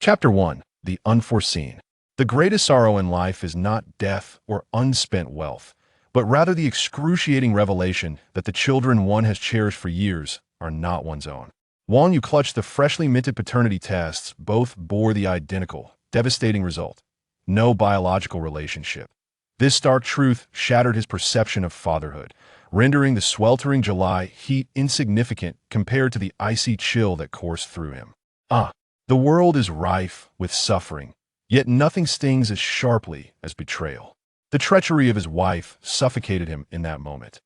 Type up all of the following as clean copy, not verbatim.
Chapter 1. The Unforeseen. The greatest sorrow in life is not death or unspent wealth, but rather the excruciating revelation that the children one has cherished for years are not one's own. Wang Yu clutched the freshly minted paternity tests. Both bore the identical, devastating result: no biological relationship. This stark truth shattered his perception of fatherhood, rendering the sweltering July heat insignificant compared to the icy chill that coursed through him. The world is rife with suffering, yet nothing stings as sharply as betrayal. The treachery of his wife suffocated him in that moment.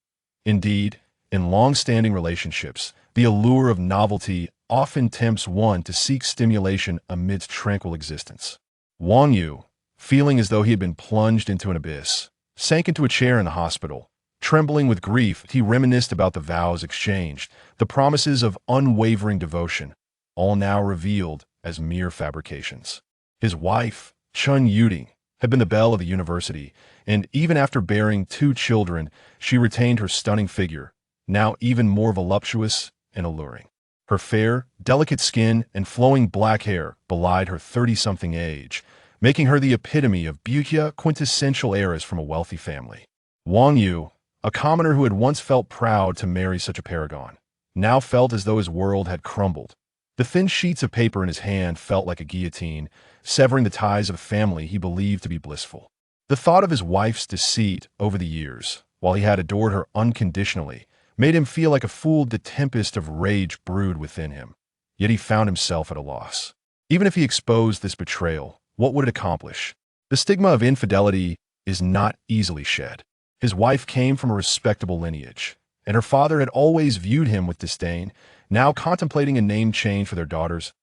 Indeed, in long-standing relationships, the allure of novelty often tempts one to seek stimulation amidst tranquil existence. Wang Yu, feeling as though he had been plunged into an abyss, sank into a chair in the hospital. Trembling with grief, he reminisced about the vows exchanged, the promises of unwavering devotion, all now revealed as mere fabrications. His wife, Chun Yuding, had been the belle of the university, and even after bearing 2 children, she retained her stunning figure, now even more voluptuous and alluring. Her fair, delicate skin and flowing black hair belied her 30-something age, making her the epitome of beauty, quintessential heiress from a wealthy family. Wang Yu, a commoner who had once felt proud to marry such a paragon, now felt as though his world had crumbled. The thin sheets of paper in his hand felt like a guillotine, severing the ties of a family he believed to be blissful. The thought of his wife's deceit over the years, while he had adored her unconditionally, made him feel like a fool. The tempest of rage brewed within him, yet he found himself at a loss. Even if he exposed this betrayal, what would it accomplish? The stigma of infidelity is not easily shed. His wife came from a respectable lineage, and her father had always viewed him with disdain, now contemplating a name change for their daughters.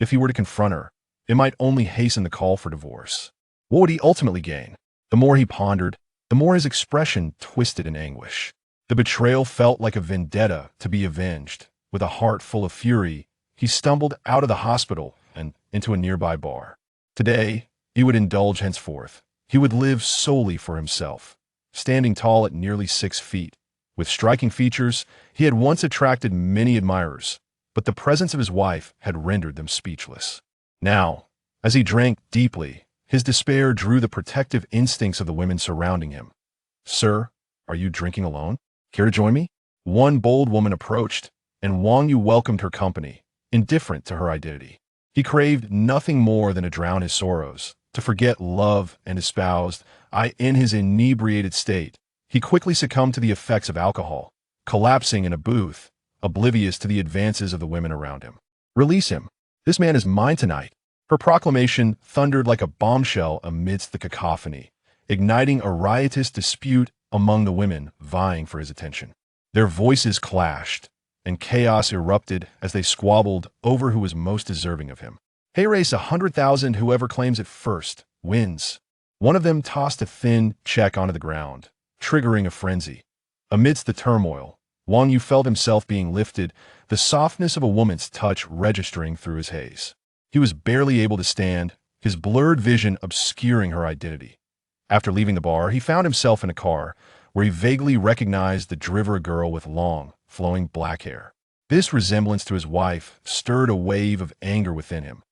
If he were to confront her, it might only hasten the call for divorce. What would he ultimately gain? The more he pondered, the more his expression twisted in anguish. The betrayal felt like a vendetta to be avenged. With a heart full of fury, he stumbled out of the hospital and into a nearby bar. Today, he would indulge henceforth. He would live solely for himself. Standing tall at nearly 6 feet, with striking features, he had once attracted many admirers, but the presence of his wife had rendered them speechless. Now, as he drank deeply, his despair drew the protective instincts of the women surrounding him. "Sir, are you drinking alone? Care to join me?" One bold woman approached, and Wang Yu welcomed her company, indifferent to her identity. He craved nothing more than to drown his sorrows, to forget love and espoused. In his inebriated state, he quickly succumbed to the effects of alcohol, collapsing in a booth, oblivious to the advances of the women around him. "Release him. This man is mine tonight." Her proclamation thundered like a bombshell amidst the cacophony, igniting a riotous dispute among the women vying for his attention. Their voices clashed, and chaos erupted as they squabbled over who was most deserving of him. "Hey, race 100,000, whoever claims it first wins." One of them tossed a thin check onto the ground, triggering a frenzy. Amidst the turmoil, Wang Yu felt himself being lifted, the softness of a woman's touch registering through his haze. He was barely able to stand, his blurred vision obscuring her identity. After leaving the bar, he found himself in a car, where he vaguely recognized the driver girl with long, flowing black hair. This resemblance to his wife stirred a wave of anger within him.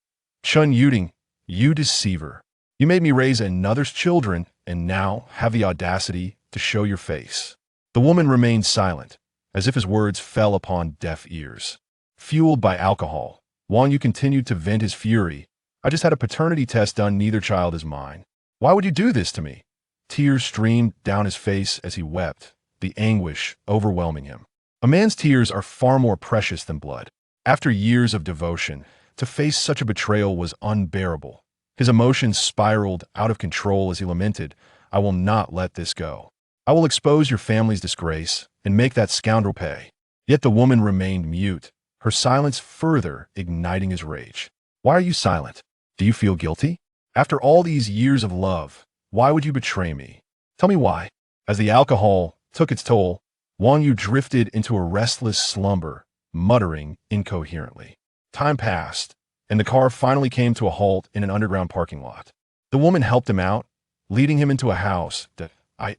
"Chun Yuding, you deceiver. You made me raise another's children, and now have the audacity to show your face." The woman remained silent, as if his words fell upon deaf ears. Fueled by alcohol, Wang Yu continued to vent his fury. "I just had a paternity test done. Neither child is mine. Why would you do this to me?" Tears streamed down his face as he wept, the anguish overwhelming him. A man's tears are far more precious than blood. After years of devotion, to face such a betrayal was unbearable. His emotions spiraled out of control as he lamented, "I will not let this go. I will expose your family's disgrace and make that scoundrel pay." Yet the woman remained mute, her silence further igniting his rage. "Why are you silent? Do you feel guilty? After all these years of love, why would you betray me? Tell me why." As the alcohol took its toll, Wang Yu drifted into a restless slumber, muttering incoherently. Time passed, and the car finally came to a halt in an underground parking lot. The woman helped him out, leading him into a house that,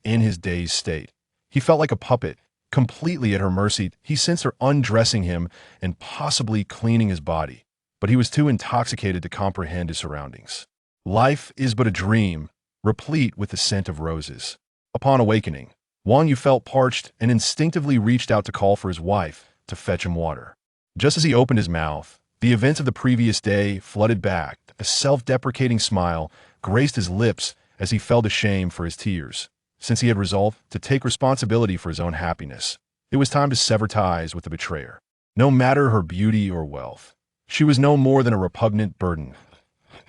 in his dazed state, he felt like a puppet, completely at her mercy. He sensed her undressing him and possibly cleaning his body, but he was too intoxicated to comprehend his surroundings. Life is but a dream, replete with the scent of roses. Upon awakening, Wang Yu felt parched and instinctively reached out to call for his wife to fetch him water. Just as he opened his mouth, the events of the previous day flooded back. A self-deprecating smile graced his lips as he felt ashamed for his tears. Since he had resolved to take responsibility for his own happiness, it was time to sever ties with the betrayer. No matter her beauty or wealth, she was no more than a repugnant burden.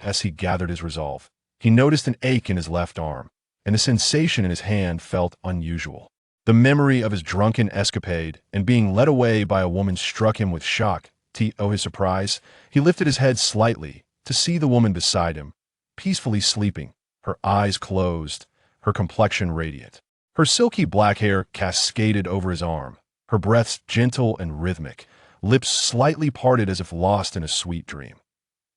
As he gathered his resolve, he noticed an ache in his left arm, and the sensation in his hand felt unusual. The memory of his drunken escapade and being led away by a woman struck him with shock. To his surprise, he lifted his head slightly to see the woman beside him, peacefully sleeping, her eyes closed, her complexion radiant. Her silky black hair cascaded over his arm, her breaths gentle and rhythmic, lips slightly parted as if lost in a sweet dream.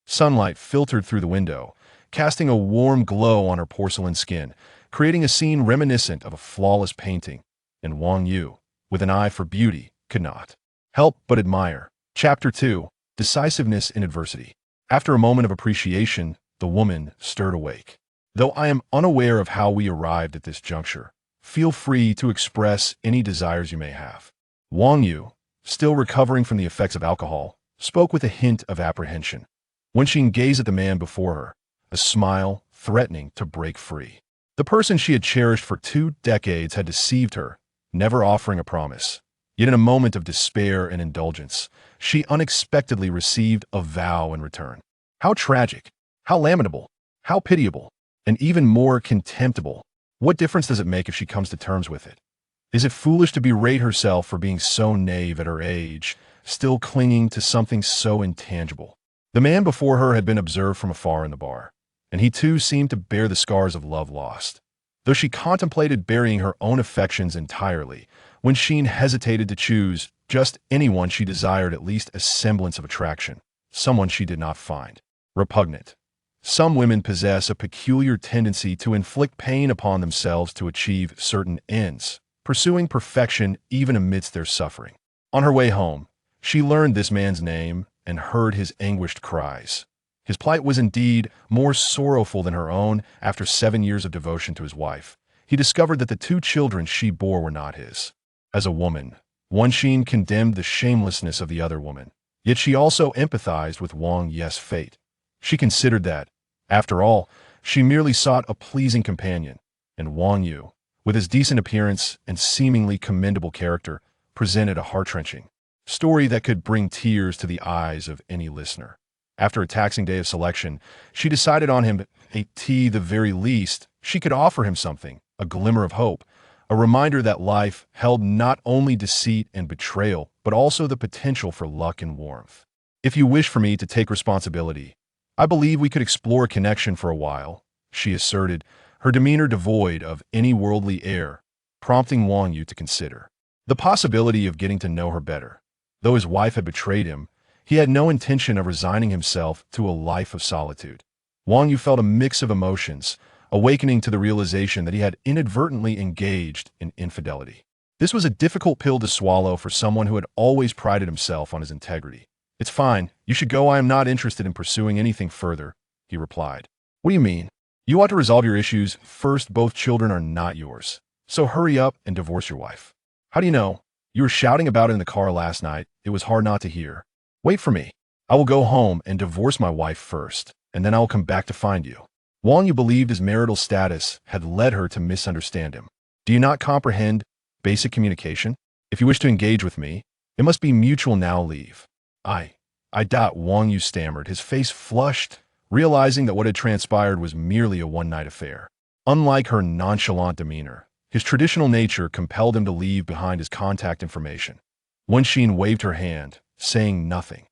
Sunlight filtered through the window, casting a warm glow on her porcelain skin, creating a scene reminiscent of a flawless painting, and Wang Yu, with an eye for beauty, could not help but admire. Chapter 2. Decisiveness in Adversity. After a moment of appreciation, the woman stirred awake. Though I am unaware of how we arrived at this juncture, feel free to express any desires you may have. Wang Yu, still recovering from the effects of alcohol, spoke with a hint of apprehension. When she gazed at the man before her, a smile threatening to break free. The person she had cherished for 2 decades had deceived her, never offering a promise. Yet in a moment of despair and indulgence, she unexpectedly received a vow in return. How tragic, how lamentable, how pitiable, and even more contemptible. What difference does it make if she comes to terms with it? Is it foolish to berate herself for being so naive at her age, still clinging to something so intangible? The man before her had been observed from afar in the bar, and he too seemed to bear the scars of love lost. Though she contemplated burying her own affections entirely, when Sheen hesitated to choose just anyone, she desired at least a semblance of attraction, someone she did not find repugnant. Some women possess a peculiar tendency to inflict pain upon themselves to achieve certain ends, pursuing perfection even amidst their suffering. On her way home, she learned this man's name and heard his anguished cries. His plight was indeed more sorrowful than her own. After 7 years of devotion to his wife, he discovered that the 2 children she bore were not his. As a woman, Wan Xin condemned the shamelessness of the other woman, yet she also empathized with Wang Yu's fate. She considered that, after all, she merely sought a pleasing companion, and Wang Yu, with his decent appearance and seemingly commendable character, presented a heart-wrenching story that could bring tears to the eyes of any listener. After a taxing day of selection, she decided on him. At the very least, she could offer him something, a glimmer of hope, a reminder that life held not only deceit and betrayal, but also the potential for luck and warmth. If you wish for me to take responsibility, I believe we could explore a connection for a while, she asserted, her demeanor devoid of any worldly air, prompting Wang Yu to consider the possibility of getting to know her better. Though his wife had betrayed him, he had no intention of resigning himself to a life of solitude. Wang Yu felt a mix of emotions, awakening to the realization that he had inadvertently engaged in infidelity. This was a difficult pill to swallow for someone who had always prided himself on his integrity. It's fine, you should go. I am not interested in pursuing anything further, he replied. What do you mean? You ought to resolve your issues first. Both children are not yours. So hurry up and divorce your wife. How do you know? You were shouting about it in the car last night. It was hard not to hear. Wait for me. I will go home and divorce my wife first, and then I will come back to find you. Wang Yu believed his marital status had led her to misunderstand him. Do you not comprehend basic communication? If you wish to engage with me, it must be mutual. Now leave. I doubt, Wang Yu stammered, his face flushed, realizing that what had transpired was merely a one-night affair. Unlike her nonchalant demeanor, his traditional nature compelled him to leave behind his contact information. Wan Xin waved her hand, saying nothing.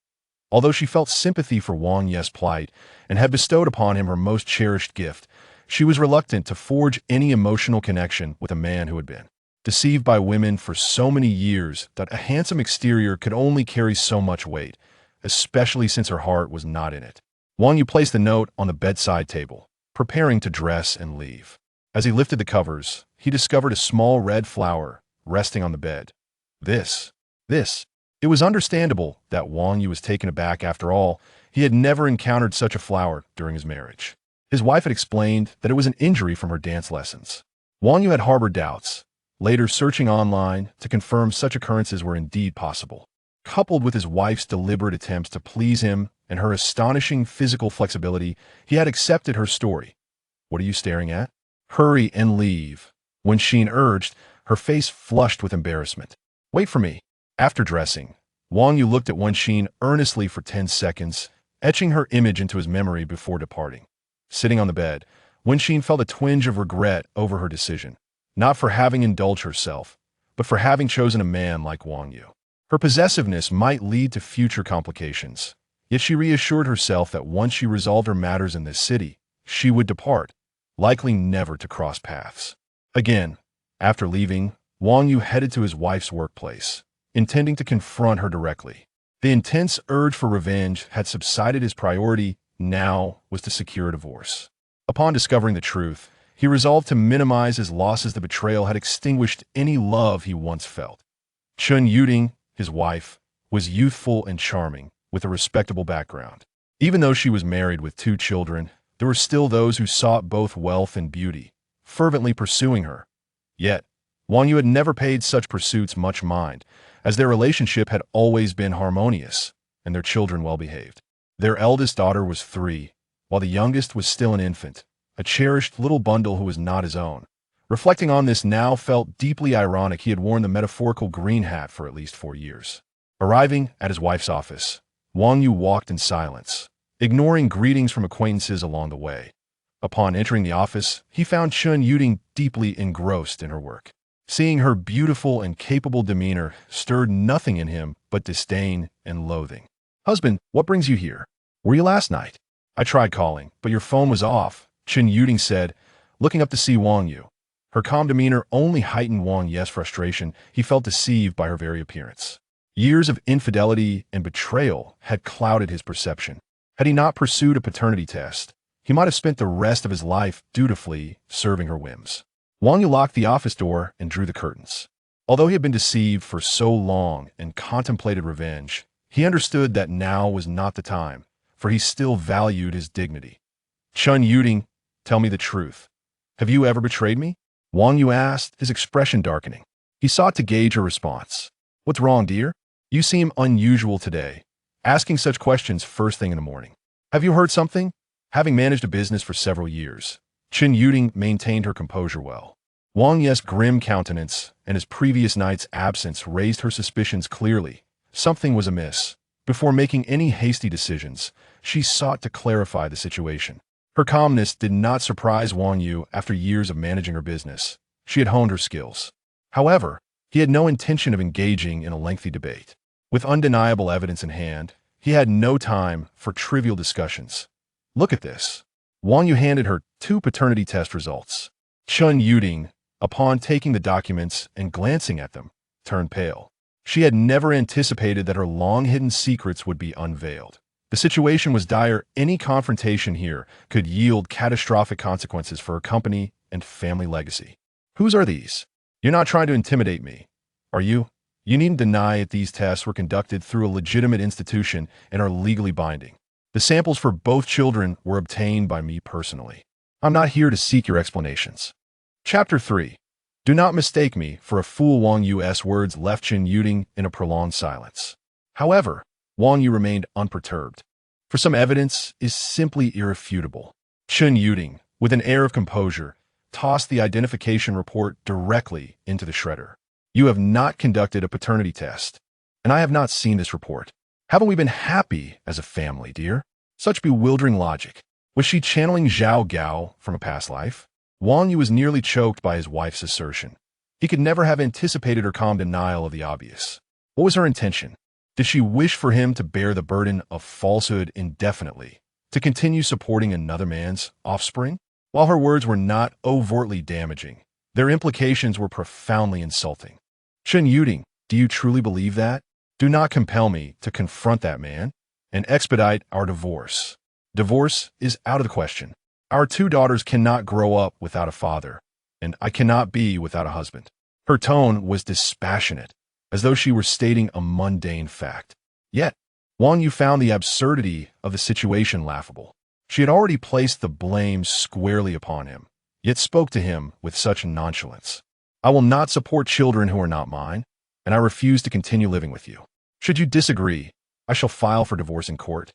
Although she felt sympathy for Wang Yu's plight and had bestowed upon him her most cherished gift, she was reluctant to forge any emotional connection with a man who had been deceived by women for so many years that a handsome exterior could only carry so much weight, especially since her heart was not in it. Wang Yu placed the note on the bedside table, preparing to dress and leave. As he lifted the covers, he discovered a small red flower resting on the bed. This. It was understandable that Wang Yu was taken aback. After all, He had never encountered such a flower during his marriage. His wife had explained that it was an injury from her dance lessons. Wang Yu had harbored doubts, later searching online to confirm such occurrences were indeed possible. Coupled with his wife's deliberate attempts to please him and her astonishing physical flexibility, he had accepted her story. "What are you staring at? Hurry and leave." When Sheen urged, her face flushed with embarrassment. "Wait for me." After dressing, Wang Yu looked at Wen Xin earnestly for 10 seconds, etching her image into his memory before departing. Sitting on the bed, Wen Xin felt a twinge of regret over her decision, not for having indulged herself, but for having chosen a man like Wang Yu. Her possessiveness might lead to future complications, yet she reassured herself that once she resolved her matters in this city, she would depart, likely never to cross paths again. After leaving, Wang Yu headed to his wife's workplace, intending to confront her directly. The intense urge for revenge had subsided. His priority now was to secure a divorce. Upon discovering the truth, he resolved to minimize his losses. The betrayal had extinguished any love he once felt. Chun Yuding, his wife, was youthful and charming, with a respectable background. Even though she was married with 2 children, there were still those who sought both wealth and beauty, fervently pursuing her. Yet, Wang Yu had never paid such pursuits much mind, as their relationship had always been harmonious, and their children well-behaved. Their eldest daughter was 3, while the youngest was still an infant, a cherished little bundle who was not his own. Reflecting on this now felt deeply ironic. He had worn the metaphorical green hat for at least 4 years. Arriving at his wife's office, Wang Yu walked in silence, ignoring greetings from acquaintances along the way. Upon entering the office, he found Chun Yuding deeply engrossed in her work. Seeing her beautiful and capable demeanor stirred nothing in him but disdain and loathing. "Husband, what brings you here? Were you last night?" "I tried calling, but your phone was off," Chun Yuding said, looking up to see Wang Yu. Her calm demeanor only heightened Wang Yu's frustration. He felt deceived by her very appearance. Years of infidelity and betrayal had clouded his perception. Had he not pursued a paternity test, he might have spent the rest of his life dutifully serving her whims. Wang Yu locked the office door and drew the curtains. Although he had been deceived for so long and contemplated revenge, he understood that now was not the time, for he still valued his dignity. "Chun Yuding, tell me the truth. Have you ever betrayed me?" Wang Yu asked, his expression darkening. He sought to gauge her response. "What's wrong, dear? You seem unusual today, asking such questions first thing in the morning. Have you heard something?" Having managed a business for several years, Chun Yuding maintained her composure well. Wang Yu's grim countenance and his previous night's absence raised her suspicions clearly. Something was amiss. Before making any hasty decisions, she sought to clarify the situation. Her calmness did not surprise Wang Yu after years of managing her business. She had honed her skills. However, he had no intention of engaging in a lengthy debate. With undeniable evidence in hand, he had no time for trivial discussions. "Look at this." Wang Yu handed her 2 paternity test results. Chun Yuding, upon taking the documents and glancing at them, turned pale. She had never anticipated that her long-hidden secrets would be unveiled. The situation was dire. Any confrontation here could yield catastrophic consequences for her company and family legacy. "Whose are these? You're not trying to intimidate me, are you? You needn't deny that these tests were conducted through a legitimate institution and are legally binding. The samples for both children were obtained by me personally. I'm not here to seek your explanations." Chapter 3. Do not mistake me for a fool. Wang Yu's words left Chun Yuding in a prolonged silence. However, Wang Yu remained unperturbed. "For some evidence is simply irrefutable." Chun Yuding, with an air of composure, tossed the identification report directly into the shredder. "You have not conducted a paternity test, and I have not seen this report. Haven't we been happy as a family, dear?" Such bewildering logic. Was she channeling Zhao Gao from a past life? Wang Yu was nearly choked by his wife's assertion. He could never have anticipated her calm denial of the obvious. What was her intention? Did she wish for him to bear the burden of falsehood indefinitely, to continue supporting another man's offspring? While her words were not overtly damaging, their implications were profoundly insulting. "Chun Yuding, do you truly believe that? Do not compel me to confront that man and expedite our divorce. Divorce is out of the question. Our 2 daughters cannot grow up without a father, and I cannot be without a husband." Her tone was dispassionate, as though she were stating a mundane fact. Yet, Wang Yu found the absurdity of the situation laughable. She had already placed the blame squarely upon him, yet spoke to him with such nonchalance. I will not support children who are not mine, and I refuse to continue living with you. Should you disagree, I shall file for divorce in court,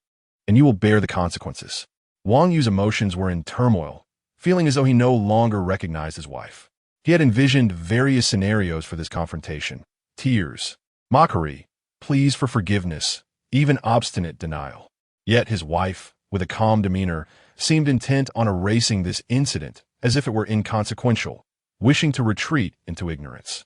and you will bear the consequences. Wang Yu's emotions were in turmoil, feeling as though he no longer recognized his wife. He had envisioned various scenarios for this confrontation: tears, mockery, pleas for forgiveness, even obstinate denial. Yet his wife, with a calm demeanor, seemed intent on erasing this incident as if it were inconsequential, wishing to retreat into ignorance.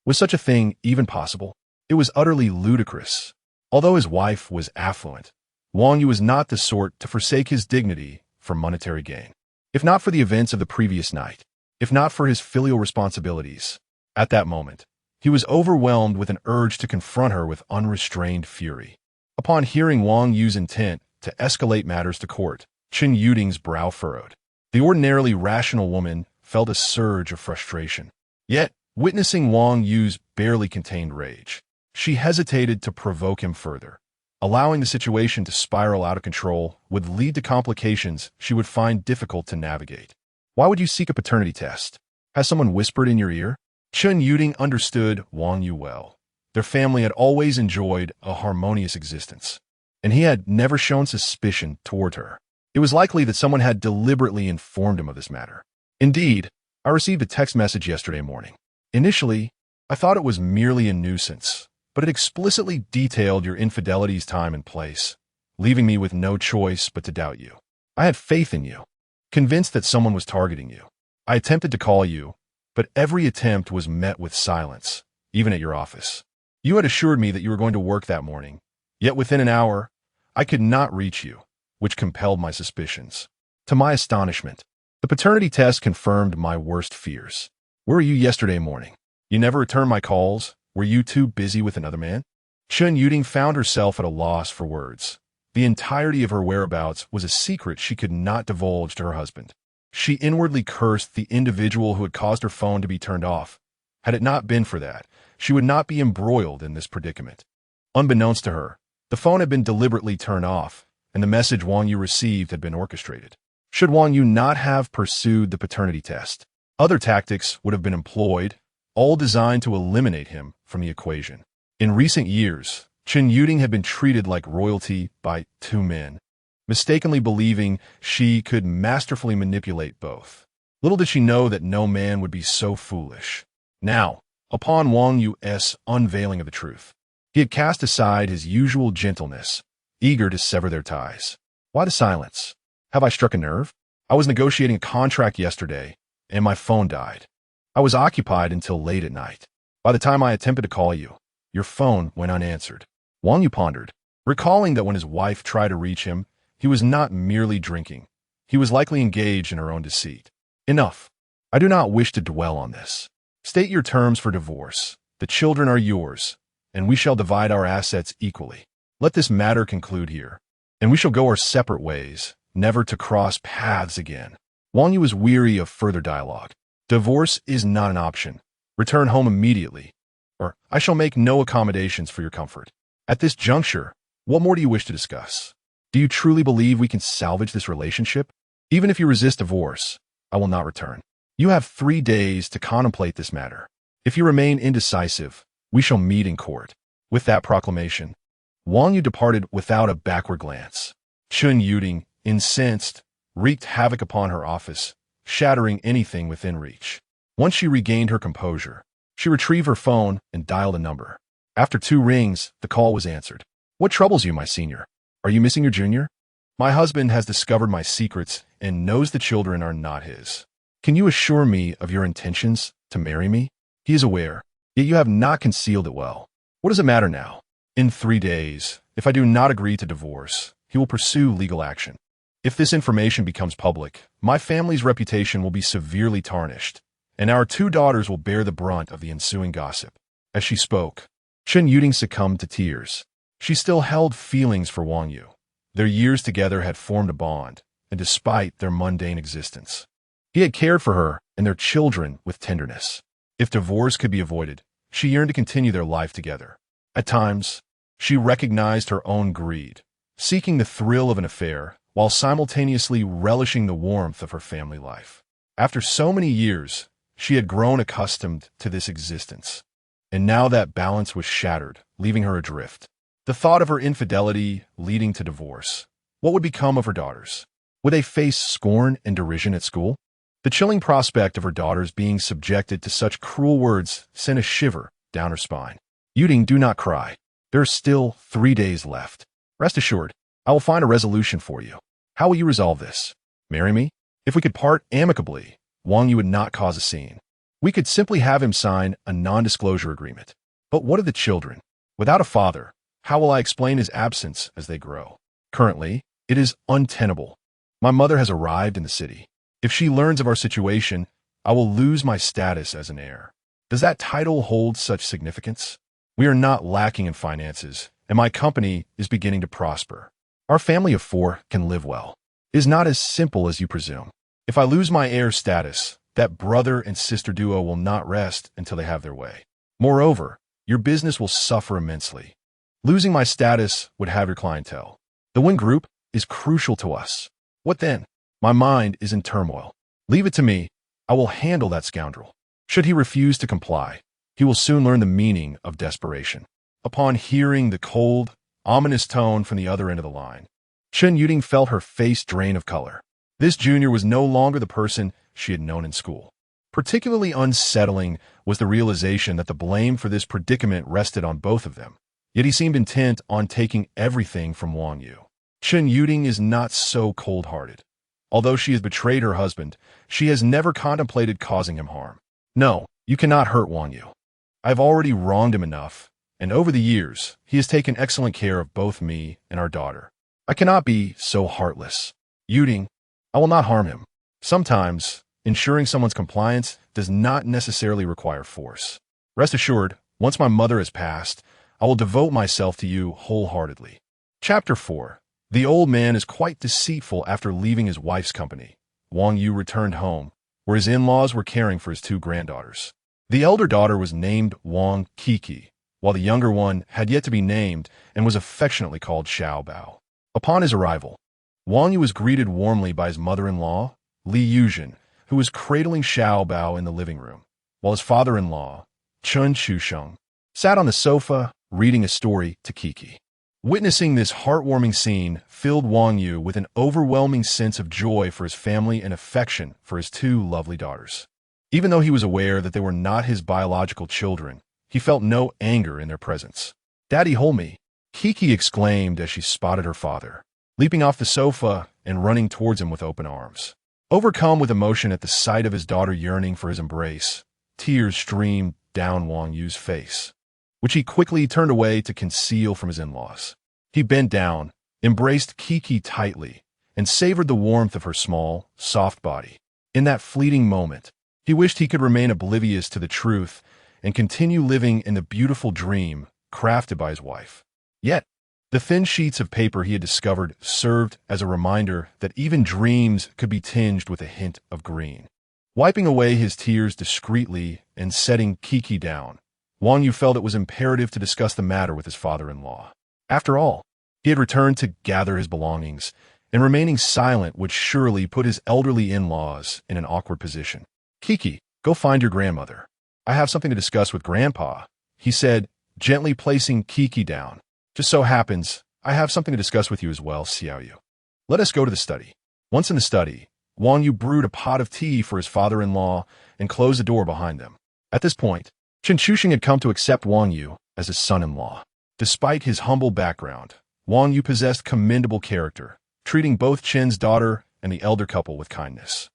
Was such a thing even possible? It was utterly ludicrous. Although his wife was affluent, Wang Yu was not the sort to forsake his dignity for monetary gain. If not for the events of the previous night, if not for his filial responsibilities, at that moment, he was overwhelmed with an urge to confront her with unrestrained fury. Upon hearing Wang Yu's intent to escalate matters to court, Chen Yuding's brow furrowed. The ordinarily rational woman felt a surge of frustration. Yet, witnessing Wang Yu's barely contained rage, she hesitated to provoke him further. Allowing the situation to spiral out of control would lead to complications she would find difficult to navigate. Why would you seek a paternity test? Has someone whispered in your ear? Chen Yuding understood Wang Yu well. Their family had always enjoyed a harmonious existence, and he had never shown suspicion toward her. It was likely that someone had deliberately informed him of this matter. Indeed, I received a text message yesterday morning. Initially, I thought it was merely a nuisance, but it explicitly detailed your infidelity's time and place, leaving me with no choice but to doubt you. I had faith in you, convinced that someone was targeting you. I attempted to call you, but every attempt was met with silence, even at your office. You had assured me that you were going to work that morning, yet within an hour, I could not reach you, which compelled my suspicions. To my astonishment, the paternity test confirmed my worst fears. Where were you yesterday morning? You never returned my calls? Were you too busy with another man? Chen Yuding found herself at a loss for words. The entirety of her whereabouts was a secret she could not divulge to her husband. She inwardly cursed the individual who had caused her phone to be turned off. Had it not been for that, she would not be embroiled in this predicament. Unbeknownst to her, the phone had been deliberately turned off, and the message Wang Yu received had been orchestrated. Should Wang Yu not have pursued the paternity test, other tactics would have been employed, all designed to eliminate him from the equation. In recent years, Chen Yuding had been treated like royalty by two men, mistakenly believing she could masterfully manipulate both. Little did she know that no man would be so foolish. Now, upon Wang Yu's unveiling of the truth, he had cast aside his usual gentleness, eager to sever their ties. Why the silence? Have I struck a nerve? I was negotiating a contract yesterday, and my phone died. I was occupied until late at night. By the time I attempted to call you, your phone went unanswered. Wang Yu pondered, recalling that when his wife tried to reach him, he was not merely drinking. He was likely engaged in her own deceit. Enough. I do not wish to dwell on this. State your terms for divorce. The children are yours, and we shall divide our assets equally. Let this matter conclude here, and we shall go our separate ways, never to cross paths again. Wang Yu was weary of further dialogue. Divorce is not an option. Return home immediately, or I shall make no accommodations for your comfort. At this juncture, what more do you wish to discuss? Do you truly believe we can salvage this relationship? Even if you resist divorce, I will not return. You have 3 days to contemplate this matter. If you remain indecisive, we shall meet in court. With that proclamation, Wang Yu departed without a backward glance. Chen Yuding, incensed, wreaked havoc upon her office, shattering anything within reach. Once she regained her composure, she retrieved her phone and dialed a number. After 2 rings, the call was answered. What troubles you, my senior? Are you missing your junior? My husband has discovered my secrets and knows the children are not his. Can you assure me of your intentions to marry me? He is aware, yet you have not concealed it well. What does it matter now? In 3 days, if I do not agree to divorce, he will pursue legal action. If this information becomes public, my family's reputation will be severely tarnished, and our 2 daughters will bear the brunt of the ensuing gossip. As she spoke, Chen Yuding succumbed to tears. She still held feelings for Wang Yu. Their years together had formed a bond, and despite their mundane existence, he had cared for her and their children with tenderness. If divorce could be avoided, she yearned to continue their life together. At times, She recognized her own greed, seeking the thrill of an affair while simultaneously relishing the warmth of her family life. After so many years, she had grown accustomed to this existence. And now that balance was shattered, leaving her adrift. The thought of her infidelity leading to divorce. What would become of her daughters? Would they face scorn and derision at school? The chilling prospect of her daughters being subjected to such cruel words sent a shiver down her spine. Yuding, do not cry. There are still 3 days left. Rest assured, I will find a resolution for you. How will you resolve this? Marry me? If we could part amicably, Wang Yu would not cause a scene. We could simply have him sign a non-disclosure agreement. But what of the children? Without a father, how will I explain his absence as they grow? Currently, it is untenable. My mother has arrived in the city. If she learns of our situation, I will lose my status as an heir. Does that title hold such significance? We are not lacking in finances, and my company is beginning to prosper. Our family of 4 can live well. It is not as simple as you presume. If I lose my heir status, that brother and sister duo will not rest until they have their way. Moreover, your business will suffer immensely. Losing my status would have your clientele. The Wing Group is crucial to us. What then? My mind is in turmoil. Leave it to me. I will handle that scoundrel. Should he refuse to comply, he will soon learn the meaning of desperation. Upon hearing the cold, ominous tone from the other end of the line, Chen Yuding felt her face drain of color. This junior was no longer the person she had known in school. Particularly unsettling was the realization that the blame for this predicament rested on both of them. Yet he seemed intent on taking everything from Wang Yu. Chen Yuding is not so cold-hearted. Although she has betrayed her husband, she has never contemplated causing him harm. No, you cannot hurt Wang Yu. I have already wronged him enough, and over the years, he has taken excellent care of both me and our daughter. I cannot be so heartless. Yuding, I will not harm him. Sometimes, ensuring someone's compliance does not necessarily require force. Rest assured, once my mother has passed, I will devote myself to you wholeheartedly. Chapter 4. The old man is quite deceitful after leaving his wife's company. Wang Yu returned home, where his in-laws were caring for his 2 granddaughters. The elder daughter was named Wang Kiki, while the younger one had yet to be named and was affectionately called Xiao Bao. Upon his arrival, Wang Yu was greeted warmly by his mother-in-law, Li Yuzhen, who was cradling Xiao Bao in the living room, while his father-in-law, Chen Chusheng, sat on the sofa reading a story to Kiki. Witnessing this heartwarming scene filled Wang Yu with an overwhelming sense of joy for his family and affection for his 2 lovely daughters. Even though he was aware that they were not his biological children, he felt no anger in their presence. "Daddy, hold me," Kiki exclaimed as she spotted her father, leaping off the sofa and running towards him with open arms. Overcome with emotion at the sight of his daughter yearning for his embrace, tears streamed down Wang Yu's face, which he quickly turned away to conceal from his in-laws. He bent down, embraced Kiki tightly, and savored the warmth of her small, soft body. In that fleeting moment, he wished he could remain oblivious to the truth and continue living in the beautiful dream crafted by his wife. Yet, the thin sheets of paper he had discovered served as a reminder that even dreams could be tinged with a hint of green. Wiping away his tears discreetly and setting Kiki down, Wang Yu felt it was imperative to discuss the matter with his father-in-law. After all, he had returned to gather his belongings, and remaining silent would surely put his elderly in-laws in an awkward position. "Kiki, go find your grandmother. I have something to discuss with Grandpa," he said, gently placing Kiki down. "Just so happens, I have something to discuss with you as well, Xiao Yu. Let us go to the study." Once in the study, Wang Yu brewed a pot of tea for his father-in-law and closed the door behind them. At this point, Chen Chusheng had come to accept Wang Yu as his son-in-law. Despite his humble background, Wang Yu possessed commendable character, treating both Chen's daughter and the elder couple with kindness.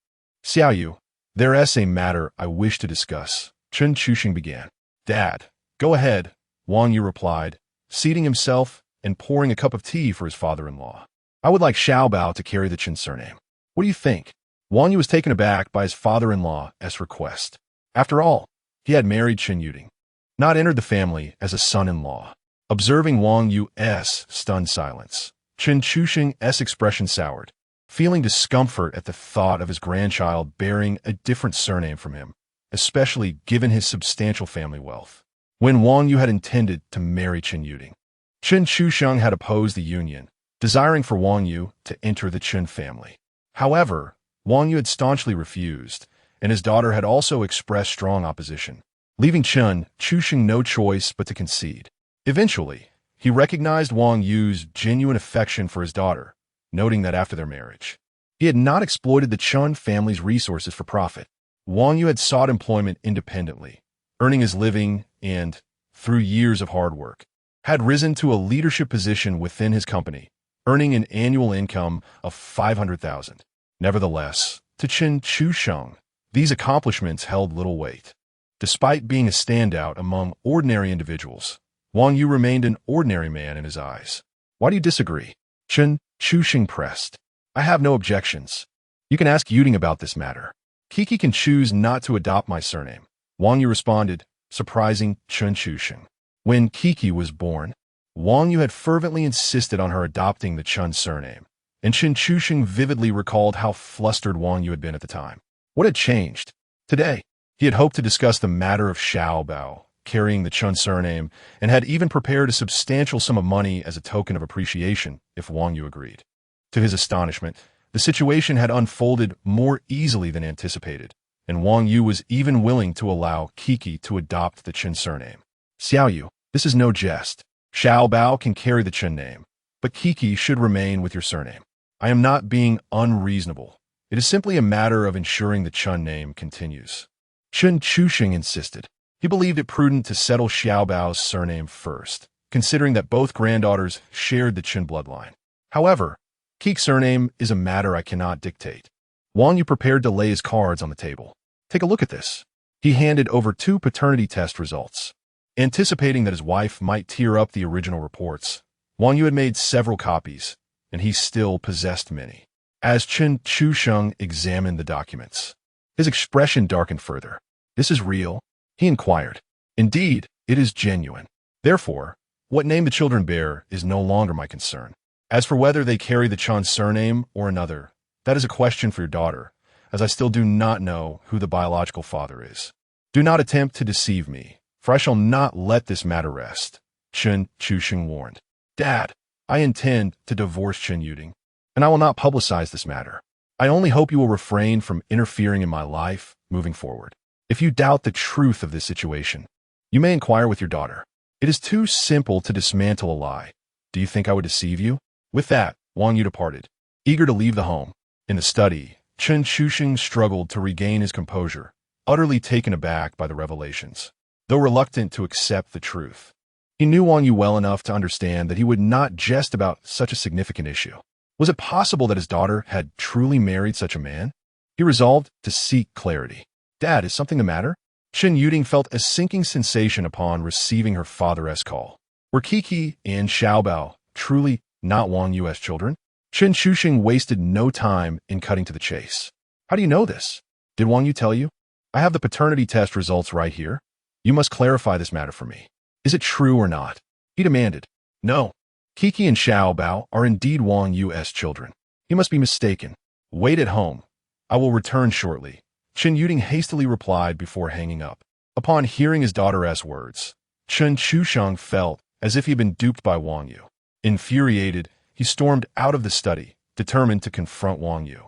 "Xiao Yu, there is a matter I wish to discuss," Chen Chusheng began. "Dad, go ahead," Wang Yu replied, seating himself and pouring a cup of tea for his father-in-law. "I would like Xiao Bao to carry the Chen surname. What do you think?" Wang Yu was taken aback by his father-in-law's request. After all, he had married Chen Yuding, not entered the family as a son-in-law. Observing Wang Yu's stunned silence, Chen Chusheng's expression soured, feeling discomfort at the thought of his grandchild bearing a different surname from him, especially given his substantial family wealth. When Wang Yu had intended to marry Chen Yuding, Chen Chusheng had opposed the union, desiring for Wang Yu to enter the Chen family. However, Wang Yu had staunchly refused, and his daughter had also expressed strong opposition, leaving Chen Chusheng no choice but to concede. Eventually, he recognized Wang Yu's genuine affection for his daughter, noting that after their marriage, he had not exploited the Chen family's resources for profit. Wang Yu had sought employment independently, earning his living and, through years of hard work, had risen to a leadership position within his company, earning an annual income of 500,000. Nevertheless, to Chen Chusheng, these accomplishments held little weight. Despite being a standout among ordinary individuals, Wang Yu remained an ordinary man in his eyes. Why do you disagree? Chen Chusheng pressed. I have no objections. You can ask Yuding about this matter. Kiki can choose not to adopt my surname. Wang Yu responded, surprising Chen Chusheng. When Kiki was born, Wang Yu had fervently insisted on her adopting the Chen surname, and Chen Chusheng vividly recalled how flustered Wang Yu had been at the time. What had changed? Today, he had hoped to discuss the matter of Xiaobao, carrying the Chen surname, and had even prepared a substantial sum of money as a token of appreciation if Wang Yu agreed. To his astonishment, the situation had unfolded more easily than anticipated, and Wang Yu was even willing to allow Kiki to adopt the Chen surname. Xiao Yu, this is no jest. Xiaobao can carry the Chen name, but Kiki should remain with your surname. I am not being unreasonable. It is simply a matter of ensuring the Chen name continues. Chen Chusheng insisted. He believed it prudent to settle Xiaobao's surname first, considering that both granddaughters shared the Chen bloodline. However, Kiki's surname is a matter I cannot dictate. Wang Yu prepared to lay his cards on the table. Take a look at this. He handed over 2 paternity test results. Anticipating that his wife might tear up the original reports, Wang Yu had made several copies, and he still possessed many. As Chen Chusheng examined the documents, his expression darkened further. This is real? He inquired. Indeed, it is genuine. Therefore, what name the children bear is no longer my concern. As for whether they carry the Chen surname or another, that is a question for your daughter, as I still do not know who the biological father is. Do not attempt to deceive me, for I shall not let this matter rest, Chen Chusheng warned. Dad, I intend to divorce Chen Yuding, and I will not publicize this matter. I only hope you will refrain from interfering in my life moving forward. If you doubt the truth of this situation, you may inquire with your daughter. It is too simple to dismantle a lie. Do you think I would deceive you? With that, Wang Yu departed, eager to leave the home. In the study, Chen Chusheng struggled to regain his composure, utterly taken aback by the revelations. Though reluctant to accept the truth, he knew Wang Yu well enough to understand that he would not jest about such a significant issue. Was it possible that his daughter had truly married such a man? He resolved to seek clarity. Dad, is something the matter? Chen Yuding felt a sinking sensation upon receiving her father's call. Were Kiki and Xiaobao truly not Wang Yu's children? Chen Chusheng wasted no time in cutting to the chase. How do you know this? Did Wang Yu tell you? I have the paternity test results right here. You must clarify this matter for me. Is it true or not? He demanded. No. Kiki and Xiaobao are indeed Wang Yu's children. You must be mistaken. Wait at home. I will return shortly. Chen Yuding hastily replied before hanging up. Upon hearing his daughter's words, Chen Chusheng felt as if he had been duped by Wang Yu. Infuriated, he stormed out of the study, determined to confront Wang Yu.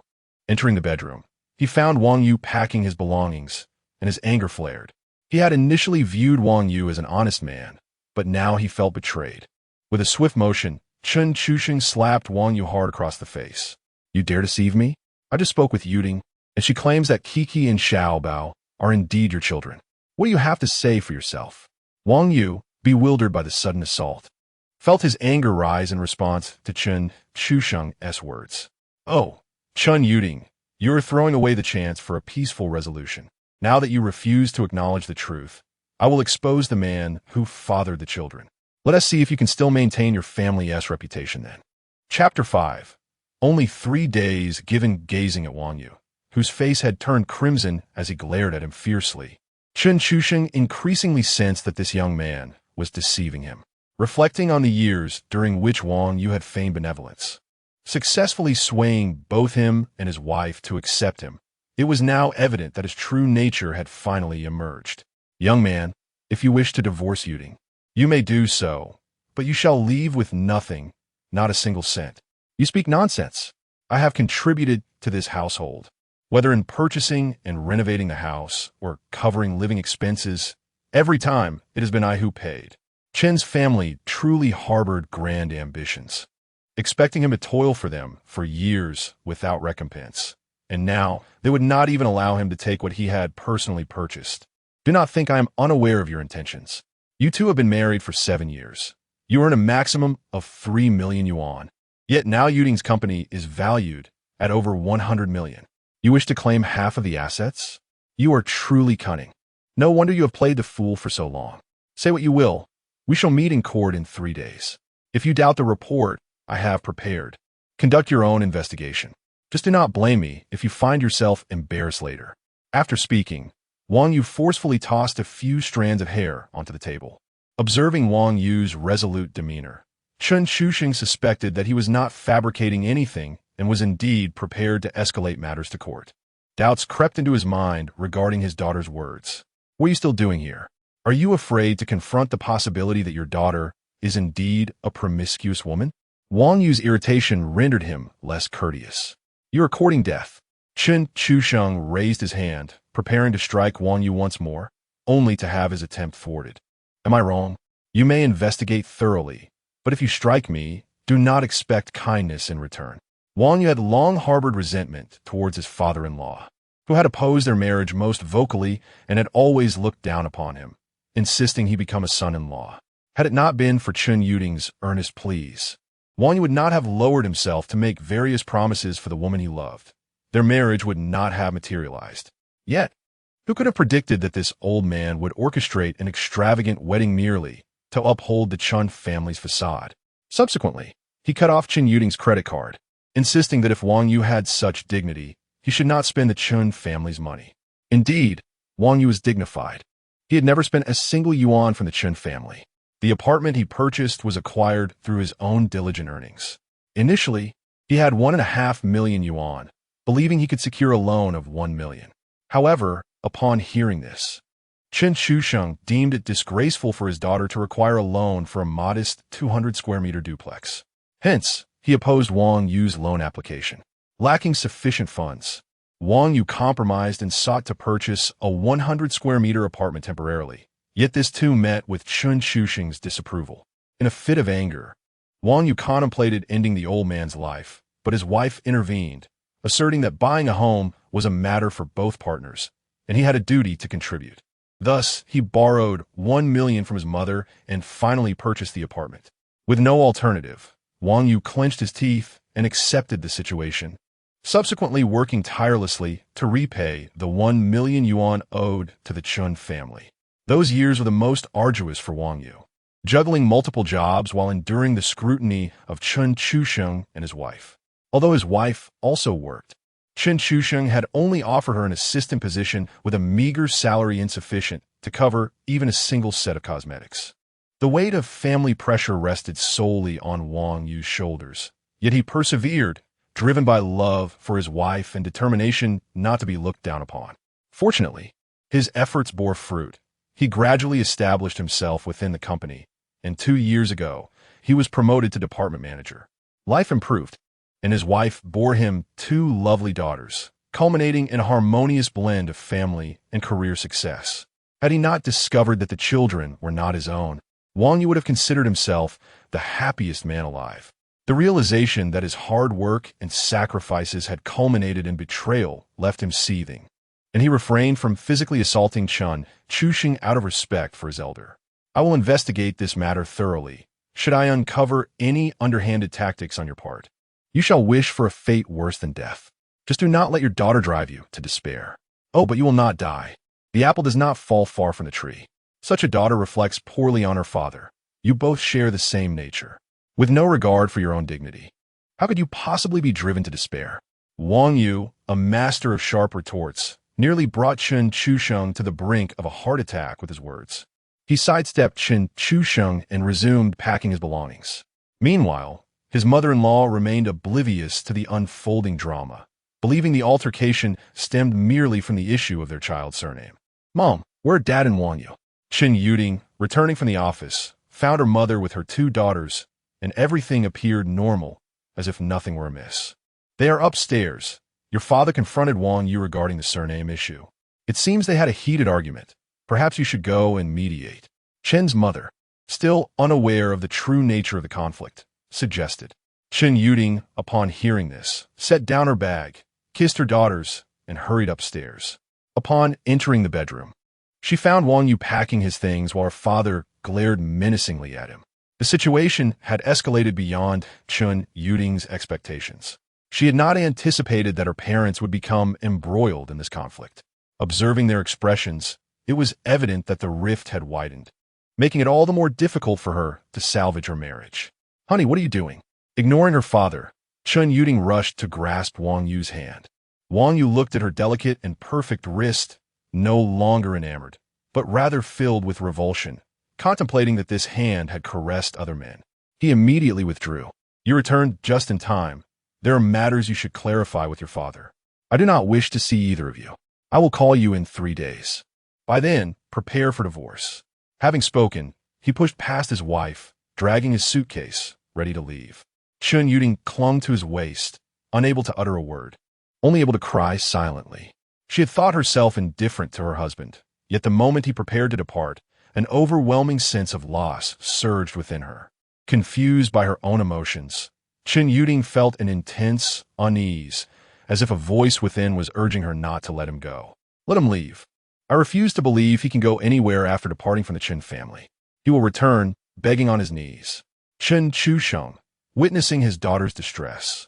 Entering the bedroom, he found Wang Yu packing his belongings, and his anger flared. He had initially viewed Wang Yu as an honest man, but now he felt betrayed. With a swift motion, Chen Chusheng slapped Wang Yu hard across the face. You dare deceive me? I just spoke with Yuding, and she claims that Kiki and Xiaobao are indeed your children. What do you have to say for yourself? Wang Yu, bewildered by the sudden assault, felt his anger rise in response to Chen Chusheng's words. Oh, Chen Yuding, you are throwing away the chance for a peaceful resolution. Now that you refuse to acknowledge the truth, I will expose the man who fathered the children. Let us see if you can still maintain your family's reputation then. Chapter 5. Only 3 days given gazing at Wang Yu, whose face had turned crimson as he glared at him fiercely. Chen Chusheng increasingly sensed that this young man was deceiving him. Reflecting on the years during which Wang Yu had feigned benevolence, successfully swaying both him and his wife to accept him, it was now evident that his true nature had finally emerged. Young man, if you wish to divorce Yuding, you may do so, but you shall leave with nothing, not a single cent. You speak nonsense. I have contributed to this household, whether in purchasing and renovating the house or covering living expenses. Every time, it has been I who paid. Chen's family truly harbored grand ambitions, expecting him to toil for them for years without recompense. And now, they would not even allow him to take what he had personally purchased. Do not think I am unaware of your intentions. You two have been married for 7 years. You earn a maximum of 3 million yuan. Yet now Yuding's company is valued at over 100 million. You wish to claim half of the assets? You are truly cunning. No wonder you have played the fool for so long. Say what you will. We shall meet in court in 3 days. If you doubt the report I have prepared, conduct your own investigation. Just do not blame me if you find yourself embarrassed later. After speaking, Wang Yu forcefully tossed a few strands of hair onto the table. Observing Wang Yu's resolute demeanor, Chen Shuxing suspected that he was not fabricating anything and was indeed prepared to escalate matters to court. Doubts crept into his mind regarding his daughter's words. What are you still doing here? Are you afraid to confront the possibility that your daughter is indeed a promiscuous woman? Wang Yu's irritation rendered him less courteous. You are courting death. Chen Shuxing raised his hand, preparing to strike Wang Yu once more, only to have his attempt thwarted. Am I wrong? You may investigate thoroughly, but if you strike me, do not expect kindness in return. Wang Yu had long harbored resentment towards his father-in-law, who had opposed their marriage most vocally and had always looked down upon him, insisting he become a son-in-law. Had it not been for Chen Yuding's earnest pleas, Wang Yu would not have lowered himself to make various promises for the woman he loved. Their marriage would not have materialized. Yet, who could have predicted that this old man would orchestrate an extravagant wedding merely to uphold the Chen family's facade? Subsequently, he cut off Chen Yuding's credit card, insisting that if Wang Yu had such dignity, he should not spend the Chen family's money. Indeed, Wang Yu was dignified. He had never spent a single yuan from the Chen family. The apartment he purchased was acquired through his own diligent earnings. Initially, he had 1.5 million yuan, believing he could secure a loan of 1 million. However, upon hearing this, Chen Shuxing deemed it disgraceful for his daughter to require a loan for a modest 200-square-meter duplex. Hence, he opposed Wang Yu's loan application. Lacking sufficient funds, Wang Yu compromised and sought to purchase a 100-square-meter apartment temporarily. Yet this too met with Chen Shuxing's disapproval. In a fit of anger, Wang Yu contemplated ending the old man's life, but his wife intervened, asserting that buying a home was a matter for both partners, and he had a duty to contribute. Thus, he borrowed 1 million from his mother and finally purchased the apartment. With no alternative, Wang Yu clenched his teeth and accepted the situation, subsequently working tirelessly to repay the 1 million yuan owed to the Chen family. Those years were the most arduous for Wang Yu, juggling multiple jobs while enduring the scrutiny of Chen Shuxing and his wife. Although his wife also worked, Chen Shuxing had only offered her an assistant position with a meager salary insufficient to cover even a single set of cosmetics. The weight of family pressure rested solely on Wang Yu's shoulders, yet he persevered, driven by love for his wife and determination not to be looked down upon. Fortunately, his efforts bore fruit. He gradually established himself within the company, and 2 years ago, he was promoted to department manager. Life improved, and his wife bore him 2 lovely daughters, culminating in a harmonious blend of family and career success. Had he not discovered that the children were not his own, Wang Yu would have considered himself the happiest man alive. The realization that his hard work and sacrifices had culminated in betrayal left him seething, and he refrained from physically assaulting Chen Shuxing out of respect for his elder. I will investigate this matter thoroughly, should I uncover any underhanded tactics on your part. You shall wish for a fate worse than death. Just do not let your daughter drive you to despair. Oh, but you will not die. The apple does not fall far from the tree. Such a daughter reflects poorly on her father. You both share the same nature, with no regard for your own dignity. How could you possibly be driven to despair? Wang Yu, a master of sharp retorts, nearly brought Chen Shuxing to the brink of a heart attack with his words. He sidestepped Chen Shuxing and resumed packing his belongings. Meanwhile, his mother-in-law remained oblivious to the unfolding drama, believing the altercation stemmed merely from the issue of their child's surname. Mom, where are Dad and Wang Yu? Chen Yuding, returning from the office, found her mother with her 2 daughters, and everything appeared normal, as if nothing were amiss. They are upstairs. Your father confronted Wang Yu regarding the surname issue. It seems they had a heated argument. Perhaps you should go and mediate. Chen's mother, still unaware of the true nature of the conflict, suggested. Chen Yuding, upon hearing this, set down her bag, kissed her daughters, and hurried upstairs. Upon entering the bedroom, she found Wang Yu packing his things while her father glared menacingly at him. The situation had escalated beyond Chen Yuding's expectations. She had not anticipated that her parents would become embroiled in this conflict. Observing their expressions, it was evident that the rift had widened, making it all the more difficult for her to salvage her marriage. "Honey, what are you doing?" Ignoring her father, Chen Yuding rushed to grasp Wang Yu's hand. Wang Yu looked at her delicate and perfect wrist, no longer enamored, but rather filled with revulsion, contemplating that this hand had caressed other men. He immediately withdrew. "You returned just in time. There are matters you should clarify with your father. I do not wish to see either of you. I will call you in 3 days. By then, prepare for divorce." Having spoken, he pushed past his wife, dragging his suitcase, ready to leave. Chen Yuding clung to his waist, unable to utter a word, only able to cry silently. She had thought herself indifferent to her husband, yet the moment he prepared to depart, an overwhelming sense of loss surged within her. Confused by her own emotions, Chen Yuding felt an intense unease, as if a voice within was urging her not to let him go. "Let him leave. I refuse to believe he can go anywhere after departing from the Chen family. He will return, begging on his knees." Chen Chusheng, witnessing his daughter's distress,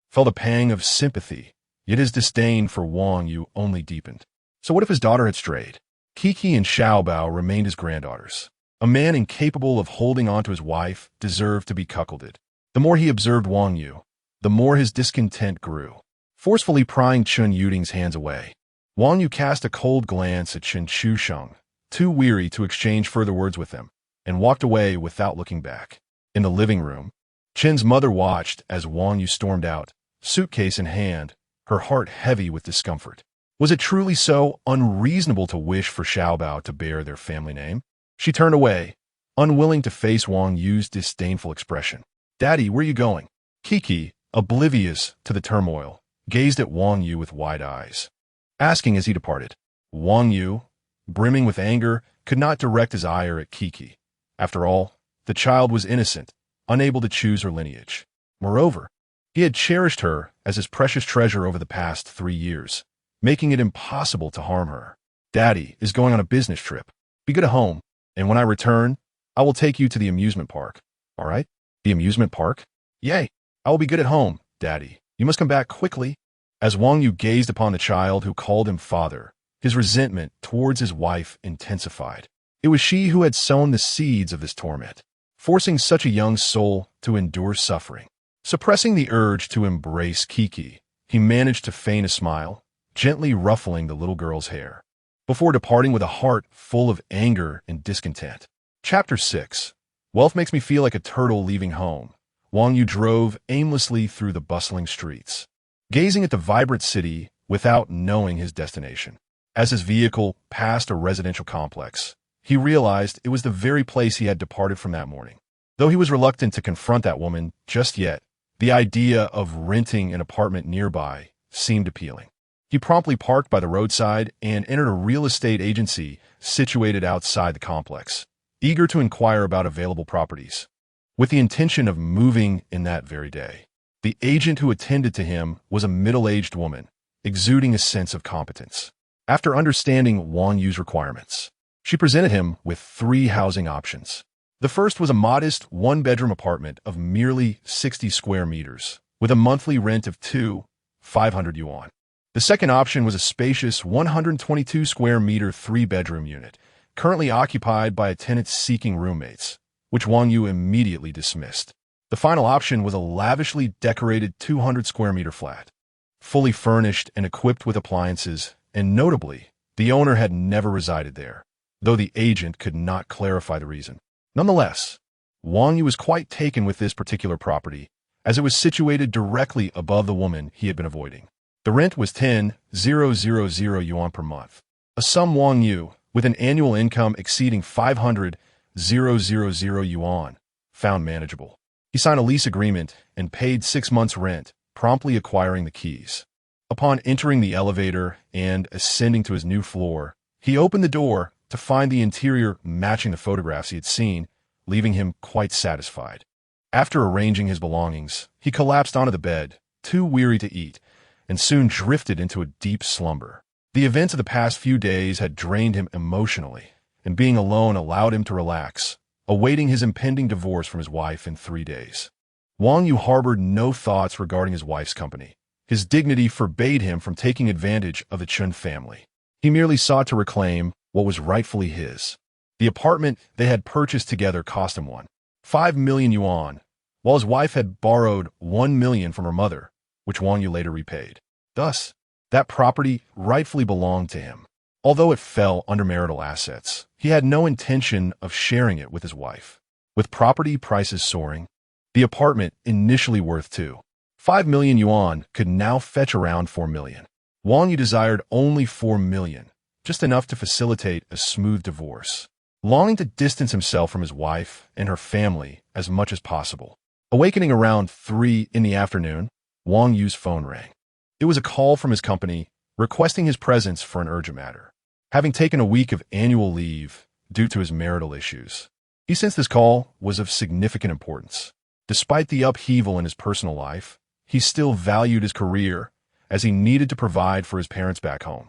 felt a pang of sympathy, yet his disdain for Wang Yu only deepened. So what if his daughter had strayed? Kiki and Xiaobao remained his granddaughters. A man incapable of holding on to his wife deserved to be cuckolded. The more he observed Wang Yu, the more his discontent grew. Forcefully prying Chen Yuding's hands away, Wang Yu cast a cold glance at Chen Chusheng, too weary to exchange further words with him, and walked away without looking back. In the living room, Chen's mother watched as Wang Yu stormed out, suitcase in hand, her heart heavy with discomfort. Was it truly so unreasonable to wish for Xiaobao to bear their family name? She turned away, unwilling to face Wang Yu's disdainful expression. "Daddy, where are you going?" Kiki, oblivious to the turmoil, gazed at Wang Yu with wide eyes, asking as he departed. Wang Yu, brimming with anger, could not direct his ire at Kiki. After all, the child was innocent, unable to choose her lineage. Moreover, he had cherished her as his precious treasure over the past 3 years, making it impossible to harm her. "Daddy is going on a business trip. Be good at home, and when I return, I will take you to the amusement park. All right?" "The amusement park?" "Yay! I will be good at home, Daddy. You must come back quickly." As Wang Yu gazed upon the child who called him father, his resentment towards his wife intensified. It was she who had sown the seeds of this torment, forcing such a young soul to endure suffering. Suppressing the urge to embrace Kiki, he managed to feign a smile, gently ruffling the little girl's hair, before departing with a heart full of anger and discontent. Chapter 6. Wealth makes me feel like a turtle leaving home. Wang Yu drove aimlessly through the bustling streets, gazing at the vibrant city without knowing his destination. As his vehicle passed a residential complex, he realized it was the very place he had departed from that morning. Though he was reluctant to confront that woman just yet, the idea of renting an apartment nearby seemed appealing. He promptly parked by the roadside and entered a real estate agency situated outside the complex, eager to inquire about available properties, with the intention of moving in that very day. The agent who attended to him was a middle-aged woman, exuding a sense of competence. After understanding Wang Yu's requirements, she presented him with 3 housing options. The first was a modest 1-bedroom apartment of merely 60 square meters, with a monthly rent of 2,500 yuan. The second option was a spacious 122 square meter 3-bedroom unit, currently occupied by a tenant seeking roommates, which Wang Yu immediately dismissed. The final option was a lavishly decorated 200 square meter flat, fully furnished and equipped with appliances, and notably, the owner had never resided there, though the agent could not clarify the reason. Nonetheless, Wang Yu was quite taken with this particular property, as it was situated directly above the woman he had been avoiding. The rent was 10,000 yuan per month, a sum Wang Yu, with an annual income exceeding 500, 000 yuan, found manageable. He signed a lease agreement and paid 6 months' rent, promptly acquiring the keys. Upon entering the elevator and ascending to his new floor, he opened the door to find the interior matching the photographs he had seen, leaving him quite satisfied. After arranging his belongings, he collapsed onto the bed, too weary to eat, and soon drifted into a deep slumber. The events of the past few days had drained him emotionally, and being alone allowed him to relax, awaiting his impending divorce from his wife in 3 days. Wang Yu harbored no thoughts regarding his wife's company. His dignity forbade him from taking advantage of the Chun family. He merely sought to reclaim what was rightfully his. The apartment they had purchased together cost him 5 million yuan, while his wife had borrowed 1 million from her mother, which Wang Yu later repaid. Thus, that property rightfully belonged to him. Although it fell under marital assets, he had no intention of sharing it with his wife. With property prices soaring, the apartment, initially worth 5 million yuan, could now fetch around 4 million. Wang Yu desired only 4 million, just enough to facilitate a smooth divorce. Longing to distance himself from his wife and her family as much as possible. Awakening around 3 in the afternoon, Wang Yu's phone rang. It was a call from his company requesting his presence for an urgent matter. Having taken a week of annual leave due to his marital issues, he sensed this call was of significant importance. Despite the upheaval in his personal life, he still valued his career as he needed to provide for his parents back home.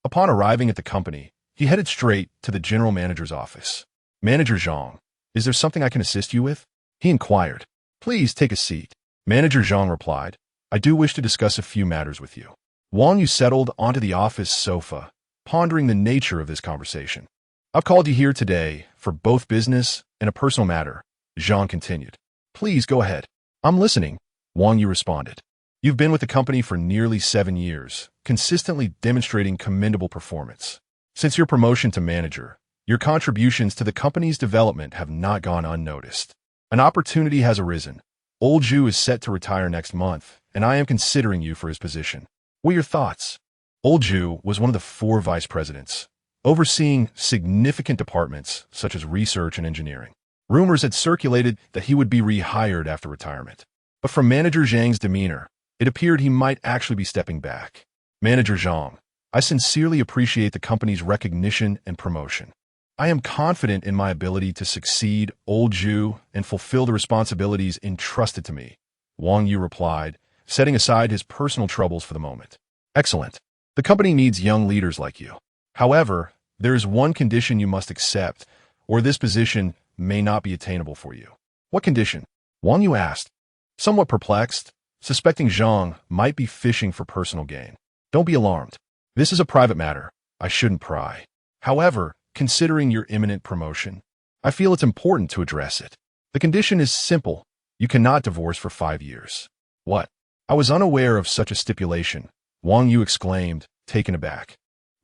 Upon arriving at the company, he headed straight to the general manager's office. "Manager Zhang, is there something I can assist you with?" he inquired. "Please take a seat." Manager Zhang replied, "I do wish to discuss a few matters with you." Wang Yu settled onto the office sofa, pondering the nature of this conversation. "I've called you here today for both business and a personal matter," Zhang continued. "Please go ahead." "I'm listening," Wang Yu responded. "You've been with the company for nearly 7 years, consistently demonstrating commendable performance. Since your promotion to manager, your contributions to the company's development have not gone unnoticed. An opportunity has arisen. Old Yu is set to retire next month, and I am considering you for his position. What are your thoughts?" Old Yu was one of the 4 vice presidents, overseeing significant departments such as research and engineering. Rumors had circulated that he would be rehired after retirement. But from Manager Zhang's demeanor, it appeared he might actually be stepping back. "Manager Zhang, I sincerely appreciate the company's recognition and promotion. I am confident in my ability to succeed Old Yu and fulfill the responsibilities entrusted to me," Wang Yu replied, setting aside his personal troubles for the moment. "Excellent. The company needs young leaders like you. However, there is one condition you must accept, or this position may not be attainable for you." "What condition?" Wang Yu asked, somewhat perplexed, suspecting Zhang might be fishing for personal gain. "Don't be alarmed. This is a private matter. I shouldn't pry. However, considering your imminent promotion, I feel it's important to address it. The condition is simple. You cannot divorce for 5 years." "What? I was unaware of such a stipulation," Wang Yu exclaimed, taken aback.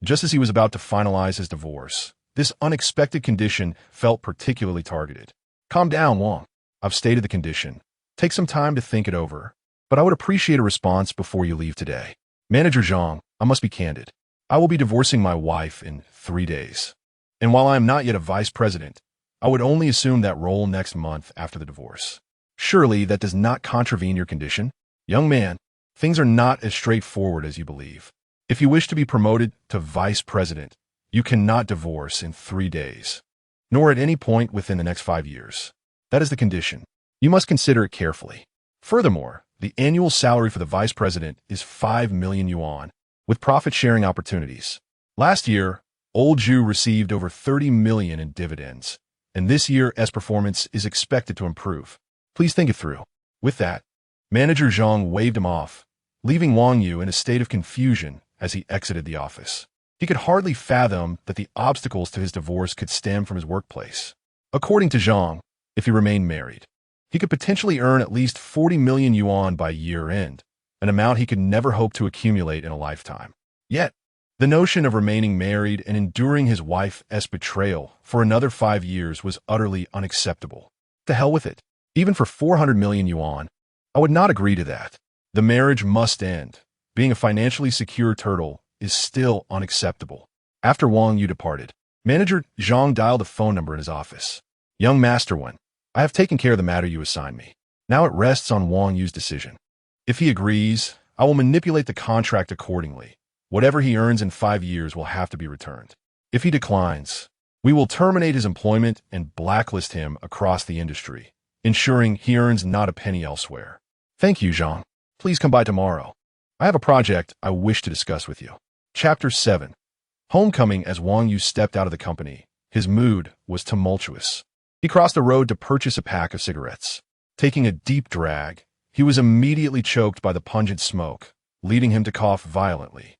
Just as he was about to finalize his divorce, this unexpected condition felt particularly targeted. "Calm down, Wang. I've stated the condition. Take some time to think it over, but I would appreciate a response before you leave today." "Manager Zhang, I must be candid. I will be divorcing my wife in 3 days. And while I am not yet a vice president, I would only assume that role next month after the divorce. Surely that does not contravene your condition? Young man, things are not as straightforward as you believe. If you wish to be promoted to vice president, you cannot divorce in 3 days, nor at any point within the next 5 years. That is the condition. You must consider it carefully. Furthermore, the annual salary for the vice president is 5 million yuan, with profit-sharing opportunities. Last year, Old Yu received over 30 million in dividends, and this year's performance is expected to improve. Please think it through." With that, Manager Zhang waved him off, leaving Wang Yu in a state of confusion as he exited the office. He could hardly fathom that the obstacles to his divorce could stem from his workplace. According to Zhang, if he remained married, he could potentially earn at least 40 million yuan by year-end, an amount he could never hope to accumulate in a lifetime. Yet, the notion of remaining married and enduring his wife's betrayal for another 5 years was utterly unacceptable. To hell with it. Even for 400 million yuan, I would not agree to that. The marriage must end. Being a financially secure turtle is still unacceptable. After Wang Yu departed, Manager Zhang dialed a phone number in his office. Young Master One, I have taken care of the matter you assigned me. Now it rests on Wang Yu's decision. If he agrees, I will manipulate the contract accordingly. Whatever he earns in 5 years will have to be returned. If he declines, we will terminate his employment and blacklist him across the industry, ensuring he earns not a penny elsewhere. Thank you, Zhang. Please come by tomorrow. I have a project I wish to discuss with you. Chapter 7. Homecoming. As Wang Yu stepped out of the company, his mood was tumultuous. He crossed the road to purchase a pack of cigarettes. Taking a deep drag, he was immediately choked by the pungent smoke, leading him to cough violently.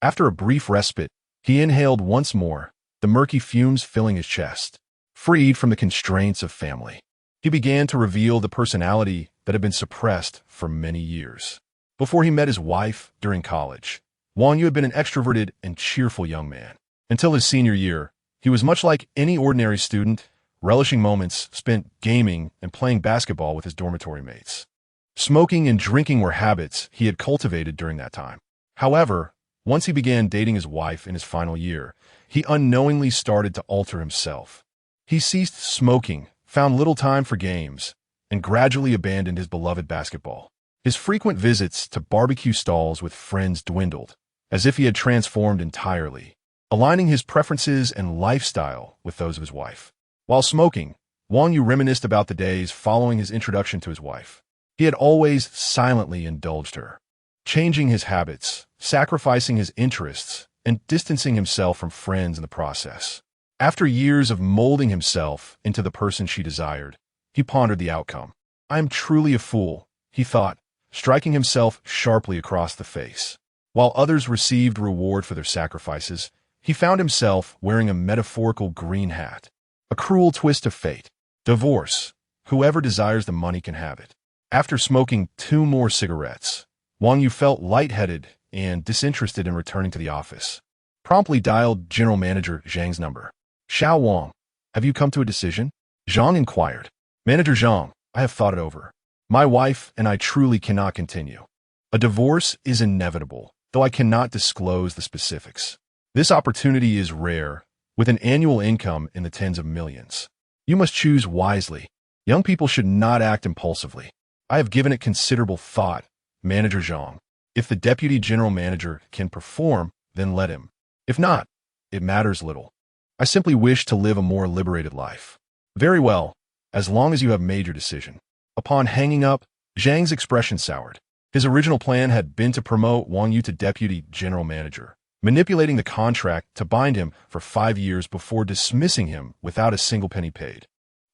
After a brief respite, he inhaled once more, the murky fumes filling his chest. Freed from the constraints of family, he began to reveal the personality that had been suppressed for many years. Before he met his wife during college, Wang Yu had been an extroverted and cheerful young man. Until his senior year, he was much like any ordinary student, relishing moments spent gaming and playing basketball with his dormitory mates. Smoking and drinking were habits he had cultivated during that time. However, once he began dating his wife in his final year, he unknowingly started to alter himself. He ceased smoking, found little time for games, and gradually abandoned his beloved basketball. His frequent visits to barbecue stalls with friends dwindled, as if he had transformed entirely, aligning his preferences and lifestyle with those of his wife. While smoking, Wang Yu reminisced about the days following his introduction to his wife. He had always silently indulged her, changing his habits, sacrificing his interests, and distancing himself from friends in the process. After years of molding himself into the person she desired, he pondered the outcome. I am truly a fool, he thought, striking himself sharply across the face. While others received reward for their sacrifices, he found himself wearing a metaphorical green hat. A cruel twist of fate. Divorce. Whoever desires the money can have it. After smoking 2 more cigarettes, Wang Yu felt lightheaded and disinterested in returning to the office. Promptly dialed General Manager Zhang's number. Xiao Wang, have you come to a decision? Zhang inquired. Manager Zhang, I have thought it over. My wife and I truly cannot continue. A divorce is inevitable, though I cannot disclose the specifics. This opportunity is rare, with an annual income in the tens of millions. You must choose wisely. Young people should not act impulsively. I have given it considerable thought, Manager Zhang. If the Deputy General Manager can perform, then let him. If not, it matters little. I simply wish to live a more liberated life. Very well, as long as you have made your decision. Upon hanging up, Zhang's expression soured. His original plan had been to promote Wang Yu to Deputy General Manager, manipulating the contract to bind him for 5 years before dismissing him without a single penny paid.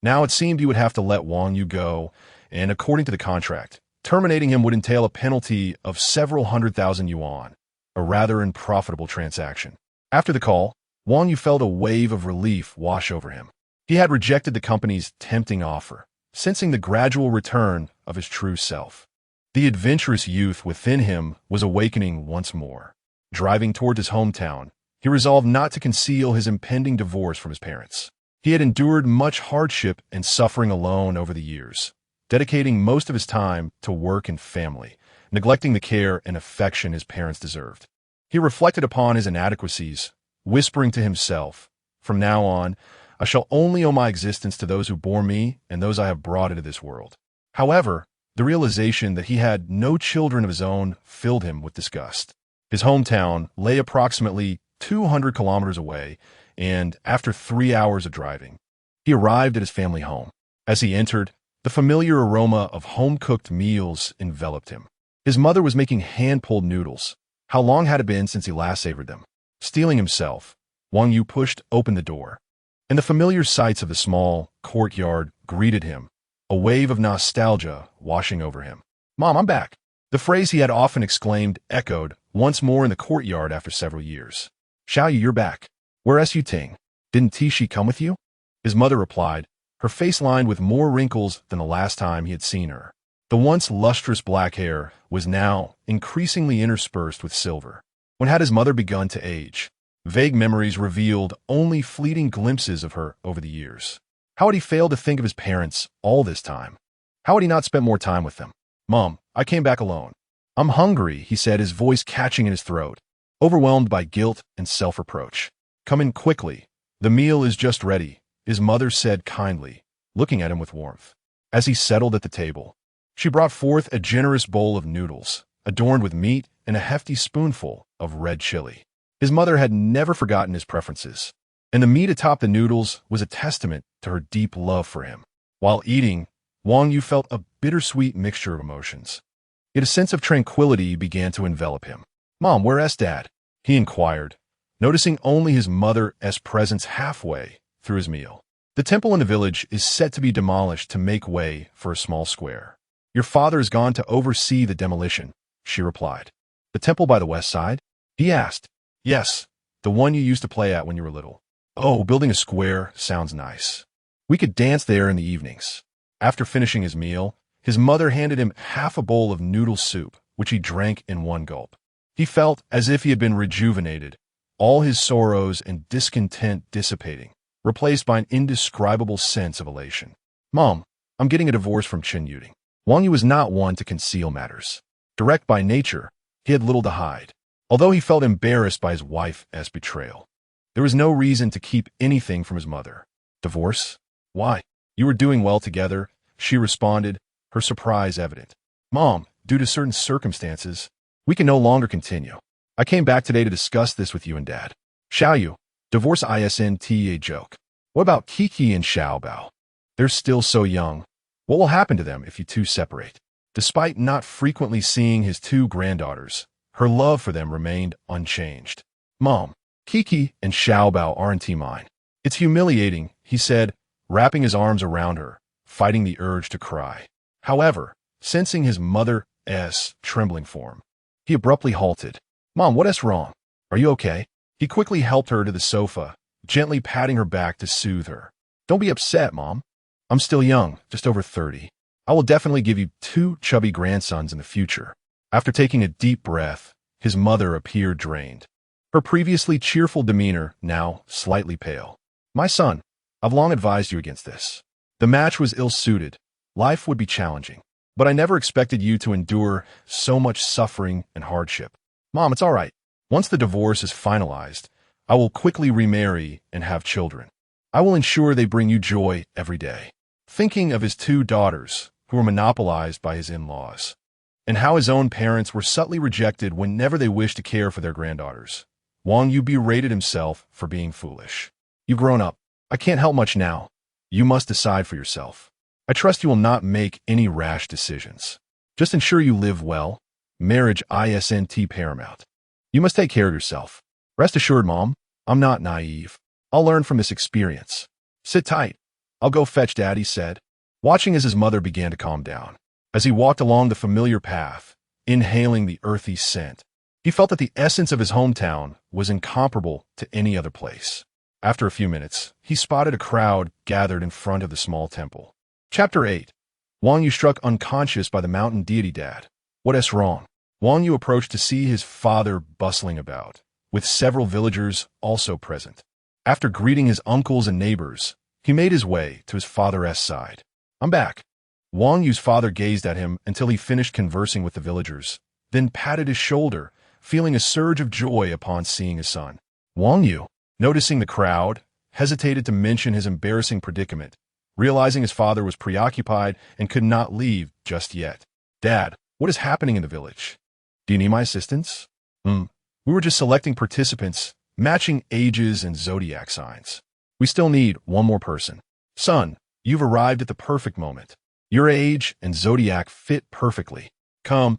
Now it seemed he would have to let Wang Yu go, and according to the contract, terminating him would entail a penalty of several 100,000 yuan, a rather unprofitable transaction. After the call, Wang Yu felt a wave of relief wash over him. He had rejected the company's tempting offer, sensing the gradual return of his true self. The adventurous youth within him was awakening once more. Driving toward his hometown, he resolved not to conceal his impending divorce from his parents. He had endured much hardship and suffering alone over the years, dedicating most of his time to work and family, neglecting the care and affection his parents deserved. He reflected upon his inadequacies, whispering to himself, "From now on, I shall only owe my existence to those who bore me and those I have brought into this world." However, the realization that he had no children of his own filled him with disgust. His hometown lay approximately 200 kilometers away, and after 3 hours of driving, he arrived at his family home. As he entered, the familiar aroma of home-cooked meals enveloped him. His mother was making hand-pulled noodles. How long had it been since he last savored them? Steeling himself, Wang Yu pushed open the door, and the familiar sights of the small courtyard greeted him, a wave of nostalgia washing over him. "Mom, I'm back." The phrase he had often exclaimed echoed once more in the courtyard after several years. "Xiao Yu, you're back. Where's Yu Ting? Didn't Tishi come with you?" His mother replied, her face lined with more wrinkles than the last time he had seen her. The once lustrous black hair was now increasingly interspersed with silver. When had his mother begun to age? Vague memories revealed only fleeting glimpses of her over the years. How had he failed to think of his parents all this time? How had he not spent more time with them? "Mom, I came back alone." "I'm hungry," he said, his voice catching in his throat, overwhelmed by guilt and self-reproach. "Come in quickly. The meal is just ready," his mother said kindly, looking at him with warmth. As he settled at the table, she brought forth a generous bowl of noodles, adorned with meat and a hefty spoonful of red chili. His mother had never forgotten his preferences, and the meat atop the noodles was a testament to her deep love for him. While eating, Wang Yu felt a bittersweet mixture of emotions. Yet a sense of tranquility began to envelop him. "Mom, where's Dad?" he inquired, noticing only his mother's presence halfway through his meal. "The temple in the village is set to be demolished to make way for a small square. Your father has gone to oversee the demolition," she replied. "The temple by the west side?" he asked. "Yes, the one you used to play at when you were little." "Oh, building a square sounds nice. We could dance there in the evenings." After finishing his meal, his mother handed him half a bowl of noodle soup, which he drank in one gulp. He felt as if he had been rejuvenated, all his sorrows and discontent dissipating, replaced by an indescribable sense of elation. "Mom, I'm getting a divorce from Chen Yuding." Wang Yu was not one to conceal matters. Direct by nature, he had little to hide. Although he felt embarrassed by his wife's betrayal, there was no reason to keep anything from his mother. "Divorce? Why? You were doing well together," she responded, her surprise evident. "Mom, due to certain circumstances, we can no longer continue. I came back today to discuss this with you and Dad." "Xiao Yu, divorce isn't a joke. What about Kiki and Xiaobao? They're still so young. What will happen to them if you two separate?" Despite not frequently seeing his two granddaughters, her love for them remained unchanged. "Mom, Kiki and Xiaobao aren't mine. It's humiliating," he said, wrapping his arms around her, fighting the urge to cry. However, sensing his mother's trembling form, he abruptly halted. "Mom, what's wrong? Are you okay?" He quickly helped her to the sofa, gently patting her back to soothe her. "Don't be upset, Mom. I'm still young, just over 30. I will definitely give you 2 chubby grandsons in the future." After taking a deep breath, his mother appeared drained, her previously cheerful demeanor now slightly pale. "My son, I've long advised you against this. The match was ill-suited. Life would be challenging. But I never expected you to endure so much suffering and hardship. Mom, it's all right. Once the divorce is finalized, I will quickly remarry and have children. I will ensure they bring you joy every day." Thinking of his 2 daughters, who were monopolized by his in-laws, and how his own parents were subtly rejected whenever they wished to care for their granddaughters, Wang Yu berated himself for being foolish. "You've grown up. I can't help much now. You must decide for yourself. I trust you will not make any rash decisions. Just ensure you live well. Marriage isn't paramount. You must take care of yourself. Rest assured, Mom, I'm not naive. I'll learn from this experience. Sit tight. I'll go fetch Dad," he said, watching as his mother began to calm down. As he walked along the familiar path, inhaling the earthy scent, he felt that the essence of his hometown was incomparable to any other place. After a few minutes, he spotted a crowd gathered in front of the small temple. Chapter 8. Wang Yu struck unconscious by the mountain deity Dad. "What's wrong?" Wang Yu approached to see his father bustling about, with several villagers also present. After greeting his uncles and neighbors, he made his way to his father's side. "I'm back." Wang Yu's father gazed at him until he finished conversing with the villagers, then patted his shoulder, feeling a surge of joy upon seeing his son. Wang Yu, noticing the crowd, hesitated to mention his embarrassing predicament, realizing his father was preoccupied and could not leave just yet. "Dad, what is happening in the village? Do you need my assistance?" We were just selecting participants, matching ages and zodiac signs. We still need one more person." "Son, you've arrived at the perfect moment. Your age and zodiac fit perfectly. Come,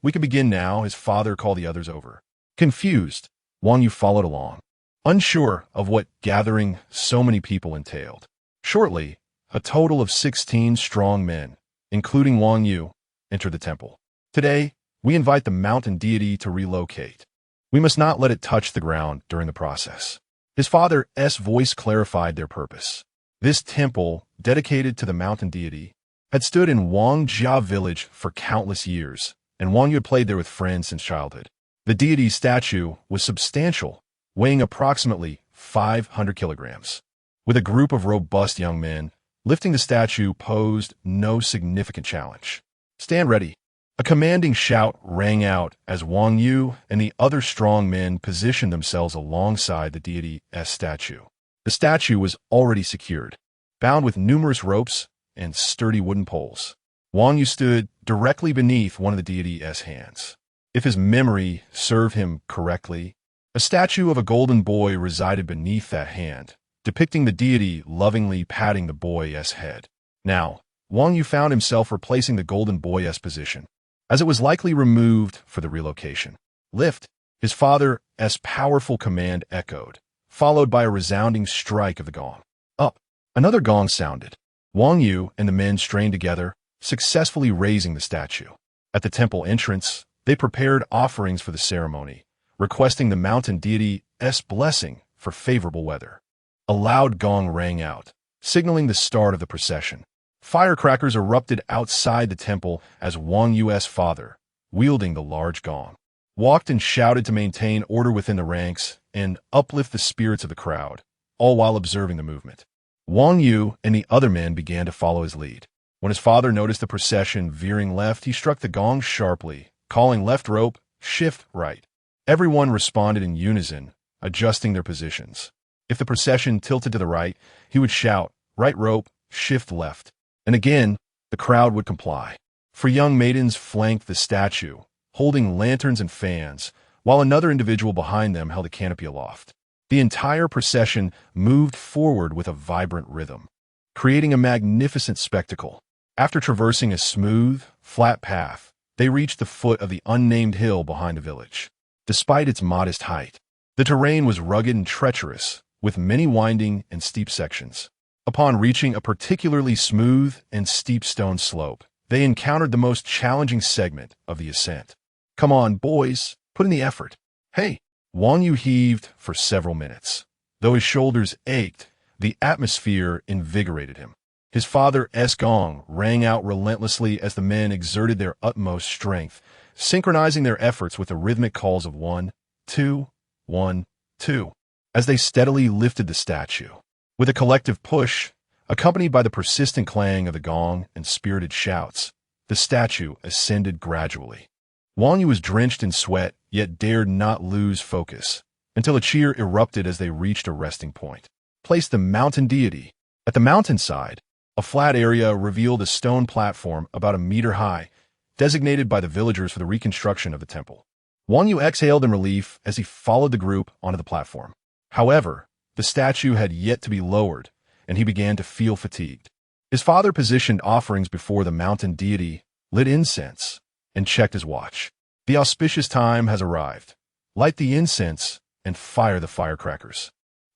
we can begin now," his father called the others over. Confused, Wang Yu followed along, unsure of what gathering so many people entailed. Shortly, a total of 16 strong men, including Wang Yu, entered the temple. "Today, we invite the mountain deity to relocate. We must not let it touch the ground during the process." His father's voice clarified their purpose. This temple, dedicated to the mountain deity, had stood in Wangjia village for countless years, and Wang Yu had played there with friends since childhood. The deity's statue was substantial, weighing approximately 500 kilograms. With a group of robust young men, lifting the statue posed no significant challenge. "Stand ready." A commanding shout rang out as Wang Yu and the other strong men positioned themselves alongside the deity's statue. The statue was already secured, bound with numerous ropes and sturdy wooden poles. Wang Yu stood directly beneath one of the deity's hands. If his memory served him correctly, a statue of a golden boy resided beneath that hand, depicting the deity lovingly patting the boy's head. Now, Wang Yu found himself replacing the golden boy's position, as it was likely removed for the relocation. Lift! His father's powerful command echoed, followed by a resounding strike of the gong. Up! Another gong sounded. Wang Yu and the men strained together, successfully raising the statue. At the temple entrance, they prepared offerings for the ceremony, requesting the mountain deity's blessing for favorable weather. A loud gong rang out, signaling the start of the procession. Firecrackers erupted outside the temple as Wang Yu's father, wielding the large gong, walked and shouted to maintain order within the ranks and uplift the spirits of the crowd, all while observing the movement. Wang Yu and the other men began to follow his lead. When his father noticed the procession veering left, he struck the gong sharply, calling left rope, shift right. Everyone responded in unison, adjusting their positions. If the procession tilted to the right, he would shout, right rope, shift left. And again, the crowd would comply. For young maidens flanked the statue, holding lanterns and fans, while another individual behind them held a canopy aloft. The entire procession moved forward with a vibrant rhythm, creating a magnificent spectacle. After traversing a smooth, flat path, they reached the foot of the unnamed hill behind the village. Despite its modest height, the terrain was rugged and treacherous, with many winding and steep sections. Upon reaching a particularly smooth and steep stone slope, they encountered the most challenging segment of the ascent. Come on, boys, put in the effort. Hey! Wang Yu heaved for several minutes. Though his shoulders ached, the atmosphere invigorated him. His father's gong rang out relentlessly as the men exerted their utmost strength, synchronizing their efforts with the rhythmic calls of 1, 2, 1, 2, as they steadily lifted the statue. With a collective push, accompanied by the persistent clang of the gong and spirited shouts, the statue ascended gradually. Wang Yu was drenched in sweat, yet dared not lose focus, until a cheer erupted as they reached a resting point. Place the mountain deity. At the mountainside, a flat area revealed a stone platform about a meter high, designated by the villagers for the reconstruction of the temple. Wang Yu exhaled in relief as he followed the group onto the platform. However, the statue had yet to be lowered, and he began to feel fatigued. His father positioned offerings before the mountain deity, lit incense, and checked his watch. The auspicious time has arrived. Light the incense and fire the firecrackers.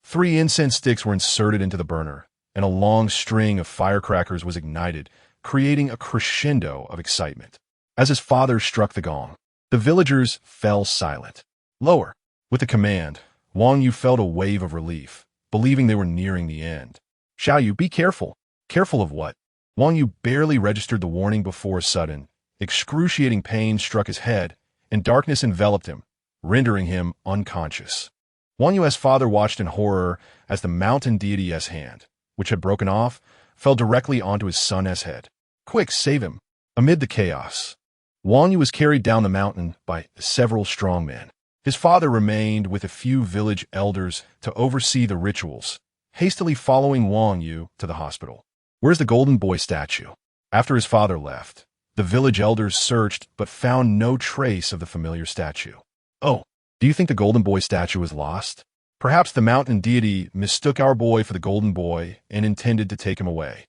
3 incense sticks were inserted into the burner, and a long string of firecrackers was ignited, creating a crescendo of excitement. As his father struck the gong, the villagers fell silent. Lower! With the command, Wang Yu felt a wave of relief, believing they were nearing the end. Xiao Yu, be careful. Careful of what? Wang Yu barely registered the warning before a sudden, excruciating pain struck his head, and darkness enveloped him, rendering him unconscious. Wang Yu's father watched in horror as the mountain deity's hand, which had broken off, fell directly onto his son's head. Quick, save him! Amid the chaos, Wang Yu was carried down the mountain by several strong men. His father remained with a few village elders to oversee the rituals, hastily following Wang Yu to the hospital. Where's the golden boy statue? After his father left, the village elders searched but found no trace of the familiar statue. Oh, do you think the golden boy statue is lost? Perhaps the mountain deity mistook our boy for the golden boy and intended to take him away.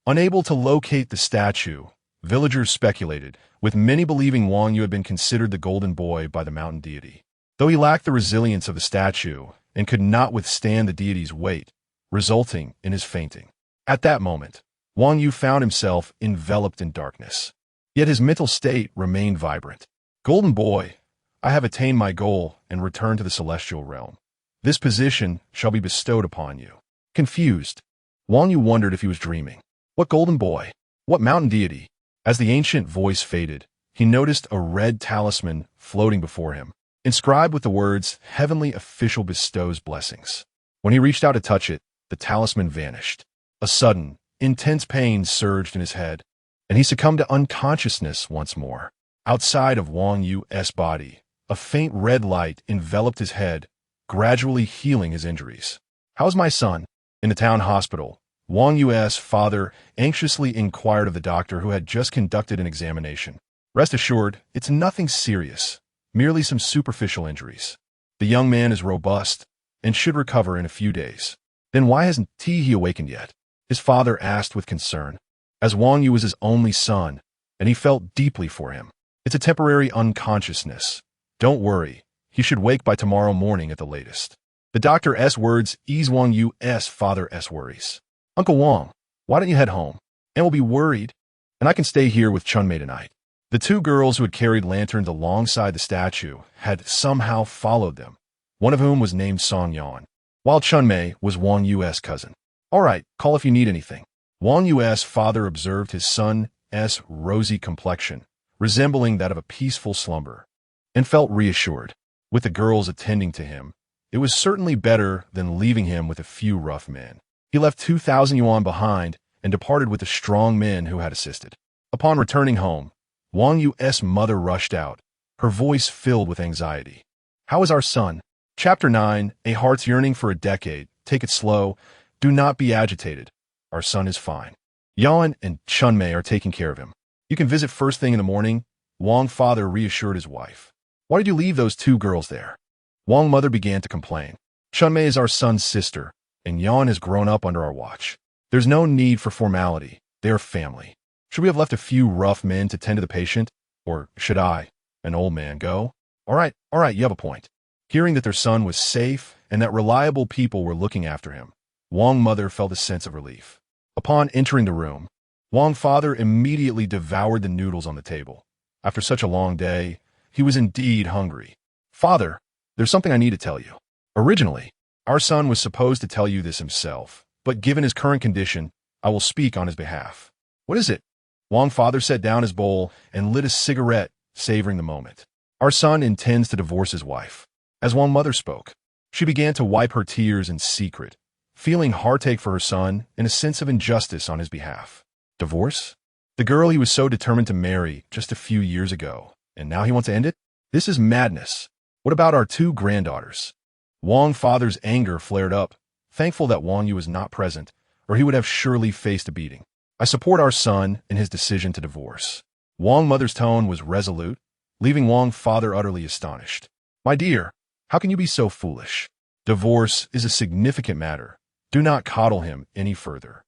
Unable to locate the statue, villagers speculated, with many believing Wang Yu had been considered the golden boy by the mountain deity. Though he lacked the resilience of the statue and could not withstand the deity's weight, resulting in his fainting. At that moment, Wang Yu found himself enveloped in darkness. Yet his mental state remained vibrant. Golden boy, I have attained my goal and returned to the celestial realm. This position shall be bestowed upon you. Confused, Wang Yu wondered if he was dreaming. What golden boy? What mountain deity? As the ancient voice faded, he noticed a red talisman floating before him, inscribed with the words, "Heavenly official bestows blessings." When he reached out to touch it, the talisman vanished. A sudden, intense pain surged in his head, and he succumbed to unconsciousness once more. Outside of Wang Yu's body, a faint red light enveloped his head, gradually healing his injuries. How's my son? In the town hospital, Wang Yu's father anxiously inquired of the doctor who had just conducted an examination. Rest assured, it's nothing serious, merely some superficial injuries. The young man is robust and should recover in a few days. Then why hasn't he awakened yet? His father asked with concern, as Wang Yu was his only son, and he felt deeply for him. It's a temporary unconsciousness. Don't worry, he should wake by tomorrow morning at the latest. The doctor's words eased Wang Yu's father's worries. Uncle Wang, why don't you head home? And we'll be worried, and I can stay here with Chunmei tonight. The two girls who had carried lanterns alongside the statue had somehow followed them, one of whom was named Song Yan, while Chunmei was Wang Yu's cousin. All right, call if you need anything. Wang Yu's father observed his son's rosy complexion, resembling that of a peaceful slumber, and felt reassured. With the girls attending to him, it was certainly better than leaving him with a few rough men. He left 2,000 yuan behind and departed with the strong men who had assisted. Upon returning home, Wang Yu's mother rushed out, her voice filled with anxiety. How is our son? Chapter 9, A Heart's Yearning for a Decade. Take it slow. Do not be agitated. Our son is fine. Yan and Chunmei are taking care of him. You can visit first thing in the morning, Wang father reassured his wife. Why did you leave those two girls there? Wang mother began to complain. Chunmei is our son's sister, and Yan has grown up under our watch. There's no need for formality. They are family. Should we have left a few rough men to tend to the patient? Or should I, an old man, go? All right, you have a point. Hearing that their son was safe and that reliable people were looking after him, Wang mother felt a sense of relief. Upon entering the room, Wang father immediately devoured the noodles on the table. After such a long day, he was indeed hungry. Father, there's something I need to tell you. Originally, our son was supposed to tell you this himself, but given his current condition, I will speak on his behalf. What is it? Wang father set down his bowl and lit a cigarette, savoring the moment. Our son intends to divorce his wife. As Wang mother spoke, she began to wipe her tears in secret, feeling heartache for her son and a sense of injustice on his behalf. Divorce? The girl he was so determined to marry just a few years ago, and now he wants to end it? This is madness. What about our two granddaughters? Wang father's anger flared up, thankful that Wang Yu was not present, or he would have surely faced a beating. I support our son in his decision to divorce. Wang mother's tone was resolute, leaving Wang father utterly astonished. My dear, how can you be so foolish? Divorce is a significant matter. Do not coddle him any further.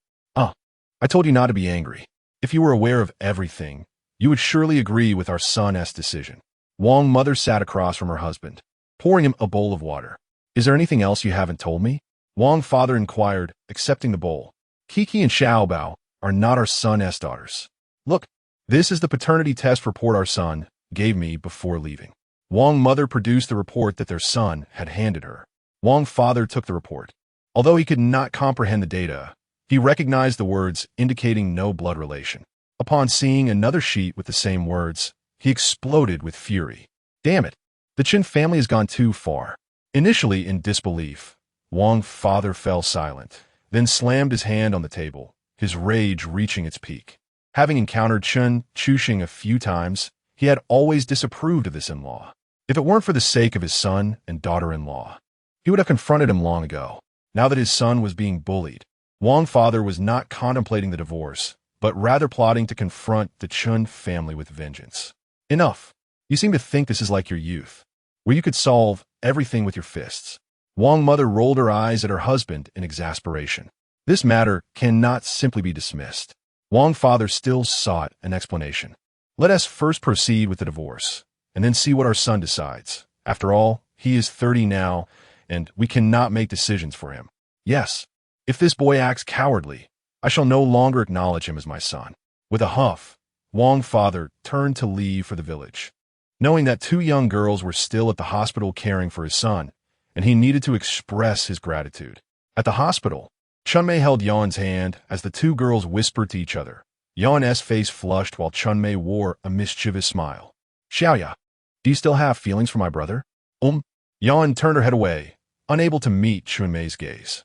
I told you not to be angry. If you were aware of everything, you would surely agree with our son's decision. Wang mother sat across from her husband, pouring him a bowl of water. Is there anything else you haven't told me? Wang father inquired, accepting the bowl. Kiki and Xiaobao are not our son's daughters. Look, this is the paternity test report our son gave me before leaving. Wang mother produced the report that their son had handed her. Wang father took the report. Although he could not comprehend the data, he recognized the words indicating no blood relation. Upon seeing another sheet with the same words, he exploded with fury. Damn it, the Qin family has gone too far. Initially in disbelief, Wang father fell silent, then slammed his hand on the table, his rage reaching its peak. Having encountered Chen Chuxing a few times, he had always disapproved of this in-law. If it weren't for the sake of his son and daughter-in-law, he would have confronted him long ago. Now that his son was being bullied, Wang father was not contemplating the divorce, but rather plotting to confront the Chun family with vengeance. Enough. You seem to think this is like your youth, where you could solve everything with your fists. Wang mother rolled her eyes at her husband in exasperation. This matter cannot simply be dismissed. Wang father still sought an explanation. Let us first proceed with the divorce, and then see what our son decides. After all, he is 30 now, and we cannot make decisions for him. Yes, if this boy acts cowardly, I shall no longer acknowledge him as my son. With a huff, Wang father turned to leave for the village. Knowing that two young girls were still at the hospital caring for his son, and he needed to express his gratitude. At the hospital, Chunmei held Yan's hand as the two girls whispered to each other. Yan's face flushed while Chunmei wore a mischievous smile. Xiaoya, do you still have feelings for my brother? Yan turned her head away, unable to meet Chunmei's gaze.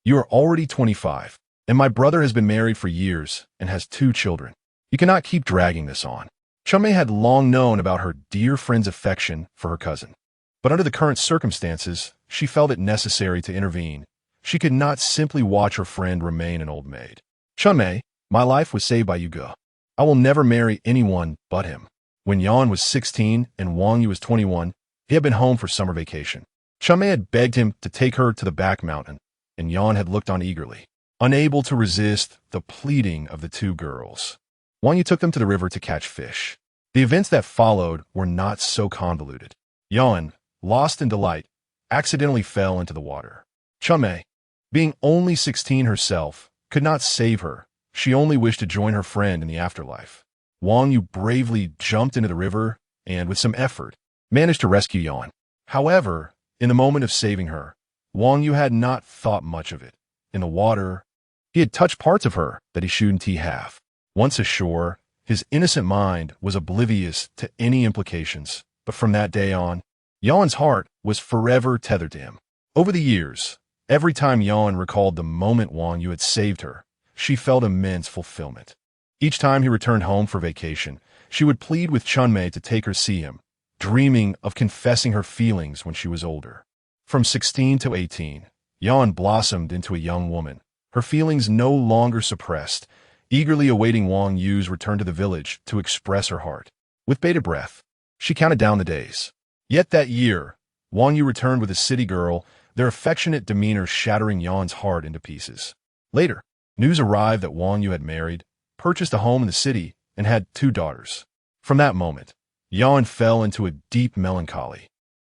You are already 25, and my brother has been married for years and has 2 children. You cannot keep dragging this on. Chunmei had long known about her dear friend's affection for her cousin, but under the current circumstances, she felt it necessary to intervene, She could not simply watch her friend remain an old maid. "Chunmei, my life was saved by Yu Ge. I will never marry anyone but him." When Yan was 16 and Wang Yu was 21, he had been home for summer vacation. Chunmei had begged him to take her to the back mountain, and Yan had looked on eagerly, unable to resist the pleading of the two girls. Wang Yu took them to the river to catch fish. The events that followed were not so convoluted. Yan, lost in delight, accidentally fell into the water. Chunmei, being only 16 herself, could not save her. She only wished to join her friend in the afterlife. Wang Yu bravely jumped into the river and, with some effort, managed to rescue Yan. However, in the moment of saving her, Wang Yu had not thought much of it. In the water, he had touched parts of her that he shouldn't have. Once ashore, his innocent mind was oblivious to any implications, but from that day on, Yan's heart was forever tethered to him. Over the years, every time Yan recalled the moment Wang Yu had saved her, she felt immense fulfillment. Each time he returned home for vacation, she would plead with Chunmei to take her see him, dreaming of confessing her feelings when she was older. From 16 to 18, Yan blossomed into a young woman, her feelings no longer suppressed, eagerly awaiting Wang Yu's return to the village to express her heart. With bated breath, she counted down the days. Yet that year, Wang Yu returned with a city girl, their affectionate demeanor shattering Yan's heart into pieces. Later, news arrived that Wang Yu had married, purchased a home in the city, and had 2 daughters. From that moment, Yan fell into a deep melancholy,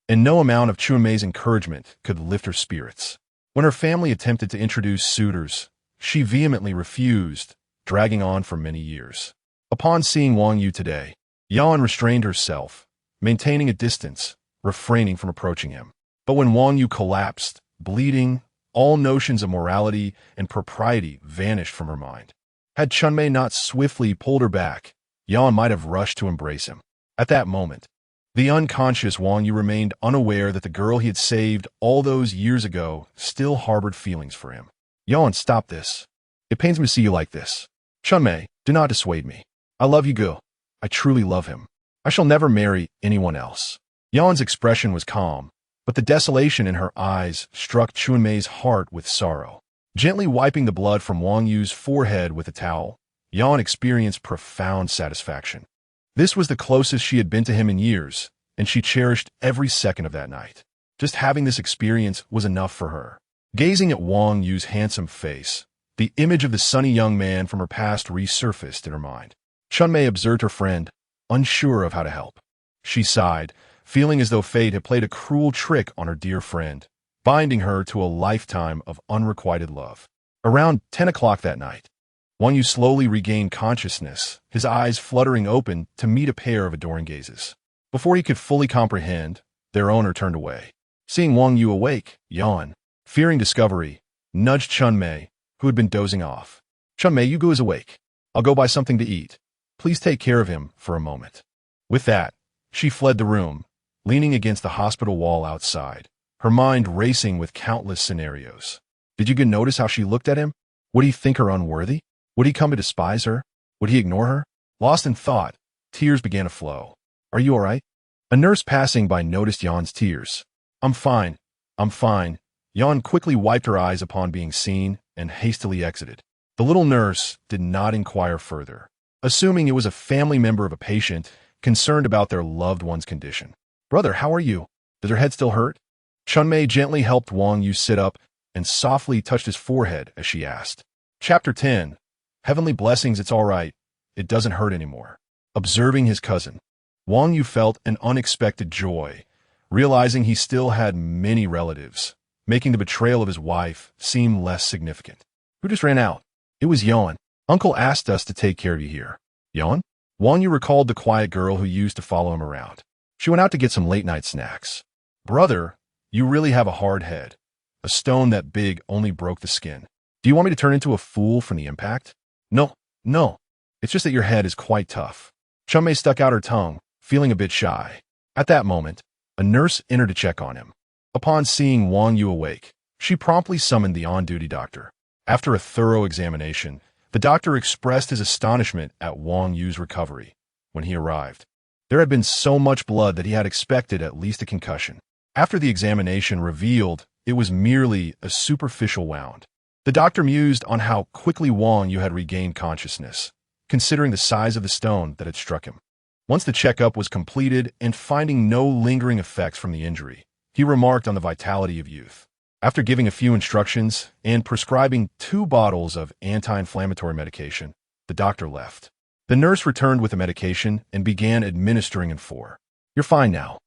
and no amount of Chunmei's encouragement could lift her spirits. When her family attempted to introduce suitors, she vehemently refused, dragging on for many years. Upon seeing Wang Yu today, Yan restrained herself, maintaining a distance, refraining from approaching him. But when Wang Yu collapsed, bleeding, all notions of morality and propriety vanished from her mind. Had Chunmei not swiftly pulled her back, Yan might have rushed to embrace him. At that moment, the unconscious Wang Yu remained unaware that the girl he had saved all those years ago still harbored feelings for him. "Yan, stop this. It pains me to see you like this. Chunmei, do not dissuade me. I love Yu Ge. I truly love him. I shall never marry anyone else." Yan's expression was calm, but the desolation in her eyes struck Chunmei's heart with sorrow. Gently wiping the blood from Wang Yu's forehead with a towel, Yan experienced profound satisfaction. This was the closest she had been to him in years, and she cherished every second of that night. Just having this experience was enough for her. Gazing at Wang Yu's handsome face, the image of the sunny young man from her past resurfaced in her mind. Chunmei observed her friend, unsure of how to help. She sighed, feeling as though fate had played a cruel trick on her dear friend, binding her to a lifetime of unrequited love. Around 10 o'clock that night, Wang Yu slowly regained consciousness, his eyes fluttering open to meet a pair of adoring gazes. Before he could fully comprehend, their owner turned away. Seeing Wang Yu awake, Yan, fearing discovery, nudged Chunmei, who had been dozing off. "Chunmei, Yu Ge is awake. I'll go buy something to eat. Please take care of him for a moment." With that, she fled the room, leaning against the hospital wall outside, her mind racing with countless scenarios. Did Yu Ge notice how she looked at him? Would he think her unworthy? Would he come to despise her? Would he ignore her? Lost in thought, tears began to flow. "Are you all right?" A nurse passing by noticed Yan's tears. I'm fine. Yan quickly wiped her eyes upon being seen and hastily exited. The little nurse did not inquire further, assuming it was a family member of a patient concerned about their loved one's condition. "Brother, how are you? Does your head still hurt?" Chunmei gently helped Wang Yu sit up and softly touched his forehead as she asked. Chapter 10. Heavenly blessings, it's all right. It doesn't hurt anymore. Observing his cousin, Wang Yu felt an unexpected joy, realizing he still had many relatives, making the betrayal of his wife seem less significant. "Who just ran out?" "It was Yan. Uncle asked us to take care of you here." "Yan?" Wang Yu recalled the quiet girl who used to follow him around. "She went out to get some late-night snacks." "Brother, you really have a hard head. A stone that big only broke the skin. Do you want me to turn into a fool from the impact?" No. It's just that your head is quite tough." Chunmei stuck out her tongue, feeling a bit shy. At that moment, a nurse entered to check on him. Upon seeing Wang Yu awake, she promptly summoned the on-duty doctor. After a thorough examination, the doctor expressed his astonishment at Wang Yu's recovery. When he arrived, there had been so much blood that he had expected at least a concussion. After the examination revealed it was merely a superficial wound. The doctor mused on how quickly Wang Yu had regained consciousness, considering the size of the stone that had struck him. Once the checkup was completed and finding no lingering effects from the injury, he remarked on the vitality of youth. After giving a few instructions and prescribing 2 bottles of anti-inflammatory medication, the doctor left. The nurse returned with the medication and began administering in 4. "You're fine now.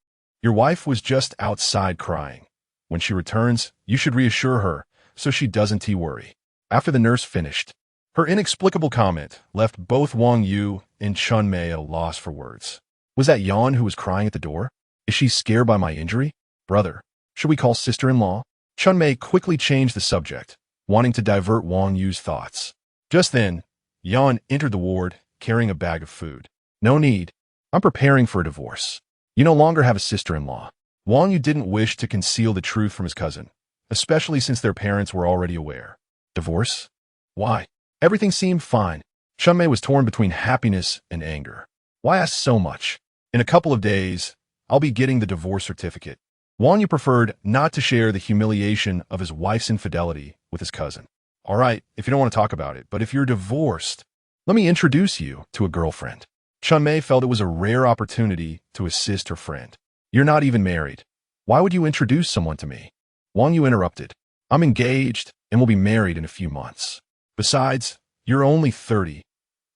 Your wife was just outside crying. When she returns, you should reassure her so she doesn't worry." After the nurse finished, her inexplicable comment left both Wang Yu and Chun Mei at a loss for words. Was that Yan who was crying at the door? Is she scared by my injury? Brother, should we call sister-in-law? Chun Mei quickly changed the subject, wanting to divert Wang Yu's thoughts. Just then, Yan entered the ward, carrying a bag of food. "No need. I'm preparing for a divorce. You no longer have a sister-in-law." Wang Yu didn't wish to conceal the truth from his cousin, especially since their parents were already aware. Divorce? Why? Everything seemed fine. Chun Mei was torn between happiness and anger. Why ask so much? In a couple of days, I'll be getting the divorce certificate. Wang Yu preferred not to share the humiliation of his wife's infidelity with his cousin. All right, if you don't want to talk about it, but if you're divorced, let me introduce you to a girlfriend. Chun Mei felt it was a rare opportunity to assist her friend. You're not even married. Why would you introduce someone to me? Wang Yu interrupted. I'm engaged and will be married in a few months. Besides, you're only 30.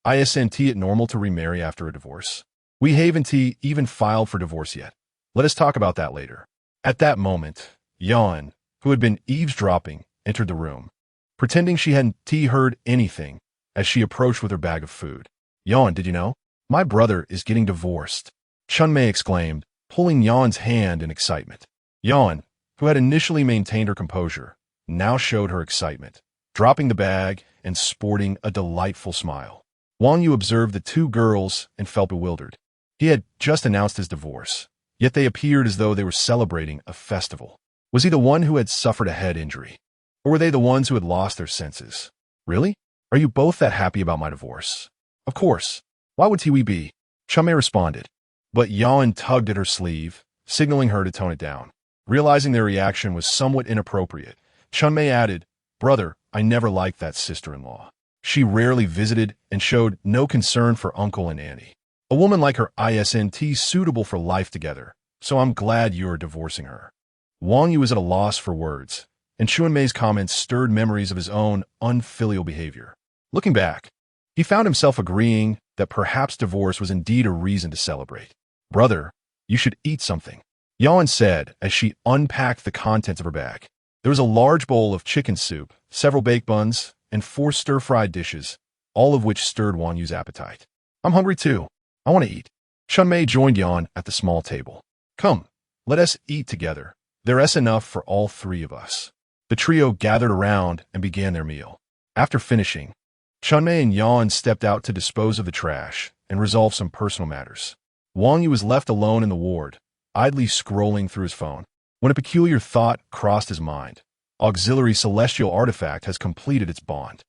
Isn't it normal to remarry after a divorce? We haven't even filed for divorce yet. Let us talk about that later. At that moment, Yan, who had been eavesdropping, entered the room, pretending she hadn't heard anything as she approached with her bag of food. Yan, did you know? My brother is getting divorced. Chun Mei exclaimed, pulling Yan's hand in excitement. Yan, who had initially maintained her composure, now showed her excitement, dropping the bag and sporting a delightful smile. Wang Yu observed the 2 girls and felt bewildered. He had just announced his divorce, yet they appeared as though they were celebrating a festival. Was he the one who had suffered a head injury? Or were they the ones who had lost their senses? Really? Are you both that happy about my divorce? Of course. Why would we be? Chun Mei responded. But Yan tugged at her sleeve, signaling her to tone it down. Realizing their reaction was somewhat inappropriate, Chun Mei added, Brother, I never liked that sister-in-law. She rarely visited and showed no concern for uncle and auntie. A woman like her isn't suitable for life together, so I'm glad you're divorcing her. Wang Yu was at a loss for words, and Chun Mei's comments stirred memories of his own unfilial behavior. Looking back, he found himself agreeing that perhaps divorce was indeed a reason to celebrate. Brother, you should eat something, Yan said as she unpacked the contents of her bag. There was a large bowl of chicken soup, several baked buns, and 4 stir-fried dishes, all of which stirred Wang Yu's appetite. I'm hungry too. I want to eat. Chun Mei joined Yan at the small table. Come, let us eat together. There's enough for all 3 of us. The trio gathered around and began their meal. After finishing, Chun Mei and Yan stepped out to dispose of the trash and resolve some personal matters. Wang Yu was left alone in the ward, idly scrolling through his phone, when a peculiar thought crossed his mind. Auxiliary Celestial Artifact has completed its bond.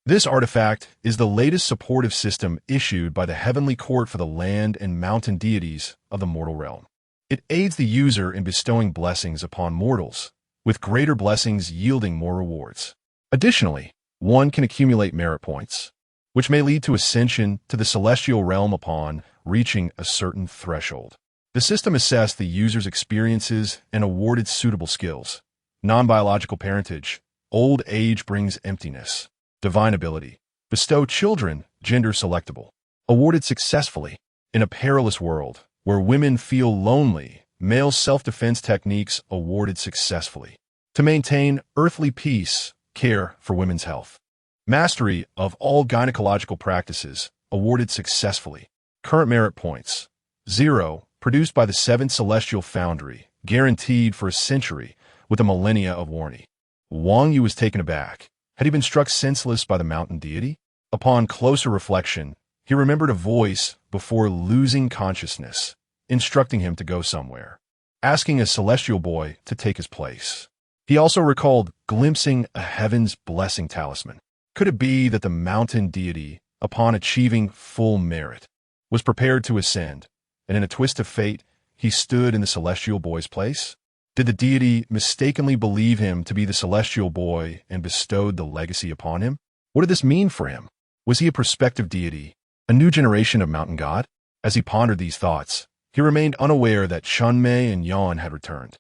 This artifact is the latest supportive system issued by the Heavenly Court for the land and mountain deities of the mortal realm. It aids the user in bestowing blessings upon mortals, with greater blessings yielding more rewards. Additionally, one can accumulate merit points, which may lead to ascension to the celestial realm upon reaching a certain threshold. The system assessed the user's experiences and awarded suitable skills. Non-biological parentage, old age brings emptiness. Divine ability, bestow children, gender selectable. Awarded successfully. In a perilous world, where women feel lonely, male self-defense techniques awarded successfully. To maintain earthly peace, care for women's health. Mastery of all gynecological practices, awarded successfully. Current merit points, 0, produced by the 7th Celestial Foundry, guaranteed for a century with a millennia of warranty. Wang Yu was taken aback. Had he been struck senseless by the mountain deity? Upon closer reflection, he remembered a voice before losing consciousness, instructing him to go somewhere, asking a celestial boy to take his place. He also recalled glimpsing a heaven's blessing talisman. Could it be that the mountain deity, upon achieving full merit, was prepared to ascend, and in a twist of fate, he stood in the celestial boy's place? Did the deity mistakenly believe him to be the celestial boy and bestowed the legacy upon him? What did this mean for him? Was he a prospective deity, a new generation of mountain god? As he pondered these thoughts, he remained unaware that Chunmei and Yan had returned.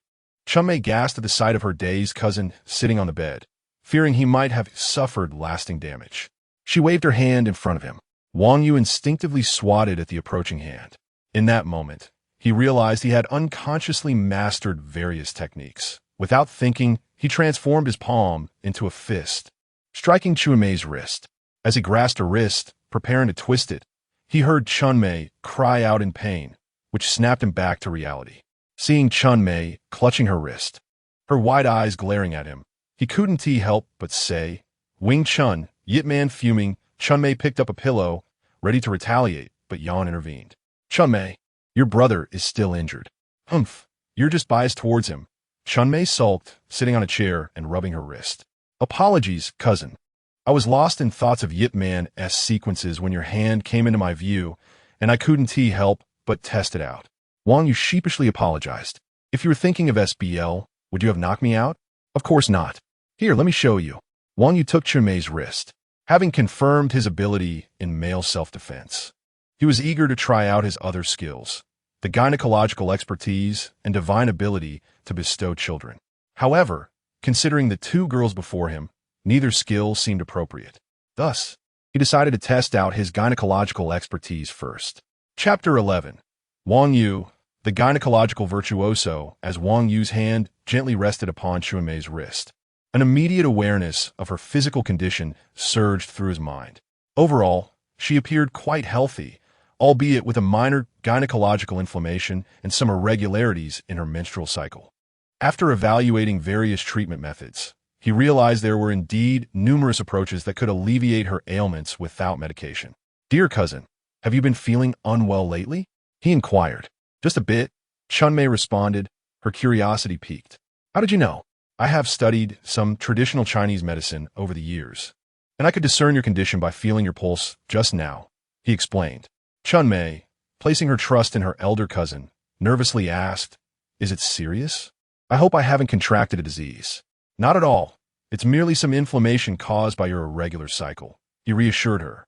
Chunmei gasped at the sight of her dazed cousin sitting on the bed, fearing he might have suffered lasting damage. She waved her hand in front of him. Wang Yu instinctively swatted at the approaching hand. In that moment, he realized he had unconsciously mastered various techniques. Without thinking, he transformed his palm into a fist, striking Chunmei's wrist. As he grasped her wrist, preparing to twist it, he heard Chunmei cry out in pain, which snapped him back to reality. Seeing Chunmei clutching her wrist, her wide eyes glaring at him, he couldn't help but say, "Wing Chun." Yip Man fuming, Chunmei picked up a pillow, ready to retaliate, but Yan intervened. "Chunmei, your brother is still injured." "Humph, you're just biased towards him." Chunmei sulked, sitting on a chair and rubbing her wrist. "Apologies, cousin. I was lost in thoughts of Yip Man's sequences when your hand came into my view, and I couldn't help but test it out." Wang Yu sheepishly apologized. "If you were thinking of SBL, would you have knocked me out?" "Of course not. Here, let me show you." Wang Yu took Chunmei's wrist, having confirmed his ability in male self-defense. He was eager to try out his other skills, the gynecological expertise and divine ability to bestow children. However, considering the two girls before him, neither skill seemed appropriate. Thus, he decided to test out his gynecological expertise first. Chapter 11. Wang Yu, the gynecological virtuoso, as Wang Yu's hand gently rested upon Chunmei's wrist. An immediate awareness of her physical condition surged through his mind. Overall, she appeared quite healthy, albeit with a minor gynecological inflammation and some irregularities in her menstrual cycle. After evaluating various treatment methods, he realized there were indeed numerous approaches that could alleviate her ailments without medication. "Dear cousin, have you been feeling unwell lately?" he inquired. "Just a bit," Chunmei responded, her curiosity piqued. "How did you know?" "I have studied some traditional Chinese medicine over the years, and I could discern your condition by feeling your pulse just now," he explained. Chunmei, placing her trust in her elder cousin, nervously asked, "Is it serious? I hope I haven't contracted a disease." "Not at all. It's merely some inflammation caused by your irregular cycle," he reassured her.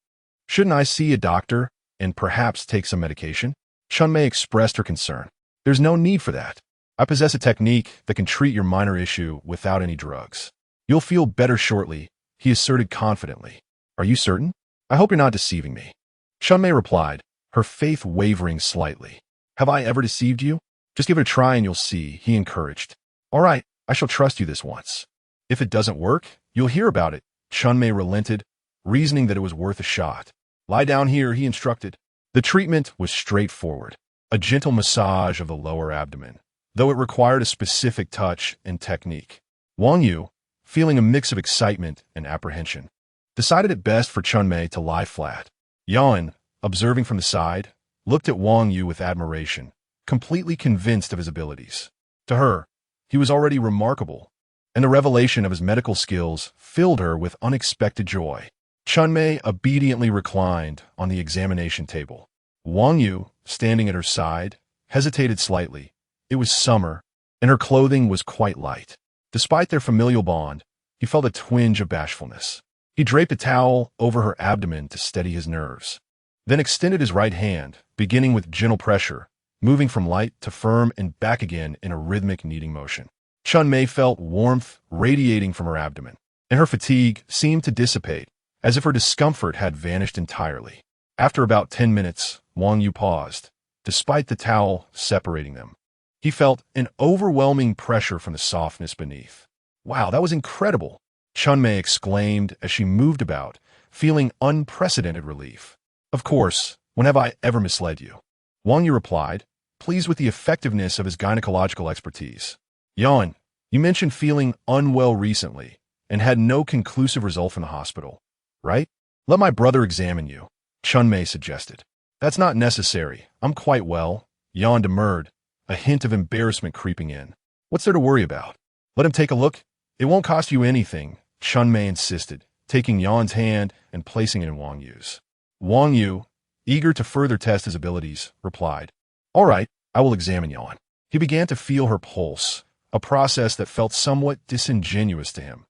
"Shouldn't I see a doctor and perhaps take some medication?" Chunmei expressed her concern. "There's no need for that. I possess a technique that can treat your minor issue without any drugs. You'll feel better shortly," he asserted confidently. "Are you certain? I hope you're not deceiving me." Chunmei replied, her faith wavering slightly. "Have I ever deceived you? Just give it a try and you'll see," he encouraged. "All right, I shall trust you this once. If it doesn't work, you'll hear about it." Chunmei relented, reasoning that it was worth a shot. "Lie down here," he instructed. The treatment was straightforward, a gentle massage of the lower abdomen, though it required a specific touch and technique. Wang Yu, feeling a mix of excitement and apprehension, decided it best for Chunmei to lie flat. Yan, observing from the side, looked at Wang Yu with admiration, completely convinced of his abilities. To her, he was already remarkable, and the revelation of his medical skills filled her with unexpected joy. Chunmei obediently reclined on the examination table. Wang Yu, standing at her side, hesitated slightly. It was summer, and her clothing was quite light. Despite their familial bond, he felt a twinge of bashfulness. He draped a towel over her abdomen to steady his nerves, then extended his right hand, beginning with gentle pressure, moving from light to firm and back again in a rhythmic kneading motion. Chunmei felt warmth radiating from her abdomen, and her fatigue seemed to dissipate, as if her discomfort had vanished entirely. After about 10 minutes, Wang Yu paused, despite the towel separating them. He felt an overwhelming pressure from the softness beneath. "Wow, that was incredible!" Chunmei exclaimed as she moved about, feeling unprecedented relief. "Of course, when have I ever misled you?" Wang Yu replied, pleased with the effectiveness of his gynecological expertise. "Yan, you mentioned feeling unwell recently and had no conclusive result from the hospital, right? Let my brother examine you," Chunmei suggested. "That's not necessary. I'm quite well," Yan demurred, a hint of embarrassment creeping in. "What's there to worry about? Let him take a look. It won't cost you anything," Chunmei insisted, taking Yan's hand and placing it in Wang Yu's. Wang Yu, eager to further test his abilities, replied, "All right, I will examine Yan." He began to feel her pulse, a process that felt somewhat disingenuous to him.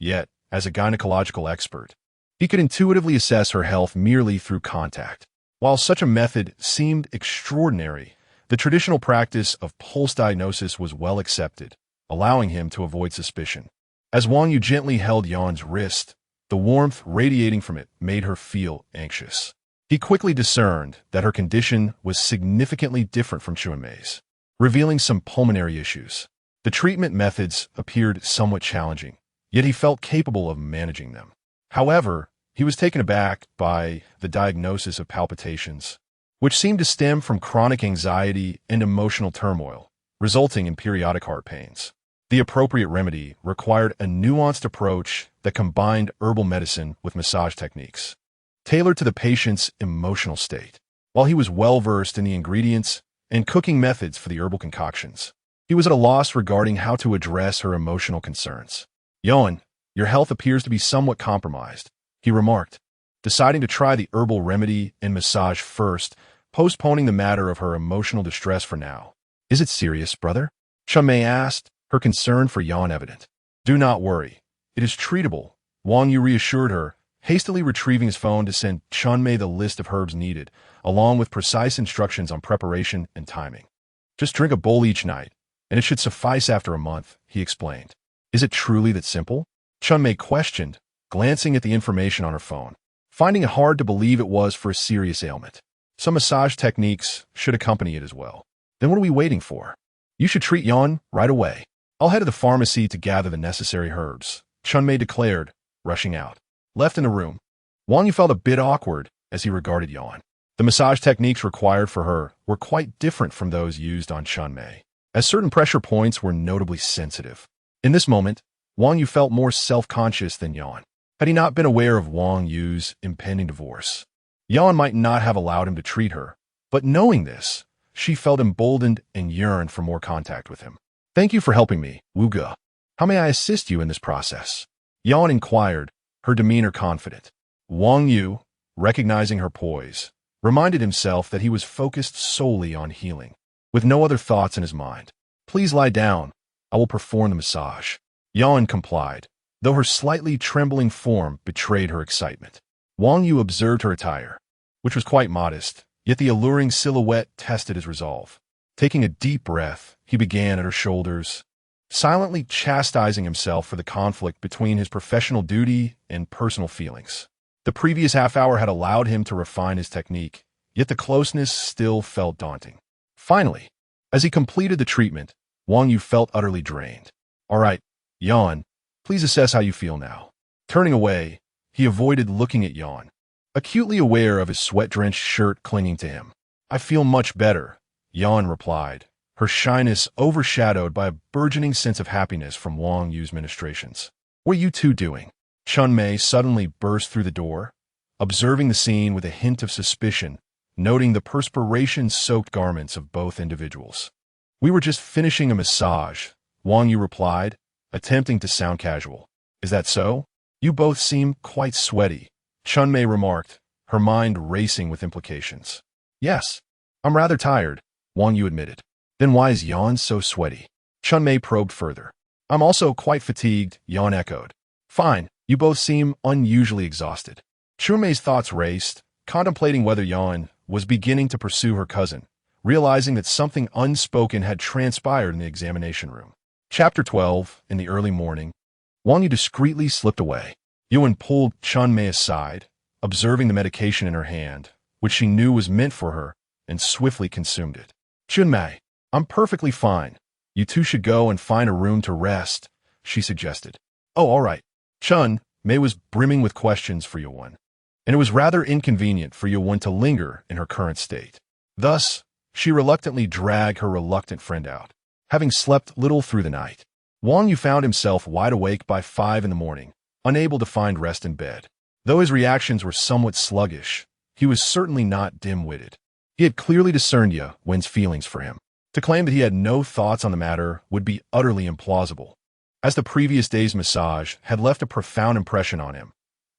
Yet, as a gynecological expert, he could intuitively assess her health merely through contact. While such a method seemed extraordinary, the traditional practice of pulse diagnosis was well accepted, allowing him to avoid suspicion. As Wang Yu gently held Yan's wrist, the warmth radiating from it made her feel anxious. He quickly discerned that her condition was significantly different from Chunmei's, revealing some pulmonary issues. The treatment methods appeared somewhat challenging, yet he felt capable of managing them. However, he was taken aback by the diagnosis of palpitations, which seemed to stem from chronic anxiety and emotional turmoil, resulting in periodic heart pains. The appropriate remedy required a nuanced approach that combined herbal medicine with massage techniques, tailored to the patient's emotional state. While he was well-versed in the ingredients and cooking methods for the herbal concoctions, he was at a loss regarding how to address her emotional concerns. "Yan, your health appears to be somewhat compromised," he remarked, deciding to try the herbal remedy and massage first, postponing the matter of her emotional distress for now. "Is it serious, brother?" Chunmei asked, her concern for Yan evident. "Do not worry. It is treatable," Wang Yu reassured her, hastily retrieving his phone to send Chunmei the list of herbs needed, along with precise instructions on preparation and timing. "Just drink a bowl each night, and it should suffice after a month," he explained. "Is it truly that simple?" Chunmei questioned, glancing at the information on her phone, finding it hard to believe it was for a serious ailment. Some massage techniques should accompany it as well. "Then what are we waiting for? You should treat Yan right away. I'll head to the pharmacy to gather the necessary herbs," Chunmei declared, rushing out. Left in the room, Wang Yu felt a bit awkward as he regarded Yan. The massage techniques required for her were quite different from those used on Chunmei, as certain pressure points were notably sensitive. In this moment, Wang Yu felt more self-conscious than Yan. Had he not been aware of Wang Yu's impending divorce, Yan might not have allowed him to treat her, but knowing this, she felt emboldened and yearned for more contact with him. "Thank you for helping me, Wu Ge. How may I assist you in this process?" Yan inquired, her demeanor confident. Wang Yu, recognizing her poise, reminded himself that he was focused solely on healing, with no other thoughts in his mind. "Please lie down. I will perform the massage." Yan complied, though her slightly trembling form betrayed her excitement. Wang Yu observed her attire, which was quite modest, yet the alluring silhouette tested his resolve. Taking a deep breath, he began at her shoulders, silently chastising himself for the conflict between his professional duty and personal feelings. The previous half hour had allowed him to refine his technique, yet the closeness still felt daunting. Finally, as he completed the treatment, Wang Yu felt utterly drained. "All right, Yan, please assess how you feel now." Turning away, he avoided looking at Yan, acutely aware of his sweat-drenched shirt clinging to him. "I feel much better," Yan replied, her shyness overshadowed by a burgeoning sense of happiness from Wang Yu's ministrations. "What are you two doing?" Chunmei suddenly burst through the door, observing the scene with a hint of suspicion, noting the perspiration-soaked garments of both individuals. "We were just finishing a massage," Wang Yu replied, attempting to sound casual. "Is that so? You both seem quite sweaty," Chunmei remarked, her mind racing with implications. "Yes, I'm rather tired," Wang Yu admitted. "Then why is Yan so sweaty?" Chunmei probed further. "I'm also quite fatigued," Yan echoed. "Fine, you both seem unusually exhausted." Chunmei's thoughts raced, contemplating whether Yan was beginning to pursue her cousin, realizing that something unspoken had transpired in the examination room. Chapter 12. In the early morning, Wang Yu discreetly slipped away. Yuan pulled Chunmei aside, observing the medication in her hand, which she knew was meant for her, and swiftly consumed it. "Chunmei, I'm perfectly fine. You two should go and find a room to rest," she suggested. "Oh, all right." Chunmei was brimming with questions for Yuan, and it was rather inconvenient for Yuan to linger in her current state. Thus, she reluctantly dragged her reluctant friend out. Having slept little through the night, Wang Yu found himself wide awake by 5 in the morning, unable to find rest in bed. Though his reactions were somewhat sluggish, he was certainly not dim-witted. He had clearly discerned Yuan's feelings for him. To claim that he had no thoughts on the matter would be utterly implausible, as the previous day's massage had left a profound impression on him,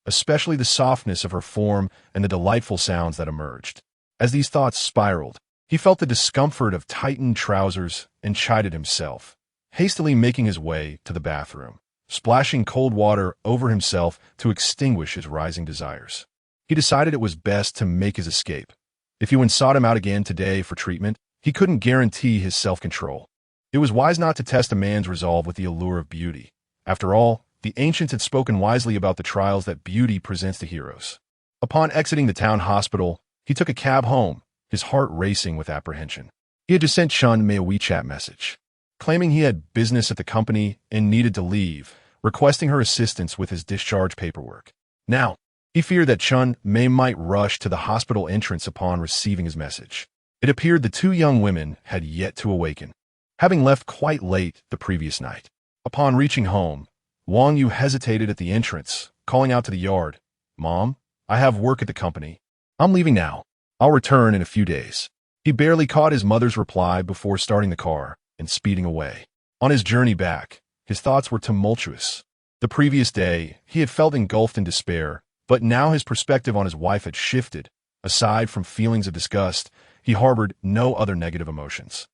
especially the softness of her form and the delightful sounds that emerged. As these thoughts spiraled, he felt the discomfort of tightened trousers and chided himself, hastily making his way to the bathroom, splashing cold water over himself to extinguish his rising desires. He decided it was best to make his escape. If Yuan sought him out again today for treatment, he couldn't guarantee his self-control. It was wise not to test a man's resolve with the allure of beauty. After all, the ancients had spoken wisely about the trials that beauty presents to heroes. Upon exiting the town hospital, he took a cab home, his heart racing with apprehension. He had just sent Chun Mei a WeChat message, claiming he had business at the company and needed to leave, requesting her assistance with his discharge paperwork. Now, he feared that Chun Mei might rush to the hospital entrance upon receiving his message. It appeared the two young women had yet to awaken, having left quite late the previous night. Upon reaching home, Wang Yu hesitated at the entrance, calling out to the yard, "Mom, I have work at the company. I'm leaving now. I'll return in a few days." He barely caught his mother's reply before starting the car and speeding away. On his journey back, his thoughts were tumultuous. The previous day, he had felt engulfed in despair, but now his perspective on his wife had shifted. Aside from feelings of disgust, he harbored no other negative emotions.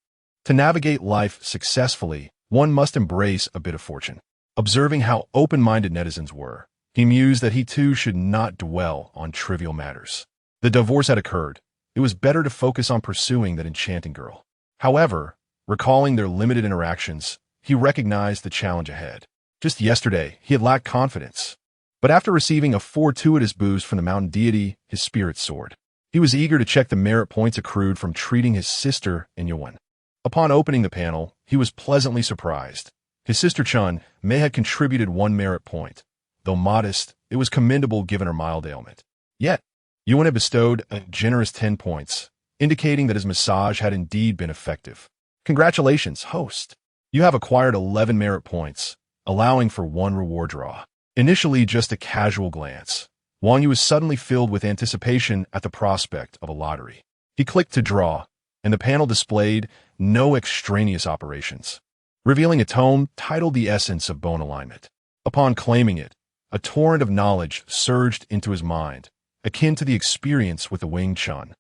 To navigate life successfully, one must embrace a bit of fortune. Observing how open-minded netizens were, he mused that he too should not dwell on trivial matters. The divorce had occurred. It was better to focus on pursuing that enchanting girl. However, recalling their limited interactions, he recognized the challenge ahead. Just yesterday, he had lacked confidence. But after receiving a fortuitous boost from the mountain deity, his spirits soared. He was eager to check the merit points accrued from treating his sister in Yuan. Upon opening the panel, he was pleasantly surprised. His sister Chun Mei had contributed 1 merit point. Though modest, it was commendable given her mild ailment. Yet, Yuan had bestowed a generous 10 points, indicating that his massage had indeed been effective. Congratulations, host. You have acquired 11 merit points, allowing for 1 reward draw. Initially just a casual glance, Wang Yu was suddenly filled with anticipation at the prospect of a lottery. He clicked to draw, and the panel displayed no extraneous operations, revealing a tome titled The Essence of Bone Alignment. Upon claiming it, a torrent of knowledge surged into his mind, akin to the experience with the Wing Chun.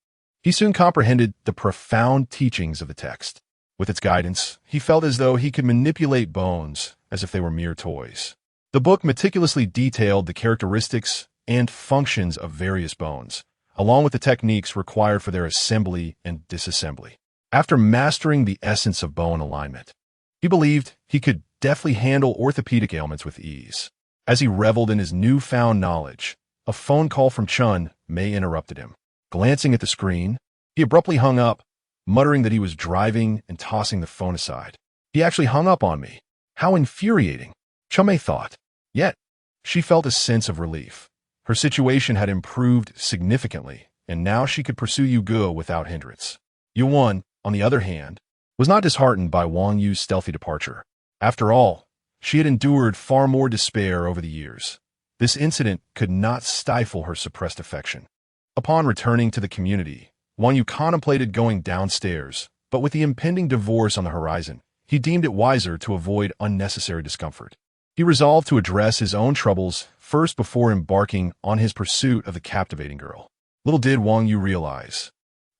He soon comprehended the profound teachings of the text. With its guidance, he felt as though he could manipulate bones as if they were mere toys. The book meticulously detailed the characteristics and functions of various bones, along with the techniques required for their assembly and disassembly. After mastering the essence of bone alignment, he believed he could deftly handle orthopedic ailments with ease. As he reveled in his newfound knowledge, a phone call from Chun Mei interrupted him. Glancing at the screen, he abruptly hung up, muttering that he was driving and tossing the phone aside. He actually hung up on me. How infuriating, Chun Mei thought. Yet, she felt a sense of relief. Her situation had improved significantly, and now she could pursue Yu Ge without hindrance. Yuan, on the other hand, was not disheartened by Wang Yu's stealthy departure. After all, she had endured far more despair over the years. This incident could not stifle her suppressed affection. Upon returning to the community, Wang Yu contemplated going downstairs, but with the impending divorce on the horizon, he deemed it wiser to avoid unnecessary discomfort. He resolved to address his own troubles first before embarking on his pursuit of the captivating girl. Little did Wang Yu realize,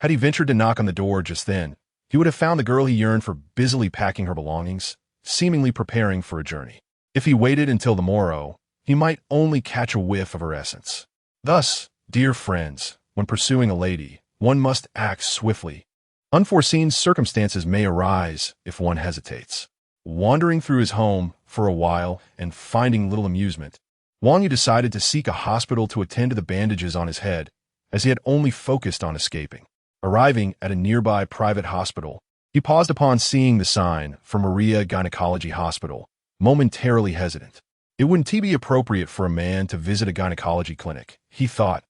had he ventured to knock on the door just then, he would have found the girl he yearned for busily packing her belongings, seemingly preparing for a journey. If he waited until the morrow, he might only catch a whiff of her essence. Thus, dear friends, when pursuing a lady, one must act swiftly. Unforeseen circumstances may arise if one hesitates. Wandering through his home for a while and finding little amusement, Wang Yu decided to seek a hospital to attend to the bandages on his head, as he had only focused on escaping. Arriving at a nearby private hospital, he paused upon seeing the sign for Maria Gynecology Hospital, momentarily hesitant. It wouldn't be appropriate for a man to visit a gynecology clinic, he thought,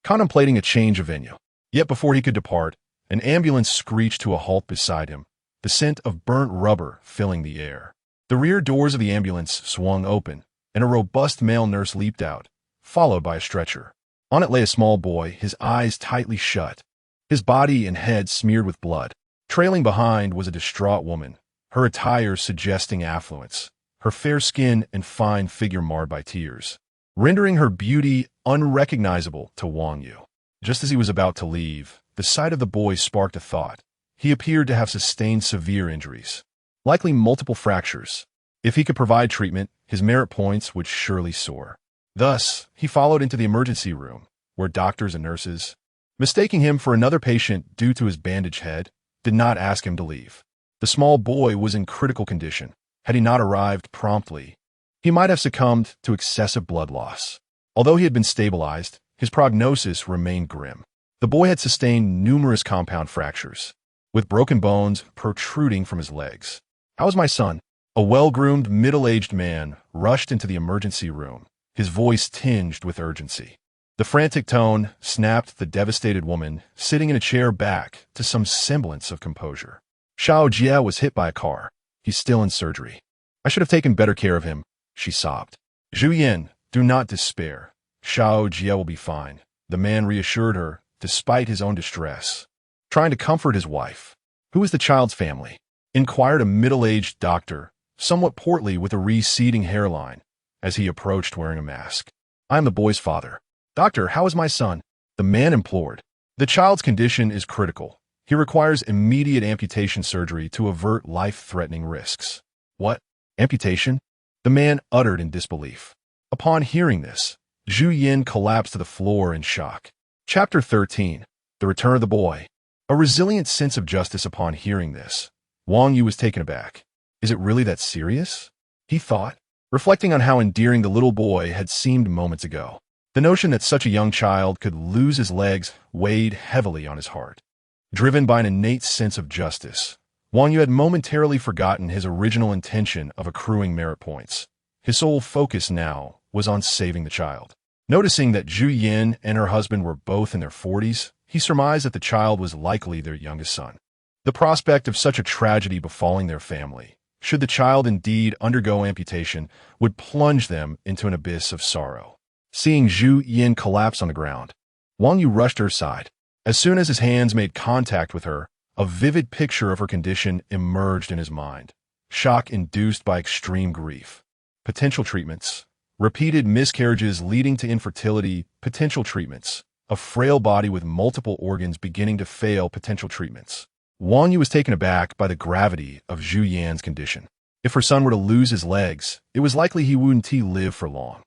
contemplating a change of venue. Yet before he could depart, an ambulance screeched to a halt beside him, the scent of burnt rubber filling the air. The rear doors of the ambulance swung open, and a robust male nurse leaped out, followed by a stretcher. On it lay a small boy, his eyes tightly shut, his body and head smeared with blood. Trailing behind was a distraught woman, her attire suggesting affluence, her fair skin and fine figure marred by tears, rendering her beauty unrecognizable to Wang Yu. Just as he was about to leave, the sight of the boy sparked a thought. He appeared to have sustained severe injuries. likely multiple fractures. If he could provide treatment, his merit points would surely soar. Thus, he followed into the emergency room, where doctors and nurses, mistaking him for another patient due to his bandaged head, did not ask him to leave. The small boy was in critical condition. Had he not arrived promptly, he might have succumbed to excessive blood loss. Although he had been stabilized, his prognosis remained grim. The boy had sustained numerous compound fractures, with broken bones protruding from his legs. "How is my son?" A well-groomed, middle-aged man rushed into the emergency room, his voice tinged with urgency. The frantic tone snapped the devastated woman sitting in a chair back to some semblance of composure. "Xiao Jie was hit by a car. He's still in surgery. I should have taken better care of him," she sobbed. "Zhu Yin, do not despair. Xiao Jie will be fine," the man reassured her, despite his own distress. Trying to comfort his wife. "Who is the child's family?" inquired a middle-aged doctor, somewhat portly with a receding hairline, as he approached wearing a mask. "I am the boy's father." "Doctor, how is my son?" the man implored. "The child's condition is critical. He requires immediate amputation surgery to avert life-threatening risks." "What? Amputation?" the man uttered in disbelief. Upon hearing this, Zhu Yin collapsed to the floor in shock. Chapter 13. The Return of the Boy. A resilient sense of justice upon hearing this, Wang Yu was taken aback. "Is it really that serious?" he thought, reflecting on how endearing the little boy had seemed moments ago. The notion that such a young child could lose his legs weighed heavily on his heart. Driven by an innate sense of justice, Wang Yu had momentarily forgotten his original intention of accruing merit points. His sole focus now was on saving the child. Noticing that Zhu Yin and her husband were both in their 40s, he surmised that the child was likely their youngest son. The prospect of such a tragedy befalling their family, should the child indeed undergo amputation, would plunge them into an abyss of sorrow. Seeing Zhu Yin collapse on the ground, Wang Yu rushed to her side. As soon as his hands made contact with her, a vivid picture of her condition emerged in his mind. Shock induced by extreme grief. Potential treatments. Repeated miscarriages leading to infertility. Potential treatments. A frail body with multiple organs beginning to fail. Potential treatments. Wang Yu was taken aback by the gravity of Zhu Yan's condition. If her son were to lose his legs, it was likely he wouldn't live for long.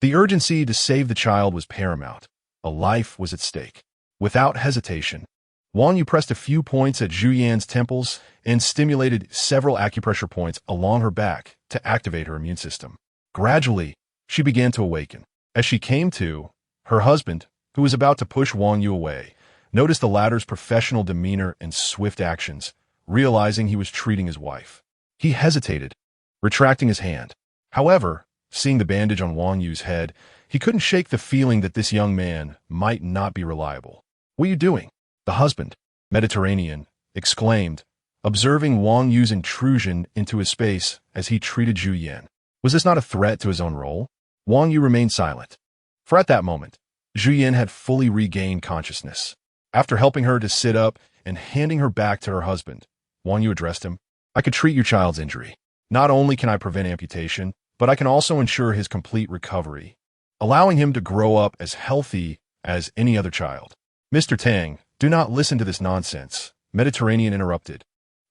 The urgency to save the child was paramount. A life was at stake. Without hesitation, Wang Yu pressed a few points at Zhu Yan's temples and stimulated several acupressure points along her back to activate her immune system. Gradually, she began to awaken. As she came to, her husband, who was about to push Wang Yu away, noticed the latter's professional demeanor and swift actions, realizing he was treating his wife. He hesitated, retracting his hand. However, seeing the bandage on Wang Yu's head, he couldn't shake the feeling that this young man might not be reliable. "What are you doing?" the husband, Mediterranean, exclaimed, observing Wang Yu's intrusion into his space as he treated Zhu Yan. Was this not a threat to his own role? Wang Yu remained silent, for at that moment, Zhu Yan had fully regained consciousness. After helping her to sit up and handing her back to her husband, Wang Yu addressed him. "I could treat your child's injury. Not only can I prevent amputation, but I can also ensure his complete recovery, allowing him to grow up as healthy as any other child." "Mr. Tang, do not listen to this nonsense," Mediterranean interrupted,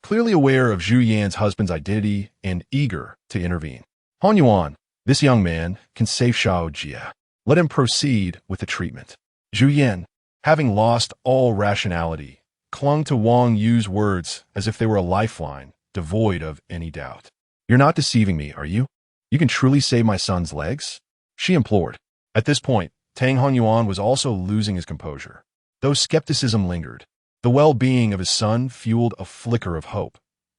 clearly aware of Zhu Yan's husband's identity and eager to intervene. "Han Yuan, this young man can save Xiao Jie. Let him proceed with the treatment." Zhu Yan, having lost all rationality, clung to Wang Yu's words as if they were a lifeline, devoid of any doubt. "You're not deceiving me, are you? You can truly save my son's legs?" she implored. At this point, Tang Hanyuan was also losing his composure. Though skepticism lingered, the well-being of his son fueled a flicker of hope.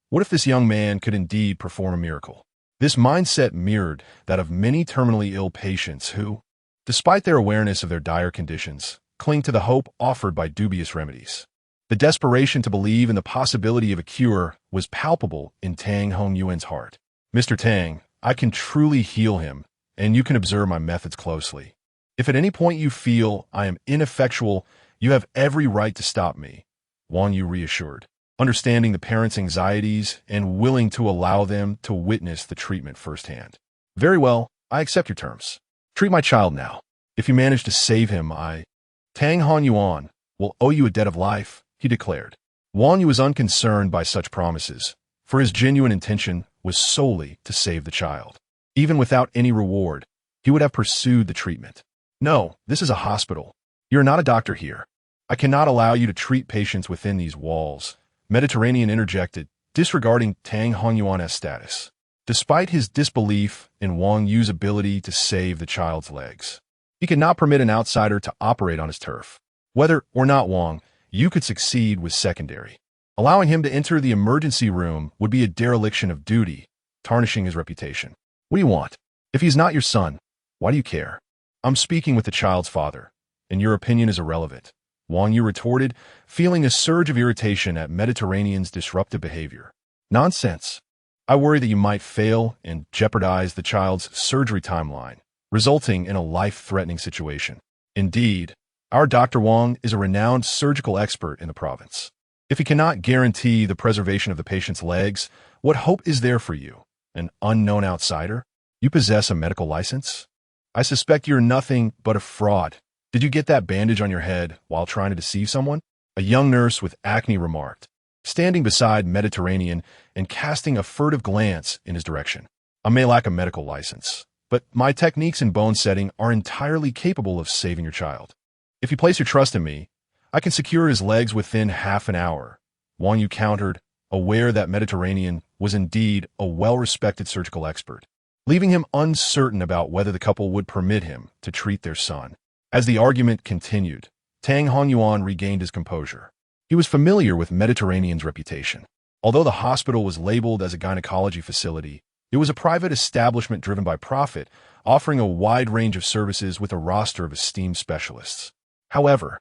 What if this young man could indeed perform a miracle? This mindset mirrored that of many terminally ill patients who, despite their awareness of their dire conditions, cling to the hope offered by dubious remedies. The desperation to believe in the possibility of a cure was palpable in Tang Hongyuan's heart. "Mr. Tang, I can truly heal him, and you can observe my methods closely. If at any point you feel I am ineffectual, you have every right to stop me," Wang Yu reassured, understanding the parents' anxieties and willing to allow them to witness the treatment firsthand. "Very well, I accept your terms. Treat my child now. If you manage to save him, Tang Hanyuan will owe you a debt of life," he declared. Wang Yu was unconcerned by such promises, for his genuine intention was solely to save the child. Even without any reward, he would have pursued the treatment. "No, this is a hospital. You're not a doctor here. I cannot allow you to treat patients within these walls," Mediterranean interjected, disregarding Tang Hongyuan's status. Despite his disbelief in Wang Yu's ability to save the child's legs, he could not permit an outsider to operate on his turf. Whether or not Wang Yu could succeed was secondary. Allowing him to enter the emergency room would be a dereliction of duty, tarnishing his reputation. "What do you want? If he's not your son, why do you care? I'm speaking with the child's father, and your opinion is irrelevant," Wang Yu retorted, feeling a surge of irritation at Mediterranean's disruptive behavior. "Nonsense. I worry that you might fail and jeopardize the child's surgery timeline, resulting in a life-threatening situation. Indeed, our Dr. Wang is a renowned surgical expert in the province. If he cannot guarantee the preservation of the patient's legs, what hope is there for you, an unknown outsider? You possess a medical license? I suspect you're nothing but a fraud. Did you get that bandage on your head while trying to deceive someone?" A young nurse with acne remarked, standing beside Mediterranean and casting a furtive glance in his direction. "I may lack a medical license, but my techniques in bone setting are entirely capable of saving your child. If you place your trust in me, I can secure his legs within half an hour," Wang Yu countered, aware that Mediterranean was indeed a well-respected surgical expert, leaving him uncertain about whether the couple would permit him to treat their son. As the argument continued, Tang Hongyuan regained his composure. He was familiar with Mediterranean's reputation. Although the hospital was labeled as a gynecology facility, it was a private establishment driven by profit, offering a wide range of services with a roster of esteemed specialists. However,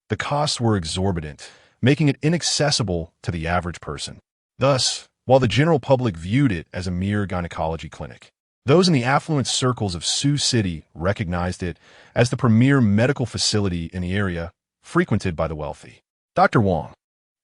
the costs were exorbitant, making it inaccessible to the average person. Thus, while the general public viewed it as a mere gynecology clinic, those in the affluent circles of Sioux City recognized it as the premier medical facility in the area, frequented by the wealthy. "Dr. Wang,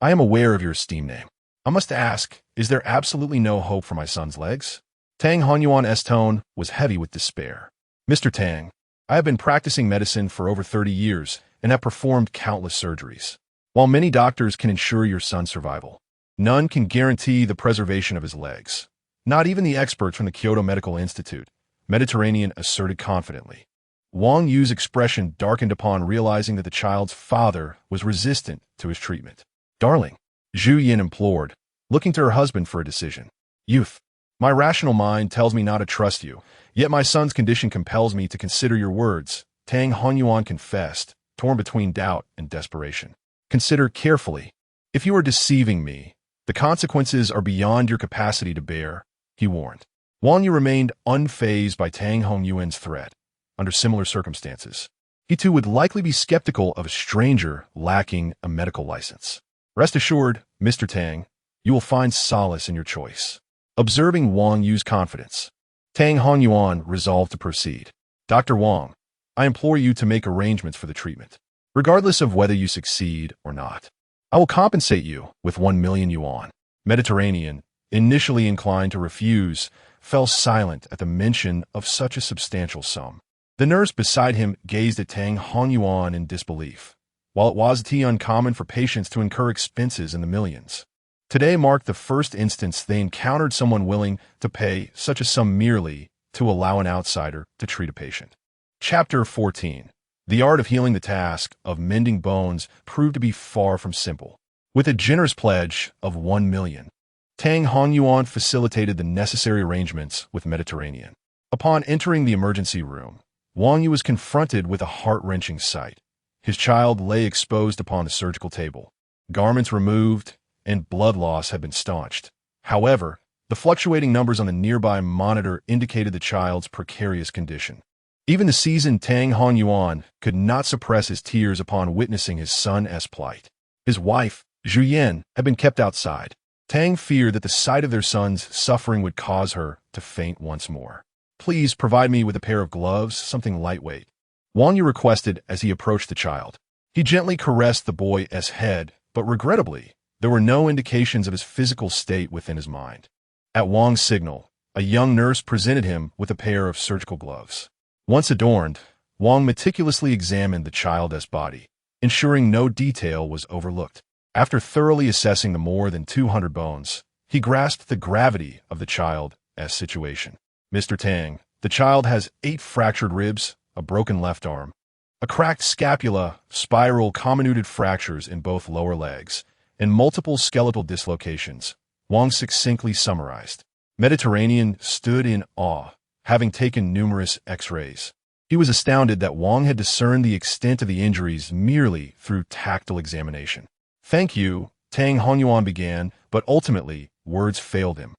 I am aware of your esteemed name. I must ask, is there absolutely no hope for my son's legs?" Tang Hongyuan's tone was heavy with despair. "Mr. Tang, I have been practicing medicine for over 30 years and have performed countless surgeries. While many doctors can ensure your son's survival, none can guarantee the preservation of his legs. Not even the experts from the Kyoto Medical Institute," Mediterranean asserted confidently. Wang Yu's expression darkened upon realizing that the child's father was resistant to his treatment. "Darling," Zhu Yin implored, looking to her husband for a decision. "Youth, my rational mind tells me not to trust you, yet my son's condition compels me to consider your words," Tang Hongyuan confessed, torn between doubt and desperation. "Consider carefully. If you are deceiving me, the consequences are beyond your capacity to bear," he warned. Wang Yu remained unfazed by Tang Hongyuan's threat. Under similar circumstances, he too would likely be skeptical of a stranger lacking a medical license. "Rest assured, Mr. Tang, you will find solace in your choice." Observing Wang Yu's confidence, Tang Hongyuan resolved to proceed. "Dr. Wang, I implore you to make arrangements for the treatment. Regardless of whether you succeed or not, I will compensate you with 1 million yuan." Mediterranean, initially inclined to refuse, fell silent at the mention of such a substantial sum. The nurse beside him gazed at Tang Hongyuan in disbelief. While it wasn't uncommon for patients to incur expenses in the millions, today marked the first instance they encountered someone willing to pay such a sum merely to allow an outsider to treat a patient. Chapter 14. The art of healing. The task of mending bones proved to be far from simple. With a generous pledge of 1 million, Tang Hongyuan facilitated the necessary arrangements with Mediterranean. Upon entering the emergency room, Wang Yu was confronted with a heart-wrenching sight. His child lay exposed upon the surgical table, garments removed, and blood loss had been staunched. However, the fluctuating numbers on the nearby monitor indicated the child's precarious condition. Even the seasoned Tang Hongyuan could not suppress his tears upon witnessing his son's plight. His wife, Zhu Yin, had been kept outside. Tang feared that the sight of their son's suffering would cause her to faint once more. "Please provide me with a pair of gloves, something lightweight," Wang Yu requested as he approached the child. He gently caressed the boy's head, but regrettably, there were no indications of his physical state within his mind. At Wang's signal, a young nurse presented him with a pair of surgical gloves. Once adorned, Wang meticulously examined the child's body, ensuring no detail was overlooked. After thoroughly assessing the more than 200 bones, He grasped the gravity of the child's situation. Mr. Tang, the child has 8 fractured ribs, a broken left arm, a cracked scapula, spiral comminuted fractures in both lower legs, and multiple skeletal dislocations, Wang succinctly summarized. Mediterranean stood in awe, having taken numerous X-rays. He was astounded that Wang had discerned the extent of the injuries merely through tactile examination. "Thank you," Tang Hongyuan began, but ultimately, words failed him.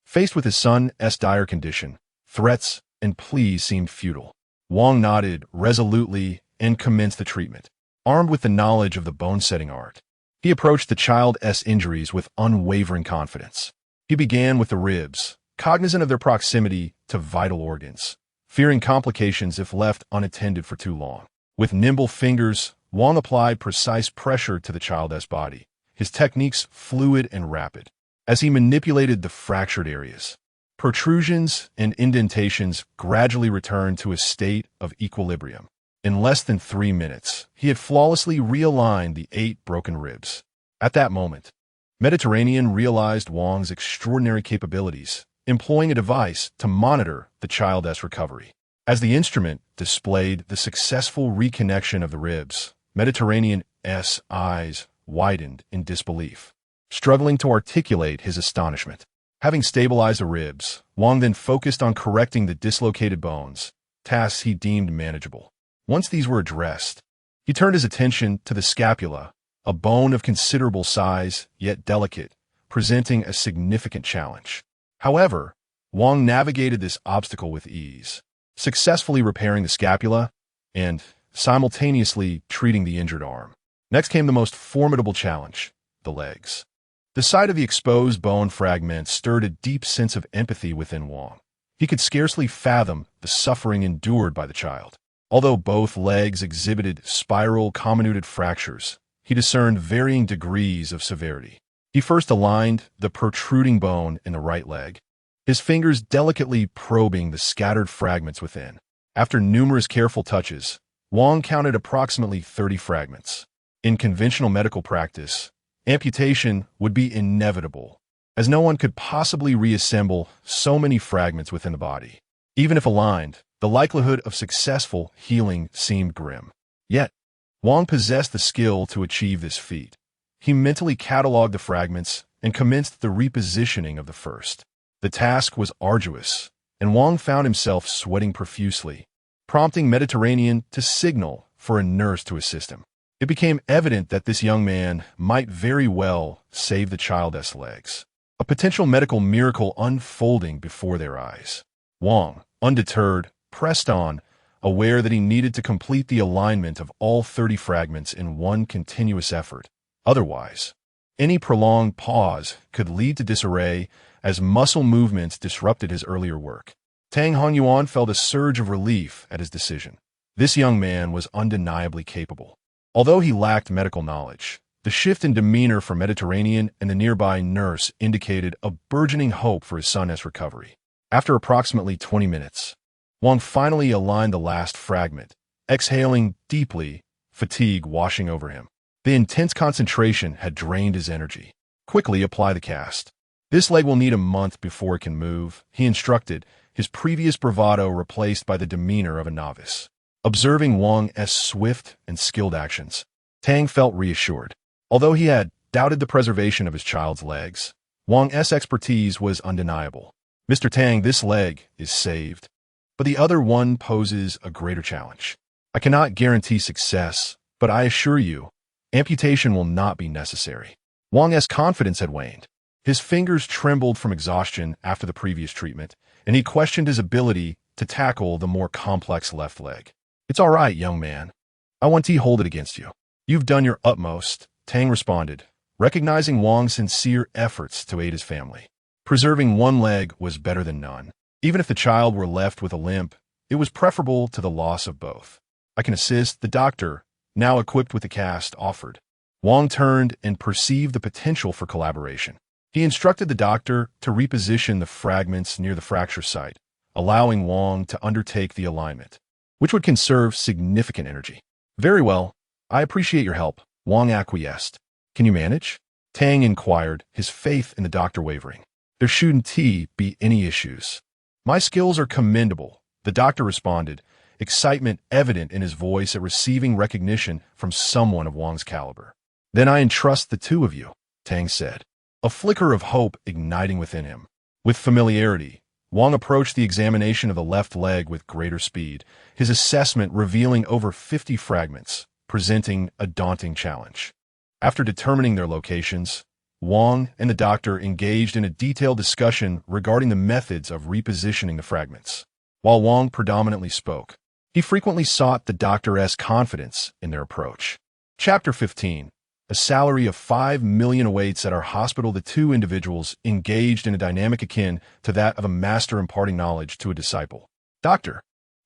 Faced with his son's dire condition, threats and pleas seemed futile. Wang nodded resolutely and commenced the treatment. Armed with the knowledge of the bone-setting art, he approached the child's injuries with unwavering confidence. He began with the ribs, cognizant of their proximity to vital organs, fearing complications if left unattended for too long. With nimble fingers, Wang applied precise pressure to the child's body, his techniques fluid and rapid. As he manipulated the fractured areas, protrusions and indentations gradually returned to a state of equilibrium. In less than 3 minutes, he had flawlessly realigned the 8 broken ribs. At that moment, Mediterranean realized Wang's extraordinary capabilities, employing a device to monitor the child's recovery. As the instrument displayed the successful reconnection of the ribs, Mediterranean's eyes widened in disbelief, struggling to articulate his astonishment. Having stabilized the ribs, Wang then focused on correcting the dislocated bones, tasks he deemed manageable. Once these were addressed, he turned his attention to the scapula, a bone of considerable size, yet delicate, presenting a significant challenge. However, Wang navigated this obstacle with ease, successfully repairing the scapula and simultaneously treating the injured arm. Next came the most formidable challenge, the legs. The sight of the exposed bone fragments stirred a deep sense of empathy within Wang. He could scarcely fathom the suffering endured by the child. Although both legs exhibited spiral comminuted fractures, he discerned varying degrees of severity. He first aligned the protruding bone in the right leg, his fingers delicately probing the scattered fragments within. After numerous careful touches, Wang counted approximately 30 fragments. In conventional medical practice, amputation would be inevitable, as no one could possibly reassemble so many fragments within the body. Even if aligned, the likelihood of successful healing seemed grim. Yet, Wang possessed the skill to achieve this feat. He mentally cataloged the fragments and commenced the repositioning of the first. The task was arduous, and Wang found himself sweating profusely, prompting Mediterranean to signal for a nurse to assist him. It became evident that this young man might very well save the child's legs, a potential medical miracle unfolding before their eyes. Wang, undeterred, pressed on, aware that he needed to complete the alignment of all 30 fragments in one continuous effort. Otherwise, any prolonged pause could lead to disarray as muscle movements disrupted his earlier work. Tang Hongyuan felt a surge of relief at his decision. This young man was undeniably capable. Although he lacked medical knowledge, the shift in demeanor from Mediterranean and the nearby nurse indicated a burgeoning hope for his son's recovery. After approximately 20 minutes, Wang finally aligned the last fragment, exhaling deeply, fatigue washing over him. The intense concentration had drained his energy. Quickly apply the cast. This leg will need a month before it can move, he instructed, his previous bravado replaced by the demeanor of a novice. Observing Wang's swift and skilled actions, Tang felt reassured. Although he had doubted the preservation of his child's legs, Wang's expertise was undeniable. "Mr. Tang, this leg is saved, but the other one poses a greater challenge. I cannot guarantee success, but I assure you, amputation will not be necessary." Wang's confidence had waned. His fingers trembled from exhaustion after the previous treatment, and he questioned his ability to tackle the more complex left leg. "It's all right, young man. I won't hold it against you. You've done your utmost," Tang responded, recognizing Wang's sincere efforts to aid his family. Preserving one leg was better than none. Even if the child were left with a limp, it was preferable to the loss of both. "I can assist," the doctor, now equipped with the cast, offered. Wang turned and perceived the potential for collaboration. He instructed the doctor to reposition the fragments near the fracture site, allowing Wang to undertake the alignment, which would conserve significant energy. "Very well. I appreciate your help," Wang acquiesced. "Can you manage?" Tang inquired, his faith in the doctor wavering. There shouldn't be any issues. My skills are commendable, the doctor responded, excitement evident in his voice at receiving recognition from someone of Wang's caliber. Then I entrust the two of you, Tang said, a flicker of hope igniting within him. With familiarity, Wang approached the examination of the left leg with greater speed, his assessment revealing over 50 fragments, presenting a daunting challenge. After determining their locations, Wang and the doctor engaged in a detailed discussion regarding the methods of repositioning the fragments. While Wang predominantly spoke, he frequently sought the doctor's confidence in their approach. Chapter 15. A salary of 5 million awaits at our hospital. The two individuals engaged in a dynamic akin to that of a master imparting knowledge to a disciple. Doctor.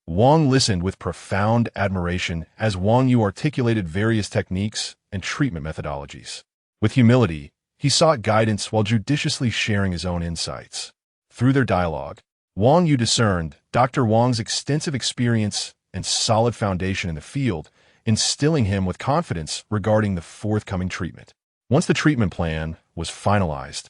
Wang listened with profound admiration as Wang Yu articulated various techniques and treatment methodologies. With humility, he sought guidance while judiciously sharing his own insights. Through their dialogue, Wang Yu discerned Dr. Wang's extensive experience and solid foundation in the field, instilling him with confidence regarding the forthcoming treatment. Once the treatment plan was finalized,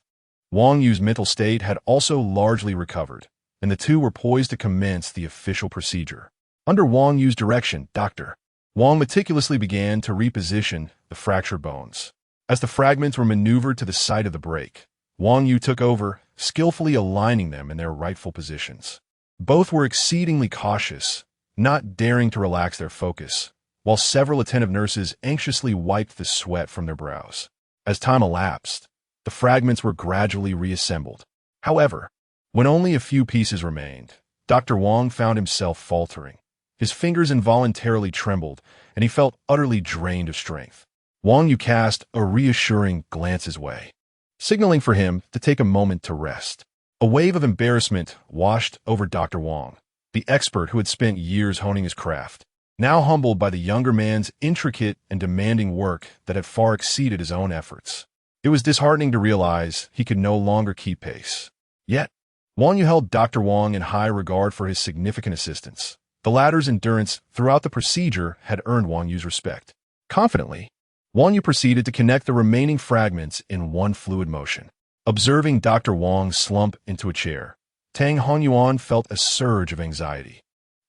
Wang Yu's mental state had also largely recovered, and the two were poised to commence the official procedure. Under Wang Yu's direction, Dr. Wang meticulously began to reposition the fractured bones. As the fragments were maneuvered to the site of the break, Wang Yu took over, skillfully aligning them in their rightful positions. Both were exceedingly cautious, not daring to relax their focus, while several attentive nurses anxiously wiped the sweat from their brows. As time elapsed, the fragments were gradually reassembled. However, when only a few pieces remained, Dr. Wang found himself faltering. His fingers involuntarily trembled, and he felt utterly drained of strength. Wang Yu cast a reassuring glance his way, signaling for him to take a moment to rest. A wave of embarrassment washed over Dr. Wang, the expert who had spent years honing his craft, now humbled by the younger man's intricate and demanding work that had far exceeded his own efforts. It was disheartening to realize he could no longer keep pace. Yet, Wang Yu held Dr. Wang in high regard for his significant assistance. The latter's endurance throughout the procedure had earned Wang Yu's respect. Confidently, Wang Yu proceeded to connect the remaining fragments in one fluid motion. Observing Dr. Wang slump into a chair, Tang Honyuan felt a surge of anxiety.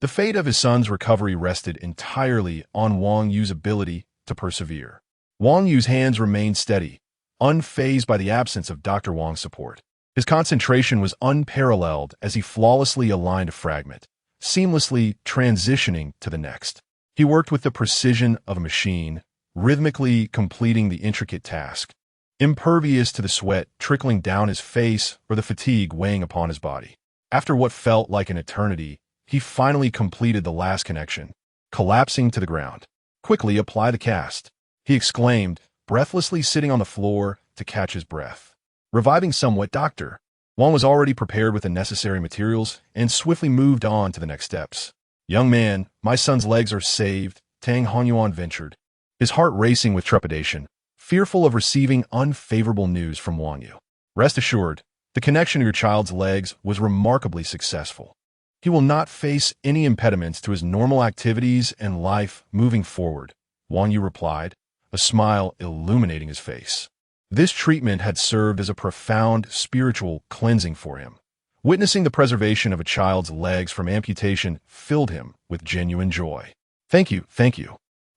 The fate of his son's recovery rested entirely on Wang Yu's ability to persevere. Wang Yu's hands remained steady, unfazed by the absence of Dr. Wang's support. His concentration was unparalleled as he flawlessly aligned a fragment, seamlessly transitioning to the next. He worked with the precision of a machine, rhythmically completing the intricate task, impervious to the sweat trickling down his face or the fatigue weighing upon his body. After what felt like an eternity, he finally completed the last connection, collapsing to the ground. "Quickly apply the cast," he exclaimed, breathlessly sitting on the floor to catch his breath. Reviving somewhat, Dr. Wang was already prepared with the necessary materials and swiftly moved on to the next steps. "Young man, my son's legs are saved," Tang Honyuan ventured, his heart racing with trepidation, fearful of receiving unfavorable news from Wang Yu. "Rest assured, the connection of your child's legs was remarkably successful. He will not face any impediments to his normal activities and life moving forward," Wang Yu replied, a smile illuminating his face. This treatment had served as a profound spiritual cleansing for him. Witnessing the preservation of a child's legs from amputation filled him with genuine joy. Thank you,"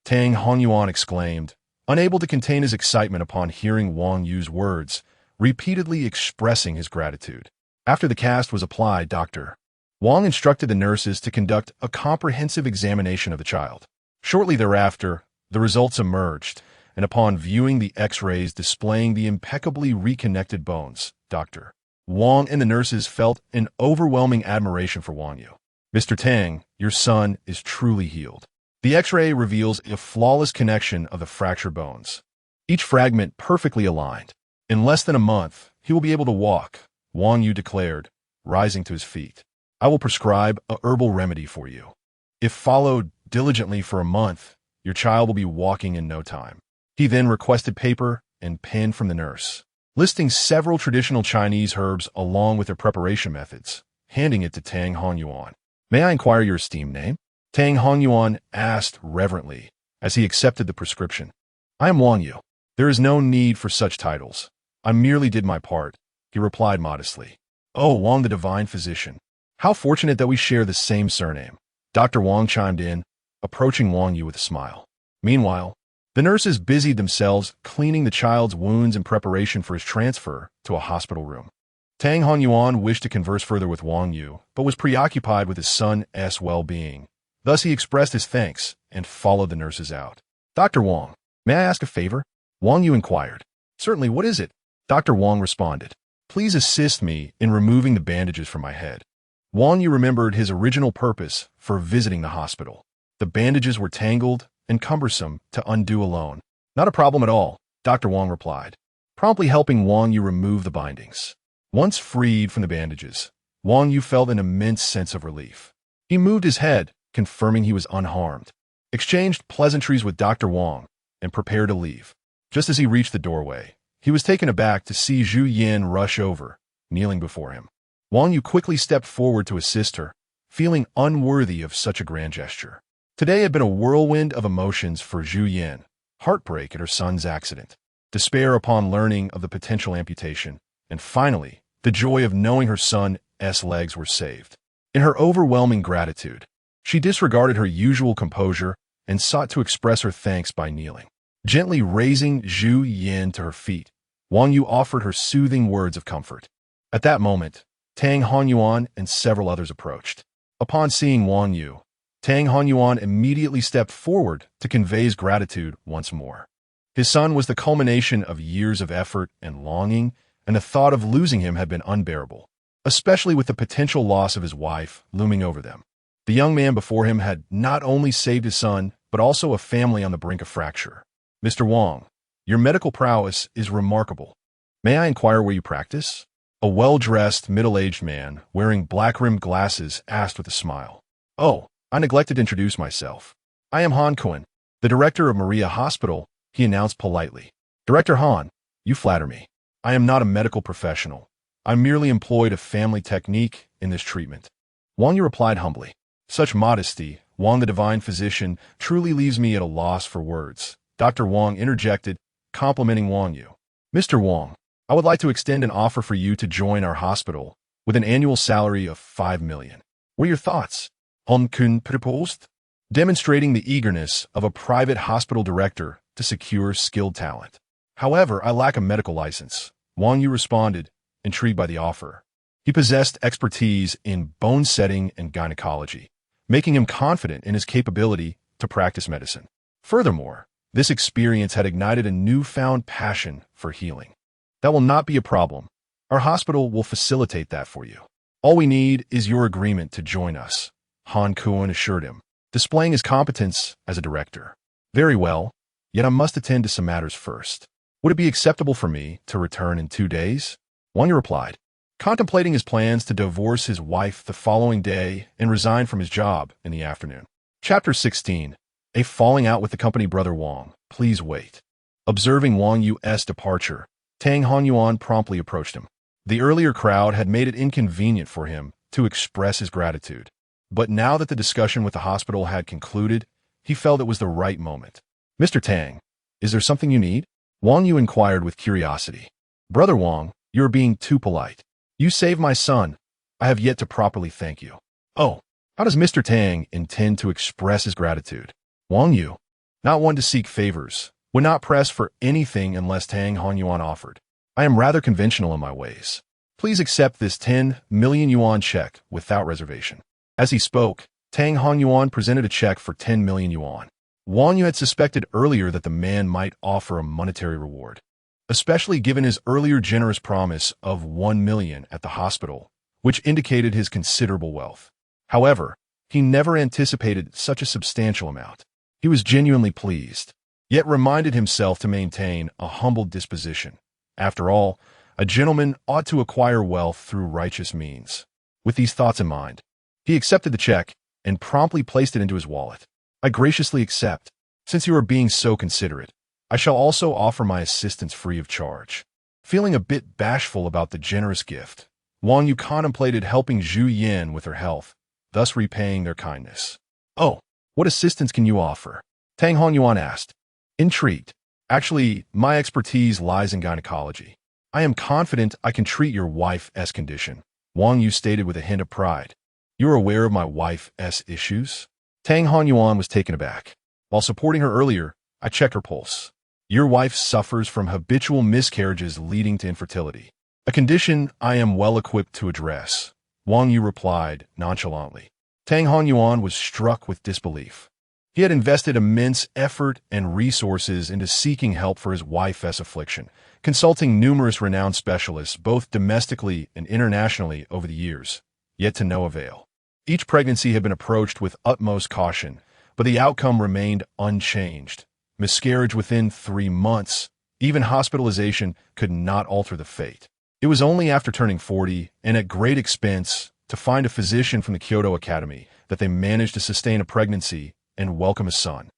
Tang Honyuan exclaimed, unable to contain his excitement upon hearing Wang Yu's words, repeatedly expressing his gratitude. After the cast was applied, Dr. Wang instructed the nurses to conduct a comprehensive examination of the child. Shortly thereafter, the results emerged, and upon viewing the X-rays displaying the impeccably reconnected bones, Dr. Wang and the nurses felt an overwhelming admiration for Wang Yu. "Mr. Tang, your son is truly healed." The X-ray reveals a flawless connection of the fractured bones, each fragment perfectly aligned. "In less than a month, he will be able to walk," Wang Yu declared, rising to his feet. "I will prescribe a herbal remedy for you. If followed diligently for a month, your child will be walking in no time." He then requested paper and pen from the nurse, listing several traditional Chinese herbs along with their preparation methods, handing it to Tang Honyuan. "May I inquire your esteemed name?" Tang Honyuan asked reverently as he accepted the prescription. "I am Wang Yu." There is no need for such titles. I merely did my part, he replied modestly. Oh, Wang the divine physician. How fortunate that we share the same surname. Dr. Wang chimed in, approaching Wang Yu with a smile. Meanwhile, the nurses busied themselves cleaning the child's wounds in preparation for his transfer to a hospital room. Tang Honyuan wished to converse further with Wang Yu, but was preoccupied with his son's well-being. Thus he expressed his thanks and followed the nurses out. Dr. Wang, may I ask a favor? Wang Yu inquired. Certainly, what is it? Dr. Wang responded. Please assist me in removing the bandages from my head. Wang Yu remembered his original purpose for visiting the hospital. The bandages were tangled and cumbersome to undo alone. Not a problem at all, Dr. Wang replied, promptly helping Wang Yu remove the bindings. Once freed from the bandages, Wang Yu felt an immense sense of relief. He moved his head, confirming he was unharmed, exchanged pleasantries with Dr. Wang, and prepared to leave. Just as he reached the doorway, he was taken aback to see Zhu Yin rush over, kneeling before him. Wang Yu quickly stepped forward to assist her, feeling unworthy of such a grand gesture. Today had been a whirlwind of emotions for Zhu Yin: heartbreak at her son's accident, despair upon learning of the potential amputation, and finally, the joy of knowing her son's legs were saved. In her overwhelming gratitude, she disregarded her usual composure and sought to express her thanks by kneeling. Gently raising Zhu Yin to her feet, Wang Yu offered her soothing words of comfort. At that moment, Tang Honyuan and several others approached. Upon seeing Wang Yu, Tang Honyuan immediately stepped forward to convey his gratitude once more. His son was the culmination of years of effort and longing, and the thought of losing him had been unbearable, especially with the potential loss of his wife looming over them. The young man before him had not only saved his son, but also a family on the brink of fracture. Mr. Wang, your medical prowess is remarkable. May I inquire where you practice? A well-dressed, middle-aged man, wearing black-rimmed glasses, asked with a smile. Oh, I neglected to introduce myself. I am Han Kuan, the director of Maria Hospital, he announced politely. Director Han, you flatter me. I am not a medical professional. I merely employed a family technique in this treatment. Wang Yu replied humbly. Such modesty, Wang the divine physician, truly leaves me at a loss for words. Dr. Wang interjected, complimenting Wang Yu. Mr. Wang, I would like to extend an offer for you to join our hospital with an annual salary of 5 million. What are your thoughts? Han Kun proposed, demonstrating the eagerness of a private hospital director to secure skilled talent. However, I lack a medical license, Wang Yu responded, intrigued by the offer. He possessed expertise in bone setting and gynecology, making him confident in his capability to practice medicine. Furthermore, this experience had ignited a newfound passion for healing. That will not be a problem. Our hospital will facilitate that for you. All we need is your agreement to join us, Han Kuan assured him, displaying his competence as a director. Very well, yet I must attend to some matters first. Would it be acceptable for me to return in 2 days? Wang Yu replied, contemplating his plans to divorce his wife the following day and resign from his job in the afternoon. Chapter 16. A falling out with the company. Brother Wang, please wait. Observing Wang Yu's departure, Tang Honyuan promptly approached him. The earlier crowd had made it inconvenient for him to express his gratitude, but now that the discussion with the hospital had concluded, he felt it was the right moment. Mr. Tang, is there something you need? Wang Yu inquired with curiosity. Brother Wang, you are being too polite. You saved my son. I have yet to properly thank you. Oh, how does Mr. Tang intend to express his gratitude? Wang Yu, not one to seek favors, would not press for anything unless Tang Honyuan offered. I am rather conventional in my ways. Please accept this 10 million yuan check without reservation. As he spoke, Tang Honyuan presented a check for 10 million yuan. Wang Yu had suspected earlier that the man might offer a monetary reward, especially given his earlier generous promise of 1 million at the hospital, which indicated his considerable wealth. However, he never anticipated such a substantial amount. He was genuinely pleased, yet reminded himself to maintain a humble disposition. After all, a gentleman ought to acquire wealth through righteous means. With these thoughts in mind, he accepted the check and promptly placed it into his wallet. I graciously accept. Since you are being so considerate, I shall also offer my assistance free of charge. Feeling a bit bashful about the generous gift, Wang Yu contemplated helping Zhu Yin with her health, thus repaying their kindness. Oh, what assistance can you offer? Tang Honyuan asked. Intrigued, Actually, my expertise lies in gynecology. I am confident I can treat your wife's condition, Wang Yu stated with a hint of pride. You are aware of my wife's issues? Tang Hanyuan was taken aback. While supporting her earlier, I checked her pulse. Your wife suffers from habitual miscarriages leading to infertility, a condition I am well equipped to address, Wang Yu replied nonchalantly. Tang Hanyuan was struck with disbelief. He had invested immense effort and resources into seeking help for his wife's affliction, consulting numerous renowned specialists both domestically and internationally over the years, yet to no avail. Each pregnancy had been approached with utmost caution, but the outcome remained unchanged. Miscarriage within 3 months, even hospitalization could not alter the fate. It was only after turning 40, and at great expense, to find a physician from the Kyoto Academy that they managed to sustain a pregnancy and welcome a son.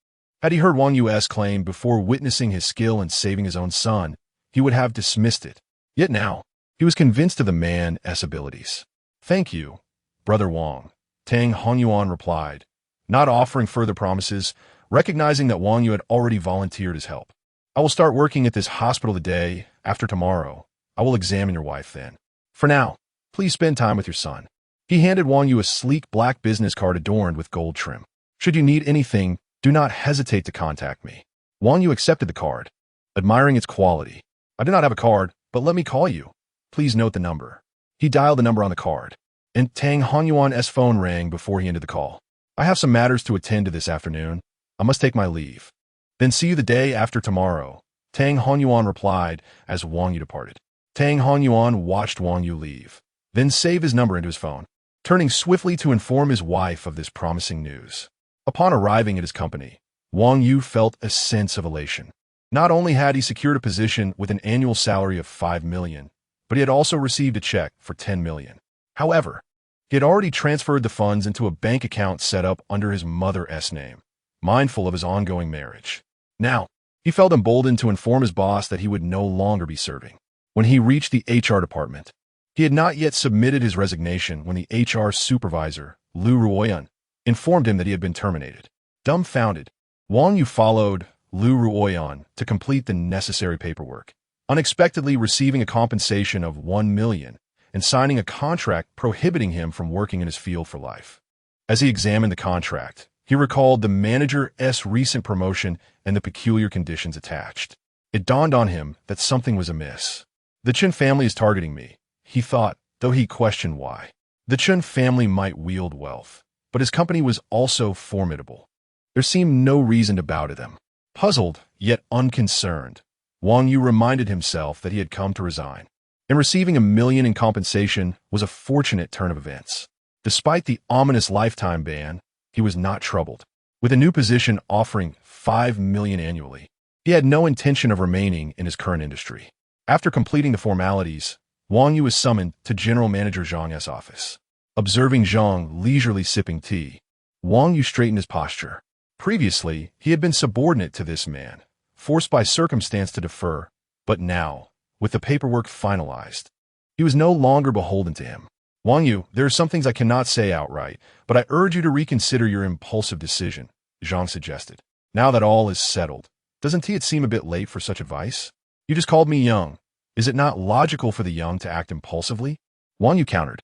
Had he heard Wang Yu's claim before witnessing his skill in saving his own son, he would have dismissed it. Yet now, he was convinced of the man's abilities. Thank you, Brother Wang, Tang Hanyuan replied, not offering further promises, recognizing that Wang Yu had already volunteered his help. I will start working at this hospital today. After tomorrow, I will examine your wife then. For now, please spend time with your son. He handed Wang Yu a sleek black business card adorned with gold trim. Should you need anything, do not hesitate to contact me. Wang Yu accepted the card, admiring its quality. I do not have a card, but let me call you. Please note the number. He dialed the number on the card, and Tang Hanyuan's phone rang before he ended the call. I have some matters to attend to this afternoon. I must take my leave. Then see you the day after tomorrow, Tang Hanyuan replied as Wang Yu departed. Tang Hanyuan watched Wang Yu leave, then save his number into his phone, turning swiftly to inform his wife of this promising news. Upon arriving at his company, Wang Yu felt a sense of elation. Not only had he secured a position with an annual salary of 5 million, but he had also received a check for 10 million. However, he had already transferred the funds into a bank account set up under his mother's name, mindful of his ongoing marriage. Now, he felt emboldened to inform his boss that he would no longer be serving. When he reached the HR department, he had not yet submitted his resignation when the HR supervisor, Liu Ruoyan, informed him that he had been terminated. Dumbfounded, Wang Yu followed Liu Ruoyan to complete the necessary paperwork, unexpectedly receiving a compensation of 1 million and signing a contract prohibiting him from working in his field for life. As he examined the contract, he recalled the manager's recent promotion and the peculiar conditions attached. It dawned on him that something was amiss. The Chen family is targeting me, he thought, though he questioned why. The Chen family might wield wealth, but his company was also formidable. There seemed no reason to bow to them. Puzzled, yet unconcerned, Wang Yu reminded himself that he had come to resign, and receiving 1 million in compensation was a fortunate turn of events. Despite the ominous lifetime ban, he was not troubled. With a new position offering 5 million annually, he had no intention of remaining in his current industry. After completing the formalities, Wang Yu was summoned to General Manager Zhang's office. Observing Zhang leisurely sipping tea, Wang Yu straightened his posture. Previously, he had been subordinate to this man, forced by circumstance to defer, but now, with the paperwork finalized, he was no longer beholden to him. Wang Yu, there are some things I cannot say outright, but I urge you to reconsider your impulsive decision, Zhang suggested. Now that all is settled, doesn't it seem a bit late for such advice? You just called me young. Is it not logical for the young to act impulsively? Wang Yu countered.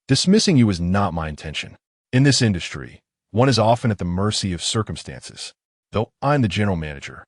Dismissing you is not my intention. In this industry, one is often at the mercy of circumstances, though I'm the general manager.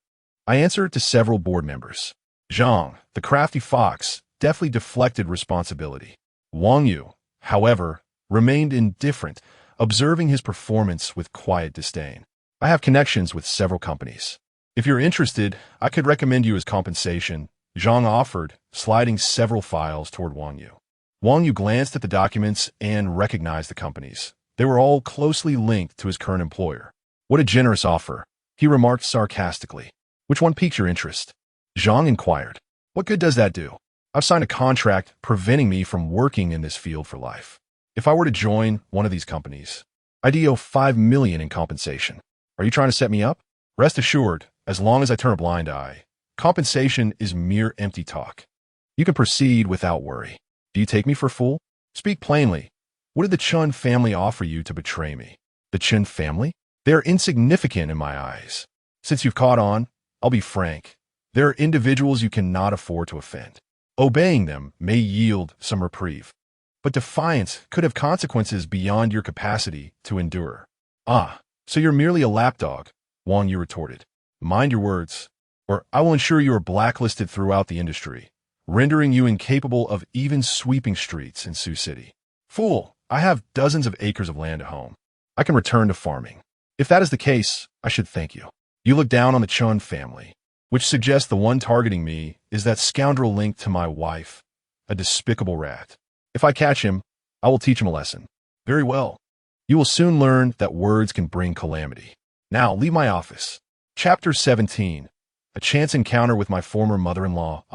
I answered to several board members. Zhang, the crafty fox, deftly deflected responsibility. Wang Yu, however, remained indifferent, observing his performance with quiet disdain. I have connections with several companies. If you're interested, I could recommend you as compensation, Zhang offered, sliding several files toward Wang Yu. Wang Yu glanced at the documents and recognized the companies. They were all closely linked to his current employer. What a generous offer, he remarked sarcastically. Which one piqued your interest? Zhang inquired. What good does that do? I've signed a contract preventing me from working in this field for life. If I were to join one of these companies, I'd owe 5 million in compensation. Are you trying to set me up? Rest assured, as long as I turn a blind eye, compensation is mere empty talk. You can proceed without worry. Do you take me for a fool? Speak plainly. What did the Chen family offer you to betray me? The Chen family? They are insignificant in my eyes. Since you've caught on, I'll be frank. There are individuals you cannot afford to offend. Obeying them may yield some reprieve, but defiance could have consequences beyond your capacity to endure. Ah, so you're merely a lapdog, Wang Yu retorted. Mind your words, or I will ensure you are blacklisted throughout the industry, rendering you incapable of even sweeping streets in Sioux City. Fool, I have dozens of acres of land at home. I can return to farming. If that is the case, I should thank you. You look down on the Chun family, which suggests the one targeting me is that scoundrel linked to my wife, a despicable rat. If I catch him, I will teach him a lesson. Very well. You will soon learn that words can bring calamity. Now, leave my office. Chapter 17. A chance encounter with my former mother-in-law.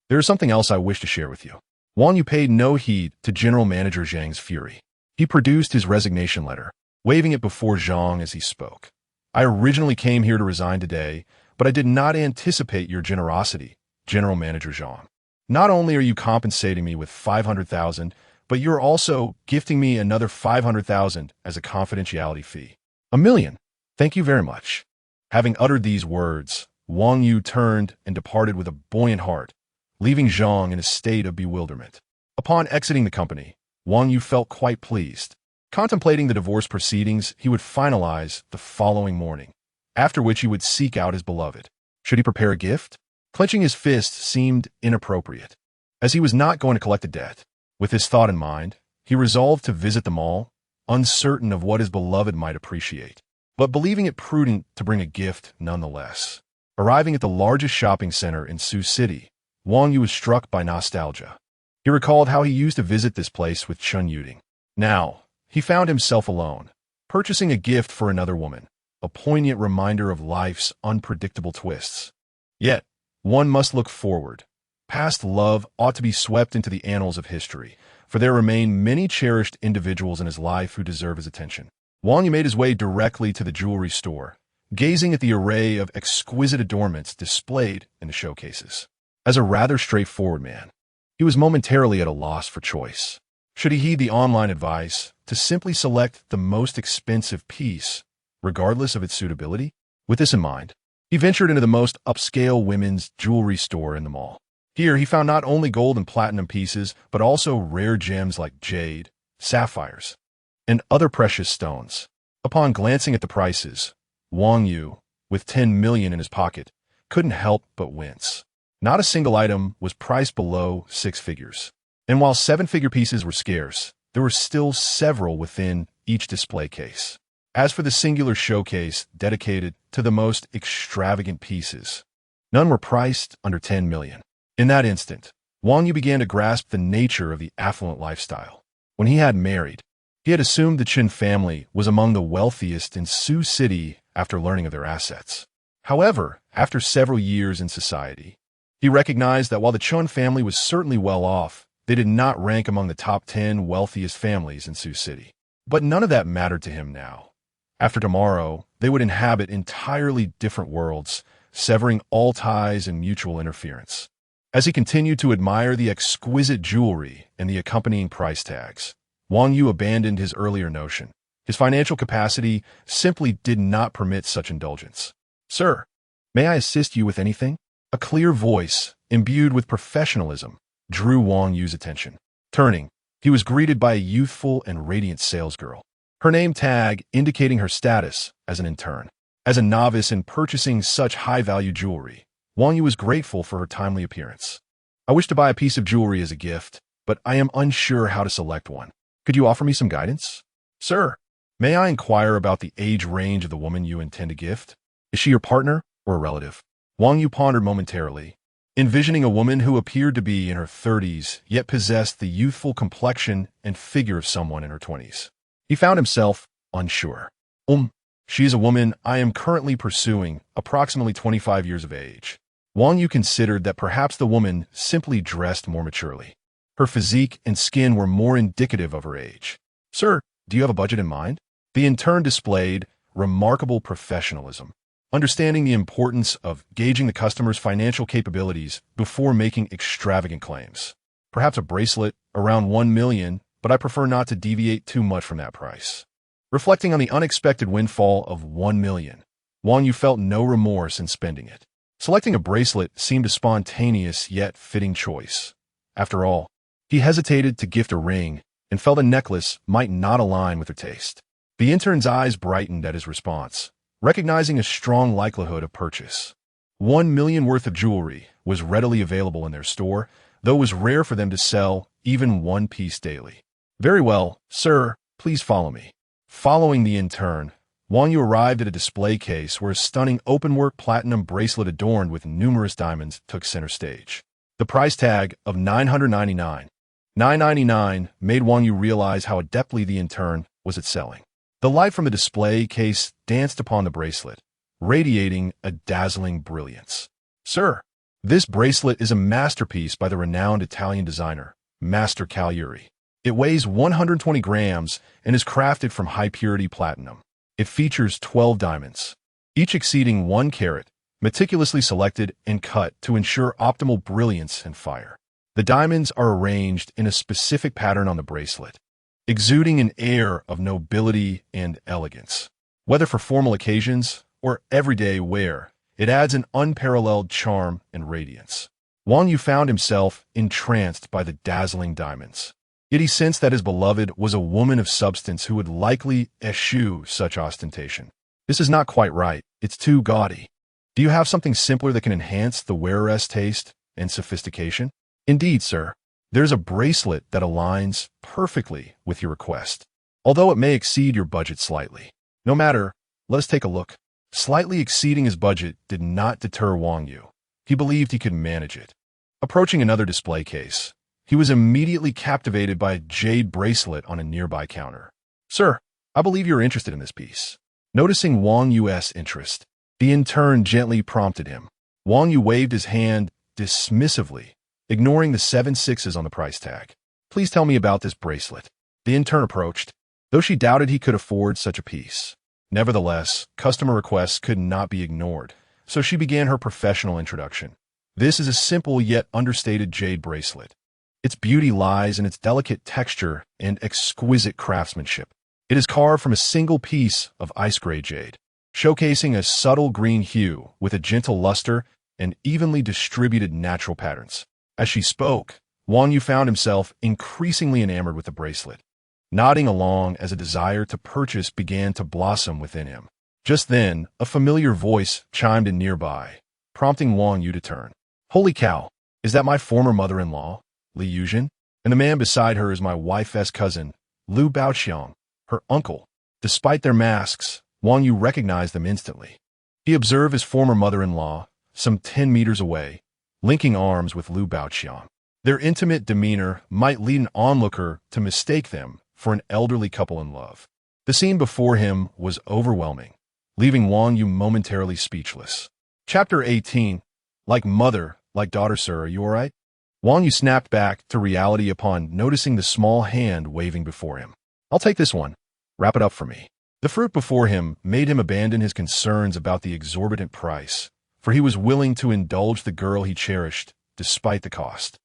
There is something else I wish to share with you. Wang Yu paid no heed to General Manager Zhang's fury. He produced his resignation letter, waving it before Zhang as he spoke. I originally came here to resign today, but I did not anticipate your generosity, General Manager Zhang. Not only are you compensating me with 500,000, but you're also gifting me another 500,000 as a confidentiality fee. 1,000,000. Thank you very much. Having uttered these words, Wang Yu turned and departed with a buoyant heart, leaving Zhang in a state of bewilderment. Upon exiting the company, Wang Yu felt quite pleased. Contemplating the divorce proceedings, he would finalize the following morning, after which he would seek out his beloved. Should he prepare a gift? Clenching his fist seemed inappropriate, as he was not going to collect the debt. With this thought in mind, he resolved to visit the mall, uncertain of what his beloved might appreciate, but believing it prudent to bring a gift nonetheless. Arriving at the largest shopping center in Sioux City, Wang Yu was struck by nostalgia. He recalled how he used to visit this place with Chun Yuding. Now, he found himself alone, purchasing a gift for another woman, a poignant reminder of life's unpredictable twists. Yet, one must look forward. Past love ought to be swept into the annals of history, for there remain many cherished individuals in his life who deserve his attention. Wang Yu made his way directly to the jewelry store, gazing at the array of exquisite adornments displayed in the showcases. As a rather straightforward man, he was momentarily at a loss for choice. Should he heed the online advice to simply select the most expensive piece, regardless of its suitability? With this in mind, he ventured into the most upscale women's jewelry store in the mall. Here, he found not only gold and platinum pieces, but also rare gems like jade, sapphires, and other precious stones. Upon glancing at the prices, Wang Yu, with 10 million in his pocket, couldn't help but wince. Not a single item was priced below 6 figures. And while 7-figure pieces were scarce, there were still several within each display case. As for the singular showcase dedicated to the most extravagant pieces, none were priced under 10 million. In that instant, Wang Yu began to grasp the nature of the affluent lifestyle. When he had married, he had assumed the Chen family was among the wealthiest in Sioux City after learning of their assets. However, after several years in society, he recognized that while the Chun family was certainly well off, they did not rank among the top 10 wealthiest families in Sioux City. But none of that mattered to him now. After tomorrow, they would inhabit entirely different worlds, severing all ties and mutual interference. As he continued to admire the exquisite jewelry and the accompanying price tags, Wang Yu abandoned his earlier notion. His financial capacity simply did not permit such indulgence. "Sir, may I assist you with anything?" A clear voice, imbued with professionalism, drew Wang Yu's attention. Turning, he was greeted by a youthful and radiant salesgirl, her name tag indicating her status as an intern. As a novice in purchasing such high-value jewelry, Wang Yu was grateful for her timely appearance. "I wish to buy a piece of jewelry as a gift, but I am unsure how to select one. Could you offer me some guidance?" "Sir, may I inquire about the age range of the woman you intend to gift? Is she your partner or a relative?" Wang Yu pondered momentarily, envisioning a woman who appeared to be in her 30s, yet possessed the youthful complexion and figure of someone in her 20s. He found himself unsure. She is a woman I am currently pursuing, approximately 25 years of age." Wang Yu considered that perhaps the woman simply dressed more maturely. Her physique and skin were more indicative of her age. "Sir, do you have a budget in mind?" The intern displayed remarkable professionalism, understanding the importance of gauging the customer's financial capabilities before making extravagant claims. "Perhaps a bracelet around 1 million, but I prefer not to deviate too much from that price." Reflecting on the unexpected windfall of 1 million, Wang Yu felt no remorse in spending it. Selecting a bracelet seemed a spontaneous yet fitting choice. After all, he hesitated to gift a ring and felt a necklace might not align with her taste. The intern's eyes brightened at his response, recognizing a strong likelihood of purchase. 1 million worth of jewelry was readily available in their store, though it was rare for them to sell even one piece daily. Very well, sir, please follow me. Following the intern, Wang Yu arrived at a display case where a stunning openwork platinum bracelet adorned with numerous diamonds took center stage. The price tag of $999 made Wang Yu realize how adeptly the intern was at selling. The light from the display case danced upon the bracelet, radiating a dazzling brilliance. Sir, this bracelet is a masterpiece by the renowned Italian designer, Master Caliuri. It weighs 120 grams and is crafted from high-purity platinum. It features 12 diamonds, each exceeding 1 carat, meticulously selected and cut to ensure optimal brilliance and fire. The diamonds are arranged in a specific pattern on the bracelet, exuding an air of nobility and elegance. Whether for formal occasions or everyday wear, it adds an unparalleled charm and radiance. Wang Yu found himself entranced by the dazzling diamonds. Yet he sensed that his beloved was a woman of substance who would likely eschew such ostentation. This is not quite right. It's too gaudy. Do you have something simpler that can enhance the wearer's taste and sophistication? Indeed, sir. There's a bracelet that aligns perfectly with your request, although it may exceed your budget slightly. No matter, let us take a look. Slightly exceeding his budget did not deter Wang Yu. He believed he could manage it. Approaching another display case, he was immediately captivated by a jade bracelet on a nearby counter. Sir, I believe you're interested in this piece. Noticing Wang Yu's interest, the intern gently prompted him. Wang Yu waved his hand dismissively, ignoring the 7 sixes on the price tag. Please tell me about this bracelet. The intern approached, though she doubted he could afford such a piece. Nevertheless, customer requests could not be ignored, so she began her professional introduction. This is a simple yet understated jade bracelet. Its beauty lies in its delicate texture and exquisite craftsmanship. It is carved from a single piece of ice-gray jade, showcasing a subtle green hue with a gentle luster and evenly distributed natural patterns. As she spoke, Wang Yu found himself increasingly enamored with the bracelet, nodding along as a desire to purchase began to blossom within him. Just then, a familiar voice chimed in nearby, prompting Wang Yu to turn. Holy cow, is that my former mother-in-law, Li Yuzhen? And the man beside her is my wife's cousin, Liu Baoxiang, her uncle. Despite their masks, Wang Yu recognized them instantly. He observed his former mother-in-law, some 10 meters away, linking arms with Liu Baoxiang. Their intimate demeanor might lead an onlooker to mistake them for an elderly couple in love. The scene before him was overwhelming, leaving Wang Yu momentarily speechless. Chapter 18. Like mother, like daughter, sir, are you all right? Wang Yu snapped back to reality upon noticing the small hand waving before him. I'll take this one. Wrap it up for me. The fruit before him made him abandon his concerns about the exorbitant price, for he was willing to indulge the girl he cherished, despite the cost.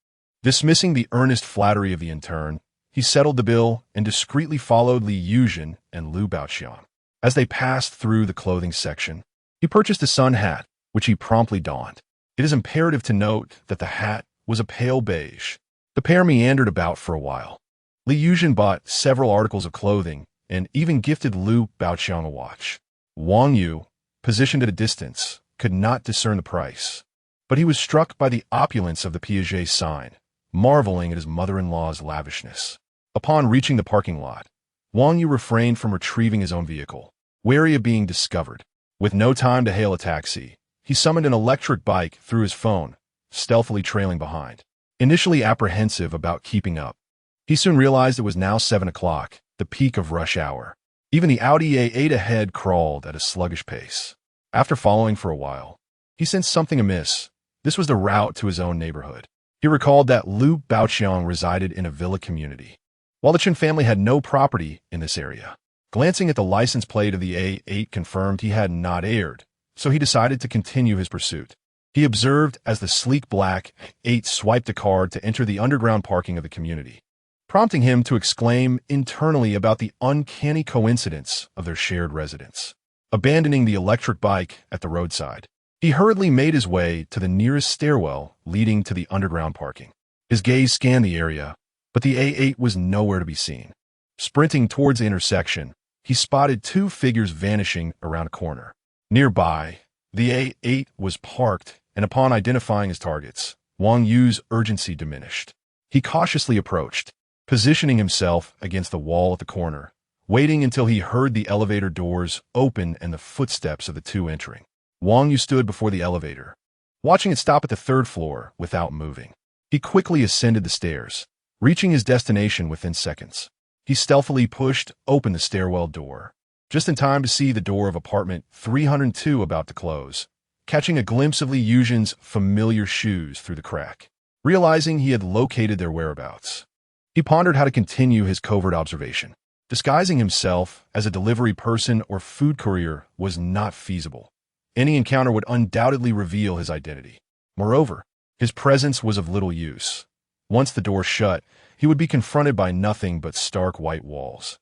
Dismissing the earnest flattery of the intern, he settled the bill and discreetly followed Li Yuzhen and Liu Baoxiang. As they passed through the clothing section, he purchased a sun hat, which he promptly donned. It is imperative to note that the hat was a pale beige. The pair meandered about for a while. Li Yuzhen bought several articles of clothing and even gifted Liu Baoxiang a watch. Wang Yu, positioned at a distance, could not discern the price, but he was struck by the opulence of the Piaget sign, marveling at his mother-in-law's lavishness. Upon reaching the parking lot, Wang Yu refrained from retrieving his own vehicle, wary of being discovered. With no time to hail a taxi, he summoned an electric bike through his phone, stealthily trailing behind. Initially apprehensive about keeping up, he soon realized it was now 7 o'clock, the peak of rush hour. Even the Audi A8 ahead crawled at a sluggish pace. After following for a while, he sensed something amiss. This was the route to his own neighborhood. He recalled that Liu Baoxiang resided in a villa community, while the Chen family had no property in this area. Glancing at the license plate of the A8 confirmed he had not erred, so he decided to continue his pursuit. He observed as the sleek black 8 swiped a card to enter the underground parking of the community, prompting him to exclaim internally about the uncanny coincidence of their shared residence. Abandoning the electric bike at the roadside, He hurriedly made his way to the nearest stairwell leading to the underground parking. His gaze scanned the area, but the A8 was nowhere to be seen. Sprinting towards the intersection, he spotted two figures vanishing around a corner. Nearby, the A8 was parked, and upon identifying his targets, Wang Yu's urgency diminished. He cautiously approached, positioning himself against the wall at the corner, waiting until he heard the elevator doors open and the footsteps of the two entering. Wang Yu stood before the elevator, watching it stop at the third floor without moving. He quickly ascended the stairs, reaching his destination within seconds. He stealthily pushed open the stairwell door, just in time to see the door of apartment 302 about to close, catching a glimpse of Li Yuzhen's familiar shoes through the crack. Realizing he had located their whereabouts, he pondered how to continue his covert observation. Disguising himself as a delivery person or food courier was not feasible. Any encounter would undoubtedly reveal his identity. Moreover, his presence was of little use. Once the door shut, he would be confronted by nothing but stark white walls,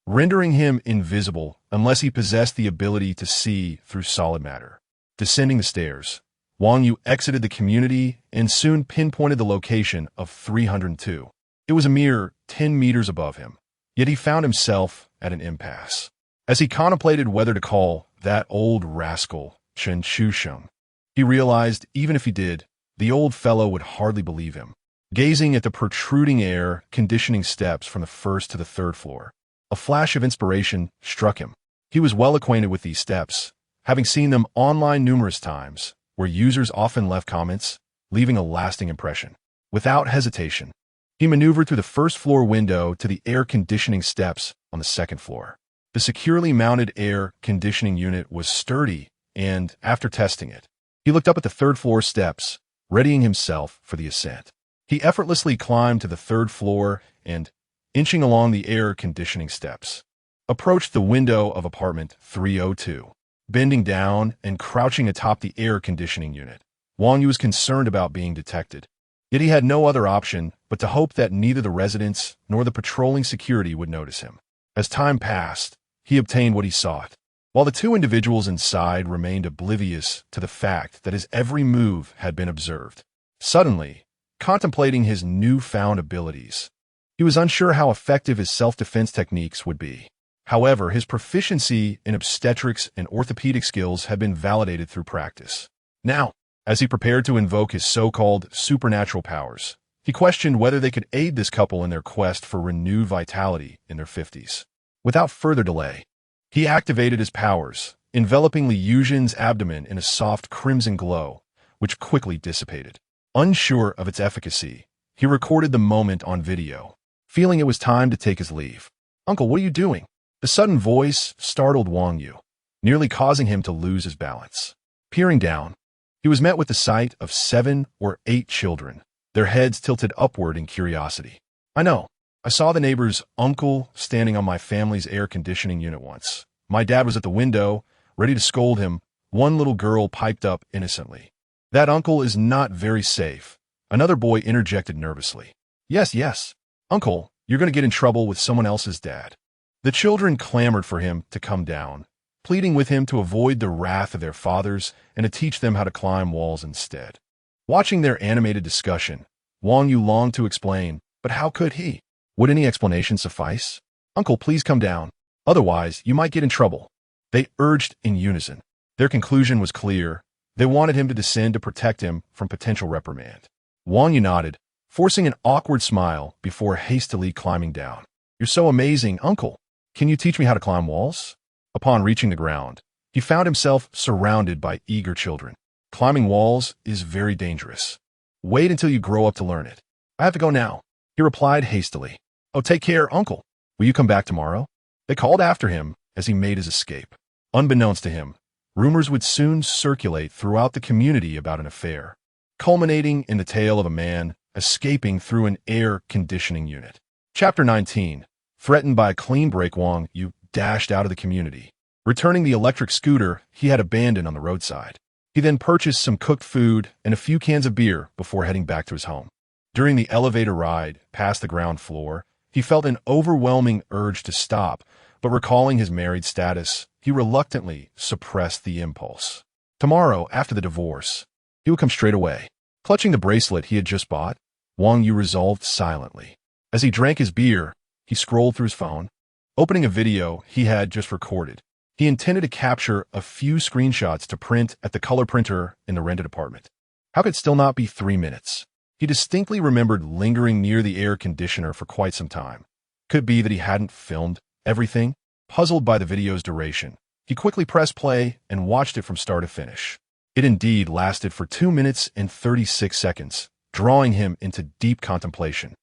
rendering him invisible unless he possessed the ability to see through solid matter. Descending the stairs, Wang Yu exited the community and soon pinpointed the location of 302. It was a mere 10 meters above him, yet he found himself at an impasse. As he contemplated whether to call that old rascal Chen Shusheng, he realized even if he did, the old fellow would hardly believe him. Gazing at the protruding air conditioning steps from the first to the third floor, a flash of inspiration struck him. He was well acquainted with these steps, having seen them online numerous times, where users often left comments, leaving a lasting impression. Without hesitation, he maneuvered through the first floor window to the air conditioning steps on the second floor. The securely mounted air conditioning unit was sturdy, and after testing it, he looked up at the third floor steps, readying himself for the ascent. He effortlessly climbed to the third floor and, inching along the air conditioning steps, approached the window of apartment 302. Bending down and crouching atop the air conditioning unit, Wang Yu was concerned about being detected. Yet he had no other option but to hope that neither the residents nor the patrolling security would notice him. As time passed, he obtained what he sought, while the two individuals inside remained oblivious to the fact that his every move had been observed. Suddenly, contemplating his newfound abilities, he was unsure how effective his self-defense techniques would be. However, his proficiency in obstetrics and orthopedic skills had been validated through practice. Now, as he prepared to invoke his so-called supernatural powers, he questioned whether they could aid this couple in their quest for renewed vitality in their 50s. Without further delay, he activated his powers, enveloping Li Yuzhen's abdomen in a soft crimson glow, which quickly dissipated. Unsure of its efficacy, he recorded the moment on video, feeling it was time to take his leave. "Uncle, what are you doing?" The sudden voice startled Wang Yu, nearly causing him to lose his balance. Peering down, he was met with the sight of 7 or 8 children, their heads tilted upward in curiosity. "I know. I saw the neighbor's uncle standing on my family's air conditioning unit once. My dad was at the window, ready to scold him," one little girl piped up innocently. "That uncle is not very safe," another boy interjected nervously. Yes, Uncle, you're going to get in trouble with someone else's dad." The children clamored for him to come down, pleading with him to avoid the wrath of their fathers and to teach them how to climb walls instead. Watching their animated discussion, Wang Yu longed to explain, but how could he? Would any explanation suffice? "Uncle, please come down. Otherwise, you might get in trouble," they urged in unison. Their conclusion was clear. They wanted him to descend to protect him from potential reprimand. Wang Yu nodded, forcing an awkward smile before hastily climbing down. "You're so amazing, Uncle. Can you teach me how to climb walls?" Upon reaching the ground, he found himself surrounded by eager children. "Climbing walls is very dangerous. Wait until you grow up to learn it." "I have to go now," he replied hastily. "Oh, take care, Uncle. Will you come back tomorrow?" They called after him as he made his escape. Unbeknownst to him, rumors would soon circulate throughout the community about an affair, culminating in the tale of a man escaping through an air conditioning unit. Chapter 19. Threatened by a clean break, Wang Yu dashed out of the community, returning the electric scooter he had abandoned on the roadside. He then purchased some cooked food and a few cans of beer before heading back to his home. During the elevator ride past the ground floor, he felt an overwhelming urge to stop, but recalling his married status, he reluctantly suppressed the impulse. Tomorrow, after the divorce, he would come straight away. Clutching the bracelet he had just bought, Wang Yu resolved silently. As he drank his beer, he scrolled through his phone, opening a video he had just recorded. He intended to capture a few screenshots to print at the color printer in the rented apartment. How could it still not be 3 minutes? He distinctly remembered lingering near the air conditioner for quite some time. Could it be that he hadn't filmed everything? Puzzled by the video's duration, he quickly pressed play and watched it from start to finish. It indeed lasted for 2 minutes and 36 seconds, drawing him into deep contemplation.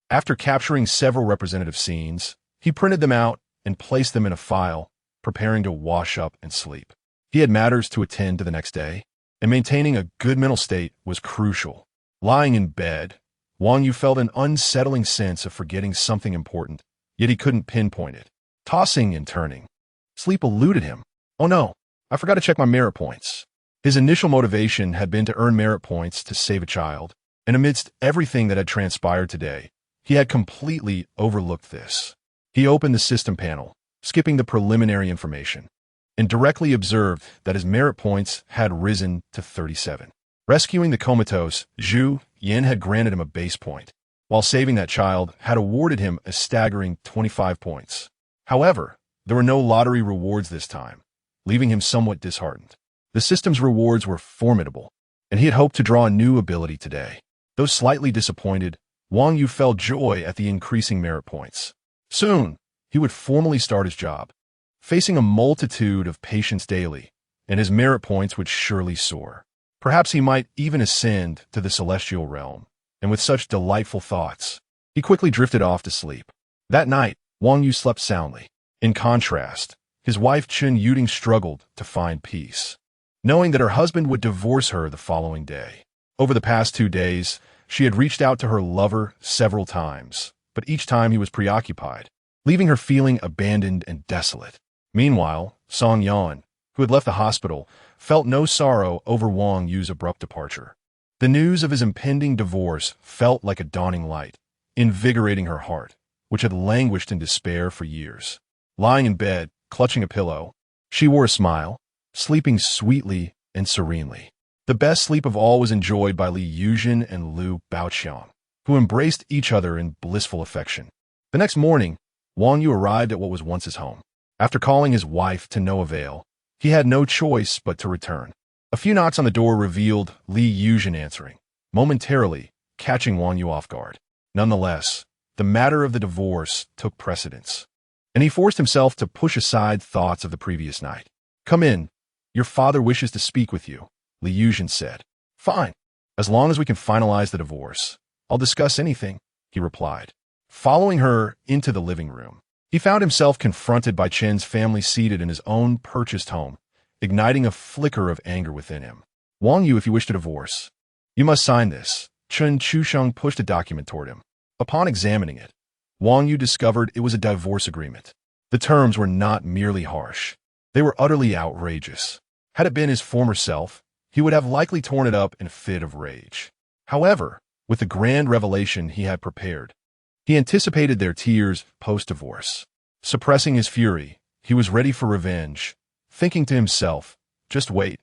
After capturing several representative scenes, he printed them out and placed them in a file, preparing to wash up and sleep. He had matters to attend to the next day, and maintaining a good mental state was crucial. Lying in bed, Wang Yu felt an unsettling sense of forgetting something important, yet he couldn't pinpoint it. Tossing and turning, sleep eluded him. Oh no, I forgot to check my merit points. His initial motivation had been to earn merit points to save a child, and amidst everything that had transpired today, he had completely overlooked this. He opened the system panel, skipping the preliminary information, and directly observed that his merit points had risen to 37. Rescuing the comatose, Zhu Yin had granted him a base point, while saving that child had awarded him a staggering 25 points. However, there were no lottery rewards this time, leaving him somewhat disheartened. The system's rewards were formidable, and he had hoped to draw a new ability today. Though slightly disappointed, Wang Yu felt joy at the increasing merit points. Soon, he would formally start his job, facing a multitude of patients daily, and his merit points would surely soar. Perhaps he might even ascend to the celestial realm, and with such delightful thoughts, he quickly drifted off to sleep. That night, Wang Yu slept soundly. In contrast, his wife Chen Yuding struggled to find peace, knowing that her husband would divorce her the following day. Over the past 2 days, she had reached out to her lover several times, but each time he was preoccupied, leaving her feeling abandoned and desolate. Meanwhile, Song Yan, who had left the hospital, felt no sorrow over Wang Yu's abrupt departure. The news of his impending divorce felt like a dawning light, invigorating her heart, which had languished in despair for years. Lying in bed, clutching a pillow, she wore a smile, sleeping sweetly and serenely. The best sleep of all was enjoyed by Li Yuzhen and Liu Baoqiang, who embraced each other in blissful affection. The next morning, Wang Yu arrived at what was once his home. After calling his wife to no avail, he had no choice but to return. A few knocks on the door revealed Li Yuzhen answering, momentarily catching Wang Yu off guard. Nonetheless, the matter of the divorce took precedence, and he forced himself to push aside thoughts of the previous night. "Come in. Your father wishes to speak with you," Li Yuzhen said. "Fine. As long as we can finalize the divorce, I'll discuss anything," he replied. Following her into the living room, he found himself confronted by Chen's family seated in his own purchased home, igniting a flicker of anger within him. "Wang Yu, if you wish to divorce, you must sign this." Chen Chusheng pushed a document toward him. Upon examining it, Wang Yu discovered it was a divorce agreement. The terms were not merely harsh. They were utterly outrageous. Had it been his former self, he would have likely torn it up in a fit of rage. However, with the grand revelation he had prepared, he anticipated their tears post-divorce. Suppressing his fury, he was ready for revenge, thinking to himself, "Just wait,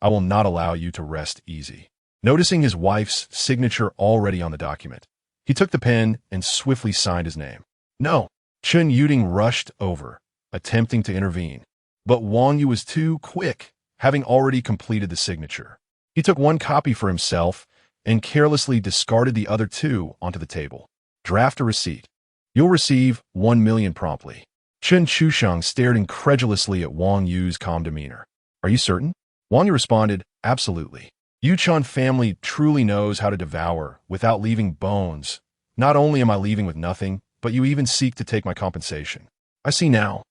I will not allow you to rest easy." Noticing his wife's signature already on the document, he took the pen and swiftly signed his name. "No!" Chen Yuding rushed over, attempting to intervene. But Wang Yu was too quick, having already completed the signature. He took one copy for himself and carelessly discarded the other 2 onto the table. "Draft a receipt. You'll receive 1 million promptly." Chen Chusheng stared incredulously at Wang Yu's calm demeanor. "Are you certain?" Wang Yu responded, "Absolutely. Yuchun family truly knows how to devour without leaving bones. Not only am I leaving with nothing, but you even seek to take my compensation. I see now.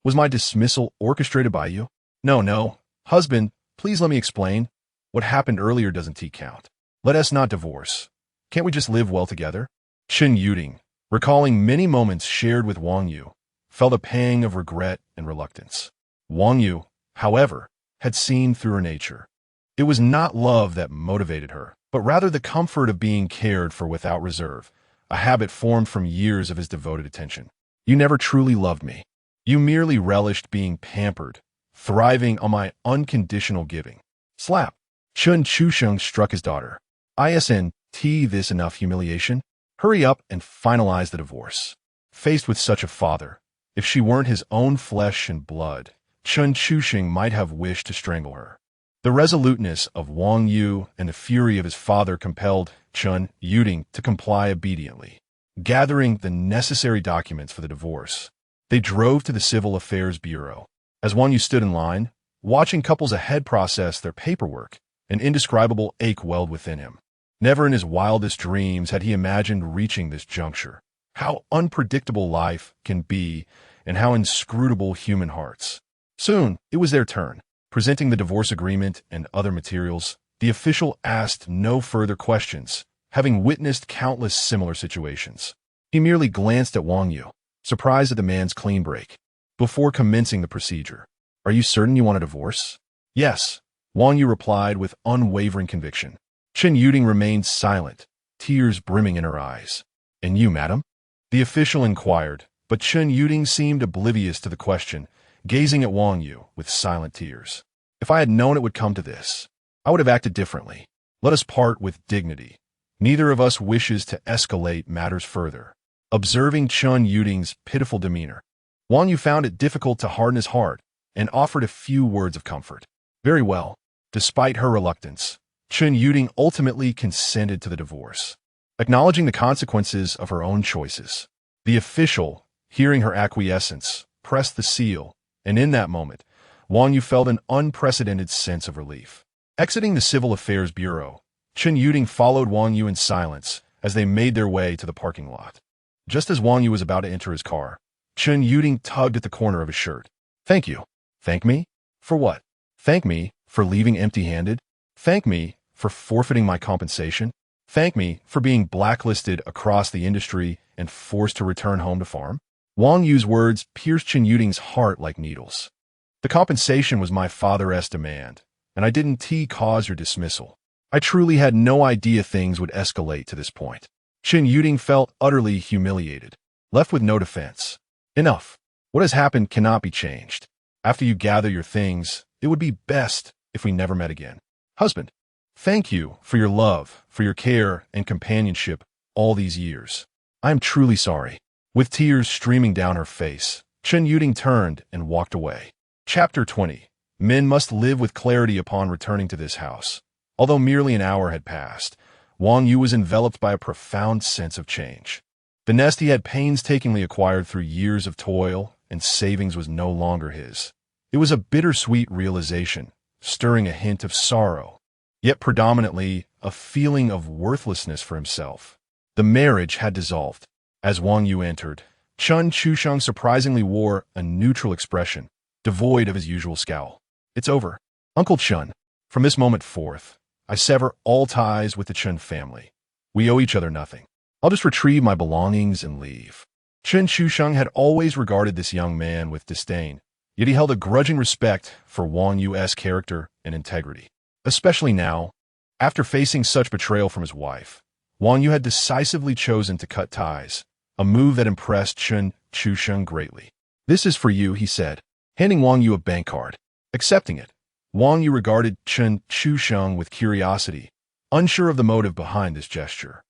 Was my dismissal orchestrated by you?" No. Husband, please let me explain. What happened earlier doesn't count. Let us not divorce. Can't we just live well together?" Chen Yuding, recalling many moments shared with Wang Yu, felt a pang of regret and reluctance. Wang Yu, however, had seen through her nature. It was not love that motivated her, but rather the comfort of being cared for without reserve, a habit formed from years of his devoted attention. "You never truly loved me. You merely relished being pampered, thriving on my unconditional giving." Slap. Chun Chusheng struck his daughter. Isn't this enough humiliation? Hurry up and finalize the divorce. Faced with such a father, if she weren't his own flesh and blood, Chun Chusheng might have wished to strangle her. The resoluteness of Wang Yu and the fury of his father compelled Chun Yuting to comply obediently. Gathering the necessary documents for the divorce, they drove to the Civil Affairs Bureau. As Wang Yu stood in line, watching couples ahead process their paperwork, an indescribable ache welled within him. Never in his wildest dreams had he imagined reaching this juncture. How unpredictable life can be, and how inscrutable human hearts. Soon, it was their turn. Presenting the divorce agreement and other materials, the official asked no further questions, having witnessed countless similar situations. He merely glanced at Wang Yu, surprised at the man's clean break. Before commencing the procedure, "Are you certain you want a divorce?" "Yes," Wang Yu replied with unwavering conviction. Chen Yuting remained silent, tears brimming in her eyes. "And you, madam?" the official inquired, but Chen Yuting seemed oblivious to the question, gazing at Wang Yu with silent tears. "If I had known it would come to this, I would have acted differently. Let us part with dignity. Neither of us wishes to escalate matters further." Observing Chen Yuting's pitiful demeanor, Wang Yu found it difficult to harden his heart and offered a few words of comfort. Very well. Despite her reluctance, Chen Yuting ultimately consented to the divorce, acknowledging the consequences of her own choices. The official, hearing her acquiescence, pressed the seal, and in that moment, Wang Yu felt an unprecedented sense of relief. Exiting the Civil Affairs Bureau, Chen Yuting followed Wang Yu in silence as they made their way to the parking lot. Just as Wang Yu was about to enter his car, Chen Yuting tugged at the corner of his shirt. "Thank you." "Thank me? For what?" "Thank me for leaving empty-handed? Thank me for forfeiting my compensation? Thank me for being blacklisted across the industry and forced to return home to farm?" Wang Yu's words pierced Chen Yuting's heart like needles. "The compensation was my father's demand, and I didn't cause your dismissal. I truly had no idea things would escalate to this point." Chen Yuting felt utterly humiliated, left with no defense. "Enough. What has happened cannot be changed. After you gather your things, it would be best if we never met again. Husband, thank you for your love, for your care and companionship all these years. I am truly sorry." With tears streaming down her face, Chen Yuting turned and walked away. Chapter 20. Men must live with clarity upon returning to this house. Although merely an hour had passed, Wang Yu was enveloped by a profound sense of change. The nest he had painstakingly acquired through years of toil and savings was no longer his. It was a bittersweet realization, stirring a hint of sorrow, yet predominantly a feeling of worthlessness for himself. The marriage had dissolved. As Wang Yu entered, Chun Chusheng surprisingly wore a neutral expression, devoid of his usual scowl. "It's over. Uncle Chun, from this moment forth, I sever all ties with the Chun family. We owe each other nothing. I'll just retrieve my belongings and leave." Chun Chusheng had always regarded this young man with disdain, yet he held a grudging respect for Wang Yu's character and integrity. Especially now, after facing such betrayal from his wife, Wang Yu had decisively chosen to cut ties, a move that impressed Chun Chusheng greatly. "This is for you," he said, handing Wang Yu a bank card. Accepting it, Wang Yu regarded Chun Chusheng with curiosity, unsure of the motive behind this gesture.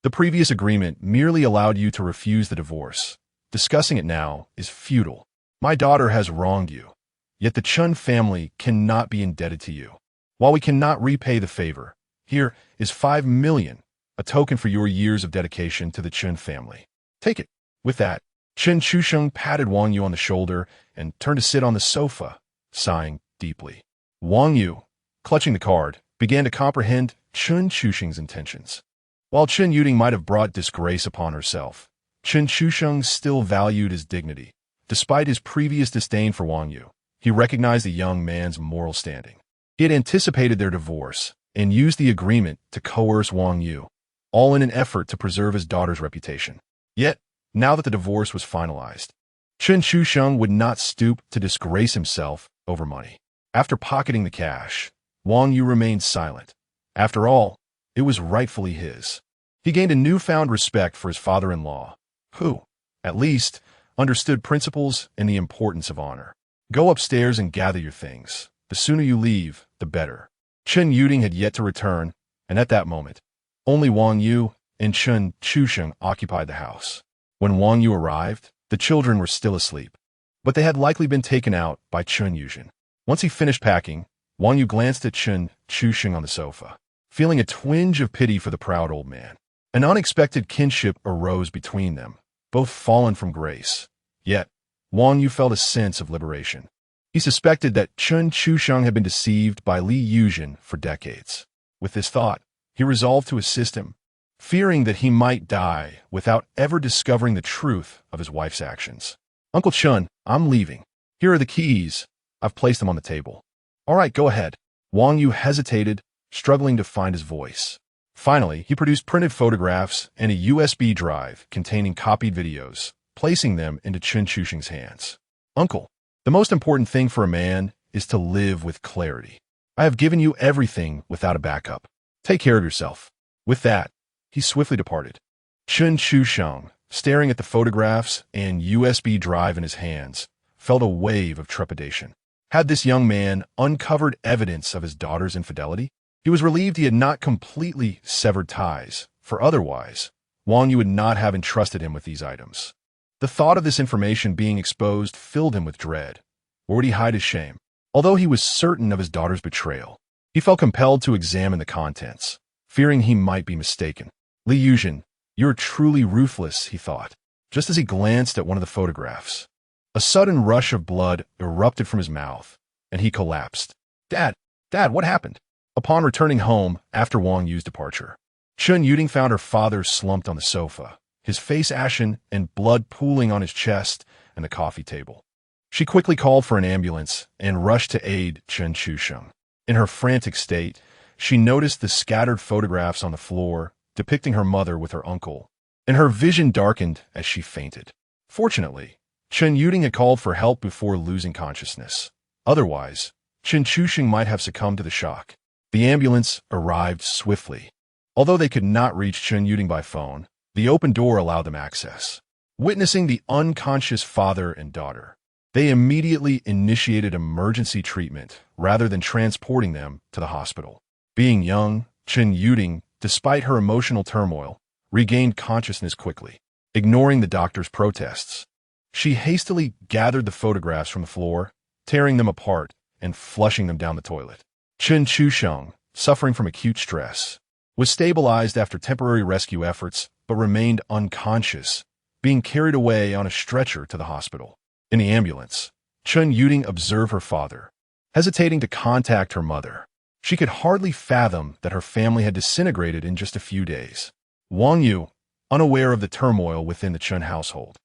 "The previous agreement merely allowed you to refuse the divorce. Discussing it now is futile. My daughter has wronged you, yet the Chun family cannot be indebted to you. While we cannot repay the favor, here is 5 million, a token for your years of dedication to the Chun family. Take it." With that, Chun Chusheng patted Wang Yu on the shoulder and turned to sit on the sofa, sighing deeply. Wang Yu, clutching the card, began to comprehend Chun Chusheng's intentions. While Chen Yuting might have brought disgrace upon herself, Chun Chusheng still valued his dignity. Despite his previous disdain for Wang Yu, he recognized the young man's moral standing. He had anticipated their divorce and used the agreement to coerce Wang Yu, all in an effort to preserve his daughter's reputation. Yet, now that the divorce was finalized, Chun Chusheng would not stoop to disgrace himself over money. After pocketing the cash, Wang Yu remained silent. After all, it was rightfully his. He gained a newfound respect for his father-in-law, who, at least, understood principles and the importance of honor. "Go upstairs and gather your things. The sooner you leave, the better." Chen Yuding had yet to return, and at that moment, only Wang Yu and Chen Chusheng occupied the house. When Wang Yu arrived, the children were still asleep, but they had likely been taken out by Chen Yuzhen. Once he finished packing, Wang Yu glanced at Chen Chusheng on the sofa, feeling a twinge of pity for the proud old man. An unexpected kinship arose between them, both fallen from grace. Yet, Wang Yu felt a sense of liberation. He suspected that Chen Chusheng had been deceived by Li Yuzhen for decades. With this thought, he resolved to assist him, fearing that he might die without ever discovering the truth of his wife's actions. "Uncle Chen, I'm leaving. Here are the keys. I've placed them on the table." "All right, go ahead." Wang Yu hesitated, struggling to find his voice. Finally, he produced printed photographs and a USB drive containing copied videos, placing them into Chen Chusheng's hands. "Uncle, the most important thing for a man is to live with clarity. I have given you everything without a backup. Take care of yourself." With that, he swiftly departed. Chen Chusheng, staring at the photographs and USB drive in his hands, felt a wave of trepidation. Had this young man uncovered evidence of his daughter's infidelity? He was relieved he had not completely severed ties, for otherwise, Wang Yu would not have entrusted him with these items. The thought of this information being exposed filled him with dread. Where would he hide his shame? Although he was certain of his daughter's betrayal, he felt compelled to examine the contents, fearing he might be mistaken. "Li Yuzhen, you're truly ruthless," he thought, just as he glanced at one of the photographs. A sudden rush of blood erupted from his mouth, and he collapsed. Dad, what happened?" Upon returning home after Wang Yu's departure, Chen Yuding found her father slumped on the sofa, his face ashen and blood pooling on his chest and the coffee table. She quickly called for an ambulance and rushed to aid Chen Chusheng. In her frantic state, she noticed the scattered photographs on the floor depicting her mother with her uncle, and her vision darkened as she fainted. Fortunately, Chen Yuding had called for help before losing consciousness. Otherwise, Chen Chusheng might have succumbed to the shock. The ambulance arrived swiftly. Although they could not reach Chen Yuding by phone, the open door allowed them access. Witnessing the unconscious father and daughter, they immediately initiated emergency treatment rather than transporting them to the hospital. Being young, Chen Yuding, despite her emotional turmoil, regained consciousness quickly, ignoring the doctor's protests. She hastily gathered the photographs from the floor, tearing them apart and flushing them down the toilet. Chen Chusheng, suffering from acute stress, was stabilized after temporary rescue efforts but remained unconscious, being carried away on a stretcher to the hospital. In the ambulance, Chen Yuding observed her father, hesitating to contact her mother. She could hardly fathom that her family had disintegrated in just a few days. Wang Yu, unaware of the turmoil within the Chen household,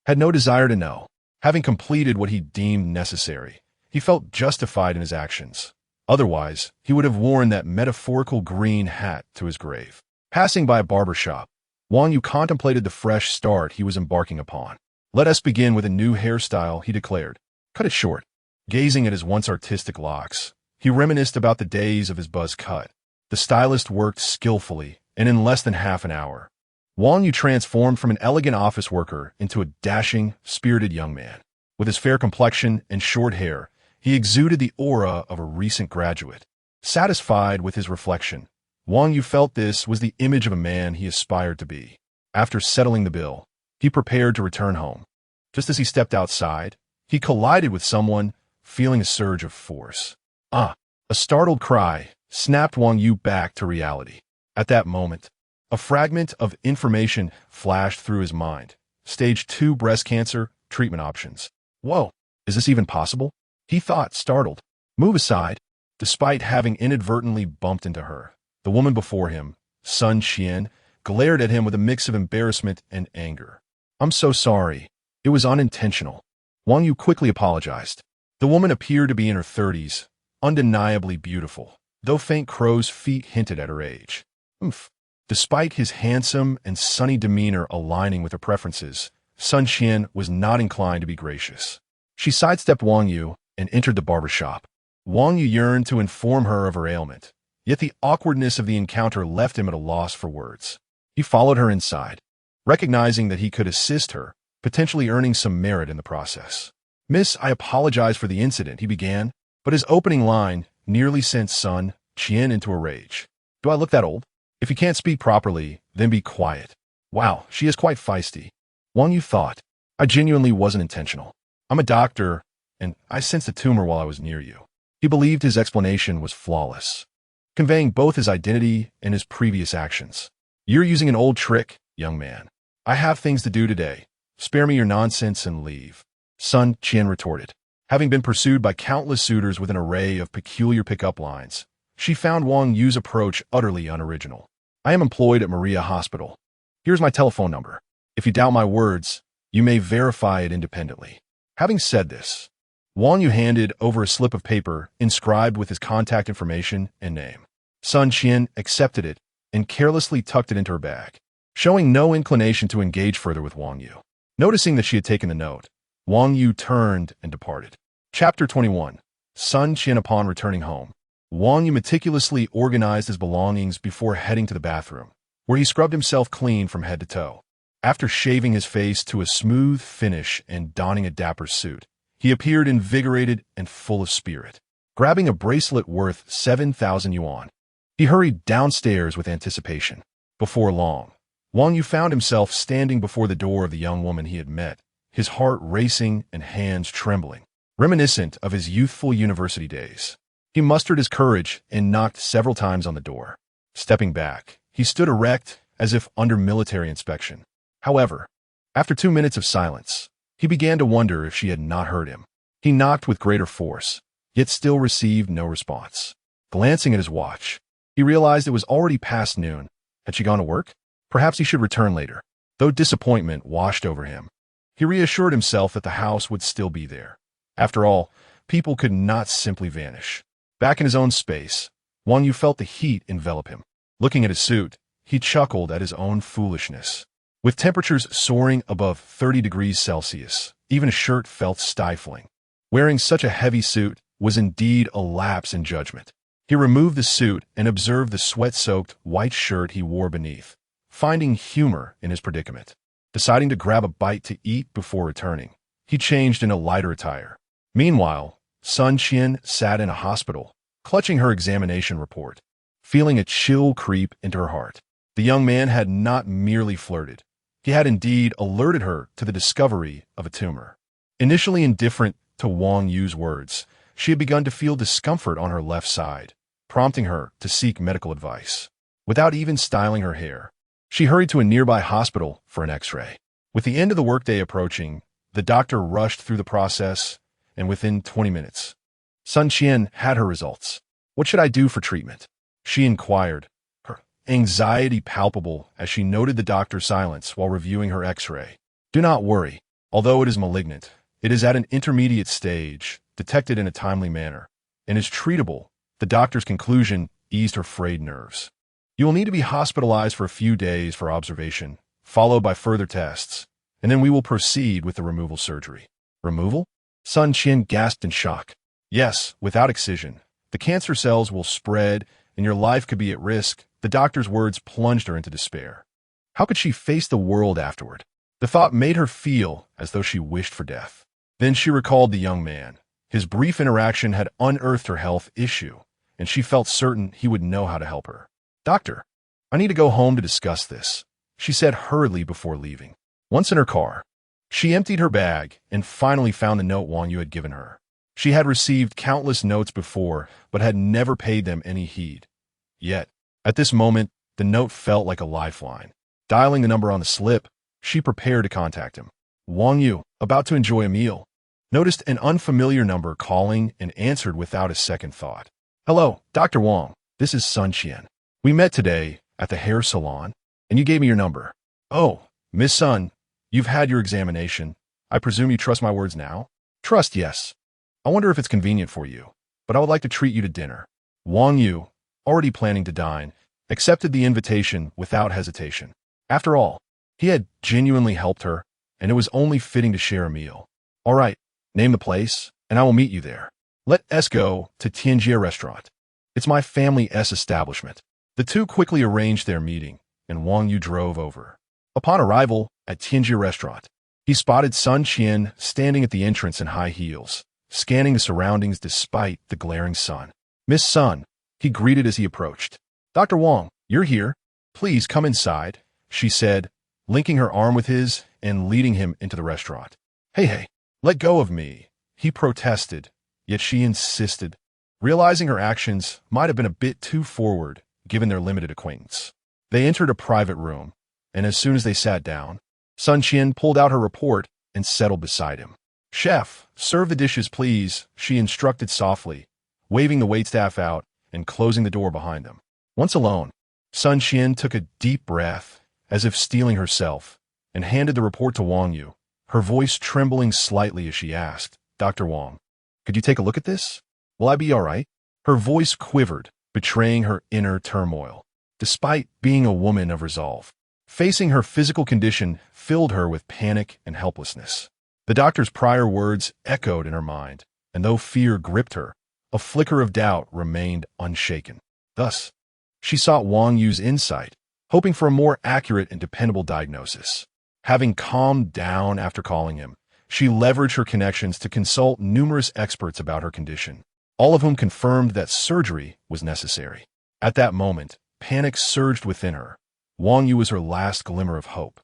had no desire to know. Having completed what he deemed necessary, he felt justified in his actions. Otherwise, he would have worn that metaphorical green hat to his grave. Passing by a barber shop, Wang Yu contemplated the fresh start he was embarking upon. "Let us begin with a new hairstyle," he declared. "Cut it short." Gazing at his once artistic locks, he reminisced about the days of his buzz cut. The stylist worked skillfully, and in less than half an hour, Wang Yu transformed from an elegant office worker into a dashing, spirited young man. With his fair complexion and short hair, he exuded the aura of a recent graduate. Satisfied with his reflection, Wang Yu felt this was the image of a man he aspired to be. After settling the bill, he prepared to return home. Just as he stepped outside, he collided with someone, feeling a surge of force. "Ah!" A startled cry snapped Wang Yu back to reality. At that moment, a fragment of information flashed through his mind. Stage 2 breast cancer, treatment options. Whoa, is this even possible? He thought, startled. "Move aside." Despite having inadvertently bumped into her, the woman before him, Sun Qian, glared at him with a mix of embarrassment and anger. "I'm so sorry. It was unintentional." Wang Yu quickly apologized. The woman appeared to be in her 30s, undeniably beautiful, though faint crow's feet hinted at her age. Despite his handsome and sunny demeanor aligning with her preferences, Sun Qian was not inclined to be gracious. She sidestepped Wang Yu and entered the barber shop. Wang Yu yearned to inform her of her ailment, yet the awkwardness of the encounter left him at a loss for words. He followed her inside, recognizing that he could assist her, potentially earning some merit in the process. "Miss, I apologize for the incident," he began, but his opening line nearly sent Sun Qian into a rage. Do I look that old? If you can't speak properly, then be quiet. Wow, she is quite feisty. Wang Yu thought. I genuinely wasn't intentional. I'm a doctor, and I sensed a tumor while I was near you. He believed his explanation was flawless, conveying both his identity and his previous actions. You're using an old trick, young man. I have things to do today. Spare me your nonsense and leave. Sun Qian retorted. Having been pursued by countless suitors with an array of peculiar pickup lines, she found Wang Yu's approach utterly unoriginal. I am employed at Maria Hospital. Here's my telephone number. If you doubt my words, you may verify it independently. Having said this, Wang Yu handed over a slip of paper inscribed with his contact information and name. Sun Qian accepted it and carelessly tucked it into her bag, showing no inclination to engage further with Wang Yu. Noticing that she had taken the note, Wang Yu turned and departed. Chapter 21. Sun Qian. Upon returning home, Wang Yu meticulously organized his belongings before heading to the bathroom, where he scrubbed himself clean from head to toe. After shaving his face to a smooth finish and donning a dapper suit, he appeared invigorated and full of spirit. Grabbing a bracelet worth 7,000 yuan, he hurried downstairs with anticipation. Before long, Wang Yu found himself standing before the door of the young woman he had met, his heart racing and hands trembling, reminiscent of his youthful university days. He mustered his courage and knocked several times on the door. Stepping back, he stood erect as if under military inspection. However, after 2 minutes of silence, he began to wonder if she had not heard him. He knocked with greater force, yet still received no response. Glancing at his watch, he realized it was already past noon. Had she gone to work? Perhaps he should return later. Though disappointment washed over him, he reassured himself that the house would still be there. After all, people could not simply vanish. Back in his own space, Wang Yu felt the heat envelop him. Looking at his suit, he chuckled at his own foolishness. With temperatures soaring above 30 degrees Celsius, even a shirt felt stifling. Wearing such a heavy suit was indeed a lapse in judgment. He removed the suit and observed the sweat-soaked white shirt he wore beneath, finding humor in his predicament. Deciding to grab a bite to eat before returning, he changed into lighter attire. Meanwhile, Sun Qian sat in a hospital, clutching her examination report, feeling a chill creep into her heart. The young man had not merely flirted. He had indeed alerted her to the discovery of a tumor. Initially indifferent to Wang Yu's words, she had begun to feel discomfort on her left side, prompting her to seek medical advice. Without even styling her hair, she hurried to a nearby hospital for an X-ray. With the end of the workday approaching, the doctor rushed through the process, and within 20 minutes, Sun Qian had her results. What should I do for treatment? She inquired, her anxiety palpable as she noted the doctor's silence while reviewing her X-ray. Do not worry. Although it is malignant, it is at an intermediate stage, detected in a timely manner, and is treatable. The doctor's conclusion eased her frayed nerves. You will need to be hospitalized for a few days for observation, followed by further tests, and then we will proceed with the removal surgery. Removal? Sun Qian gasped in shock. Yes, without excision. The cancer cells will spread, and your life could be at risk. The doctor's words plunged her into despair. How could she face the world afterward? The thought made her feel as though she wished for death. Then she recalled the young man. His brief interaction had unearthed her health issue, and she felt certain he would know how to help her. Doctor, I need to go home to discuss this, she said hurriedly before leaving. Once in her car, she emptied her bag and finally found the note Wang Yu had given her. She had received countless notes before, but had never paid them any heed. Yet, at this moment, the note felt like a lifeline. Dialing the number on the slip, she prepared to contact him. Wang Yu, about to enjoy a meal, noticed an unfamiliar number calling and answered without a second thought. Hello, Dr. Wang, this is Sun Qian. We met today at the hair salon, and you gave me your number. Oh, Miss Sun, you've had your examination. I presume you trust my words now? Trust, yes. I wonder if it's convenient for you, but I would like to treat you to dinner. Wang Yu, already planning to dine, accepted the invitation without hesitation. After all, he had genuinely helped her, and it was only fitting to share a meal. All right, name the place, and I will meet you there. Let us go to Tianjie Restaurant. It's my family's establishment. The two quickly arranged their meeting, and Wang Yu drove over. Upon arrival at Tianjie Restaurant, he spotted Sun Qian standing at the entrance in high heels, scanning the surroundings despite the glaring sun. Miss Sun, he greeted as he approached. "Dr. Wang, you're here. Please come inside," she said, linking her arm with his and leading him into the restaurant. Hey, let go of me," he protested, yet she insisted, realizing her actions might have been a bit too forward given their limited acquaintance. They entered a private room, and as soon as they sat down, Sun Qian pulled out her report and settled beside him. "Chef, serve the dishes, please," she instructed softly, waving the waitstaff out and closing the door behind them. Once alone, Sun Qian took a deep breath, as if steeling herself, and handed the report to Wang Yu, her voice trembling slightly as she asked, "Dr. Wang, could you take a look at this? Will I be all right?" Her voice quivered, betraying her inner turmoil. Despite being a woman of resolve, facing her physical condition filled her with panic and helplessness. The doctor's prior words echoed in her mind, and though fear gripped her, a flicker of doubt remained unshaken. Thus, she sought Wang Yu's insight, hoping for a more accurate and dependable diagnosis. Having calmed down after calling him, she leveraged her connections to consult numerous experts about her condition, all of whom confirmed that surgery was necessary. At that moment, panic surged within her. Wang Yu was her last glimmer of hope.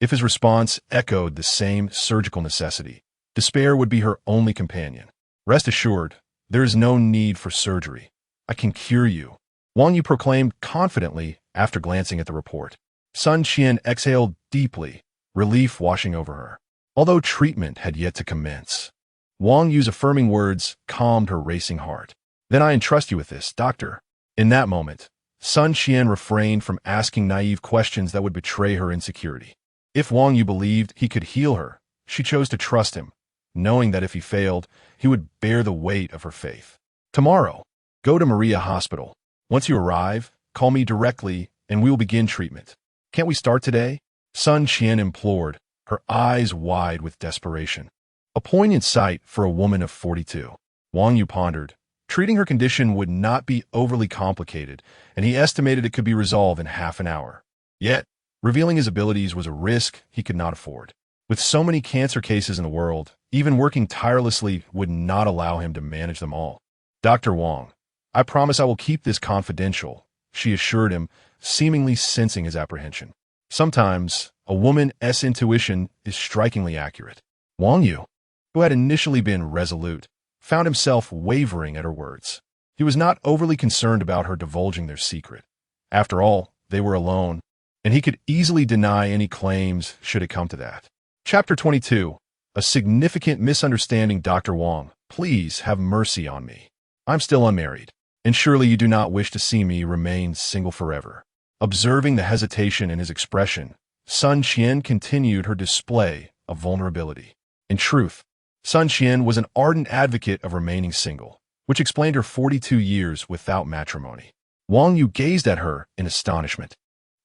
If his response echoed the same surgical necessity, despair would be her only companion. "Rest assured, there is no need for surgery. I can cure you," Wang Yu proclaimed confidently after glancing at the report. Sun Qian exhaled deeply, relief washing over her. Although treatment had yet to commence, Wang Yu's affirming words calmed her racing heart. "Then I entrust you with this, doctor." In that moment, Sun Qian refrained from asking naive questions that would betray her insecurity. If Wang Yu believed he could heal her, she chose to trust him, knowing that if he failed, he would bear the weight of her faith. "Tomorrow, go to Maria Hospital. Once you arrive, call me directly and we will begin treatment. Can't we start today?" Sun Qian implored, her eyes wide with desperation. A poignant sight for a woman of 42. Wang Yu pondered. Treating her condition would not be overly complicated, and he estimated it could be resolved in half an hour. Yet, revealing his abilities was a risk he could not afford. With so many cancer cases in the world, even working tirelessly would not allow him to manage them all. "Dr. Wang, I promise I will keep this confidential," she assured him, seemingly sensing his apprehension. Sometimes, a woman's intuition is strikingly accurate. Wang Yu, who had initially been resolute, found himself wavering at her words. He was not overly concerned about her divulging their secret. After all, they were alone, and he could easily deny any claims should it come to that. Chapter 22. A significant misunderstanding. "Dr. Wang, please have mercy on me. I'm still unmarried, and surely you do not wish to see me remain single forever." Observing the hesitation in his expression, Sun Qian continued her display of vulnerability. In truth, Sun Qian was an ardent advocate of remaining single, which explained her 42 years without matrimony. Wang Yu gazed at her in astonishment.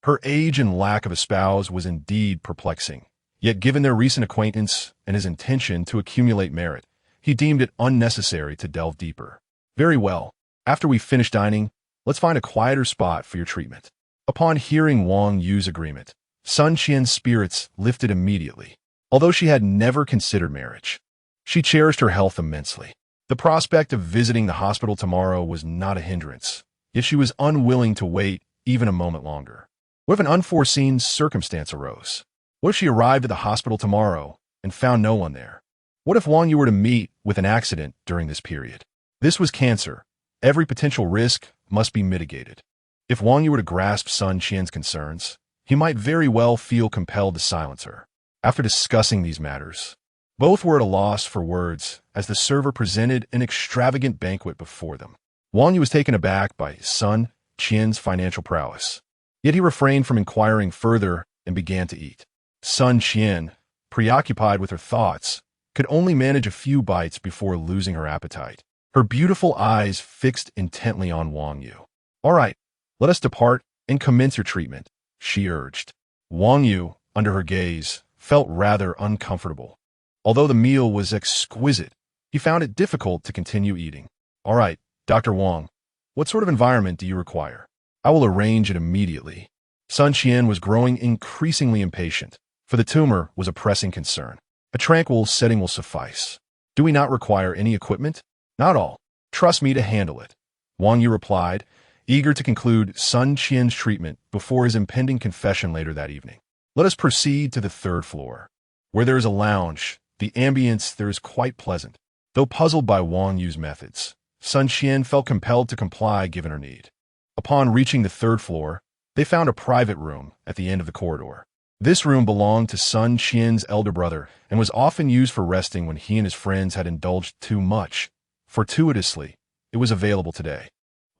Her age and lack of a spouse was indeed perplexing, yet given their recent acquaintance and his intention to accumulate merit, he deemed it unnecessary to delve deeper. "Very well. After we finish dining, let's find a quieter spot for your treatment." Upon hearing Wang Yu's agreement, Sun Qian's spirits lifted immediately. Although she had never considered marriage, she cherished her health immensely. The prospect of visiting the hospital tomorrow was not a hindrance, yet she was unwilling to wait even a moment longer. What if an unforeseen circumstance arose? What if she arrived at the hospital tomorrow and found no one there? What if Wang Yu were to meet with an accident during this period? This was cancer. Every potential risk must be mitigated. If Wang Yu were to grasp Sun Qian's concerns, he might very well feel compelled to silence her. After discussing these matters, both were at a loss for words as the server presented an extravagant banquet before them. Wang Yu was taken aback by Sun Qian's financial prowess, yet he refrained from inquiring further and began to eat. Sun Qian, preoccupied with her thoughts, could only manage a few bites before losing her appetite, her beautiful eyes fixed intently on Wang Yu. "All right, let us depart and commence your treatment," she urged. Wang Yu, under her gaze, felt rather uncomfortable. Although the meal was exquisite, he found it difficult to continue eating. "All right, Dr. Wang, what sort of environment do you require? I will arrange it immediately." Sun Qian was growing increasingly impatient, for the tumor was a pressing concern. "A tranquil setting will suffice. Do we not require any equipment?" "Not all. Trust me to handle it." Wang Yu replied, eager to conclude Sun Qian's treatment before his impending confession later that evening. Let us proceed to the third floor. Where there is a lounge, the ambience there is quite pleasant. Though puzzled by Wang Yu's methods, Sun Qian felt compelled to comply given her need. Upon reaching the third floor, they found a private room at the end of the corridor. This room belonged to Sun Qian's elder brother and was often used for resting when he and his friends had indulged too much. Fortuitously, it was available today.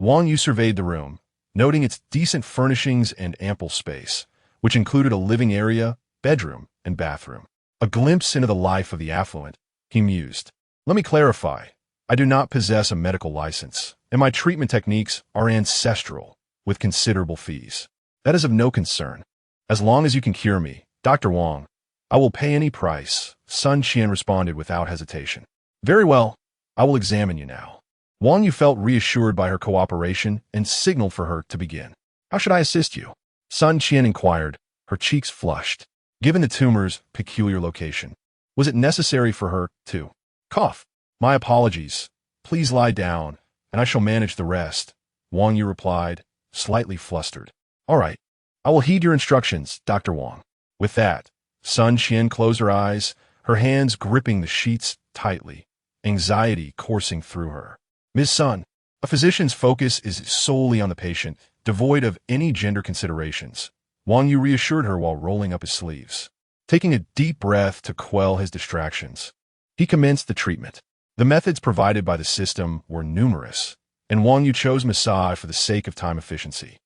Wang Yu surveyed the room, noting its decent furnishings and ample space, which included a living area, bedroom, and bathroom. A glimpse into the life of the affluent, he mused. Let me clarify. I do not possess a medical license, and my treatment techniques are ancestral, with considerable fees. That is of no concern. As long as you can cure me, Dr. Wang, I will pay any price, Sun Qian responded without hesitation. Very well, I will examine you now. Wang Yu felt reassured by her cooperation and signaled for her to begin. How should I assist you? Sun Qian inquired, her cheeks flushed. Given the tumor's peculiar location, was it necessary for her to cough? My apologies. Please lie down, and I shall manage the rest, Wang Yu replied, slightly flustered. All right, I will heed your instructions, Dr. Wang. With that, Sun Qian closed her eyes, her hands gripping the sheets tightly, anxiety coursing through her. Ms. Sun, a physician's focus is solely on the patient, devoid of any gender considerations. Wang Yu reassured her while rolling up his sleeves. Taking a deep breath to quell his distractions, he commenced the treatment. The methods provided by the system were numerous, and Wang Yu chose massage for the sake of time efficiency.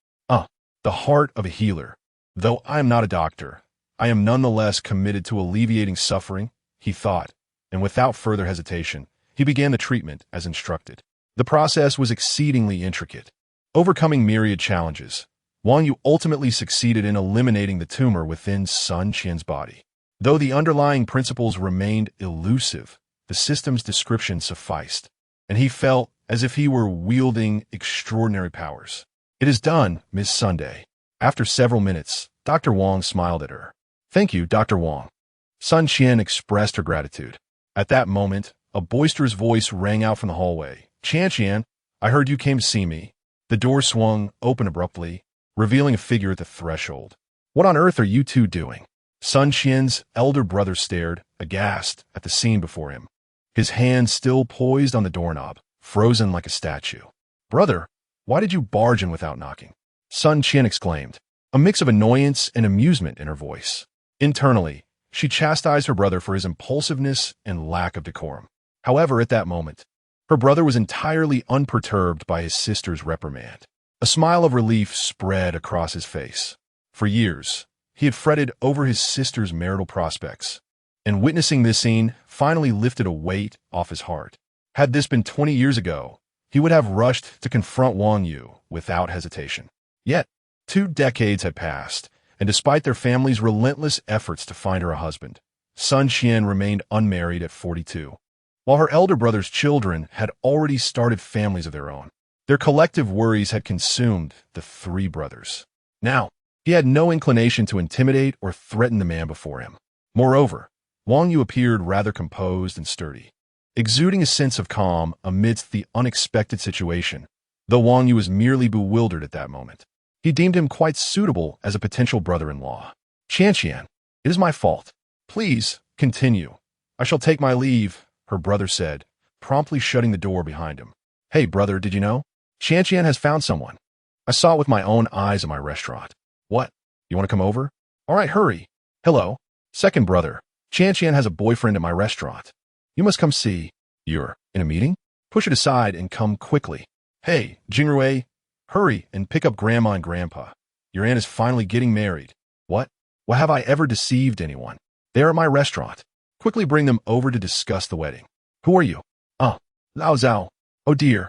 The heart of a healer. Though I am not a doctor, I am nonetheless committed to alleviating suffering, he thought, and without further hesitation, he began the treatment as instructed. The process was exceedingly intricate. Overcoming myriad challenges, Wang Yu ultimately succeeded in eliminating the tumor within Sun Qian's body. Though the underlying principles remained elusive, the system's description sufficed, and he felt as if he were wielding extraordinary powers. It is done, Ms. Sunday. After several minutes, Dr. Wang smiled at her. Thank you, Dr. Wang. Sun Qian expressed her gratitude. At that moment, a boisterous voice rang out from the hallway. Qian, I heard you came to see me. The door swung open abruptly, revealing a figure at the threshold. What on earth are you two doing? Sun Qian's elder brother stared, aghast, at the scene before him, his hand still poised on the doorknob, frozen like a statue. Brother, why did you barge in without knocking? Sun Qian exclaimed, a mix of annoyance and amusement in her voice. Internally, she chastised her brother for his impulsiveness and lack of decorum. However, at that moment, her brother was entirely unperturbed by his sister's reprimand. A smile of relief spread across his face. For years, he had fretted over his sister's marital prospects, and witnessing this scene finally lifted a weight off his heart. Had this been 20 years ago, he would have rushed to confront Wang Yu without hesitation. Yet, 2 decades had passed, and despite their family's relentless efforts to find her a husband, Sun Qian remained unmarried at 42. While her elder brother's children had already started families of their own, their collective worries had consumed the 3 brothers. Now, he had no inclination to intimidate or threaten the man before him. Moreover, Wang Yu appeared rather composed and sturdy, exuding a sense of calm amidst the unexpected situation, though Wang Yu was merely bewildered at that moment. He deemed him quite suitable as a potential brother-in-law. Qian, it is my fault. Please, continue. I shall take my leave, her brother said, promptly shutting the door behind him. Hey, brother, did you know? Qian has found someone. I saw it with my own eyes at my restaurant. What? You want to come over? All right, hurry. Hello. Second brother. Qian has a boyfriend at my restaurant. You must come see. You're in a meeting? Push it aside and come quickly. Hey, Jingrui, hurry and pick up Grandma and Grandpa. Your aunt is finally getting married. What? Well, have I ever deceived anyone? They are at my restaurant. Quickly bring them over to discuss the wedding. Who are you? Lao Zhao. Oh dear.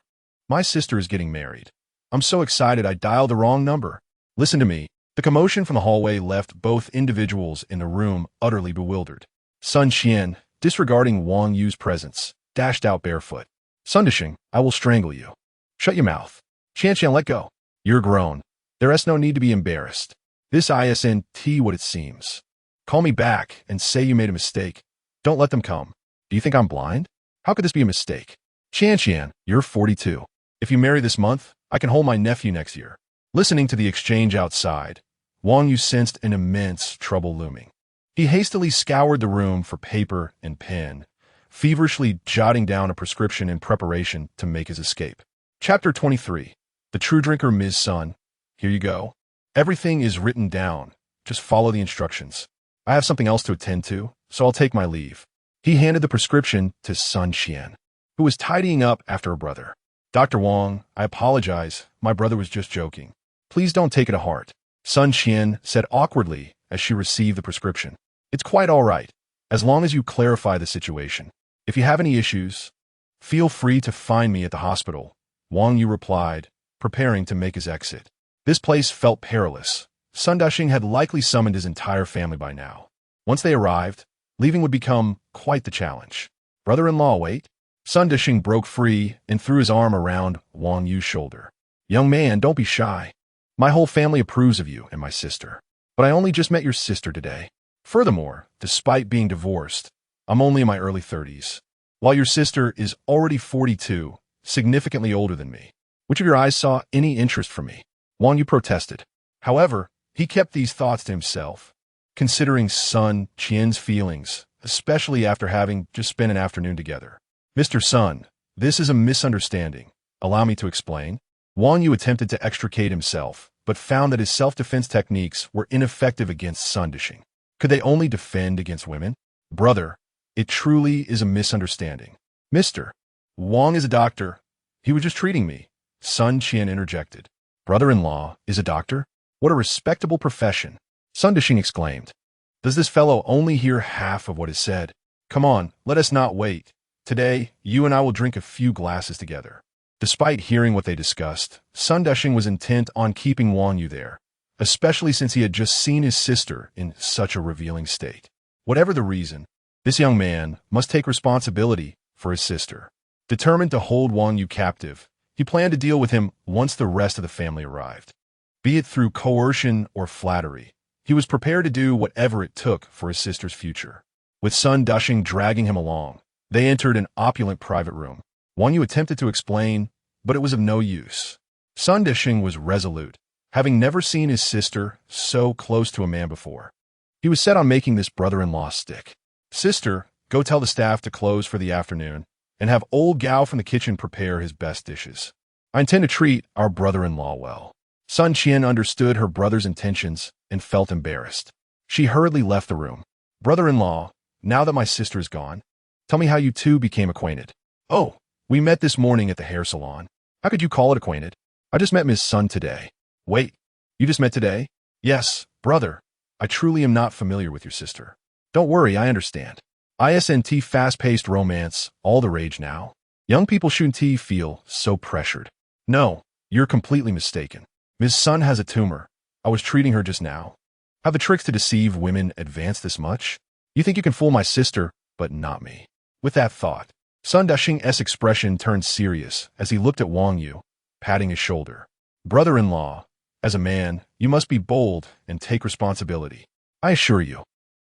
My sister is getting married. I'm so excited I dialed the wrong number. Listen to me. The commotion from the hallway left both individuals in the room utterly bewildered. Sun Qian, disregarding Wang Yu's presence, dashed out barefoot. Sun Dishing, I will strangle you. Shut your mouth. Qian, let go. You're grown. There is no need to be embarrassed. This isn't what it seems. Call me back and say you made a mistake. Don't let them come. Do you think I'm blind? How could this be a mistake? Qian, you're 42. If you marry this month, I can hold my nephew next year. Listening to the exchange outside, Wang Yu sensed an immense trouble looming. He hastily scoured the room for paper and pen, feverishly jotting down a prescription in preparation to make his escape. Chapter 23. The True Drinker, Ms. Sun. Here you go. Everything is written down. Just follow the instructions. I have something else to attend to, so I'll take my leave. He handed the prescription to Sun Qian, who was tidying up after her brother. Dr. Wang, I apologize. My brother was just joking. Please don't take it to heart. Sun Qian said awkwardly as she received the prescription. It's quite all right, as long as you clarify the situation. If you have any issues, feel free to find me at the hospital, Wang Yu replied, preparing to make his exit. This place felt perilous. Sun Dushing had likely summoned his entire family by now. Once they arrived, leaving would become quite the challenge. Brother-in-law, wait. Sun Dushing broke free and threw his arm around Wang Yu's shoulder. Young man, don't be shy. My whole family approves of you and my sister. But I only just met your sister today. Furthermore, despite being divorced, I'm only in my early 30s, while your sister is already 42, significantly older than me. Which of your eyes saw any interest from me? Wang Yu protested. However, he kept these thoughts to himself, considering Sun Qian's feelings, especially after having just spent an afternoon together. Mr. Sun, this is a misunderstanding. Allow me to explain. Wang Yu attempted to extricate himself, but found that his self-defense techniques were ineffective against Sun Dushing. Could they only defend against women? Brother, it truly is a misunderstanding. Mr. Wang is a doctor. He was just treating me. Sun Qian interjected. Brother-in-law is a doctor? What a respectable profession. Sun Dushing exclaimed. Does this fellow only hear half of what is said? Come on, let us not wait. Today, you and I will drink a few glasses together. Despite hearing what they discussed, Sun Dushing was intent on keeping Wang Yu there, especially since he had just seen his sister in such a revealing state. Whatever the reason, this young man must take responsibility for his sister. Determined to hold Wang Yu captive, he planned to deal with him once the rest of the family arrived. Be it through coercion or flattery, he was prepared to do whatever it took for his sister's future. With Sun Dushing dragging him along, they entered an opulent private room. Wang Yu attempted to explain, but it was of no use. Sun Dushing was resolute, having never seen his sister so close to a man before. He was set on making this brother-in-law stick. Sister, go tell the staff to close for the afternoon, and have old Gao from the kitchen prepare his best dishes. I intend to treat our brother-in-law well. Sun Qian understood her brother's intentions and felt embarrassed. She hurriedly left the room. Brother-in-law, now that my sister is gone, tell me how you two became acquainted. Oh, we met this morning at the hair salon. How could you call it acquainted? I just met Ms. Sun today. Wait, you just met today? Yes, brother. I truly am not familiar with your sister. Don't worry, I understand. ISNT fast-paced romance, all the rage now. Young people shouldn't feel so pressured. No, you're completely mistaken. Ms. Sun has a tumor. I was treating her just now. Have the tricks to deceive women advanced this much? You think you can fool my sister, but not me. With that thought, Sun Dushing's expression turned serious as he looked at Wang Yu, patting his shoulder. Brother-in-law, as a man, you must be bold and take responsibility. I assure you,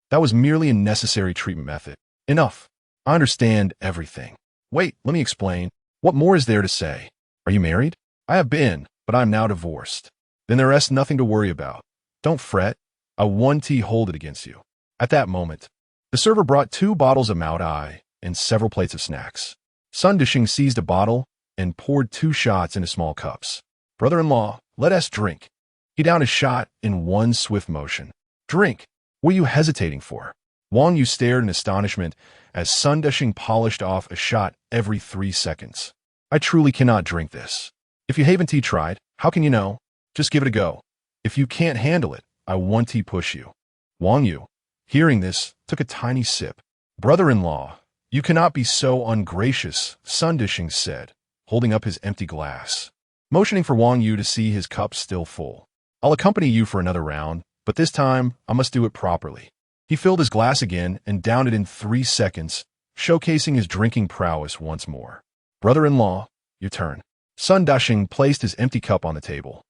that was merely a necessary treatment method. Enough. I understand everything. Wait, let me explain. What more is there to say? Are you married? I have been, but I am now divorced. Then there rests nothing to worry about. Don't fret. I won't hold it against you. At that moment, the server brought 2 bottles of Mao Dai and several plates of snacks. Sun Dushing seized a bottle and poured 2 shots into small cups. Brother-in-law, let us drink. He downed a shot in one swift motion. Drink. What are you hesitating for? Wang Yu stared in astonishment as Sun Dushing polished off a shot every 3 seconds. I truly cannot drink this. If you haven't tried, how can you know? Just give it a go. If you can't handle it, I won't push you. Wang Yu, hearing this, took a tiny sip. Brother-in-law, you cannot be so ungracious, Sun Dushing said, holding up his empty glass. Motioning for Wang Yu to see his cup still full. I'll accompany you for another round, but this time I must do it properly. He filled his glass again and downed it in 3 seconds, showcasing his drinking prowess once more. Brother-in-law, your turn. Sun Dushing placed his empty cup on the table,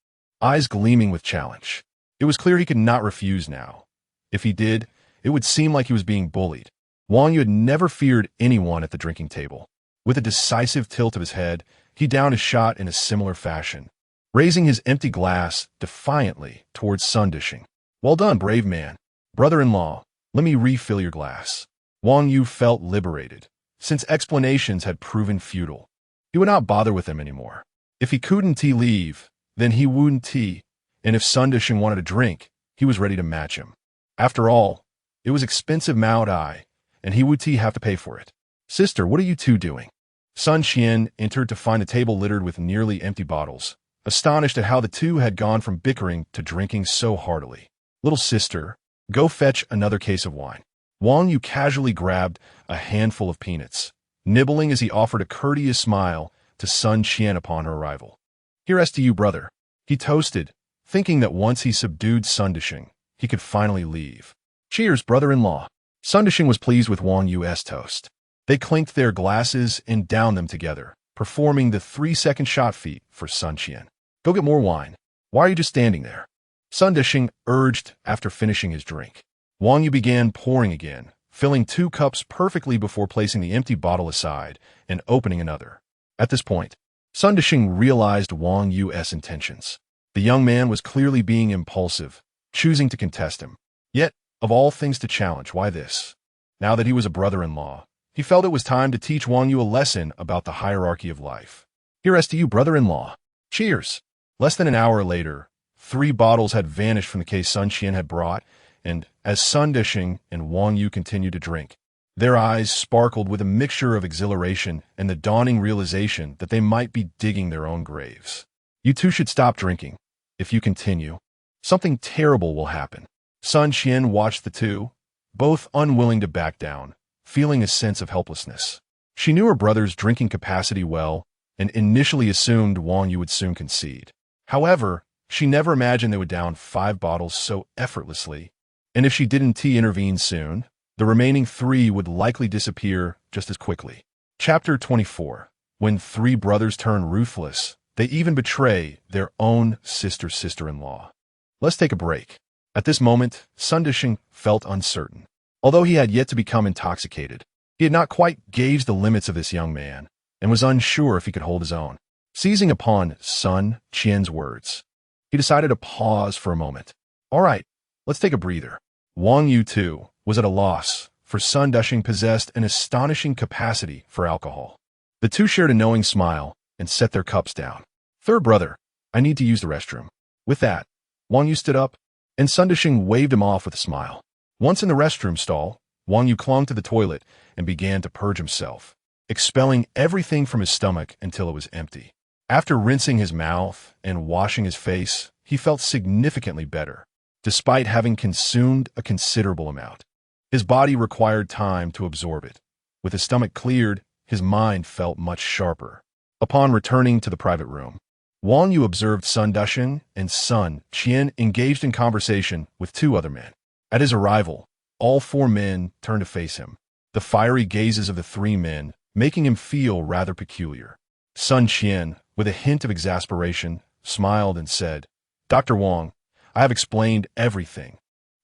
eyes gleaming with challenge. It was clear he could not refuse now. If he did, it would seem like he was being bullied. Wang Yu had never feared anyone at the drinking table. With a decisive tilt of his head, He downed his shot in a similar fashion, raising his empty glass defiantly towards Sun Dishing. "Well done, brave man. Brother-in-law, let me refill your glass." Wang Yu felt liberated, since explanations had proven futile. He would not bother with them anymore. If he couldn't leave, then he wouldn't, and if Sun Dishing wanted a drink, he was ready to match him. After all, it was expensive Mao Dai, and he would have to pay for it. "Sister, what are you two doing?" Sun Qian entered to find the table littered with nearly empty bottles, astonished at how the two had gone from bickering to drinking so heartily. "Little sister, go fetch another case of wine." Wang Yu casually grabbed a handful of peanuts, nibbling as he offered a courteous smile to Sun Qian upon her arrival. "Here's to you, brother," he toasted, thinking that once he subdued Sun Dishing, he could finally leave. "Cheers, brother-in-law." Sun Dishing was pleased with Wang Yu's toast. They clinked their glasses and downed them together, performing the 3-second shot feat for Sun Qian. "Go get more wine. Why are you just standing there?" Sun Dishing urged after finishing his drink. Wang Yu began pouring again, filling 2 cups perfectly before placing the empty bottle aside and opening another. At this point, Sun Dishing realized Wang Yu's intentions. The young man was clearly being impulsive, choosing to contest him. Yet, of all things to challenge, why this? Now that he was a brother-in-law, he felt it was time to teach Wang Yu a lesson about the hierarchy of life. "Here's to you, brother-in-law." Cheers. Less than an hour later, 3 bottles had vanished from the case Sun Qian had brought, and as Sun Dishing and Wang Yu continued to drink, their eyes sparkled with a mixture of exhilaration and the dawning realization that they might be digging their own graves. "You two should stop drinking. If you continue, something terrible will happen." Sun Qian watched the two, both unwilling to back down, feeling a sense of helplessness. She knew her brother's drinking capacity well and initially assumed Wang Yu would soon concede. However, she never imagined they would down 5 bottles so effortlessly, and if she didn't intervene soon, the remaining 3 would likely disappear just as quickly. Chapter 24. When 3 brothers turn ruthless, they even betray their own sister-in-law. Let's take a break. At this moment, Sun Dishing felt uncertain. Although he had yet to become intoxicated, he had not quite gauged the limits of this young man, and was unsure if he could hold his own. Seizing upon Sun Qian's words, he decided to pause for a moment. "All right, let's take a breather." Wang Yu, too, was at a loss, for Sun Dishing possessed an astonishing capacity for alcohol. The two shared a knowing smile and set their cups down. "Third brother, I need to use the restroom." With that, Wang Yu stood up, and Sun Dishing waved him off with a smile. Once in the restroom stall, Wang Yu clung to the toilet and began to purge himself, expelling everything from his stomach until it was empty. After rinsing his mouth and washing his face, he felt significantly better, despite having consumed a considerable amount. His body required time to absorb it. With his stomach cleared, his mind felt much sharper. Upon returning to the private room, Wang Yu observed Sun Dishing and Sun Qian engaged in conversation with 2 other men. At his arrival, all 4 men turned to face him, the fiery gazes of the 3 men making him feel rather peculiar. Sun Qian, with a hint of exasperation, smiled and said, "Dr. Wang, I have explained everything,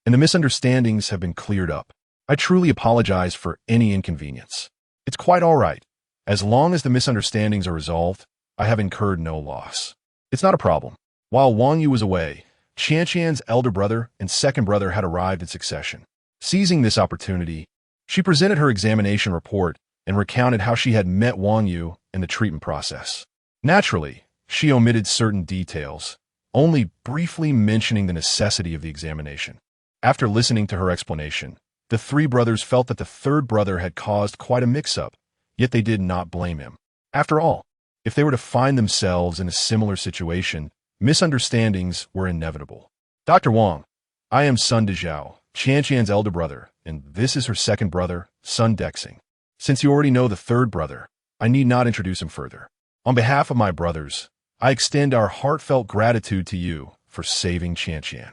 and the misunderstandings have been cleared up. I truly apologize for any inconvenience. It's quite all right. As long as the misunderstandings are resolved, I have incurred no loss." "It's not a problem." While Wang Yu was away, Qianqian's elder brother and second brother had arrived in succession. Seizing this opportunity, she presented her examination report and recounted how she had met Wang Yu in the treatment process. Naturally, she omitted certain details, only briefly mentioning the necessity of the examination. After listening to her explanation, the 3 brothers felt that the third brother had caused quite a mix-up, yet they did not blame him. After all, if they were to find themselves in a similar situation, misunderstandings were inevitable. "Dr. Wang, I am Sun Dizhao, Qianqian's elder brother, and this is her second brother, Sun Dexing. Since you already know the third brother, I need not introduce him further. On behalf of my brothers, I extend our heartfelt gratitude to you for saving Qianqian."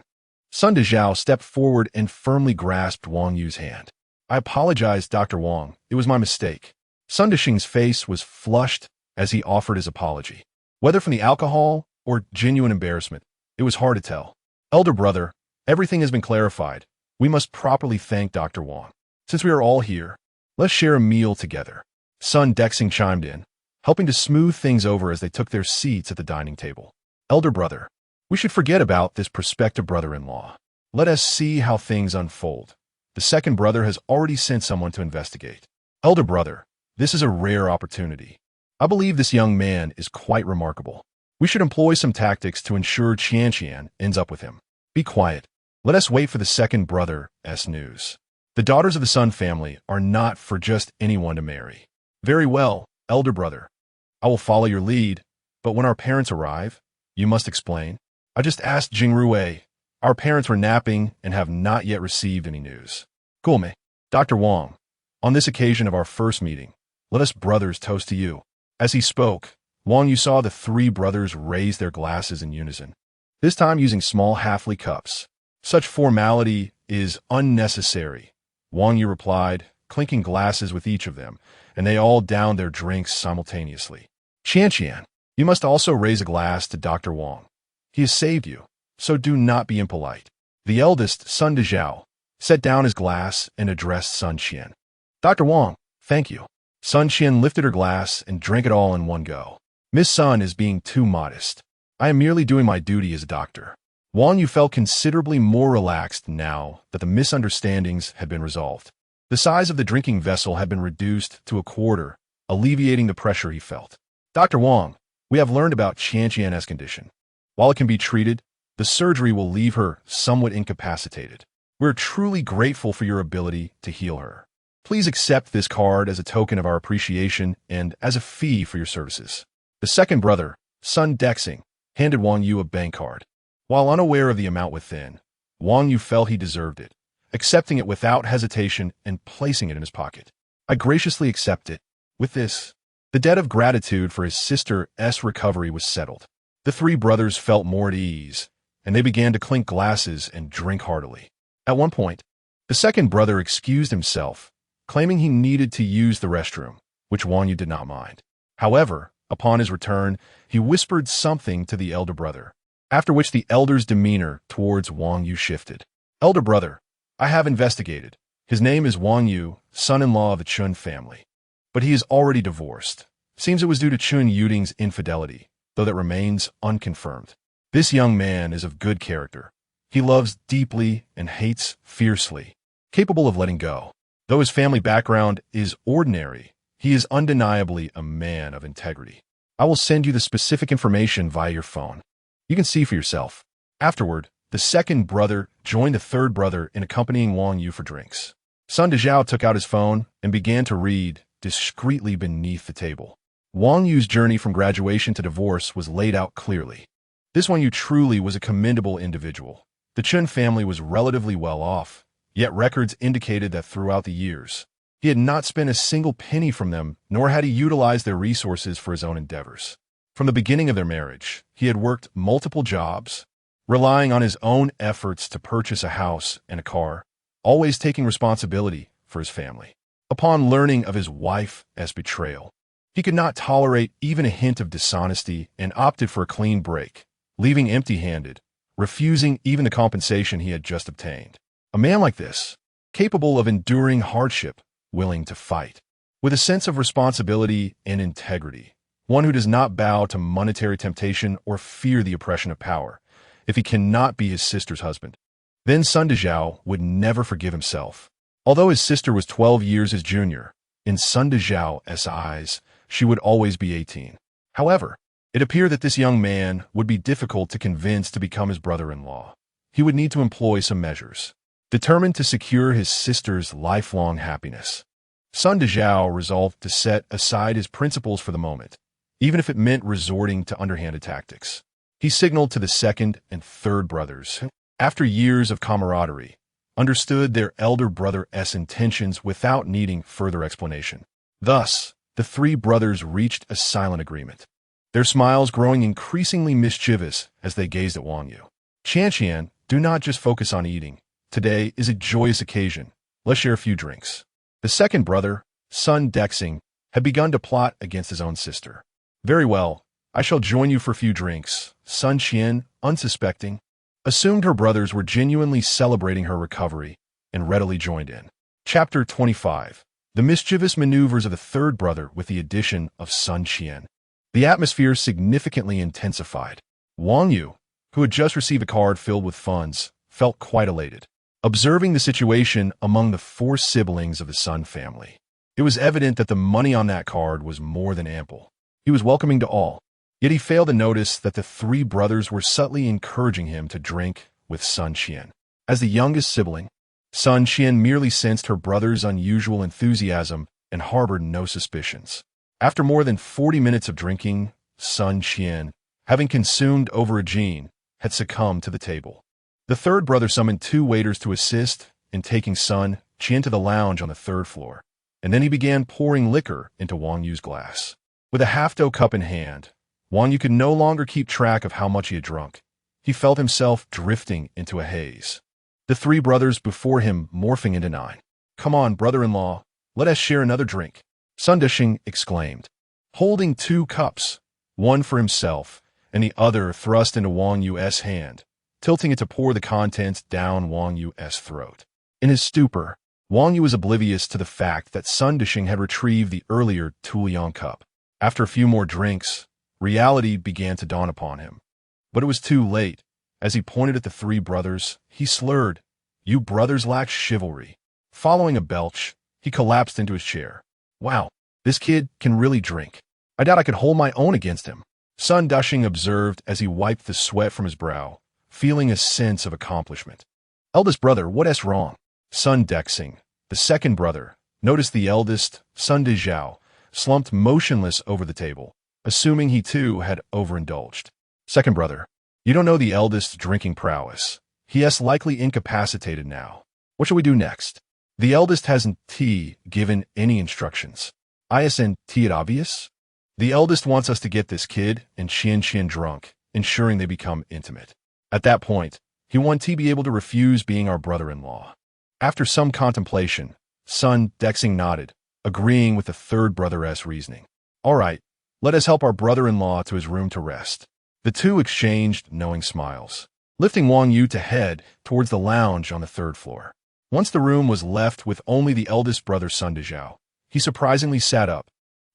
Sun Dizhao stepped forward and firmly grasped Wang Yu's hand. "I apologize, Dr. Wang. It was my mistake." Sun Dishing's face was flushed as he offered his apology. Whether from the alcohol or genuine embarrassment, it was hard to tell. "Elder brother, everything has been clarified. We must properly thank Dr. Wang. Since we are all here, let's share a meal together." Sun Dexing chimed in, helping to smooth things over as they took their seats at the dining table. Elder brother, we should forget about this prospective brother-in-law. Let us see how things unfold. The second brother has already sent someone to investigate. Elder brother, this is a rare opportunity. I believe this young man is quite remarkable. We should employ some tactics to ensure Qian ends up with him. Be quiet. Let us wait for the second brother's news. The daughters of the Sun family are not for just anyone to marry. Very well, elder brother. I will follow your lead, but when our parents arrive, you must explain. I just asked Jingrui. Our parents were napping and have not yet received any news. Gulme, Dr. Wang, on this occasion of our first meeting, let us brothers toast to you. As he spoke, Wang Yu saw the three brothers raise their glasses in unison, this time using small halfly cups. Such formality is unnecessary, Wang Yu replied, clinking glasses with each of them, and they all downed their drinks simultaneously. Qian, you must also raise a glass to Dr. Wang. He has saved you, so do not be impolite. The eldest, Sun Dezhao, set down his glass and addressed Sun Qian. Dr. Wang, thank you. Sun Qian lifted her glass and drank it all in one go. Miss Sun is being too modest. I am merely doing my duty as a doctor. Wang Yu felt considerably more relaxed now that the misunderstandings had been resolved. The size of the drinking vessel had been reduced to a quarter, alleviating the pressure he felt. Dr. Wang, we have learned about Qian's condition. While it can be treated, the surgery will leave her somewhat incapacitated. We're truly grateful for your ability to heal her. Please accept this card as a token of our appreciation and as a fee for your services. The second brother, Sun Dexing, handed Wang Yu a bank card. While unaware of the amount within, Wang Yu felt he deserved it, accepting it without hesitation and placing it in his pocket. I graciously accept it. With this, the debt of gratitude for his sister's recovery was settled. The three brothers felt more at ease, and they began to clink glasses and drink heartily. At one point, the second brother excused himself, claiming he needed to use the restroom, which Wang Yu did not mind. However, upon his return, he whispered something to the elder brother, after which the elder's demeanor towards Wang Yu shifted. Elder brother, I have investigated. His name is Wang Yu, son-in-law of the Chun family. But he is already divorced. Seems it was due to Chun Yuding's infidelity, though that remains unconfirmed. This young man is of good character. He loves deeply and hates fiercely, capable of letting go. Though his family background is ordinary, he is undeniably a man of integrity. I will send you the specific information via your phone. You can see for yourself. Afterward, the second brother joined the third brother in accompanying Wang Yu for drinks. Sun Dezhao took out his phone and began to read discreetly beneath the table. Wang Yu's journey from graduation to divorce was laid out clearly. This Wang Yu truly was a commendable individual. The Chun family was relatively well off, yet records indicated that throughout the years, he had not spent a single penny from them, nor had he utilized their resources for his own endeavors. From the beginning of their marriage, he had worked multiple jobs, relying on his own efforts to purchase a house and a car, always taking responsibility for his family. Upon learning of his wife's betrayal, he could not tolerate even a hint of dishonesty and opted for a clean break, leaving empty-handed, refusing even the compensation he had just obtained. A man like this, capable of enduring hardship, willing to fight, with a sense of responsibility and integrity, one who does not bow to monetary temptation or fear the oppression of power, if he cannot be his sister's husband. Then Sun Dezhao would never forgive himself. Although his sister was 12 years his junior, in Sun Dezhao's eyes, she would always be 18. However, it appeared that this young man would be difficult to convince to become his brother-in-law. He would need to employ some measures. Determined to secure his sister's lifelong happiness, Sun Dezhao resolved to set aside his principles for the moment, even if it meant resorting to underhanded tactics. He signaled to the second and third brothers, who, after years of camaraderie, understood their elder brother's intentions without needing further explanation. Thus, the three brothers reached a silent agreement, their smiles growing increasingly mischievous as they gazed at Wang Yu. Qian, do not just focus on eating. Today is a joyous occasion. Let's share a few drinks. The second brother, Sun Dexing, had begun to plot against his own sister. Very well, I shall join you for a few drinks. Sun Qian, unsuspecting, assumed her brothers were genuinely celebrating her recovery and readily joined in. Chapter 25. the mischievous maneuvers of the third brother with the addition of Sun Qian. The atmosphere significantly intensified. Wang Yu, who had just received a card filled with funds, felt quite elated. Observing the situation among the four siblings of the Sun family, it was evident that the money on that card was more than ample. He was welcoming to all, yet he failed to notice that the three brothers were subtly encouraging him to drink with Sun Qian. As the youngest sibling, Sun Qian merely sensed her brother's unusual enthusiasm and harbored no suspicions. After more than 40 minutes of drinking, Sun Qian, having consumed over a gene, had succumbed to the table. The third brother summoned 2 waiters to assist in taking Sun Qian to the lounge on the 3rd floor, and then he began pouring liquor into Wang Yu's glass. With a half-dough cup in hand, Wang Yu could no longer keep track of how much he had drunk. He felt himself drifting into a haze. The 3 brothers before him morphing into 9. "Come on, brother-in-law, let us share another drink," Sun Desheng exclaimed, holding 2 cups, one for himself and the other thrust into Wang Yu's hand, tilting it to pour the contents down Wang Yu's throat. In his stupor, Wang Yu was oblivious to the fact that Sun Desheng had retrieved the earlier Tuliang cup. After a few more drinks, reality began to dawn upon him. But it was too late. As he pointed at the 3 brothers, he slurred, "You brothers lack chivalry." Following a belch, he collapsed into his chair. "Wow, this kid can really drink. I doubt I could hold my own against him," Sun Desheng observed as he wiped the sweat from his brow, feeling a sense of accomplishment. "Eldest brother, what's wrong?" Sun Desheng, the second brother, noticed the eldest, Sun Dezhao, slumped motionless over the table, assuming he too had overindulged. "Second brother, you don't know the eldest's drinking prowess. He is likely incapacitated now. What shall we do next?" "The eldest hasn't given any instructions. Isn't it obvious? The eldest wants us to get this kid and Qian drunk, ensuring they become intimate. At that point, he wants to be able to refuse being our brother-in-law." After some contemplation, Sun Desheng nodded, agreeing with the third brother's reasoning. "All right, let us help our brother-in-law to his room to rest." The 2 exchanged knowing smiles, lifting Wang Yu to head towards the lounge on the 3rd floor. Once the room was left with only the eldest brother Sun Dezhao, he surprisingly sat up,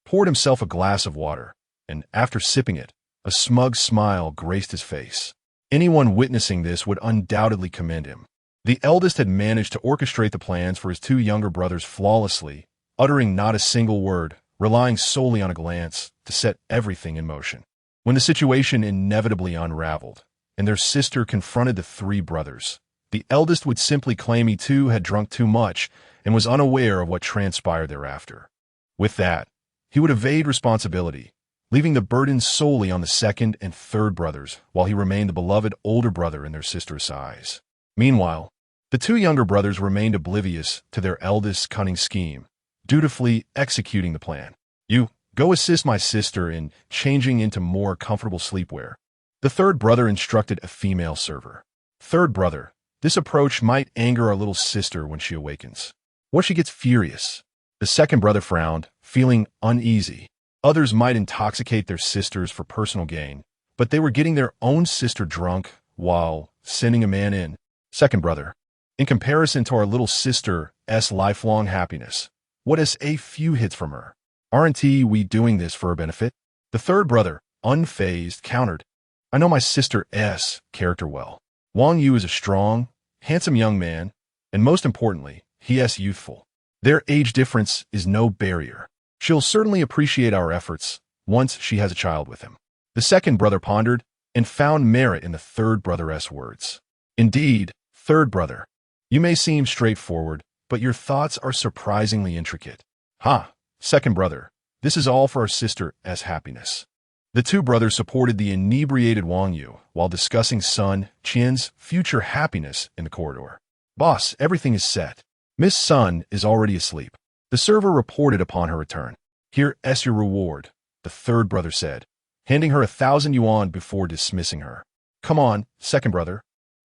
poured himself a glass of water, and after sipping it, a smug smile graced his face. Anyone witnessing this would undoubtedly commend him. The eldest had managed to orchestrate the plans for his 2 younger brothers flawlessly, uttering not a single word, relying solely on a glance to set everything in motion. When the situation inevitably unraveled, and their sister confronted the 3 brothers, the eldest would simply claim he too had drunk too much and was unaware of what transpired thereafter. With that, he would evade responsibility, leaving the burden solely on the second and third brothers while he remained the beloved older brother in their sister's eyes. Meanwhile, the 2 younger brothers remained oblivious to their eldest's cunning scheme, dutifully executing the plan. "You, go assist my sister in changing into more comfortable sleepwear," the third brother instructed a female server. "Third brother, this approach might anger our little sister when she awakens. What if she gets furious?" The second brother frowned, feeling uneasy. Others might intoxicate their sisters for personal gain, but they were getting their own sister drunk while sending a man in. "Second brother, in comparison to our little sister's lifelong happiness, what is a few hits from her? Aren't we doing this for her benefit?" The third brother, unfazed, countered, "I know my sister's character well. Wang Yu is a strong, handsome young man, and most importantly, he is youthful. Their age difference is no barrier. She'll certainly appreciate our efforts once she has a child with him." The second brother pondered and found merit in the third brother's words. "Indeed, third brother, you may seem straightforward, but your thoughts are surprisingly intricate." "Ha, second brother, this is all for our sister's happiness." The 2 brothers supported the inebriated Wang Yu while discussing Sun Qian's future happiness in the corridor. "Boss, everything is set. Miss Sun is already asleep," the server reported upon her return. "Here is your reward," the third brother said, handing her 1,000 yuan before dismissing her. "Come on, second brother.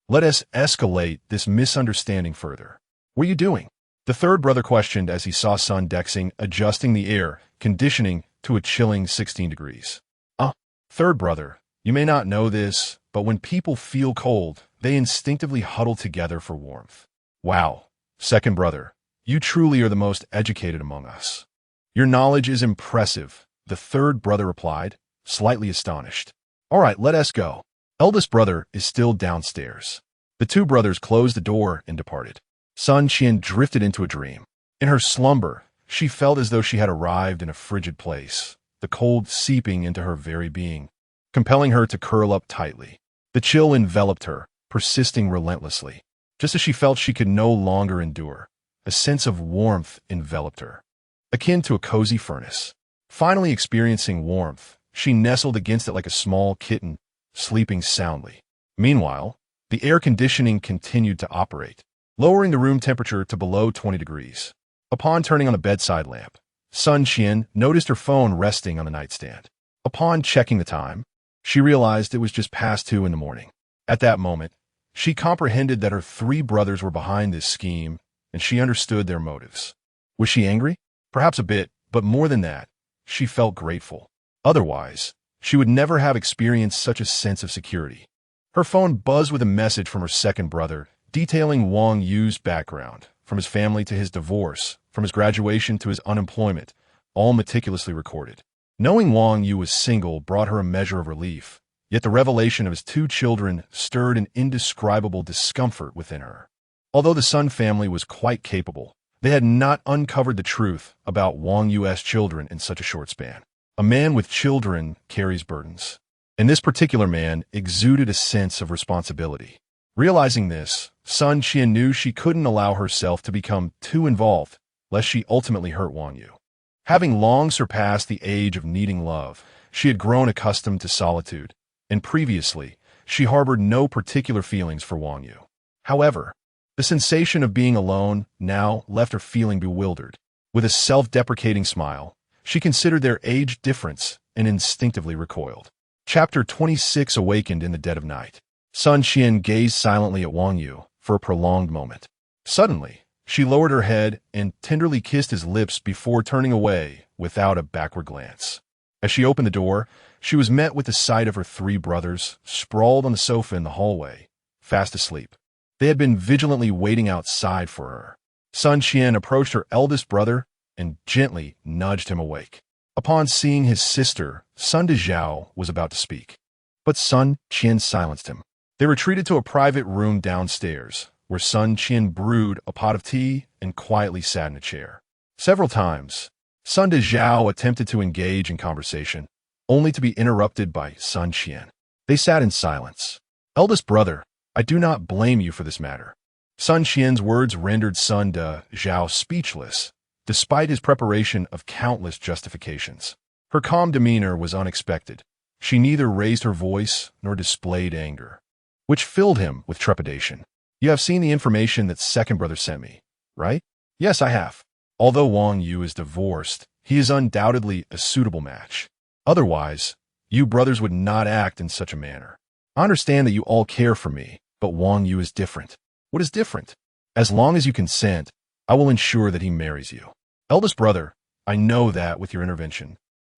Let us escalate this misunderstanding further. What are you doing?" the third brother questioned as he saw Sun Desheng adjusting the air conditioning to a chilling 16 degrees. Third brother, you may not know this, but when people feel cold, they instinctively huddle together for warmth." "Wow, second brother, you truly are the most educated among us. Your knowledge is impressive, the third brother replied, slightly astonished. All right, let us go. Eldest brother is still downstairs. The two brothers closed the door and departed. Sun Qian drifted into a dream. In her slumber, she felt as though she had arrived in a frigid place, the cold seeping into her very being, compelling her to curl up tightly. The chill enveloped her, persisting relentlessly. Just as she felt she could no longer endure, a sense of warmth enveloped her, akin to a cozy furnace. Finally experiencing warmth, she nestled against it like a small kitten, sleeping soundly. Meanwhile, the air conditioning continued to operate, lowering the room temperature to below 20 degrees. Upon turning on the bedside lamp, Sun Qian noticed her phone resting on the nightstand. Upon checking the time, she realized it was just past 2 in the morning. At that moment, she comprehended that her 3 brothers were behind this scheme, and she understood their motives. Was she angry? Perhaps a bit, but more than that, she felt grateful. Otherwise, she would never have experienced such a sense of security. Her phone buzzed with a message from her second brother, detailing Wang Yu's background, from his family to his divorce, from his graduation to his unemployment, all meticulously recorded. Knowing Wang Yu was single brought her a measure of relief, yet the revelation of his 2 children stirred an indescribable discomfort within her. Although the Sun family was quite capable, they had not uncovered the truth about Wang Yu's children in such a short span. A man with children carries burdens, and this particular man exuded a sense of responsibility. Realizing this, Sun Qian knew she couldn't allow herself to become too involved, lest she ultimately hurt Wang Yu. Having long surpassed the age of needing love, she had grown accustomed to solitude, and previously, she harbored no particular feelings for Wang Yu. However, the sensation of being alone now left her feeling bewildered. With a self-deprecating smile, she considered their age difference and instinctively recoiled. Chapter 26 awakened in the dead of night. Sun Qian gazed silently at Wang Yu for a prolonged moment. Suddenly, she lowered her head and tenderly kissed his lips before turning away without a backward glance. As she opened the door, she was met with the sight of her 3 brothers sprawled on the sofa in the hallway, fast asleep. They had been vigilantly waiting outside for her. Sun Qian approached her eldest brother and gently nudged him awake. Upon seeing his sister, Sun Dezhao was about to speak, but Sun Qian silenced him. They retreated to a private room downstairs, where Sun Qian brewed a pot of tea and quietly sat in a chair. Several times, Sun Dezhao attempted to engage in conversation, only to be interrupted by Sun Qian. They sat in silence. Eldest brother, I do not blame you for this matter. Sun Qian's words rendered Sun Dezhao speechless, despite his preparation of countless justifications. Her calm demeanor was unexpected. She neither raised her voice nor displayed anger, which filled him with trepidation. You have seen the information that second brother sent me, right? Yes, I have. Although Wang Yu is divorced, he is undoubtedly a suitable match. Otherwise, you brothers would not act in such a manner. I understand that you all care for me, but Wang Yu is different. What is different? As long as you consent, I will ensure that he marries you. Eldest brother, I know that with your intervention,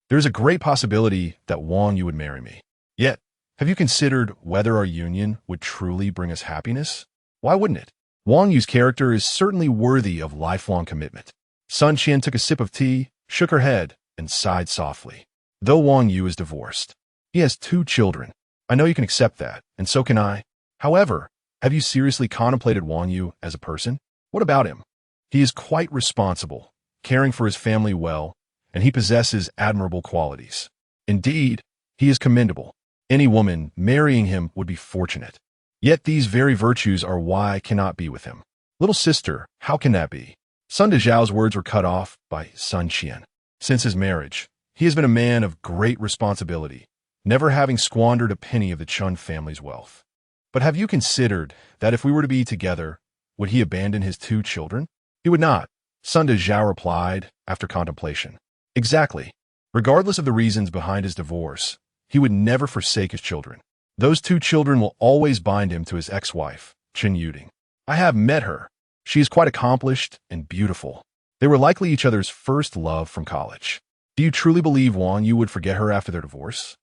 there is a great possibility that Wang Yu would marry me. Yet, have you considered whether our union would truly bring us happiness? Why wouldn't it? Wang Yu's character is certainly worthy of lifelong commitment. Sun Qian took a sip of tea, shook her head, and sighed softly. Though Wang Yu is divorced, he has 2 children. I know you can accept that, and so can I. However, have you seriously contemplated Wang Yu as a person? What about him? He is quite responsible, caring for his family well, and he possesses admirable qualities. Indeed, he is commendable. Any woman marrying him would be fortunate. Yet these very virtues are why I cannot be with him. Little sister, how can that be? Sun Dezhao's words were cut off by Sun Qian. Since his marriage, he has been a man of great responsibility, never having squandered a penny of the Chun family's wealth. But have you considered that if we were to be together, would he abandon his 2 children? He would not, Sun Dezhao replied after contemplation. Exactly. Regardless of the reasons behind his divorce, he would never forsake his children. Those 2 children will always bind him to his ex-wife, Chen Yuding. I have met her. She is quite accomplished and beautiful. They were likely each other's first love from college. Do you truly believe Wang Yu would forget her after their divorce?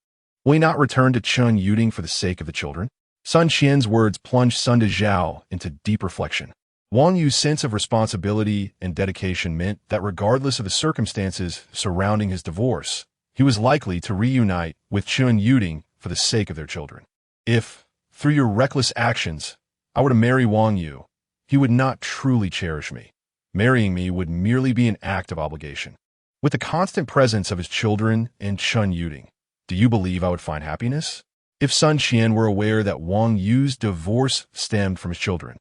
Will he not return to Chen Yuding for the sake of the children? Sun Qian's words plunged Sun Dezhao into deep reflection. Wang Yu's sense of responsibility and dedication meant that regardless of the circumstances surrounding his divorce, he was likely to reunite with Chun Yuding for the sake of their children. If, through your reckless actions, I were to marry Wang Yu, he would not truly cherish me. Marrying me would merely be an act of obligation. With the constant presence of his children and Chun Yuding, do you believe I would find happiness? If Sun Qian were aware that Wang Yu's divorce stemmed from his children,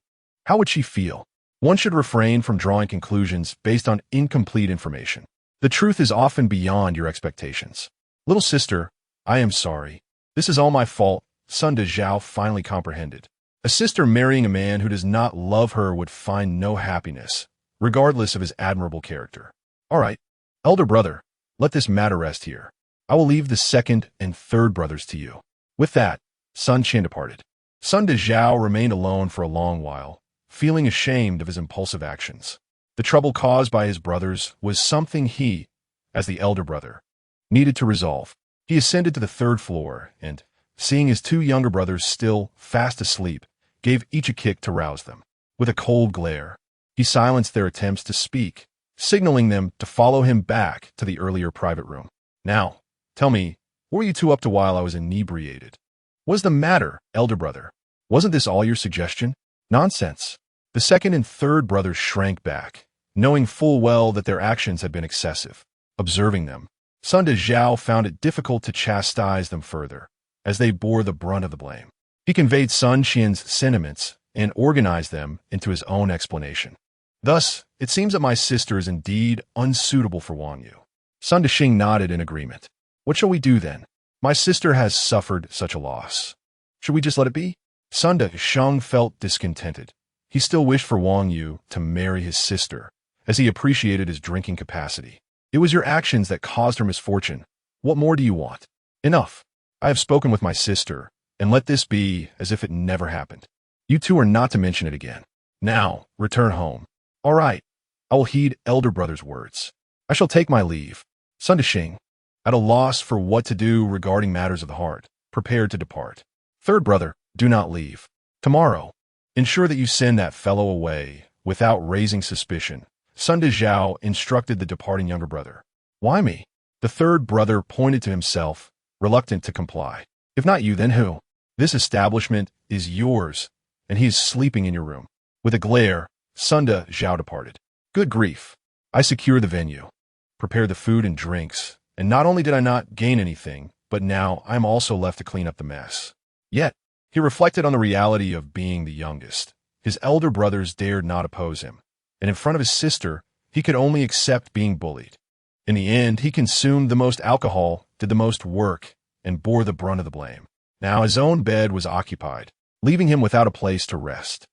how would she feel? One should refrain from drawing conclusions based on incomplete information. The truth is often beyond your expectations. Little sister, I am sorry. This is all my fault, Sun De Zhao finally comprehended. A sister marrying a man who does not love her would find no happiness, regardless of his admirable character. All right, elder brother, let this matter rest here. I will leave the second and third brothers to you. With that, Sun Qian departed. Sun De Zhao remained alone for a long while, feeling ashamed of his impulsive actions. The trouble caused by his brothers was something he, as the elder brother, needed to resolve. He ascended to the third floor and, seeing his two younger brothers still fast asleep, gave each a kick to rouse them. With a cold glare, he silenced their attempts to speak, signaling them to follow him back to the earlier private room. Now, tell me, what were you two up to while I was inebriated? What's the matter, elder brother? Wasn't this all your suggestion? Nonsense. The second and third brothers shrank back, knowing full well that their actions had been excessive. Observing them, Sun De Zhao found it difficult to chastise them further, as they bore the brunt of the blame. He conveyed Sun Qian's sentiments and organized them into his own explanation. Thus, it seems that my sister is indeed unsuitable for Wang Yu. Sun Deshing nodded in agreement. What shall we do then? My sister has suffered such a loss. Should we just let it be? Sun Desheng felt discontented. He still wished for Wang Yu to marry his sister, as he appreciated his drinking capacity. It was your actions that caused her misfortune. What more do you want? Enough. I have spoken with my sister, and let this be as if it never happened. You two are not to mention it again. Now, return home. All right. I will heed elder brother's words. I shall take my leave. Sun Desheng, at a loss for what to do regarding matters of the heart, prepared to depart. Third brother, do not leave. Tomorrow, ensure that you send that fellow away without raising suspicion. Sun De Zhao instructed the departing younger brother. Why me? The third brother pointed to himself, reluctant to comply. If not you, then who? This establishment is yours, and he is sleeping in your room. With a glare, Sun De Zhao departed. Good grief. I secured the venue, prepared the food and drinks, and not only did I not gain anything, but now I am also left to clean up the mess. Yet, he reflected on the reality of being the youngest. His elder brothers dared not oppose him, and in front of his sister, he could only accept being bullied. In the end, he consumed the most alcohol, did the most work, and bore the brunt of the blame. Now his own bed was occupied, leaving him without a place to rest.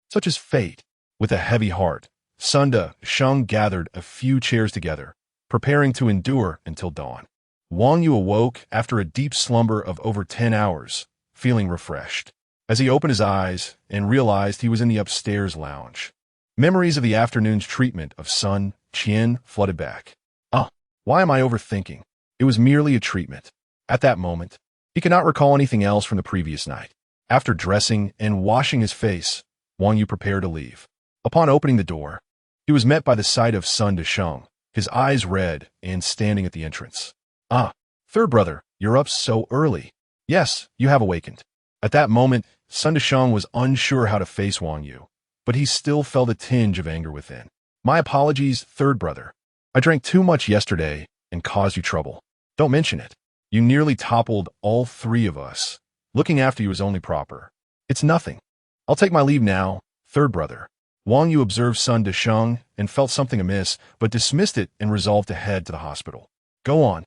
Such is fate. With a heavy heart, Sun Desheng gathered a few chairs together, preparing to endure until dawn. Wang Yu awoke after a deep slumber of over 10 hours, feeling refreshed. As he opened his eyes and realized he was in the upstairs lounge, memories of the afternoon's treatment of Sun Qian flooded back. Why am I overthinking? It was merely a treatment. At that moment, he could not recall anything else from the previous night. After dressing and washing his face, Wang Yu prepared to leave. Upon opening the door, he was met by the sight of Sun Desheng, his eyes red and standing at the entrance. Third brother, you're up so early. Yes, you have awakened. At that moment, Sun Desheng was unsure how to face Wang Yu, but he still felt a tinge of anger within. My apologies, third brother. I drank too much yesterday and caused you trouble. Don't mention it. You nearly toppled all three of us. Looking after you is only proper. It's nothing. I'll take my leave now, third brother. Wang Yu observed Sun Desheng and felt something amiss, but dismissed it and resolved to head to the hospital. Go on.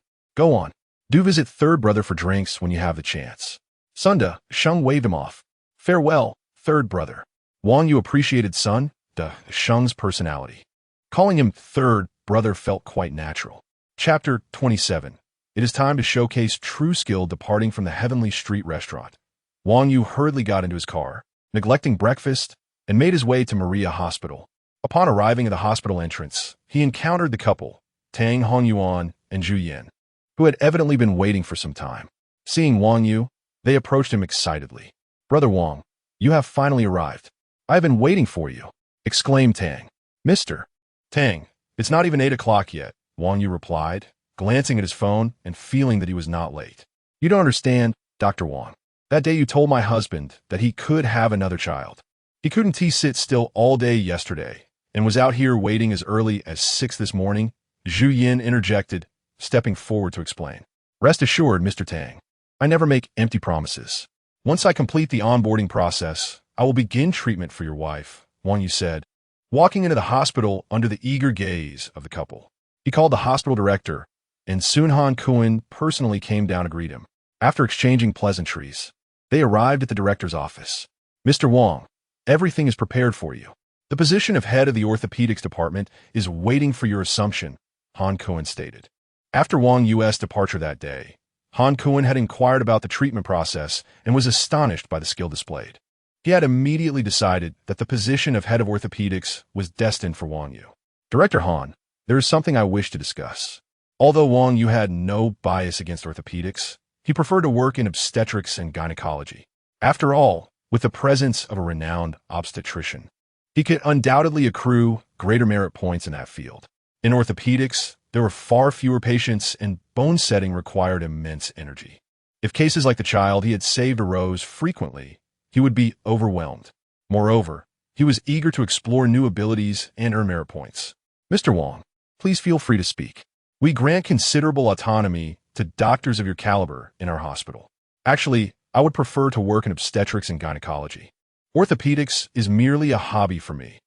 Do visit third brother for drinks when you have the chance. Sun Desheng waved him off. Farewell, third brother. Wang Yu appreciated Sun Desheng's personality. Calling him third brother felt quite natural. Chapter 27. It is time to showcase true skill departing from the Heavenly Street restaurant. Wang Yu hurriedly got into his car, neglecting breakfast, and made his way to Maria Hospital. Upon arriving at the hospital entrance, he encountered the couple, Tang Hongyuan and Zhu Yan, who had evidently been waiting for some time. Seeing Wang Yu, they approached him excitedly. Brother Wang, you have finally arrived. I have been waiting for you. exclaimed Tang. Mr. Tang, it's not even 8 o'clock yet, Wang Yu replied, glancing at his phone and feeling that he was not late. You don't understand, Dr. Wang. That day you told my husband that he could have another child. He couldn't sit still all day yesterday and was out here waiting as early as 6 this morning, Zhu Yin interjected, stepping forward to explain. Rest assured, Mr. Tang, I never make empty promises. Once I complete the onboarding process, I will begin treatment for your wife, Wang Yu said, walking into the hospital under the eager gaze of the couple. He called the hospital director, and soon Han Kuan personally came down to greet him. After exchanging pleasantries, they arrived at the director's office. Mr. Wang, everything is prepared for you. The position of head of the orthopedics department is waiting for your assumption, Han Kuan stated. After Wang Yu's departure that day, Han Kuan had inquired about the treatment process and was astonished by the skill displayed. He had immediately decided that the position of head of orthopedics was destined for Wang Yu. Director Han, there is something I wish to discuss. Although Wang Yu had no bias against orthopedics, he preferred to work in obstetrics and gynecology. After all, with the presence of a renowned obstetrician, he could undoubtedly accrue greater merit points in that field. In orthopedics, there were far fewer patients and bone setting required immense energy. If cases like the child he had saved arose frequently, he would be overwhelmed. Moreover, he was eager to explore new abilities and earn merit points. Mr. Wang, please feel free to speak. We grant considerable autonomy to doctors of your caliber in our hospital. Actually, I would prefer to work in obstetrics and gynecology. Orthopedics is merely a hobby for me.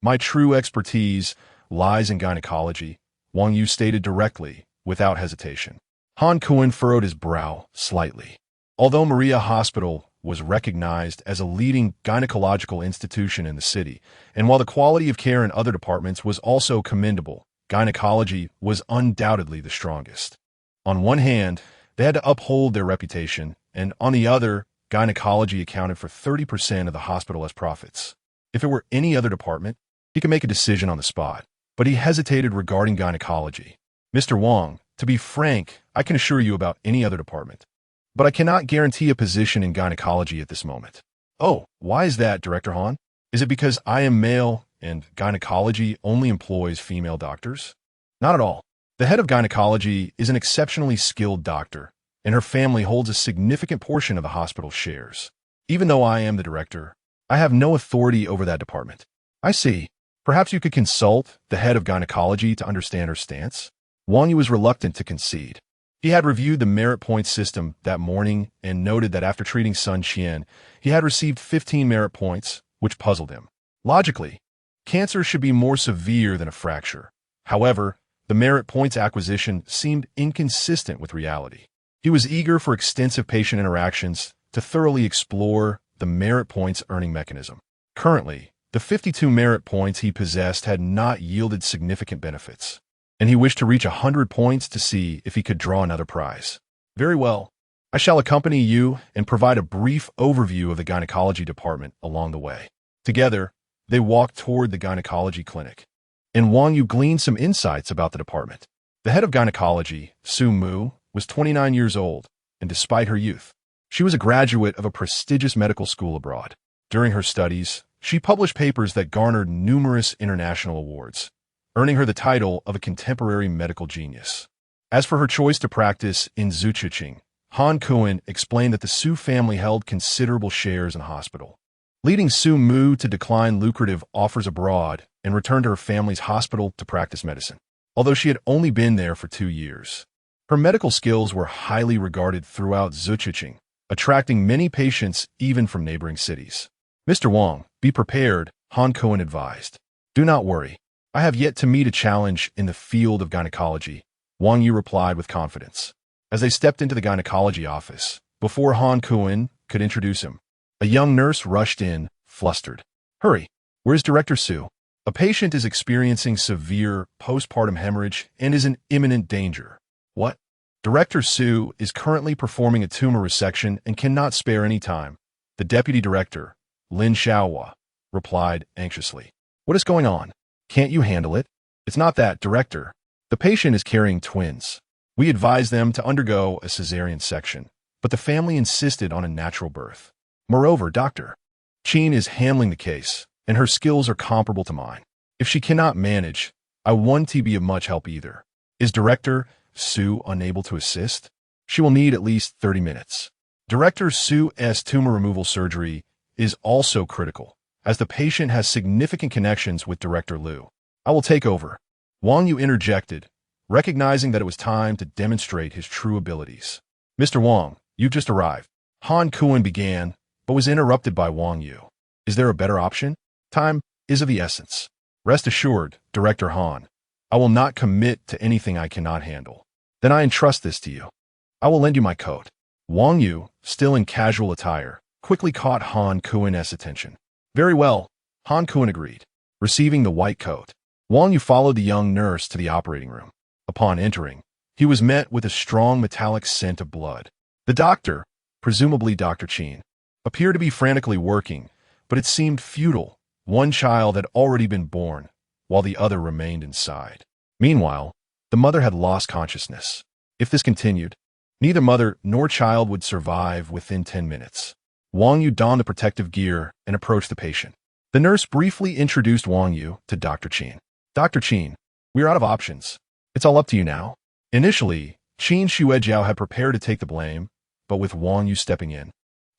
My true expertise lies in gynecology, Wang Yu stated directly, without hesitation. Han Kuan furrowed his brow slightly. Although Maria Hospital was recognized as a leading gynecological institution in the city, and while the quality of care in other departments was also commendable, gynecology was undoubtedly the strongest. On one hand, they had to uphold their reputation, and on the other, gynecology accounted for 30% of the hospital's profits. If it were any other department, he could make a decision on the spot, but he hesitated regarding gynecology. Mr. Wang, to be frank, I can assure you about any other department, but I cannot guarantee a position in gynecology at this moment. Oh, why is that, Director Han? Is it because I am male and gynecology only employs female doctors? Not at all. The head of gynecology is an exceptionally skilled doctor, and her family holds a significant portion of the hospital's shares. Even though I am the director, I have no authority over that department. I see. Perhaps you could consult the head of gynecology to understand her stance? Wang Yu was reluctant to concede. He had reviewed the merit points system that morning and noted that after treating Sun Qian, he had received 15 merit points, which puzzled him. Logically, cancer should be more severe than a fracture. However, the merit points acquisition seemed inconsistent with reality. He was eager for extensive patient interactions to thoroughly explore the merit points earning mechanism. Currently, the 52 merit points he possessed had not yielded significant benefits, and he wished to reach 100 points to see if he could draw another prize. Very well. I shall accompany you and provide a brief overview of the gynecology department along the way. Together, they walked toward the gynecology clinic, and Wang Yu gleaned some insights about the department. The head of gynecology, Su Mu, was 29 years old, and despite her youth, she was a graduate of a prestigious medical school abroad. During her studies, she published papers that garnered numerous international awards, earning her the title of a contemporary medical genius. As for her choice to practice in Zuchiqing, Han Kuan explained that the Su family held considerable shares in the hospital, leading Su Mu to decline lucrative offers abroad and return to her family's hospital to practice medicine. Although she had only been there for 2 years, her medical skills were highly regarded throughout Zuchiqing, attracting many patients even from neighboring cities. Mr. Wang, be prepared, Han Kuan advised. Do not worry. I have yet to meet a challenge in the field of gynecology, Wang Yu replied with confidence. As they stepped into the gynecology office, before Han Kuan could introduce him, a young nurse rushed in, flustered. Hurry, where's Director Su? A patient is experiencing severe postpartum hemorrhage and is in imminent danger. What? Director Su is currently performing a tumor resection and cannot spare any time. The deputy director, Lin Xiaohua, replied anxiously. What is going on? Can't you handle it? It's not that, Director. The patient is carrying twins. We advised them to undergo a cesarean section, but the family insisted on a natural birth. Moreover, Dr. Qin is handling the case, and her skills are comparable to mine. If she cannot manage, I won't be of much help either. Is Director Sue unable to assist? She will need at least 30 minutes. Director Sue's tumor removal surgery is also critical, as the patient has significant connections with Director Liu. I will take over. Wang Yu interjected, recognizing that it was time to demonstrate his true abilities. Mr. Wang, you've just arrived. Han Kuan began, but was interrupted by Wang Yu. Is there a better option? Time is of the essence. Rest assured, Director Han, I will not commit to anything I cannot handle. Then I entrust this to you. I will lend you my coat. Wang Yu, still in casual attire, quickly caught Han Kuan's attention. Very well, Han Kuan agreed. Receiving the white coat, Wang Yu followed the young nurse to the operating room. Upon entering, he was met with a strong metallic scent of blood. The doctor, presumably Dr. Qin, appeared to be frantically working, but it seemed futile. One child had already been born, while the other remained inside. Meanwhile, the mother had lost consciousness. If this continued, neither mother nor child would survive within 10 minutes. Wang Yu donned the protective gear and approached the patient. The nurse briefly introduced Wang Yu to Dr. Qin. Dr. Qin, we are out of options. It's all up to you now. Initially, Qin Xuejiao had prepared to take the blame, but with Wang Yu stepping in,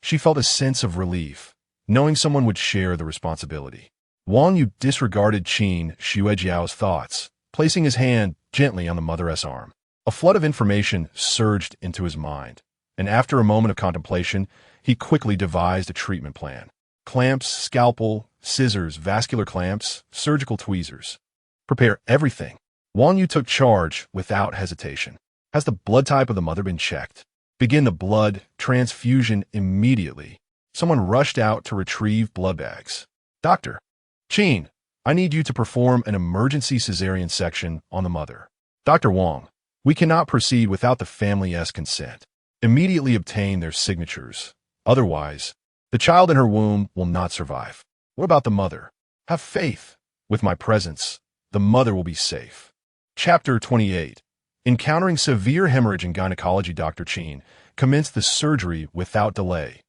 she felt a sense of relief, knowing someone would share the responsibility. Wang Yu disregarded Qin Xuejiao's thoughts, placing his hand gently on the mother's arm. A flood of information surged into his mind, and after a moment of contemplation, he quickly devised a treatment plan. Clamps, scalpel, scissors, vascular clamps, surgical tweezers. Prepare everything. Wang Yu took charge without hesitation. Has the blood type of the mother been checked? Begin the blood transfusion immediately. Someone rushed out to retrieve blood bags. Dr. Qin, I need you to perform an emergency cesarean section on the mother. Dr. Wang, we cannot proceed without the family's consent. Immediately obtain their signatures. Otherwise, the child in her womb will not survive. What about the mother? Have faith. With my presence, the mother will be safe. Chapter 28. Encountering severe hemorrhage in gynecology, Dr. Qin commenced the surgery without delay.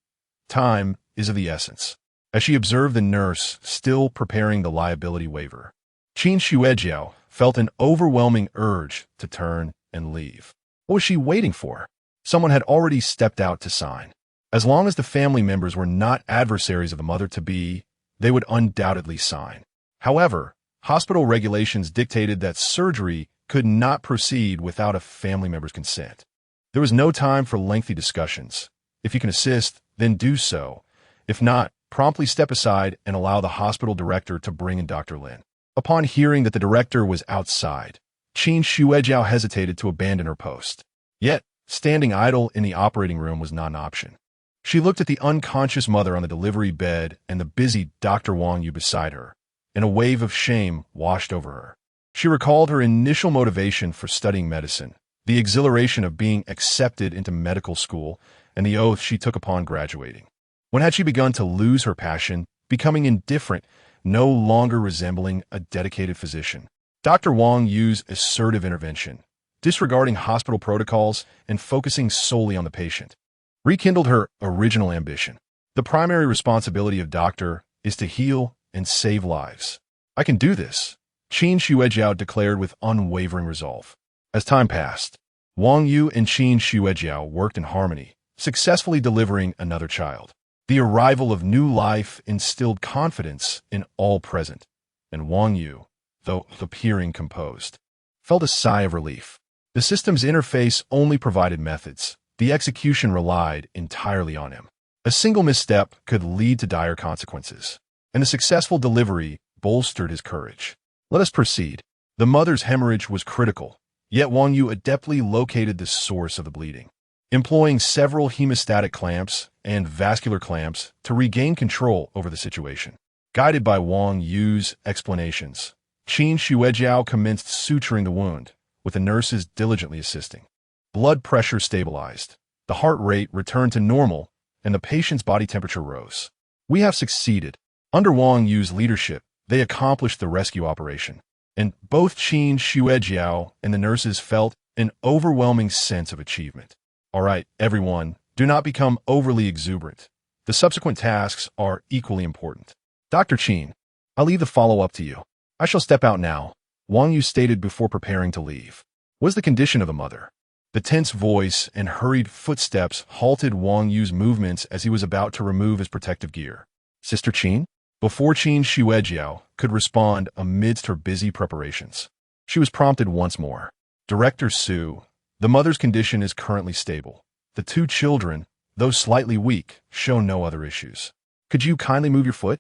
Time is of the essence. As she observed the nurse still preparing the liability waiver, Qin Xuejiao felt an overwhelming urge to turn and leave. What was she waiting for? Someone had already stepped out to sign. As long as the family members were not adversaries of the mother-to-be, they would undoubtedly sign. However, hospital regulations dictated that surgery could not proceed without a family member's consent. There was no time for lengthy discussions. If you can assist, then do so. If not, promptly step aside and allow the hospital director to bring in Dr. Lin. Upon hearing that the director was outside, Qin Xuejiao hesitated to abandon her post. Yet, standing idle in the operating room was not an option. She looked at the unconscious mother on the delivery bed and the busy Dr. Wang Yu beside her, and a wave of shame washed over her. She recalled her initial motivation for studying medicine, the exhilaration of being accepted into medical school, and the oath she took upon graduating. When had she begun to lose her passion, becoming indifferent, no longer resembling a dedicated physician? Dr. Wang Yu's assertive intervention, disregarding hospital protocols and focusing solely on the patient, rekindled her original ambition. The primary responsibility of doctor is to heal and save lives. I can do this, Qin Xuejiao declared with unwavering resolve. As time passed, Wang Yu and Qin Xuejiao worked in harmony, successfully delivering another child. The arrival of new life instilled confidence in all present, and Wang Yu, though appearing composed, felt a sigh of relief. The system's interface only provided methods. The execution relied entirely on him. A single misstep could lead to dire consequences, and the successful delivery bolstered his courage. Let us proceed. The mother's hemorrhage was critical, yet Wang Yu adeptly located the source of the bleeding, employing several hemostatic clamps and vascular clamps to regain control over the situation. Guided by Wang Yu's explanations, Qin Xuejiao commenced suturing the wound, with the nurses diligently assisting. Blood pressure stabilized, the heart rate returned to normal, and the patient's body temperature rose. We have succeeded. Under Wang Yu's leadership, they accomplished the rescue operation, and both Qin Xuejiao and the nurses felt an overwhelming sense of achievement. All right, everyone, do not become overly exuberant. The subsequent tasks are equally important. Dr. Qin, I'll leave the follow-up to you. I shall step out now, Wang Yu stated before preparing to leave. Was the condition of the mother? The tense voice and hurried footsteps halted Wang Yu's movements as he was about to remove his protective gear. Sister Qin? Before Qin Xuejiao could respond amidst her busy preparations, she was prompted once more. Director Su, the mother's condition is currently stable. The two children, though slightly weak, show no other issues. Could you kindly move your foot?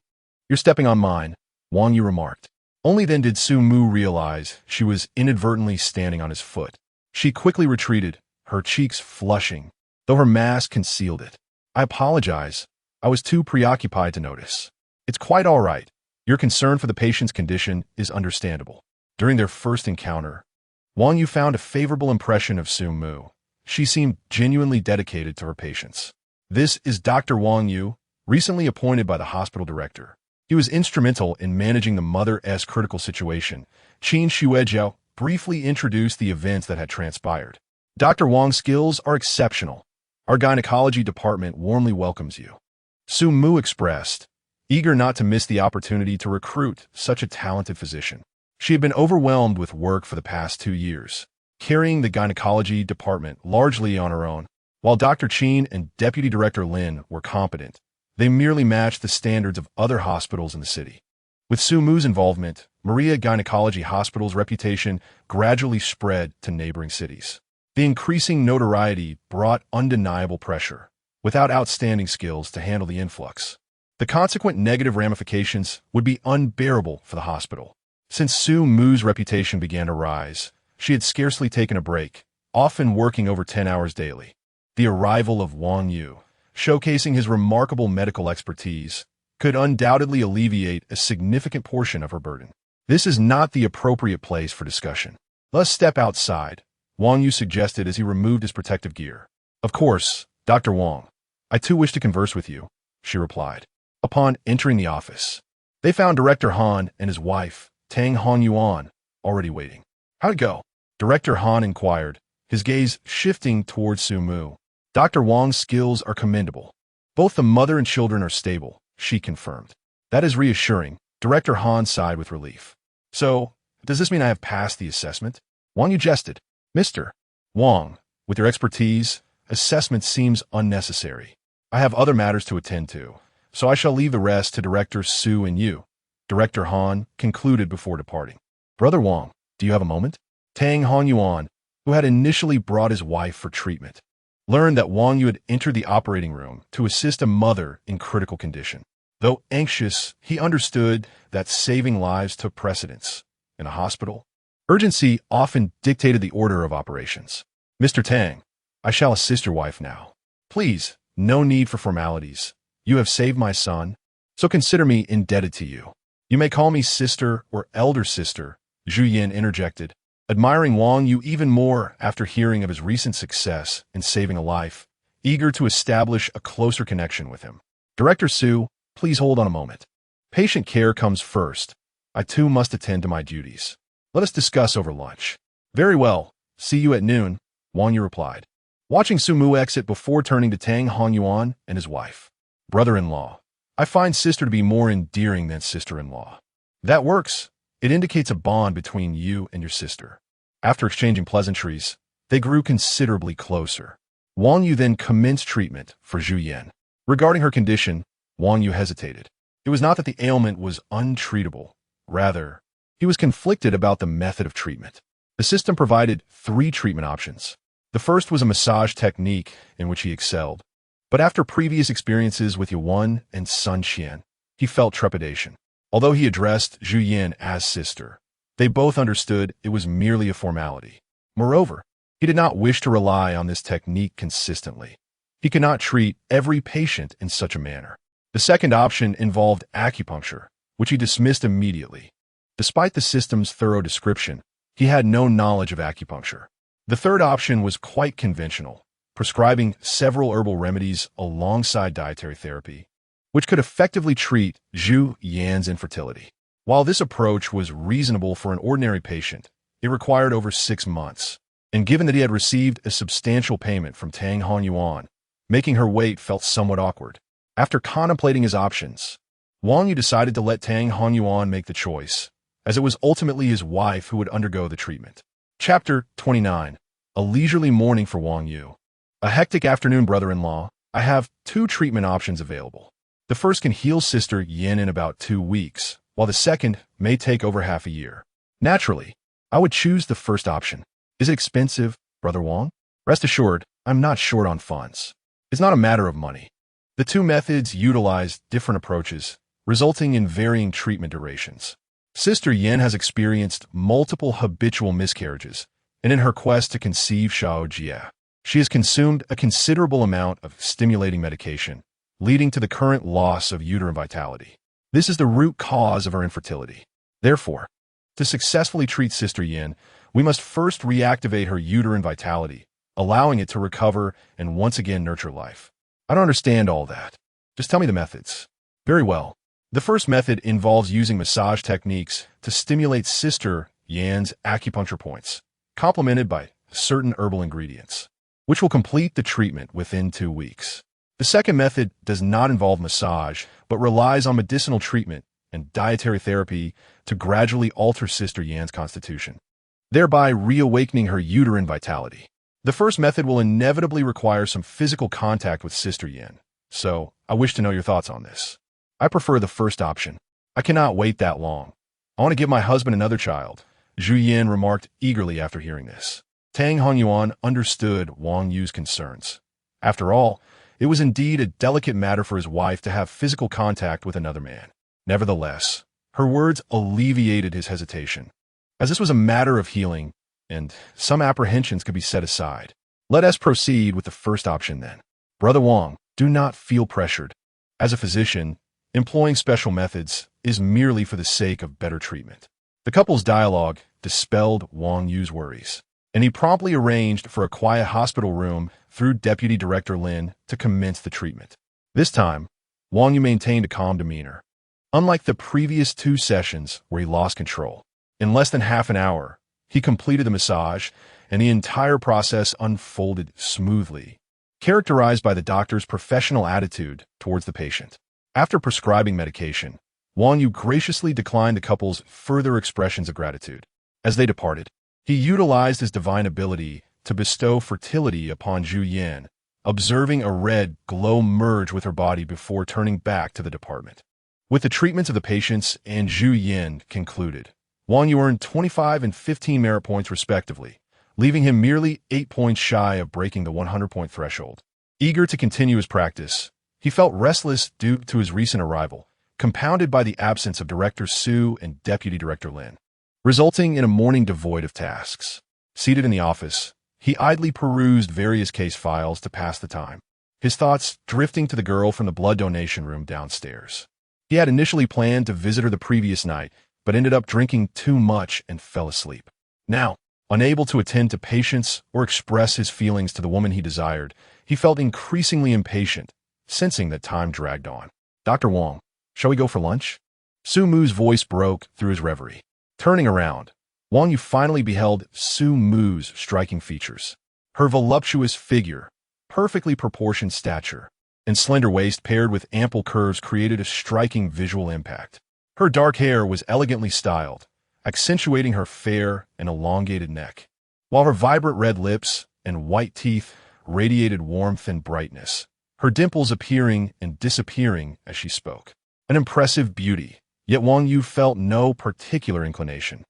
You're stepping on mine, Wang Yu remarked. Only then did Su Mu realize she was inadvertently standing on his foot. She quickly retreated, her cheeks flushing, though her mask concealed it. I apologize. I was too preoccupied to notice. It's quite all right. Your concern for the patient's condition is understandable. During their first encounter, Wang Yu found a favorable impression of Su Mu. She seemed genuinely dedicated to her patients. This is Dr. Wang Yu, recently appointed by the hospital director. He was instrumental in managing the mother's critical situation. Qin Xuejiao briefly introduced the events that had transpired. Dr. Wang's skills are exceptional. Our gynecology department warmly welcomes you. Su Mu expressed, eager not to miss the opportunity to recruit such a talented physician. She had been overwhelmed with work for the past 2 years, carrying the gynecology department largely on her own. While Dr. Qin and Deputy Director Lin were competent, they merely matched the standards of other hospitals in the city. With Su Mu's involvement, Maria Gynecology Hospital's reputation gradually spread to neighboring cities. The increasing notoriety brought undeniable pressure, without outstanding skills to handle the influx. The consequent negative ramifications would be unbearable for the hospital. Since Su Mu's reputation began to rise, she had scarcely taken a break, often working over 10 hours daily. The arrival of Wang Yu, showcasing his remarkable medical expertise, could undoubtedly alleviate a significant portion of her burden. This is not the appropriate place for discussion. Let's step outside, Wang Yu suggested as he removed his protective gear. Of course, Dr. Wang. I too wish to converse with you, she replied. Upon entering the office, they found Director Han and his wife, Tang Honyuan, already waiting. How'd it go? Director Han inquired, his gaze shifting towards Su Mu. Dr. Wang's skills are commendable. Both the mother and children are stable, she confirmed. That is reassuring. Director Han sighed with relief. So, does this mean I have passed the assessment? Wang Yu jested. Mr. Wang, with your expertise, assessment seems unnecessary. I have other matters to attend to, so I shall leave the rest to Directors Su and you. Director Han concluded before departing. Brother Wang, do you have a moment? Tang Honyuan, who had initially brought his wife for treatment, learned that Wang Yu had entered the operating room to assist a mother in critical condition. Though anxious, he understood that saving lives took precedence. In a hospital, urgency often dictated the order of operations. Mr. Tang, I shall assist your wife now. Please, no need for formalities. You have saved my son, so consider me indebted to you. You may call me sister or elder sister, Zhu Yin interjected, admiring Wang Yu even more after hearing of his recent success in saving a life, eager to establish a closer connection with him. Director Su, please hold on a moment. Patient care comes first. I too must attend to my duties. Let us discuss over lunch. Very well. See you at noon, Wang Yu replied, watching Su Mu exit before turning to Tang Honyuan and his wife. Brother-in-law. I find sister to be more endearing than sister-in-law. That works. It indicates a bond between you and your sister. After exchanging pleasantries, they grew considerably closer. Wang Yu then commenced treatment for Zhu Yan. Regarding her condition, Wang Yu hesitated. It was not that the ailment was untreatable. Rather, he was conflicted about the method of treatment. The system provided 3 treatment options. The first was a massage technique in which he excelled. But after previous experiences with Yuan and Sun Qian, he felt trepidation. Although he addressed Zhu Yin as sister, they both understood it was merely a formality. Moreover, he did not wish to rely on this technique consistently. He could not treat every patient in such a manner. The second option involved acupuncture, which he dismissed immediately. Despite the system's thorough description, he had no knowledge of acupuncture. The third option was quite conventional, prescribing several herbal remedies alongside dietary therapy, which could effectively treat Zhu Yan's infertility. While this approach was reasonable for an ordinary patient, it required over 6 months, and given that he had received a substantial payment from Tang Honyuan, making her wait felt somewhat awkward. After contemplating his options, Wang Yu decided to let Tang Honyuan make the choice, as it was ultimately his wife who would undergo the treatment. Chapter 29. A leisurely morning for Wang Yu. A hectic afternoon, brother-in-law. I have 2 treatment options available. The first can heal Sister Yin in about 2 weeks, while the second may take over half a year. Naturally, I would choose the first option. Is it expensive, Brother Wang? Rest assured, I'm not short on funds. It's not a matter of money. The 2 methods utilize different approaches, resulting in varying treatment durations. Sister Yin has experienced multiple habitual miscarriages, and in her quest to conceive Xiao Jia, she has consumed a considerable amount of stimulating medication, leading to the current loss of uterine vitality. This is the root cause of her infertility. Therefore, to successfully treat Sister Yin, we must first reactivate her uterine vitality, allowing it to recover and once again nurture life. I don't understand all that. Just tell me the methods. Very well. The first method involves using massage techniques to stimulate Sister Yin's acupuncture points, complemented by certain herbal ingredients, which will complete the treatment within 2 weeks. The second method does not involve massage, but relies on medicinal treatment and dietary therapy to gradually alter Sister Yan's constitution, thereby reawakening her uterine vitality. The first method will inevitably require some physical contact with Sister Yin, so I wish to know your thoughts on this. I prefer the first option. I cannot wait that long. I want to give my husband another child, Zhu Yin remarked eagerly after hearing this. Tang Honyuan understood Wang Yu's concerns. After all, it was indeed a delicate matter for his wife to have physical contact with another man. Nevertheless, her words alleviated his hesitation, as this was a matter of healing, and some apprehensions could be set aside. Let us proceed with the first option then. Brother Wang, do not feel pressured. As a physician, employing special methods is merely for the sake of better treatment. The couple's dialogue dispelled Wang Yu's worries, and he promptly arranged for a quiet hospital room through Deputy Director Lin to commence the treatment. This time, Wang Yu maintained a calm demeanor. Unlike the previous 2 sessions where he lost control, in less than half an hour, he completed the massage, and the entire process unfolded smoothly, characterized by the doctor's professional attitude towards the patient. After prescribing medication, Wang Yu graciously declined the couple's further expressions of gratitude. As they departed, he utilized his divine ability to bestow fertility upon Zhu Yin, observing a red glow merge with her body before turning back to the department. With the treatments of the patients and Zhu Yin concluded, Wang Yu earned 25 and 15 merit points respectively, leaving him merely 8 points shy of breaking the 100-point threshold. Eager to continue his practice, he felt restless due to his recent arrival, compounded by the absence of Director Su and Deputy Director Lin, resulting in a morning devoid of tasks. Seated in the office, he idly perused various case files to pass the time, his thoughts drifting to the girl from the blood donation room downstairs. He had initially planned to visit her the previous night, but ended up drinking too much and fell asleep. Now, unable to attend to patients or express his feelings to the woman he desired, he felt increasingly impatient, sensing that time dragged on. Dr. Wang, shall we go for lunch? Su Mu's voice broke through his reverie. Turning around, Wang Yu finally beheld Su Mu's striking features. Her voluptuous figure, perfectly proportioned stature, and slender waist paired with ample curves created a striking visual impact. Her dark hair was elegantly styled, accentuating her fair and elongated neck, while her vibrant red lips and white teeth radiated warmth and brightness, her dimples appearing and disappearing as she spoke. An impressive beauty, yet Wang Yu felt no particular inclination.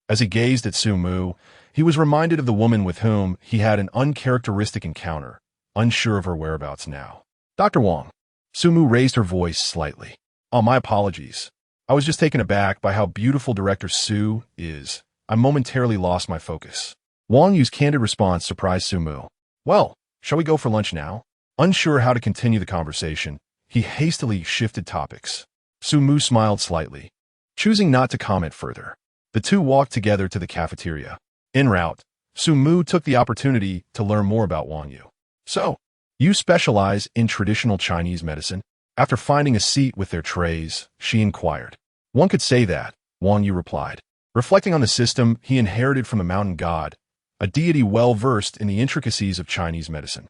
As he gazed at Su Mu, he was reminded of the woman with whom he had an uncharacteristic encounter, unsure of her whereabouts now. Dr. Wang, Su Mu raised her voice slightly. Oh, my apologies. I was just taken aback by how beautiful Director Su is. I momentarily lost my focus. Wang Yu's candid response surprised Su Mu. Well, shall we go for lunch now? Unsure how to continue the conversation, he hastily shifted topics. Su Mu smiled slightly, choosing not to comment further. The two walked together to the cafeteria. En route, Su Mu took the opportunity to learn more about Wang Yu. So, you specialize in traditional Chinese medicine? After finding a seat with their trays, she inquired. One could say that, Wang Yu replied, reflecting on the system he inherited from the mountain god, a deity well-versed in the intricacies of Chinese medicine.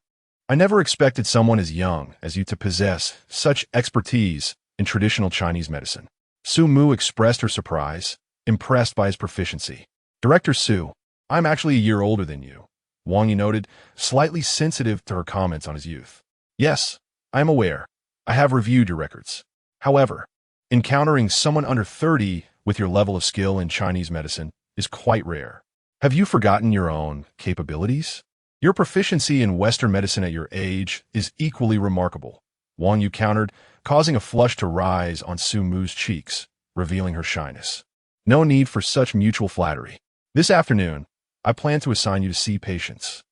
I never expected someone as young as you to possess such expertise in traditional Chinese medicine. Su Mu expressed her surprise, impressed by his proficiency. Director Su, I'm actually a year older than you, Wang Yu noted, slightly sensitive to her comments on his youth. Yes, I am aware. I have reviewed your records. However, encountering someone under 30 with your level of skill in Chinese medicine is quite rare. Have you forgotten your own capabilities? Your proficiency in Western medicine at your age is equally remarkable, Wang Yu countered, causing a flush to rise on Su Mu's cheeks, revealing her shyness. No need for such mutual flattery. This afternoon, I plan to assign you to see patients.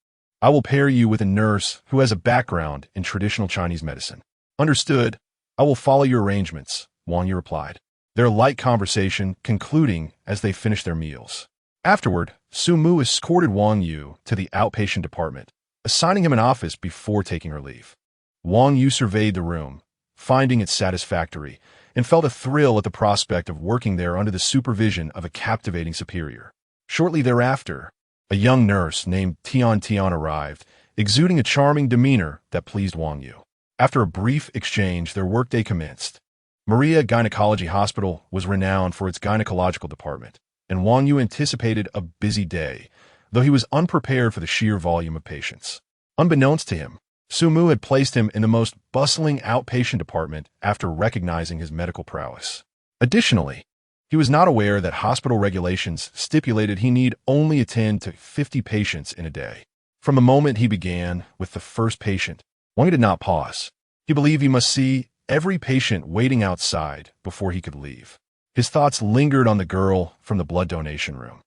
I will pair you with a nurse who has a background in traditional Chinese medicine. Understood. I will follow your arrangements, Wang Yu replied, their light conversation concluding as they finished their meals. Afterward, Su Mu escorted Wang Yu to the outpatient department, assigning him an office before taking her leave. Wang Yu surveyed the room, finding it satisfactory, and felt a thrill at the prospect of working there under the supervision of a captivating superior. Shortly thereafter, a young nurse named Tian Tian arrived, exuding a charming demeanor that pleased Wang Yu. After a brief exchange, their workday commenced. Maria Gynecology Hospital was renowned for its gynecological department, and Wang Yu anticipated a busy day, though he was unprepared for the sheer volume of patients. Unbeknownst to him, Su Mu had placed him in the most bustling outpatient department after recognizing his medical prowess. Additionally, he was not aware that hospital regulations stipulated he need only attend to 50 patients in a day. From the moment he began with the first patient, Wang Yu did not pause. He believed he must see every patient waiting outside before he could leave. His thoughts lingered on the girl from the blood donation room,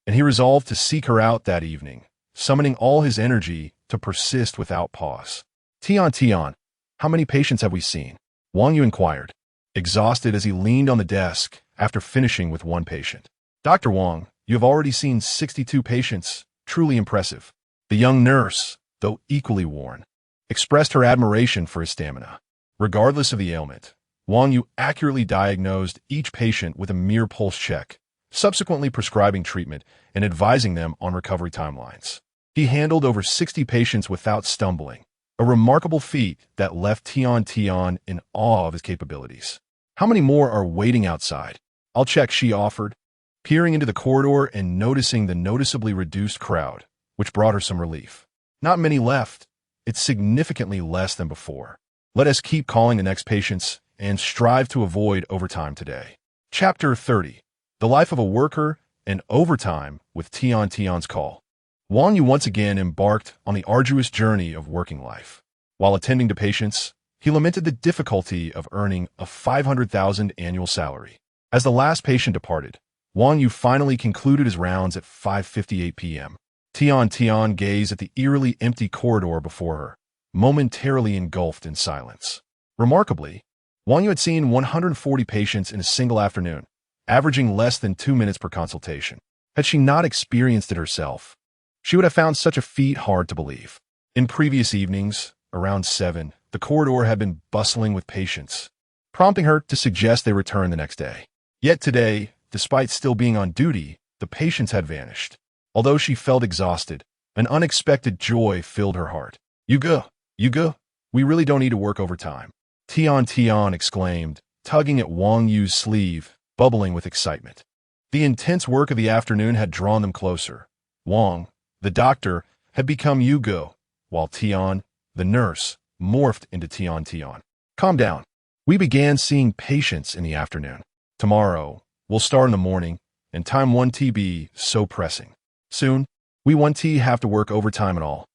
and he resolved to seek her out that evening, summoning all his energy to persist without pause. Tian Tian, how many patients have we seen? Wang Yu inquired, exhausted as he leaned on the desk after finishing with one patient. Dr. Wang, you have already seen 62 patients. Truly impressive. The young nurse, though equally worn, expressed her admiration for his stamina. Regardless of the ailment, Wang Yu accurately diagnosed each patient with a mere pulse check, subsequently prescribing treatment and advising them on recovery timelines. He handled over 60 patients without stumbling, a remarkable feat that left Tian Tian in awe of his capabilities. How many more are waiting outside? I'll check, she offered, peering into the corridor and noticing the noticeably reduced crowd, which brought her some relief. Not many left. It's significantly less than before. Let us keep calling the next patients and strive to avoid overtime today. Chapter 30. The Life of a Worker and Overtime with Tian Tian's Call. Wang Yu once again embarked on the arduous journey of working life. While attending to patients, he lamented the difficulty of earning a 500,000 annual salary. As the last patient departed, Wang Yu finally concluded his rounds at 5:58 p.m. Tian Tian gazed at the eerily empty corridor before her, momentarily engulfed in silence. Remarkably, Wang Yu had seen 140 patients in a single afternoon, averaging less than 2 minutes per consultation. Had she not experienced it herself, she would have found such a feat hard to believe. In previous evenings, around 7, the corridor had been bustling with patients, prompting her to suggest they return the next day. Yet today, despite still being on duty, the patients had vanished. Although she felt exhausted, an unexpected joy filled her heart. You go, we really don't need to work overtime. Tian Tian exclaimed, tugging at Wang Yu's sleeve, bubbling with excitement. The intense work of the afternoon had drawn them closer. Wang, the doctor, had become Yugo, while Tian, the nurse, morphed into Tian Tian. Calm down. We began seeing patients in the afternoon. Tomorrow, we'll start in the morning, and time 1T so pressing. Soon, we 1T have to work overtime and all.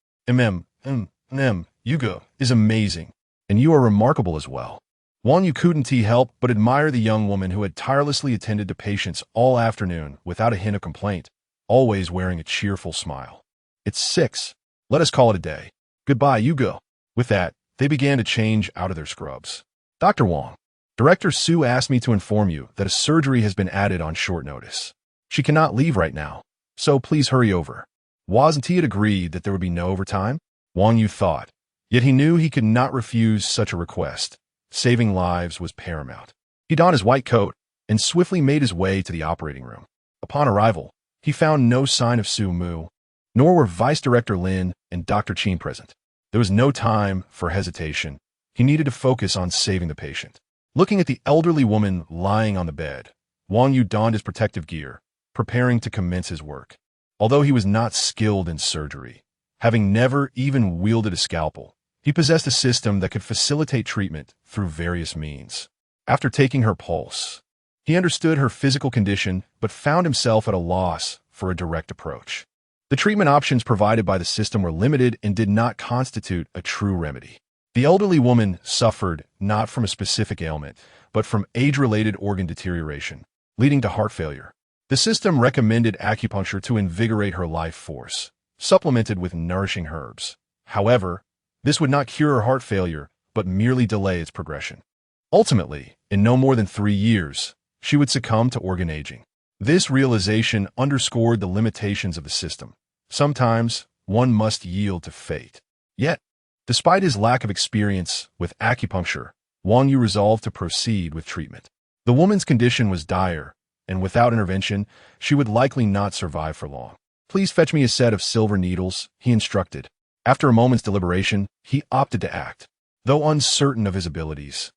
Yugo is amazing, and you are remarkable as well. Wang Yu couldn't help but admire the young woman who had tirelessly attended to patients all afternoon without a hint of complaint, always wearing a cheerful smile. It's 6. Let us call it a day. Goodbye, Yugo. With that, they began to change out of their scrubs. Dr. Wang, Director Su asked me to inform you that a surgery has been added on short notice. She cannot leave right now, so please hurry over. Wasn't he agreed that there would be no overtime? Wang Yu thought, yet he knew he could not refuse such a request. Saving lives was paramount. He donned his white coat and swiftly made his way to the operating room. Upon arrival, he found no sign of Su Mu, nor were Vice Director Lin and Dr. Qin present. There was no time for hesitation. He needed to focus on saving the patient. Looking at the elderly woman lying on the bed, Wang Yu donned his protective gear, preparing to commence his work. Although he was not skilled in surgery, having never even wielded a scalpel, he possessed a system that could facilitate treatment through various means. After taking her pulse, he understood her physical condition but found himself at a loss for a direct approach. The treatment options provided by the system were limited and did not constitute a true remedy. The elderly woman suffered not from a specific ailment, but from age-related organ deterioration, leading to heart failure. The system recommended acupuncture to invigorate her life force, supplemented with nourishing herbs. However, this would not cure her heart failure, but merely delay its progression. Ultimately, in no more than 3 years, she would succumb to organ aging. This realization underscored the limitations of the system. Sometimes, one must yield to fate. Yet, despite his lack of experience with acupuncture, Wang Yu resolved to proceed with treatment. The woman's condition was dire, and without intervention, she would likely not survive for long. "Please fetch me a set of silver needles," he instructed. After a moment's deliberation, he opted to act. Though uncertain of his abilities,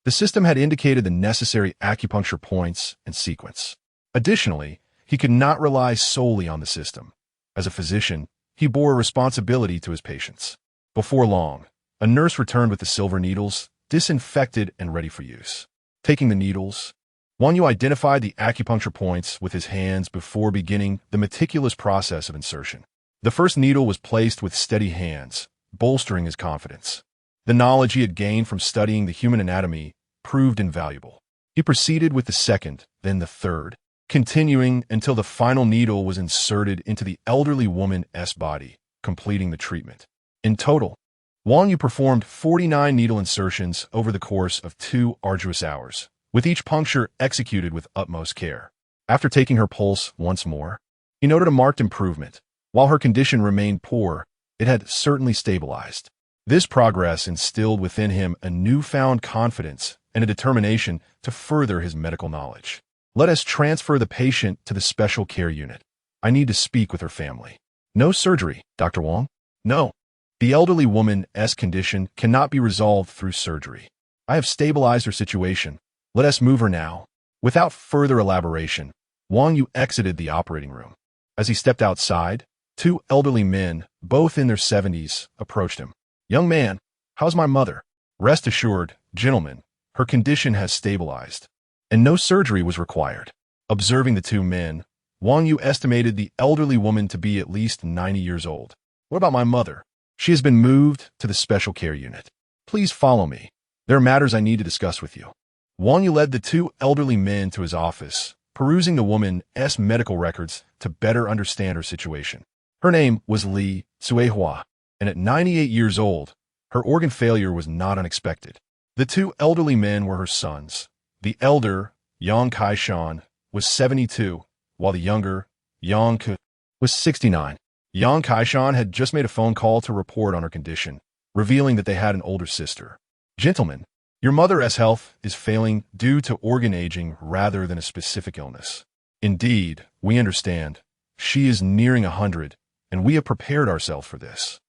the system had indicated the necessary acupuncture points and sequence. Additionally, he could not rely solely on the system. As a physician, he bore a responsibility to his patients. Before long, a nurse returned with the silver needles, disinfected and ready for use. Taking the needles, Wang Yu identified the acupuncture points with his hands before beginning the meticulous process of insertion. The first needle was placed with steady hands, bolstering his confidence. The knowledge he had gained from studying the human anatomy proved invaluable. He proceeded with the second, then the third, continuing until the final needle was inserted into the elderly woman's body, completing the treatment. In total, Wang Yu performed 49 needle insertions over the course of 2 arduous hours, with each puncture executed with utmost care. After taking her pulse once more, he noted a marked improvement. While her condition remained poor, it had certainly stabilized. This progress instilled within him a newfound confidence and a determination to further his medical knowledge. "Let us transfer the patient to the special care unit. I need to speak with her family." "No surgery, Dr. Wang." "No. The elderly woman's condition cannot be resolved through surgery. I have stabilized her situation. Let us move her now." Without further elaboration, Wang Yu exited the operating room. As he stepped outside, 2 elderly men, both in their 70s, approached him. "Young man, how's my mother?" "Rest assured, gentlemen, her condition has stabilized, and no surgery was required." Observing the 2 men, Wang Yu estimated the elderly woman to be at least 90 years old. "What about my mother?" "She has been moved to the special care unit. Please follow me. There are matters I need to discuss with you." Wang Yu led the 2 elderly men to his office, perusing the woman's medical records to better understand her situation. Her name was Li Suehua, and at 98 years old, her organ failure was not unexpected. The 2 elderly men were her sons. The elder, Yang Kaishan, was 72, while the younger, Yang Ke, was 69. Yang Kaishan had just made a phone call to report on her condition, revealing that they had an older sister. "Gentlemen, your mother's health is failing due to organ aging rather than a specific illness. Indeed, we understand. She is nearing 100, and we have prepared ourselves for this.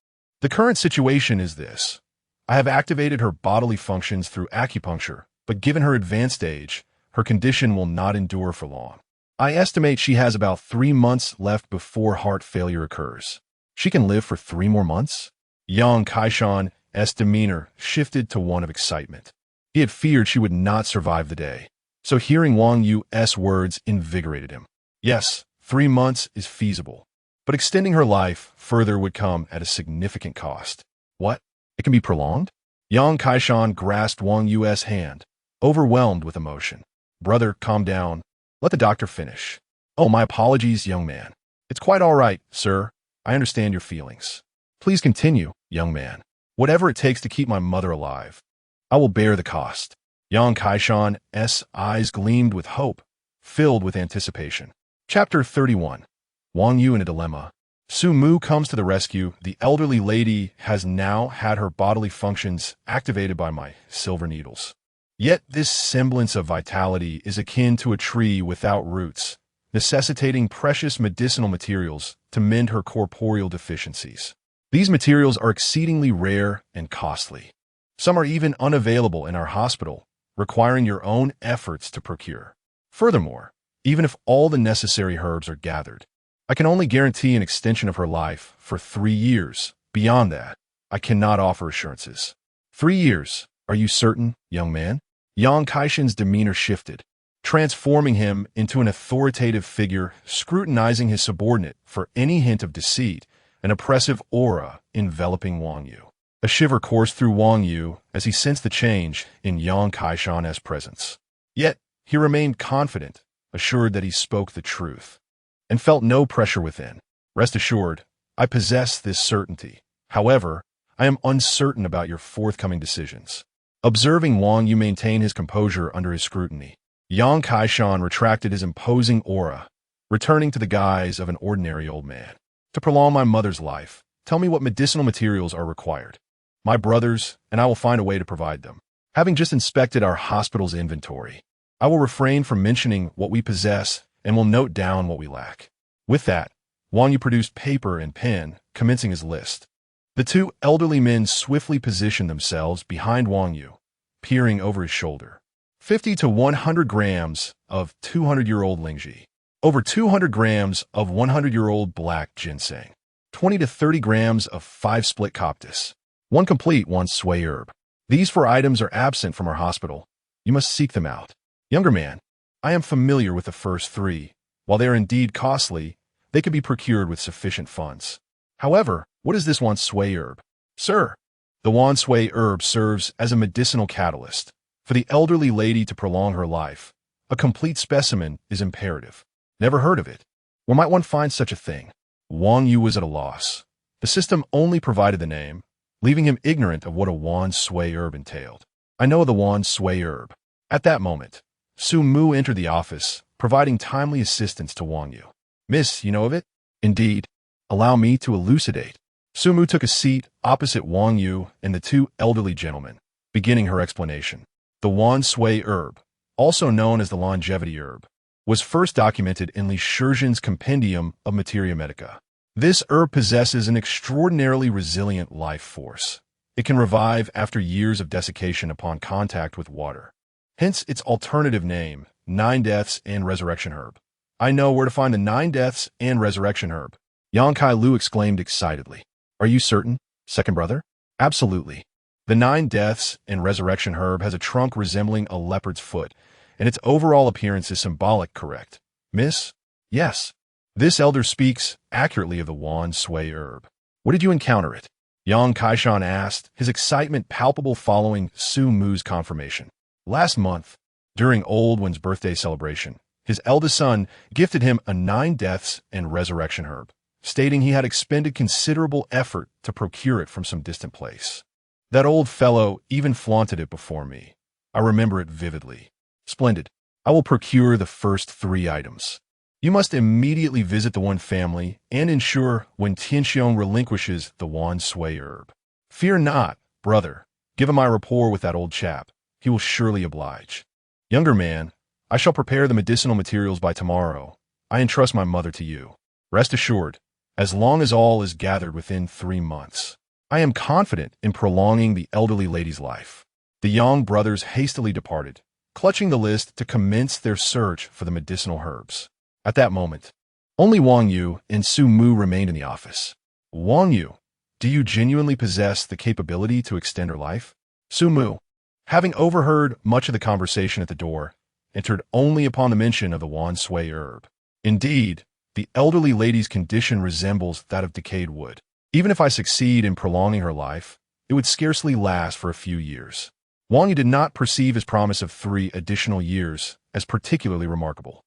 The current situation is this. I have activated her bodily functions through acupuncture, but given her advanced age, her condition will not endure for long. I estimate she has about 3 months left before heart failure occurs. She can live for 3 more months?" Yang Kaishan's demeanor shifted to one of excitement. He had feared she would not survive the day, so hearing Wang Yu's words invigorated him. "Yes, 3 months is feasible, but extending her life further would come at a significant cost." "What? It can be prolonged?" Yang Kaishan grasped Wang Yu's hand, overwhelmed with emotion. "Brother, calm down. Let the doctor finish." "Oh, my apologies, young man." "It's quite all right, sir. I understand your feelings. Please continue, young man. Whatever it takes to keep my mother alive, I will bear the cost." Yang Kaishan's eyes gleamed with hope, filled with anticipation. Chapter 31. Wang Yu in a dilemma. Su Mu comes to the rescue. The elderly lady has now had her bodily functions activated by my silver needles. Yet this semblance of vitality is akin to a tree without roots, necessitating precious medicinal materials to mend her corporeal deficiencies. These materials are exceedingly rare and costly. Some are even unavailable in our hospital, requiring your own efforts to procure. Furthermore, even if all the necessary herbs are gathered, I can only guarantee an extension of her life for 3 years. Beyond that, I cannot offer assurances. 3 years. Are you certain, young man? Yang Kaishan's demeanor shifted, transforming him into an authoritative figure, scrutinizing his subordinate for any hint of deceit, an oppressive aura enveloping Wang Yu. A shiver coursed through Wang Yu as he sensed the change in Yang Kaishan's presence. Yet, he remained confident, assured that he spoke the truth, and felt no pressure within. Rest assured, I possess this certainty. However, I am uncertain about your forthcoming decisions. Observing Wang Yu maintain his composure under his scrutiny, Yang Kaishan retracted his imposing aura, returning to the guise of an ordinary old man. To prolong my mother's life, tell me what medicinal materials are required. My brothers, and I will find a way to provide them. Having just inspected our hospital's inventory, I will refrain from mentioning what we possess and will note down what we lack. With that, Wang Yu produced paper and pen, commencing his list. The two elderly men swiftly positioned themselves behind Wang Yu, peering over his shoulder. 50 to 100 grams of 200-year-old Lingji, over 200 grams of 100-year-old black ginseng, 20 to 30 grams of 5-split coptis, 1 complete Wan Sui herb. These 4 items are absent from our hospital. You must seek them out. Younger man, I am familiar with the first 3. While they are indeed costly, they could be procured with sufficient funds. However, what is this Wan Sui herb? Sir, the Wan Sui herb serves as a medicinal catalyst. For the elderly lady to prolong her life, a complete specimen is imperative. Never heard of it. Where might one find such a thing? Wang Yu was at a loss. The system only provided the name, leaving him ignorant of what a Wan Sui herb entailed. I know of the Wan Sui herb. At that moment, Su Mu entered the office, providing timely assistance to Wang Yu. Miss, you know of it? Indeed. Allow me to elucidate. Su Mu took a seat opposite Wang Yu and the 2 elderly gentlemen, beginning her explanation. The Wan Sui herb, also known as the longevity herb, was first documented in Li Shizhen's Compendium of Materia Medica. This herb possesses an extraordinarily resilient life force. It can revive after years of desiccation upon contact with water. Hence its alternative name, 9 Deaths and Resurrection Herb. I know where to find the 9 Deaths and Resurrection Herb. Yang Kai Lu exclaimed excitedly. Are you certain, second brother? Absolutely. The 9 Deaths and Resurrection Herb has a trunk resembling a leopard's foot, and its overall appearance is symbolic, correct? Miss? Yes. This elder speaks accurately of the Wan Sui herb. What did you encounter it? Yang Kaishan asked, his excitement palpable following Su Mu's confirmation. Last month, during Old One's birthday celebration, his eldest son gifted him a 9 Deaths and Resurrection Herb, stating he had expended considerable effort to procure it from some distant place. That old fellow even flaunted it before me. I remember it vividly. Splendid. I will procure the first 3 items. You must immediately visit the One family and ensure when Tianxiong relinquishes the Wan Sui herb. Fear not, brother. Given my rapport with that old chap, he will surely oblige. Younger man, I shall prepare the medicinal materials by tomorrow. I entrust my mother to you. Rest assured, as long as all is gathered within 3 months, I am confident in prolonging the elderly lady's life. The Yang brothers hastily departed, clutching the list to commence their search for the medicinal herbs. At that moment, only Wang Yu and Su Mu remained in the office. Wang Yu, do you genuinely possess the capability to extend her life? Su Mu, having overheard much of the conversation at the door, entered only upon the mention of the Wan Sui herb. Indeed, the elderly lady's condition resembles that of decayed wood. Even if I succeed in prolonging her life, it would scarcely last for a few years. Wang Yu did not perceive his promise of 3 additional years as particularly remarkable.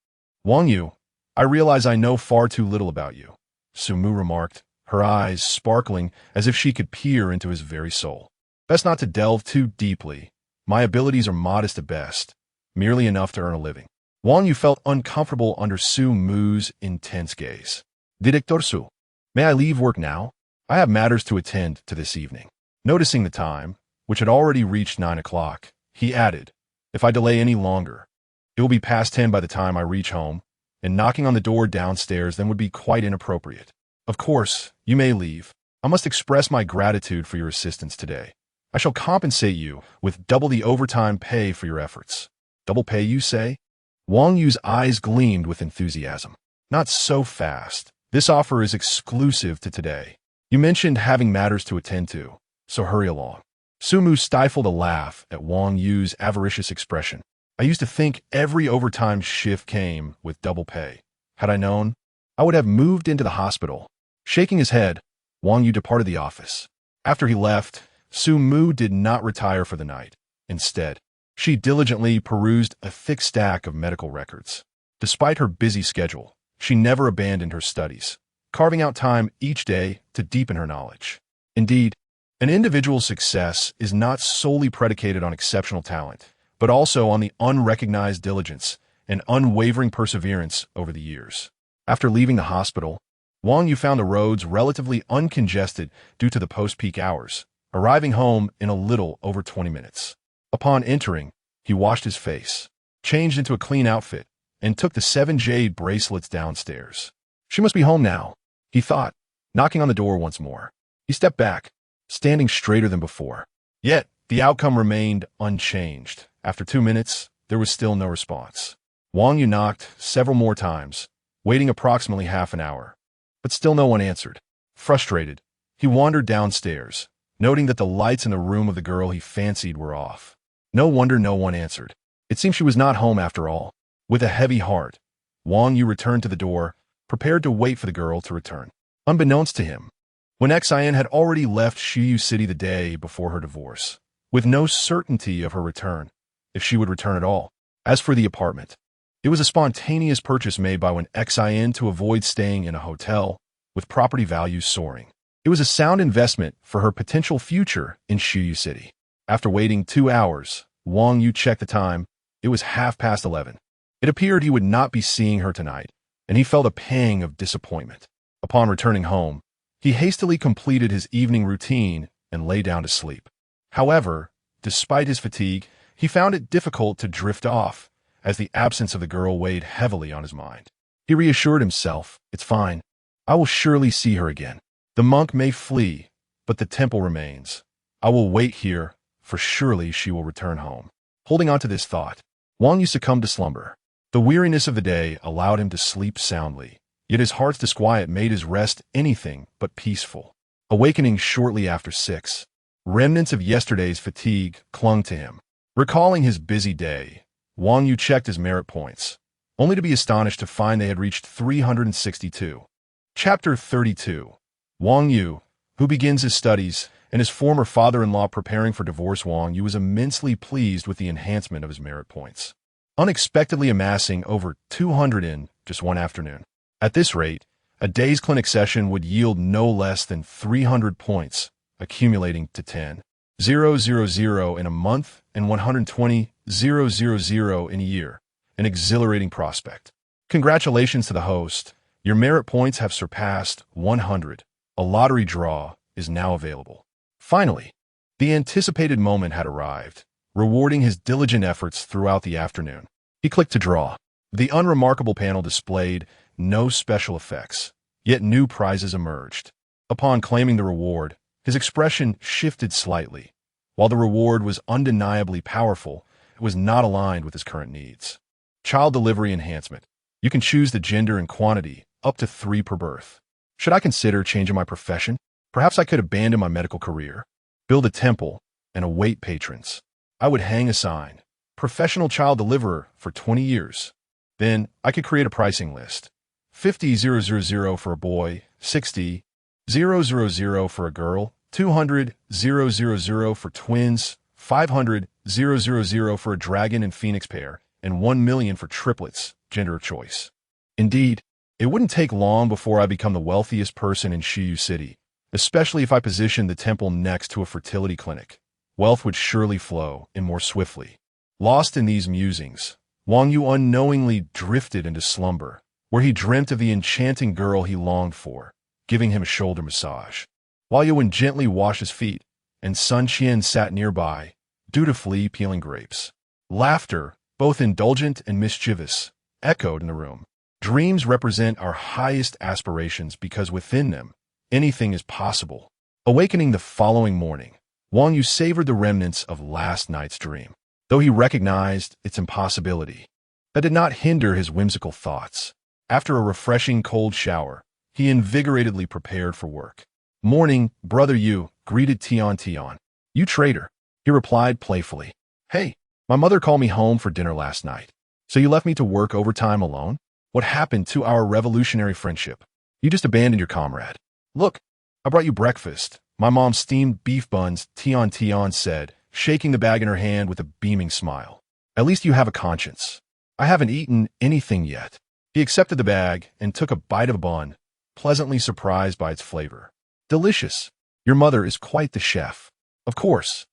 Wang Yu, I realize I know far too little about you, Su Mu remarked, her eyes sparkling as if she could peer into his very soul. Best not to delve too deeply. My abilities are modest at best, merely enough to earn a living. Wang Yu felt uncomfortable under Su Mu's intense gaze. Director Su, may I leave work now? I have matters to attend to this evening. Noticing the time, which had already reached 9 o'clock, he added, if I delay any longer, it will be past 10 by the time I reach home, and knocking on the door downstairs then would be quite inappropriate. Of course, you may leave. I must express my gratitude for your assistance today. I shall compensate you with double the overtime pay for your efforts. Double pay, you say? Wang Yu's eyes gleamed with enthusiasm. Not so fast. This offer is exclusive to today. You mentioned having matters to attend to, so hurry along. Sumu stifled a laugh at Wang Yu's avaricious expression. I used to think every overtime shift came with double pay. Had I known, I would have moved into the hospital. Shaking his head, Wang Yu departed the office. After he left, Sumu did not retire for the night. Instead, she diligently perused a thick stack of medical records. Despite her busy schedule, she never abandoned her studies, carving out time each day to deepen her knowledge. Indeed, an individual's success is not solely predicated on exceptional talent, but also on the unrecognized diligence and unwavering perseverance over the years. After leaving the hospital, Wang Yu found the roads relatively uncongested due to the post-peak hours, arriving home in a little over 20 minutes. Upon entering, he washed his face, changed into a clean outfit, and took the 7 jade bracelets downstairs. She must be home now, he thought, knocking on the door once more. He stepped back, standing straighter than before. Yet, the outcome remained unchanged. After 2 minutes, there was still no response. Wang Yu knocked several more times, waiting approximately half an hour. But still no one answered. Frustrated, he wandered downstairs, noting that the lights in the room of the girl he fancied were off. No wonder no one answered. It seemed she was not home after all. With a heavy heart, Wang Yu returned to the door, prepared to wait for the girl to return. Unbeknownst to him, when Xian had already left Shiyu City the day before her divorce, with no certainty of her return, if she would return at all. As for the apartment, it was a spontaneous purchase made by Wang Xian to avoid staying in a hotel, with property values soaring. It was a sound investment for her potential future in Shiyu City. After waiting 2 hours, Wang Yu checked the time. It was 11:30. It appeared he would not be seeing her tonight, and he felt a pang of disappointment. Upon returning home, he hastily completed his evening routine and lay down to sleep. However, despite his fatigue, he found it difficult to drift off, as the absence of the girl weighed heavily on his mind. He reassured himself, "It's fine. I will surely see her again. The monk may flee, but the temple remains. I will wait here, for surely she will return home." Holding on to this thought, Wang Yu succumbed to slumber. The weariness of the day allowed him to sleep soundly, yet his heart's disquiet made his rest anything but peaceful. Awakening shortly after 6, remnants of yesterday's fatigue clung to him. Recalling his busy day, Wang Yu checked his merit points, only to be astonished to find they had reached 362. Chapter 32. Wang Yu, who begins his studies, and his former father-in-law preparing for divorce. Wang Yu was immensely pleased with the enhancement of his merit points, unexpectedly amassing over 200 in just one afternoon. At this rate, a day's clinic session would yield no less than 300 points, accumulating to 10,000 in a month and 120,000 in a year, an exhilarating prospect. Congratulations to the host. Your merit points have surpassed 100. A lottery draw is now available. Finally, the anticipated moment had arrived, rewarding his diligent efforts throughout the afternoon. He clicked to draw. The unremarkable panel displayed no special effects, yet new prizes emerged. Upon claiming the reward, his expression shifted slightly. While the reward was undeniably powerful, it was not aligned with his current needs. Child delivery enhancement. You can choose the gender and quantity, up to 3 per birth. Should I consider changing my profession? Perhaps I could abandon my medical career, build a temple, and await patrons. I would hang a sign, professional child deliverer for 20 years. Then I could create a pricing list. 50,000 for a boy, 60,000 for a girl, 200,000 for twins, 500,000 for a dragon and phoenix pair, and 1 million for triplets, gender of choice. Indeed, it wouldn't take long before I become the wealthiest person in Shiyu City, especially if I positioned the temple next to a fertility clinic. Wealth would surely flow in more swiftly. Lost in these musings, Wang Yu unknowingly drifted into slumber, where he dreamt of the enchanting girl he longed for, giving him a shoulder massage. While Yuan gently washed his feet, and Sun Qian sat nearby, dutifully peeling grapes. Laughter, both indulgent and mischievous, echoed in the room. Dreams represent our highest aspirations because within them, anything is possible. Awakening the following morning, Wang Yu savored the remnants of last night's dream, though he recognized its impossibility. That did not hinder his whimsical thoughts. After a refreshing cold shower, he invigoratedly prepared for work. "Morning, Brother Yu," greeted Tian Tian. "You traitor," he replied playfully. "Hey, my mother called me home for dinner last night. So you left me to work overtime alone? What happened to our revolutionary friendship? You just abandoned your comrade. Look, I brought you breakfast. My mom's steamed beef buns," Tian Tian said, shaking the bag in her hand with a beaming smile. "At least you have a conscience. I haven't eaten anything yet." He accepted the bag and took a bite of a bun, pleasantly surprised by its flavor. "Delicious. Your mother is quite the chef." "Of course.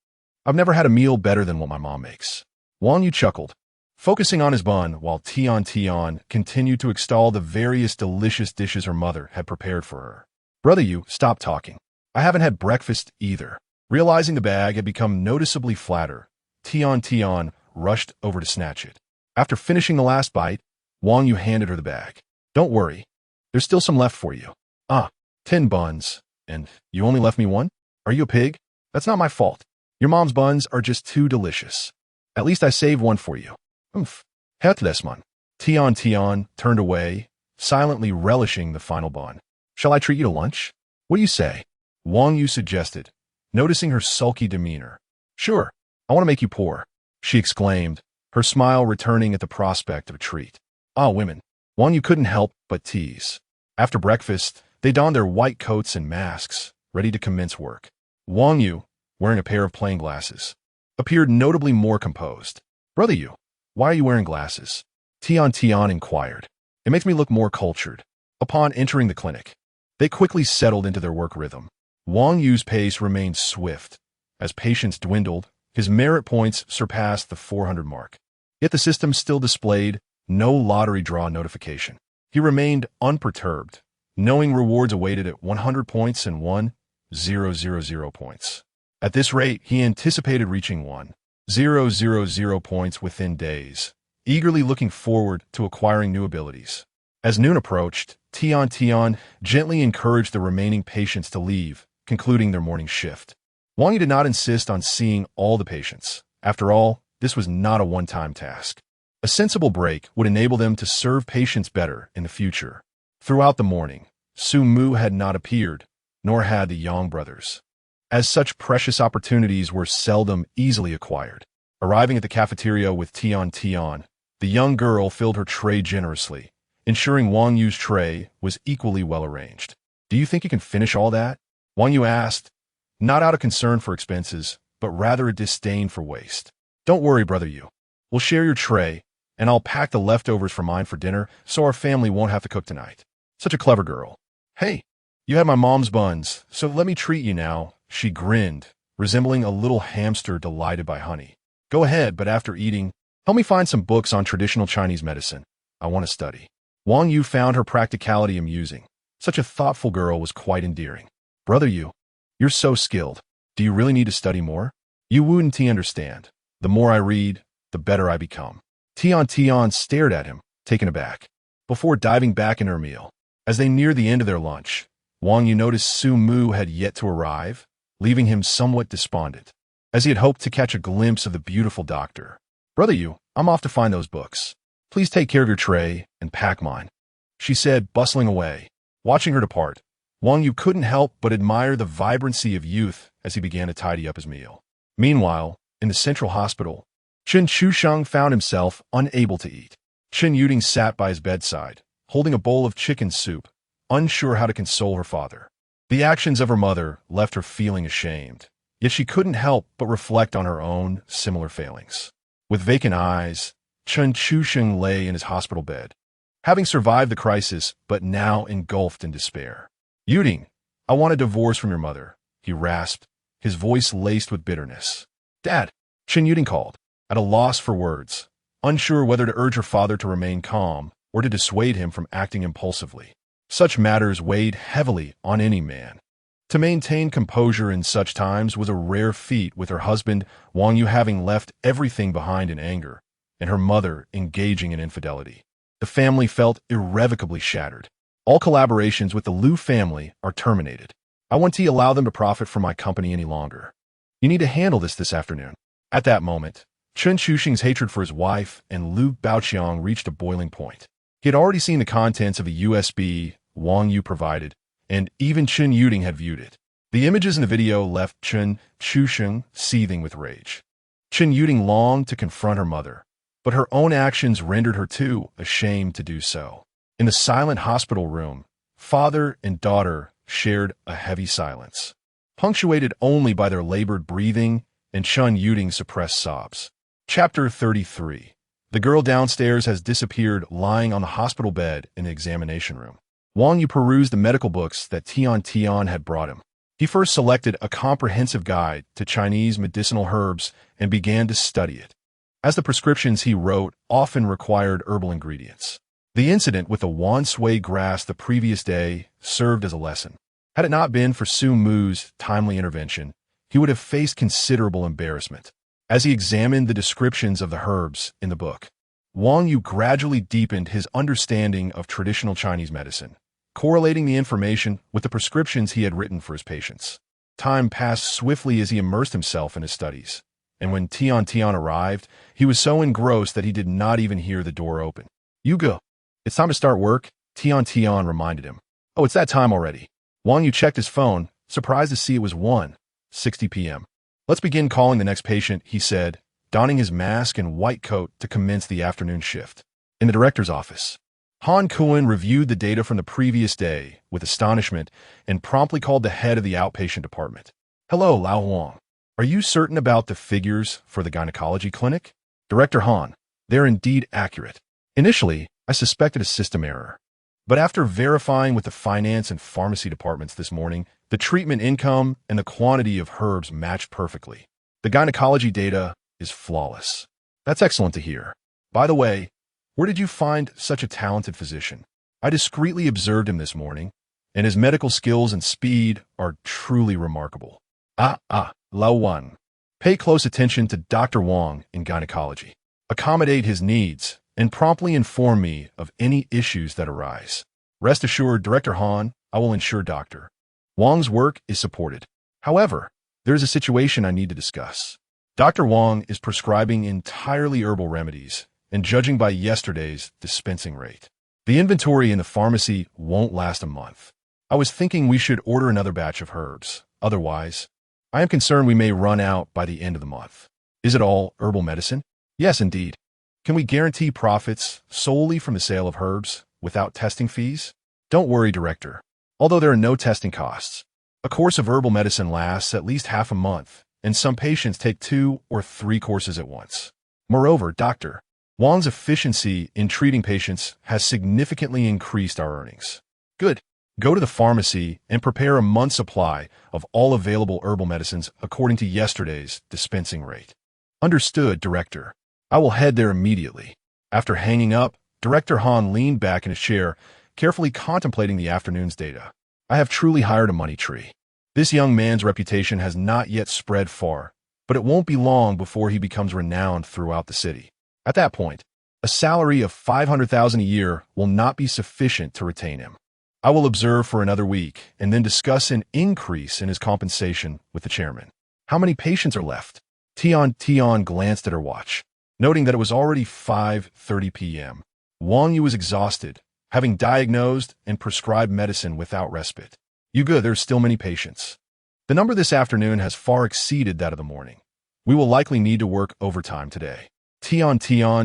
I've never had a meal better than what my mom makes." Wang Yu chuckled, focusing on his bun while Tian Tian continued to extol the various delicious dishes her mother had prepared for her. "Brother Yu, stop talking. I haven't had breakfast either." Realizing the bag had become noticeably flatter, Tian Tian rushed over to snatch it. After finishing the last bite, Wang Yu handed her the bag. "Don't worry. There's still some left for you." "Ah, 10 buns. And you only left me one? Are you a pig? That's not my fault. Your mom's buns are just too delicious. At least I saved one for you." "Oomph. Heartless man." Tian Tian turned away, silently relishing the final bun. "Shall I treat you to lunch? What do you say?" Wang Yu suggested, noticing her sulky demeanor. "Sure. I want to make you poor," she exclaimed, her smile returning at the prospect of a treat. "Ah, women." Wang Yu couldn't help but tease. After breakfast, they donned their white coats and masks, ready to commence work. Wang Yu, wearing a pair of plain glasses, appeared notably more composed. "Brother Yu, why are you wearing glasses?" Tian Tian inquired. "It makes me look more cultured." Upon entering the clinic, they quickly settled into their work rhythm. Wang Yu's pace remained swift. As patients dwindled, his merit points surpassed the 400 mark. Yet the system still displayed no lottery draw notification. He remained unperturbed, knowing rewards awaited at 100 points and 1,000 points. At this rate, he anticipated reaching 1,000 points within days, eagerly looking forward to acquiring new abilities. As noon approached, Tian Tian gently encouraged the remaining patients to leave, concluding their morning shift. Wang Yu did not insist on seeing all the patients. After all, this was not a one-time task. A sensible break would enable them to serve patients better in the future. Throughout the morning, Su Mu had not appeared, nor had the Yang brothers, as such precious opportunities were seldom easily acquired. Arriving at the cafeteria with Tian Tian, the young girl filled her tray generously, ensuring Wang Yu's tray was equally well arranged. "Do you think you can finish all that?" Wang Yu asked, not out of concern for expenses, but rather a disdain for waste. "Don't worry, Brother Yu. We'll share your tray, and I'll pack the leftovers for mine for dinner so our family won't have to cook tonight." Such a clever girl. "Hey, you had my mom's buns, so let me treat you now," she grinned, resembling a little hamster delighted by honey. "Go ahead, but after eating, help me find some books on traditional Chinese medicine. I want to study." Wang Yu found her practicality amusing. Such a thoughtful girl was quite endearing. "Brother Yu, you're so skilled. Do you really need to study more?" "You wouldn't understand. The more I read, the better I become." Tian Tian stared at him, taken aback, before diving back into her meal. As they neared the end of their lunch, Wang Yu noticed Su Mu had yet to arrive, leaving him somewhat despondent, as he had hoped to catch a glimpse of the beautiful doctor. "Brother Yu, I'm off to find those books. Please take care of your tray and pack mine," she said, bustling away. Watching her depart, Wang Yu couldn't help but admire the vibrancy of youth as he began to tidy up his meal. Meanwhile, in the central hospital, Chen Chusheng found himself unable to eat. Chen Yuding sat by his bedside, holding a bowl of chicken soup, unsure how to console her father. The actions of her mother left her feeling ashamed, yet she couldn't help but reflect on her own similar failings. With vacant eyes, Chen Chusheng lay in his hospital bed, having survived the crisis but now engulfed in despair. "Yuding, I want a divorce from your mother," he rasped, his voice laced with bitterness. "Dad," Chen Yuding called, at a loss for words, unsure whether to urge her father to remain calm or to dissuade him from acting impulsively. Such matters weighed heavily on any man. To maintain composure in such times was a rare feat, with her husband, Wang Yu, having left everything behind in anger, and her mother engaging in infidelity. The family felt irrevocably shattered. "All collaborations with the Liu family are terminated. I won't allow them to profit from my company any longer." You need to handle this afternoon. At that moment, Chen Chuxing's hatred for his wife and Liu Baoqiang reached a boiling point. He had already seen the contents of a USB Wang Yu provided, and even Chen Yuding had viewed it. The images in the video left Chen Chuxing seething with rage. Chen Yuding longed to confront her mother, but her own actions rendered her too ashamed to do so. In the silent hospital room, father and daughter shared a heavy silence, punctuated only by their labored breathing and Chen Yuding's suppressed sobs. Chapter 33. The girl downstairs has disappeared, lying on the hospital bed in the examination room. Wang Yu perused the medical books that Tian had brought him. He first selected a comprehensive guide to Chinese medicinal herbs and began to study it, as the prescriptions he wrote often required herbal ingredients. The incident with the wan sui grass the previous day served as a lesson. Had it not been for Su Mu's timely intervention, he would have faced considerable embarrassment. As he examined the descriptions of the herbs in the book, Wang Yu gradually deepened his understanding of traditional Chinese medicine, correlating the information with the prescriptions he had written for his patients. Time passed swiftly as he immersed himself in his studies, and when Tian arrived, he was so engrossed that he did not even hear the door open. "You go. It's time to start work," Tian reminded him. "Oh, it's that time already." Wang Yu checked his phone, surprised to see it was 1:60 p.m. "Let's begin calling the next patient," he said, donning his mask and white coat to commence the afternoon shift. In the director's office, Han Kuan reviewed the data from the previous day with astonishment and promptly called the head of the outpatient department. "Hello, Lao Huang. Are you certain about the figures for the gynecology clinic?" "Director Han, they're indeed accurate. Initially, I suspected a system error, but after verifying with the finance and pharmacy departments this morning, the treatment income and the quantity of herbs matched perfectly. The gynecology data is flawless." "That's excellent to hear. By the way, where did you find such a talented physician?" "I discreetly observed him this morning, and his medical skills and speed are truly remarkable." Lao Wan. Pay close attention to Dr. Wang in gynecology. Accommodate his needs, and promptly inform me of any issues that arise. Rest assured, Director Han, I will ensure Dr. Wang's work is supported. However, there is a situation I need to discuss. Dr. Wang is prescribing entirely herbal remedies, and judging by yesterday's dispensing rate, the inventory in the pharmacy won't last a month. I was thinking we should order another batch of herbs. Otherwise, I am concerned we may run out by the end of the month. Is it all herbal medicine? Yes, indeed. Can we guarantee profits solely from the sale of herbs without testing fees? Don't worry, Director. Although there are no testing costs, a course of herbal medicine lasts at least half a month, and some patients take 2 or 3 courses at once. Moreover, Dr. Wang's efficiency in treating patients has significantly increased our earnings. Good. Go to the pharmacy and prepare a month's supply of all available herbal medicines according to yesterday's dispensing rate. Understood, Director. I will head there immediately. After hanging up, Director Han leaned back in his chair, carefully contemplating the afternoon's data. I have truly hired a money tree. This young man's reputation has not yet spread far, but it won't be long before he becomes renowned throughout the city. At that point, a salary of 500,000 a year will not be sufficient to retain him. I will observe for another week and then discuss an increase in his compensation with the chairman. How many patients are left? Tian glanced at her watch, noting that it was already 5:30 p.m. Wang Yu was exhausted, having diagnosed and prescribed medicine without respite. "You good, there's still many patients. The number this afternoon has far exceeded that of the morning. We will likely need to work overtime today." Tian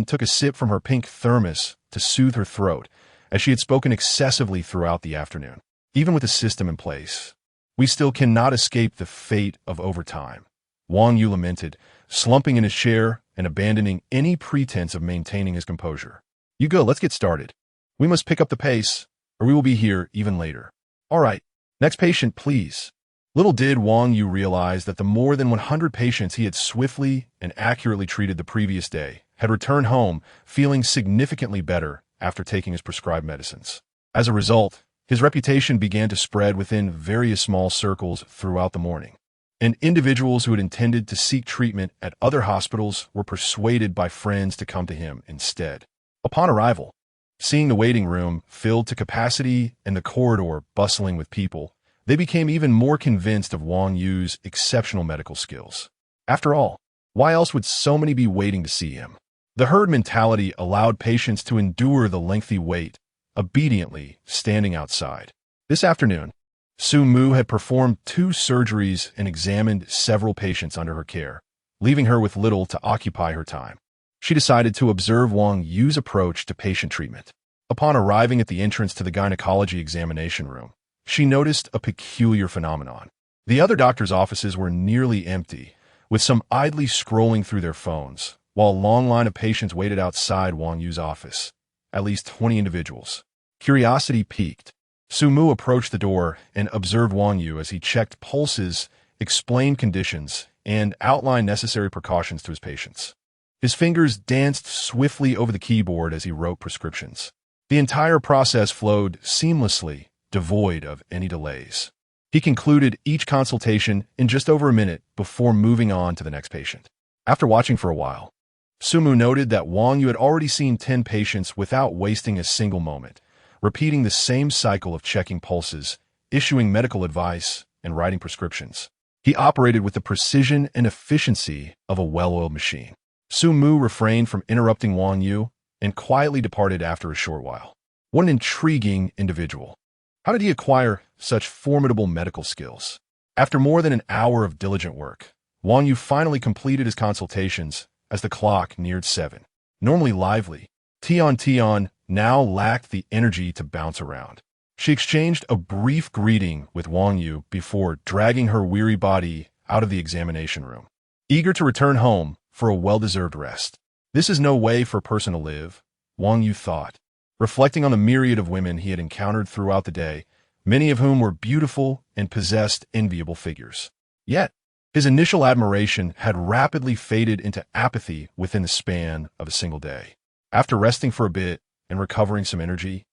took a sip from her pink thermos to soothe her throat, as she had spoken excessively throughout the afternoon. Even with the system in place, we still cannot escape the fate of overtime, Wang Yu lamented, slumping in his chair and abandoning any pretense of maintaining his composure. "You go, let's get started. We must pick up the pace, or we will be here even later." "All right, next patient, please." Little did Wang Yu realize that the more than 100 patients he had swiftly and accurately treated the previous day had returned home feeling significantly better after taking his prescribed medicines. As a result, his reputation began to spread within various small circles throughout the morning, and individuals who had intended to seek treatment at other hospitals were persuaded by friends to come to him instead. Upon arrival, seeing the waiting room filled to capacity and the corridor bustling with people, They became even more convinced of Wang Yu's exceptional medical skills. After all, why else would so many be waiting to see him? The herd mentality allowed patients to endure the lengthy wait, obediently standing outside. This afternoon, Su Mu had performed 2 surgeries and examined several patients under her care, leaving her with little to occupy her time. She decided to observe Wang Yu's approach to patient treatment. Upon arriving at the entrance to the gynecology examination room, she noticed a peculiar phenomenon. The other doctors' offices were nearly empty, with some idly scrolling through their phones, while a long line of patients waited outside Wang Yu's office, at least 20 individuals. Curiosity piqued. Su Mu approached the door and observed Wang Yu as he checked pulses, explained conditions, and outlined necessary precautions to his patients. His fingers danced swiftly over the keyboard as he wrote prescriptions. The entire process flowed seamlessly, devoid of any delays. He concluded each consultation in just over a minute before moving on to the next patient. After watching for a while, Su Mu noted that Wang Yu had already seen 10 patients without wasting a single moment, repeating the same cycle of checking pulses, issuing medical advice, and writing prescriptions. He operated with the precision and efficiency of a well-oiled machine. Su Mu refrained from interrupting Wang Yu and quietly departed after a short while. What an intriguing individual. How did he acquire such formidable medical skills? After more than an hour of diligent work, Wang Yu finally completed his consultations as the clock neared 7. Normally lively, Tian now lacked the energy to bounce around. She exchanged a brief greeting with Wang Yu before dragging her weary body out of the examination room. Eager to return home for a well-deserved rest. This is no way for a person to live, Wang Yu thought, reflecting on the myriad of women he had encountered throughout the day, many of whom were beautiful and possessed enviable figures. Yet, his initial admiration had rapidly faded into apathy within the span of a single day. After resting for a bit and recovering some energy,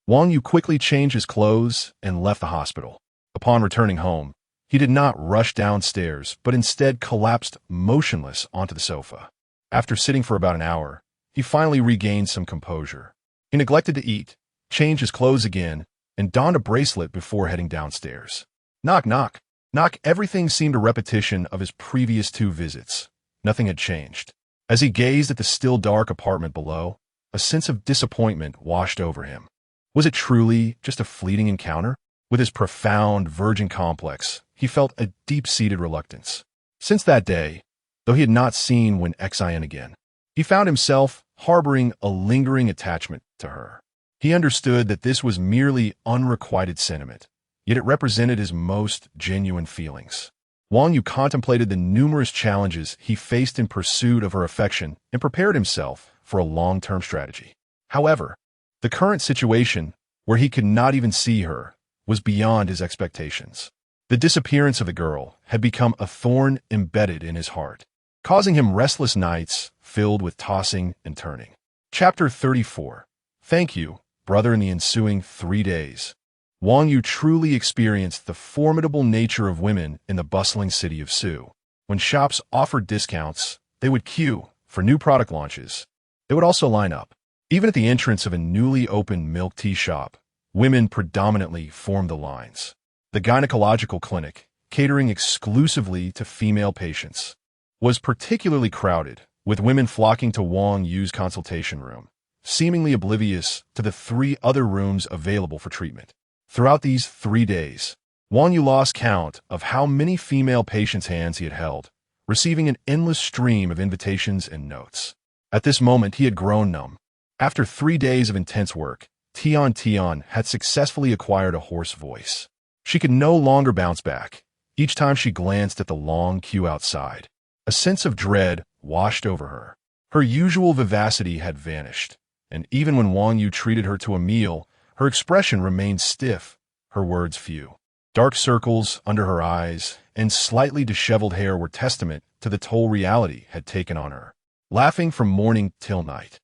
Wang Yu quickly changed his clothes and left the hospital. Upon returning home, he did not rush downstairs, but instead collapsed motionless onto the sofa. After sitting for about an hour, he finally regained some composure. He neglected to eat, changed his clothes again, and donned a bracelet before heading downstairs. Knock, knock. Knock. Everything seemed a repetition of his previous 2 visits. Nothing had changed. As he gazed at the still dark apartment below, a sense of disappointment washed over him. Was it truly just a fleeting encounter? With his profound virgin complex, he felt a deep-seated reluctance. Since that day, though he had not seen Wen Xian again, he found himself harboring a lingering attachment to her. He understood that this was merely unrequited sentiment, yet it represented his most genuine feelings. Wang Yu contemplated the numerous challenges he faced in pursuit of her affection and prepared himself for a long-term strategy. However, the current situation, where he could not even see her, was beyond his expectations. The disappearance of the girl had become a thorn embedded in his heart, causing him restless nights filled with tossing and turning. Chapter 34. Thank you, brother. In the ensuing 3 days, Wang Yu truly experienced the formidable nature of women in the bustling city of Su. When shops offered discounts, they would queue for new product launches. They would also line up. Even at the entrance of a newly opened milk tea shop, women predominantly formed the lines. The gynecological clinic, catering exclusively to female patients, was particularly crowded, with women flocking to Wang Yu's consultation room, seemingly oblivious to the 3 other rooms available for treatment. Throughout these 3 days, Wang Yu lost count of how many female patients' hands he had held, receiving an endless stream of invitations and notes. At this moment, he had grown numb. After 3 days of intense work, Tian had successfully acquired a hoarse voice. She could no longer bounce back. Each time she glanced at the long queue outside, a sense of dread washed over her. Her usual vivacity had vanished, and even when Wang Yu treated her to a meal, her expression remained stiff, her words few. Dark circles under her eyes and slightly disheveled hair were testament to the toll reality had taken on her. Laughing from morning till night,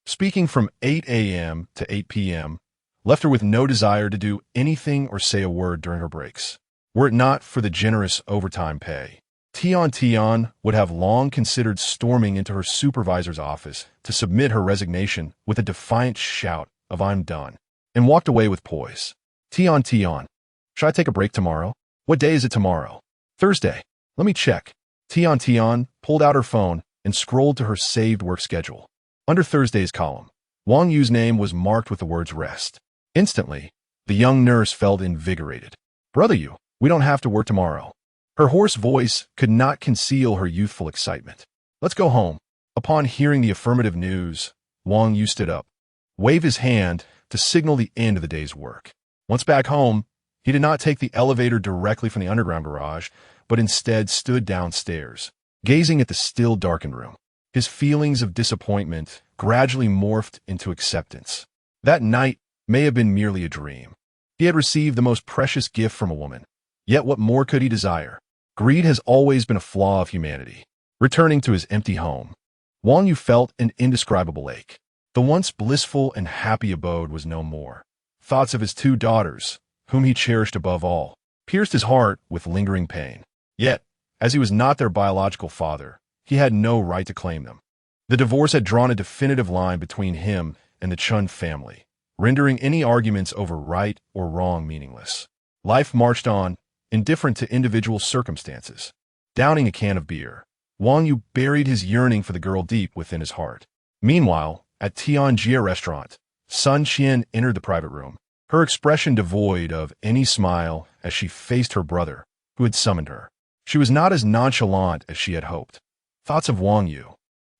speaking from 8 a.m. to 8 p.m., left her with no desire to do anything or say a word during her breaks. Were it not for the generous overtime pay, Tian would have long considered storming into her supervisor's office to submit her resignation with a defiant shout of "I'm done," and walked away with poise. Tian, Should I take a break tomorrow? What day is it tomorrow? Thursday. Let me check. Tian pulled out her phone and scrolled to her saved work schedule. Under Thursday's column, Wang Yu's name was marked with the words rest. Instantly, the young nurse felt invigorated. Brother Yu, we don't have to work tomorrow. Her hoarse voice could not conceal her youthful excitement. Let's go home. Upon hearing the affirmative news, Wang Yu stood up, waved his hand to signal the end of the day's work. Once back home, he did not take the elevator directly from the underground garage, but instead stood downstairs, gazing at the still darkened room. His feelings of disappointment gradually morphed into acceptance. That night may have been merely a dream. He had received the most precious gift from a woman. Yet what more could he desire? Greed has always been a flaw of humanity. Returning to his empty home, Wang Yu felt an indescribable ache. The once blissful and happy abode was no more. Thoughts of his two daughters, whom he cherished above all, pierced his heart with lingering pain. Yet, as he was not their biological father, he had no right to claim them. The divorce had drawn a definitive line between him and the Chun family, rendering any arguments over right or wrong meaningless. Life marched on, indifferent to individual circumstances. Downing a can of beer, Wang Yu buried his yearning for the girl deep within his heart. Meanwhile, at Tianjia restaurant, Sun Qian entered the private room, her expression devoid of any smile as she faced her brother, who had summoned her. She was not as nonchalant as she had hoped. Thoughts of Wang Yu,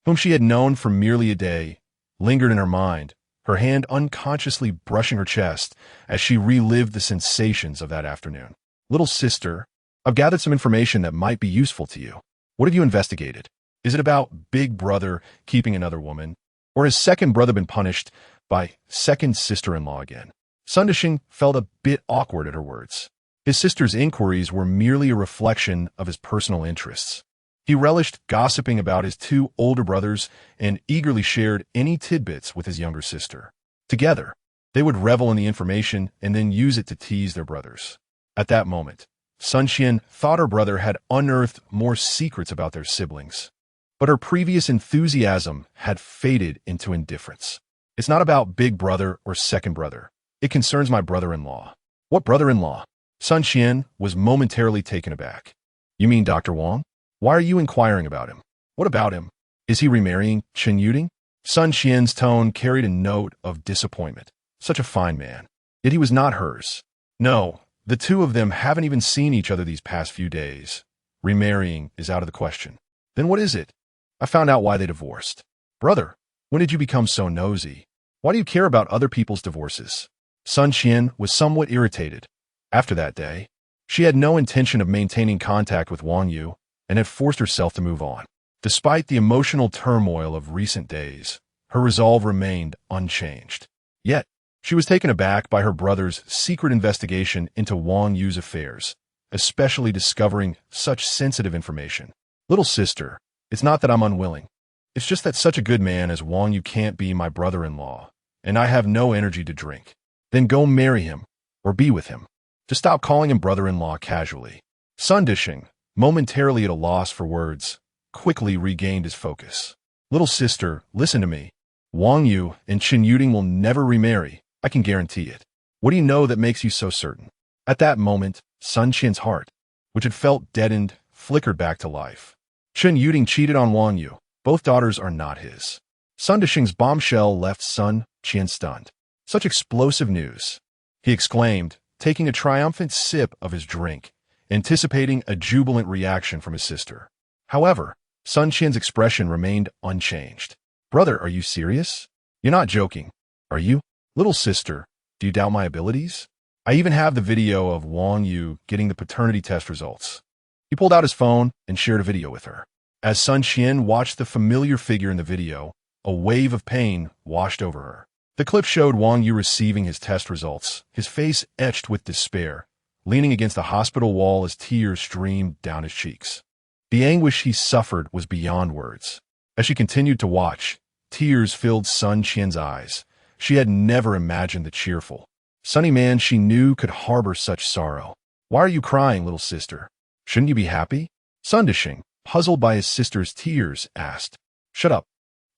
whom she had known for merely a day, lingered in her mind, her hand unconsciously brushing her chest as she relived the sensations of that afternoon. Little sister, I've gathered some information that might be useful to you. What have you investigated? Is it about big brother keeping another woman? Or has second brother been punished by second sister-in-law again? Sun Dishing felt a bit awkward at her words. His sister's inquiries were merely a reflection of his personal interests. He relished gossiping about his two older brothers and eagerly shared any tidbits with his younger sister. Together, they would revel in the information and then use it to tease their brothers. At that moment, Sun Qian thought her brother had unearthed more secrets about their siblings. But her previous enthusiasm had faded into indifference. It's not about big brother or second brother. It concerns my brother-in-law. What brother-in-law? Sun Qian was momentarily taken aback. You mean Dr. Wang? Why are you inquiring about him? What about him? Is he remarrying Chen Yuding? Sun Qian's tone carried a note of disappointment. Such a fine man. Yet he was not hers. No, the two of them haven't even seen each other these past few days. Remarrying is out of the question. Then what is it? I found out why they divorced. Brother, when did you become so nosy? Why do you care about other people's divorces? Sun Qian was somewhat irritated. After that day, she had no intention of maintaining contact with Wang Yu and had forced herself to move on. Despite the emotional turmoil of recent days, her resolve remained unchanged. Yet, she was taken aback by her brother's secret investigation into Wang Yu's affairs, especially discovering such sensitive information. Little sister, it's not that I'm unwilling. It's just that such a good man as Wang Yu can't be my brother-in-law, and I have no energy to drink. Then go marry him, or be with him. To stop calling him brother-in-law casually. Sun Dishing, momentarily at a loss for words, quickly regained his focus. Little sister, listen to me. Wang Yu and Chen Yuding will never remarry, I can guarantee it. What do you know that makes you so certain? At that moment, Sun Qian's heart, which had felt deadened, flickered back to life. Chen Yuding cheated on Wang Yu. Both daughters are not his. Sun Dishing's bombshell left Sun Qian stunned. Such explosive news, he exclaimed, taking a triumphant sip of his drink, anticipating a jubilant reaction from his sister. However, Sun Qian's expression remained unchanged. Brother, are you serious? You're not joking, are you? Little sister, do you doubt my abilities? I even have the video of Wang Yu getting the paternity test results. He pulled out his phone and shared a video with her. As Sun Qian watched the familiar figure in the video, a wave of pain washed over her. The clip showed Wang Yu receiving his test results, his face etched with despair, leaning against the hospital wall as tears streamed down his cheeks. The anguish he suffered was beyond words. As she continued to watch, tears filled Sun Qian's eyes. She had never imagined the cheerful, sunny man she knew could harbor such sorrow. Why are you crying, little sister? Shouldn't you be happy? Sun Dishing, puzzled by his sister's tears, asked. Shut up.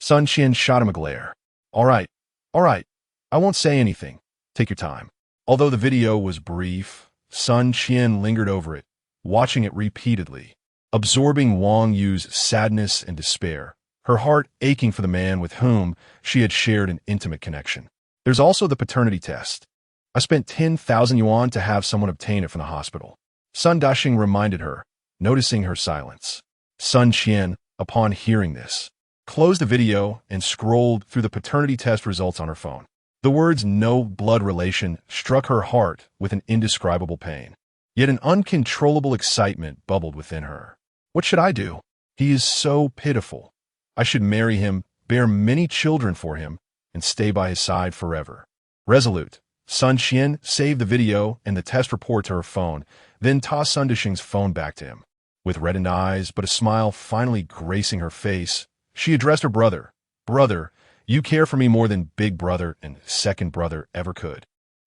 Sun Qian shot him a glare. All right, I won't say anything. Take your time. Although the video was brief, Sun Qian lingered over it, watching it repeatedly, absorbing Wang Yu's sadness and despair, her heart aching for the man with whom she had shared an intimate connection. There's also the paternity test. I spent 10,000 yuan to have someone obtain it from the hospital. Sun Dashing reminded her, noticing her silence. Sun Qian, upon hearing this, closed the video and scrolled through the paternity test results on her phone. The words "no blood relation" struck her heart with an indescribable pain. Yet an uncontrollable excitement bubbled within her. What should I do? He is so pitiful. I should marry him, bear many children for him, and stay by his side forever. Resolute, Sun Qian saved the video and the test report to her phone, then tossed Sun Dashing's phone back to him. With reddened eyes but a smile finally gracing her face, she addressed her brother. Brother, you care for me more than big brother and second brother ever could.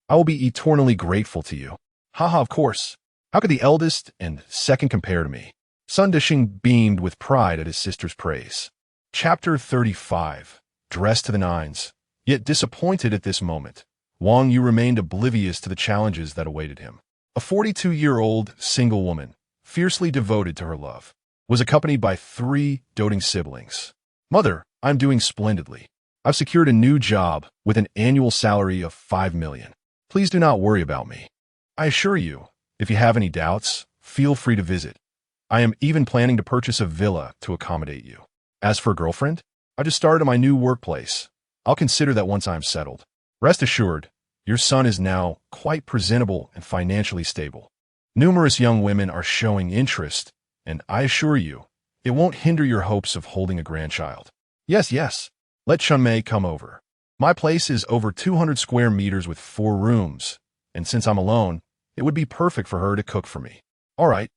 I will be eternally grateful to you. Haha, of course. How could the eldest and second compare to me? Sun Dashing beamed with pride at his sister's praise. Chapter 35. Dressed to the nines. Yet disappointed at this moment, Wang Yu remained oblivious to the challenges that awaited him. A 42-year-old single woman, fiercely devoted to her love, was accompanied by 3 doting siblings. Mother, I'm doing splendidly. I've secured a new job with an annual salary of 5 million. Please do not worry about me. I assure you, if you have any doubts, feel free to visit. I am even planning to purchase a villa to accommodate you. As for a girlfriend, I just started my new workplace. I'll consider that once I'm settled. Rest assured, your son is now quite presentable and financially stable. Numerous young women are showing interest, and I assure you, it won't hinder your hopes of holding a grandchild. Yes, let Chunmei come over. My place is over 200 square meters with 4 rooms, and since I'm alone, it would be perfect for her to cook for me. All right,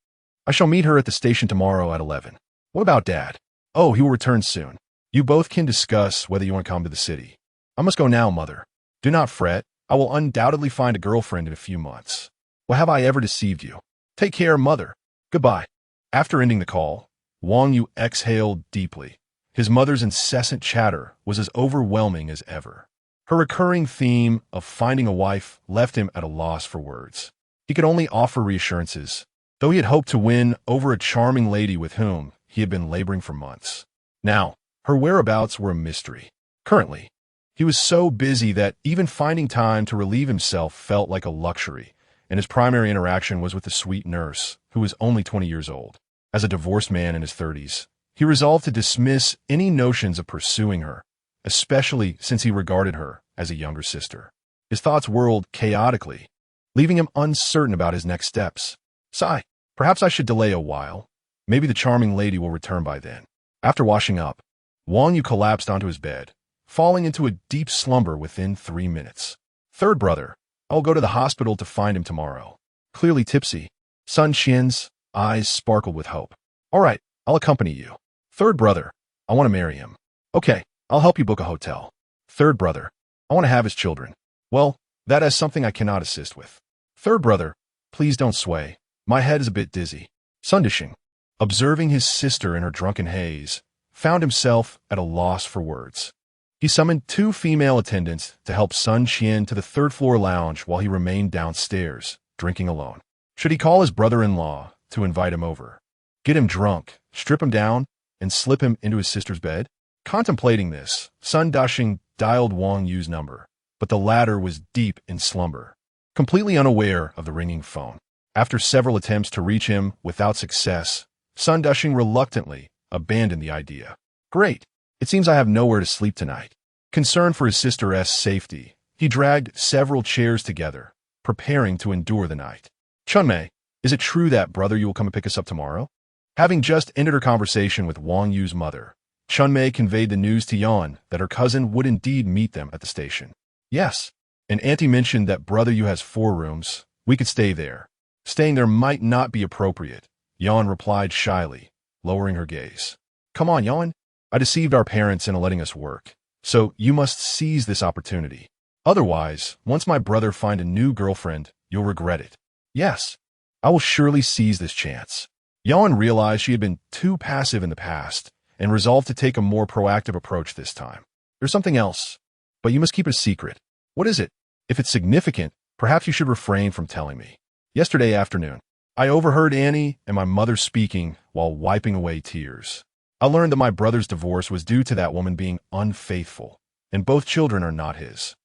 I shall meet her at the station tomorrow at 11. What about Dad? Oh, he will return soon. You both can discuss whether you want to come to the city. I must go now, Mother. Do not fret. I will undoubtedly find a girlfriend in a few months. Well, have I ever deceived you? Take care, Mother. Goodbye. After ending the call, Wang Yu exhaled deeply. His mother's incessant chatter was as overwhelming as ever. Her recurring theme of finding a wife left him at a loss for words. He could only offer reassurances, though he had hoped to win over a charming lady with whom he had been laboring for months. Now, her whereabouts were a mystery. Currently, he was so busy that even finding time to relieve himself felt like a luxury, and his primary interaction was with the sweet nurse, who was only 20 years old. As a divorced man in his 30s, he resolved to dismiss any notions of pursuing her, especially since he regarded her as a younger sister. His thoughts whirled chaotically, leaving him uncertain about his next steps. Sigh, perhaps I should delay a while. Maybe the charming lady will return by then. After washing up, Wang Yu collapsed onto his bed, falling into a deep slumber within 3 minutes. Third brother, I will go to the hospital to find him tomorrow. Clearly tipsy, Sun Qian's eyes sparkled with hope. All right, I'll accompany you. Third brother, I want to marry him. Okay, I'll help you book a hotel. Third brother, I want to have his children. Well, that is something I cannot assist with. Third brother, please don't sway. My head is a bit dizzy. Sun Dashing, observing his sister in her drunken haze, found himself at a loss for words. He summoned 2 female attendants to help Sun Qian to the 3rd-floor lounge while he remained downstairs, drinking alone. Should he call his brother-in-law to invite him over, get him drunk, strip him down, and slip him into his sister's bed? Contemplating this, Sun Dashing dialed Wang Yu's number, but the latter was deep in slumber, completely unaware of the ringing phone. After several attempts to reach him without success, Sun Dashing reluctantly abandoned the idea. Great. It seems I have nowhere to sleep tonight. Concerned for his sister's safety, he dragged several chairs together, preparing to endure the night. Chunmei, is it true that brother you will come and pick us up tomorrow? Having just ended her conversation with Wang Yu's mother, Chunmei conveyed the news to Yan that her cousin would indeed meet them at the station. Yes, and Auntie mentioned that brother you has 4 rooms. We could stay there. Staying there might not be appropriate, Yan replied shyly, lowering her gaze. Come on, Yan. I deceived our parents into letting us work, so you must seize this opportunity. Otherwise, once my brother find a new girlfriend, you'll regret it. Yes, I will surely seize this chance. Yan realized she had been too passive in the past and resolved to take a more proactive approach this time. There's something else, but you must keep it a secret. What is it? If it's significant, perhaps you should refrain from telling me. Yesterday afternoon, I overheard Annie and my mother speaking while wiping away tears. I learned that my brother's divorce was due to that woman being unfaithful, and both children are not his.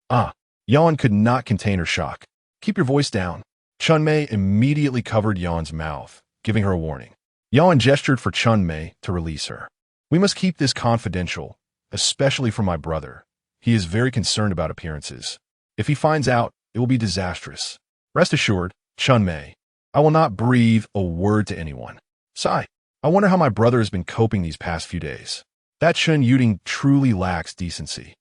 Ah, Yan could not contain her shock. Keep your voice down. Chunmei immediately covered Yan's mouth, giving her a warning. Yan gestured for Chunmei to release her. We must keep this confidential, especially for my brother. He is very concerned about appearances. If he finds out, it will be disastrous. Rest assured, Chunmei, I will not breathe a word to anyone. Sigh. I wonder how my brother has been coping these past few days. That Chun Yuding truly lacks decency,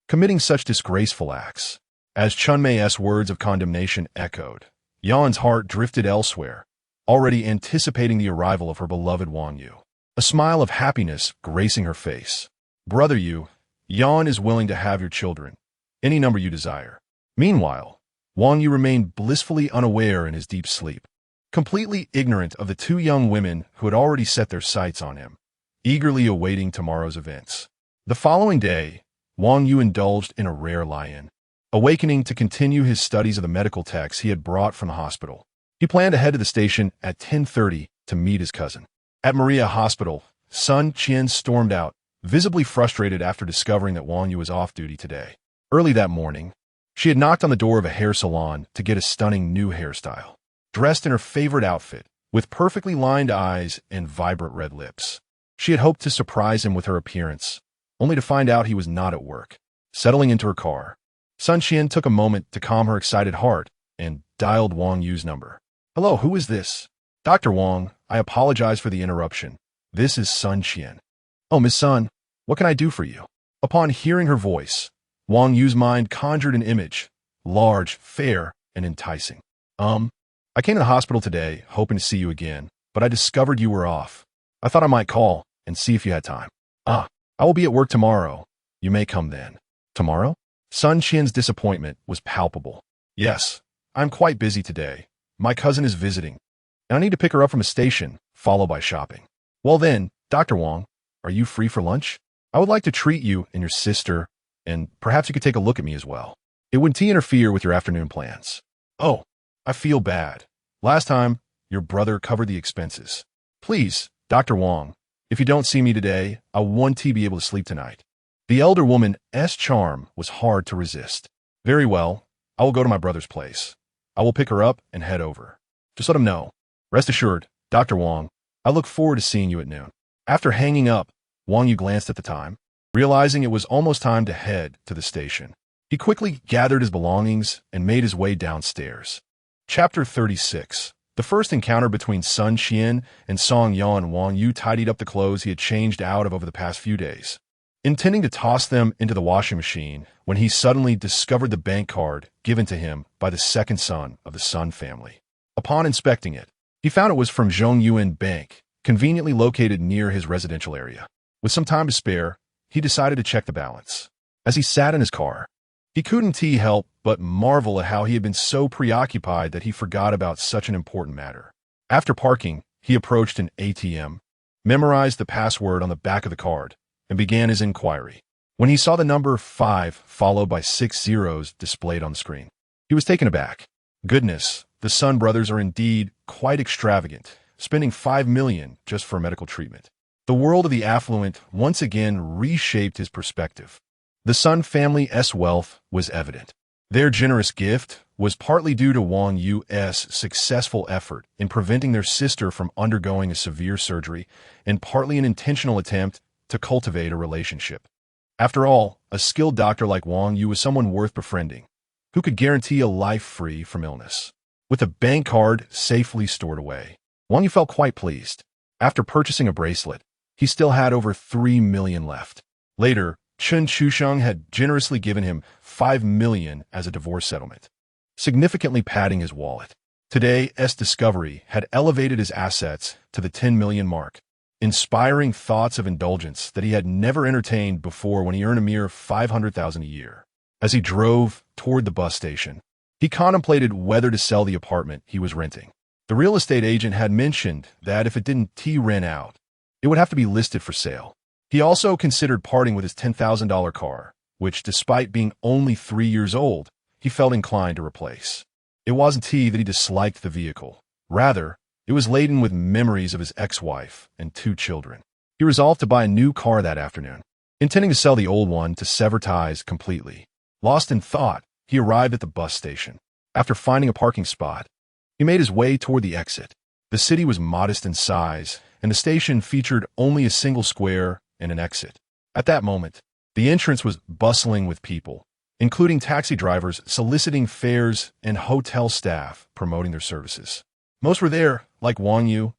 committing such disgraceful acts. As Chunmei's words of condemnation echoed, Yan's heart drifted elsewhere, already anticipating the arrival of her beloved Wang Yu. A smile of happiness gracing her face. Brother Yu, Yan is willing to have your children, any number you desire. Meanwhile, Wang Yu remained blissfully unaware in his deep sleep, completely ignorant of the two young women who had already set their sights on him, eagerly awaiting tomorrow's events. The following day, Wang Yu indulged in a rare lie-in, awakening to continue his studies of the medical texts he had brought from the hospital. He planned to head to the station at 10:30 to meet his cousin. At Maria Hospital, Sun Qian stormed out, visibly frustrated after discovering that Wang Yu was off duty today. Early that morning, she had knocked on the door of a hair salon to get a stunning new hairstyle. Dressed in her favorite outfit, with perfectly lined eyes and vibrant red lips, she had hoped to surprise him with her appearance, only to find out he was not at work. Settling into her car, Sun Qian took a moment to calm her excited heart and dialed Wang Yu's number. Hello, who is this? Dr. Wang, I apologize for the interruption. This is Sun Qian. Oh, Miss Sun, what can I do for you? Upon hearing her voice, Wang Yu's mind conjured an image, large, fair, and enticing. I came to the hospital today, hoping to see you again, but I discovered you were off. I thought I might call and see if you had time. I will be at work tomorrow. You may come then. Tomorrow? Sun Qian's disappointment was palpable. Yes, I'm quite busy today. My cousin is visiting, and I need to pick her up from a station, followed by shopping. Well then, Dr. Wang, are you free for lunch? I would like to treat you and your sister, and perhaps you could take a look at me as well. It wouldn't interfere with your afternoon plans. Oh, I feel bad. Last time, your brother covered the expenses. Please, Dr. Wang, if you don't see me today, I won't be able to sleep tonight. The elder woman's charm was hard to resist. Very well, I will go to my brother's place. I will pick her up and head over. Just let him know. Rest assured, Dr. Wang, I look forward to seeing you at noon. After hanging up, Wang Yu glanced at the time, realizing it was almost time to head to the station. He quickly gathered his belongings and made his way downstairs. Chapter 36. The first encounter between Sun Qian and Song Yan. Wang Yu tidied up the clothes he had changed out of over the past few days, intending to toss them into the washing machine when he suddenly discovered the bank card given to him by the second son of the Sun family. Upon inspecting it, he found it was from Zhongyuan Bank, conveniently located near his residential area. With some time to spare, he decided to check the balance. As he sat in his car, he couldn't help but marvel at how he had been so preoccupied that he forgot about such an important matter. After parking, he approached an ATM, memorized the password on the back of the card, and began his inquiry. When he saw the number 5 followed by 6 zeros displayed on the screen, he was taken aback. Goodness, the Sun brothers are indeed quite extravagant, spending $5 million just for medical treatment. The world of the affluent once again reshaped his perspective. The Sun family's wealth was evident. Their generous gift was partly due to Wang Yu's successful effort in preventing their sister from undergoing a severe surgery, and partly an intentional attempt to cultivate a relationship. After all, a skilled doctor like Wang Yu was someone worth befriending, who could guarantee a life free from illness. With a bank card safely stored away, Wang Yu felt quite pleased. After purchasing a bracelet, he still had over $3 million left. Later, Chen Chusheng had generously given him $5 million as a divorce settlement, significantly padding his wallet. Today's discovery had elevated his assets to the $10 million mark, inspiring thoughts of indulgence that he had never entertained before when he earned a mere $500,000 a year. As he drove toward the bus station, he contemplated whether to sell the apartment he was renting. The real estate agent had mentioned that if it didn't rent out, it would have to be listed for sale. He also considered parting with his $10,000 car, which, despite being only 3 years old, he felt inclined to replace. It wasn't that he disliked the vehicle. Rather, it was laden with memories of his ex-wife and 2 children. He resolved to buy a new car that afternoon, intending to sell the old one to sever ties completely. Lost in thought, he arrived at the bus station. After finding a parking spot, he made his way toward the exit. The city was modest in size, and the station featured only a single square and an exit. At that moment, the entrance was bustling with people, including taxi drivers soliciting fares and hotel staff promoting their services. Most were there, like Wang Yu,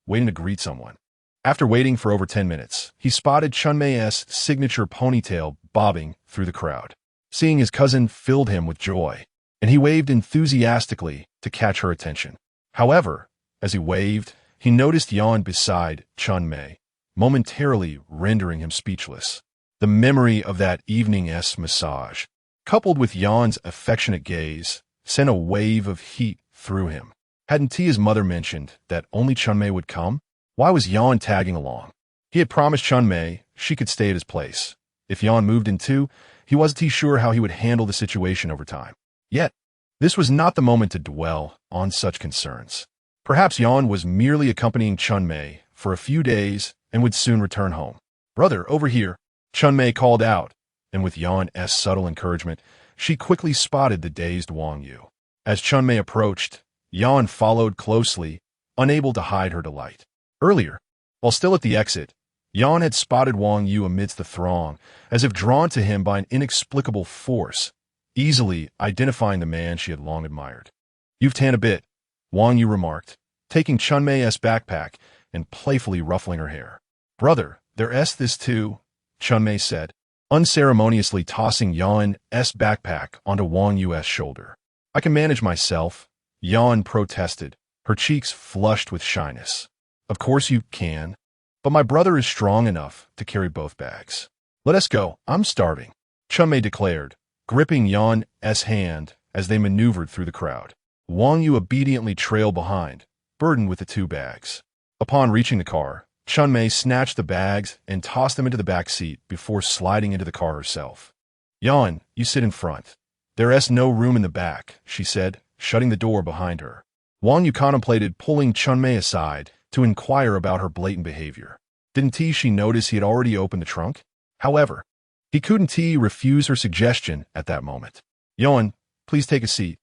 waiting to greet someone. After waiting for over 10 minutes, he spotted Chunmei's signature ponytail bobbing through the crowd. Seeing his cousin filled him with joy, and he waved enthusiastically to catch her attention. However, as he waved, he noticed Yan beside Chunmei, momentarily rendering him speechless. The memory of that evening's massage, coupled with Yan's affectionate gaze, sent a wave of heat through him. Hadn't his mother mentioned that only Chunmei would come? Why was Yan tagging along? He had promised Chunmei she could stay at his place. If Yan moved in too, he wasn't sure how he would handle the situation over time. Yet, this was not the moment to dwell on such concerns. Perhaps Yan was merely accompanying Chunmei for a few days and would soon return home. "Brother, over here," Chunmei called out, and with Yan's subtle encouragement, she quickly spotted the dazed Wang Yu. As Chunmei approached, Yan followed closely, unable to hide her delight. Earlier, while still at the exit, Yan had spotted Wang Yu amidst the throng, as if drawn to him by an inexplicable force, easily identifying the man she had long admired. "You've tanned a bit," Wang Yu remarked, taking Chunmei's backpack and playfully ruffling her hair. "Brother, there's this too," Chunmei said, unceremoniously tossing Yan's backpack onto Wang Yu's shoulder. "I can manage myself," Yan protested, her cheeks flushed with shyness. "Of course you can, but my brother is strong enough to carry both bags." "Let us go, I'm starving," Chunmei declared, gripping Yan's hand as they maneuvered through the crowd. Wang Yu obediently trailed behind, burdened with the 2 bags. Upon reaching the car, Chunmei snatched the bags and tossed them into the back seat before sliding into the car herself. "Yan, you sit in front. There's no room in the back," she said, shutting the door behind her. Wang Yu contemplated pulling Chunmei aside to inquire about her blatant behavior. Didn't she notice he had already opened the trunk? However, he couldn't refuse her suggestion at that moment. "Yan, please take a seat.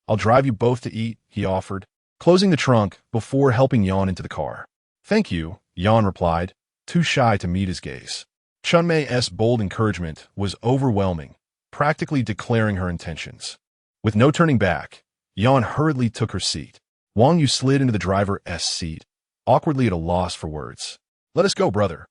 I'll drive you both to eat," he offered, closing the trunk before helping Yan into the car. "Thank you," Yan replied, too shy to meet his gaze. Chunmei's bold encouragement was overwhelming, practically declaring her intentions. With no turning back, Yan hurriedly took her seat. Wang Yu slid into the driver's seat, awkwardly at a loss for words. "Let us go, brother.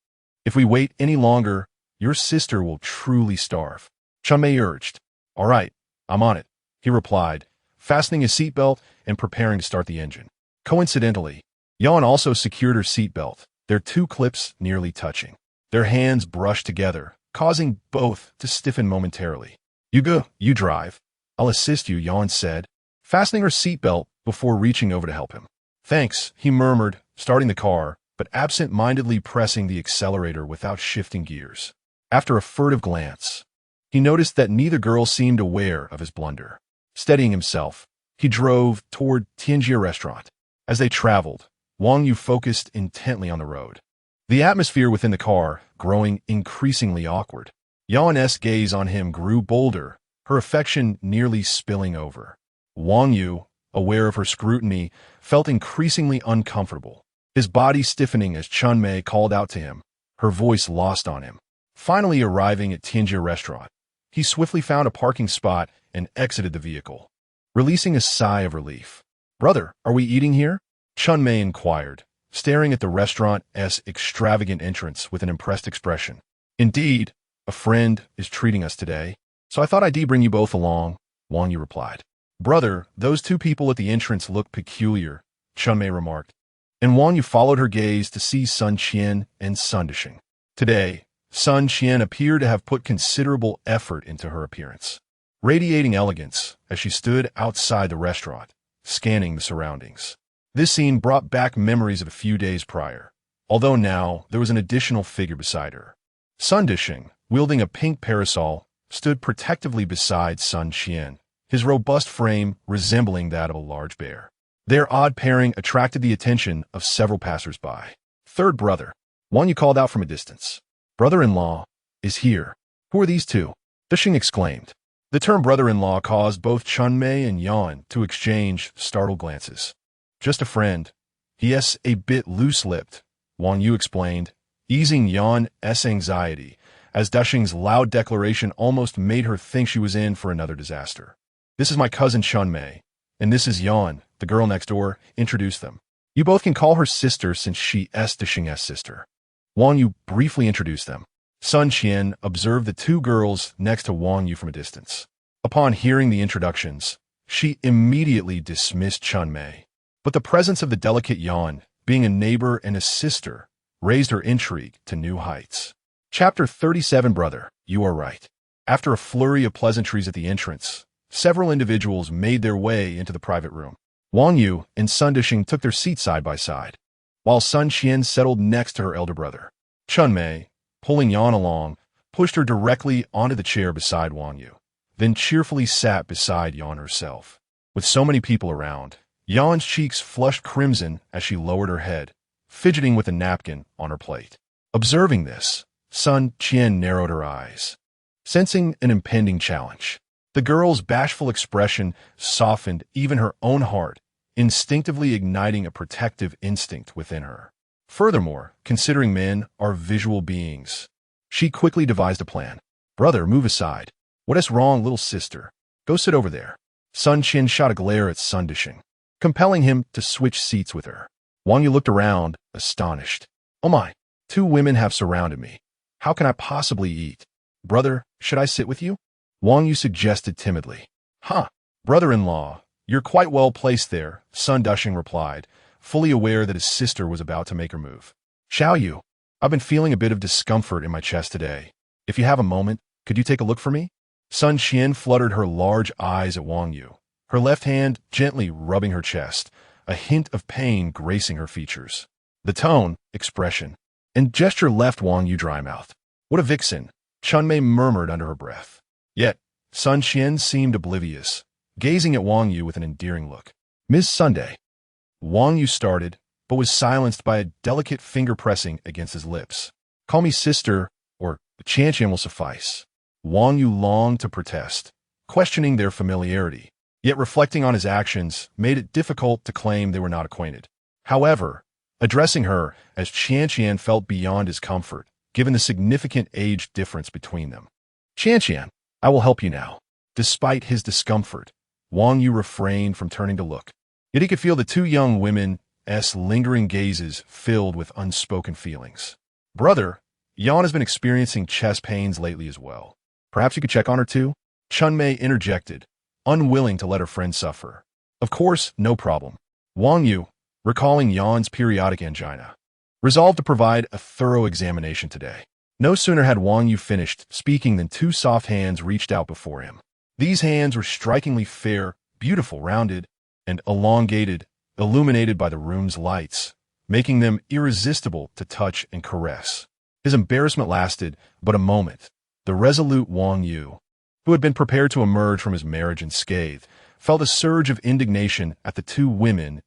If we wait any longer, your sister will truly starve," Chunmei urged. "All right, I'm on it," he replied, fastening his seatbelt and preparing to start the engine. Coincidentally, Yan also secured her seatbelt, their 2 clips nearly touching. Their hands brushed together, causing both to stiffen momentarily. "You go, you drive. I'll assist you," Yan said, fastening her seatbelt before reaching over to help him. "Thanks," he murmured, starting the car, but absent-mindedly pressing the accelerator without shifting gears. After a furtive glance, he noticed that neither girl seemed aware of his blunder. Steadying himself, he drove toward Tianjia restaurant. As they traveled, Wang Yu focused intently on the road, the atmosphere within the car growing increasingly awkward. Yan's gaze on him grew bolder, her affection nearly spilling over. Wang Yu, aware of her scrutiny, felt increasingly uncomfortable, his body stiffening as Chunmei called out to him, her voice lost on him. Finally arriving at Tianjia restaurant, he swiftly found a parking spot and exited the vehicle, releasing a sigh of relief. "Brother, are we eating here?" Chunmei inquired, staring at the restaurant's extravagant entrance with an impressed expression. "Indeed, a friend is treating us today, so I thought I'd bring you both along," Wang Yu replied. "Brother, those 2 people at the entrance look peculiar," Chunmei remarked, and Wang Yu followed her gaze to see Sun Qian and Sun Dishing. Today, Sun Qian appeared to have put considerable effort into her appearance, radiating elegance as she stood outside the restaurant, scanning the surroundings. This scene brought back memories of a few days prior, although now there was an additional figure beside her. Sun Dishing, wielding a pink parasol, stood protectively beside Sun Qian, his robust frame resembling that of a large bear. Their odd pairing attracted the attention of several passers-by. Third brother, Wang Yu called out from a distance. Brother-in-law is here. Who are these two? Dishing exclaimed. The term brother-in-law caused both Chunmei and Yan to exchange startled glances. Just a friend. Yes, a bit loose-lipped, Wang Yu explained, easing Yan's anxiety, as Dashing's loud declaration almost made her think she was in for another disaster. This is my cousin Chunmei, and this is Yan, the girl next door. Introduced them. You both can call her sister since she is Dashing's sister. Wang Yu briefly introduced them. Sun Qian observed the two girls next to Wang Yu from a distance. Upon hearing the introductions, she immediately dismissed Chunmei. But the presence of the delicate Yan, being a neighbor and a sister, raised her intrigue to new heights. Chapter 37. Brother, you are right. After a flurry of pleasantries at the entrance, several individuals made their way into the private room. Wang Yu and Sun Dishing took their seats side by side, while Sun Qian settled next to her elder brother. Chunmei, pulling Yan along, pushed her directly onto the chair beside Wang Yu, then cheerfully sat beside Yan herself. With so many people around, Yan's cheeks flushed crimson as she lowered her head, fidgeting with a napkin on her plate. Observing this, Sun Qian narrowed her eyes, sensing an impending challenge. The girl's bashful expression softened even her own heart, instinctively igniting a protective instinct within her. Furthermore, considering men are visual beings, she quickly devised a plan. Brother, move aside. What is wrong, little sister? Go sit over there. Sun Qian shot a glare at Sun Dishing, compelling him to switch seats with her. Wang Yu looked around, astonished. Oh my, two women have surrounded me. How can I possibly eat? Brother, should I sit with you? Wang Yu suggested timidly. Huh, brother-in-law, you're quite well placed there, Sun Dishing replied, fully aware that his sister was about to make her move. Xiao Yu, I've been feeling a bit of discomfort in my chest today. If you have a moment, could you take a look for me? Sun Qian fluttered her large eyes at Wang Yu, her left hand gently rubbing her chest, a hint of pain gracing her features. The tone, expression, and gesture left Wang Yu dry-mouthed. What a vixen, Chunmei murmured under her breath. Yet, Sun Qian seemed oblivious, gazing at Wang Yu with an endearing look. Ms. Sunday. Wang Yu started, but was silenced by a delicate finger pressing against his lips. Call me sister, or Qian will suffice. Wang Yu longed to protest, questioning their familiarity, yet reflecting on his actions made it difficult to claim they were not acquainted. However, addressing her as Qian felt beyond his comfort, given the significant age difference between them. Qian, I will help you now. Despite his discomfort, Wang Yu refrained from turning to look. Yet he could feel the two young women's lingering gazes filled with unspoken feelings. Brother, Yan has been experiencing chest pains lately as well. Perhaps you could check on her too? Chunmei interjected, unwilling to let her friend suffer. Of course, no problem. Wang Yu, recalling Yan's periodic angina, resolved to provide a thorough examination today. No sooner had Wang Yu finished speaking than two soft hands reached out before him. These hands were strikingly fair, beautiful, rounded, and elongated, illuminated by the room's lights, making them irresistible to touch and caress. His embarrassment lasted but a moment. The resolute Wang Yu, who had been prepared to emerge from his marriage unscathed, felt a surge of indignation at the two women's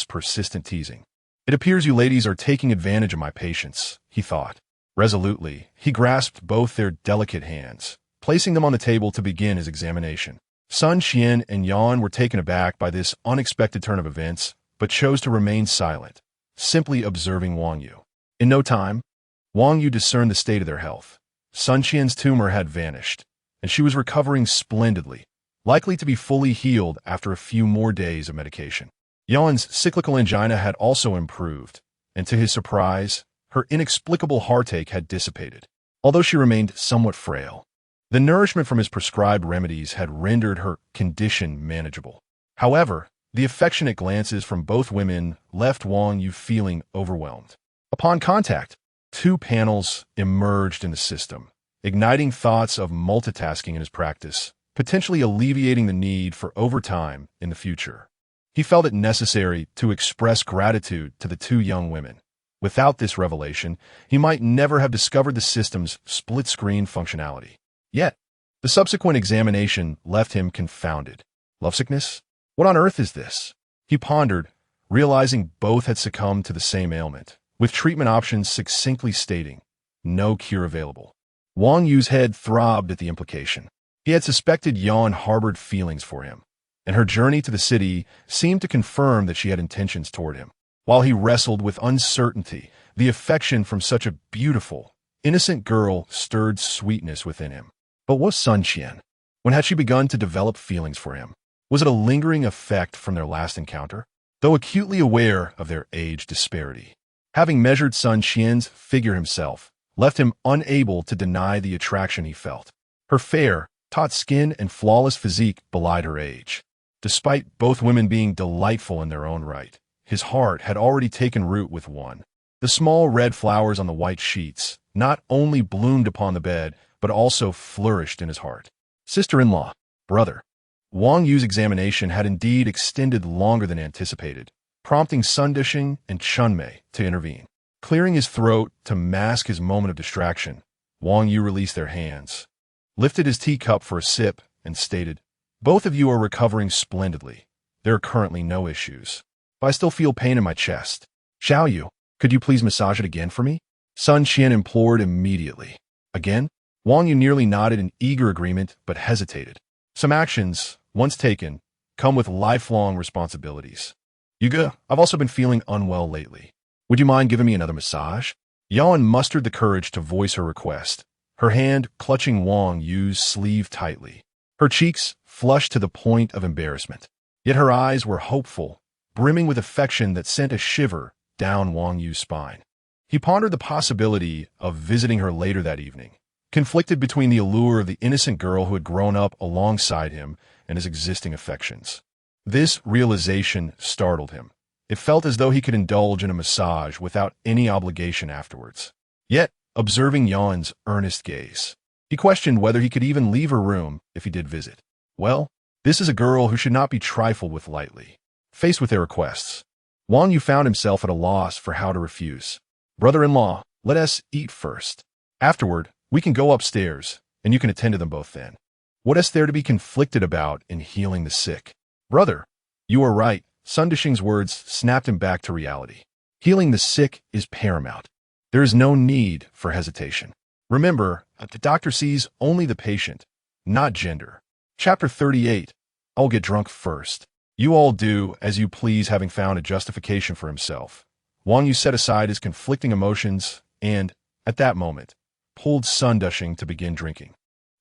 persistent teasing. It appears you ladies are taking advantage of my patience, he thought. Resolutely, he grasped both their delicate hands, placing them on the table to begin his examination. Sun Qian and Yan were taken aback by this unexpected turn of events, but chose to remain silent, simply observing Wang Yu. In no time, Wang Yu discerned the state of their health. Sun Qian's tumor had vanished, and she was recovering splendidly, likely to be fully healed after a few more days of medication. Yan's cyclical angina had also improved, and to his surprise, her inexplicable heartache had dissipated, although she remained somewhat frail. The nourishment from his prescribed remedies had rendered her condition manageable. However, the affectionate glances from both women left Wang Yu feeling overwhelmed. Upon contact, two panels emerged in the system, igniting thoughts of multitasking in his practice, potentially alleviating the need for overtime in the future. He felt it necessary to express gratitude to the two young women. Without this revelation, he might never have discovered the system's split-screen functionality. Yet, the subsequent examination left him confounded. Lovesickness? What on earth is this? He pondered, realizing both had succumbed to the same ailment, with treatment options succinctly stating, no cure available. Wang Yu's head throbbed at the implication. He had suspected Yan harbored feelings for him, and her journey to the city seemed to confirm that she had intentions toward him. While he wrestled with uncertainty, the affection from such a beautiful, innocent girl stirred sweetness within him. But what was Sun Qian? When had she begun to develop feelings for him? Was it a lingering effect from their last encounter? Though acutely aware of their age disparity, having measured Sun Qian's figure himself, left him unable to deny the attraction he felt. Her fair, taut skin and flawless physique belied her age. Despite both women being delightful in their own right, his heart had already taken root with one. The small red flowers on the white sheets not only bloomed upon the bed, but also flourished in his heart. Sister-in-law, brother. Wang Yu's examination had indeed extended longer than anticipated, prompting Sun Dishing and Chunmei to intervene. Clearing his throat to mask his moment of distraction, Wang Yu released their hands, lifted his teacup for a sip, and stated, "Both of you are recovering splendidly. There are currently no issues. But I still feel pain in my chest. Xiao Yu, could you please massage it again for me?" Sun Qian implored immediately. Again? Wang Yu nearly nodded in eager agreement, but hesitated. Some actions, once taken, come with lifelong responsibilities. Yuga, I've also been feeling unwell lately. Would you mind giving me another massage? Yan mustered the courage to voice her request, her hand clutching Wang Yu's sleeve tightly. Her cheeks flushed to the point of embarrassment. Yet her eyes were hopeful, brimming with affection that sent a shiver down Wang Yu's spine. He pondered the possibility of visiting her later that evening, conflicted between the allure of the innocent girl who had grown up alongside him and his existing affections. This realization startled him. It felt as though he could indulge in a massage without any obligation afterwards. Yet, observing Yan's earnest gaze, he questioned whether he could even leave her room if he did visit. Well, this is a girl who should not be trifled with lightly. Faced with their requests, Wang Yu found himself at a loss for how to refuse. Brother-in-law, let us eat first. Afterward, we can go upstairs, and you can attend to them both then. What is there to be conflicted about in healing the sick? Brother, you are right. Sun Dishing's words snapped him back to reality. Healing the sick is paramount. There is no need for hesitation. Remember, the doctor sees only the patient, not gender. Chapter 38. I'll get drunk first. You all do as you please, having found a justification for himself. Wang Yu set aside his conflicting emotions and, at that moment, pulled Sun Dishing to begin drinking.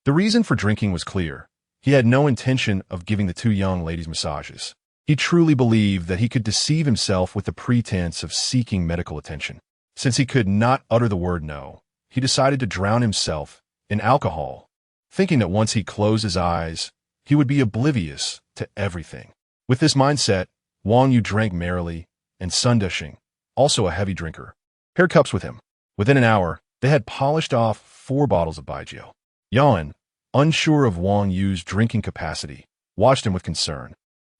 The reason for drinking was clear. He had no intention of giving the two young ladies massages. He truly believed that he could deceive himself with the pretense of seeking medical attention. Since he could not utter the word no, he decided to drown himself in alcohol, thinking that once he closed his eyes, he would be oblivious to everything. With this mindset, Wang Yu drank merrily, and Sun Dishing, also a heavy drinker, paired cups with him. Within an hour, they had polished off 4 bottles of baijiu. Yan, unsure of Wang Yu's drinking capacity, watched him with concern,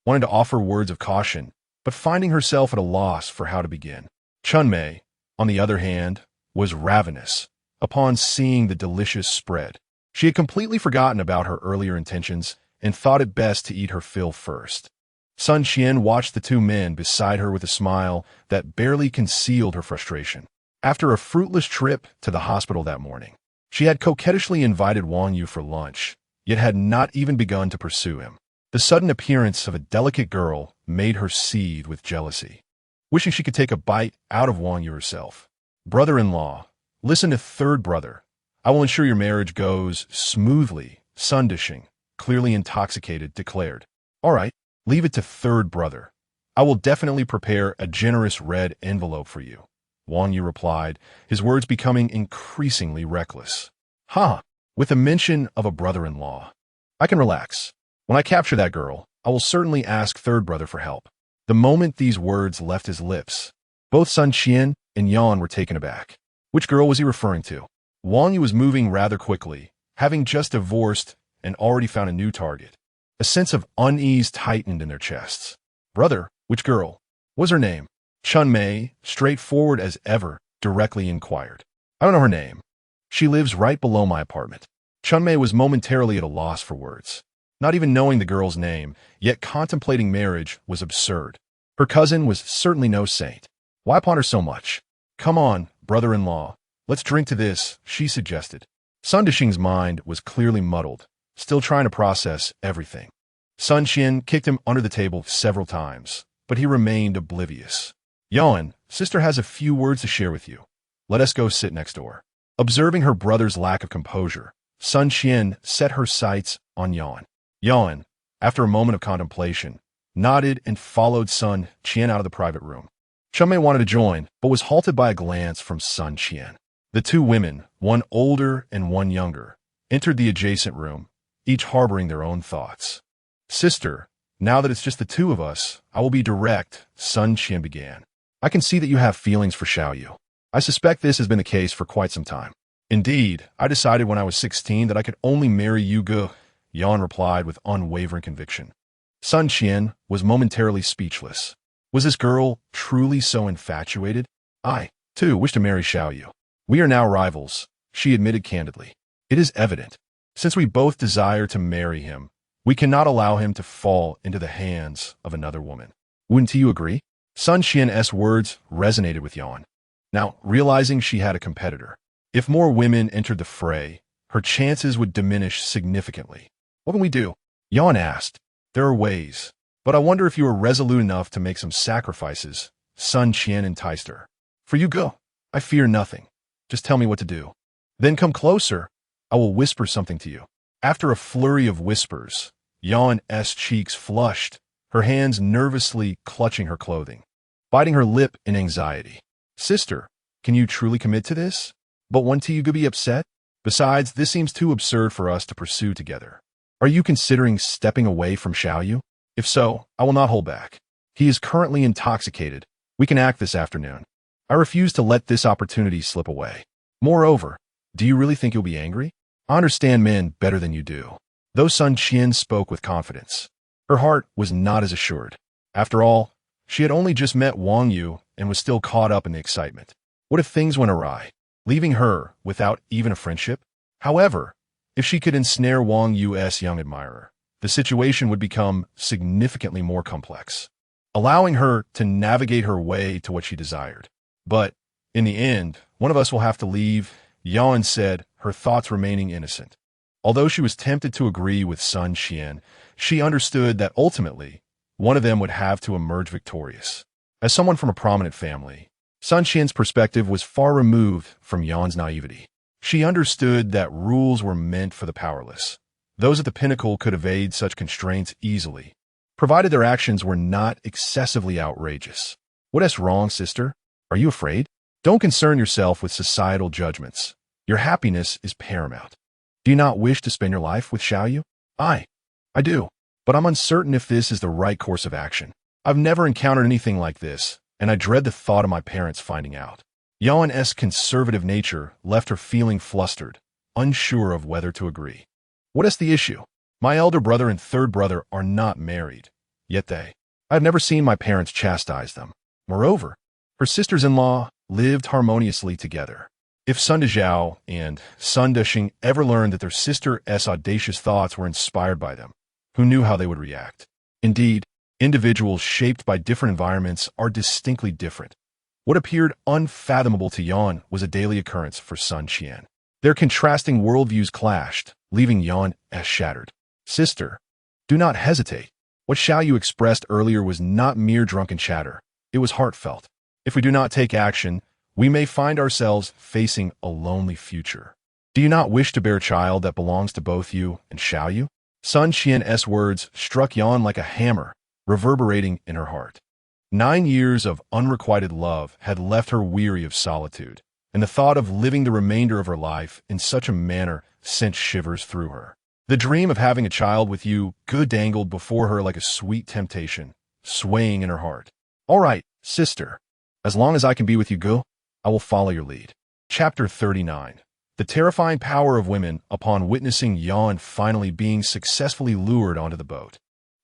wanting to offer words of caution, but finding herself at a loss for how to begin. Chunmei, on the other hand, was ravenous upon seeing the delicious spread. She had completely forgotten about her earlier intentions and thought it best to eat her fill first. Sun Qian watched the two men beside her with a smile that barely concealed her frustration. After a fruitless trip to the hospital that morning, she had coquettishly invited Wang Yu for lunch, yet had not even begun to pursue him. The sudden appearance of a delicate girl made her seethe with jealousy, wishing she could take a bite out of Wang Yu herself. Brother-in-law, listen to third brother. I will ensure your marriage goes smoothly, Sun Dishing, clearly intoxicated, declared. All right, leave it to third brother. I will definitely prepare a generous red envelope for you, Wang Yu replied, his words becoming increasingly reckless. With a mention of a brother-in-law. I can relax. When I capture that girl, I will certainly ask third brother for help. The moment these words left his lips, both Sun Qian and Yan were taken aback. Which girl was he referring to? Wang Yu was moving rather quickly, having just divorced and already found a new target. A sense of unease tightened in their chests. Brother, which girl? What was her name? Chunmei, straightforward as ever, directly inquired. I don't know her name. She lives right below my apartment. Chunmei was momentarily at a loss for words. Not even knowing the girl's name, yet contemplating marriage was absurd. Her cousin was certainly no saint. Why ponder so much? Come on, brother-in-law. Let's drink to this, she suggested. Sun Dishing's mind was clearly muddled, still trying to process everything. Sun Qian kicked him under the table several times, but he remained oblivious. Yuan, sister has a few words to share with you. Let us go sit next door. Observing her brother's lack of composure, Sun Qian set her sights on Yuan. Yuan, after a moment of contemplation, nodded and followed Sun Qian out of the private room. Chumei wanted to join, but was halted by a glance from Sun Qian. The two women, one older and one younger, entered the adjacent room, each harboring their own thoughts. Sister, now that it's just the two of us, I will be direct, Sun Qian began. I can see that you have feelings for Xiaoyu. I suspect this has been the case for quite some time. Indeed, I decided when I was 16 that I could only marry Yu Ge, Yan replied with unwavering conviction. Sun Qian was momentarily speechless. Was this girl truly so infatuated? I, too, wish to marry Xiaoyu. We are now rivals, she admitted candidly. It is evident. Since we both desire to marry him, we cannot allow him to fall into the hands of another woman. Wouldn't you agree? Sun Qian's words resonated with Yan. Now, realizing she had a competitor, if more women entered the fray, her chances would diminish significantly. What can we do? Yan asked. There are ways, but I wonder if you are resolute enough to make some sacrifices, Sun Qian enticed her. For you go. I fear nothing. Just tell me what to do. Then come closer. I will whisper something to you. After a flurry of whispers, Yan's cheeks flushed, her hands nervously clutching her clothing, biting her lip in anxiety. Sister, can you truly commit to this? But won't you be upset? Besides, this seems too absurd for us to pursue together. Are you considering stepping away from Xiaoyu? If so, I will not hold back. He is currently intoxicated. We can act this afternoon. I refuse to let this opportunity slip away. Moreover, do you really think you'll be angry? I understand men better than you do. Though Sun Qian spoke with confidence, her heart was not as assured. After all, she had only just met Wang Yu and was still caught up in the excitement. What if things went awry, leaving her without even a friendship? However, if she could ensnare Wang Yu's young admirer, the situation would become significantly more complex, allowing her to navigate her way to what she desired. But, in the end, one of us will have to leave, Yan said, her thoughts remaining innocent. Although she was tempted to agree with Sun Qian, she understood that ultimately, one of them would have to emerge victorious. As someone from a prominent family, Sun Qian's perspective was far removed from Yan's naivety. She understood that rules were meant for the powerless. Those at the pinnacle could evade such constraints easily, provided their actions were not excessively outrageous. What is wrong, sister? Are you afraid? Don't concern yourself with societal judgments. Your happiness is paramount. Do you not wish to spend your life with Xiaoyu? I do, but I'm uncertain if this is the right course of action. I've never encountered anything like this, and I dread the thought of my parents finding out. Yan's conservative nature left her feeling flustered, unsure of whether to agree. What is the issue? My elder brother and third brother are not married, yet I have never seen my parents chastise them. Moreover, her sisters-in-law lived harmoniously together. If Sun Dezhao and Sun Deshing ever learned that their sister's audacious thoughts were inspired by them, who knew how they would react? Indeed, individuals shaped by different environments are distinctly different. What appeared unfathomable to Yan was a daily occurrence for Sun Qian. Their contrasting worldviews clashed, leaving Yan as shattered. Sister, do not hesitate. What Xiaoyu expressed earlier was not mere drunken chatter. It was heartfelt. If we do not take action, we may find ourselves facing a lonely future. Do you not wish to bear a child that belongs to both you and Xiaoyu? Sun Qian's words struck Yan like a hammer, reverberating in her heart. 9 years of unrequited love had left her weary of solitude, and the thought of living the remainder of her life in such a manner sent shivers through her. The dream of having a child with you dangled before her like a sweet temptation, swaying in her heart. All right, sister. As long as I can be with you, Gu, I will follow your lead. Chapter 39. The terrifying power of women upon witnessing Yan finally being successfully lured onto the boat.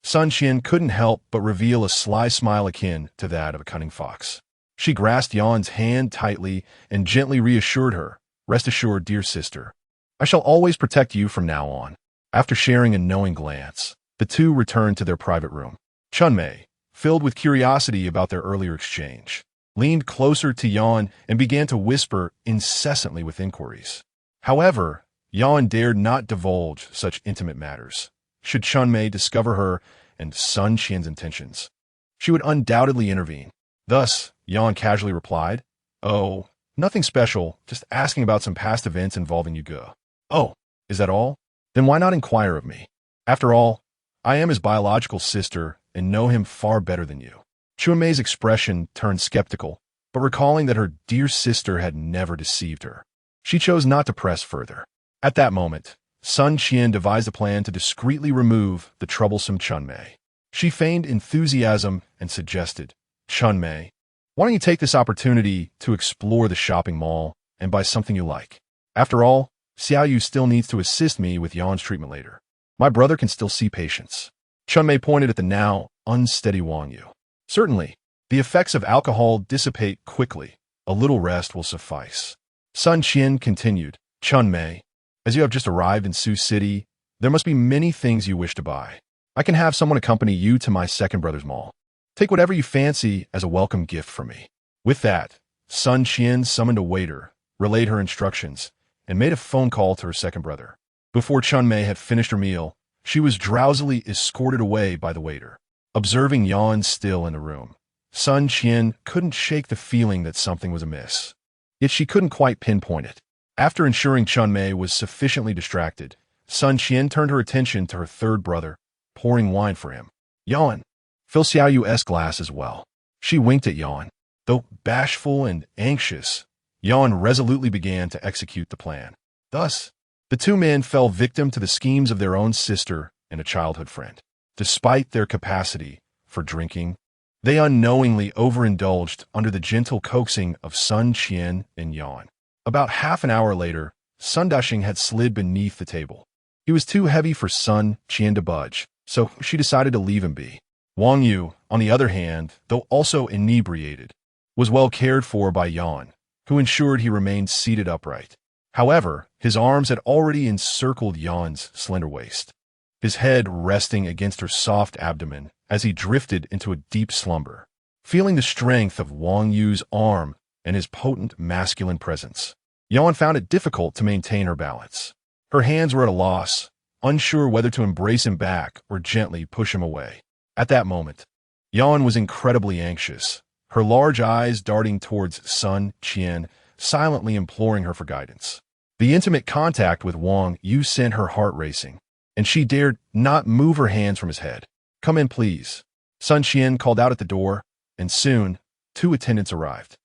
Sun Qian couldn't help but reveal a sly smile akin to that of a cunning fox. She grasped Yan's hand tightly and gently reassured her, "Rest assured, dear sister, I shall always protect you from now on. After sharing a knowing glance, the two returned to their private room. Chunmei, filled with curiosity about their earlier exchange, leaned closer to Yan and began to whisper incessantly with inquiries. However, Yan dared not divulge such intimate matters. Should Chunmei discover her and Sun Qian's intentions, she would undoubtedly intervene. Thus, Yan casually replied, "Oh, nothing special, just asking about some past events involving Yuge." "Oh, is that all? Then why not inquire of me? After all, I am his biological sister and know him far better than you." Chunmei's expression turned skeptical, but recalling that her dear sister had never deceived her, she chose not to press further. At that moment, Sun Qian devised a plan to discreetly remove the troublesome Chunmei. She feigned enthusiasm and suggested, "Chunmei, why don't you take this opportunity to explore the shopping mall and buy something you like? After all, Xiao Yu still needs to assist me with Yan's treatment later. My brother can still see patients." Chunmei pointed at the now unsteady Wang Yu. "Certainly, the effects of alcohol dissipate quickly. A little rest will suffice." Sun Qian continued, "Chunmei, as you have just arrived in Sioux City, there must be many things you wish to buy. I can have someone accompany you to my second brother's mall. Take whatever you fancy as a welcome gift from me." With that, Sun Qian summoned a waiter, relayed her instructions, and made a phone call to her second brother. Before Chunmei had finished her meal, she was drowsily escorted away by the waiter. Observing Yan still in the room, Sun Qian couldn't shake the feeling that something was amiss. Yet she couldn't quite pinpoint it. After ensuring Chunmei was sufficiently distracted, Sun Qian turned her attention to her third brother, pouring wine for him. "Yan, fill Xiao Yu's glass as well." She winked at Yan. Though bashful and anxious, Yan resolutely began to execute the plan. Thus, the two men fell victim to the schemes of their own sister and a childhood friend. Despite their capacity for drinking, they unknowingly overindulged under the gentle coaxing of Sun Qian and Yan. About half an hour later, Sun Dushing had slid beneath the table. He was too heavy for Sun Qian to budge, so she decided to leave him be. Wang Yu, on the other hand, though also inebriated, was well cared for by Yan, who ensured he remained seated upright. However, his arms had already encircled Yan's slender waist, his head resting against her soft abdomen as he drifted into a deep slumber. Feeling the strength of Wang Yu's arm and his potent masculine presence, Yan found it difficult to maintain her balance. Her hands were at a loss, unsure whether to embrace him back or gently push him away. At that moment, Yan was incredibly anxious, her large eyes darting towards Sun Qian, silently imploring her for guidance. The intimate contact with Wang Yu sent her heart racing, and she dared not move her hands from his head. "Come in, please." Sun Qian called out at the door, and soon, two attendants arrived.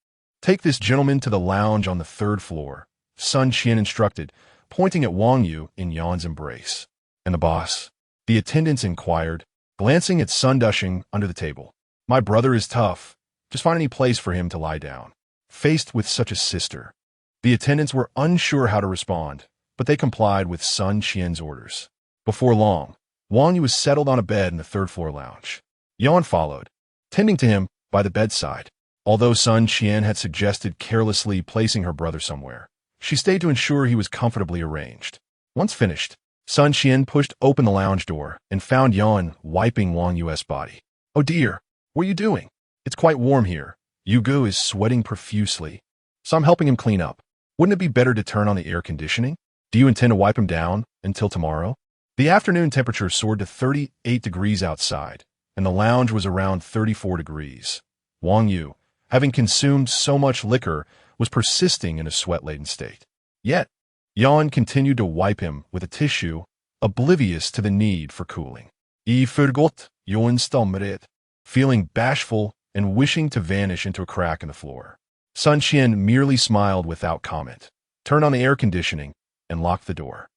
"Take this gentleman to the lounge on the third floor," Sun Qian instructed, pointing at Wang Yu in Yan's embrace. "And the boss?" the attendants inquired, glancing at Sun Dushing under the table. "My brother is tough. Just find any place for him to lie down." Faced with such a sister, the attendants were unsure how to respond, but they complied with Sun Qian's orders. Before long, Wang Yu was settled on a bed in the third-floor lounge. Yan followed, tending to him by the bedside. Although Sun Qian had suggested carelessly placing her brother somewhere, she stayed to ensure he was comfortably arranged. Once finished, Sun Qian pushed open the lounge door and found Yan wiping Wang Yu's body. "Oh dear, what are you doing? It's quite warm here. Yuge is sweating profusely, so I'm helping him clean up. Wouldn't it be better to turn on the air conditioning? Do you intend to wipe him down until tomorrow?" The afternoon temperature soared to 38 degrees outside, and the lounge was around 34 degrees. Wang Yu, having consumed so much liquor, was persisting in a sweat-laden state. Yet, Yan continued to wipe him with a tissue, oblivious to the need for cooling. "I forgot Yan stamret," feeling bashful and wishing to vanish into a crack in the floor. Sun Qian merely smiled without comment, turned on the air conditioning, and locked the door.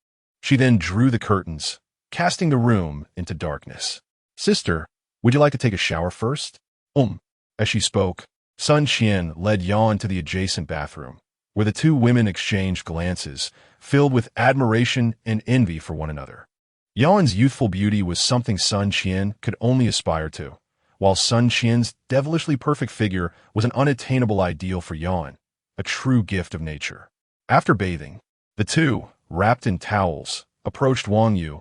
She then drew the curtains, casting the room into darkness. "Sister, would you like to take a shower first?" As she spoke, Sun Qian led Yan to the adjacent bathroom, where the two women exchanged glances, filled with admiration and envy for one another. Yan's youthful beauty was something Sun Qian could only aspire to, while Sun Qian's devilishly perfect figure was an unattainable ideal for Yan, a true gift of nature. After bathing, the two, wrapped in towels, approached Wang Yu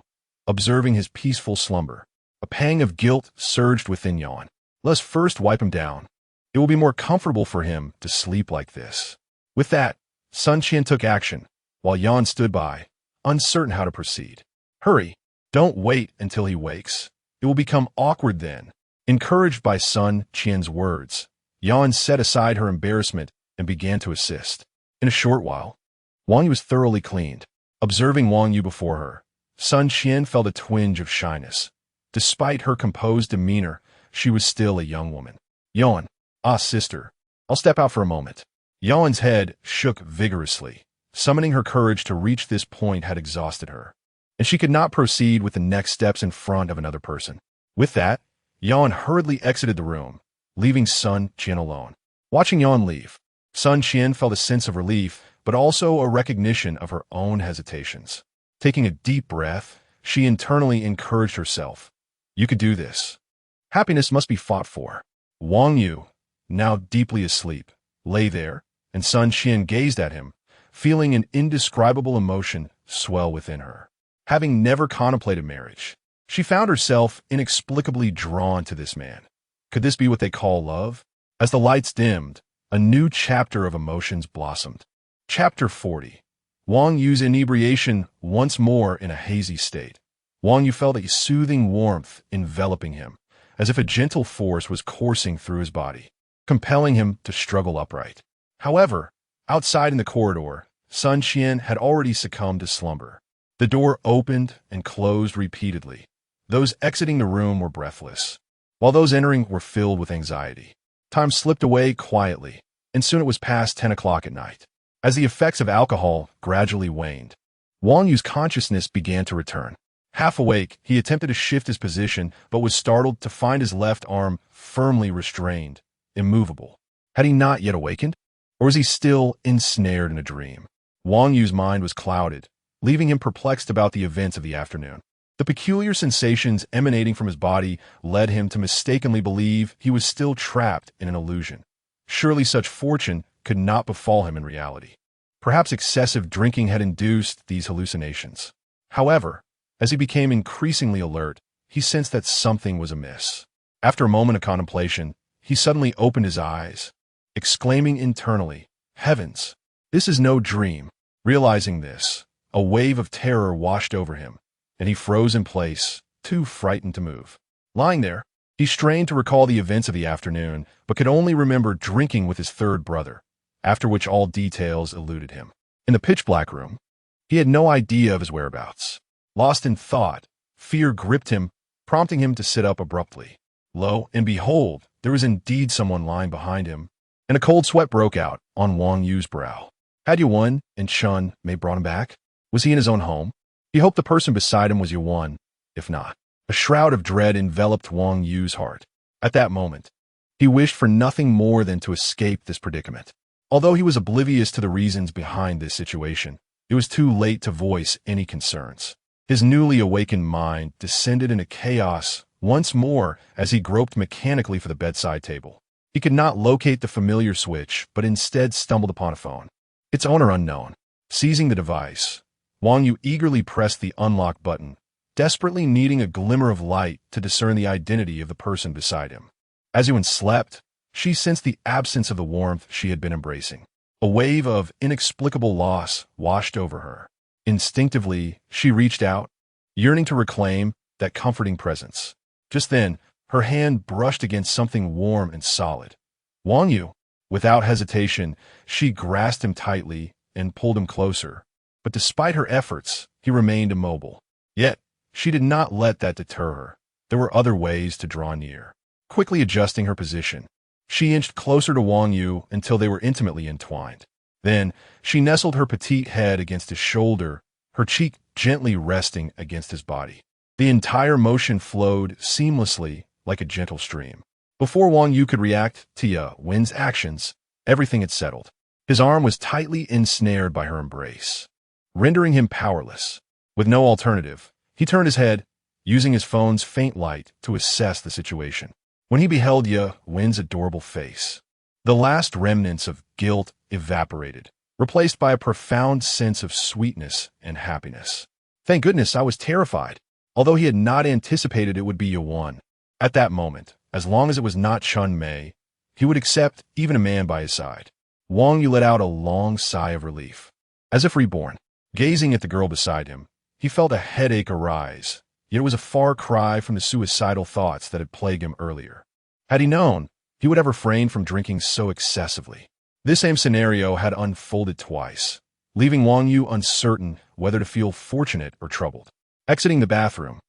observing his peaceful slumber. A pang of guilt surged within Yan. Let's first wipe him down. It will be more comfortable for him to sleep like this. With that, Sun Qian took action, while Yan stood by, uncertain how to proceed. Hurry! Don't wait until he wakes. It will become awkward then. Encouraged by Sun Qian's words, Yan set aside her embarrassment and began to assist. In a short while, Wang Yu was thoroughly cleaned. Observing Wang Yu before her, Sun Qian felt a twinge of shyness. Despite her composed demeanor, she was still a young woman. Yan, sister, I'll step out for a moment. Yan's head shook vigorously. Summoning her courage to reach this point had exhausted her, and she could not proceed with the next steps in front of another person. With that, Yan hurriedly exited the room, leaving Sun Qian alone. Watching Yan leave, Sun Qian felt a sense of relief, but also a recognition of her own hesitations. Taking a deep breath, she internally encouraged herself. You could do this. Happiness must be fought for. Wang Yu, now deeply asleep, lay there, and Sun Qian gazed at him, feeling an indescribable emotion swell within her. Having never contemplated marriage, she found herself inexplicably drawn to this man. Could this be what they call love? As the lights dimmed, a new chapter of emotions blossomed. Chapter 40. Wang Yu's inebriation once more in a hazy state. Wang Yu felt a soothing warmth enveloping him, as if a gentle force was coursing through his body, compelling him to struggle upright. However, outside in the corridor, Sun Qian had already succumbed to slumber. The door opened and closed repeatedly. Those exiting the room were breathless, while those entering were filled with anxiety. Time slipped away quietly, and soon it was past 10 o'clock at night. As the effects of alcohol gradually waned, Wang Yu's consciousness began to return. Half awake, he attempted to shift his position, but was startled to find his left arm firmly restrained, immovable. Had he not yet awakened? Or was he still ensnared in a dream? Wang Yu's mind was clouded, leaving him perplexed about the events of the afternoon. The peculiar sensations emanating from his body led him to mistakenly believe he was still trapped in an illusion. Surely such fortune could not befall him in reality. Perhaps excessive drinking had induced these hallucinations. However, as he became increasingly alert, he sensed that something was amiss. After a moment of contemplation, he suddenly opened his eyes, exclaiming internally, "Heavens, this is no dream." Realizing this, a wave of terror washed over him, and he froze in place, too frightened to move. Lying there, he strained to recall the events of the afternoon, but could only remember drinking with his third brother, after which all details eluded him. In the pitch-black room, he had no idea of his whereabouts. Lost in thought, fear gripped him, prompting him to sit up abruptly. Lo and behold, there was indeed someone lying behind him, and a cold sweat broke out on Wang Yu's brow. Had Yuan and Chun Mei brought him back? Was he in his own home? He hoped the person beside him was Yuan. If not, a shroud of dread enveloped Wang Yu's heart. At that moment, he wished for nothing more than to escape this predicament. Although he was oblivious to the reasons behind this situation, it was too late to voice any concerns. His newly awakened mind descended into chaos once more as he groped mechanically for the bedside table. He could not locate the familiar switch, but instead stumbled upon a phone. Its owner unknown. Seizing the device, Wang Yu eagerly pressed the unlock button, desperately needing a glimmer of light to discern the identity of the person beside him. As Yuan slept, she sensed the absence of the warmth she had been embracing. A wave of inexplicable loss washed over her. Instinctively, she reached out, yearning to reclaim that comforting presence. Just then, her hand brushed against something warm and solid. Wang Yu, without hesitation, she grasped him tightly and pulled him closer. But despite her efforts, he remained immobile. Yet, she did not let that deter her. There were other ways to draw near. Quickly adjusting her position, she inched closer to Wang Yu until they were intimately entwined. Then, she nestled her petite head against his shoulder, her cheek gently resting against his body. The entire motion flowed seamlessly like a gentle stream. Before Wang Yu could react to Yuan's actions, everything had settled. His arm was tightly ensnared by her embrace, rendering him powerless. With no alternative, he turned his head, using his phone's faint light to assess the situation. When he beheld Yuan's adorable face, the last remnants of guilt evaporated, replaced by a profound sense of sweetness and happiness. Thank goodness I was terrified. although he had not anticipated it would be Yuan. At that moment, as long as it was not Chun Mei, he would accept even a man by his side. Wang Yu let out a long sigh of relief. As if reborn, gazing at the girl beside him, he felt a headache arise, yet it was a far cry from the suicidal thoughts that had plagued him earlier. Had he known, he would have refrained from drinking so excessively. This same scenario had unfolded twice, leaving Wang Yu uncertain whether to feel fortunate or troubled. Exiting the bathroom,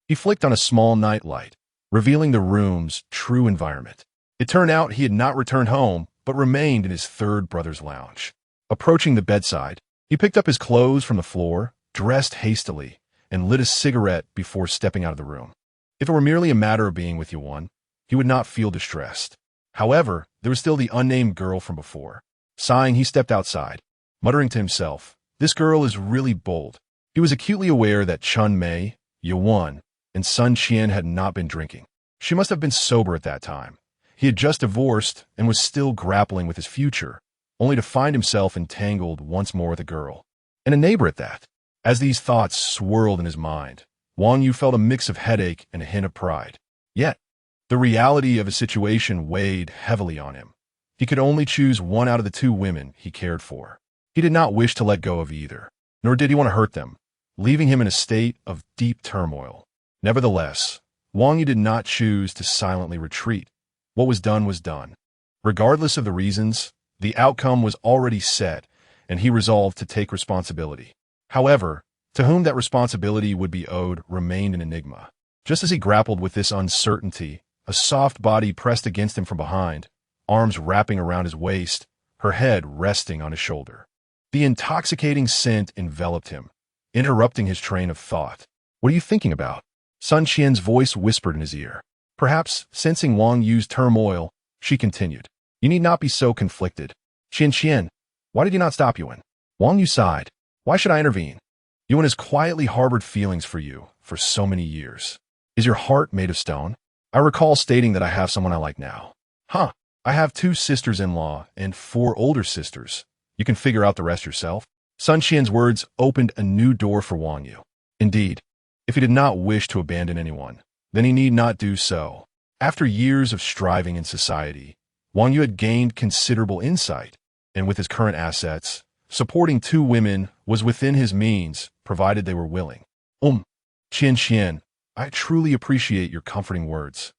he flicked on a small night light, revealing the room's true environment. It turned out he had not returned home, but remained in his third brother's lounge. Approaching the bedside, he picked up his clothes from the floor, dressed hastily, and lit a cigarette before stepping out of the room. If it were merely a matter of being with Yuan, he would not feel distressed. However, there was still the unnamed girl from before. Sighing, he stepped outside, muttering to himself, "This girl is really bold." He was acutely aware that Chun Mei, Yuan, and Sun Qian had not been drinking. She must have been sober at that time. He had just divorced and was still grappling with his future, only to find himself entangled once more with a girl, and a neighbor at that. As these thoughts swirled in his mind, Wang Yu felt a mix of headache and a hint of pride. Yet, the reality of his situation weighed heavily on him. He could only choose one out of the two women he cared for. He did not wish to let go of either, nor did he want to hurt them, leaving him in a state of deep turmoil. Nevertheless, Wang Yu did not choose to silently retreat. What was done was done. Regardless of the reasons, the outcome was already set, and he resolved to take responsibility. However, to whom that responsibility would be owed remained an enigma. Just as he grappled with this uncertainty, a soft body pressed against him from behind, arms wrapping around his waist, her head resting on his shoulder. The intoxicating scent enveloped him, interrupting his train of thought. "What are you thinking about?" Sun Qian's voice whispered in his ear. Perhaps, sensing Wang Yu's turmoil, she continued, "You need not be so conflicted. Qian, why did you not stop Yuan?" Wang Yu sighed. "Why should I intervene? Yuan has quietly harbored feelings for you for so many years. Is your heart made of stone? I recall stating that I have someone I like now." "Huh, I have 2 sisters-in-law and 4 older sisters. You can figure out the rest yourself." Sun Qian's words opened a new door for Wang Yu. Indeed, if he did not wish to abandon anyone, then he need not do so. After years of striving in society, Wang Yu had gained considerable insight, and with his current assets, supporting 2 women was within his means, provided they were willing. Qian, I truly appreciate your comforting words.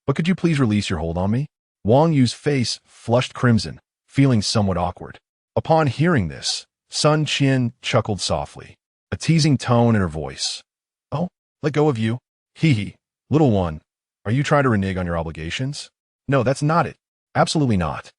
But could you please release your hold on me?" Wang Yu's face flushed crimson, feeling somewhat awkward. Upon hearing this, Sun Qian chuckled softly, a teasing tone in her voice. "Oh, let go of you? Hee. Little one, are you trying to renege on your obligations?" "No, that's not it. Absolutely not."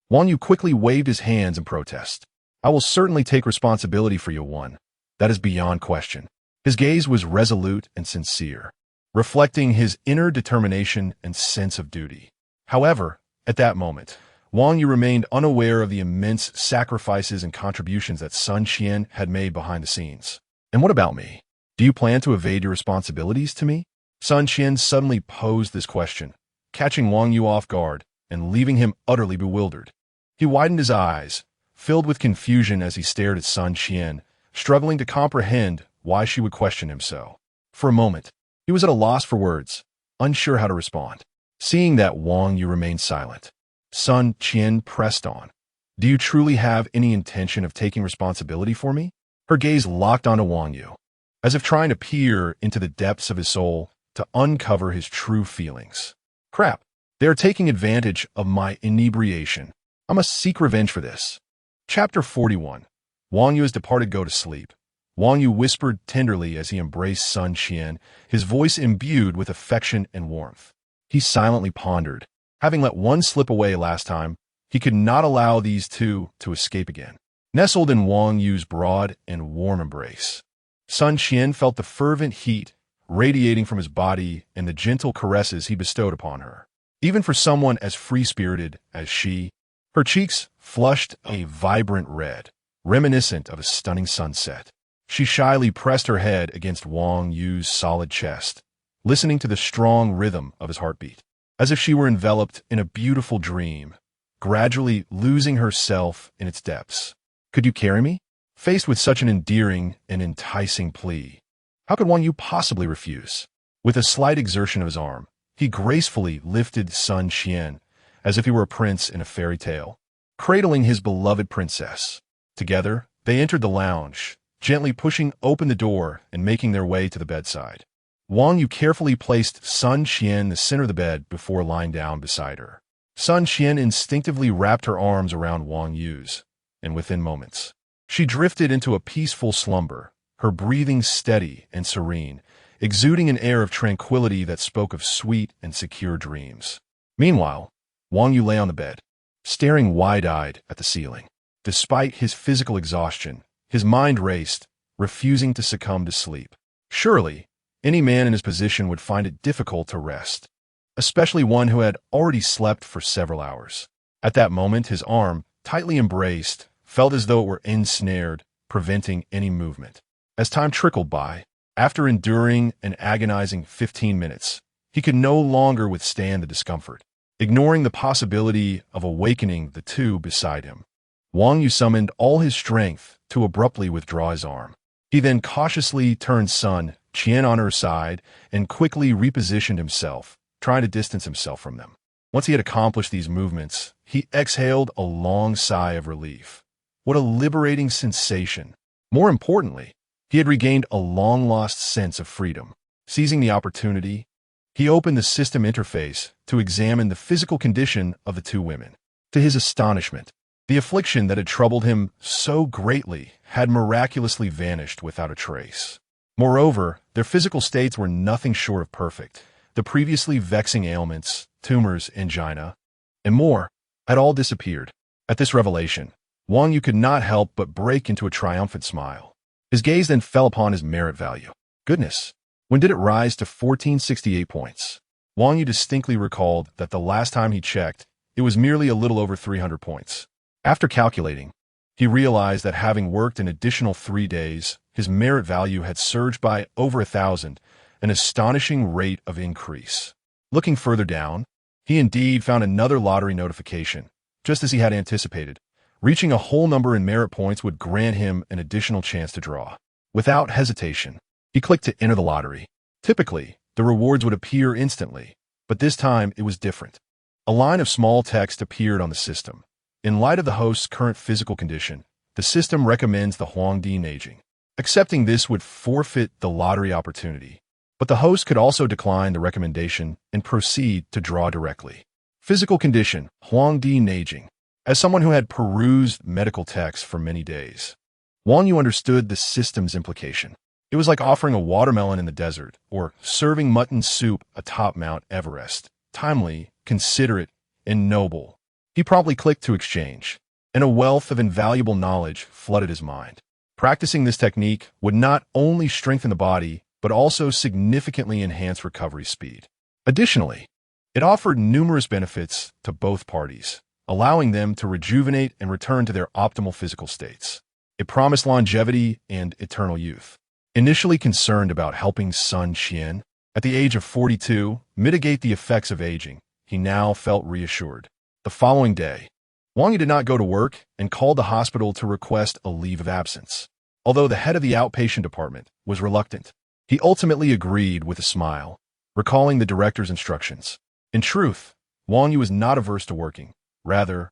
Wang Yu quickly waved his hands in protest. "I will certainly take responsibility for Yuan. That is beyond question." His gaze was resolute and sincere, reflecting his inner determination and sense of duty. However, at that moment, Wang Yu remained unaware of the immense sacrifices and contributions that Sun Qian had made behind the scenes. "And what about me? Do you plan to evade your responsibilities to me?" Sun Qian suddenly posed this question, catching Wang Yu off guard and leaving him utterly bewildered. He widened his eyes, filled with confusion as he stared at Sun Qian, struggling to comprehend why she would question him so. For a moment, he was at a loss for words, unsure how to respond. Seeing that Wang Yu remained silent, Sun Qian pressed on. "Do you truly have any intention of taking responsibility for me?" Her gaze locked onto Wang Yu, as if trying to peer into the depths of his soul to uncover his true feelings. "Crap, they are taking advantage of my inebriation. I must seek revenge for this." Chapter 41. Wang Yu has departed go to sleep. Wang Yu whispered tenderly as he embraced Sun Qian, his voice imbued with affection and warmth. He silently pondered. Having let one slip away last time, he could not allow these 2 to escape again. Nestled in Wang Yu's broad and warm embrace, Sun Qian felt the fervent heat radiating from his body and the gentle caresses he bestowed upon her. Even for someone as free-spirited as she, her cheeks flushed a vibrant red, reminiscent of a stunning sunset. She shyly pressed her head against Wang Yu's solid chest, listening to the strong rhythm of his heartbeat, as if she were enveloped in a beautiful dream, gradually losing herself in its depths. "Could you carry me?" Faced with such an endearing and enticing plea, How could Wang Yu possibly refuse? With a slight exertion of his arm, he gracefully lifted Sun Qian, as if he were a prince in a fairy tale, cradling his beloved princess. Together, they entered the lounge, gently pushing open the door and making their way to the bedside. Wang Yu carefully placed Sun Qian in the center of the bed before lying down beside her. Sun Qian instinctively wrapped her arms around Wang Yu's, and within moments, she drifted into a peaceful slumber, her breathing steady and serene, exuding an air of tranquility that spoke of sweet and secure dreams. Meanwhile, Wang Yu lay on the bed, staring wide-eyed at the ceiling. Despite his physical exhaustion, his mind raced, refusing to succumb to sleep. Surely, any man in his position would find it difficult to rest, especially one who had already slept for several hours. At that moment, his arm, tightly embraced, felt as though it were ensnared, preventing any movement. As time trickled by, after enduring an agonizing 15 minutes, he could no longer withstand the discomfort. Ignoring the possibility of awakening the two beside him, Wang Yu summoned all his strength to abruptly withdraw his arm. He then cautiously turned Sun Qian on her side and quickly repositioned himself, trying to distance himself from them. Once he had accomplished these movements, he exhaled a long sigh of relief. What a liberating sensation! More importantly, he had regained a long-lost sense of freedom. Seizing the opportunity, he opened the system interface to examine the physical condition of the two women. To his astonishment, the affliction that had troubled him so greatly had miraculously vanished without a trace. Moreover, their physical states were nothing short of perfect. The previously vexing ailments, tumors, angina, and more had all disappeared. At this revelation, Wang Yu could not help but break into a triumphant smile. His gaze then fell upon his merit value. Goodness, when did it rise to 1468 points? Wang Yu distinctly recalled that the last time he checked, it was merely a little over 300 points. After calculating, he realized that having worked an additional 3 days, his merit value had surged by over 1,000, an astonishing rate of increase. Looking further down, he indeed found another lottery notification, just as he had anticipated. Reaching a whole number in merit points would grant him an additional chance to draw. Without hesitation, he clicked to enter the lottery. Typically, the rewards would appear instantly, but this time it was different. A line of small text appeared on the system. In light of the host's current physical condition, the system recommends the Huangdi Neijing. Accepting this would forfeit the lottery opportunity, but the host could also decline the recommendation and proceed to draw directly. Physical condition, Huangdi Neijing. As someone who had perused medical texts for many days, Wang Yu understood the system's implication. It was like offering a watermelon in the desert or serving mutton soup atop Mount Everest. Timely, considerate, and noble. He promptly clicked to exchange, and a wealth of invaluable knowledge flooded his mind. Practicing this technique would not only strengthen the body, but also significantly enhance recovery speed. Additionally, it offered numerous benefits to both parties, allowing them to rejuvenate and return to their optimal physical states. It promised longevity and eternal youth. Initially concerned about helping Sun Qian, at the age of 42, mitigate the effects of aging, he now felt reassured. The following day, Wang Yu did not go to work and called the hospital to request a leave of absence. Although the head of the outpatient department was reluctant, he ultimately agreed with a smile, recalling the director's instructions. In truth, Wang Yu was not averse to working. Rather,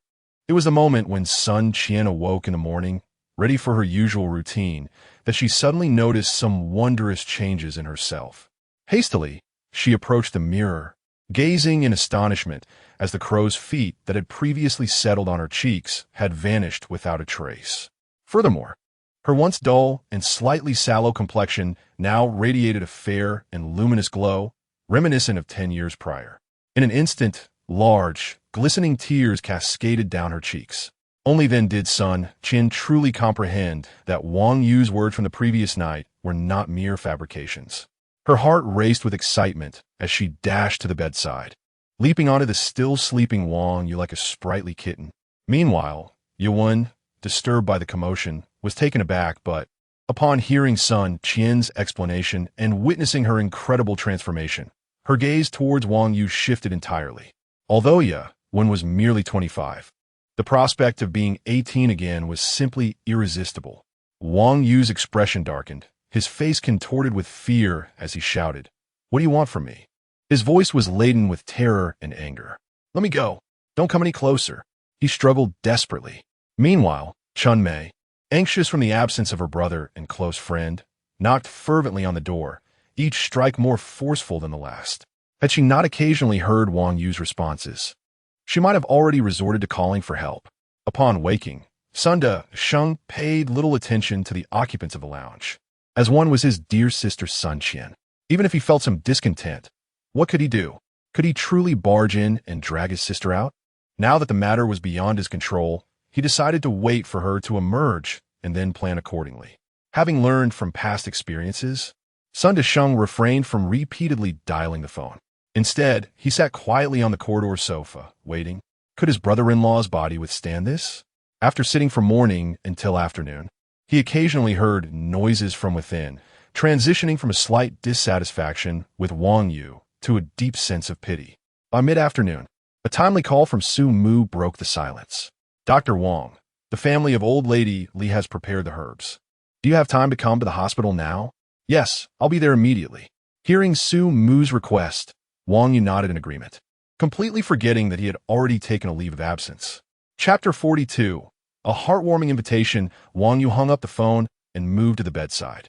it was the moment when Sun Qian awoke in the morning, ready for her usual routine, that she suddenly noticed some wondrous changes in herself. Hastily, she approached the mirror, gazing in astonishment as the crow's feet that had previously settled on her cheeks had vanished without a trace. Furthermore, her once dull and slightly sallow complexion now radiated a fair and luminous glow, reminiscent of 10 years prior. In an instant, large, glistening tears cascaded down her cheeks. Only then did Sun Qian truly comprehend that Wang Yu's words from the previous night were not mere fabrications. Her heart raced with excitement as she dashed to the bedside, leaping onto the still sleeping Wang Yu like a sprightly kitten. Meanwhile, Yuan, disturbed by the commotion, was taken aback, but upon hearing Sun Qian's explanation and witnessing her incredible transformation, her gaze towards Wang Yu shifted entirely. Although Yuan was merely 25, the prospect of being 18 again was simply irresistible. Wang Yu's expression darkened, his face contorted with fear as he shouted, "What do you want from me?" His voice was laden with terror and anger. "Let me go. Don't come any closer." He struggled desperately. Meanwhile, Chun-Mei, anxious from the absence of her brother and close friend, knocked fervently on the door, each strike more forceful than the last. Had she not occasionally heard Wang Yu's responses, she might have already resorted to calling for help. Upon waking, Sunda Sheng paid little attention to the occupants of the lounge, as one was his dear sister Sun Qian. Even if he felt some discontent, what could he do? Could he truly barge in and drag his sister out? Now that the matter was beyond his control, he decided to wait for her to emerge and then plan accordingly. Having learned from past experiences, Sun Sheng refrained from repeatedly dialing the phone. Instead, he sat quietly on the corridor sofa, waiting. Could his brother-in-law's body withstand this? After sitting from morning until afternoon, he occasionally heard noises from within, transitioning from a slight dissatisfaction with Wang Yu to a deep sense of pity. By mid-afternoon, a timely call from Su Mu broke the silence. "Dr. Wang, the family of old lady Li has prepared the herbs. Do you have time to come to the hospital now?" "Yes, I'll be there immediately." Hearing Su Mu's request, Wang Yu nodded in agreement, completely forgetting that he had already taken a leave of absence. Chapter 42. A heartwarming invitation. Wang Yu hung up the phone and moved to the bedside.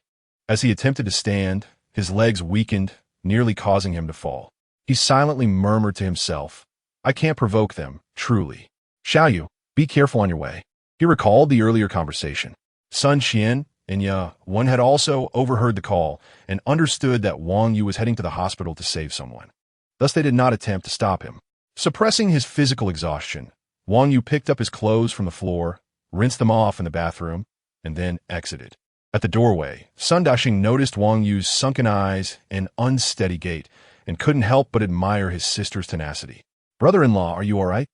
As he attempted to stand, his legs weakened, nearly causing him to fall. He silently murmured to himself, "I can't provoke them, truly. Xiaoyu, be careful on your way." He recalled the earlier conversation. Sun Qian and One had also overheard the call and understood that Wang Yu was heading to the hospital to save someone. Thus they did not attempt to stop him. Suppressing his physical exhaustion, Wang Yu picked up his clothes from the floor, rinsed them off in the bathroom, and then exited. At the doorway, Sun Dashing noticed Wang Yu's sunken eyes and unsteady gait and couldn't help but admire his sister's tenacity. "Brother-in-law, are you all right?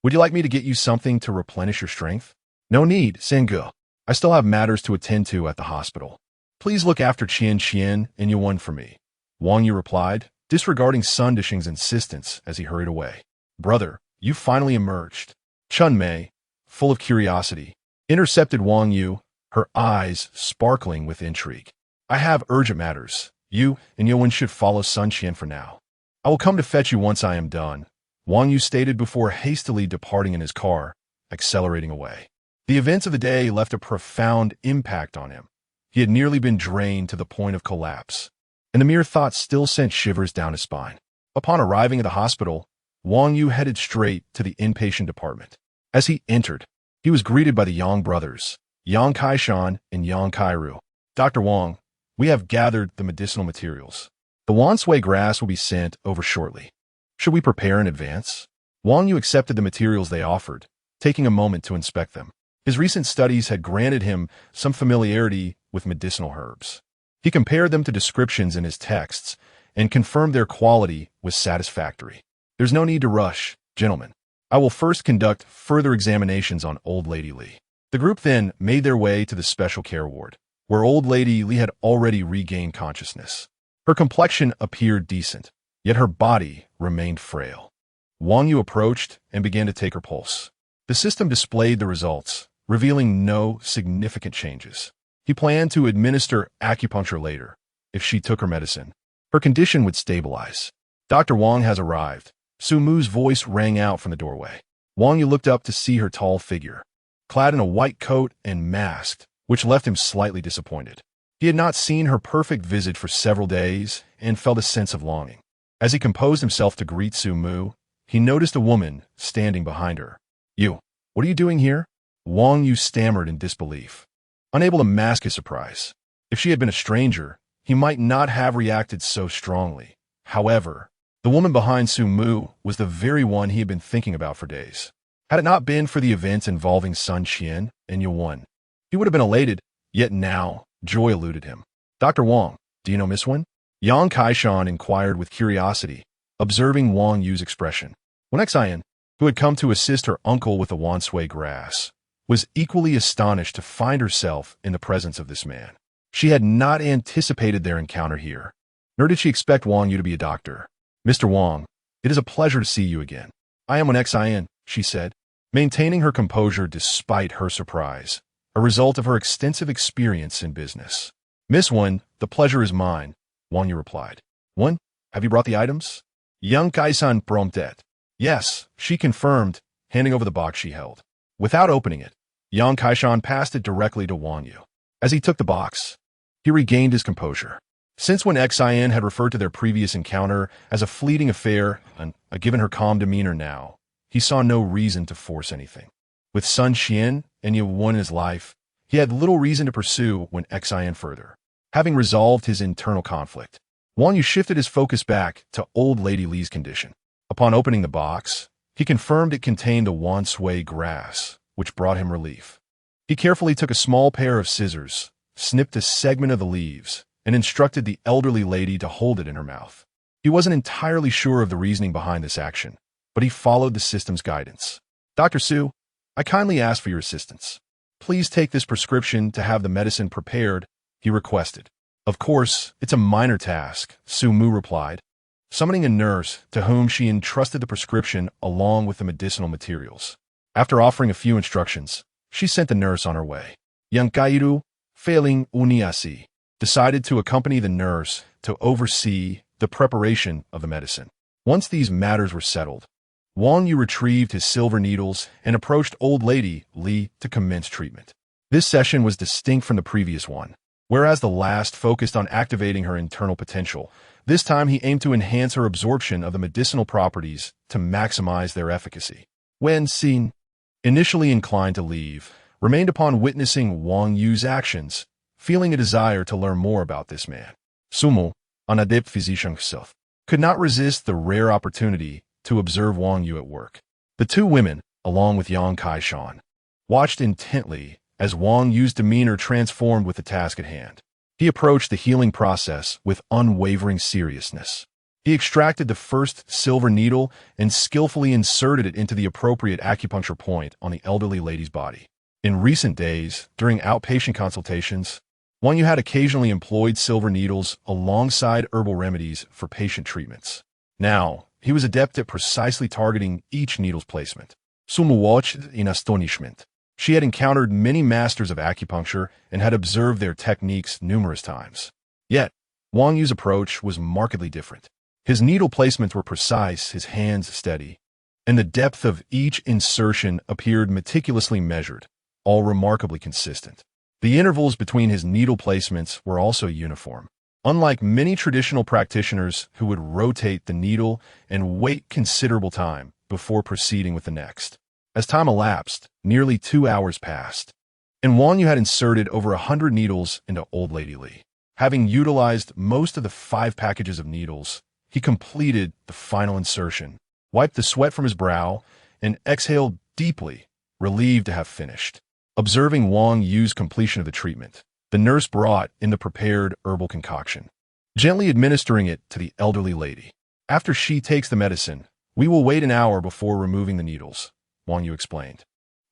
Would you like me to get you something to replenish your strength?" "No need, Sangu. I still have matters to attend to at the hospital. Please look after Qian and Yuan for me," Wang Yu replied, disregarding Sun Dashing's insistence as he hurried away. "Brother, you finally emerged." Chun-Mei, full of curiosity, intercepted Wang Yu, her eyes sparkling with intrigue. "I have urgent matters. You and Yuan should follow Sun Qian for now. I will come to fetch you once I am done," Wang Yu stated before hastily departing in his car, accelerating away. The events of the day left a profound impact on him. He had nearly been drained to the point of collapse, and the mere thought still sent shivers down his spine. Upon arriving at the hospital, Wang Yu headed straight to the inpatient department. As he entered, he was greeted by the Yang brothers, Yang Kaishan and Yang Kairu. "Dr. Wang, we have gathered the medicinal materials. The wanshui grass will be sent over shortly. Should we prepare in advance?" Wang Yu accepted the materials they offered, taking a moment to inspect them. His recent studies had granted him some familiarity with medicinal herbs. He compared them to descriptions in his texts and confirmed their quality was satisfactory. "There's no need to rush, gentlemen. I will first conduct further examinations on Old Lady Li." The group then made their way to the special care ward, where Old Lady Li had already regained consciousness. Her complexion appeared decent, yet her body remained frail. Wang Yu approached and began to take her pulse. The system displayed the results, revealing no significant changes. He planned to administer acupuncture later. If she took her medicine, her condition would stabilize. "Dr. Wang has arrived." Su Mu's voice rang out from the doorway. Wang Yu looked up to see her tall figure, clad in a white coat and masked, which left him slightly disappointed. He had not seen her perfect visage for several days and felt a sense of longing. As he composed himself to greet Su Mu, he noticed a woman standing behind her. "You, what are you doing here?" Wang Yu stammered in disbelief, unable to mask his surprise. If she had been a stranger, he might not have reacted so strongly. However, the woman behind Su Mu was the very one he had been thinking about for days. Had it not been for the events involving Sun Qian and Yuan, he would have been elated, yet now joy eluded him. "Dr. Wang, do you know Miss Wen?" Yang Kaishan inquired with curiosity, observing Wang Yu's expression. Wen Xian, who had come to assist her uncle with the wanshui grass, was equally astonished to find herself in the presence of this man. She had not anticipated their encounter here, nor did she expect Wang Yu to be a doctor. "Mr. Wang, it is a pleasure to see you again." "I am Wen Xian," she said, maintaining her composure despite her surprise, a result of her extensive experience in business. Miss Wen, the pleasure is mine, Wang Yu replied. Wen, have you brought the items? Young Kai-san prompted. Yes, she confirmed, handing over the box she held. Without opening it, Yang Kai-san passed it directly to Wang Yu. As he took the box, he regained his composure. Since when Xian had referred to their previous encounter as a fleeting affair, and given her calm demeanor now, he saw no reason to force anything. With Sun Xian and Ye Wen in his life, he had little reason to pursue when Xian further. Having resolved his internal conflict, Wang Yu shifted his focus back to old Lady Li's condition. Upon opening the box, he confirmed it contained the wan sui grass, which brought him relief. He carefully took a small pair of scissors, snipped a segment of the leaves, and instructed the elderly lady to hold it in her mouth. He wasn't entirely sure of the reasoning behind this action, but he followed the system's guidance. Dr. Su, I kindly ask for your assistance. Please take this prescription to have the medicine prepared, he requested. Of course, it's a minor task, Su Mu replied, summoning a nurse to whom she entrusted the prescription along with the medicinal materials. After offering a few instructions, she sent the nurse on her way. Yang Kairu, failing Uniasi, decided to accompany the nurse to oversee the preparation of the medicine. Once these matters were settled, Wang Yu retrieved his silver needles and approached old lady Li to commence treatment. This session was distinct from the previous one. Whereas the last focused on activating her internal potential, this time he aimed to enhance her absorption of the medicinal properties to maximize their efficacy. Wen Xin, initially inclined to leave, remained upon witnessing Wang Yu's actions, feeling a desire to learn more about this man. Sumo, an adept physician herself, could not resist the rare opportunity to observe Wang Yu at work. The two women, along with Yang Kai-shan, watched intently as Wang Yu's demeanor transformed with the task at hand. He approached the healing process with unwavering seriousness. He extracted the first silver needle and skillfully inserted it into the appropriate acupuncture point on the elderly lady's body. In recent days, during outpatient consultations, Wang Yu had occasionally employed silver needles alongside herbal remedies for patient treatments. Now, he was adept at precisely targeting each needle's placement. Sumu watched in astonishment. She had encountered many masters of acupuncture and had observed their techniques numerous times. Yet, Wang Yu's approach was markedly different. His needle placements were precise, his hands steady, and the depth of each insertion appeared meticulously measured, all remarkably consistent. The intervals between his needle placements were also uniform. Unlike many traditional practitioners who would rotate the needle and wait considerable time before proceeding with the next. As time elapsed, nearly 2 hours passed, and Wang Yu had inserted over 100 needles into Old Lady Li. Having utilized most of the 5 packages of needles, he completed the final insertion, wiped the sweat from his brow, and exhaled deeply, relieved to have finished. Observing Wang Yu's completion of the treatment, the nurse brought in the prepared herbal concoction, gently administering it to the elderly lady. After she takes the medicine, we will wait an hour before removing the needles, Wang Yu explained.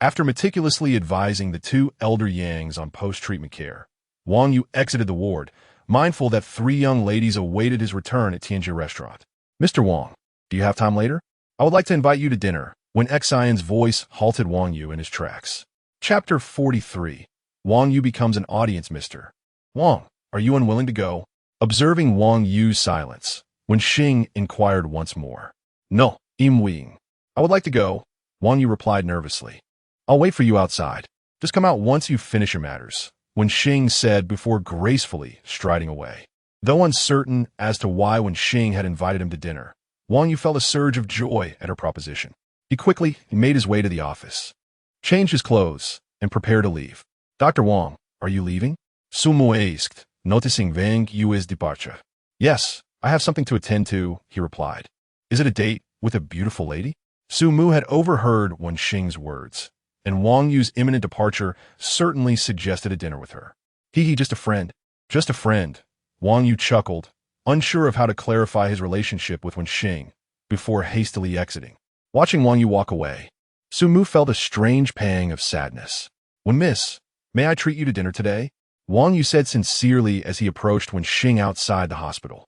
After meticulously advising the 2 elder Yangs on post-treatment care, Wang Yu exited the ward, mindful that 3 young ladies awaited his return at Tianjia restaurant. Mr. Wang, do you have time later? I would like to invite you to dinner, when Xian's voice halted Wang Yu in his tracks. Chapter 43. Wang Yu becomes an audience mister. Wang, are you unwilling to go? Observing Wang Yu's silence, Wen Xing inquired once more. No, Im Wing. I would like to go, Wang Yu replied nervously. I'll wait for you outside. Just come out once you finish your matters, Wen Xing said before gracefully striding away. Though uncertain as to why Wen Xing had invited him to dinner, Wang Yu felt a surge of joy at her proposition. He quickly made his way to the office, changed his clothes, and prepared to leave. Dr. Wang, are you leaving? Su Mu asked, noticing Wang Yu's departure. Yes, I have something to attend to, he replied. Is it a date with a beautiful lady? Su Mu had overheard Wen Xing's words, and Wang Yu's imminent departure certainly suggested a dinner with her. Just a friend. Just a friend, Wang Yu chuckled, unsure of how to clarify his relationship with Wen Xing, before hastily exiting. Watching Wang Yu walk away, Su Mu felt a strange pang of sadness. Miss, may I treat you to dinner today? Wang Yu said sincerely as he approached Wen Xing outside the hospital.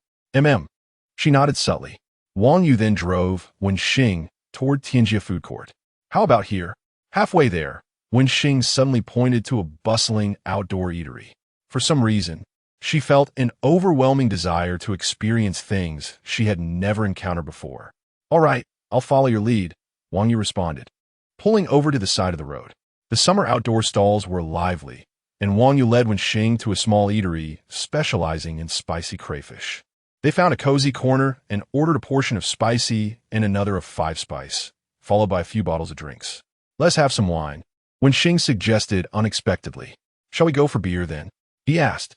She nodded subtly. Wang Yu then drove Wen Xing toward Tianjia food court. How about here? Halfway there, Wen Xing suddenly pointed to a bustling outdoor eatery. For some reason, She felt an overwhelming desire to experience things she had never encountered before. "All right, I'll follow your lead," Wang Yu responded, pulling over to the side of the road. The summer outdoor stalls were lively, and Wang Yu led Wenxing to a small eatery specializing in spicy crayfish. They found a cozy corner and ordered a portion of spicy and another of 5-spice, followed by a few bottles of drinks. "Let's have some wine," Wenxing suggested unexpectedly. "Shall we go for beer then?" he asked.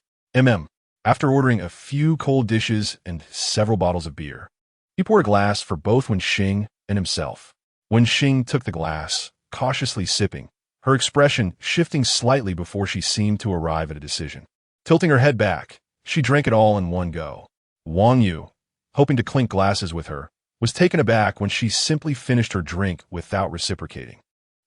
After ordering a few cold dishes and several bottles of beer, he poured a glass for both Wenxing and himself. Wenxing took the glass, cautiously sipping, her expression shifting slightly before she seemed to arrive at a decision. Tilting her head back, she drank it all in one go. Wang Yu, hoping to clink glasses with her, was taken aback when she simply finished her drink without reciprocating.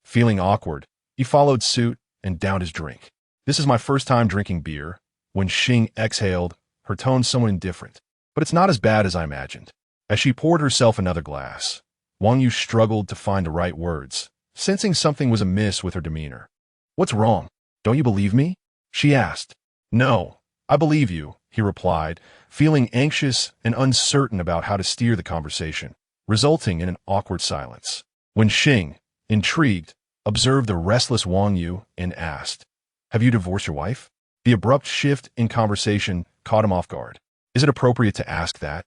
Feeling awkward, he followed suit and downed his drink. "This is my first time drinking beer," Wenxing exhaled, her tone somewhat indifferent. "But it's not as bad as I imagined." As she poured herself another glass, Wang Yu struggled to find the right words, sensing something was amiss with her demeanor. "What's wrong? Don't you believe me?" she asked. "No, I believe you," he replied, feeling anxious and uncertain about how to steer the conversation, resulting in an awkward silence. Wenxing, intrigued, observed the restless Wang Yu and asked, "Have you divorced your wife?" The abrupt shift in conversation caught him off guard. "Is it appropriate to ask that?"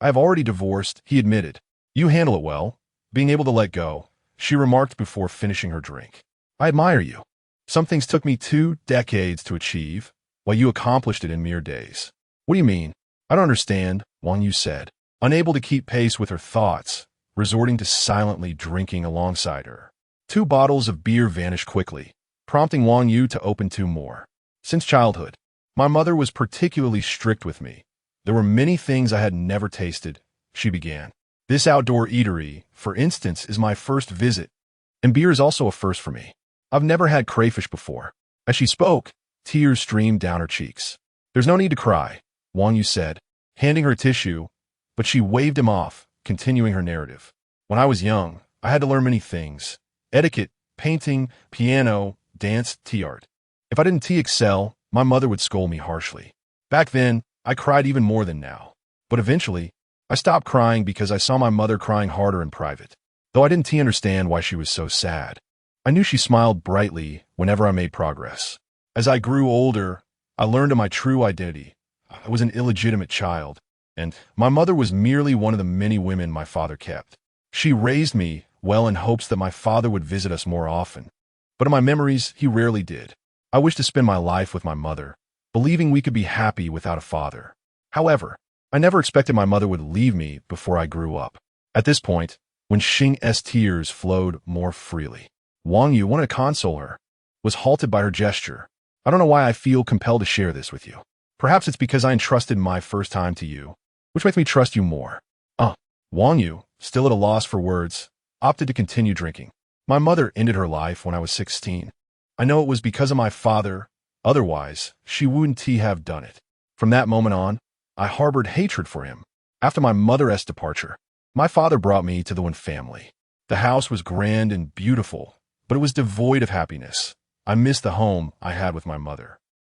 "I have already divorced," he admitted. "You handle it well, being able to let go," she remarked before finishing her drink. "I admire you. Some things took me 2 decades to achieve, while you accomplished it in mere days." "What do you mean?" "I don't understand," Wang Yu said, unable to keep pace with her thoughts, resorting to silently drinking alongside her. 2 bottles of beer vanished quickly, prompting Wang Yu to open 2 more. "Since childhood, my mother was particularly strict with me. There were many things I had never tasted," she began. "This outdoor eatery, for instance, is my first visit, and beer is also a first for me. I've never had crayfish before." As she spoke, tears streamed down her cheeks. "There's no need to cry," Wang Yu said, handing her tissue, but she waved him off, continuing her narrative. "When I was young, I had to learn many things: etiquette, painting, piano, dance, tea art. If I didn't tea excel, my mother would scold me harshly. Back then, I cried even more than now. But eventually, I stopped crying because I saw my mother crying harder in private. Though I didn't tea understand why she was so sad, I knew she smiled brightly whenever I made progress. As I grew older, I learned of my true identity. I was an illegitimate child, and my mother was merely one of the many women my father kept. She raised me well in hopes that my father would visit us more often. But in my memories, he rarely did. I wished to spend my life with my mother, believing we could be happy without a father. However, I never expected my mother would leave me before I grew up." At this point, Wenxing's tears flowed more freely. Wang Yu wanted to console her, was halted by her gesture. "I don't know why I feel compelled to share this with you. Perhaps it's because I entrusted my first time to you, which makes me trust you more." Wang Yu, still at a loss for words, opted to continue drinking. "My mother ended her life when I was 16. I know it was because of my father, otherwise she wouldn't have done it. From that moment on, I harbored hatred for him. After my mother's departure, my father brought me to the Wen family. The house was grand and beautiful, but it was devoid of happiness. I missed the home I had with my mother.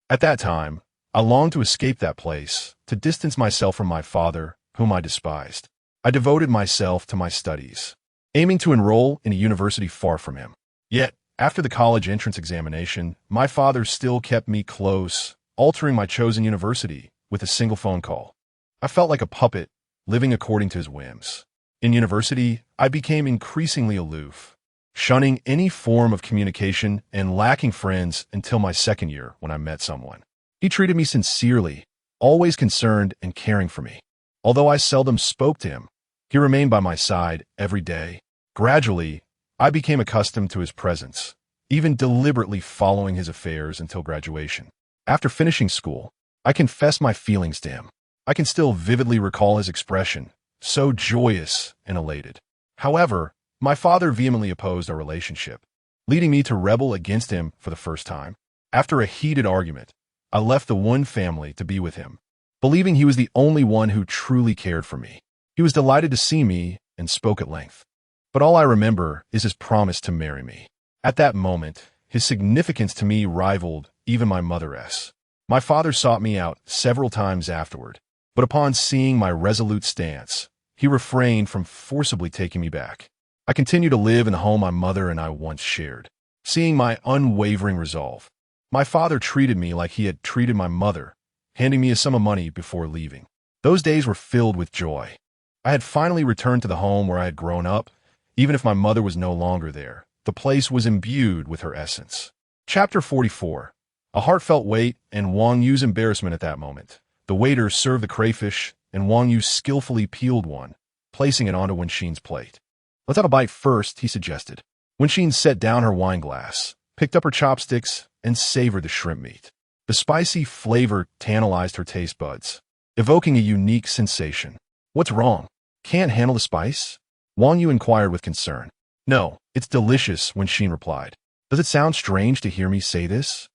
At that time, I longed to escape that place, to distance myself from my father, whom I despised. I devoted myself to my studies, aiming to enroll in a university far from him. Yet, after the college entrance examination, my father still kept me close, altering my chosen university with a single phone call. I felt like a puppet, living according to his whims. In university, I became increasingly aloof, shunning any form of communication and lacking friends until my second year when I met someone. He treated me sincerely, always concerned and caring for me. Although I seldom spoke to him, he remained by my side every day. Gradually, I became accustomed to his presence, even deliberately following his affairs until graduation. After finishing school, I confessed my feelings to him. I can still vividly recall his expression, so joyous and elated. However, my father vehemently opposed our relationship, leading me to rebel against him for the first time. After a heated argument, I left the Wen family to be with him, believing he was the only one who truly cared for me. He was delighted to see me and spoke at length. But all I remember is his promise to marry me. At that moment, his significance to me rivaled even my mother's. My father sought me out several times afterward, but upon seeing my resolute stance, he refrained from forcibly taking me back. I continued to live in the home my mother and I once shared. Seeing my unwavering resolve, my father treated me like he had treated my mother, handing me a sum of money before leaving. Those days were filled with joy. I had finally returned to the home where I had grown up. Even if my mother was no longer there, the place was imbued with her essence. Chapter 44. A heartfelt wait and Wang Yu's embarrassment at that moment. The waiter served the crayfish, and Wang Yu skillfully peeled one, placing it onto Wenxin's plate. "Let's have a bite first," he suggested. Wenxin set down her wine glass, picked up her chopsticks, and savored the shrimp meat. The spicy flavor tantalized her taste buds, evoking a unique sensation. "What's wrong? Can't handle the spice?" Wang Yu inquired with concern. "No, it's delicious," Wenxin replied. "Does it sound strange to hear me say this?"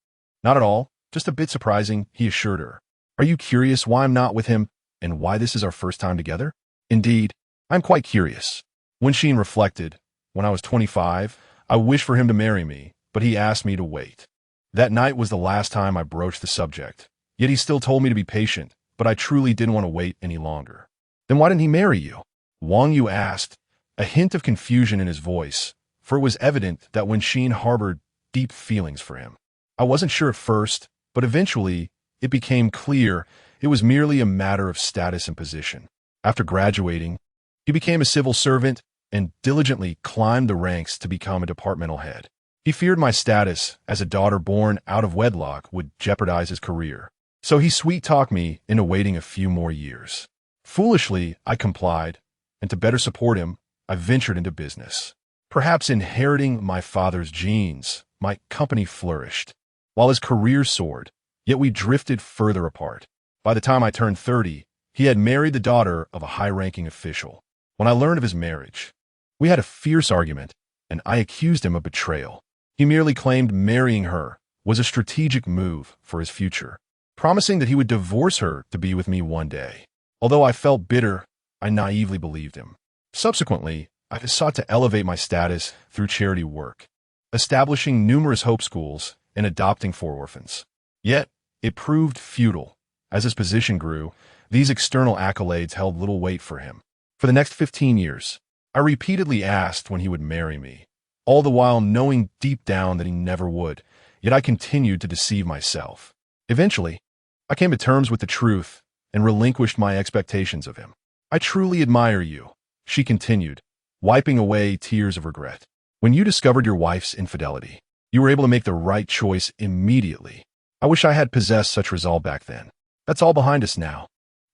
"Not at all, just a bit surprising," he assured her. "Are you curious why I'm not with him and why this is our first time together?" "Indeed, I'm quite curious." Wenxin reflected. "When I was 25, I wished for him to marry me, but he asked me to wait. That night was the last time I broached the subject. Yet he still told me to be patient, but I truly didn't want to wait any longer." "Then why didn't he marry you?" Wang Yu asked, a hint of confusion in his voice, for it was evident that Wenxin harbored deep feelings for him. "I wasn't sure at first, but eventually it became clear it was merely a matter of status and position. After graduating, he became a civil servant and diligently climbed the ranks to become a departmental head. He feared my status as a daughter born out of wedlock would jeopardize his career, so he sweet-talked me into waiting a few more years. Foolishly, I complied, and to better support him, I ventured into business. Perhaps inheriting my father's genes, my company flourished, while his career soared, yet we drifted further apart. By the time I turned 30, he had married the daughter of a high-ranking official. When I learned of his marriage, we had a fierce argument, and I accused him of betrayal. He merely claimed marrying her was a strategic move for his future, promising that he would divorce her to be with me one day. Although I felt bitter, I naively believed him. Subsequently, I sought to elevate my status through charity work, establishing numerous hope schools and adopting 4 orphans. Yet, it proved futile. As his position grew, these external accolades held little weight for him. For the next 15 years, I repeatedly asked when he would marry me, all the while knowing deep down that he never would, yet I continued to deceive myself. Eventually, I came to terms with the truth and relinquished my expectations of him. "I truly admire you," she continued, wiping away tears of regret. "When you discovered your wife's infidelity, you were able to make the right choice immediately. I wish I had possessed such resolve back then. That's all behind us now,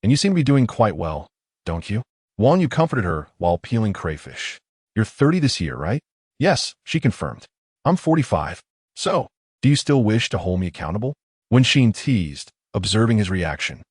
and you seem to be doing quite well, don't you?" Wang Yu comforted her while peeling crayfish. "You're 30 this year, right?" "Yes," she confirmed. "I'm 45. So, do you still wish to hold me accountable?" Wenxin teased, observing his reaction.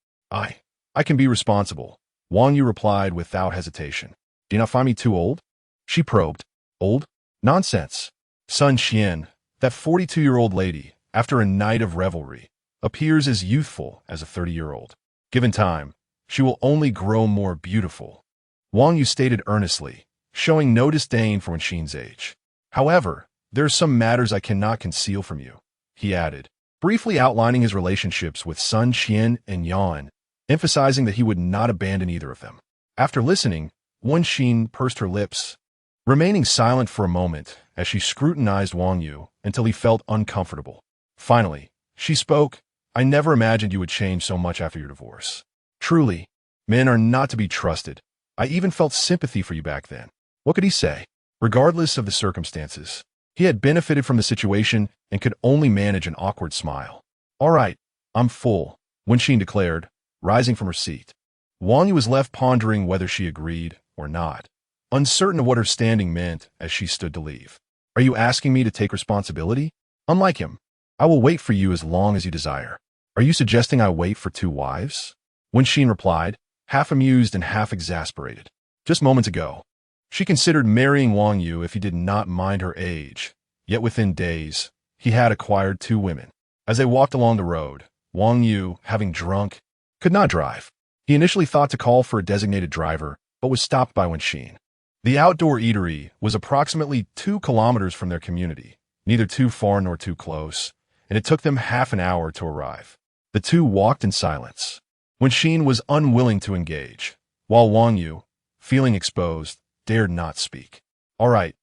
I can be responsible," Wang Yu replied without hesitation. "Do you not find me too old?" She probed. "Old? Nonsense." Sun Qian, that 42-year-old lady, after a night of revelry, appears as youthful as a 30-year-old. Given time, she will only grow more beautiful, Wang Yu stated earnestly, showing no disdain for Wenxin's age. "However, there are some matters I cannot conceal from you," he added, briefly outlining his relationships with Sun Qian and Yan, emphasizing that he would not abandon either of them. After listening, Wenxin pursed her lips, remaining silent for a moment as she scrutinized Wang Yu until he felt uncomfortable. Finally, she spoke. "I never imagined you would change so much after your divorce. Truly, men are not to be trusted. I even felt sympathy for you back then." What could he say? Regardless of the circumstances, he had benefited from the situation and could only manage an awkward smile. "All right, I'm full," Wenxin declared, rising from her seat. Wang Yu was left pondering whether she agreed or not, uncertain of what her standing meant as she stood to leave. "Are you asking me to take responsibility?" "Unlike him, I will wait for you as long as you desire." "Are you suggesting I wait for 2 wives?" Wenxin replied, half amused and half exasperated. Just moments ago, she considered marrying Wang Yu if he did not mind her age, yet within days, he had acquired 2 women. As they walked along the road, Wang Yu, having drunk, could not drive. He initially thought to call for a designated driver, but was stopped by Wenxin. The outdoor eatery was approximately 2 kilometers from their community, neither too far nor too close, and it took them half an hour to arrive. The two walked in silence. Wenxin was unwilling to engage, while Wang Yu, feeling exposed, dared not speak. "All right,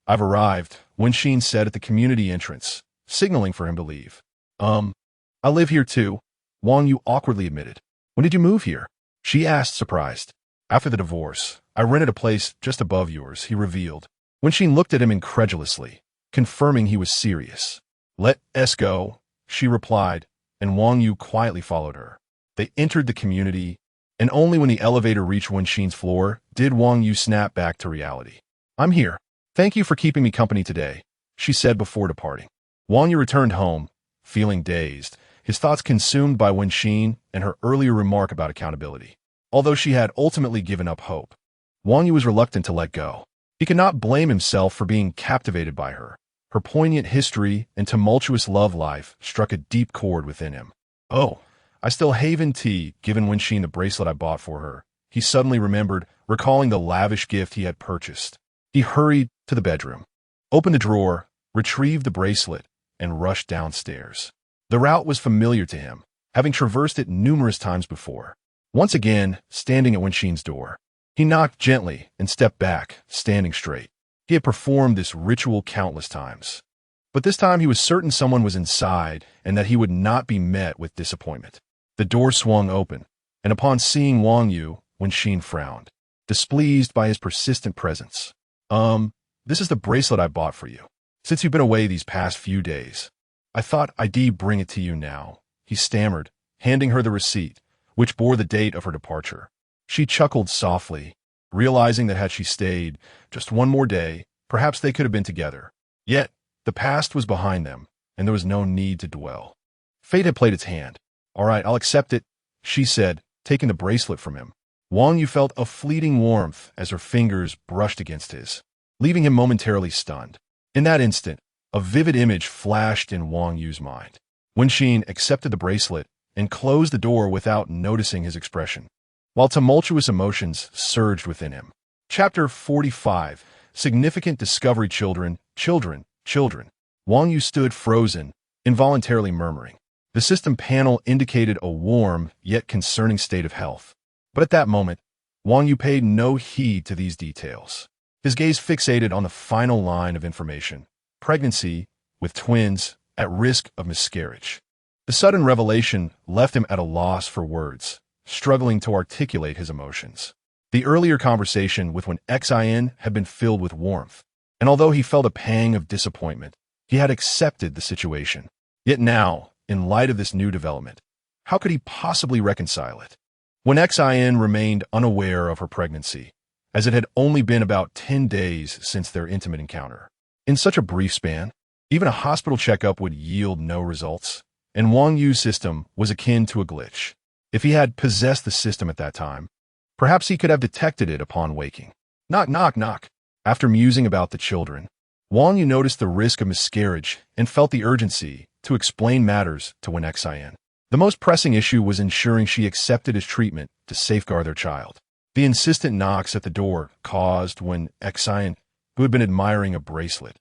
I've arrived," Wenxin said at the community entrance, signaling for him to leave. I live here too," Wang Yu awkwardly admitted. "When did you move here?" she asked, surprised. "After the divorce, I rented a place just above yours," he revealed. Wenxin looked at him incredulously, confirming he was serious. "Let us go," she replied, and Wang Yu quietly followed her. They entered the community, and only when the elevator reached Wenxin's floor did Wang Yu snap back to reality. "I'm here. Thank you for keeping me company today," she said before departing. Wang Yu returned home, feeling dazed, his thoughts consumed by Wenxin and her earlier remark about accountability. Although she had ultimately given up hope, Wang Yu was reluctant to let go. He could not blame himself for being captivated by her. Her poignant history and tumultuous love life struck a deep chord within him. "Oh, I still haven't given Wenxin the bracelet I bought for her," he suddenly remembered, recalling the lavish gift he had purchased. He hurried to the bedroom, opened the drawer, retrieved the bracelet, and rushed downstairs. The route was familiar to him, having traversed it numerous times before. Once again, standing at Wenxin's door, he knocked gently and stepped back, standing straight. He had performed this ritual countless times. But this time he was certain someone was inside and that he would not be met with disappointment. The door swung open, and upon seeing Wang Yu, Wenxin frowned, displeased by his persistent presence. This is the bracelet I bought for you. Since you've been away these past few days, I thought I'd bring it to you now," he stammered, handing her the receipt, which bore the date of her departure. She chuckled softly, realizing that had she stayed just one more day, perhaps they could have been together. Yet, the past was behind them, and there was no need to dwell. Fate had played its hand. "All right, I'll accept it," she said, taking the bracelet from him. Wang Yu felt a fleeting warmth as her fingers brushed against his, leaving him momentarily stunned. In that instant, a vivid image flashed in Wang Yu's mind. Wenxin accepted the bracelet and closed the door without noticing his expression, while tumultuous emotions surged within him. Chapter 45. Significant Discovery. Children. Wang Yu stood frozen, involuntarily murmuring. The system panel indicated a warm, yet concerning state of health. But at that moment, Wang Yu paid no heed to these details. His gaze fixated on the final line of information: pregnancy, with twins, at risk of miscarriage. The sudden revelation left him at a loss for words, struggling to articulate his emotions. The earlier conversation with Xin had been filled with warmth, and although he felt a pang of disappointment, he had accepted the situation. Yet now, in light of this new development, how could he possibly reconcile it? Xin remained unaware of her pregnancy, as it had only been about 10 days since their intimate encounter. In such a brief span, even a hospital checkup would yield no results, and Wang Yu's system was akin to a glitch. If he had possessed the system at that time, perhaps he could have detected it upon waking. Knock, knock, knock. After musing about the children, Wang Yu noticed the risk of miscarriage and felt the urgency to explain matters to Xin. The most pressing issue was ensuring she accepted his treatment to safeguard their child. The insistent knocks at the door caused Xin, who had been admiring a bracelet,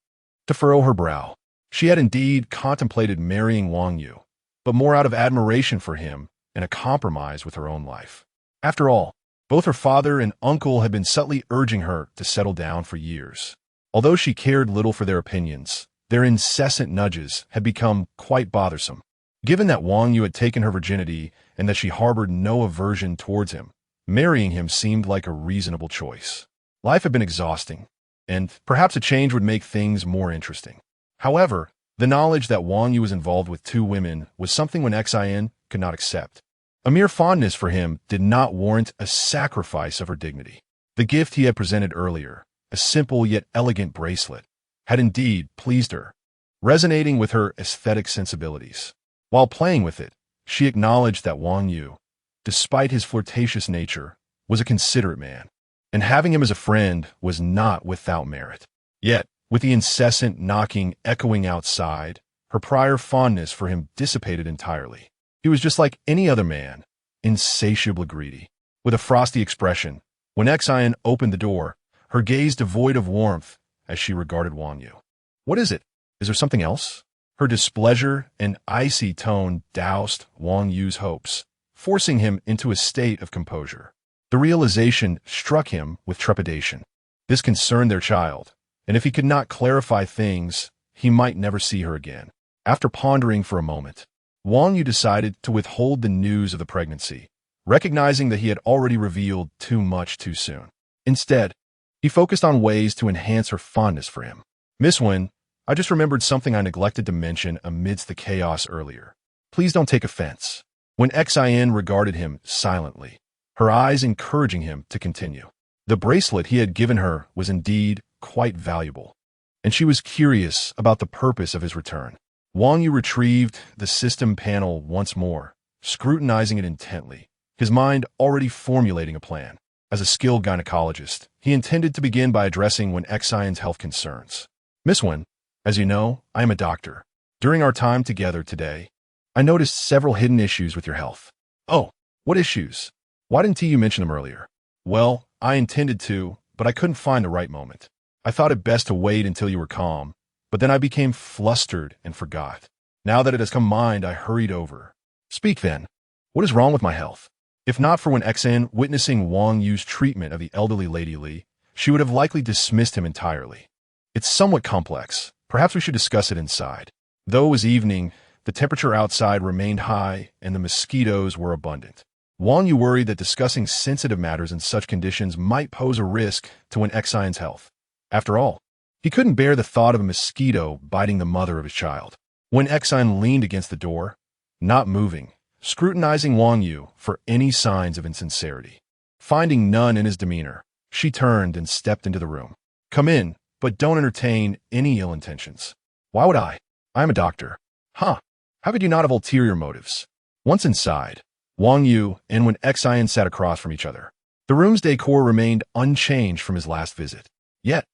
to furrow her brow. She had indeed contemplated marrying Wang Yu, but more out of admiration for him and a compromise with her own life. After all, both her father and uncle had been subtly urging her to settle down for years. Although she cared little for their opinions, their incessant nudges had become quite bothersome. Given that Wang Yu had taken her virginity and that she harbored no aversion towards him, marrying him seemed like a reasonable choice. Life had been exhausting, and perhaps a change would make things more interesting. However, the knowledge that Wang Yu was involved with 2 women was something Xin could not accept. A mere fondness for him did not warrant a sacrifice of her dignity. The gift he had presented earlier, a simple yet elegant bracelet, had indeed pleased her, resonating with her aesthetic sensibilities. While playing with it, she acknowledged that Wang Yu, despite his flirtatious nature, was a considerate man, and having him as a friend was not without merit. Yet, with the incessant knocking echoing outside, her prior fondness for him dissipated entirely. He was just like any other man, insatiably greedy. With a frosty expression, Xin opened the door, her gaze devoid of warmth as she regarded Wang Yu. "What is it? Is there something else?" Her displeasure and icy tone doused Wang Yu's hopes, forcing him into a state of composure. The realization struck him with trepidation. This concerned their child, and if he could not clarify things, he might never see her again. After pondering for a moment, Wang Yu decided to withhold the news of the pregnancy, recognizing that he had already revealed too much too soon. Instead, he focused on ways to enhance her fondness for him. "Miss Wen, I just remembered something I neglected to mention amidst the chaos earlier. Please don't take offense." When Xin regarded him silently, her eyes encouraging him to continue. The bracelet he had given her was indeed quite valuable, and she was curious about the purpose of his return. Wang Yu retrieved the system panel once more, scrutinizing it intently, his mind already formulating a plan. As a skilled gynecologist, he intended to begin by addressing Wen Xion's health concerns. "Miss Wen, as you know, I am a doctor. During our time together today, I noticed several hidden issues with your health." "Oh, what issues? Why didn't you mention them earlier?" "Well, I intended to, but I couldn't find the right moment. I thought it best to wait until you were calm, but then I became flustered and forgot. Now that it has come mind, I hurried over." "Speak then. What is wrong with my health?" If not for Wen Xin witnessing Wang Yu's treatment of the elderly Lady Li, she would have likely dismissed him entirely. "It's somewhat complex. Perhaps we should discuss it inside." Though it was evening, the temperature outside remained high and the mosquitoes were abundant. Wang Yu worried that discussing sensitive matters in such conditions might pose a risk to Wen Xion's health. After all, he couldn't bear the thought of a mosquito biting the mother of his child. Wen Xion leaned against the door, not moving, scrutinizing Wang Yu for any signs of insincerity. Finding none in his demeanor, she turned and stepped into the room. "Come in, but don't entertain any ill intentions." "Why would I? I am a doctor." "Huh. How could you not have ulterior motives?" Once inside, Wang Yu and Wen Xion sat across from each other. The room's decor remained unchanged from his last visit. Yet,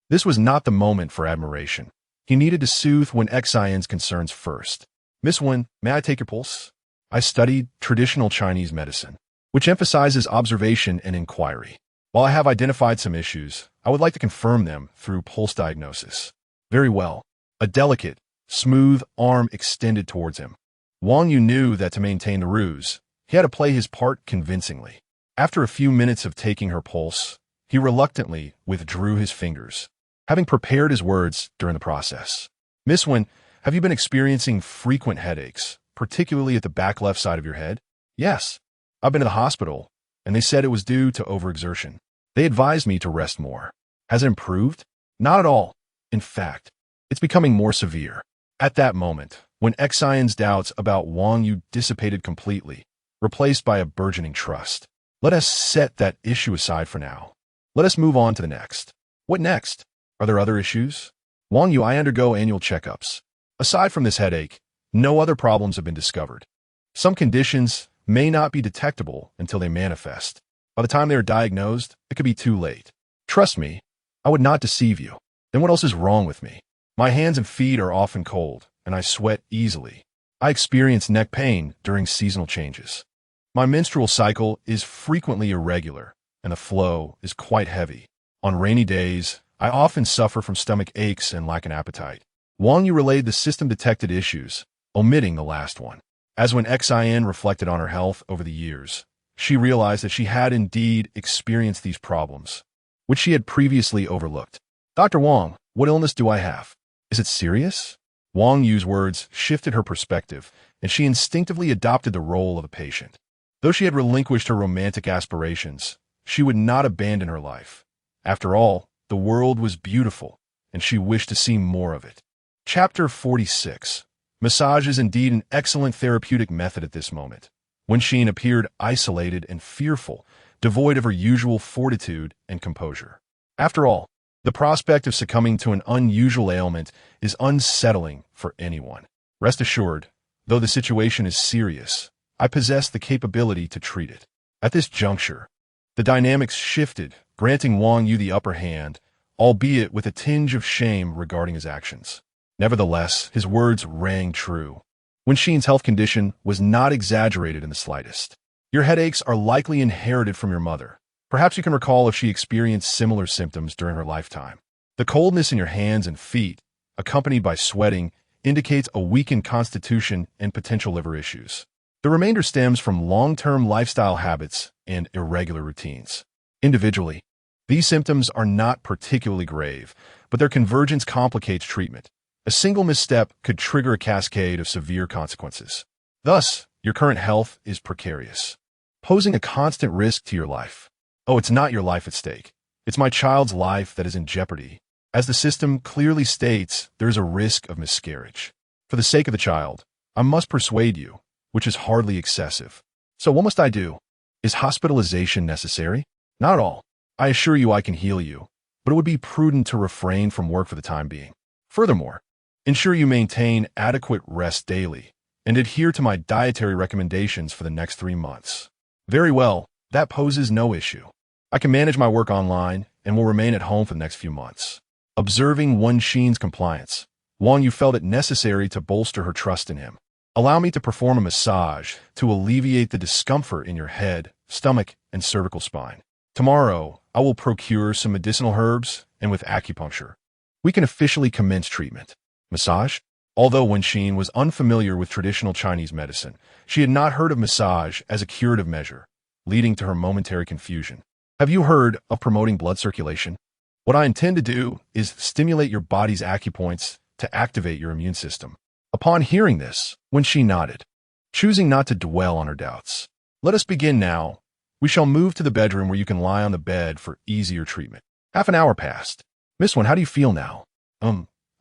this was not the moment for admiration. He needed to soothe Wen Xion's concerns first. "Miss Wen, may I take your pulse? I studied traditional Chinese medicine, which emphasizes observation and inquiry. While I have identified some issues, I would like to confirm them through pulse diagnosis." "Very well." A delicate, smooth arm extended towards him. Wang Yu knew that to maintain the ruse, he had to play his part convincingly. After a few minutes of taking her pulse, he reluctantly withdrew his fingers, having prepared his words during the process. "Miss Wen, have you been experiencing frequent headaches, particularly at the back left side of your head?" "Yes. I've been to the hospital, and they said it was due to overexertion. They advised me to rest more." "Has it improved?" "Not at all. In fact, it's becoming more severe." At that moment, when Xion's doubts about Wang Yu dissipated completely, replaced by a burgeoning trust. "Let us set that issue aside for now. Let us move on to the next." "What next? Are there other issues?" "Wang Yu, I undergo annual checkups. Aside from this headache, no other problems have been discovered. Some conditions may not be detectable until they manifest. By the time they are diagnosed, it could be too late. Trust me, I would not deceive you." "Then what else is wrong with me?" "My hands and feet are often cold, and I sweat easily. I experience neck pain during seasonal changes. My menstrual cycle is frequently irregular, and the flow is quite heavy. On rainy days, I often suffer from stomach aches and lack an appetite." Wang Yu relayed the system-detected issues, omitting the last one. As when Xin reflected on her health over the years, she realized that she had indeed experienced these problems, which she had previously overlooked. "Dr. Wang, what illness do I have? Is it serious?" Wang Yu's words shifted her perspective, and she instinctively adopted the role of a patient. Though she had relinquished her romantic aspirations, she would not abandon her life. After all, the world was beautiful, and she wished to see more of it. Chapter 46. Massage is indeed an excellent therapeutic method at this moment. Wen Xin appeared isolated and fearful, devoid of her usual fortitude and composure. After all, the prospect of succumbing to an unusual ailment is unsettling for anyone. Rest assured, though the situation is serious, I possess the capability to treat it. At this juncture, the dynamics shifted, granting Wang Yu the upper hand, albeit with a tinge of shame regarding his actions. Nevertheless, his words rang true. Wen Xin's health condition was not exaggerated in the slightest. "Your headaches are likely inherited from your mother. Perhaps you can recall if she experienced similar symptoms during her lifetime. The coldness in your hands and feet, accompanied by sweating, indicates a weakened constitution and potential liver issues. The remainder stems from long-term lifestyle habits and irregular routines. Individually, these symptoms are not particularly grave, but their convergence complicates treatment. A single misstep could trigger a cascade of severe consequences. Thus, your current health is precarious, posing a constant risk to your life. Oh, it's not your life at stake. It's my child's life that is in jeopardy. As the system clearly states, there is a risk of miscarriage. For the sake of the child, I must persuade you, which is hardly excessive. So what must I do? Is hospitalization necessary? Not at all. I assure you I can heal you, but it would be prudent to refrain from work for the time being. Furthermore, ensure you maintain adequate rest daily and adhere to my dietary recommendations for the next 3 months. Very well, that poses no issue. I can manage my work online and will remain at home for the next few months. Observing Wen Xin's compliance, Wang Yu felt it necessary to bolster her trust in him. Allow me to perform a massage to alleviate the discomfort in your head, stomach, and cervical spine. Tomorrow, I will procure some medicinal herbs, and with acupuncture, we can officially commence treatment. Massage? Although Wen Xin was unfamiliar with traditional Chinese medicine, she had not heard of massage as a curative measure, leading to her momentary confusion. Have you heard of promoting blood circulation? What I intend to do is stimulate your body's acupoints to activate your immune system. Upon hearing this, Wen Xin nodded, choosing not to dwell on her doubts. Let us begin now. We shall move to the bedroom where you can lie on the bed for easier treatment. Half an hour passed. Miss Wen, how do you feel now?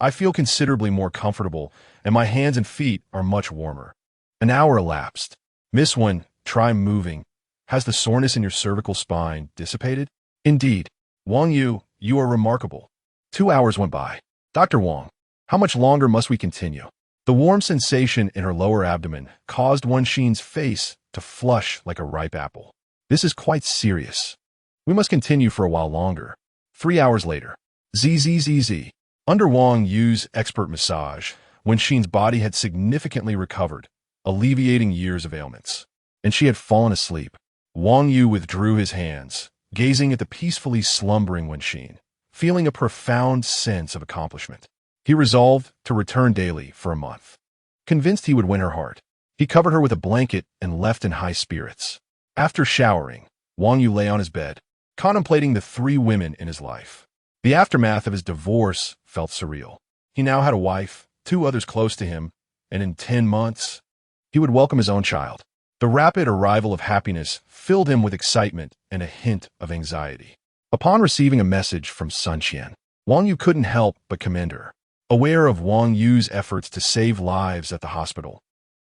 I feel considerably more comfortable, and my hands and feet are much warmer. An hour elapsed. Miss Wen, try moving. Has the soreness in your cervical spine dissipated? Indeed. Wang Yu, you are remarkable. 2 hours went by. Dr. Wang, how much longer must we continue? The warm sensation in her lower abdomen caused Wen Xin's face to flush like a ripe apple. This is quite serious. We must continue for a while longer. 3 hours later. Zzz. Under Wang Yu's expert massage, Wen Xin's body had significantly recovered, alleviating years of ailments. And she had fallen asleep. Wang Yu withdrew his hands, gazing at the peacefully slumbering Wen Xin, feeling a profound sense of accomplishment. He resolved to return daily for a month. Convinced he would win her heart, he covered her with a blanket and left in high spirits. After showering, Wang Yu lay on his bed, contemplating the 3 women in his life. The aftermath of his divorce felt surreal. He now had a wife, 2 others close to him, and in 10 months, he would welcome his own child. The rapid arrival of happiness filled him with excitement and a hint of anxiety. Upon receiving a message from Sun Qian, Wang Yu couldn't help but commend her. Aware of Wang Yu's efforts to save lives at the hospital,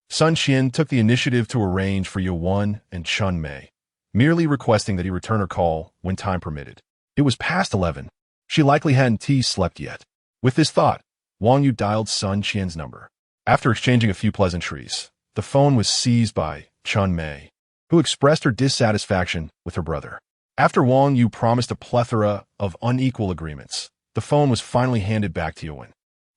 Sun Qian took the initiative to arrange for Yuan and Chun Mei, merely requesting that he return her call when time permitted. It was past 11. She likely hadn't slept yet. With this thought, Wang Yu dialed Sun Qian's number. After exchanging a few pleasantries, the phone was seized by Chun Mei, who expressed her dissatisfaction with her brother. After Wang Yu promised a plethora of unequal agreements, the phone was finally handed back to Yuan.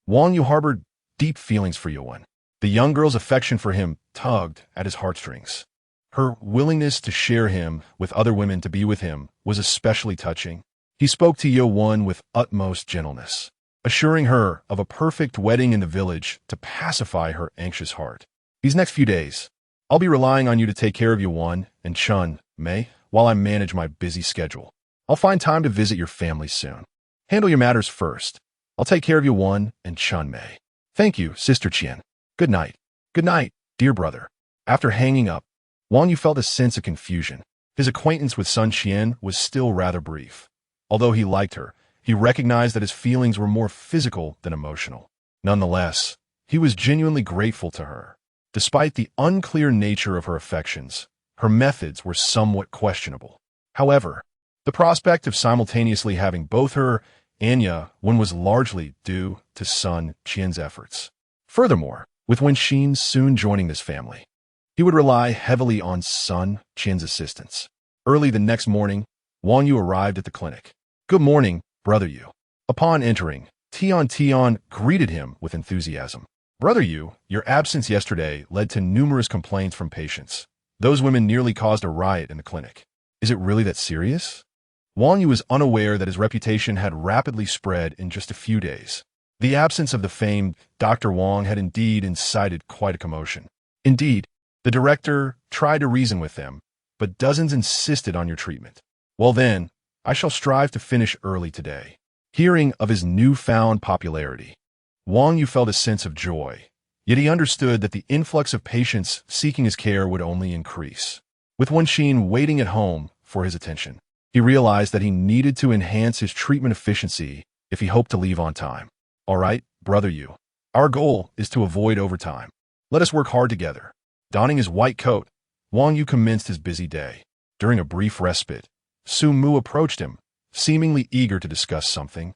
Wang Yu harbored deep feelings for Yuan. The young girl's affection for him tugged at his heartstrings. Her willingness to share him with other women to be with him was especially touching. He spoke to Yuan with utmost gentleness, assuring her of a perfect wedding in the village to pacify her anxious heart. These next few days, I'll be relying on you to take care of Yuan and Chun Mei while I manage my busy schedule. I'll find time to visit your family soon. Handle your matters first. I'll take care of Yuan and Chun Mei. Thank you, Sister Qian. Good night. Good night, dear brother. After hanging up, Wang Yu felt a sense of confusion. His acquaintance with Sun Qian was still rather brief. Although he liked her, he recognized that his feelings were more physical than emotional. Nonetheless, he was genuinely grateful to her. Despite the unclear nature of her affections, her methods were somewhat questionable. However, the prospect of simultaneously having both her and Yuan was largely due to Sun Qian's efforts. Furthermore, with Wen Xin soon joining this family, he would rely heavily on Sun Qian's assistance. Early the next morning, Wang Yu arrived at the clinic. Good morning, Brother Yu. Upon entering, Tian greeted him with enthusiasm. Brother Yu, your absence yesterday led to numerous complaints from patients. Those women nearly caused a riot in the clinic. Is it really that serious? Wang Yu was unaware that his reputation had rapidly spread in just a few days. The absence of the famed Dr. Wang had indeed incited quite a commotion. Indeed, the director tried to reason with them, but dozens insisted on your treatment. Well then, I shall strive to finish early today. Hearing of his newfound popularity, Wang Yu felt a sense of joy, yet he understood that the influx of patients seeking his care would only increase. With Wen Xin waiting at home for his attention, he realized that he needed to enhance his treatment efficiency if he hoped to leave on time. All right, brother Yu. Our goal is to avoid overtime. Let us work hard together. Donning his white coat, Wang Yu commenced his busy day. During a brief respite, Su Mu approached him, seemingly eager to discuss something.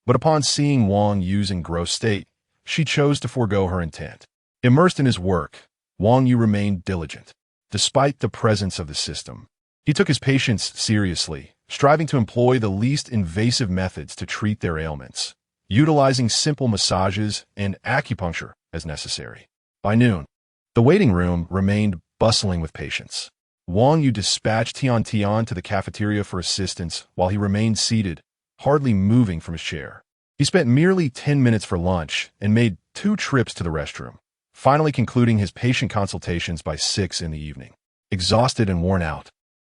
But upon seeing Wang Yu's engrossed state, she chose to forego her intent. Immersed in his work, Wang Yu remained diligent. Despite the presence of the system, he took his patients seriously, striving to employ the least invasive methods to treat their ailments, utilizing simple massages and acupuncture as necessary. By noon, the waiting room remained bustling with patients. Wang Yu dispatched Tian Tian to the cafeteria for assistance while he remained seated, hardly moving from his chair. He spent merely 10 minutes for lunch and made 2 trips to the restroom, finally concluding his patient consultations by 6 in the evening. Exhausted and worn out,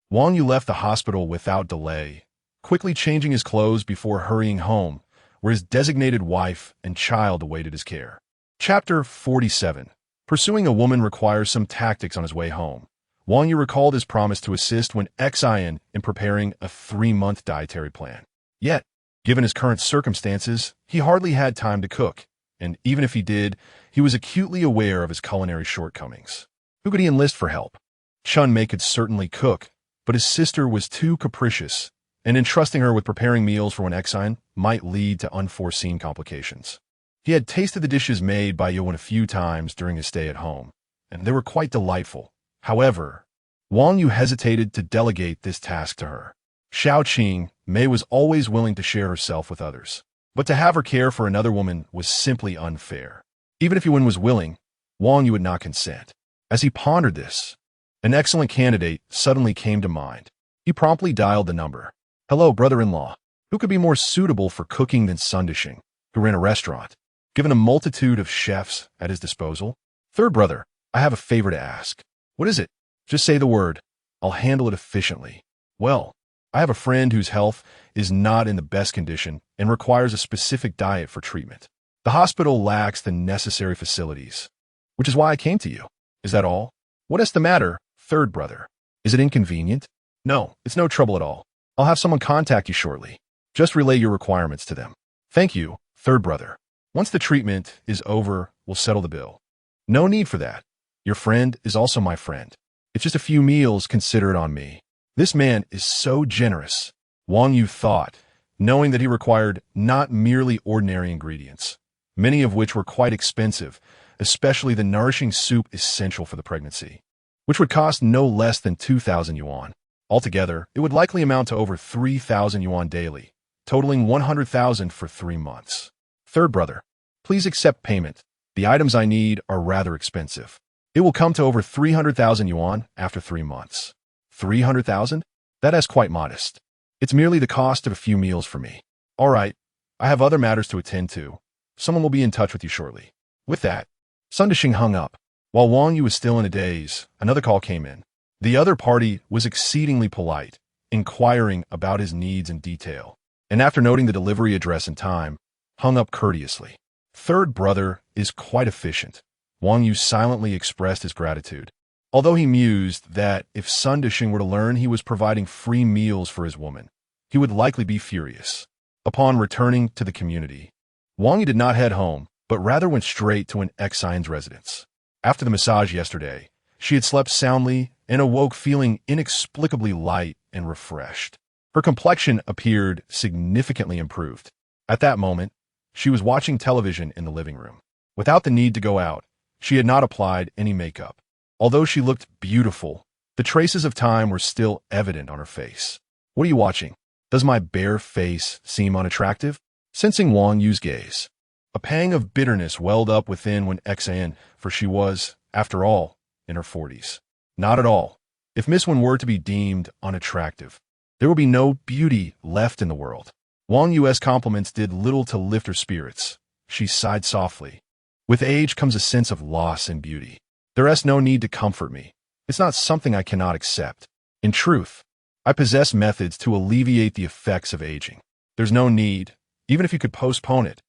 Wang Yu left the hospital without delay, quickly changing his clothes before hurrying home, where his designated wife and child awaited his care. Chapter 47. Pursuing a woman requires some tactics on his way home. Wang Yu recalled his promise to assist Wen Xian in preparing a 3-month dietary plan. Yet, given his current circumstances, he hardly had time to cook, and even if he did, he was acutely aware of his culinary shortcomings. Who could he enlist for help? Chun Mei could certainly cook, but his sister was too capricious, and entrusting her with preparing meals for Wen Xian might lead to unforeseen complications. He had tasted the dishes made by Yuan a few times during his stay at home, and they were quite delightful. However, Wang Yu hesitated to delegate this task to her. Xiaoqing Mei was always willing to share herself with others, but to have her care for another woman was simply unfair. Even if Yuan was willing, Wang Yu would not consent. As he pondered this, an excellent candidate suddenly came to mind. He promptly dialed the number. Hello, brother-in-law. Who could be more suitable for cooking than Sun Dishing, who ran a restaurant? Given a multitude of chefs at his disposal, third brother, I have a favor to ask. What is it? Just say the word. I'll handle it efficiently. Well, I have a friend whose health is not in the best condition and requires a specific diet for treatment. The hospital lacks the necessary facilities, which is why I came to you. Is that all? What is the matter, third brother? Is it inconvenient? No, it's no trouble at all. I'll have someone contact you shortly. Just relay your requirements to them. Thank you, third brother. Once the treatment is over, we'll settle the bill. No need for that. Your friend is also my friend. It's just a few meals, consider it on me. This man is so generous, Wang Yu thought, knowing that he required not merely ordinary ingredients, many of which were quite expensive, especially the nourishing soup essential for the pregnancy, which would cost no less than 2,000 yuan. Altogether, it would likely amount to over 3,000 yuan daily, totaling 100,000 for 3 months. Third brother, please accept payment. The items I need are rather expensive. It will come to over 300,000 yuan after 3 months. 300,000? That is quite modest. It's merely the cost of a few meals for me. All right, I have other matters to attend to. Someone will be in touch with you shortly. With that, Sun Dishing hung up. While Wang Yu was still in a daze, another call came in. The other party was exceedingly polite, inquiring about his needs in detail, and after noting the delivery address and time, hung up courteously. Third brother is quite efficient. Wang Yu silently expressed his gratitude, although he mused that if Sun Dishing were to learn he was providing free meals for his woman, he would likely be furious. Upon returning to the community, Wang Yu did not head home, but rather went straight to Wen Xian's residence. After the massage yesterday, she had slept soundly and awoke feeling inexplicably light and refreshed. Her complexion appeared significantly improved. At that moment, she was watching television in the living room. Without the need to go out, she had not applied any makeup. Although she looked beautiful, the traces of time were still evident on her face. What are you watching? Does my bare face seem unattractive? Sensing Wang Yu's gaze, a pang of bitterness welled up within Wen Xian, for she was, after all, in her 40s. Not at all. If Miss Wen were to be deemed unattractive, there will be no beauty left in the world. Wang Yu's compliments did little to lift her spirits. she sighed softly. With age comes a sense of loss and beauty. There is no need to comfort me. It's not something I cannot accept. In truth, I possess methods to alleviate the effects of aging. There's no need, even if you could postpone it.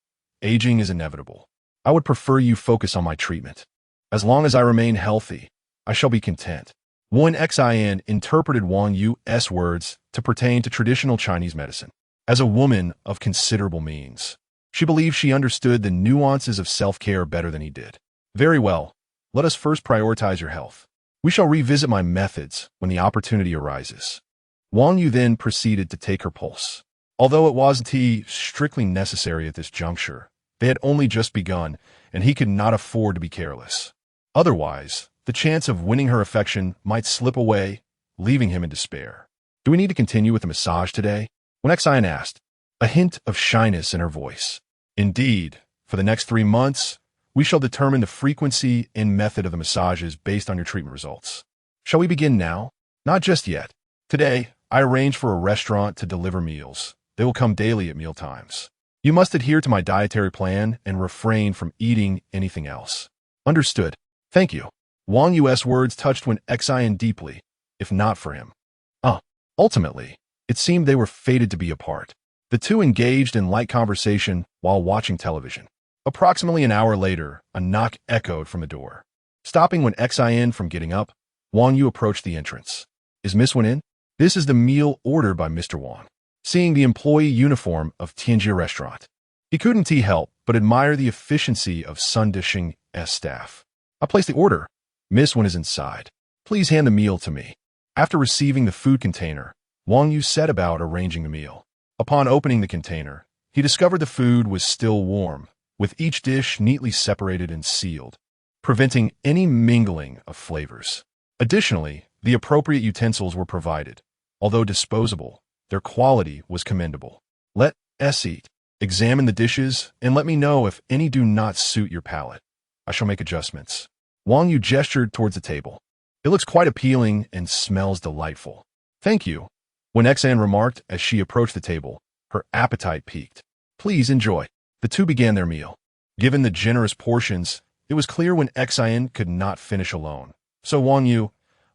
Aging is inevitable. I would prefer you focus on my treatment. As long as I remain healthy, I shall be content. Wen Xin interpreted Wang Yu's words to pertain to traditional Chinese medicine. As a woman of considerable means, she believed she understood the nuances of self-care better than he did. Very well, let us first prioritize your health. We shall revisit my methods when the opportunity arises. Wang Yu then proceeded to take her pulse. Although it wasn't strictly necessary at this juncture, they had only just begun, and he could not afford to be careless. Otherwise, the chance of winning her affection might slip away, leaving him in despair. Do we need to continue with the massage today? Wen Xin asked, a hint of shyness in her voice. Indeed, for the next 3 months, we shall determine the frequency and method of the massages based on your treatment results. Shall we begin now? Not just yet. Today, I arranged for a restaurant to deliver meals. They will come daily at meal times. You must adhere to my dietary plan and refrain from eating anything else. Understood. Thank you. Wang Yu's words touched Wen Xin deeply, if not for him. Ultimately, it seemed they were fated to be apart. The two engaged in light conversation while watching television. Approximately an hour later, a knock echoed from the door. Stopping Wen Xin from getting up, Wang Yu approached the entrance. Is Miss Wen in? This is the meal ordered by Mr. Wang. Seeing the employee uniform of Tianjie restaurant, he couldn't help but admire the efficiency of Sun Dishing's staff. I placed the order. Miss Wen is inside. Please hand the meal to me. After receiving the food container, Wang Yu set about arranging the meal. Upon opening the container, he discovered the food was still warm, with each dish neatly separated and sealed, preventing any mingling of flavors. Additionally, the appropriate utensils were provided. Although disposable, their quality was commendable. Let us eat. Examine the dishes and let me know if any do not suit your palate. I shall make adjustments. Wang Yu gestured towards the table. It looks quite appealing and smells delightful. Thank you. Wen Xin remarked as she approached the table, her appetite piqued. Please enjoy. The two began their meal. Given the generous portions, it was clear Wen Xin could not finish alone, so Wang Yu,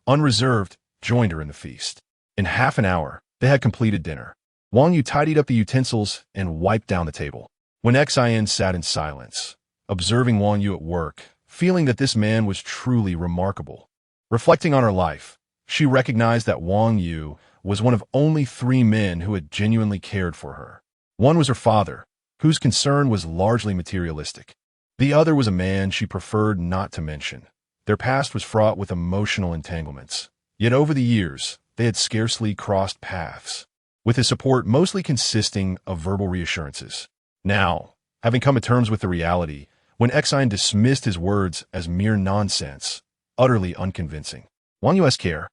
unreserved, joined her in the feast. In half an hour, they had completed dinner. Wang Yu tidied up the utensils and wiped down the table. Wen Xin sat in silence, observing Wang Yu at work, feeling that this man was truly remarkable. Reflecting on her life, she recognized that Wang Yu was one of only 3 men who had genuinely cared for her. One was her father, whose concern was largely materialistic. The other was a man she preferred not to mention. Their past was fraught with emotional entanglements, yet over the years, they had scarcely crossed paths, with his support mostly consisting of verbal reassurances. Now, having come to terms with the reality, Wen Xin dismissed his words as mere nonsense, utterly unconvincing. Wang Yu's care,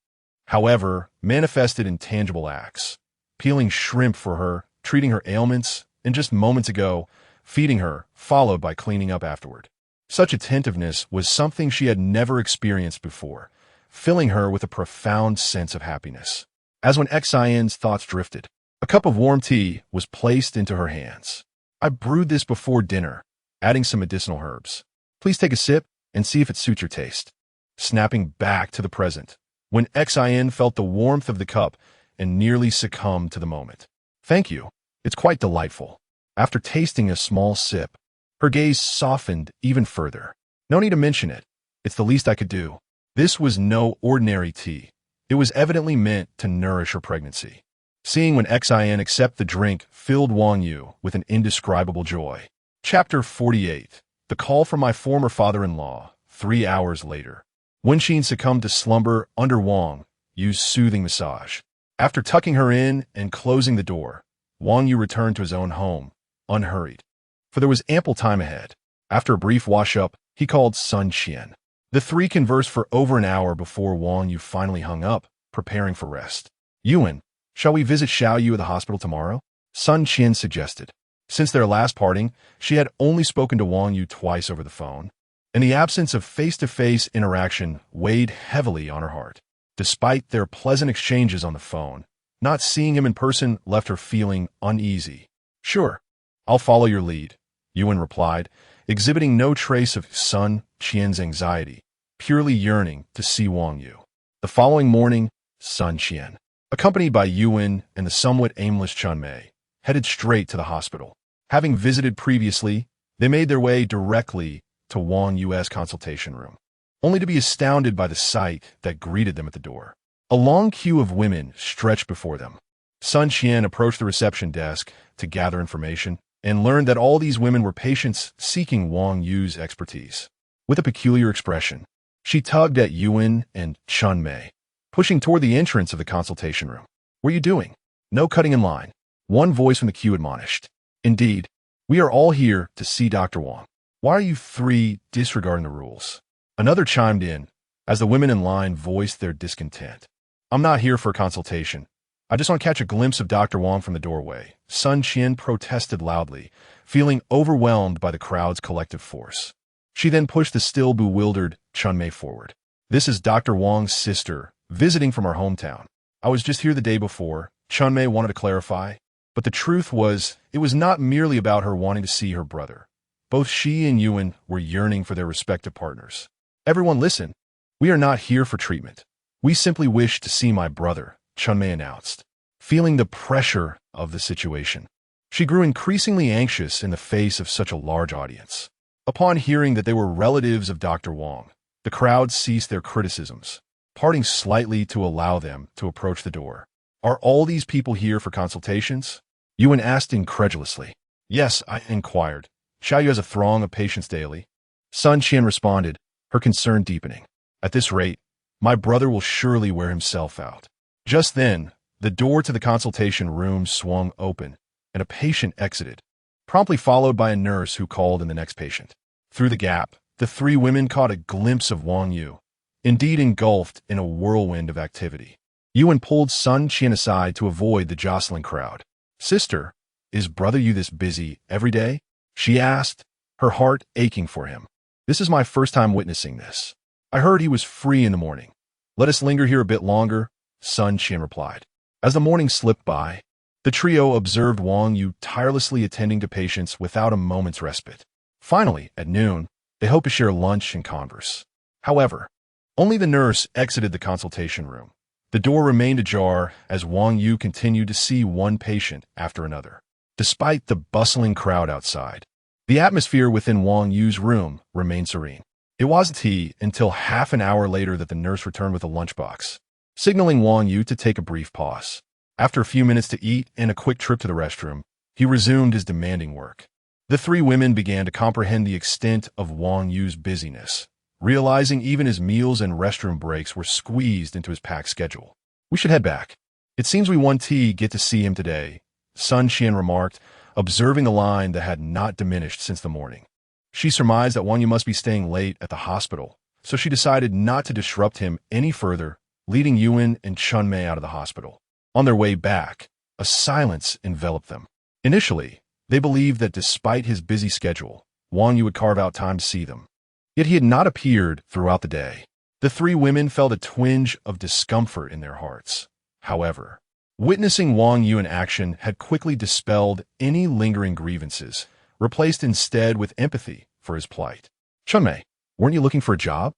however, manifested in tangible acts, peeling shrimp for her, treating her ailments, and just moments ago, feeding her, followed by cleaning up afterward. Such attentiveness was something she had never experienced before, filling her with a profound sense of happiness. As Wen Xin's thoughts drifted, a cup of warm tea was placed into her hands. I brewed this before dinner, adding some medicinal herbs. Please take a sip and see if it suits your taste. Snapping back to the present, Wen Xin felt the warmth of the cup and nearly succumbed to the moment. Thank you. It's quite delightful. After tasting a small sip, her gaze softened even further. No need to mention it. It's the least I could do. This was no ordinary tea. It was evidently meant to nourish her pregnancy. Seeing Wen Xin accept the drink filled Wang Yu with an indescribable joy. Chapter 48. The call from my former father-in-law, 3 hours later. Wen Xin succumbed to slumber under Wang Yu's soothing massage. After tucking her in and closing the door, Wang Yu returned to his own home, unhurried. For there was ample time ahead. After a brief wash-up, he called Sun Qian. The three conversed for over an hour before Wang Yu finally hung up, preparing for rest. Yuan, shall we visit Xiao Yu at the hospital tomorrow? Sun Qian suggested. Since their last parting, she had only spoken to Wang Yu twice over the phone, and the absence of face-to-face interaction weighed heavily on her heart. Despite their pleasant exchanges on the phone, not seeing him in person left her feeling uneasy. Sure, I'll follow your lead. Yuan replied, exhibiting no trace of Sun Qian's anxiety, purely yearning to see Wang Yu. The following morning, Sun Qian, accompanied by Yuan and the somewhat aimless Chunmei, headed straight to the hospital. Having visited previously, they made their way directly to Wang Yu's consultation room, only to be astounded by the sight that greeted them at the door. A long queue of women stretched before them. Sun Qian approached the reception desk to gather information and learned that all these women were patients seeking Wang Yu's expertise. With a peculiar expression, she tugged at Yuan and Chunmei, pushing toward the entrance of the consultation room. "What are you doing? No cutting in line," one voice from the queue admonished. "Indeed, we are all here to see Dr. Wang. Why are you three disregarding the rules?" Another chimed in, as the women in line voiced their discontent. "I'm not here for a consultation. I just want to catch a glimpse of Dr. Wang from the doorway," Sun Qian protested loudly, feeling overwhelmed by the crowd's collective force. She then pushed the still bewildered Chunmei forward. "This is Dr. Wang's sister, visiting from our hometown. I was just here the day before," Chunmei wanted to clarify. But the truth was, it was not merely about her wanting to see her brother. Both she and Yuan were yearning for their respective partners. "Everyone listen. We are not here for treatment. We simply wish to see my brother," Chunmei announced, feeling the pressure of the situation. She grew increasingly anxious in the face of such a large audience. Upon hearing that they were relatives of Dr. Wang, the crowd ceased their criticisms, parting slightly to allow them to approach the door. "Are all these people here for consultations?" Yuan asked incredulously. "Yes," I inquired. "Xiaoyu has a throng of patients daily." Sun Qian responded, her concern deepening. "At this rate, my brother will surely wear himself out." Just then, the door to the consultation room swung open, and a patient exited, promptly followed by a nurse who called in the next patient. Through the gap, the three women caught a glimpse of Wang Yu, indeed engulfed in a whirlwind of activity. Yuan pulled Sun Qian aside to avoid the jostling crowd. "Sister, is brother Yu this busy every day?" she asked, her heart aching for him. "This is my first time witnessing this. I heard he was free in the morning." "Let us linger here a bit longer," Sun Qian replied. As the morning slipped by, the trio observed Wang Yu tirelessly attending to patients without a moment's respite. Finally, at noon, they hoped to share lunch and converse. However, only the nurse exited the consultation room. The door remained ajar as Wang Yu continued to see one patient after another. Despite the bustling crowd outside, the atmosphere within Wang Yu's room remained serene. It wasn't until half an hour later that the nurse returned with a lunchbox, signaling Wang Yu to take a brief pause. After a few minutes to eat and a quick trip to the restroom, he resumed his demanding work. The three women began to comprehend the extent of Wang Yu's busyness, realizing even his meals and restroom breaks were squeezed into his packed schedule. "We should head back. It seems we won't get to see him today," Sun Qian remarked, observing the line that had not diminished since the morning. She surmised that Wang Yu must be staying late at the hospital, so she decided not to disrupt him any further, leading Yuan and Chunmei out of the hospital. On their way back, a silence enveloped them. Initially, they believed that despite his busy schedule, Wang Yu would carve out time to see them. Yet he had not appeared throughout the day. The three women felt a twinge of discomfort in their hearts. However, witnessing Wang Yu in action had quickly dispelled any lingering grievances, replaced instead with empathy for his plight. "Chunmei, weren't you looking for a job?"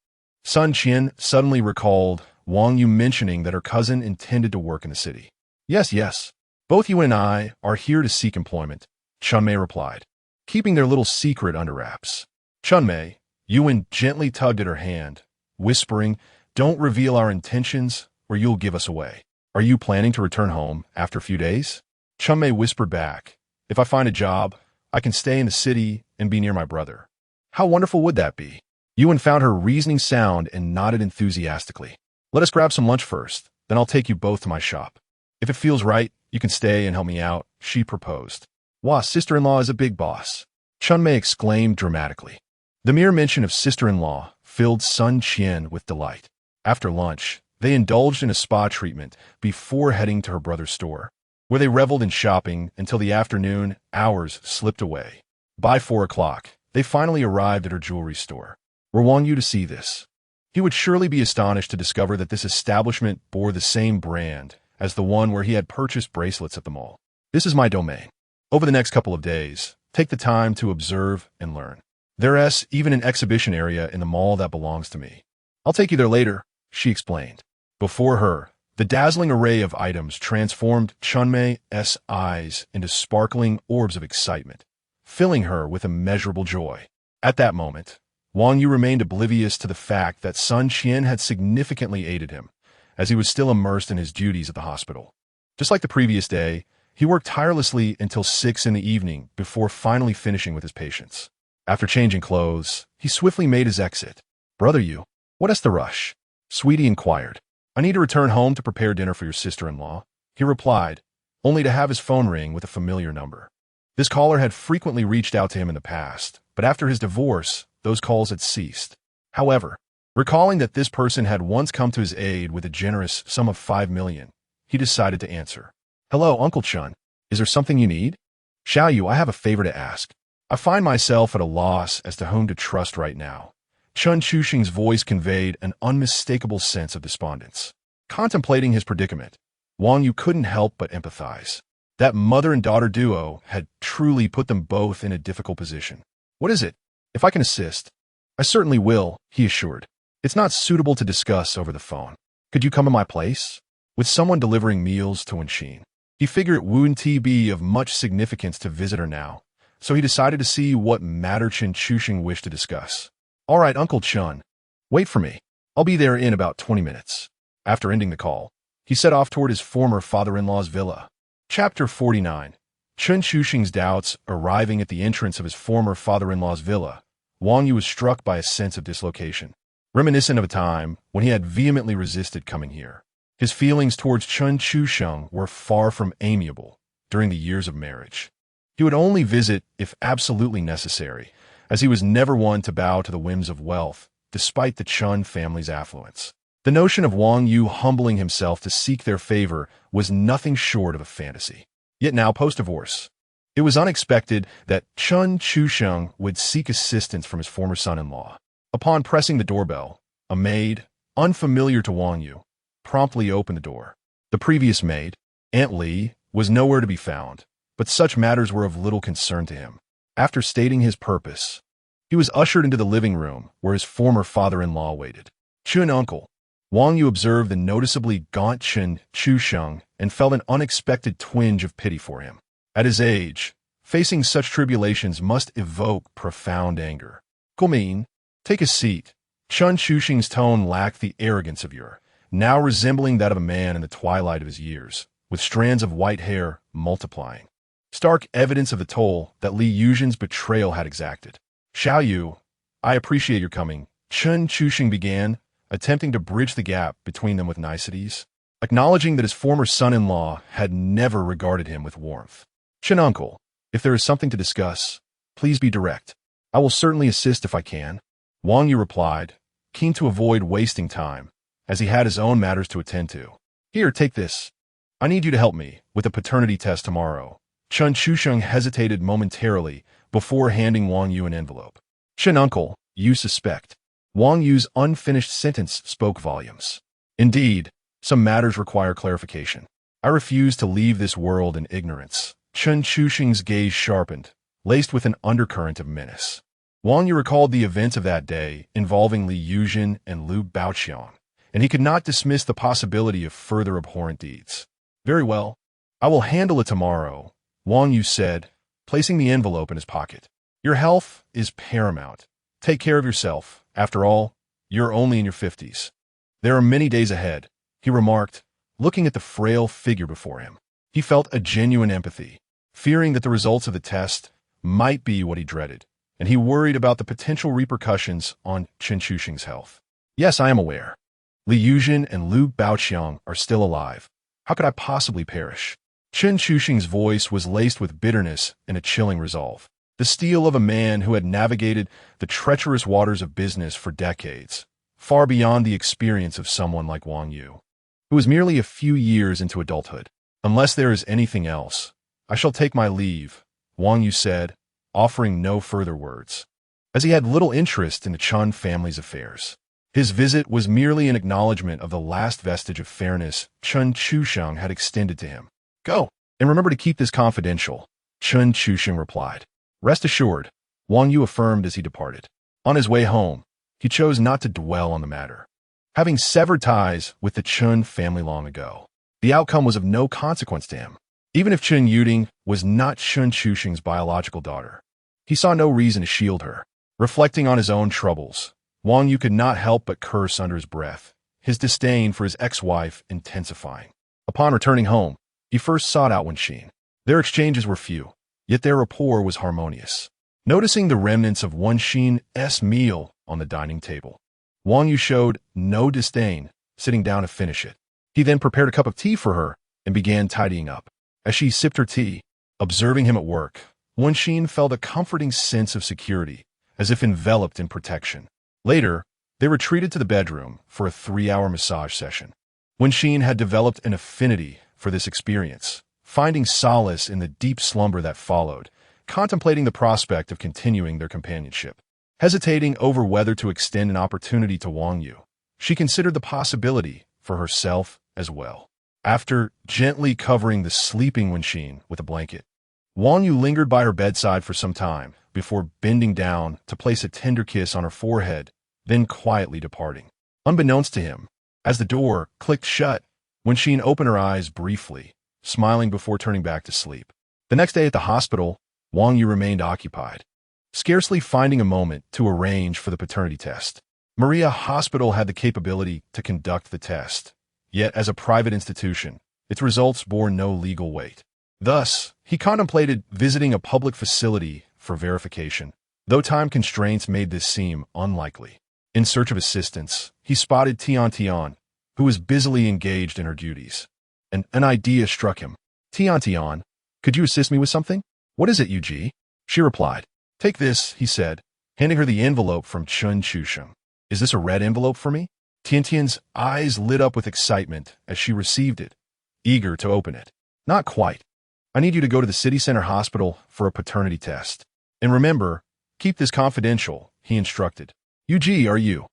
Sun Qian suddenly recalled Wang Yu mentioning that her cousin intended to work in the city. Yes. Both you and I are here to seek employment," Chunmei replied, keeping their little secret under wraps. "Chunmei," Yuan gently tugged at her hand, whispering, "Don't reveal our intentions or you'll give us away. Are you planning to return home after a few days?" Chunmei whispered back, "If I find a job, I can stay in the city and be near my brother." "How wonderful would that be?" Yuan found her reasoning sound and nodded enthusiastically. "Let us grab some lunch first, then I'll take you both to my shop. If it feels right, you can stay and help me out," she proposed. "Wah, sister-in-law is a big boss," Chunmei exclaimed dramatically. The mere mention of sister-in-law filled Sun Qian with delight. After lunch, they indulged in a spa treatment before heading to her brother's store, where they reveled in shopping until the afternoon hours slipped away. By 4 o'clock, they finally arrived at her jewelry store. Were Wang Yu to see this, he would surely be astonished to discover that this establishment bore the same brand as the one where he had purchased bracelets at the mall. "This is my domain." Over the next couple of days, Take the time to observe and learn. There's even an exhibition area in the mall that belongs to me. I'll take you there later, she explained. Before her, the dazzling array of items transformed Chunmei's eyes into sparkling orbs of excitement, filling her with immeasurable joy. At that moment, Wang Yu remained oblivious to the fact that Sun Qian had significantly aided him, as he was still immersed in his duties at the hospital. Just like the previous day, he worked tirelessly until 6 in the evening before finally finishing with his patients. After changing clothes, he swiftly made his exit. "Brother Yu, what is the rush?" Sweetie inquired. "I need to return home to prepare dinner for your sister-in-law," he replied, only to have his phone ring with a familiar number. This caller had frequently reached out to him in the past, but after his divorce, those calls had ceased. However, recalling that this person had once come to his aid with a generous sum of 5 million, he decided to answer. "Hello, Uncle Chun. Is there something you need?" "Xiao Yu, I have a favor to ask. I find myself at a loss as to whom to trust right now." Chun Chuxing's voice conveyed an unmistakable sense of despondence. Contemplating his predicament, Wang Yu couldn't help but empathize. That mother and daughter duo had truly put them both in a difficult position. "What is it? If I can assist." "I certainly will," he assured. "It's not suitable to discuss over the phone. Could you come to my place?" With someone delivering meals to Wenxin, he figured it wouldn't be of much significance to visit her now, so he decided to see what matter Chun Chuxing wished to discuss. "All right, Uncle Chun. Wait for me. I'll be there in about 20 minutes. After ending the call, he set off toward his former father-in-law's villa. Chapter 49. Chun Chuxing's doubts arriving at the entrance of his former father-in-law's villa, Wang Yu was struck by a sense of dislocation, reminiscent of a time when he had vehemently resisted coming here. His feelings towards Chun Chuxing were far from amiable during the years of marriage. He would only visit if absolutely necessary, as he was never one to bow to the whims of wealth, despite the Chun family's affluence. The notion of Wang Yu humbling himself to seek their favor was nothing short of a fantasy. Yet now, post-divorce, it was unexpected that Chun Chuxing would seek assistance from his former son-in-law. Upon pressing the doorbell, a maid, unfamiliar to Wang Yu, promptly opened the door. The previous maid, Aunt Li, was nowhere to be found, but such matters were of little concern to him. After stating his purpose, he was ushered into the living room where his former father-in-law waited. "Chun uncle." Wang Yu observed the noticeably gaunt Chun Chuxing and felt an unexpected twinge of pity for him. At his age, facing such tribulations must evoke profound anger. "Gumin, take a seat." Chun Chuxing's tone lacked the arrogance of yore, now resembling that of a man in the twilight of his years, with strands of white hair multiplying. Stark evidence of the toll that Li Yuzhen's betrayal had exacted. "Xiao Yu, I appreciate your coming," Chun Chuxing began, attempting to bridge the gap between them with niceties, acknowledging that his former son-in-law had never regarded him with warmth. "Chun uncle, if there is something to discuss, please be direct. I will certainly assist if I can," Wang Yu replied, keen to avoid wasting time, as he had his own matters to attend to. "Here, take this. I need you to help me with a paternity test tomorrow." Chun Chuxing hesitated momentarily before handing Wang Yu an envelope. "Chun uncle, you suspect." Wang Yu's unfinished sentence spoke volumes. "Indeed, some matters require clarification. I refuse to leave this world in ignorance." Chun Chuxing's gaze sharpened, laced with an undercurrent of menace. Wang Yu recalled the events of that day involving Li Yuzhen and Liu Baoqiang, and he could not dismiss the possibility of further abhorrent deeds. "Very well. I will handle it tomorrow," Wang Yu said, placing the envelope in his pocket. "Your health is paramount. Take care of yourself. After all, you're only in your 50s. There are many days ahead," he remarked, looking at the frail figure before him. He felt a genuine empathy, fearing that the results of the test might be what he dreaded, and he worried about the potential repercussions on Chun Chuxing's health. "Yes, I am aware. Li Yuzhen and Liu Baoqiang are still alive. How could I possibly perish?" Chun Chuxing's voice was laced with bitterness and a chilling resolve. The steel of a man who had navigated the treacherous waters of business for decades, far beyond the experience of someone like Wang Yu, who was merely a few years into adulthood. "Unless there is anything else, I shall take my leave," Wang Yu said, offering no further words, as he had little interest in the Chun family's affairs. His visit was merely an acknowledgement of the last vestige of fairness Chun Chuxing had extended to him. "Go, and remember to keep this confidential," Chun Chuxing replied. Rest assured, Wang Yu affirmed as he departed. On his way home, he chose not to dwell on the matter. Having severed ties with the Chun family long ago, the outcome was of no consequence to him. Even if Chun Yuding was not Chun Chushing's biological daughter, he saw no reason to shield her. Reflecting on his own troubles, Wang Yu could not help but curse under his breath, his disdain for his ex-wife intensifying. Upon returning home, he first sought out Wenxin. Their exchanges were few, yet their rapport was harmonious. Noticing the remnants of Wenxin's meal on the dining table, Wang Yu showed no disdain, sitting down to finish it. He then prepared a cup of tea for her and began tidying up. As she sipped her tea, observing him at work, Wenxin felt a comforting sense of security, as if enveloped in protection. Later, they retreated to the bedroom for a 3-hour massage session. Wenxin had developed an affinity for this experience, finding solace in the deep slumber that followed, contemplating the prospect of continuing their companionship. Hesitating over whether to extend an opportunity to Wang Yu, she considered the possibility for herself as well. After gently covering the sleeping Wenxin with a blanket, Wang Yu lingered by her bedside for some time before bending down to place a tender kiss on her forehead, then quietly departing. Unbeknownst to him, as the door clicked shut, Wenxin opened her eyes briefly, smiling before turning back to sleep. The next day at the hospital, Wang Yu remained occupied, scarcely finding a moment to arrange for the paternity test. Maria Hospital had the capability to conduct the test, yet as a private institution, its results bore no legal weight. Thus, he contemplated visiting a public facility for verification, though time constraints made this seem unlikely. In search of assistance, he spotted Tian, who was busily engaged in her duties. An idea struck him. Tian, could you assist me with something? What is it, Yu? She replied. Take this, he said, handing her the envelope from Chun Chusheng. Is this a red envelope for me? Tian's eyes lit up with excitement as she received it, eager to open it. Not quite. I need you to go to the city center hospital for a paternity test. And remember, keep this confidential, he instructed. Yu, are you?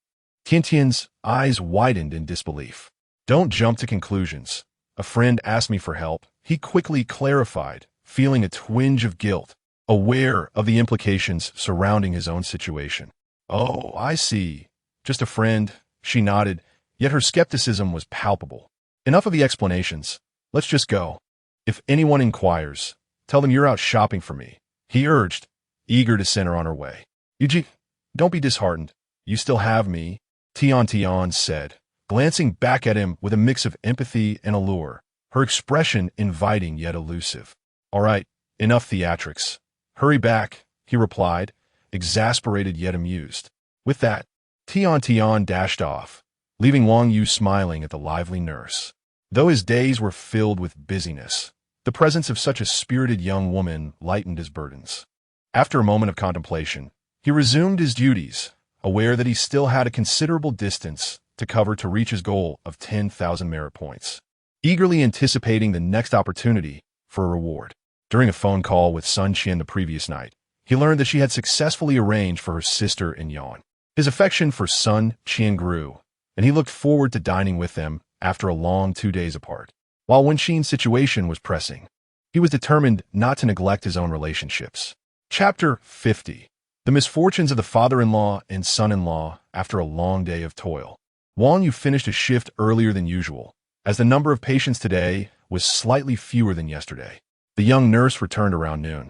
Tian's eyes widened in disbelief. Don't jump to conclusions. A friend asked me for help, he quickly clarified, feeling a twinge of guilt, aware of the implications surrounding his own situation. Oh, I see. Just a friend, she nodded, yet her skepticism was palpable. Enough of the explanations. Let's just go. If anyone inquires, tell them you're out shopping for me, he urged, eager to send her on her way. Yu, don't be disheartened. You still have me, Tian said, glancing back at him with a mix of empathy and allure, her expression inviting yet elusive. All right, enough theatrics. Hurry back, he replied, exasperated yet amused. With that, Tian dashed off, leaving Wang Yu smiling at the lively nurse. Though his days were filled with busyness, the presence of such a spirited young woman lightened his burdens. After a moment of contemplation, he resumed his duties, aware that he still had a considerable distance to cover to reach his goal of 10,000 merit points, eagerly anticipating the next opportunity for a reward. During a phone call with Sun Qian the previous night, he learned that she had successfully arranged for her sister in Yan. His affection for Sun Qian grew, and he looked forward to dining with them after a long 2 days apart. While Wenxin's situation was pressing, he was determined not to neglect his own relationships. Chapter 50. The misfortunes of the father-in-law and son-in-law after a long day of toil. Wang Yu finished his shift earlier than usual, as the number of patients today was slightly fewer than yesterday. The young nurse returned around noon,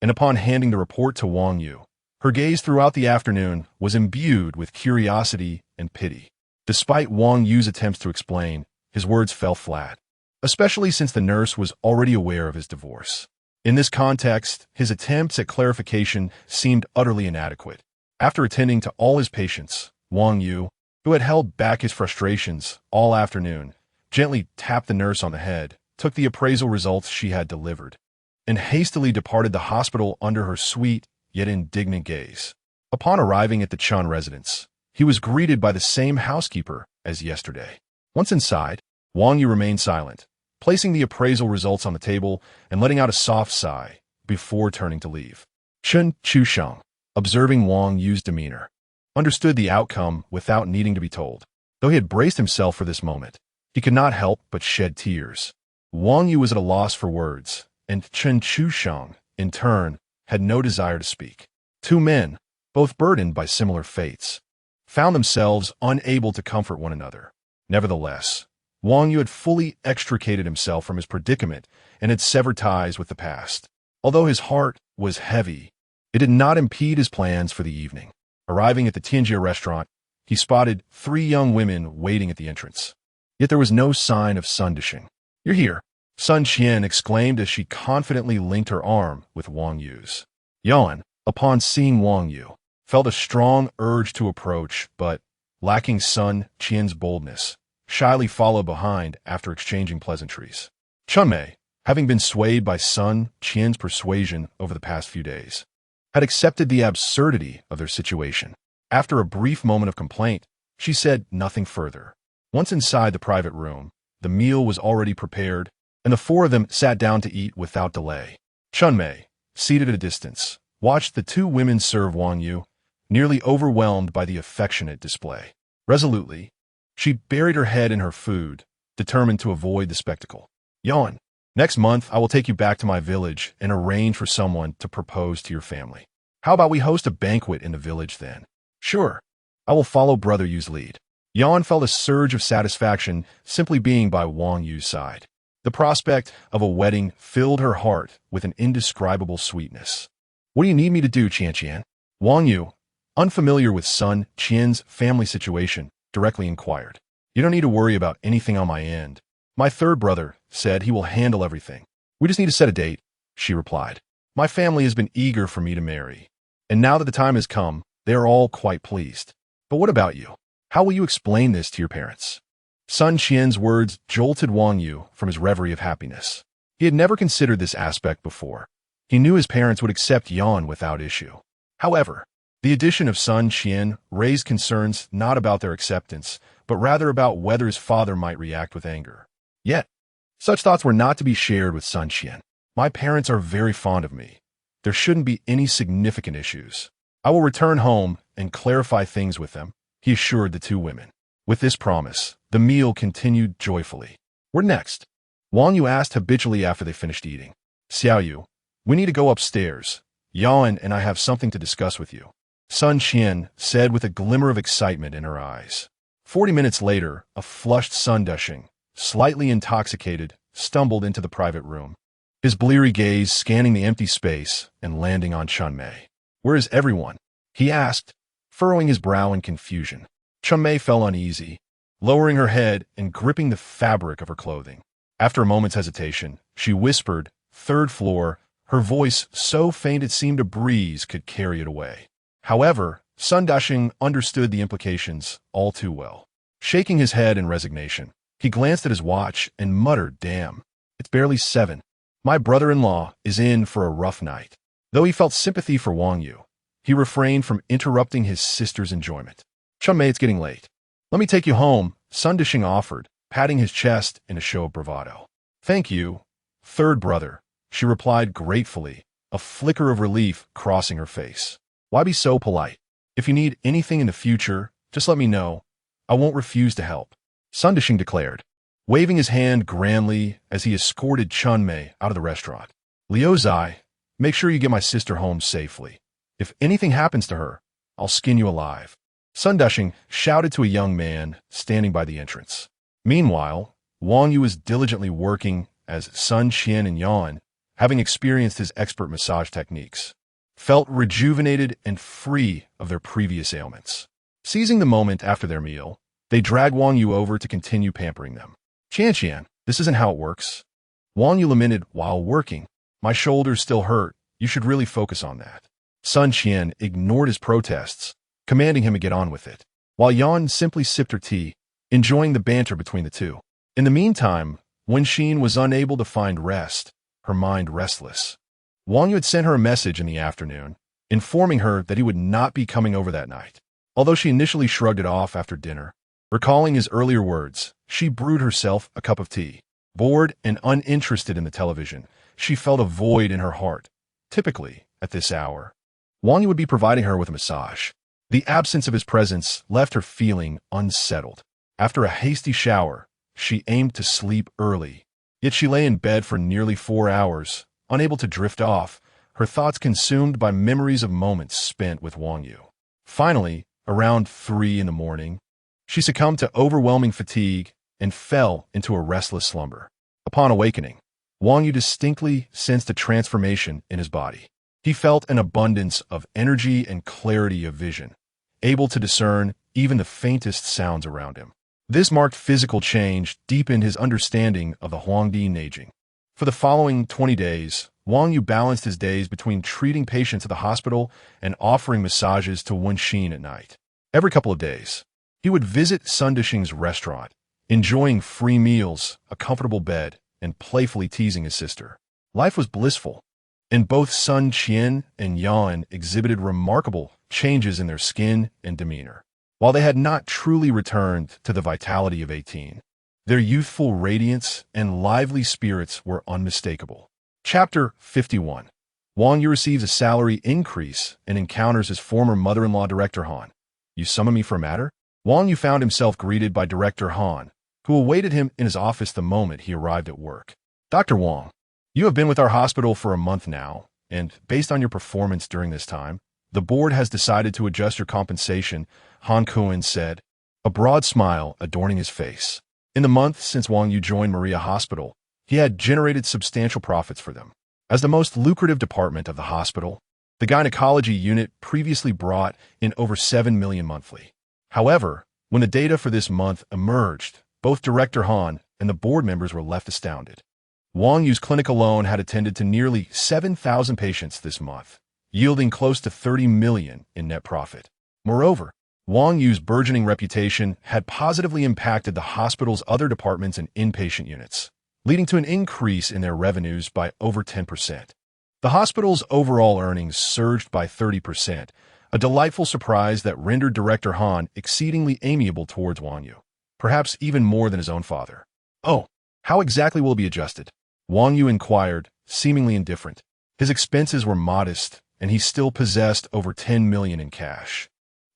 and upon handing the report to Wang Yu, her gaze throughout the afternoon was imbued with curiosity and pity. Despite Wang Yu's attempts to explain, his words fell flat, especially since the nurse was already aware of his divorce. In this context, his attempts at clarification seemed utterly inadequate. After attending to all his patients, Wang Yu, who had held back his frustrations all afternoon, gently tapped the nurse on the head, took the appraisal results she had delivered, and hastily departed the hospital under her sweet yet indignant gaze. Upon arriving at the Chun residence, he was greeted by the same housekeeper as yesterday. Once inside, Wang Yu remained silent, placing the appraisal results on the table and letting out a soft sigh before turning to leave. Chun Chusheng, observing Wang Yu's demeanor, understood the outcome without needing to be told. Though he had braced himself for this moment, he could not help but shed tears. Wang Yu was at a loss for words, and Chun Chusheng, in turn, had no desire to speak. Two men, both burdened by similar fates, found themselves unable to comfort one another. Nevertheless, Wang Yu had fully extricated himself from his predicament and had severed ties with the past. Although his heart was heavy, it did not impede his plans for the evening. Arriving at the Tianjia restaurant, he spotted 3 young women waiting at the entrance. Yet there was no sign of Sun Dishing. "You're here," Sun Qian exclaimed as she confidently linked her arm with Wang Yu's. Yan, upon seeing Wang Yu, felt a strong urge to approach, but, lacking Sun Qian's boldness, shyly followed behind after exchanging pleasantries. Chunmei, having been swayed by Sun Qian's persuasion over the past few days, had accepted the absurdity of their situation. After a brief moment of complaint, she said nothing further. Once inside the private room, the meal was already prepared, and the 4 of them sat down to eat without delay. Chunmei, seated at a distance, watched the 2 women serve Wang Yu, nearly overwhelmed by the affectionate display. Resolutely, she buried her head in her food, determined to avoid the spectacle. "Yan, next month I will take you back to my village and arrange for someone to propose to your family. How about we host a banquet in the village then?" "Sure, I will follow Brother Yu's lead." Yan felt a surge of satisfaction simply being by Wang Yu's side. The prospect of a wedding filled her heart with an indescribable sweetness. "What do you need me to do, Qian?" Wang Yu, unfamiliar with Sun Qian's family situation, directly inquired. "You don't need to worry about anything on my end. My 3rd brother said he will handle everything. We just need to set a date," she replied. "My family has been eager for me to marry, and now that the time has come, they are all quite pleased. But what about you? How will you explain this to your parents?" Sun Qian's words jolted Wang Yu from his reverie of happiness. He had never considered this aspect before. He knew his parents would accept Yan without issue. However, the addition of Sun Qian raised concerns not about their acceptance, but rather about whether his father might react with anger. Yet, such thoughts were not to be shared with Sun Qian. "My parents are very fond of me. There shouldn't be any significant issues. I will return home and clarify things with them," he assured the 2 women. With this promise, the meal continued joyfully. "Where next?" Wang Yu asked habitually after they finished eating. "Xiao Yu, we need to go upstairs. Yan and I have something to discuss with you," Sun Qian said with a glimmer of excitement in her eyes. 40 minutes later, a flushed Sun Dishing, slightly intoxicated, stumbled into the private room, his bleary gaze scanning the empty space and landing on Chunmei. "Where is everyone?" he asked, furrowing his brow in confusion. Chunmei felt uneasy, lowering her head and gripping the fabric of her clothing. After a moment's hesitation, she whispered, "3rd floor," her voice so faint it seemed a breeze could carry it away. However, Sun Dashing understood the implications all too well. Shaking his head in resignation, he glanced at his watch and muttered, "Damn, it's barely 7. My brother-in-law is in for a rough night." Though he felt sympathy for Wang Yu, he refrained from interrupting his sister's enjoyment. "Chunmei, it's getting late. Let me take you home," Sun Dishing offered, patting his chest in a show of bravado. "Thank you, 3rd brother," she replied gratefully, a flicker of relief crossing her face. "Why be so polite? If you need anything in the future, just let me know. I won't refuse to help," Sun Dishing declared, waving his hand grandly as he escorted Chunmei out of the restaurant. "Liu Zai, make sure you get my sister home safely. If anything happens to her, I'll skin you alive," Sun Dishing shouted to a young man standing by the entrance. Meanwhile, Wang Yu was diligently working as Sun Qian and Yan, having experienced his expert massage techniques, felt rejuvenated and free of their previous ailments. Seizing the moment after their meal, they dragged Wang Yu over to continue pampering them. "Qian, this isn't how it works." Wang Yu lamented while working. "My shoulders still hurt. You should really focus on that." Sun Qian ignored his protests, commanding him to get on with it, while Yan simply sipped her tea, enjoying the banter between the 2. In the meantime, when Xin was unable to find rest, her mind restless, Wang Yu had sent her a message in the afternoon, informing her that he would not be coming over that night. Although she initially shrugged it off after dinner, recalling his earlier words, she brewed herself a cup of tea. Bored and uninterested in the television, she felt a void in her heart. Typically, at this hour, Wang Yu would be providing her with a massage. The absence of his presence left her feeling unsettled. After a hasty shower, she aimed to sleep early, yet she lay in bed for nearly 4 hours, unable to drift off, her thoughts consumed by memories of moments spent with Wang Yu. Finally, around 3 in the morning, she succumbed to overwhelming fatigue and fell into a restless slumber. Upon awakening, Wang Yu distinctly sensed a transformation in his body. He felt an abundance of energy and clarity of vision, able to discern even the faintest sounds around him. This marked physical change deepened his understanding of the Huangdi Neijing. For the following 20 days, Wang Yu balanced his days between treating patients at the hospital and offering massages to Wenxin at night. Every couple of days, he would visit Sun Dixing's restaurant, enjoying free meals, a comfortable bed, and playfully teasing his sister. Life was blissful, and both Sun Qian and Yan exhibited remarkable changes in their skin and demeanor. While they had not truly returned to the vitality of 18, their youthful radiance and lively spirits were unmistakable. Chapter 51. Wang Yu receives a salary increase and encounters his former mother-in-law, Director Han. "You summon me for a matter?" Wang Yu found himself greeted by Director Han, who awaited him in his office the moment he arrived at work. "Dr. Wang, you have been with our hospital for a month now, and based on your performance during this time, the board has decided to adjust your compensation," Han Kuan said, a broad smile adorning his face. In the month since Wang Yu joined Maria Hospital, he had generated substantial profits for them. As the most lucrative department of the hospital, the gynecology unit previously brought in over 7 million monthly. However, when the data for this month emerged, both Director Han and the board members were left astounded. Wang Yu's clinic alone had attended to nearly 7,000 patients this month, yielding close to 30 million in net profit. Moreover, Wang Yu's burgeoning reputation had positively impacted the hospital's other departments and inpatient units, leading to an increase in their revenues by over 10%. The hospital's overall earnings surged by 30%, a delightful surprise that rendered Director Han exceedingly amiable towards Wang Yu, perhaps even more than his own father. "Oh, how exactly will it be adjusted?" Wang Yu inquired, seemingly indifferent. His expenses were modest, and he still possessed over 10 million in cash.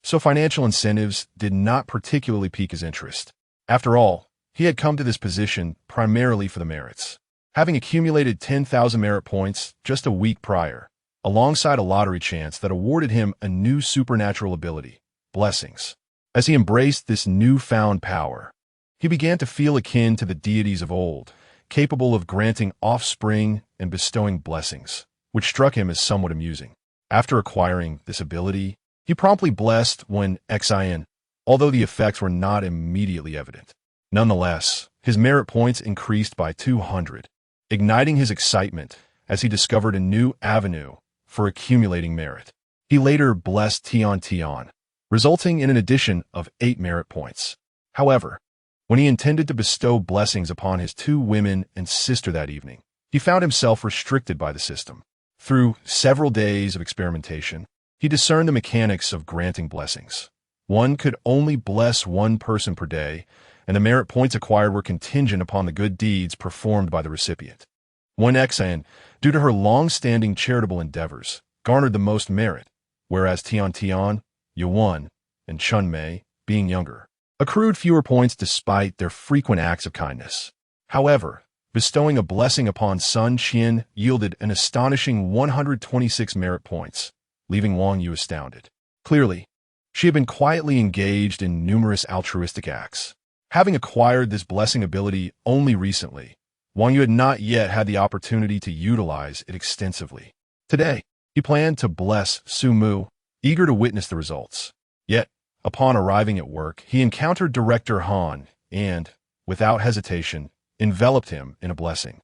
So financial incentives did not particularly pique his interest. After all, he had come to this position primarily for the merits. Having accumulated 10,000 merit points just a week prior, alongside a lottery chance that awarded him a new supernatural ability, blessings. As he embraced this newfound power, he began to feel akin to the deities of old, capable of granting offspring and bestowing blessings, which struck him as somewhat amusing. After acquiring this ability, he promptly blessed when Xin, although the effects were not immediately evident. Nonetheless, his merit points increased by 200, igniting his excitement as he discovered a new avenue for accumulating merit. He later blessed Tian, resulting in an addition of 8 merit points. However, when he intended to bestow blessings upon his 2 women and sister that evening, he found himself restricted by the system. Through several days of experimentation, he discerned the mechanics of granting blessings. One could only bless 1 person per day, and the merit points acquired were contingent upon the good deeds performed by the recipient. One Xin, due to her long-standing charitable endeavors, garnered the most merit, whereas Tian, Yuan, and Chun Mei, being younger, accrued fewer points despite their frequent acts of kindness. However, bestowing a blessing upon Sun Qian yielded an astonishing 126 merit points, leaving Wang Yu astounded. Clearly, she had been quietly engaged in numerous altruistic acts. Having acquired this blessing ability only recently, Wang Yu had not yet had the opportunity to utilize it extensively. Today, he planned to bless Su Mu, eager to witness the results. Yet, upon arriving at work, he encountered Director Han and, without hesitation, enveloped him in a blessing.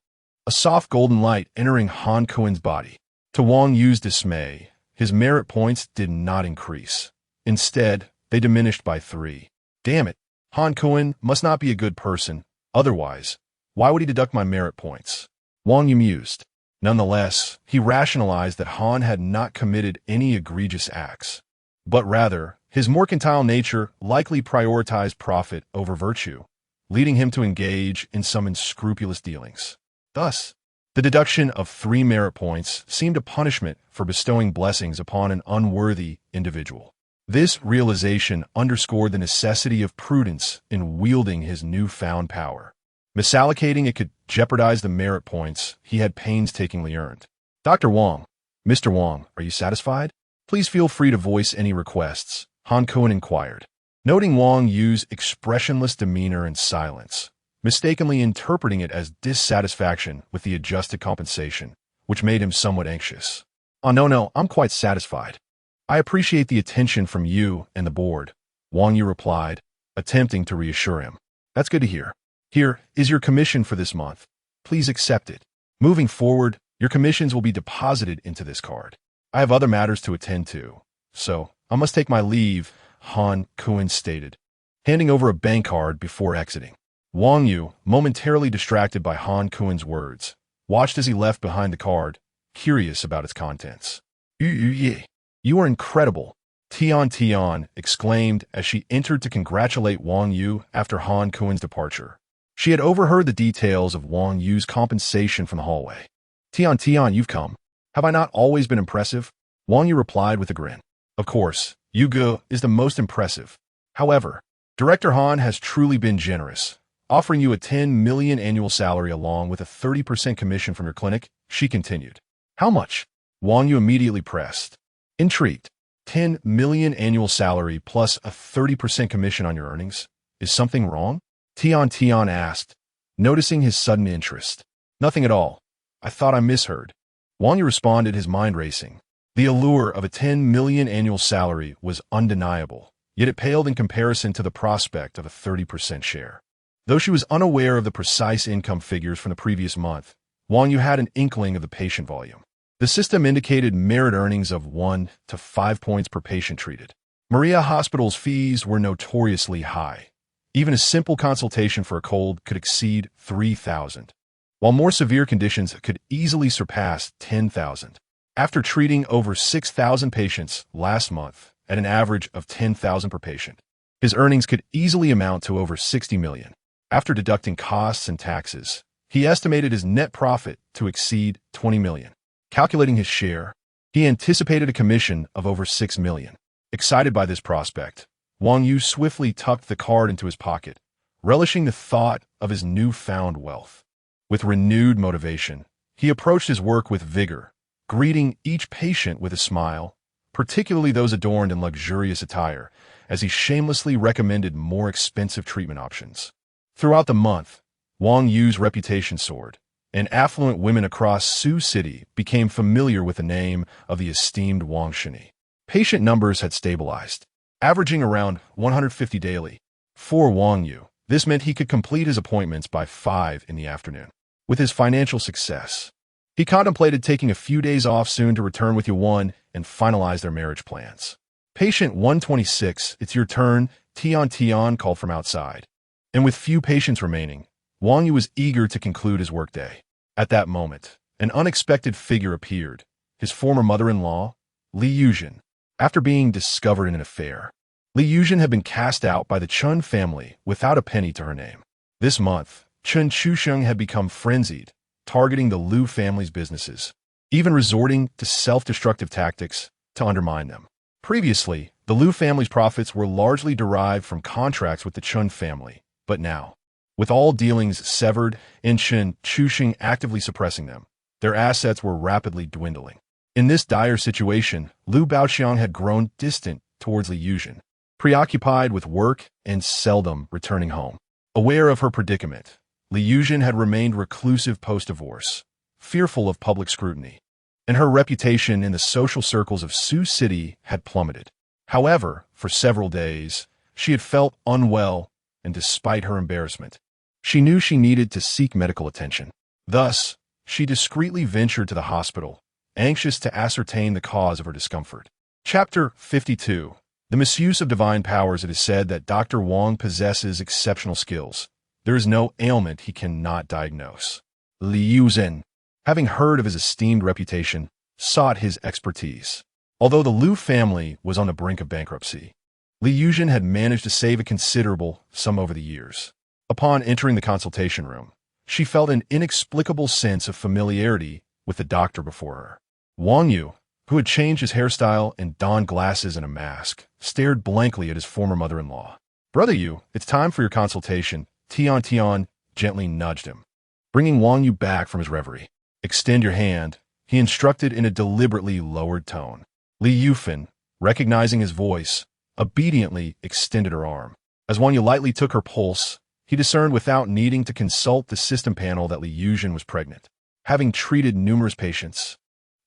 A soft golden light entering Han Kuan's body. To Wang Yu's dismay, his merit points did not increase. Instead, they diminished by 3. Damn it, Han Kuan must not be a good person. Otherwise, why would he deduct my merit points? Wang Yu mused. Nonetheless, he rationalized that Han had not committed any egregious acts, but rather, his mercantile nature likely prioritized profit over virtue, leading him to engage in some unscrupulous dealings. Thus, the deduction of 3 merit points seemed a punishment for bestowing blessings upon an unworthy individual. This realization underscored the necessity of prudence in wielding his newfound power. Misallocating it could jeopardize the merit points he had painstakingly earned. "Dr. Wang, Mr. Wang, are you satisfied? Please feel free to voice any requests, Han Kuan inquired. Noting Wang Yu's expressionless demeanor and silence, mistakenly interpreting it as dissatisfaction with the adjusted compensation, which made him somewhat anxious. Oh, no, I'm quite satisfied. I appreciate the attention from you and the board, Wang Yu replied, attempting to reassure him. That's good to hear. Here is your commission for this month. Please accept it. Moving forward, your commissions will be deposited into this card. I have other matters to attend to, so I must take my leave, Han Kuan stated, handing over a bank card before exiting. Wang Yu, momentarily distracted by Han Kuan's words, watched as he left behind the card, curious about its contents. You are incredible, Tian exclaimed as she entered to congratulate Wang Yu after Han Kuan's departure. She had overheard the details of Wang Yu's compensation from the hallway. Tian, you've come. Have I not always been impressive? Wang Yu replied with a grin. Of course, Yugo is the most impressive. However, Director Han has truly been generous, offering you a 10 million annual salary along with a 30% commission from your clinic, she continued. How much? Wang Yu immediately pressed. Intrigued. 10 million annual salary plus a 30% commission on your earnings? Is something wrong? Tian asked, noticing his sudden interest. Nothing at all. I thought I misheard. Wang Yu responded, his mind racing. The allure of a 10 million annual salary was undeniable, yet it paled in comparison to the prospect of a 30% share. Though she was unaware of the precise income figures from the previous month, Wang Yu had an inkling of the patient volume. The system indicated merit earnings of 1 to 5 points per patient treated. Maria Hospital's fees were notoriously high. Even a simple consultation for a cold could exceed 3,000, while more severe conditions could easily surpass 10,000. After treating over 6,000 patients last month at an average of 10,000 per patient, his earnings could easily amount to over 60 million. After deducting costs and taxes, he estimated his net profit to exceed 20 million. Calculating his share, he anticipated a commission of over 6 million. Excited by this prospect, Wang Yu swiftly tucked the card into his pocket, relishing the thought of his newfound wealth. With renewed motivation, he approached his work with vigor, greeting each patient with a smile, particularly those adorned in luxurious attire, as he shamelessly recommended more expensive treatment options. Throughout the month, Wang Yu's reputation soared, and affluent women across Sioux City became familiar with the name of the esteemed Wang Shini. Patient numbers had stabilized, averaging around 150 daily. For Wang Yu, this meant he could complete his appointments by 5 in the afternoon. With his financial success, he contemplated taking a few days off soon to return with Yuan and finalize their marriage plans. Patient 126, it's your turn, Tian called from outside. And with few patients remaining, Wang Yu was eager to conclude his workday. At that moment, an unexpected figure appeared, his former mother-in-law, Li Yuzhen. After being discovered in an affair, Li Yuzhen had been cast out by the Chun family without a penny to her name. This month, Chen Chusheng had become frenzied, targeting the Liu family's businesses, even resorting to self-destructive tactics to undermine them. Previously, the Liu family's profits were largely derived from contracts with the Chun family, but now, with all dealings severed and Chen Chusheng actively suppressing them, their assets were rapidly dwindling. In this dire situation, Liu Baoxiang had grown distant towards Li Yuzhen, preoccupied with work and seldom returning home. Aware of her predicament, Li Yuzhen had remained reclusive post-divorce, fearful of public scrutiny, and her reputation in the social circles of Sioux City had plummeted. However, for several days, she had felt unwell, and despite her embarrassment, she knew she needed to seek medical attention. Thus, she discreetly ventured to the hospital, anxious to ascertain the cause of her discomfort. Chapter 52. The misuse of divine powers. It is said that Dr. Wang possesses exceptional skills. There is no ailment he cannot diagnose. Li Yuzhen, having heard of his esteemed reputation, sought his expertise. Although the Liu family was on the brink of bankruptcy, Li Yuzhen had managed to save a considerable sum over the years. Upon entering the consultation room, she felt an inexplicable sense of familiarity with the doctor before her. Wang Yu, who had changed his hairstyle and donned glasses and a mask, stared blankly at his former mother-in-law. Brother Yu, it's time for your consultation, Tian gently nudged him, bringing Wang Yu back from his reverie. Extend your hand, he instructed in a deliberately lowered tone. Li Yufan, recognizing his voice, obediently extended her arm. As Wang Yu lightly took her pulse, he discerned without needing to consult the system panel that Li Yuzhen was pregnant. Having treated numerous patients,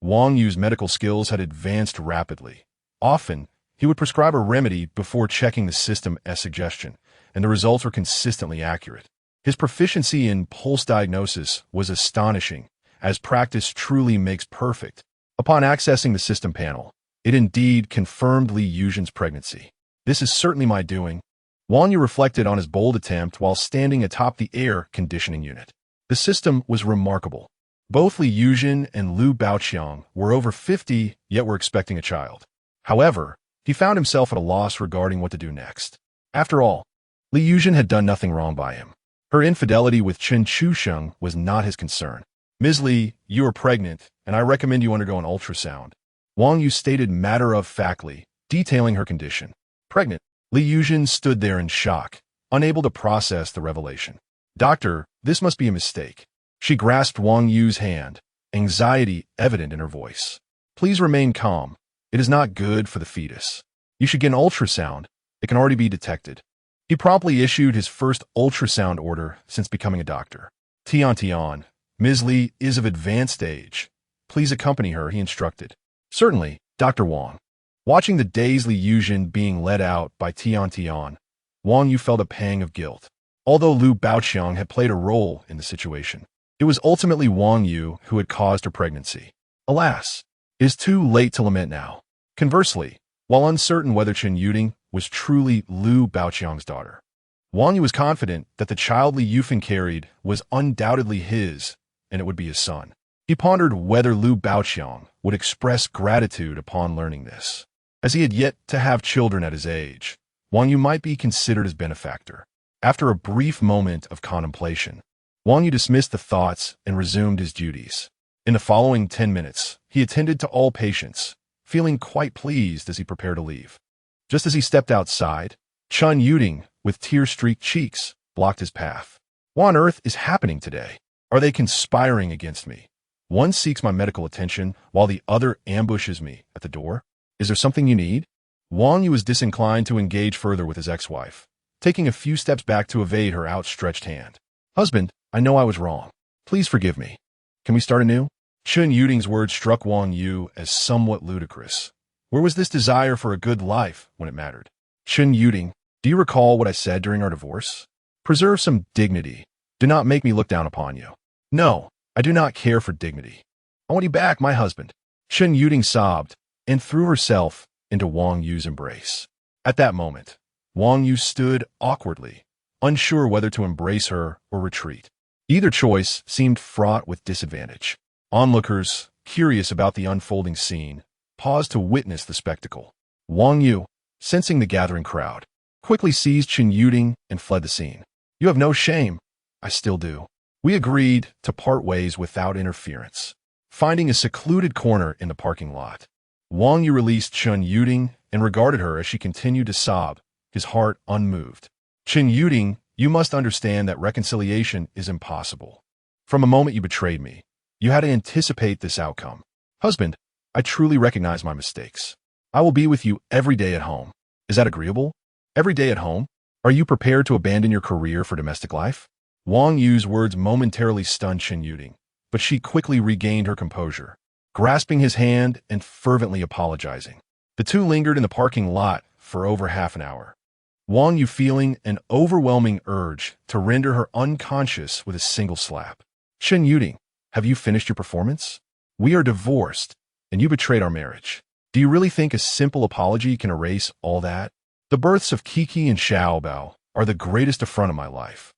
Wang Yu's medical skills had advanced rapidly. Often, he would prescribe a remedy before checking the system as suggestion, and the results were consistently accurate. His proficiency in pulse diagnosis was astonishing, as practice truly makes perfect. Upon accessing the system panel, it indeed confirmed Li Yuzhen's pregnancy. This is certainly my doing. Wang Yu reflected on his bold attempt while standing atop the air conditioning unit. The system was remarkable. Both Li Yuzhen and Lu Baoqiang were over 50, yet were expecting a child. However, he found himself at a loss regarding what to do next. After all, Li Yuzhen had done nothing wrong by him. Her infidelity with Chen Chusheng was not his concern. Ms. Li, you are pregnant, and I recommend you undergo an ultrasound. Wang Yu stated matter-of-factly, detailing her condition. Pregnant. Li Yuzhen stood there in shock, unable to process the revelation. Doctor, this must be a mistake. She grasped Wang Yu's hand, anxiety evident in her voice. Please remain calm. It is not good for the fetus. You should get an ultrasound. It can already be detected. He promptly issued his first ultrasound order since becoming a doctor. Tian, Ms. Li is of advanced age. Please accompany her, he instructed. Certainly, Dr. Wang. Watching the dazed Li Yuzhen being led out by Tian, Wang Yu felt a pang of guilt. Although Lu Baoqiang had played a role in the situation, it was ultimately Wang Yu who had caused her pregnancy. Alas, it is too late to lament now. Conversely, while uncertain whether Chen Yuding was truly Lu Baoqiang's daughter, Wang Yu was confident that the child Li Yufan carried was undoubtedly his, and it would be his son. He pondered whether Lu Baoqiang would express gratitude upon learning this. As he had yet to have children at his age, Wang Yu might be considered his benefactor. After a brief moment of contemplation, Wang Yu dismissed the thoughts and resumed his duties. In the following 10 minutes, he attended to all patients, feeling quite pleased as he prepared to leave. Just as he stepped outside, Chen Yuding, with tear-streaked cheeks, blocked his path. What on earth is happening today? Are they conspiring against me? One seeks my medical attention, while the other ambushes me at the door. Is there something you need? Wang Yu was disinclined to engage further with his ex-wife, taking a few steps back to evade her outstretched hand. Husband, I know I was wrong. Please forgive me. Can we start anew? Chen Yuding's words struck Wang Yu as somewhat ludicrous. Where was this desire for a good life when it mattered? Chen Yuding, do you recall what I said during our divorce? Preserve some dignity. Do not make me look down upon you. No, I do not care for dignity. I want you back, my husband. Chen Yuding sobbed and threw herself into Wang Yu's embrace. At that moment, Wang Yu stood awkwardly, unsure whether to embrace her or retreat. Either choice seemed fraught with disadvantage. Onlookers, curious about the unfolding scene, paused to witness the spectacle. Wang Yu, sensing the gathering crowd, quickly seized Chen Yuding and fled the scene. You have no shame. I still do. We agreed to part ways without interference. Finding a secluded corner in the parking lot, Wang Yu released Chen Yuding and regarded her as she continued to sob, his heart unmoved. Chen Yuding, you must understand that reconciliation is impossible. From the moment you betrayed me, you had to anticipate this outcome. Husband, I truly recognize my mistakes. I will be with you every day at home. Is that agreeable? Every day at home? Are you prepared to abandon your career for domestic life? Wang Yu's words momentarily stunned Chen Yuding, but she quickly regained her composure, grasping his hand and fervently apologizing. The two lingered in the parking lot for over half an hour. Wang Yu feeling an overwhelming urge to render her unconscious with a single slap. Chen Yuding, have you finished your performance? We are divorced, and you betrayed our marriage. Do you really think a simple apology can erase all that? The births of Kiki and Xiaobao are the greatest affront of my life.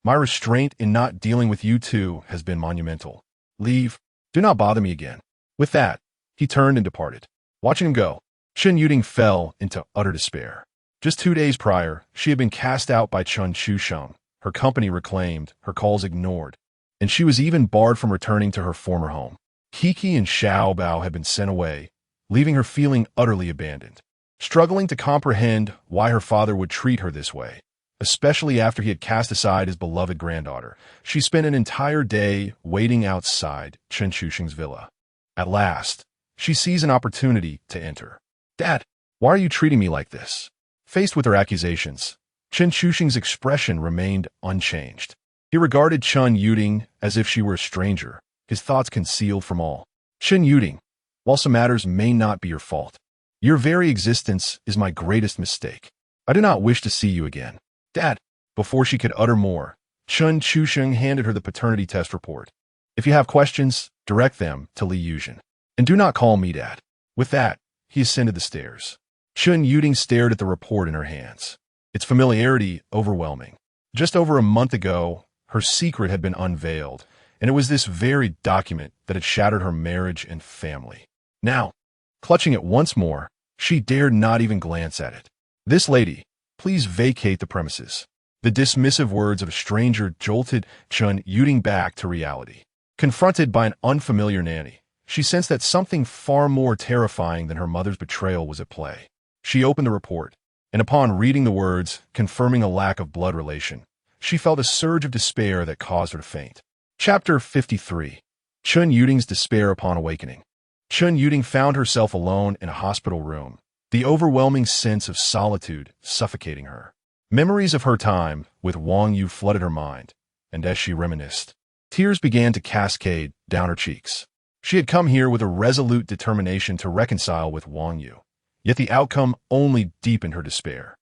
My restraint in not dealing with you two has been monumental. Leave. Do not bother me again. With that, he turned and departed. Watching him go, Chen Yuding fell into utter despair. Just 2 days prior, she had been cast out by Chen Chusheng, her company reclaimed, her calls ignored, and she was even barred from returning to her former home. Kiki and Xiaobao had been sent away, leaving her feeling utterly abandoned. Struggling to comprehend why her father would treat her this way, especially after he had cast aside his beloved granddaughter, she spent an entire day waiting outside Chen Chusheng's villa. At last, she sees an opportunity to enter. "Dad, why are you treating me like this?" Faced with her accusations, Chen Chuxing's expression remained unchanged. He regarded Chen Yuding as if she were a stranger, his thoughts concealed from all. "Chen Yuding, while some matters may not be your fault, your very existence is my greatest mistake. I do not wish to see you again." "Dad," before she could utter more, Chen Chuxing handed her the paternity test report. "If you have questions, direct them to Li Yuzhen. And do not call me Dad." With that, he ascended the stairs. Chen Yuding stared at the report in her hands, its familiarity overwhelming. Just over a month ago, her secret had been unveiled, and it was this very document that had shattered her marriage and family. Now, clutching it once more, she dared not even glance at it. "This lady, please vacate the premises." The dismissive words of a stranger jolted Chen Yuding back to reality. Confronted by an unfamiliar nanny, she sensed that something far more terrifying than her mother's betrayal was at play. She opened the report, and upon reading the words confirming a lack of blood relation, she felt a surge of despair that caused her to faint. Chapter 53. Chen Yuding's despair upon awakening. Chen Yuding found herself alone in a hospital room, the overwhelming sense of solitude suffocating her. Memories of her time with Wang Yu flooded her mind, and as she reminisced, tears began to cascade down her cheeks. She had come here with a resolute determination to reconcile with Wang Yu, yet the outcome only deepened her despair.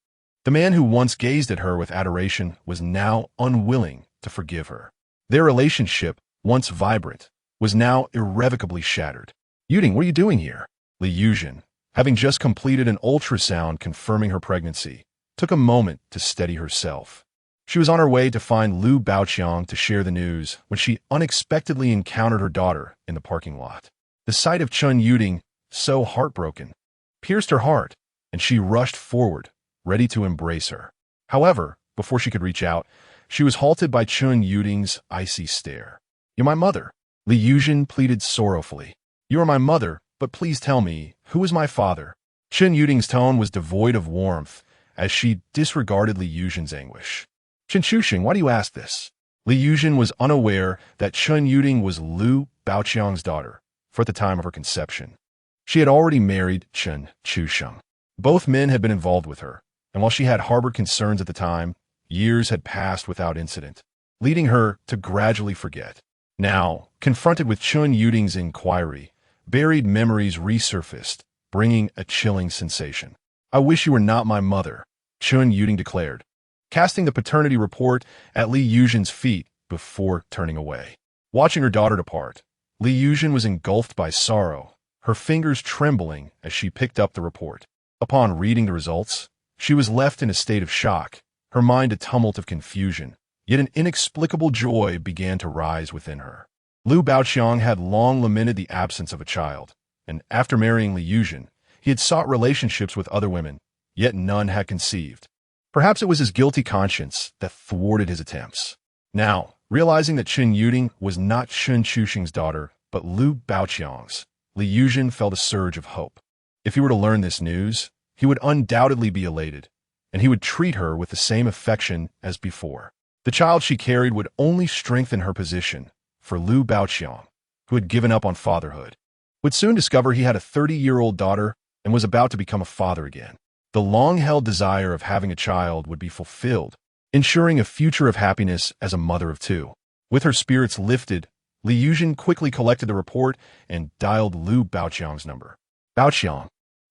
The man who once gazed at her with adoration was now unwilling to forgive her. Their relationship, once vibrant, was now irrevocably shattered. "Yuding, what are you doing here?" Li Yuzhen, having just completed an ultrasound confirming her pregnancy, took a moment to steady herself. She was on her way to find Lu Baoqiang to share the news when she unexpectedly encountered her daughter in the parking lot. The sight of Chen Yuding, so heartbroken, pierced her heart, and she rushed forward, ready to embrace her. However, before she could reach out, she was halted by Chen Yuding's icy stare. "You're my mother," Li Yuzhen pleaded sorrowfully. "You are my mother, but please tell me, who is my father?" Chen Yuding's tone was devoid of warmth as she disregarded Li Yuzhen's anguish. "Chen Chuxing, why do you ask this?" Li Yuzhen was unaware that Chen Yuding was Lu Baoqiang's daughter for the time of her conception. She had already married Chen Chuxing. Both men had been involved with her, and while she had harbored concerns at the time, years had passed without incident, leading her to gradually forget. Now, confronted with Chen Yuding's inquiry, buried memories resurfaced, bringing a chilling sensation. "I wish you were not my mother," Chen Yuding declared, casting the paternity report at Li Yuzhen's feet before turning away. Watching her daughter depart, Li Yuzhen was engulfed by sorrow, her fingers trembling as she picked up the report. Upon reading the results, she was left in a state of shock, her mind a tumult of confusion, yet an inexplicable joy began to rise within her. Lu Baoqiang had long lamented the absence of a child, and after marrying Li Yuzhen, he had sought relationships with other women, yet none had conceived. Perhaps it was his guilty conscience that thwarted his attempts. Now, realizing that Chen Yuding was not Chen Chuxing's daughter, but Lu Baoqiang's, Li Yuzhen felt a surge of hope. If he were to learn this news, he would undoubtedly be elated, and he would treat her with the same affection as before. The child she carried would only strengthen her position, for Lu Baoqiang, who had given up on fatherhood, would soon discover he had a 30-year-old daughter and was about to become a father again. The long-held desire of having a child would be fulfilled, ensuring a future of happiness as a mother of two. With her spirits lifted, Li Yuzhen quickly collected the report and dialed Lu Baoqiang's number. "Baoqiang,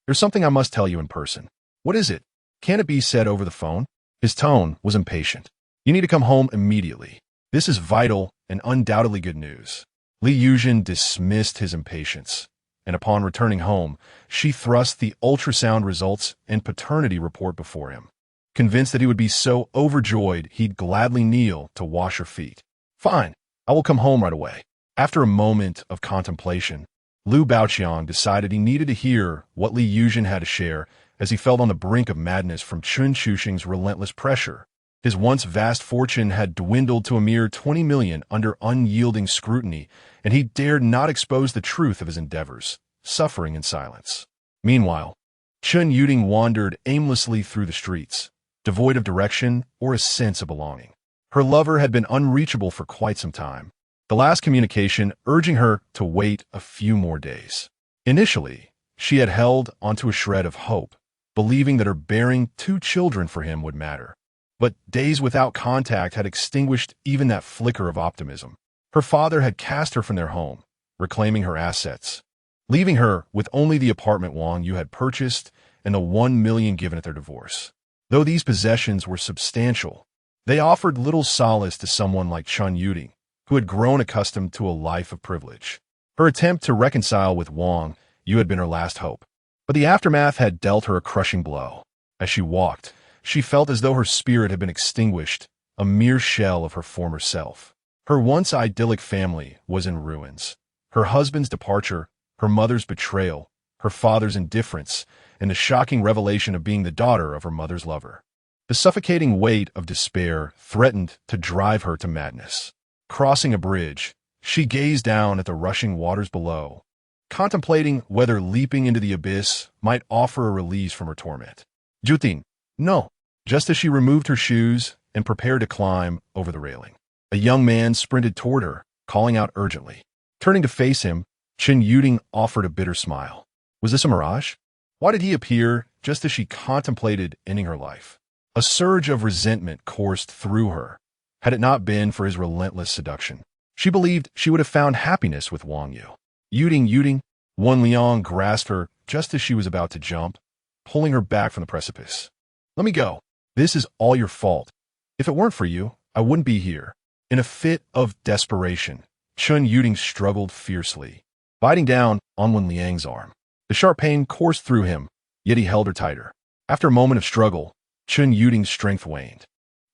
there's something I must tell you in person." "What is it? Can it be said over the phone?" His tone was impatient. "You need to come home immediately. This is vital and undoubtedly good news." Li Yuzhen dismissed his impatience, and upon returning home, she thrust the ultrasound results and paternity report before him. Convinced that he would be so overjoyed he'd gladly kneel to wash her feet. "Fine, I will come home right away." After a moment of contemplation, Lu Baoqiang decided he needed to hear what Li Yuzhen had to share, as he felt on the brink of madness from Chen Chuxing's relentless pressure. His once vast fortune had dwindled to a mere 20 million under unyielding scrutiny, and he dared not expose the truth of his endeavors, suffering in silence. Meanwhile, Chen Yuding wandered aimlessly through the streets, devoid of direction or a sense of belonging. Her lover had been unreachable for quite some time. the last communication urging her to wait a few more days. Initially, she had held onto a shred of hope, believing that her bearing 2 children for him would matter. But days without contact had extinguished even that flicker of optimism. Her father had cast her from their home, reclaiming her assets, leaving her with only the apartment Wang Yu had purchased and the 1 million given at their divorce. Though these possessions were substantial, they offered little solace to someone like Chun Yuding, who had grown accustomed to a life of privilege. Her attempt to reconcile with Wang Yu had been her last hope, but the aftermath had dealt her a crushing blow. As she walked, she felt as though her spirit had been extinguished, a mere shell of her former self. Her once idyllic family was in ruins. Her husband's departure, her mother's betrayal, her father's indifference, and the shocking revelation of being the daughter of her mother's lover. The suffocating weight of despair threatened to drive her to madness. Crossing a bridge, she gazed down at the rushing waters below, contemplating whether leaping into the abyss might offer a release from her torment. Jutin, no. Just as she removed her shoes and prepared to climb over the railing, a young man sprinted toward her, calling out urgently. Turning to face him, Chun Yuding offered a bitter smile. Was this a mirage? Why did he appear just as she contemplated ending her life? A surge of resentment coursed through her, had it not been for his relentless seduction. She believed she would have found happiness with Wang Yu. Yuding, Wan Liang grasped her just as she was about to jump, pulling her back from the precipice. Let me go. This is all your fault. If it weren't for you, I wouldn't be here. In a fit of desperation, Chun Yuding struggled fiercely, biting down on Wan Liang's arm. The sharp pain coursed through him, yet he held her tighter. After a moment of struggle, Chun Yuding's strength waned.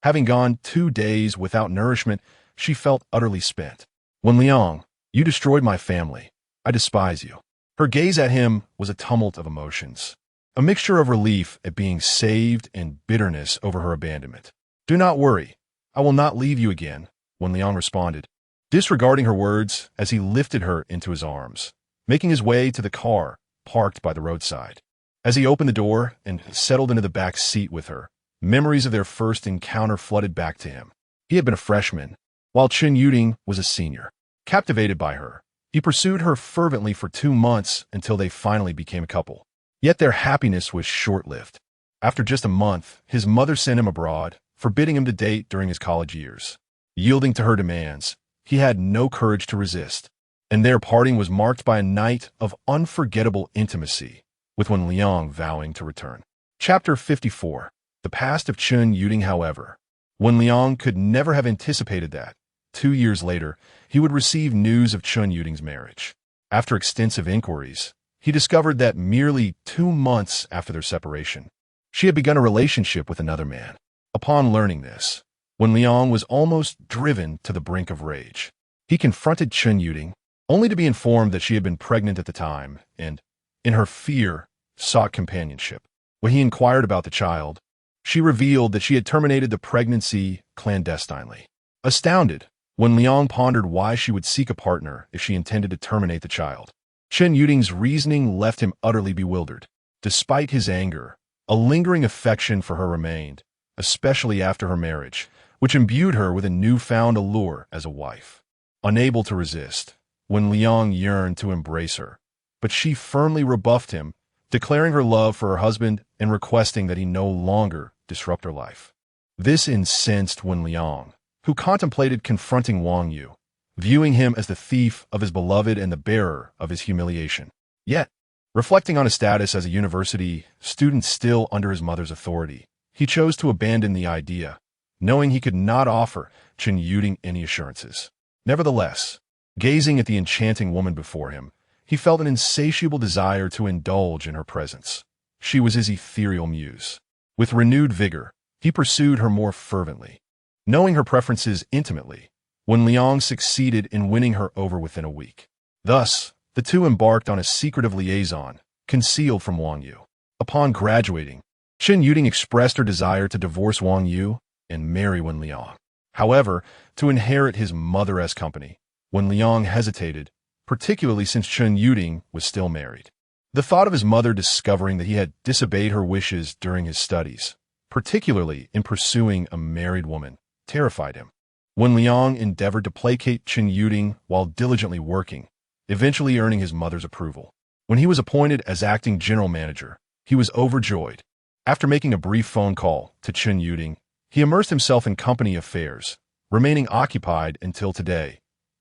Having gone 2 days without nourishment, she felt utterly spent. Wan Liang, you destroyed my family. I despise you. Her gaze at him was a tumult of emotions, a mixture of relief at being saved and bitterness over her abandonment. Do not worry. I will not leave you again, Wan Liang responded, disregarding her words as he lifted her into his arms, making his way to the car parked by the roadside. As he opened the door and settled into the back seat with her, memories of their first encounter flooded back to him. He had been a freshman, while Chun Yuding was a senior. Captivated by her, he pursued her fervently for 2 months until they finally became a couple. Yet their happiness was short-lived. After just a month, his mother sent him abroad, forbidding him to date during his college years. Yielding to her demands, he had no courage to resist, and their parting was marked by a night of unforgettable intimacy, with Wan Liang vowing to return. Chapter 54. The Past of Chun Yuding. However, Wan Liang could never have anticipated that, 2 years later, he would receive news of Chun Yuding's marriage. After extensive inquiries, he discovered that merely 2 months after their separation, she had begun a relationship with another man. Upon learning this, Wan Liang was almost driven to the brink of rage. He confronted Chun Yuding, only to be informed that she had been pregnant at the time and, in her fear, sought companionship. When he inquired about the child, she revealed that she had terminated the pregnancy clandestinely. Astounded, Wan Liang pondered why she would seek a partner if she intended to terminate the child. Chun Yuding's reasoning left him utterly bewildered. Despite his anger, a lingering affection for her remained, especially after her marriage, which imbued her with a newfound allure as a wife. Unable to resist, Wan Liang yearned to embrace her, but she firmly rebuffed him, declaring her love for her husband and requesting that he no longer disrupt her life. This incensed Wan Liang, who contemplated confronting Wang Yu, viewing him as the thief of his beloved and the bearer of his humiliation. Yet, reflecting on his status as a university student still under his mother's authority, he chose to abandon the idea, knowing he could not offer Chun Yuding any assurances. Nevertheless, gazing at the enchanting woman before him, he felt an insatiable desire to indulge in her presence. She was his ethereal muse. With renewed vigor, he pursued her more fervently. Knowing her preferences intimately, Wan Liang succeeded in winning her over within a week. Thus, the two embarked on a secretive liaison, concealed from Wang Yu. Upon graduating, Chun Yuding expressed her desire to divorce Wang Yu and marry Wan Liang. However, to inherit his mother-esque company, Wan Liang hesitated, particularly since Chun Yuding was still married. The thought of his mother discovering that he had disobeyed her wishes during his studies, particularly in pursuing a married woman, terrified him. Wen Liang endeavored to placate Chen Yuding while diligently working, eventually earning his mother's approval. When he was appointed as acting general manager, he was overjoyed. After making a brief phone call to Chen Yuding, he immersed himself in company affairs, remaining occupied until today,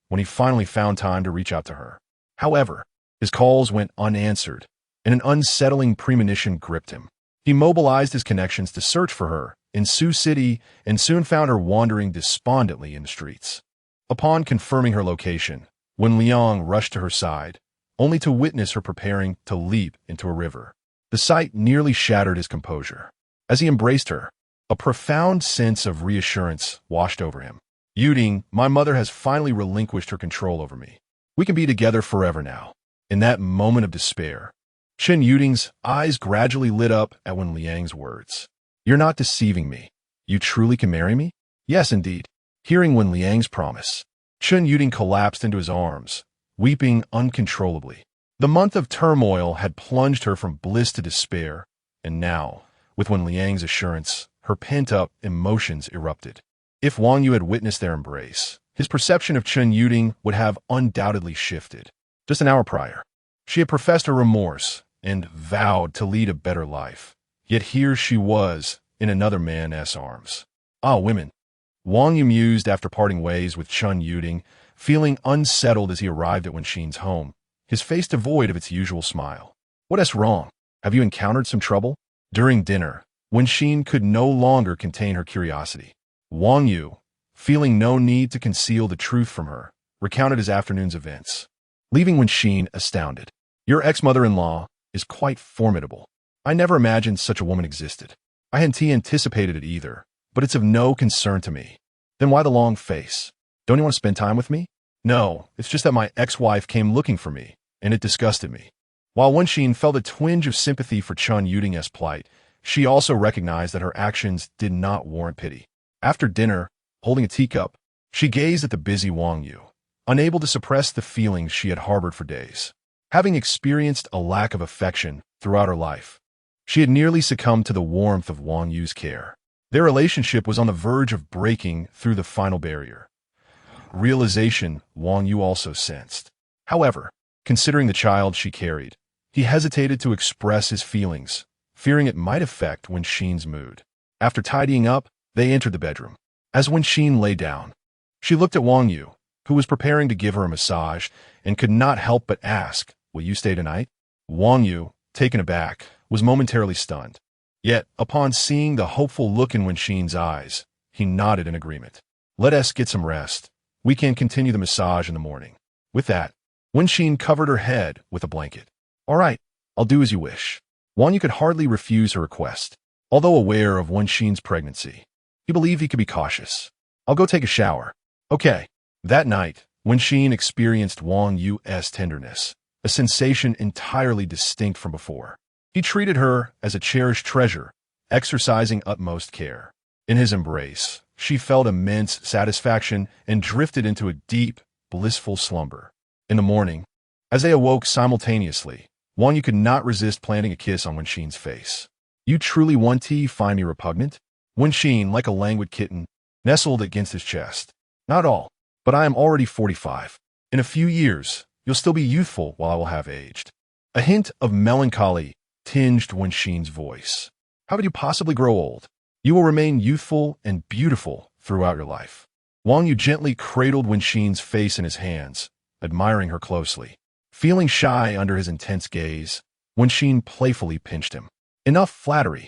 when he finally found time to reach out to her. However, his calls went unanswered, and an unsettling premonition gripped him. He mobilized his connections to search for her in Sioux City and soon found her wandering despondently in the streets. Upon confirming her location, Wen Liang rushed to her side, only to witness her preparing to leap into a river. The sight nearly shattered his composure. As he embraced her, a profound sense of reassurance washed over him. Yuding, my mother has finally relinquished her control over me. We can be together forever now. In that moment of despair, Chen Yuding's eyes gradually lit up at Wen Liang's words. You're not deceiving me. You truly can marry me? Yes, indeed. Hearing Wen Liang's promise, Chen Yuding collapsed into his arms, weeping uncontrollably. The month of turmoil had plunged her from bliss to despair, and now, with Wen Liang's assurance, her pent-up emotions erupted. If Wang Yu had witnessed their embrace, his perception of Chen Yuding would have undoubtedly shifted. Just an hour prior, she had professed her remorse and vowed to lead a better life. Yet here she was, in another man's arms. Ah, women! Wang Yu mused after parting ways with Chen Yuding, feeling unsettled as he arrived at Wenxin's home, his face devoid of its usual smile. What is wrong? Have you encountered some trouble? During dinner, Wenxin could no longer contain her curiosity. Wang Yu, feeling no need to conceal the truth from her, recounted his afternoon's events, leaving Wenxin astounded. Your ex-mother-in-law is quite formidable. I never imagined such a woman existed. I hadn't anticipated it either, but it's of no concern to me. Then why the long face? Don't you want to spend time with me? No, it's just that my ex-wife came looking for me, and it disgusted me. While Wenxin felt a twinge of sympathy for Chen Yuding's plight, she also recognized that her actions did not warrant pity. After dinner, holding a teacup, she gazed at the busy Wang Yu, unable to suppress the feelings she had harbored for days. Having experienced a lack of affection throughout her life, she had nearly succumbed to the warmth of Wang Yu's care. Their relationship was on the verge of breaking through the final barrier. Realization Wang Yu also sensed. However, considering the child she carried, he hesitated to express his feelings, fearing it might affect Wenxin's mood. After tidying up, they entered the bedroom. As Wenxin lay down, she looked at Wang Yu, who was preparing to give her a massage, and could not help but ask, "Will you stay tonight?" Wang Yu, taken aback, was momentarily stunned. Yet, upon seeing the hopeful look in Wenxin's eyes, he nodded in agreement. Let us get some rest. We can continue the massage in the morning. With that, Wenxin covered her head with a blanket. All right, I'll do as you wish. Wang Yu could hardly refuse her request. Although aware of Wenxin's pregnancy, he believed he could be cautious. I'll go take a shower. Okay. That night, Wenxin experienced Wang Yu's tenderness, a sensation entirely distinct from before. He treated her as a cherished treasure, exercising utmost care. In his embrace, she felt immense satisfaction and drifted into a deep, blissful slumber. In the morning, as they awoke simultaneously, Wang Yu could not resist planting a kiss on Wenxin's face. You truly want to find me repugnant? Wenxin, like a languid kitten, nestled against his chest. Not all, but I am already 45. In a few years, you'll still be youthful while I will have aged. A hint of melancholy tinged Wenxin's voice. How could you possibly grow old? You will remain youthful and beautiful throughout your life. Wang Yu gently cradled Wenxin's face in his hands, admiring her closely. Feeling shy under his intense gaze, Wenxin playfully pinched him. Enough flattery.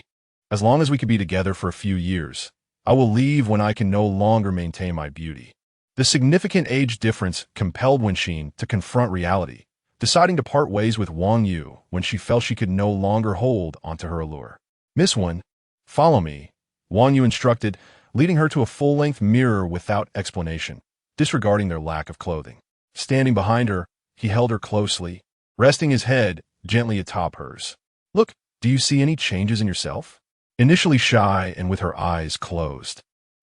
As long as we could be together for a few years, I will leave when I can no longer maintain my beauty. The significant age difference compelled Wenxin to confront reality, deciding to part ways with Wang Yu when she felt she could no longer hold onto her allure. Miss Wen, follow me, Wang Yu instructed, leading her to a full-length mirror without explanation, disregarding their lack of clothing. Standing behind her, he held her closely, resting his head gently atop hers. Look, do you see any changes in yourself? Initially shy and with her eyes closed,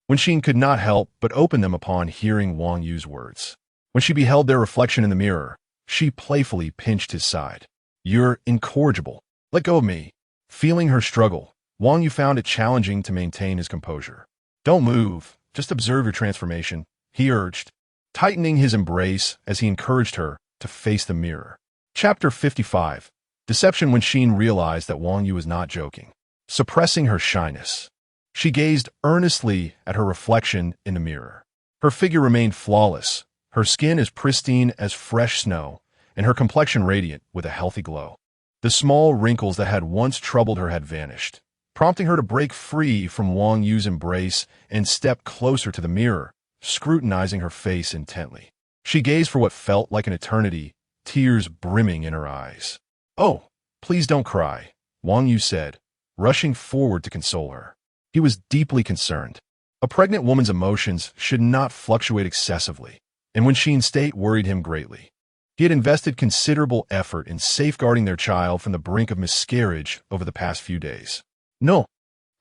Wenxin could not help but open them upon hearing Wang Yu's words. When she beheld their reflection in the mirror, she playfully pinched his side. You're incorrigible. Let go of me. Feeling her struggle, Wang Yu found it challenging to maintain his composure. Don't move. Just observe your transformation. he urged, tightening his embrace as he encouraged her to face the mirror. Chapter 55. Deception. When Xin realized that Wang Yu was not joking, suppressing her shyness, she gazed earnestly at her reflection in the mirror. Her figure remained flawless, her skin as pristine as fresh snow, and her complexion radiant with a healthy glow. The small wrinkles that had once troubled her had vanished, prompting her to break free from Wang Yu's embrace and step closer to the mirror, scrutinizing her face intently. She gazed for what felt like an eternity, tears brimming in her eyes. "Oh, please don't cry," Wang Yu said, rushing forward to console her. He was deeply concerned. A pregnant woman's emotions should not fluctuate excessively, and when Xin's state worried him greatly. He had invested considerable effort in safeguarding their child from the brink of miscarriage over the past few days. "No,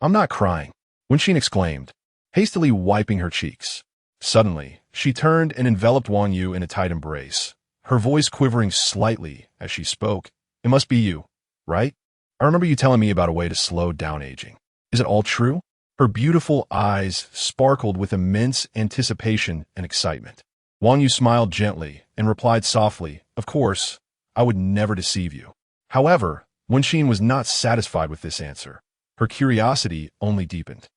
I'm not crying," Wen Xin exclaimed, hastily wiping her cheeks. Suddenly, she turned and enveloped Wang Yu in a tight embrace, her voice quivering slightly as she spoke. "It must be you, right? I remember you telling me about a way to slow down aging. Is it all true?" Her beautiful eyes sparkled with immense anticipation and excitement. Wang Yu smiled gently and replied softly, "Of course, I would never deceive you." However, Wen Xin was not satisfied with this answer. Her curiosity only deepened.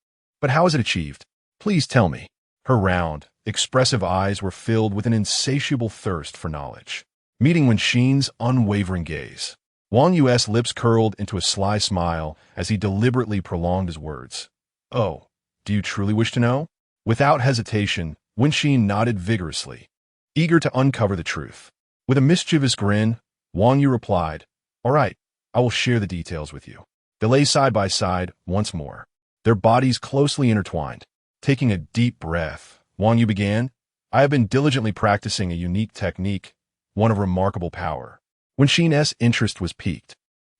"But how is it achieved? Please tell me." Her round, expressive eyes were filled with an insatiable thirst for knowledge. Meeting Wen Xin's unwavering gaze, Wang Yu's lips curled into a sly smile as he deliberately prolonged his words. "Oh, do you truly wish to know?" Without hesitation, Wen Xin nodded vigorously, eager to uncover the truth. With a mischievous grin, Wang Yu replied, "All right, I will share the details with you." They lay side by side once more, their bodies closely intertwined. Taking a deep breath, Wang Yu began, "I have been diligently practicing a unique technique, one of remarkable power." Wen Xin's interest was piqued,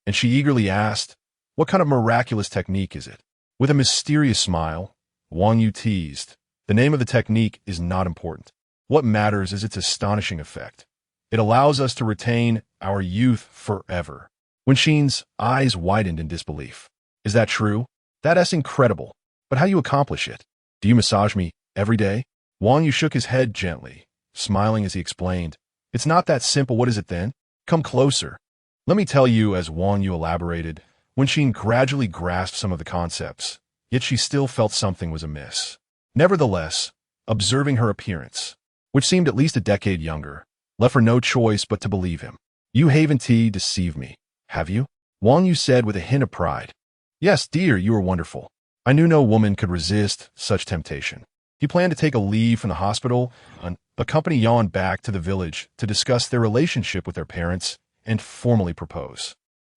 and she eagerly asked, "What kind of miraculous technique is it?" With a mysterious smile, Wang Yu teased, "The name of the technique is not important. What matters is its astonishing effect. It allows us to retain our youth forever." Wen Xin's eyes widened in disbelief. "Is that true? That's incredible. But how do you accomplish it? Do you massage me every day?" Wang Yu shook his head gently, smiling as he explained, "It's not that simple. What is it then? Come closer." "Let me tell you," as Wang Yu elaborated. Wen Xin gradually grasped some of the concepts, yet she still felt something was amiss. Nevertheless, observing her appearance, which seemed at least a decade younger, left her no choice but to believe him. "You haven't deceived me, have you?" Wang Yu said with a hint of pride. "Yes, dear, you are wonderful. I knew no woman could resist such temptation." He planned to take a leave from the hospital and accompany Yan back to the village to discuss their relationship with their parents and formally propose.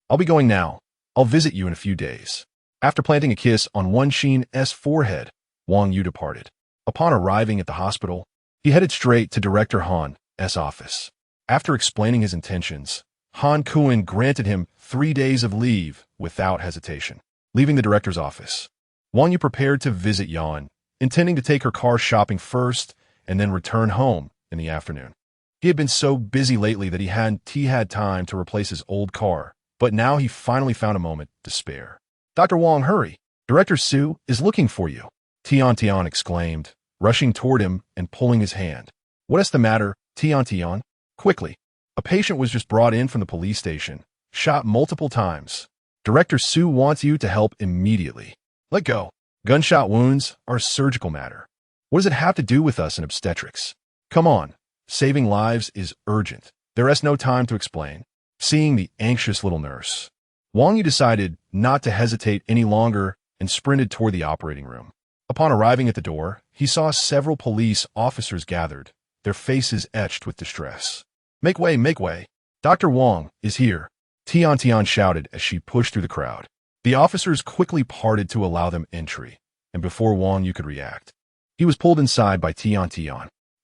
"I'll be going now. I'll visit you in a few days." After planting a kiss on Wen Xin's forehead, Wang Yu departed. Upon arriving at the hospital, he headed straight to Director Han's office. After explaining his intentions, Han Kuan granted him 3 days of leave without hesitation. Leaving the director's office, Wang Yu prepared to visit Yan, intending to take her car shopping first and then return home in the afternoon. He had been so busy lately that he hadn't had time to replace his old car, but now he finally found a moment to spare. "Dr. Wang, hurry! Director Su is looking for you," Tian exclaimed, rushing toward him and pulling his hand. "What is the matter, Tian? Quickly. A patient was just brought in from the police station, shot multiple times. Director Su wants you to help immediately." "Let go. Gunshot wounds are a surgical matter. What does it have to do with us in obstetrics? Come on. Saving lives is urgent." There is no time to explain. Seeing the anxious little nurse, Wang Yu decided not to hesitate any longer and sprinted toward the operating room. Upon arriving at the door, he saw several police officers gathered, their faces etched with distress. Make way. Dr. Wang is here," Tian shouted as she pushed through the crowd. The officers quickly parted to allow them entry, and before Wang Yu could react, he was pulled inside by Tian.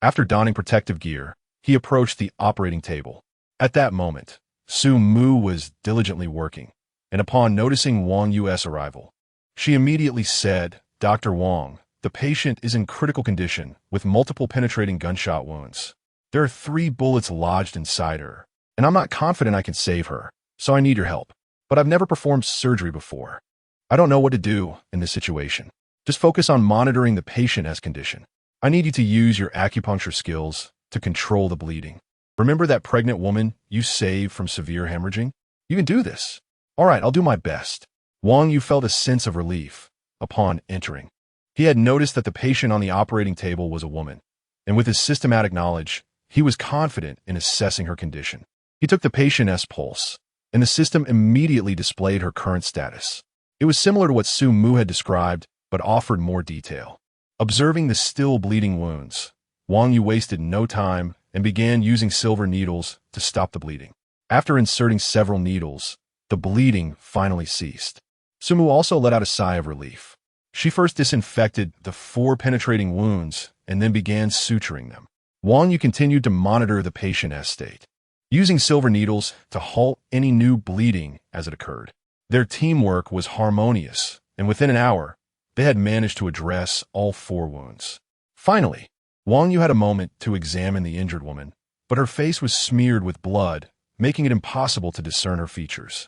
After donning protective gear, he approached the operating table. At that moment, Su Mu was diligently working, and upon noticing Wang Yu's arrival, she immediately said, "Dr. Wang, the patient is in critical condition with multiple penetrating gunshot wounds. There are 3 bullets lodged inside her, and I'm not confident I can save her, so I need your help. But I've never performed surgery before. I don't know what to do in this situation. Just focus on monitoring the patient's condition. I need you to use your acupuncture skills to control the bleeding. Remember that pregnant woman you saved from severe hemorrhaging? You can do this. All right, I'll do my best. Wang Yu felt a sense of relief upon entering. He had noticed that the patient on the operating table was a woman, and with his systematic knowledge, he was confident in assessing her condition. He took the patient's pulse, and the system immediately displayed her current status. It was similar to what Su Mu had described, but offered more detail. Observing the still bleeding wounds, Wang Yu wasted no time and began using silver needles to stop the bleeding. After inserting several needles, the bleeding finally ceased. Su Mu also let out a sigh of relief. She first disinfected the 4 penetrating wounds and then began suturing them. Wang Yu continued to monitor the patient's state, using silver needles to halt any new bleeding as it occurred. Their teamwork was harmonious, and within an hour, they had managed to address all 4 wounds. Finally, Wang Yu had a moment to examine the injured woman, but her face was smeared with blood, making it impossible to discern her features.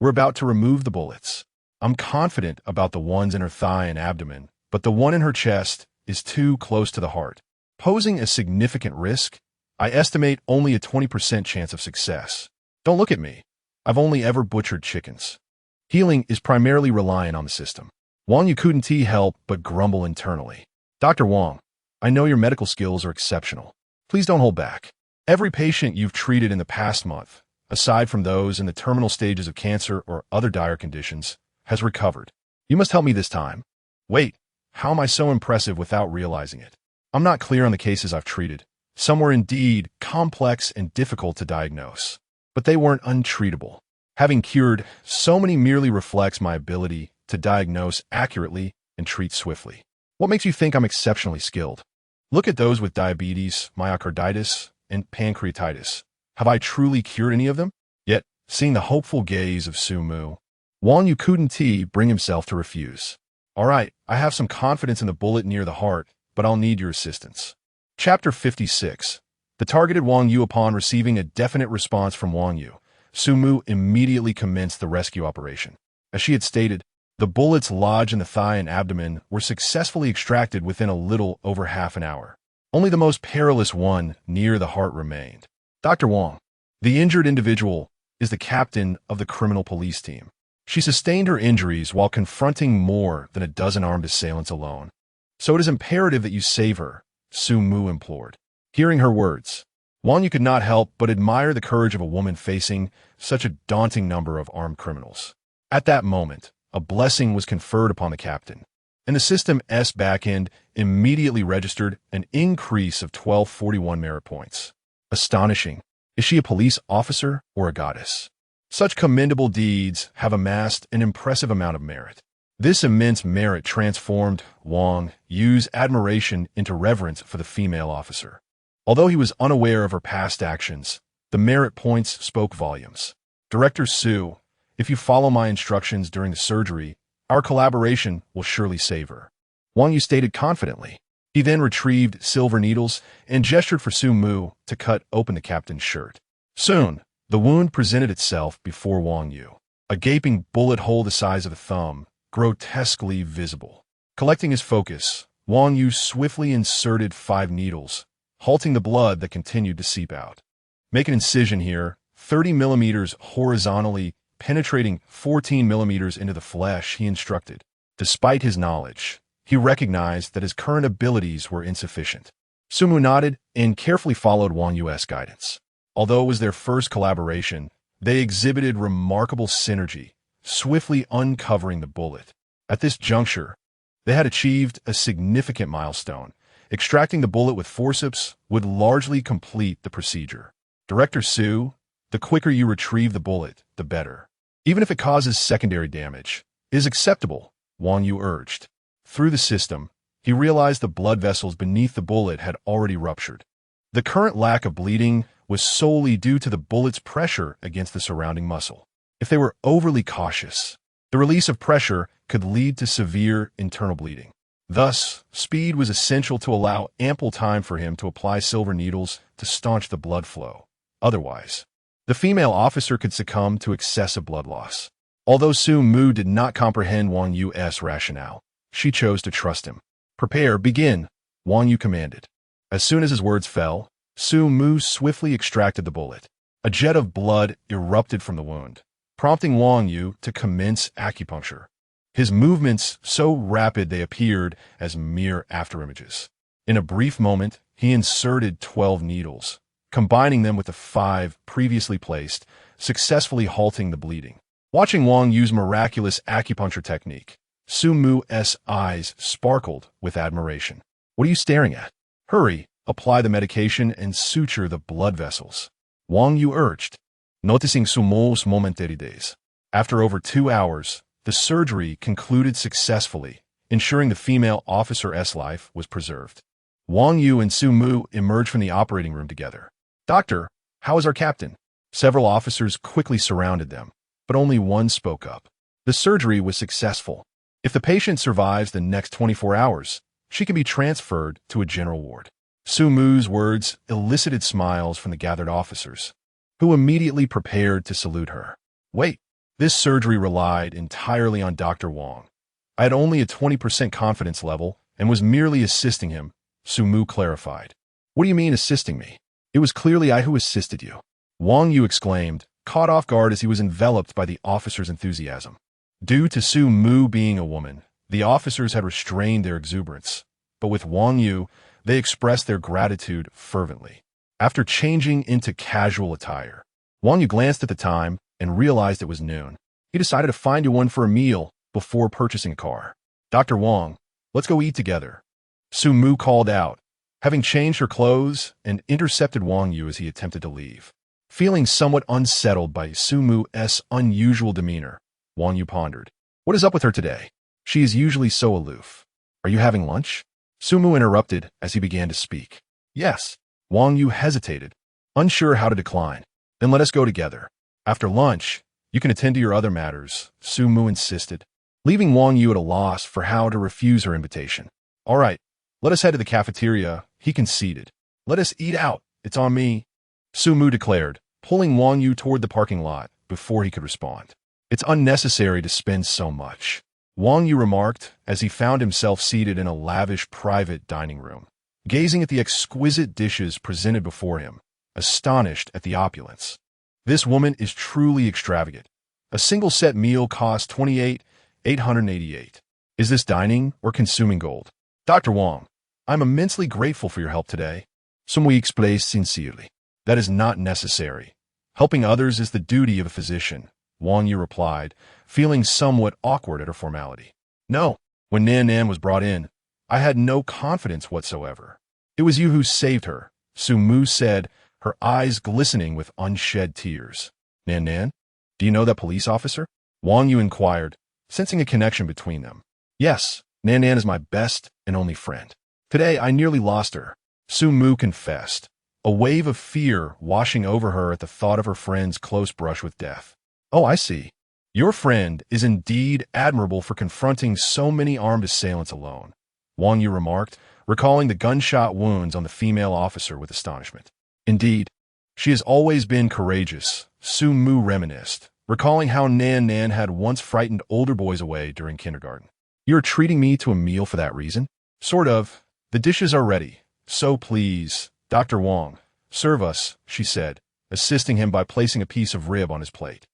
We're about to remove the bullets. I'm confident about the ones in her thigh and abdomen, but the one in her chest is too close to the heart, posing a significant risk. I estimate only a 20% chance of success. Don't look at me. I've only ever butchered chickens. Healing is primarily reliant on the system. Wang Yu couldn't help but grumble internally. Dr. Wang, I know your medical skills are exceptional. Please don't hold back. Every patient you've treated in the past month, aside from those in the terminal stages of cancer or other dire conditions, has recovered. You must help me this time. Wait, how am I so impressive without realizing it? I'm not clear on the cases I've treated. Some were indeed complex and difficult to diagnose, but they weren't untreatable. Having cured so many merely reflects my ability to diagnose accurately and treat swiftly. What makes you think I'm exceptionally skilled? Look at those with diabetes, myocarditis, and pancreatitis. Have I truly cured any of them? Yet, seeing the hopeful gaze of Su Mu, Wang Yu couldn't bring himself to refuse. All right, I have some confidence in the bullet near the heart, but I'll need your assistance. Chapter 56. The targeted Wang Yu. Upon receiving a definite response from Wang Yu, Su Mu immediately commenced the rescue operation. As she had stated, the bullets lodged in the thigh and abdomen were successfully extracted within a little over half an hour. Only the most perilous one near the heart remained. Dr. Wang, the injured individual, is the captain of the criminal police team. She sustained her injuries while confronting more than a dozen armed assailants alone. So it is imperative that you save her, Su Mu implored. Hearing her words, Wang Yu could not help but admire the courage of a woman facing such a daunting number of armed criminals. At that moment, a blessing was conferred upon the captain, and the system's backend immediately registered an increase of 1241 merit points. Astonishing. Is she a police officer or a goddess? Such commendable deeds have amassed an impressive amount of merit. This immense merit transformed Wang Yu's admiration into reverence for the female officer. Although he was unaware of her past actions, the merit points spoke volumes. Director Su, if you follow my instructions during the surgery, our collaboration will surely save her. Wang Yu stated confidently. He then retrieved silver needles and gestured for Su Mu to cut open the captain's shirt. Soon, the wound presented itself before Wang Yu. A gaping bullet hole the size of a thumb, grotesquely visible. Collecting his focus, Wang Yu swiftly inserted 5 needles, halting the blood that continued to seep out. Make an incision here, 30 millimeters horizontally, penetrating 14 millimeters into the flesh, he instructed. Despite his knowledge, he recognized that his current abilities were insufficient. Su Mu nodded and carefully followed Wang Yu's guidance. Although it was their first collaboration, they exhibited remarkable synergy, swiftly uncovering the bullet. At this juncture, they had achieved a significant milestone. Extracting the bullet with forceps would largely complete the procedure. Director Su, the quicker you retrieve the bullet, the better. Even if it causes secondary damage, it is acceptable, Wang Yu urged. Through the system, he realized the blood vessels beneath the bullet had already ruptured. The current lack of bleeding was solely due to the bullet's pressure against the surrounding muscle. If they were overly cautious, the release of pressure could lead to severe internal bleeding. Thus, speed was essential to allow ample time for him to apply silver needles to staunch the blood flow. Otherwise, the female officer could succumb to excessive blood loss. Although Su Mu did not comprehend Wang Yu's rationale, she chose to trust him. Prepare, begin. Wang Yu commanded. As soon as his words fell, Su Mu swiftly extracted the bullet. A jet of blood erupted from the wound, prompting Wang Yu to commence acupuncture. His movements so rapid they appeared as mere afterimages. In a brief moment, he inserted 12 needles, combining them with the 5 previously placed, successfully halting the bleeding. Watching Wang Yu's miraculous acupuncture technique, Su Mu's eyes sparkled with admiration. What are you staring at? Hurry, apply the medication and suture the blood vessels, Wang Yu urged, noticing Su Mu's momentary daze. After over 2 hours, the surgery concluded successfully, ensuring the female officer's life was preserved. Wang Yu and Su Mu emerged from the operating room together. Doctor, how is our captain? Several officers quickly surrounded them, but only one spoke up. The surgery was successful. If the patient survives the next 24 hours, she can be transferred to a general ward. Su Mu's words elicited smiles from the gathered officers, who immediately prepared to salute her. Wait, this surgery relied entirely on Dr. Wang. I had only a 20% confidence level and was merely assisting him, Su Mu clarified. What do you mean assisting me? It was clearly I who assisted you, Wang Yu exclaimed, caught off guard as he was enveloped by the officers' enthusiasm. Due to Su Mu being a woman, the officers had restrained their exuberance, but with Wang Yu, they expressed their gratitude fervently. After changing into casual attire, Wang Yu glanced at the time and realized it was noon. He decided to find you one for a meal before purchasing a car. Dr. Wang, let's go eat together, Su Mu called out, having changed her clothes and intercepted Wang Yu as he attempted to leave. Feeling somewhat unsettled by Su Mu's unusual demeanor, Wang Yu pondered. What is up with her today? She is usually so aloof. Are you having lunch? Su Mu interrupted as he began to speak. Yes. Wang Yu hesitated, unsure how to decline. Then let us go together. After lunch, you can attend to your other matters, Su Mu insisted, leaving Wang Yu at a loss for how to refuse her invitation. All right, let us head to the cafeteria, he conceded. Let us eat out, it's on me, Su Mu declared, pulling Wang Yu toward the parking lot before he could respond. It's unnecessary to spend so much, Wang Yu remarked as he found himself seated in a lavish private dining room, gazing at the exquisite dishes presented before him, astonished at the opulence. This woman is truly extravagant. A single set meal costs $28,888. Is this dining or consuming gold? Dr. Wang, I'm immensely grateful for your help today. Some weeks place sincerely. That is not necessary. Helping others is the duty of a physician, Wang Yu replied, feeling somewhat awkward at her formality. No, when Nan Nan was brought in, I had no confidence whatsoever. It was you who saved her, Su Mu said, her eyes glistening with unshed tears. Nan Nan? Do you know that police officer? Wang Yu inquired, sensing a connection between them. Yes, Nan Nan is my best and only friend. Today I nearly lost her, Su Mu confessed, a wave of fear washing over her at the thought of her friend's close brush with death. Oh, I see. Your friend is indeed admirable for confronting so many armed assailants alone, Wang Yu remarked, recalling the gunshot wounds on the female officer with astonishment. Indeed, she has always been courageous, Su Mu reminisced, recalling how Nan Nan had once frightened older boys away during kindergarten. You're treating me to a meal for that reason? Sort of. The dishes are ready. So please, Dr. Wang, serve us, she said, assisting him by placing a piece of rib on his plate.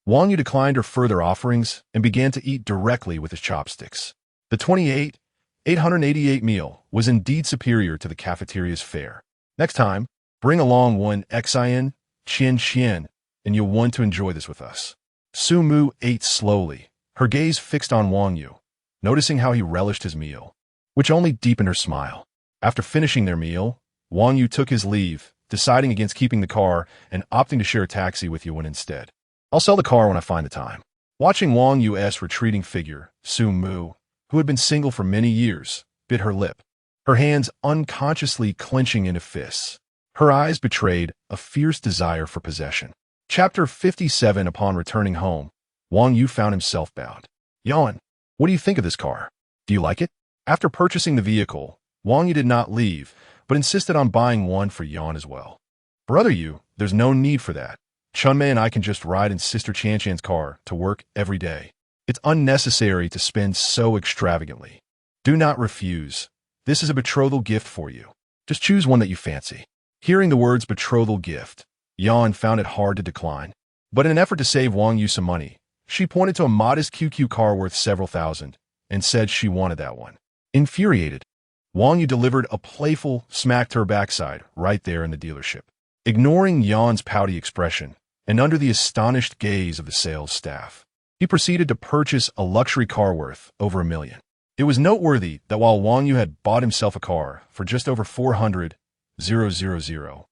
Wang Yu declined her further offerings and began to eat directly with his chopsticks. The $28,888 meal was indeed superior to the cafeteria's fare. Next time, bring along one xin, qian, and you'll want to enjoy this with us. Su Mu ate slowly, her gaze fixed on Wang Yu, noticing how he relished his meal, which only deepened her smile. After finishing their meal, Wang Yu took his leave, deciding against keeping the car and opting to share a taxi with Yuan instead. I'll sell the car when I find the time. Watching Wang Yu's retreating figure, Su Mu, who had been single for many years, bit her lip, her hands unconsciously clenching into fists. Her eyes betrayed a fierce desire for possession. Chapter 57. Upon returning home, Wang Yu found himself bound. Yuan, what do you think of this car? Do you like it? After purchasing the vehicle, Wang Yu did not leave, but insisted on buying one for Yuan as well. Brother Yu, there's no need for that. Chunmei and I can just ride in Sister Chanchan's car to work every day. It's unnecessary to spend so extravagantly. Do not refuse, This is a betrothal gift for you. Just choose one that you fancy." Hearing the words betrothal gift, Yan found it hard to decline. But in an effort to save Wang Yu some money, she pointed to a modest QQ car worth several thousand and said she wanted that one. Infuriated, Wang Yu delivered a playful smack to her backside right there in the dealership. Ignoring Yan's pouty expression and under the astonished gaze of the sales staff, he proceeded to purchase a luxury car worth over $1 million. It was noteworthy that while Wang Yu had bought himself a car for just over 400,000,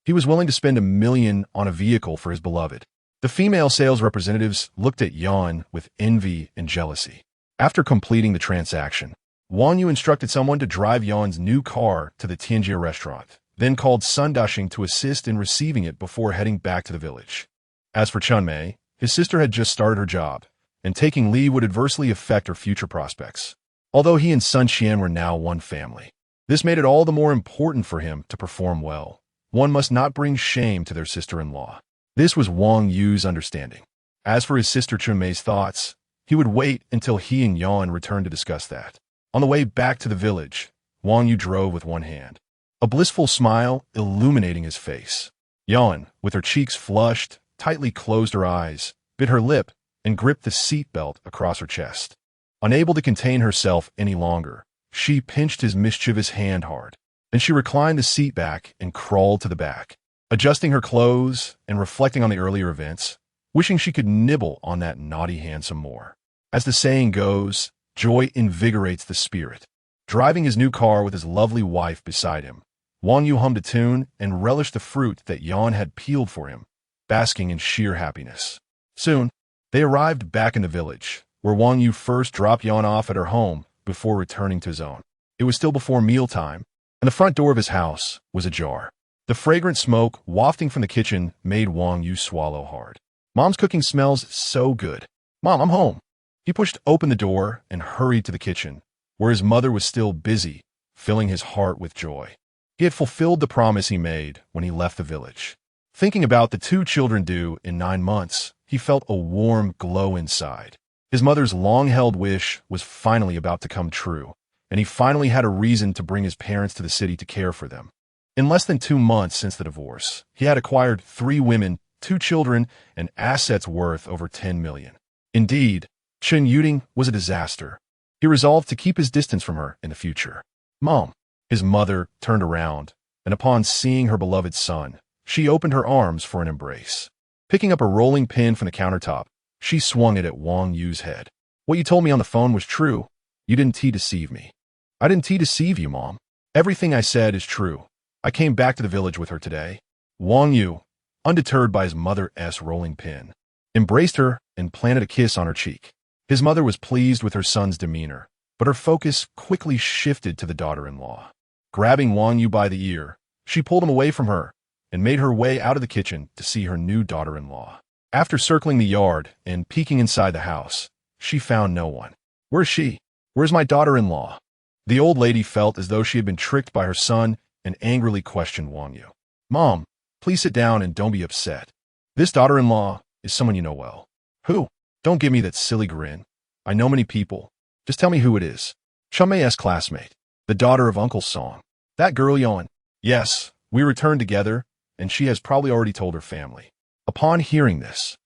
he was willing to spend $1 million on a vehicle for his beloved. The female sales representatives looked at Yan with envy and jealousy. After completing the transaction, Wang Yu instructed someone to drive Yan's new car to the Tianjie restaurant, then called Sun Dashing to assist in receiving it before heading back to the village. As for Chunmei, his sister had just started her job, and taking leave would adversely affect her future prospects. Although he and Sun Qian were now one family, this made it all the more important for him to perform well. One must not bring shame to their sister-in-law. This was Wang Yu's understanding. As for his sister Chunmei's thoughts, he would wait until he and Yan returned to discuss that. On the way back to the village, Wang Yu drove with one hand, a blissful smile illuminating his face. Yan, with her cheeks flushed, tightly closed her eyes, bit her lip, and gripped the seat belt across her chest. Unable to contain herself any longer, she pinched his mischievous hand hard. Then she reclined the seat back and crawled to the back, adjusting her clothes and reflecting on the earlier events, wishing she could nibble on that naughty hand some more. As the saying goes, joy invigorates the spirit. Driving his new car with his lovely wife beside him, Wang Yu hummed a tune and relished the fruit that Yan had peeled for him, basking in sheer happiness. Soon, they arrived back in the village, where Wang Yu first dropped Yan off at her home before returning to his own. It was still before mealtime, and the front door of his house was ajar. The fragrant smoke wafting from the kitchen made Wang Yu swallow hard. "Mom's cooking smells so good. Mom, I'm home." He pushed open the door and hurried to the kitchen, where his mother was still busy, filling his heart with joy. He had fulfilled the promise he made when he left the village. Thinking about the 2 children due in 9 months, he felt a warm glow inside. His mother's long-held wish was finally about to come true, and he finally had a reason to bring his parents to the city to care for them. In less than 2 months since the divorce, he had acquired 3 women, 2 children, and assets worth over 10 million. Indeed, Chen Yuding was a disaster. He resolved to keep his distance from her in the future. "Mom." His mother turned around, and upon seeing her beloved son, she opened her arms for an embrace. Picking up a rolling pin from the countertop, she swung it at Wang Yu's head. "What you told me on the phone was true. You didn't deceive me." "I didn't deceive you, Mom. Everything I said is true. I came back to the village with her today." Wang Yu, undeterred by his mother's rolling pin, embraced her and planted a kiss on her cheek. His mother was pleased with her son's demeanor, but her focus quickly shifted to the daughter-in-law. Grabbing Wang Yu by the ear, she pulled him away from her and made her way out of the kitchen to see her new daughter-in-law. After circling the yard and peeking inside the house, she found no one. "Where's she? Where's my daughter-in-law?" The old lady felt as though she had been tricked by her son and angrily questioned Wang Yu. "Mom, please sit down and don't be upset. This daughter-in-law is someone you know well." "Who?" "Don't give me that silly grin. I know many people. Just tell me who it is." "Chunmei's classmate, the daughter of Uncle Song. That girl Yon." "Yes, we returned together, and she has probably already told her family." Upon hearing this,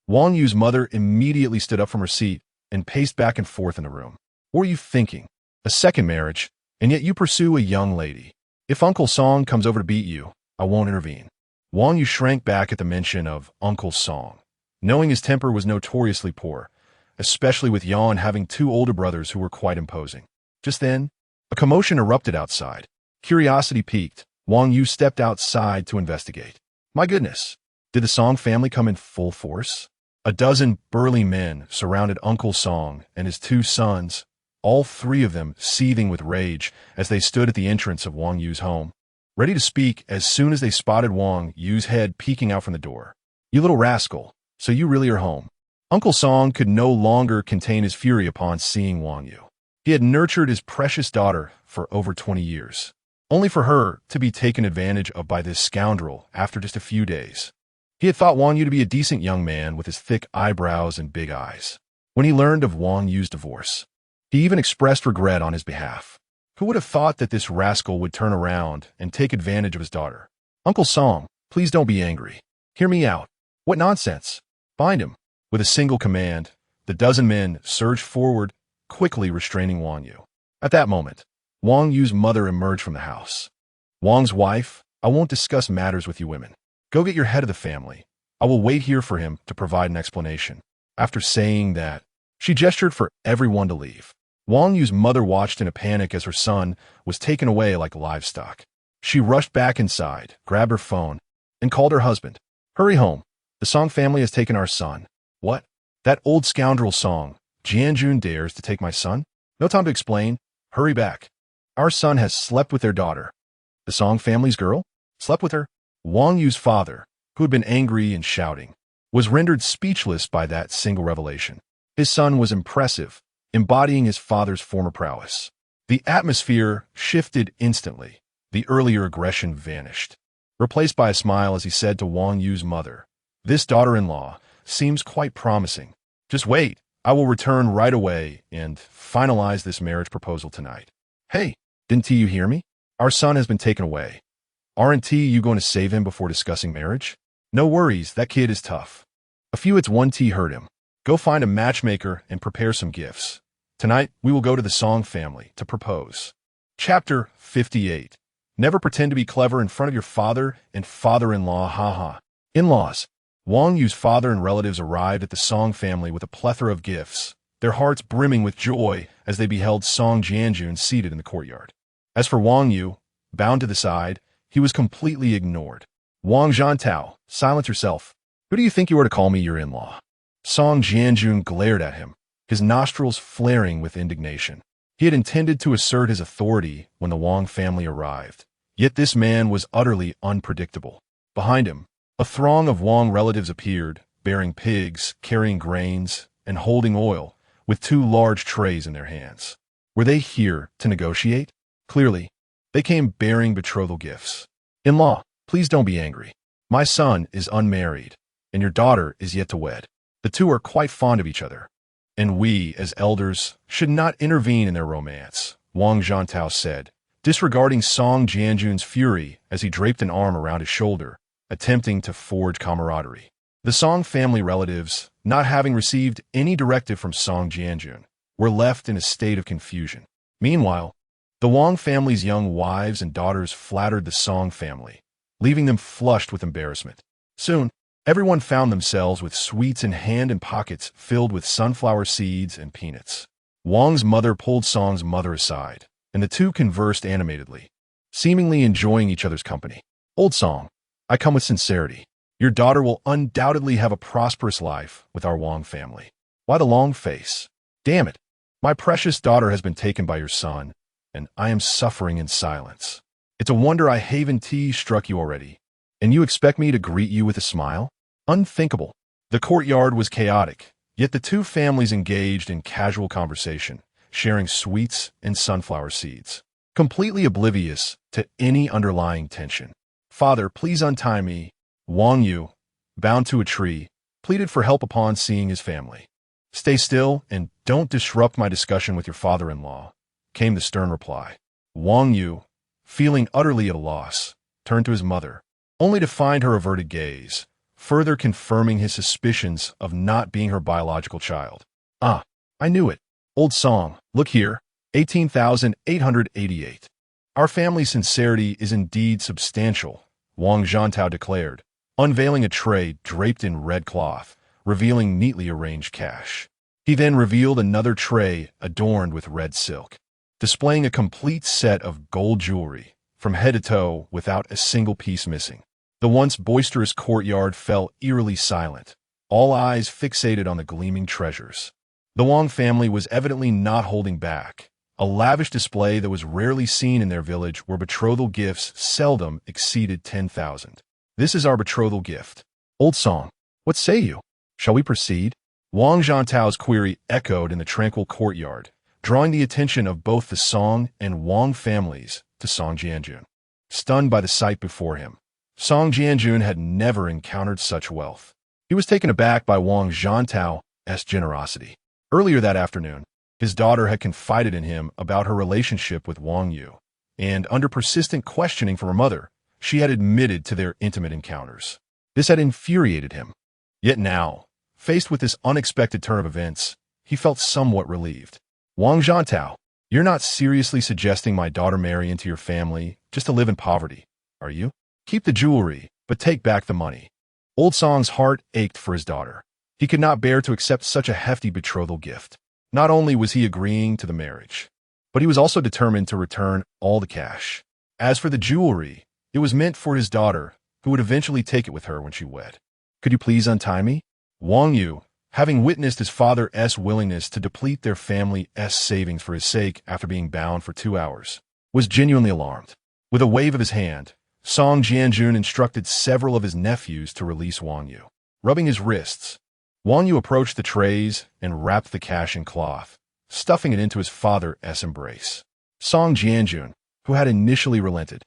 Wang Yu's mother immediately stood up from her seat and paced back and forth in the room. "What are you thinking? A second marriage, and yet you pursue a young lady. If Uncle Song comes over to beat you, I won't intervene." Wang Yu shrank back at the mention of Uncle Song, knowing his temper was notoriously poor, especially with Yan having 2 older brothers who were quite imposing. Just then, a commotion erupted outside. Curiosity piqued, Wang Yu stepped outside to investigate. My goodness, did the Song family come in full force? A dozen burly men surrounded Uncle Song and his 2 sons, all 3 of them seething with rage as they stood at the entrance of Wang Yu's home, ready to speak as soon as they spotted Wang Yu's head peeking out from the door. "You little rascal, so you really are home." Uncle Song could no longer contain his fury upon seeing Wang Yu. He had nurtured his precious daughter for over 20 years, only for her to be taken advantage of by this scoundrel after just a few days. He had thought Wang Yu to be a decent young man with his thick eyebrows and big eyes. When he learned of Wang Yu's divorce, he even expressed regret on his behalf. Who would have thought that this rascal would turn around and take advantage of his daughter? Uncle Song, please don't be angry. Hear me out. What nonsense? Find him. With a single command, the dozen men surged forward, quickly restraining Wang Yu. At that moment, Wang Yu's mother emerged from the house. Wang's wife, I won't discuss matters with you women. Go get your head of the family. I will wait here for him to provide an explanation. After saying that, she gestured for everyone to leave. Wang Yu's mother watched in a panic as her son was taken away like livestock. She rushed back inside, grabbed her phone, and called her husband. Hurry home. The Song family has taken our son. What? That old scoundrel Song. Jianjun dares to take my son? No time to explain. Hurry back. Our son has slept with their daughter. The Song family's girl? Slept with her? Wang Yu's father, who had been angry and shouting, was rendered speechless by that single revelation. His son was impressive, embodying his father's former prowess. The atmosphere shifted instantly. The earlier aggression vanished, replaced by a smile as he said to Wang Yu's mother, "This daughter-in-law seems quite promising. Just wait, I will return right away and finalize this marriage proposal tonight." Hey, didn't you hear me? Our son has been taken away. Aren't you going to save him before discussing marriage? No worries, that kid is tough. A few it's 1T hurt him. Go find a matchmaker and prepare some gifts. Tonight, we will go to the Song family to propose. Chapter 58. Never pretend to be clever in front of your father and father-in-law, haha. In-laws. Wang Yu's father and relatives arrived at the Song family with a plethora of gifts, their hearts brimming with joy as they beheld Song Jianjun seated in the courtyard. As for Wang Yu, bound to the side, he was completely ignored. Wang Zhantao, silence yourself. Who do you think you are to call me your in-law? Song Jianjun glared at him, his nostrils flaring with indignation. He had intended to assert his authority when the Wang family arrived, yet this man was utterly unpredictable. Behind him, a throng of Wang relatives appeared, bearing pigs, carrying grains, and holding oil, with 2 large trays in their hands. Were they here to negotiate? Clearly, they came bearing betrothal gifts. In-law, please don't be angry. My son is unmarried, and your daughter is yet to wed. The two are quite fond of each other, and we, as elders, should not intervene in their romance, Wang Zhantao said, disregarding Song Jianjun's fury as he draped an arm around his shoulder, attempting to forge camaraderie. The Song family relatives, not having received any directive from Song Jianjun, were left in a state of confusion. Meanwhile, the Wang family's young wives and daughters flattered the Song family, leaving them flushed with embarrassment. Soon, everyone found themselves with sweets in hand and pockets filled with sunflower seeds and peanuts. Wang's mother pulled Song's mother aside, and the two conversed animatedly, seemingly enjoying each other's company. Old Song, I come with sincerity. Your daughter will undoubtedly have a prosperous life with our Wang family. Why the long face? Damn it, my precious daughter has been taken by your son, and I am suffering in silence. It's a wonder I haven't struck you already, and you expect me to greet you with a smile? Unthinkable. The courtyard was chaotic, yet the two families engaged in casual conversation, sharing sweets and sunflower seeds, completely oblivious to any underlying tension. Father, please untie me. Wang Yu, bound to a tree, pleaded for help upon seeing his family. Stay still and don't disrupt my discussion with your father-in-law, came the stern reply. Wang Yu, feeling utterly at a loss, turned to his mother, only to find her averted gaze, further confirming his suspicions of not being her biological child. Ah, I knew it. Old Song, look here, 18,888. Our family's sincerity is indeed substantial, Wang Zhantao declared, unveiling a tray draped in red cloth, revealing neatly arranged cash. He then revealed another tray adorned with red silk, displaying a complete set of gold jewelry, from head to toe without a single piece missing. The once boisterous courtyard fell eerily silent, all eyes fixated on the gleaming treasures. The Wang family was evidently not holding back, a lavish display that was rarely seen in their village where betrothal gifts seldom exceeded 10,000. This is our betrothal gift. Old Song, what say you? Shall we proceed? Wang Zhantao's query echoed in the tranquil courtyard, drawing the attention of both the Song and Wang families to Song Jianjun. Stunned by the sight before him, Song Jianjun had never encountered such wealth. He was taken aback by Wang Zhantao's generosity. Earlier that afternoon, His daughter had confided in him about her relationship with Wang Yu, and under persistent questioning from her mother, she had admitted to their intimate encounters. This had infuriated him. Yet now, faced with this unexpected turn of events, he felt somewhat relieved. Wang Zhantao, you're not seriously suggesting my daughter marry into your family just to live in poverty, are you? Keep the jewelry, but take back the money. Old Song's heart ached for his daughter. He could not bear to accept such a hefty betrothal gift. Not only was he agreeing to the marriage, but he was also determined to return all the cash. As for the jewelry, it was meant for his daughter, who would eventually take it with her when she wed. Could you please untie me? Wang Yu, having witnessed his father's willingness to deplete their family's savings for his sake after being bound for 2 hours, was genuinely alarmed. With a wave of his hand, Song Jianjun instructed several of his nephews to release Wang Yu. Rubbing his wrists, Wang Yu approached the trays and wrapped the cash in cloth, stuffing it into his father's embrace. Song Jianjun, who had initially relented,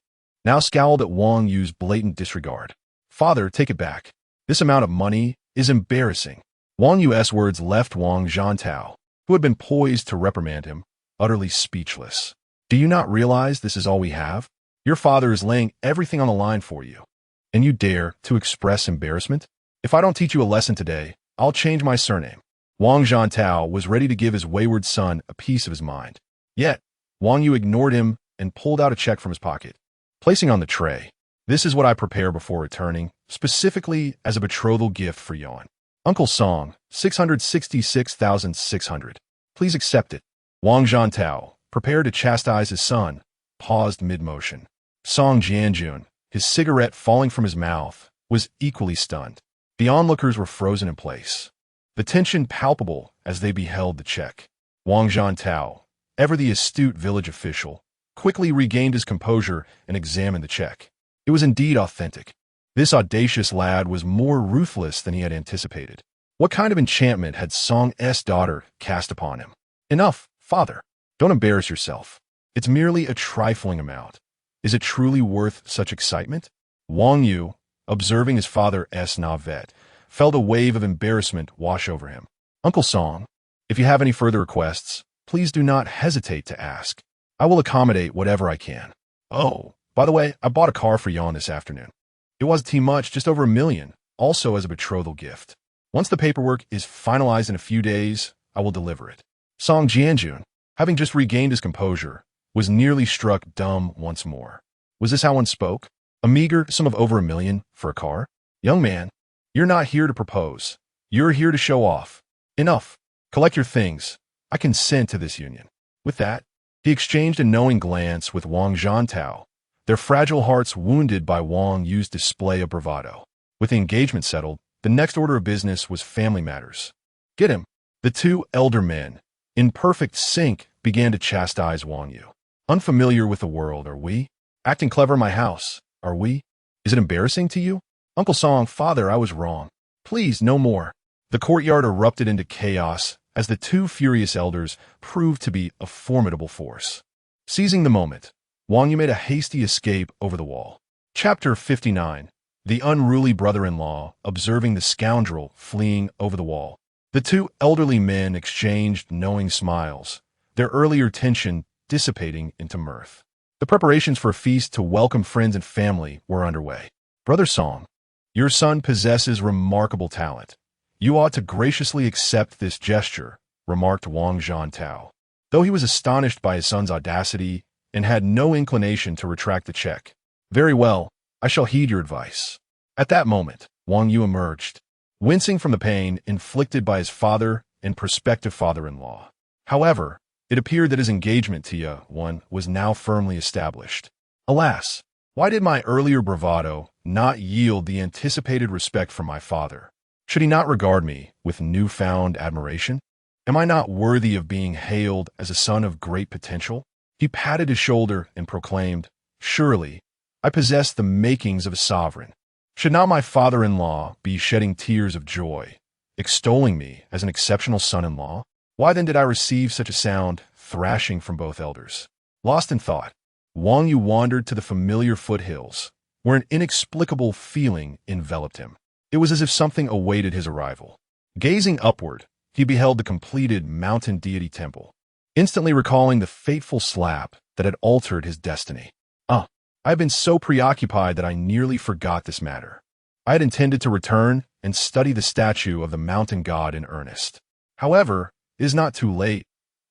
now scowled at Wang Yu's blatant disregard. Father, take it back. This amount of money is embarrassing. Wang Yu's words left Wang Zhantao, who had been poised to reprimand him, utterly speechless. Do you not realize this is all we have? Your father is laying everything on the line for you, and you dare to express embarrassment? If I don't teach you a lesson today, I'll change my surname. Wang Zhantao was ready to give his wayward son a piece of his mind. Yet, Wang Yu ignored him and pulled out a check from his pocket, placing on the tray. This is what I prepare before returning, specifically as a betrothal gift for Yuan. Uncle Song, 666,600. Please accept it. Wang Zhantao, prepared to chastise his son, paused mid-motion. Song Jianjun, his cigarette falling from his mouth, was equally stunned. The onlookers were frozen in place, the tension palpable as they beheld the check. Wang Zhantao, ever the astute village official, quickly regained his composure and examined the check. It was indeed authentic. This audacious lad was more ruthless than he had anticipated. What kind of enchantment had Song's daughter cast upon him? Enough, father. Don't embarrass yourself. It's merely a trifling amount. Is it truly worth such excitement? Wang Yu, observing his father's navet, felt a wave of embarrassment wash over him. Uncle Song, if you have any further requests, please do not hesitate to ask. I will accommodate whatever I can. Oh, by the way, I bought a car for Yuan this afternoon. It wasn't too much, just over $1 million, also as a betrothal gift. Once the paperwork is finalized in a few days, I will deliver it. Song Jianjun, having just regained his composure, was nearly struck dumb once more. Was this how one spoke? A meager sum of over $1 million for a car? Young man, you're not here to propose. You're here to show off. Enough. Collect your things. I consent to this union. With that, he exchanged a knowing glance with Wang Zhantao, their fragile hearts wounded by Wang Yu's display of bravado. With the engagement settled, the next order of business was family matters. Get him. The two elder men, in perfect sync, began to chastise Wang Yu. Unfamiliar with the world, are we? Acting clever in my house, are we? Is it embarrassing to you? Uncle Song, father, I was wrong. Please, no more. The courtyard erupted into chaos as the two furious elders proved to be a formidable force. Seizing the moment, Wang Yu made a hasty escape over the wall. Chapter 59. The unruly brother-in-law observing the scoundrel fleeing over the wall. The two elderly men exchanged knowing smiles, their earlier tension dissipating into mirth. The preparations for a feast to welcome friends and family were underway. Brother Song, your son possesses remarkable talent. You ought to graciously accept this gesture, remarked Wang Zhantao. Though he was astonished by his son's audacity and had no inclination to retract the check. Very well, I shall heed your advice. At that moment, Wang Yu emerged, wincing from the pain inflicted by his father and prospective father-in-law. However, it appeared that his engagement to Yuan was now firmly established. Alas, why did my earlier bravado not yield the anticipated respect from my father? Should he not regard me with newfound admiration? Am I not worthy of being hailed as a son of great potential? He patted his shoulder and proclaimed, Surely, I possess the makings of a sovereign. Should not my father-in-law be shedding tears of joy, extolling me as an exceptional son-in-law? Why then did I receive such a sound thrashing from both elders? Lost in thought, Wang Yu wandered to the familiar foothills, where an inexplicable feeling enveloped him. It was as if something awaited his arrival. Gazing upward, he beheld the completed mountain deity temple. instantly recalling the fateful slap that had altered his destiny. I had been so preoccupied that I nearly forgot this matter. I had intended to return and study the statue of the mountain god in earnest. However, it is not too late.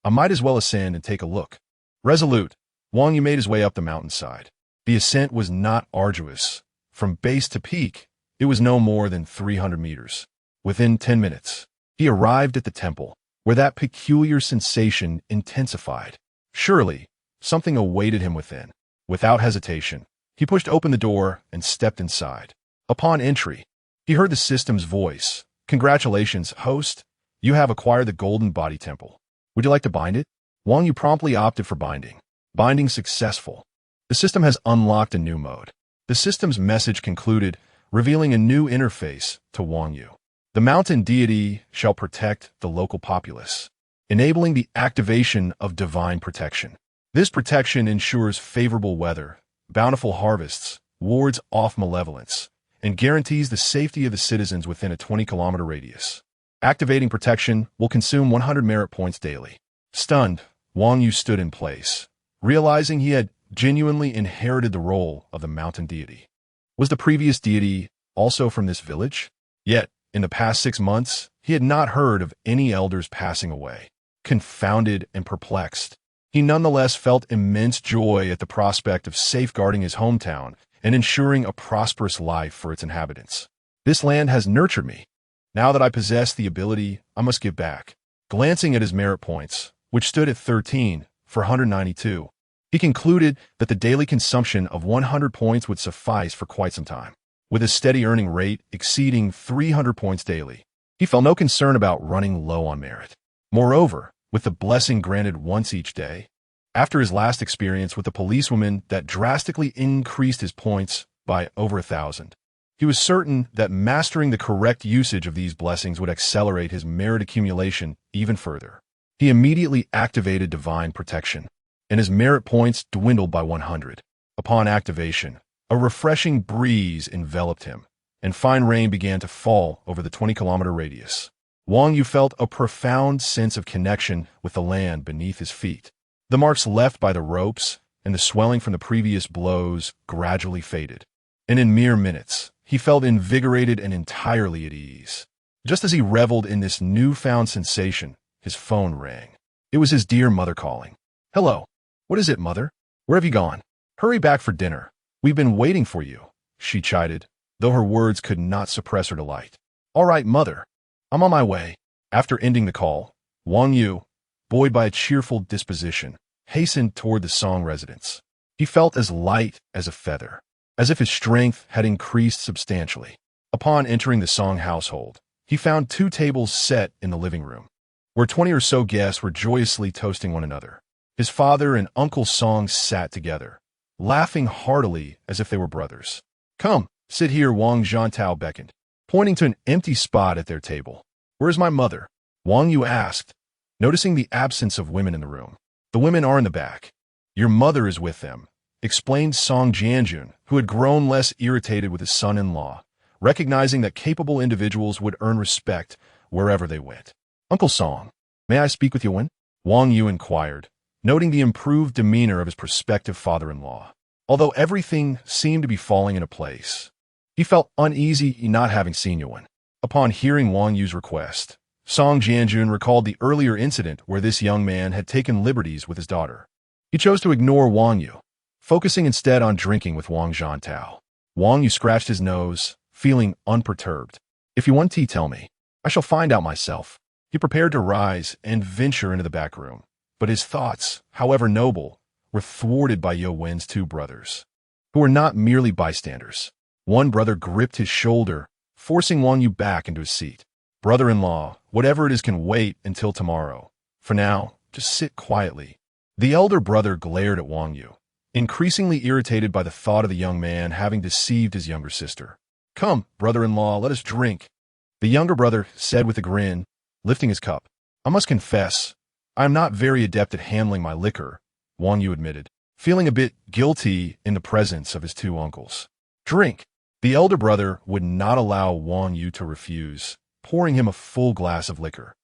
I might as well ascend and take a look. Resolute, Wang Yu made his way up the mountainside. The ascent was not arduous. From base to peak, it was no more than 300 meters. Within 10 minutes, he arrived at the temple, where that peculiar sensation intensified. Surely, something awaited him within. Without hesitation, he pushed open the door and stepped inside. Upon entry, he heard the system's voice. "Congratulations, host. You have acquired the Golden Body Temple. Would you like to bind it?" Wang Yu promptly opted for binding. Binding successful. The system has unlocked a new mode. The system's message concluded, revealing a new interface to Wang Yu. The mountain deity shall protect the local populace, enabling the activation of divine protection. This protection ensures favorable weather, bountiful harvests, wards off malevolence, and guarantees the safety of the citizens within a 20-kilometer radius. Activating protection will consume 100 merit points daily. Stunned, Wang Yu stood in place, realizing he had genuinely inherited the role of the mountain deity. Was the previous deity also from this village? Yet, in the past 6 months, he had not heard of any elders passing away. Confounded and perplexed, he nonetheless felt immense joy at the prospect of safeguarding his hometown and ensuring a prosperous life for its inhabitants. This land has nurtured me. Now that I possess the ability, I must give back. Glancing at his merit points, which stood at 13 for 192, he concluded that the daily consumption of 100 points would suffice for quite some time. With a steady earning rate exceeding 300 points daily, he felt no concern about running low on merit. Moreover, with the blessing granted once each day, after his last experience with the policewoman that drastically increased his points by over 1,000, he was certain that mastering the correct usage of these blessings would accelerate his merit accumulation even further. He immediately activated divine protection, and his merit points dwindled by 100. Upon activation, a refreshing breeze enveloped him, and fine rain began to fall over the 20-kilometer radius. Wang Yu felt a profound sense of connection with the land beneath his feet. The marks left by the ropes and the swelling from the previous blows gradually faded, and in mere minutes, he felt invigorated and entirely at ease. Just as he reveled in this newfound sensation, his phone rang. It was his dear mother calling. "Hello. What is it, mother? Where have you gone? Hurry back for dinner. We've been waiting for you," she chided, though her words could not suppress her delight. "All right, mother. I'm on my way." After ending the call, Wang Yu, buoyed by a cheerful disposition, hastened toward the Song residence. He felt as light as a feather, as if his strength had increased substantially. Upon entering the Song household, he found 2 tables set in the living room, where 20 or so guests were joyously toasting one another. His father and Uncle Song sat together, laughing heartily as if they were brothers. "Come, sit here," Wang Zhantao beckoned, pointing to an empty spot at their table. "Where's my mother?" Wang Yu asked, noticing the absence of women in the room. "The women are in the back. Your mother is with them," explained Song Jianjun, who had grown less irritated with his son-in-law, recognizing that capable individuals would earn respect wherever they went. "Uncle Song, may I speak with you when?" Wang Yu inquired, noting the improved demeanor of his prospective father-in-law. Although everything seemed to be falling into place, he felt uneasy not having seen Yuan. Upon hearing Wang Yu's request, Song Jianjun recalled the earlier incident where this young man had taken liberties with his daughter. He chose to ignore Wang Yu, focusing instead on drinking with Wang Zhantao. Wang Yu scratched his nose, feeling unperturbed. "If you want tea, tell me. I shall find out myself." He prepared to rise and venture into the back room, but his thoughts, however noble, were thwarted by Yo Wen's 2 brothers, who were not merely bystanders. One brother gripped his shoulder, forcing Wang Yu back into his seat. "Brother-in-law, whatever it is can wait until tomorrow. For now, just sit quietly." The elder brother glared at Wang Yu, increasingly irritated by the thought of the young man having deceived his younger sister. "Come, brother-in-law, let us drink," the younger brother said with a grin, lifting his cup. "I must confess, I am not very adept at handling my liquor," Wang Yu admitted, feeling a bit guilty in the presence of his 2 uncles. "Drink." The elder brother would not allow Wang Yu to refuse, pouring him a full glass of liquor.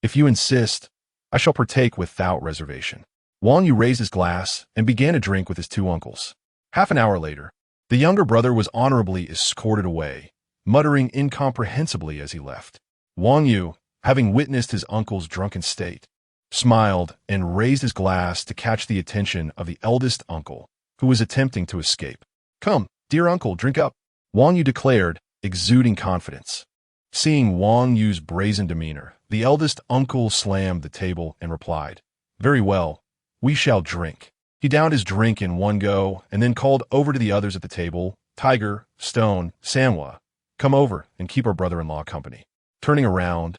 If you insist." I shall partake without reservation. Wang Yu raised his glass and began to drink with his two uncles. Half an hour later, the younger brother was honorably escorted away, muttering incomprehensibly as he left. Wang Yu, having witnessed his uncle's drunken state, smiled and raised his glass to catch the attention of the eldest uncle, who was attempting to escape. "Come, dear uncle, drink up," Wang Yu declared, exuding confidence. Seeing Wang Yu's brazen demeanor, the eldest uncle slammed the table and replied, "Very well, we shall drink." He downed his drink in one go and then called over to the others at the table, "Tiger, Stone, Sanwa, come over and keep our brother-in-law company." Turning around,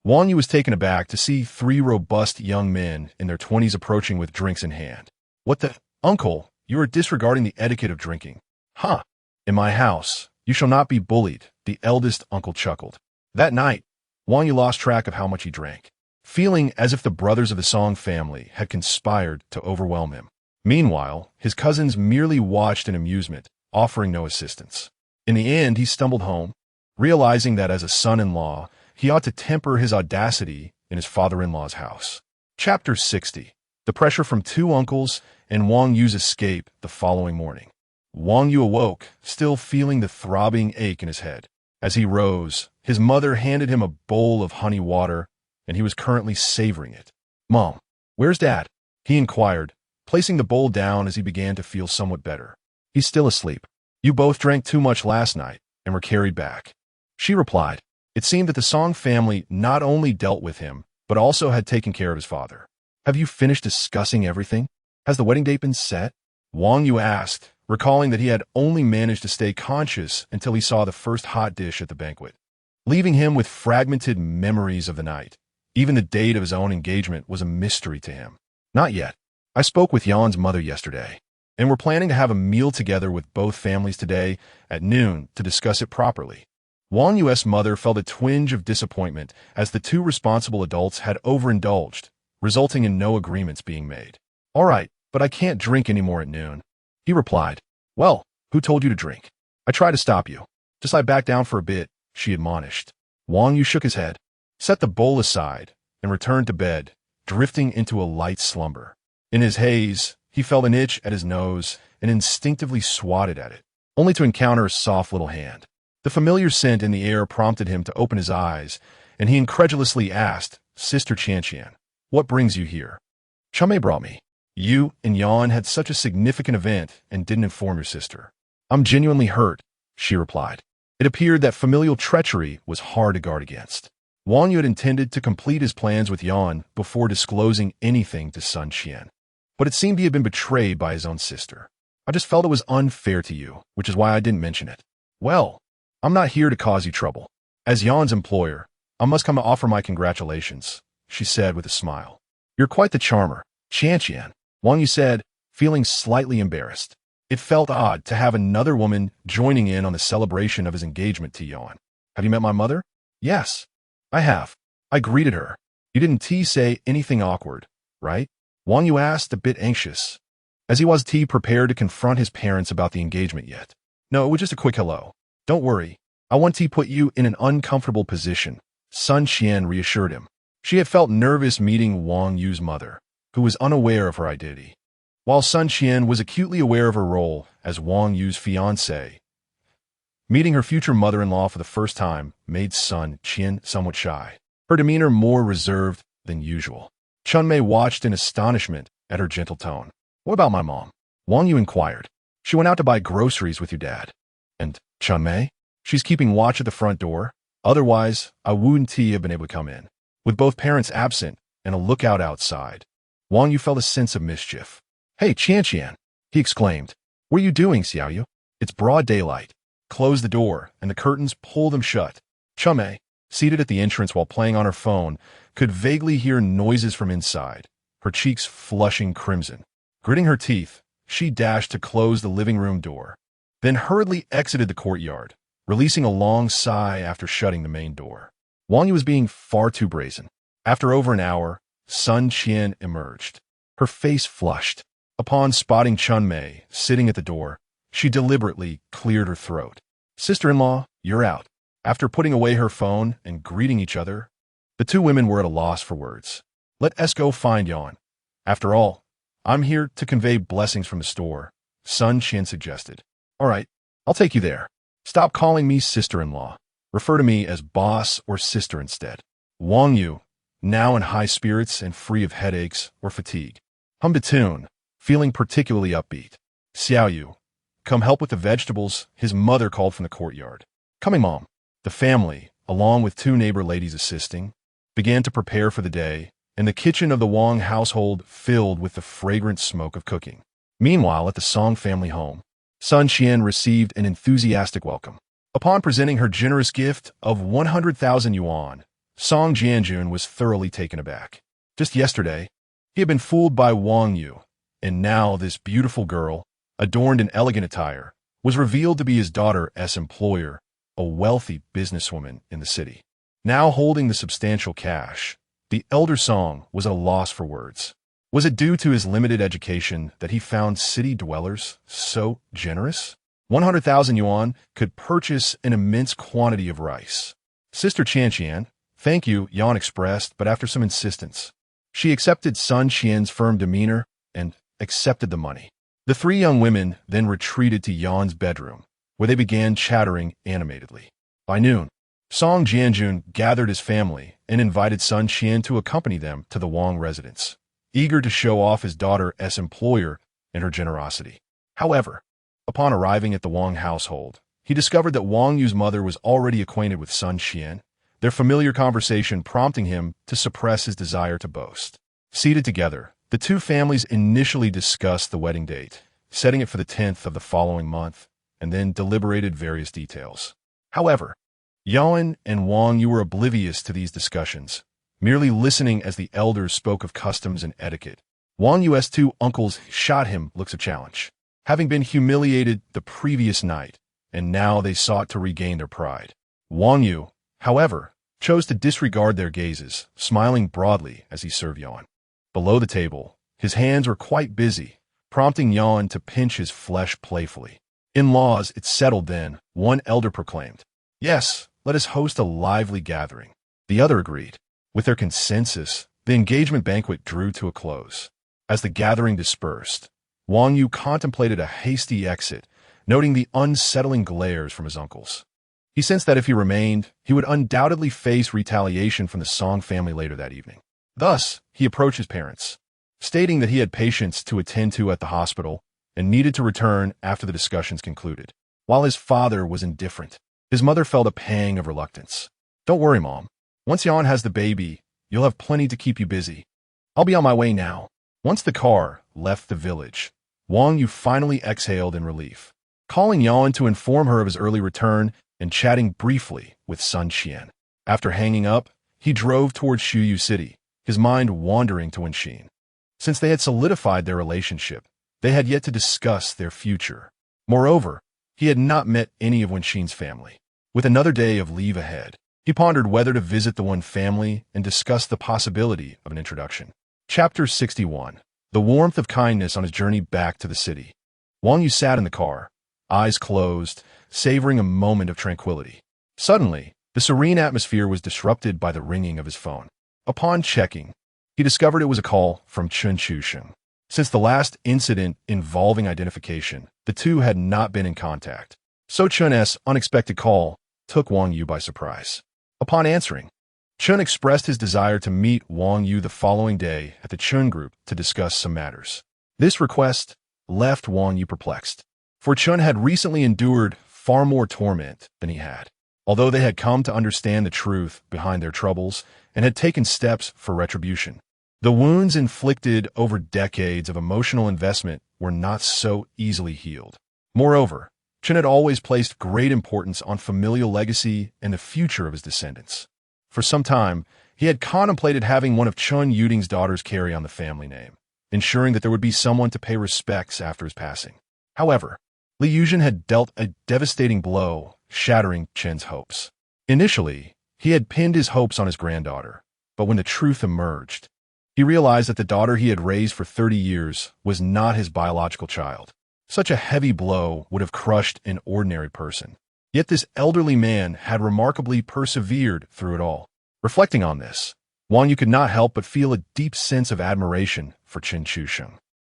Wang Yu was taken aback to see three robust young men in their 20s approaching with drinks in hand. "What the? Uncle, you are disregarding the etiquette of drinking." "Huh. In my house, you shall not be bullied," the eldest uncle chuckled. That night, Wang Yu lost track of how much he drank, feeling as if the brothers of the Song family had conspired to overwhelm him. Meanwhile, his cousins merely watched in amusement, offering no assistance. In the end, he stumbled home, realizing that as a son-in-law, he ought to temper his audacity in his father-in-law's house. Chapter 60. The pressure from two uncles and Wang Yu's escape the following morning. Wang Yu awoke, still feeling the throbbing ache in his head. As he rose, his mother handed him a bowl of honey water, and he was currently savoring it. "Mom, where's Dad?" he inquired, placing the bowl down as he began to feel somewhat better. "He's still asleep. You both drank too much last night and were carried back," she replied. It seemed that the Song family not only dealt with him, but also had taken care of his father. "Have you finished discussing everything? Has the wedding date been set?" Wang Yu asked, recalling that he had only managed to stay conscious until he saw the first hot dish at the banquet, leaving him with fragmented memories of the night. Even the date of his own engagement was a mystery to him. "Not yet. I spoke with Yan's mother yesterday, and we're planning to have a meal together with both families today at noon to discuss it properly." Wang Yu's mother felt a twinge of disappointment as the two responsible adults had overindulged, resulting in no agreements being made. "All right, but I can't drink anymore at noon," he replied. "Well, who told you to drink? I tried to stop you. Just lie back down for a bit," she admonished. Wang Yu shook his head, set the bowl aside, and returned to bed, drifting into a light slumber. In his haze, he felt an itch at his nose and instinctively swatted at it, only to encounter a soft little hand. The familiar scent in the air prompted him to open his eyes, and he incredulously asked, "Sister Qian, what brings you here?" "Chumei brought me. You and Yan had such a significant event and didn't inform your sister." "I'm genuinely hurt," she replied. It appeared that familial treachery was hard to guard against. Wang Yu had intended to complete his plans with Yan before disclosing anything to Sun Qian, but it seemed he had been betrayed by his own sister. "I just felt it was unfair to you, which is why I didn't mention it." "Well, I'm not here to cause you trouble. As Yan's employer, I must come to offer my congratulations," she said with a smile. "You're quite the charmer, Qian," Wang Yu said, feeling slightly embarrassed. It felt odd to have another woman joining in on the celebration of his engagement to Yan. "Have you met my mother?" "Yes, I have. I greeted her. You didn't say anything awkward, right?" Wang Yu asked, a bit anxious, as he was prepared to confront his parents about the engagement yet. "No, it was just a quick hello. Don't worry, I won't put you in an uncomfortable position," Sun Qian reassured him. She had felt nervous meeting Wang Yu's mother, who was unaware of her identity, while Sun Qian was acutely aware of her role as Wang Yu's fiancée. Meeting her future mother-in-law for the first time made Sun Qian somewhat shy, her demeanor more reserved than usual. Chunmei watched in astonishment at her gentle tone. "What about my mom?" Wang Yu inquired. "She went out to buy groceries with your dad." "And Chunmei? She's keeping watch at the front door. Otherwise, I wouldn't have been able to come in." With both parents absent and a lookout outside, Wang Yu felt a sense of mischief. "Hey, Qian," he exclaimed. "What are you doing, Xiaoyu? It's broad daylight. Close the door, and the curtains, pull them shut." Chunmei, seated at the entrance while playing on her phone, could vaguely hear noises from inside, her cheeks flushing crimson. Gritting her teeth, she dashed to close the living room door, then hurriedly exited the courtyard, releasing a long sigh after shutting the main door. Wang Yu was being far too brazen. After over an hour, Sun Qian emerged, her face flushed. Upon spotting Chunmei sitting at the door, she deliberately cleared her throat. "Sister-in-law, you're out." After putting away her phone and greeting each other, the two women were at a loss for words. Let us go find Yon. After all, I'm here to convey blessings from the store, Sun Qian suggested. All right, I'll take you there. Stop calling me sister-in-law. Refer to me as boss or sister instead. Wang Yu, now in high spirits and free of headaches or fatigue, hummed a tune, feeling particularly upbeat. Xiao Yu, come help with the vegetables, his mother called from the courtyard. Coming, Mom. The family, along with two neighbor ladies assisting, began to prepare for the day, and the kitchen of the Wang household filled with the fragrant smoke of cooking. Meanwhile, at the Song family home, Sun Qian received an enthusiastic welcome. Upon presenting her generous gift of 100,000 yuan, Song Jianjun was thoroughly taken aback. Just yesterday, he had been fooled by Wang Yu, and now this beautiful girl, adorned in elegant attire, was revealed to be his daughter's employer, a wealthy businesswoman in the city. Now holding the substantial cash, the elder Song was at a loss for words. Was it due to his limited education that he found city dwellers so generous? 100,000 yuan could purchase an immense quantity of rice. Sister Qian, thank you, Yan expressed, but after some insistence, she accepted Sun Qian's firm demeanor and accepted the money. The three young women then retreated to Yan's bedroom, where they began chattering animatedly. By noon, Song Jianjun gathered his family and invited Sun Qian to accompany them to the Wang residence, eager to show off his daughter's employer and her generosity. However, upon arriving at the Wang household, he discovered that Wang Yu's mother was already acquainted with Sun Qian, their familiar conversation prompting him to suppress his desire to boast. Seated together, the two families initially discussed the wedding date, setting it for the 10th of the following month, and then deliberated various details. However, Yan and Wang Yu were oblivious to these discussions, merely listening as the elders spoke of customs and etiquette. Wang Yu's two uncles shot him looks of challenge, having been humiliated the previous night, and now they sought to regain their pride. Wang Yu, however, chose to disregard their gazes, smiling broadly as he served Yan. Below the table, his hands were quite busy, prompting Yan to pinch his flesh playfully. In-laws, it's settled then, one elder proclaimed. Yes, let us host a lively gathering. The other agreed. With their consensus, the engagement banquet drew to a close. As the gathering dispersed, Wang Yu contemplated a hasty exit, noting the unsettling glares from his uncles. He sensed that if he remained, he would undoubtedly face retaliation from the Song family later that evening. Thus, he approached his parents, stating that he had patients to attend to at the hospital and needed to return after the discussions concluded. While his father was indifferent, his mother felt a pang of reluctance. Don't worry, Mom. Once Yan has the baby, you'll have plenty to keep you busy. I'll be on my way now. Once the car left the village, Wang Yu finally exhaled in relief, calling Yan to inform her of his early return and chatting briefly with Sun Qian. After hanging up, he drove towards Shuyu City, his mind wandering to Wenxin. Since they had solidified their relationship, they had yet to discuss their future. Moreover, he had not met any of Wenxin's family. With another day of leave ahead, he pondered whether to visit the one family and discuss the possibility of an introduction. Chapter 61. The warmth of kindness on his journey back to the city. Wang Yu sat in the car, eyes closed, savoring a moment of tranquility. Suddenly, the serene atmosphere was disrupted by the ringing of his phone. Upon checking, he discovered it was a call from Chen Chusheng. Since the last incident involving identification, the two had not been in contact. So Chen's unexpected call took Wang Yu by surprise. Upon answering, Chen expressed his desire to meet Wang Yu the following day at the Chen group to discuss some matters. This request left Wang Yu perplexed, for Chen had recently endured far more torment than he had. Although they had come to understand the truth behind their troubles and had taken steps for retribution, the wounds inflicted over decades of emotional investment were not so easily healed. Moreover, Chen had always placed great importance on familial legacy and the future of his descendants. For some time, he had contemplated having one of Chen Yuding's daughters carry on the family name, ensuring that there would be someone to pay respects after his passing. However, Li Yuzhen had dealt a devastating blow, shattering Chen's hopes. Initially, he had pinned his hopes on his granddaughter, but when the truth emerged, he realized that the daughter he had raised for 30 years was not his biological child. Such a heavy blow would have crushed an ordinary person. Yet this elderly man had remarkably persevered through it all. Reflecting on this, Wang Yu could not help but feel a deep sense of admiration for Chen Chusheng.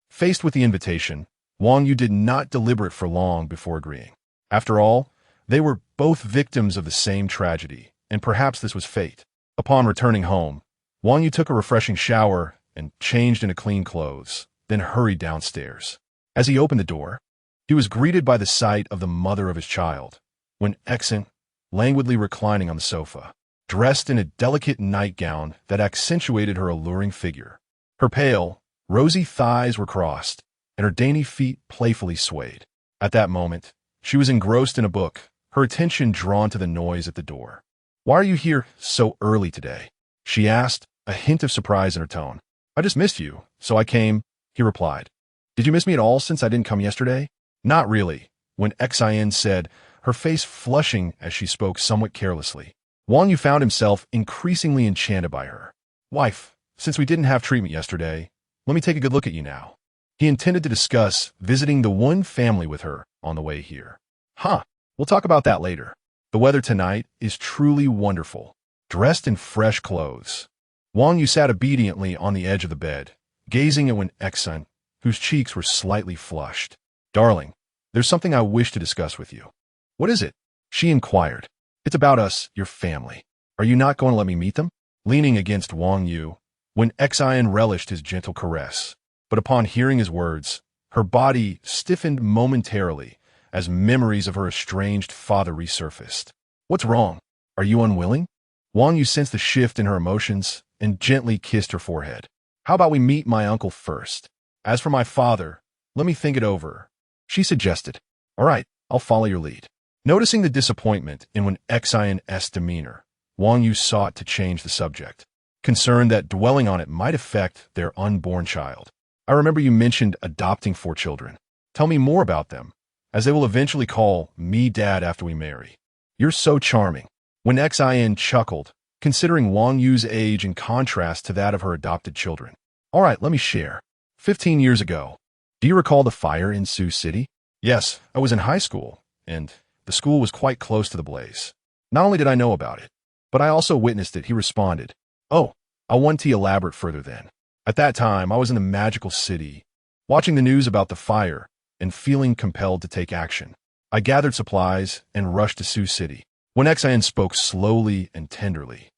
Faced with the invitation, Wang Yu did not deliberate for long before agreeing. After all, they were both victims of the same tragedy, and perhaps this was fate. Upon returning home, Wang Yu took a refreshing shower and changed into clean clothes, then hurried downstairs. As he opened the door, he was greeted by the sight of the mother of his child, Wen Exant, languidly reclining on the sofa, dressed in a delicate nightgown that accentuated her alluring figure. Her pale, rosy thighs were crossed, and her dainty feet playfully swayed. At that moment, she was engrossed in a book, her attention drawn to the noise at the door. "Why are you here so early today?" she asked, a hint of surprise in her tone. "I just missed you, so I came," he replied. "Did you miss me at all since I didn't come yesterday?" "Not really," Wen Exant said, her face flushing as she spoke somewhat carelessly. Wang Yu found himself increasingly enchanted by her. "Wife, since we didn't have treatment yesterday, let me take a good look at you now." He intended to discuss visiting the Wen family with her on the way here. "Huh, we'll talk about that later. The weather tonight is truly wonderful." Dressed in fresh clothes, Wang Yu sat obediently on the edge of the bed, gazing at Wen Exant, whose cheeks were slightly flushed. "Darling, there's something I wish to discuss with you." "What is it?" she inquired. "It's about us, your family. Are you not going to let me meet them?" Leaning against Wang Yu, Wen Exant relished his gentle caress, but upon hearing his words, her body stiffened momentarily as memories of her estranged father resurfaced. "What's wrong? Are you unwilling?" Wang Yu sensed the shift in her emotions and gently kissed her forehead. "How about we meet my uncle first? As for my father, let me think it over," she suggested. "All right, I'll follow your lead." Noticing the disappointment in Wen Exant's demeanor, Wang Yu sought to change the subject, concerned that dwelling on it might affect their unborn child. "I remember you mentioned adopting 4 children. Tell me more about them, as they will eventually call me Dad after we marry." "You're so charming." Wen Exant chuckled, considering Wang Yu's age in contrast to that of her adopted children. "All right, let me share. 15 years ago. Do you recall the fire in Sioux City?" "Yes, I was in high school, and the school was quite close to the blaze. Not only did I know about it, but I also witnessed it," he responded. "Oh, I want to elaborate further then. At that time, I was in the magical city, watching the news about the fire and feeling compelled to take action. I gathered supplies and rushed to Sioux City." Wen Exant spoke slowly and tenderly,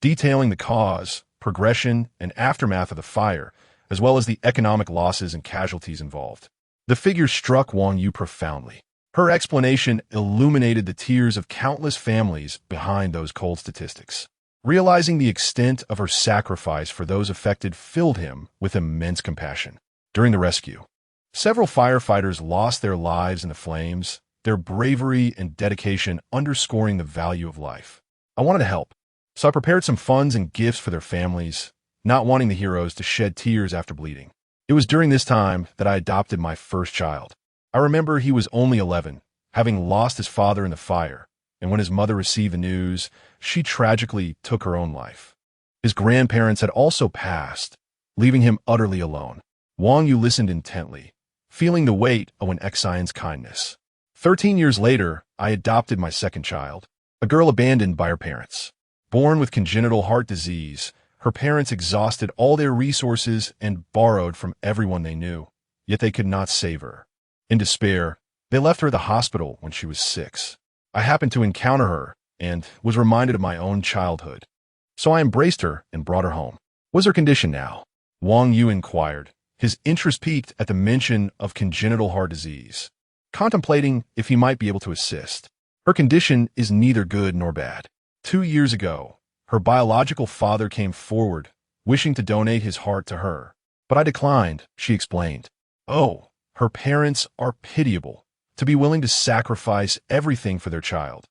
detailing the cause, progression, and aftermath of the fire, as well as the economic losses and casualties involved. The figure struck Wang Yu profoundly. Her explanation illuminated the tears of countless families behind those cold statistics. Realizing the extent of her sacrifice for those affected filled him with immense compassion. During the rescue, several firefighters lost their lives in the flames, their bravery and dedication underscoring the value of life. "I wanted to help, so I prepared some funds and gifts for their families, not wanting the heroes to shed tears after bleeding. It was during this time that I adopted my first child. I remember he was only 11, having lost his father in the fire, and when his mother received the news, she tragically took her own life. His grandparents had also passed, leaving him utterly alone." Wang Yu listened intently, feeling the weight of Wen Exant's kindness. 13 years later, I adopted my second child, a girl abandoned by her parents. Born with congenital heart disease, her parents exhausted all their resources and borrowed from everyone they knew, yet they could not save her. In despair, they left her at the hospital when she was 6. I happened to encounter her and was reminded of my own childhood. So I embraced her and brought her home. "What's her condition now?" Wang Yu inquired, his interest piqued at the mention of congenital heart disease, contemplating if he might be able to assist. "Her condition is neither good nor bad. 2 years ago, her biological father came forward, wishing to donate his heart to her, but I declined," she explained. "Oh, her parents are pitiable, to be willing to sacrifice everything for their child.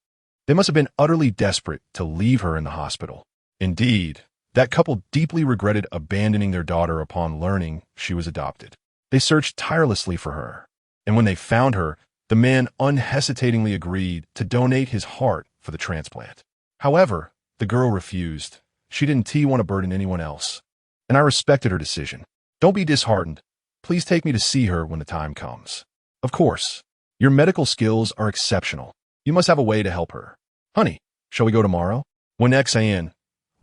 They must have been utterly desperate to leave her in the hospital." Indeed, that couple deeply regretted abandoning their daughter upon learning she was adopted. They searched tirelessly for her, and when they found her, the man unhesitatingly agreed to donate his heart for the transplant. However, the girl refused. She didn't want to burden anyone else, and I respected her decision. "Don't be disheartened. Please take me to see her when the time comes." "Of course. Your medical skills are exceptional. You must have a way to help her." "Honey, shall we go tomorrow?" Wen Exant,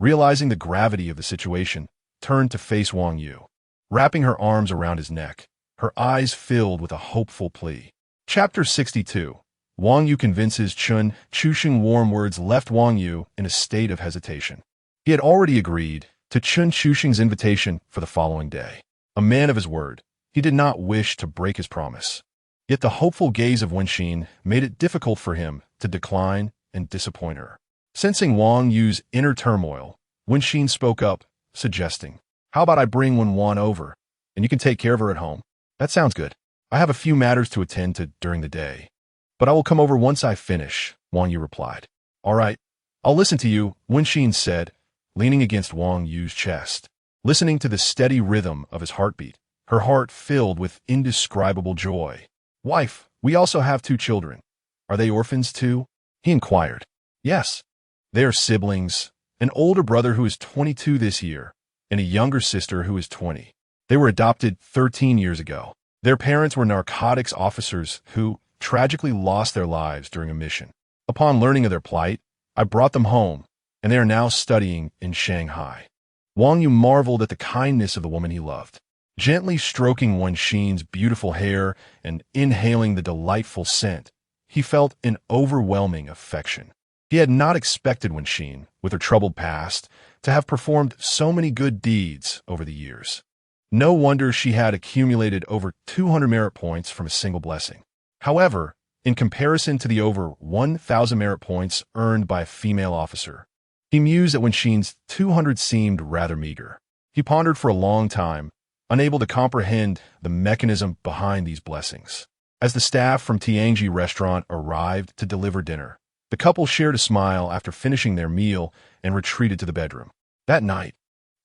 realizing the gravity of the situation, turned to face Wang Yu. Wrapping her arms around his neck, her eyes filled with a hopeful plea. Chapter 62. Wang Yu convinces Chun Chuxing. Warm words left Wang Yu in a state of hesitation. He had already agreed to Chun Chuxing's invitation for the following day. A man of his word, he did not wish to break his promise. Yet the hopeful gaze of Wenxin made it difficult for him to decline and disappoint her. Sensing Wang Yu's inner turmoil, Wenxin spoke up, suggesting, "How about I bring Wenwan over, and you can take care of her at home?" "That sounds good. I have a few matters to attend to during the day, but I will come over once I finish," Wang Yu replied. "All right, I'll listen to you," Wenxin said, leaning against Wang Yu's chest. Listening to the steady rhythm of his heartbeat, her heart filled with indescribable joy. "Wife, we also have 2 children. Are they orphans too?" he inquired. "Yes. They are siblings, an older brother who is 22 this year, and a younger sister who is 20. They were adopted 13 years ago. Their parents were narcotics officers who tragically lost their lives during a mission. Upon learning of their plight, I brought them home, and they are now studying in Shanghai." Wang Yu marveled at the kindness of the woman he loved. Gently stroking Wenxin's beautiful hair and inhaling the delightful scent, he felt an overwhelming affection. He had not expected Wenxin, with her troubled past, to have performed so many good deeds over the years. No wonder she had accumulated over 200 merit points from a single blessing. However, in comparison to the over 1,000 merit points earned by a female officer, he mused that Wenxin's 200 seemed rather meager. He pondered for a long time, unable to comprehend the mechanism behind these blessings. As the staff from Tianji restaurant arrived to deliver dinner, the couple shared a smile after finishing their meal and retreated to the bedroom. That night,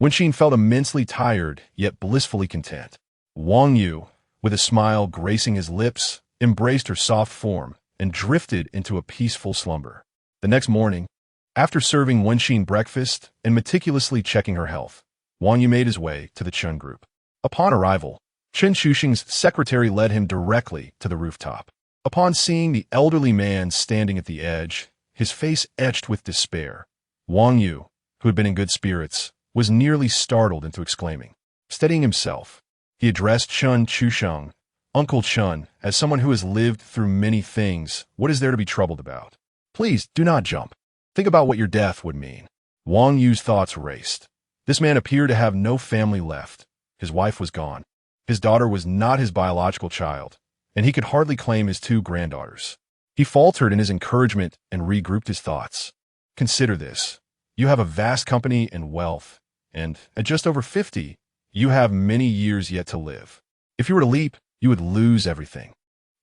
Wenxin felt immensely tired yet blissfully content. Wang Yu, with a smile gracing his lips, embraced her soft form and drifted into a peaceful slumber. The next morning, after serving Wenxin breakfast and meticulously checking her health, Wang Yu made his way to the Chun group. Upon arrival, Chun Chuxing's secretary led him directly to the rooftop. Upon seeing the elderly man standing at the edge, his face etched with despair, Wang Yu, who had been in good spirits, was nearly startled into exclaiming. Steadying himself, he addressed Chun Chuxing, "Uncle Chun, as someone who has lived through many things, what is there to be troubled about? Please do not jump. Think about what your death would mean." Wang Yu's thoughts raced. This man appeared to have no family left. His wife was gone. His daughter was not his biological child, and he could hardly claim his 2 granddaughters. He faltered in his encouragement and regrouped his thoughts. "Consider this. You have a vast company and wealth, and at just over 50, you have many years yet to live. If you were to leap, you would lose everything."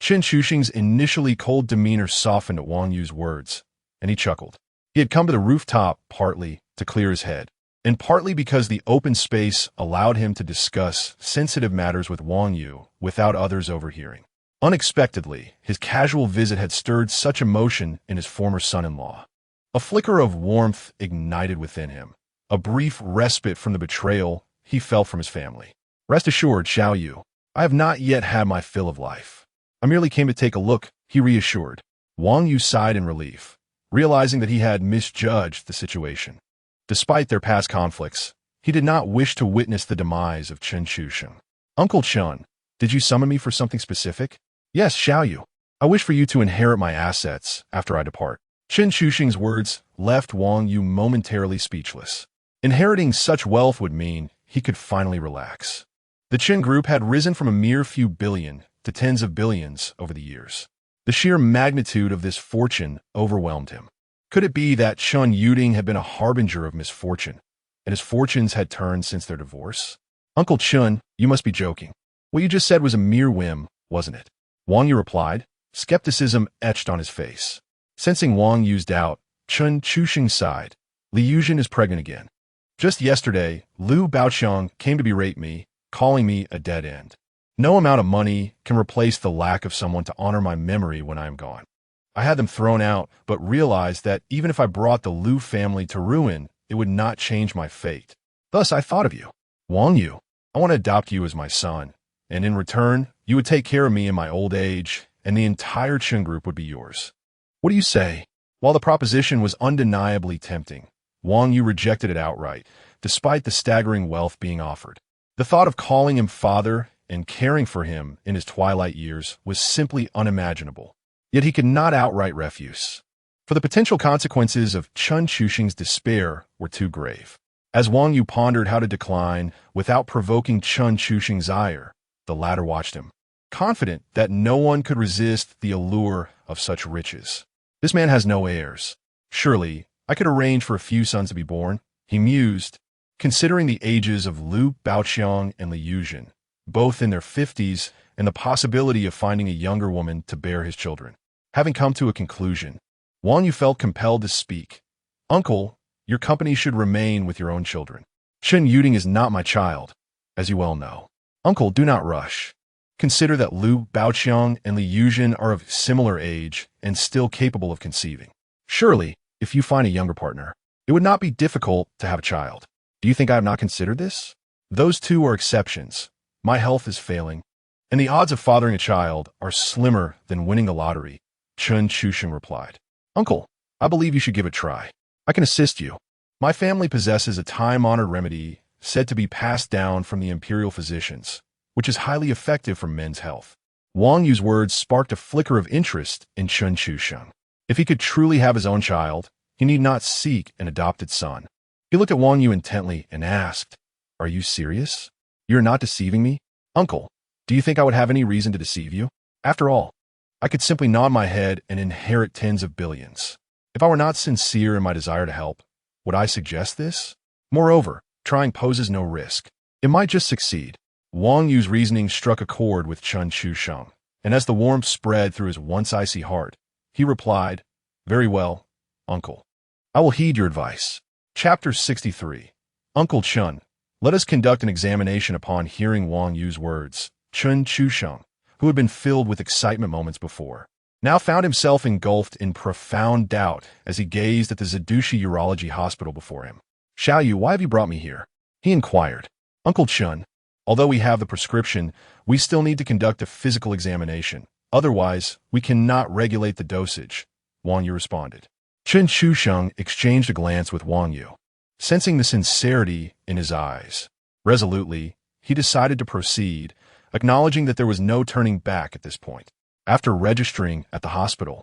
Chun Chuxing's initially cold demeanor softened at Wang Yu's words, and he chuckled. He had come to the rooftop partly to clear his head, and partly because the open space allowed him to discuss sensitive matters with Wang Yu without others overhearing. Unexpectedly, his casual visit had stirred such emotion in his former son-in-law. A flicker of warmth ignited within him, a brief respite from the betrayal he felt from his family. "Rest assured, Xiao Yu, I have not yet had my fill of life. I merely came to take a look," he reassured. Wang Yu sighed in relief, realizing that he had misjudged the situation. Despite their past conflicts, he did not wish to witness the demise of Chun Chuxing. "Uncle Chun, did you summon me for something specific?" "Yes, Xiao Yu. I wish for you to inherit my assets after I depart." Chun Chuxing's words left Wang Yu momentarily speechless. Inheriting such wealth would mean he could finally relax. The Chun group had risen from a mere few billion to tens of billions over the years. The sheer magnitude of this fortune overwhelmed him. Could it be that Chun Yuding had been a harbinger of misfortune, and his fortunes had turned since their divorce? "Uncle Chun, you must be joking. What you just said was a mere whim, wasn't it?" Wang Yu replied, skepticism etched on his face. Sensing Wang Yu's doubt, Chun Chuxing sighed. "Li Yuzhen is pregnant again. Just yesterday, Liu Baoqiang came to berate me, calling me a dead end. No amount of money can replace the lack of someone to honor my memory when I am gone. I had them thrown out, but realized that even if I brought the Liu family to ruin, it would not change my fate. Thus I thought of you. Wang Yu, I want to adopt you as my son, and in return, you would take care of me in my old age, and the entire Chun group would be yours. What do you say?" While the proposition was undeniably tempting, Wang Yu rejected it outright, despite the staggering wealth being offered. The thought of calling him father and caring for him in his twilight years was simply unimaginable. Yet he could not outright refuse, for the potential consequences of Chen Chuxing's despair were too grave. As Wang Yu pondered how to decline without provoking Chen Chuxing's ire, the latter watched him, confident that no one could resist the allure of such riches. This man has no heirs. Surely, I could arrange for a few sons to be born, he mused, considering the ages of Liu Baoqiang and Li Yuzhen, both in their 50s, and the possibility of finding a younger woman to bear his children. Having come to a conclusion, Wang Yu felt compelled to speak. Uncle, your company should remain with your own children. Chen Yuding is not my child, as you well know. Uncle, do not rush. Consider that Liu Baoqiang and Li Yuzhen are of similar age and still capable of conceiving. Surely, if you find a younger partner, it would not be difficult to have a child. Do you think I have not considered this? Those two are exceptions. My health is failing, and the odds of fathering a child are slimmer than winning the lottery, Chen Chuxing replied. Uncle, I believe you should give it a try. I can assist you. My family possesses a time-honored remedy said to be passed down from the imperial physicians, which is highly effective for men's health. Wang Yu's words sparked a flicker of interest in Chen Chuxing. If he could truly have his own child, he need not seek an adopted son. He looked at Wang Yu intently and asked, Are you serious? You're not deceiving me? Uncle, do you think I would have any reason to deceive you? After all, I could simply nod my head and inherit tens of billions. If I were not sincere in my desire to help, would I suggest this? Moreover, trying poses no risk. It might just succeed. Wang Yu's reasoning struck a chord with Chen Chuxing, and as the warmth spread through his once icy heart, he replied, Very well, Uncle. I will heed your advice. Chapter 63. Uncle Chen, let us conduct an examination. Upon hearing Wang Yu's words, Chen Chuxing, who had been filled with excitement moments before, now found himself engulfed in profound doubt as he gazed at the Zidushi Urology Hospital before him. Xiao Yu, why have you brought me here? He inquired. Uncle Chen, although we have the prescription, we still need to conduct a physical examination. Otherwise, we cannot regulate the dosage, Wang Yu responded. Chen Chuxing exchanged a glance with Wang Yu, sensing the sincerity in his eyes. Resolutely, he decided to proceed, acknowledging that there was no turning back at this point. After registering at the hospital,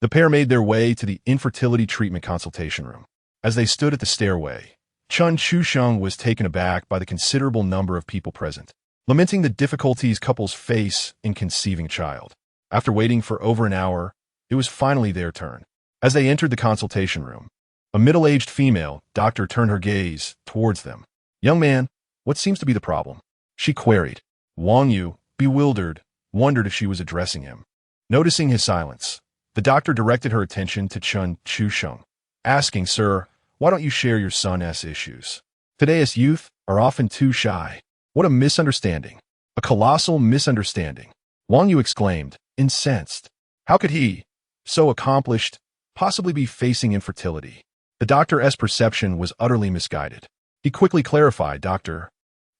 the pair made their way to the infertility treatment consultation room. As they stood at the stairway, Chen Chuxing was taken aback by the considerable number of people present, lamenting the difficulties couples face in conceiving a child. After waiting for over an hour, it was finally their turn. As they entered the consultation room, a middle-aged female doctor turned her gaze towards them. Young man, what seems to be the problem? She queried. Wang Yu, bewildered, wondered if she was addressing him. Noticing his silence, the doctor directed her attention to Chen Chuxing, asking, Sir, why don't you share your son's issues? Today's youth are often too shy. What a misunderstanding. A colossal misunderstanding. Wang Yu exclaimed, incensed. How could he, so accomplished, possibly be facing infertility? The doctor's perception was utterly misguided. He quickly clarified, Doctor,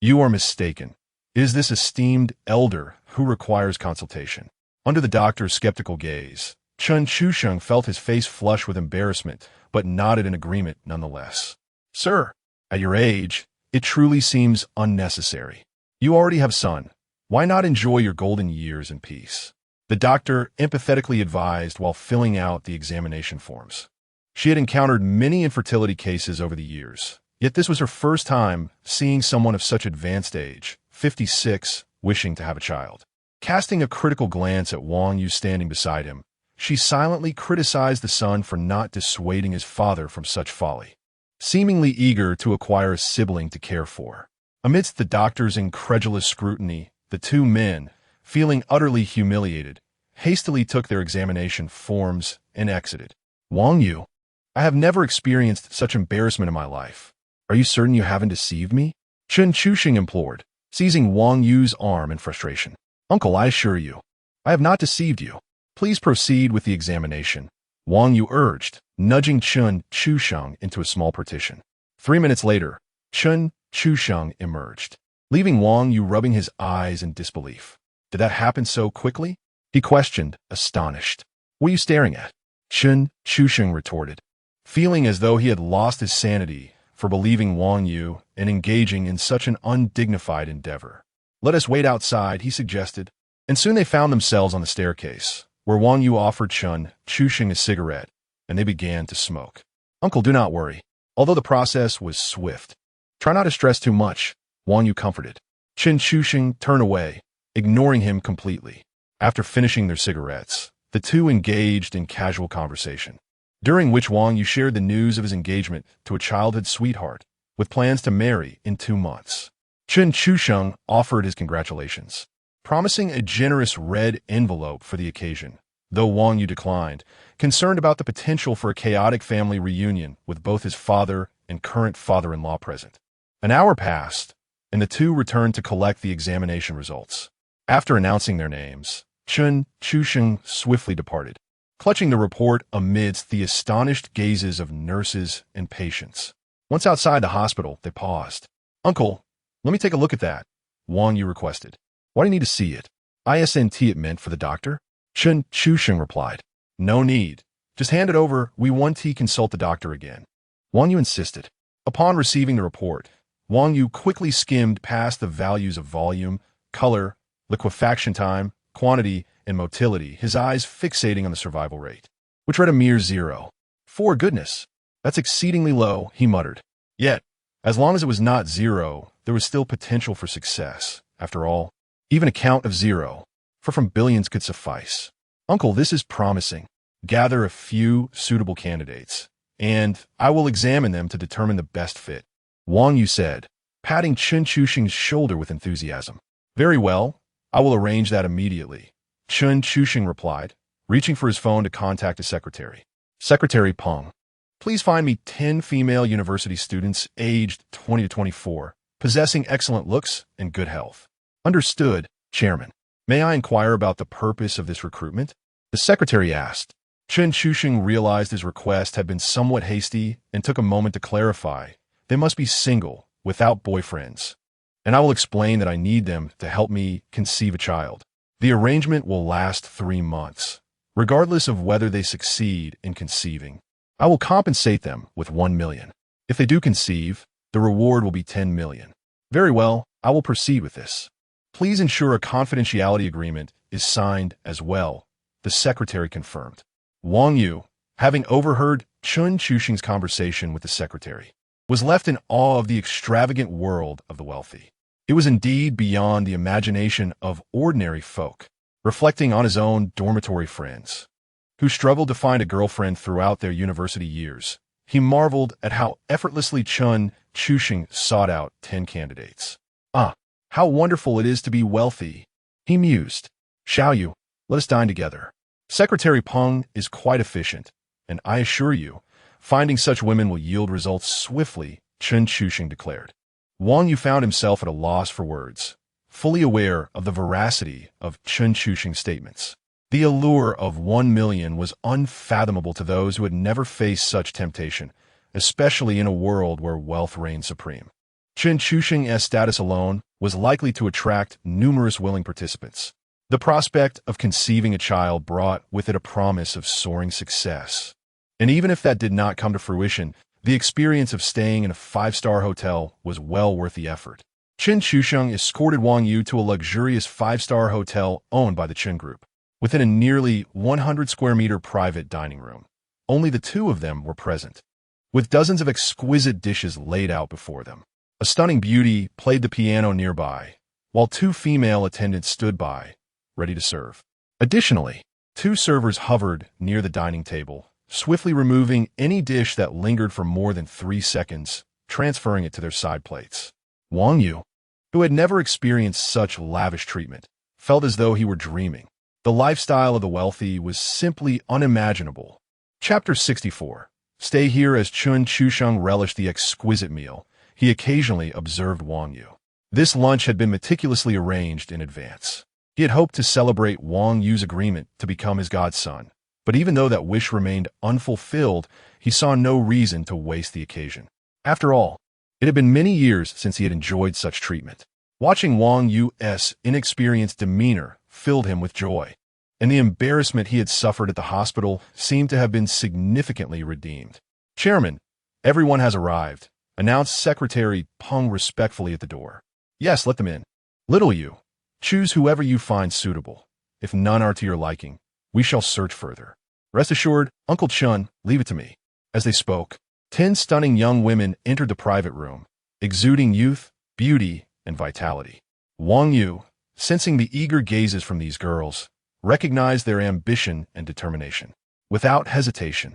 you are mistaken. It is this esteemed elder who requires consultation. Under the doctor's skeptical gaze, Chen Chuxing felt his face flush with embarrassment, but nodded in agreement nonetheless. Sir, at your age, it truly seems unnecessary. You already have a son. Why not enjoy your golden years in peace? The doctor empathetically advised while filling out the examination forms. She had encountered many infertility cases over the years, yet this was her first time seeing someone of such advanced age, 56, wishing to have a child. Casting a critical glance at Wang Yu standing beside him, she silently criticized the son for not dissuading his father from such folly, seemingly eager to acquire a sibling to care for. Amidst the doctor's incredulous scrutiny, the two men, feeling utterly humiliated, hastily took their examination forms and exited. Wang Yu, I have never experienced such embarrassment in my life. Are you certain you haven't deceived me? Chen Chuxing implored, seizing Wang Yu's arm in frustration. Uncle, I assure you, I have not deceived you. Please proceed with the examination, Wang Yu urged, nudging Chen Chuxing into a small partition. 3 minutes later, Chen Chuxing emerged, leaving Wang Yu rubbing his eyes in disbelief. Did that happen so quickly? He questioned, astonished. What are you staring at? Chen Chuxing retorted, feeling as though he had lost his sanity for believing Wang Yu and engaging in such an undignified endeavor. "Let us wait outside," he suggested, and soon they found themselves on the staircase, where Wang Yu offered Chun Chushing a cigarette, and they began to smoke. "Uncle, do not worry." Although the process was swift, "Try not to stress too much," Wang Yu comforted. Chun Chushing turned away, ignoring him completely. After finishing their cigarettes, the two engaged in casual conversation, during which Wang Yu shared the news of his engagement to a childhood sweetheart, with plans to marry in 2 months. Chun Chusheng offered his congratulations, promising a generous red envelope for the occasion, though Wang Yu declined, concerned about the potential for a chaotic family reunion with both his father and current father-in-law present. An hour passed, and the two returned to collect the examination results. After announcing their names, Chun Chusheng swiftly departed, clutching the report amidst the astonished gazes of nurses and patients. Once outside the hospital, they paused. "Uncle, let me take a look at that," Wang Yu requested. "Why do you need to see it?" "ISNT it meant for the doctor?" Chun Chusheng replied. "No need. Just hand it over. We want to consult the doctor again." Wang Yu insisted. Upon receiving the report, Wang Yu quickly skimmed past the values of volume, color, liquefaction time, quantity, and motility, his eyes fixating on the survival rate, which read a mere 0. "For goodness, that's exceedingly low," he muttered. Yet, as long as it was not 0, there was still potential for success. After all, even a count of 0, for from billions could suffice. "Uncle, this is promising. Gather a few suitable candidates, and I will examine them to determine the best fit," Wang Yu said, patting Chun Chushing's shoulder with enthusiasm. "Very well, I will arrange that immediately," Chun Chushing replied, reaching for his phone to contact his secretary. "Secretary Peng, please find me 10 female university students aged 20 to 24, possessing excellent looks and good health." "Understood, Chairman. May I inquire about the purpose of this recruitment?" the secretary asked. Chun Chushing realized his request had been somewhat hasty and took a moment to clarify. "They must be single, without boyfriends, and I will explain that I need them to help me conceive a child. The arrangement will last 3 months, regardless of whether they succeed in conceiving. I will compensate them with 1 million. If they do conceive, the reward will be 10 million. "Very well, I will proceed with this. Please ensure a confidentiality agreement is signed as well," the secretary confirmed. Wang Yu, having overheard Chun Chushing's conversation with the secretary, was left in awe of the extravagant world of the wealthy. It was indeed beyond the imagination of ordinary folk. Reflecting on his own dormitory friends, who struggled to find a girlfriend throughout their university years, he marveled at how effortlessly Chun Chushing sought out 10 candidates. "Ah, how wonderful it is to be wealthy," he mused. "Shall you? Let us dine together. Secretary Peng is quite efficient, and I assure you, finding such women will yield results swiftly," Chun Chushing declared. Wang Yu found himself at a loss for words, fully aware of the veracity of Chun Chushing's statements. The allure of 1 million was unfathomable to those who had never faced such temptation, especially in a world where wealth reigned supreme. Chun Chushing's status alone was likely to attract numerous willing participants. The prospect of conceiving a child brought with it a promise of soaring success. And even if that did not come to fruition, the experience of staying in a 5-star hotel was well worth the effort. Chun Chusheng escorted Wang Yu to a luxurious 5-star hotel owned by the Chun Group, within a nearly 100-square-meter private dining room. Only the two of them were present, with dozens of exquisite dishes laid out before them. A stunning beauty played the piano nearby, while 2 female attendants stood by, ready to serve. Additionally, 2 servers hovered near the dining table, swiftly removing any dish that lingered for more than 3 seconds, transferring it to their side plates. Wang Yu, who had never experienced such lavish treatment, felt as though he were dreaming. The lifestyle of the wealthy was simply unimaginable. Chapter 64. Stay here. As Chun Chusheng relished the exquisite meal, he occasionally observed Wang Yu. This lunch had been meticulously arranged in advance. He had hoped to celebrate Wang Yu's agreement to become his godson, but even though that wish remained unfulfilled, he saw no reason to waste the occasion. After all, it had been many years since he had enjoyed such treatment. Watching Wang Yu's inexperienced demeanor filled him with joy, and the embarrassment he had suffered at the hospital seemed to have been significantly redeemed. Chairman, everyone has arrived, announced Secretary Peng respectfully at the door. Yes, let them in. Little Yu, choose whoever you find suitable. If none are to your liking, we shall search further. Rest assured, Uncle Chun, leave it to me. As they spoke, 10 stunning young women entered the private room, exuding youth, beauty, and vitality. Wang Yu, sensing the eager gazes from these girls, recognized their ambition and determination. Without hesitation,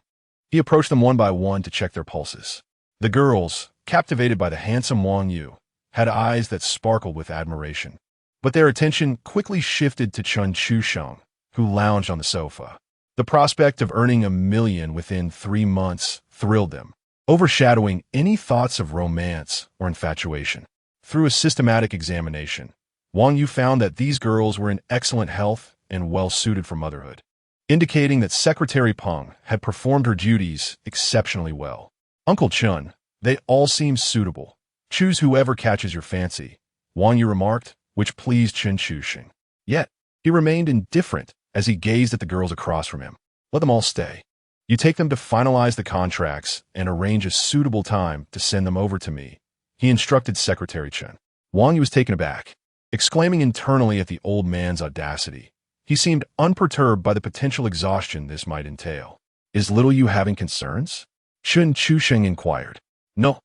he approached them one by one to check their pulses. The girls, captivated by the handsome Wang Yu, had eyes that sparkled with admiration. But their attention quickly shifted to Chun Chusheng, who lounged on the sofa. The prospect of earning $1 million within 3 months thrilled them, overshadowing any thoughts of romance or infatuation. Through a systematic examination, Wang Yu found that these girls were in excellent health and well-suited for motherhood, indicating that Secretary Peng had performed her duties exceptionally well. Uncle Chun, they all seem suitable. Choose whoever catches your fancy, Wang Yu remarked, which pleased Chun Chusheng. Yet, he remained indifferent as he gazed at the girls across from him. Let them all stay. You take them to finalize the contracts and arrange a suitable time to send them over to me, he instructed Secretary Chen. Wang Yu was taken aback, exclaiming internally at the old man's audacity. He seemed unperturbed by the potential exhaustion this might entail. Is little Yu having concerns? Chun Chusheng inquired. No.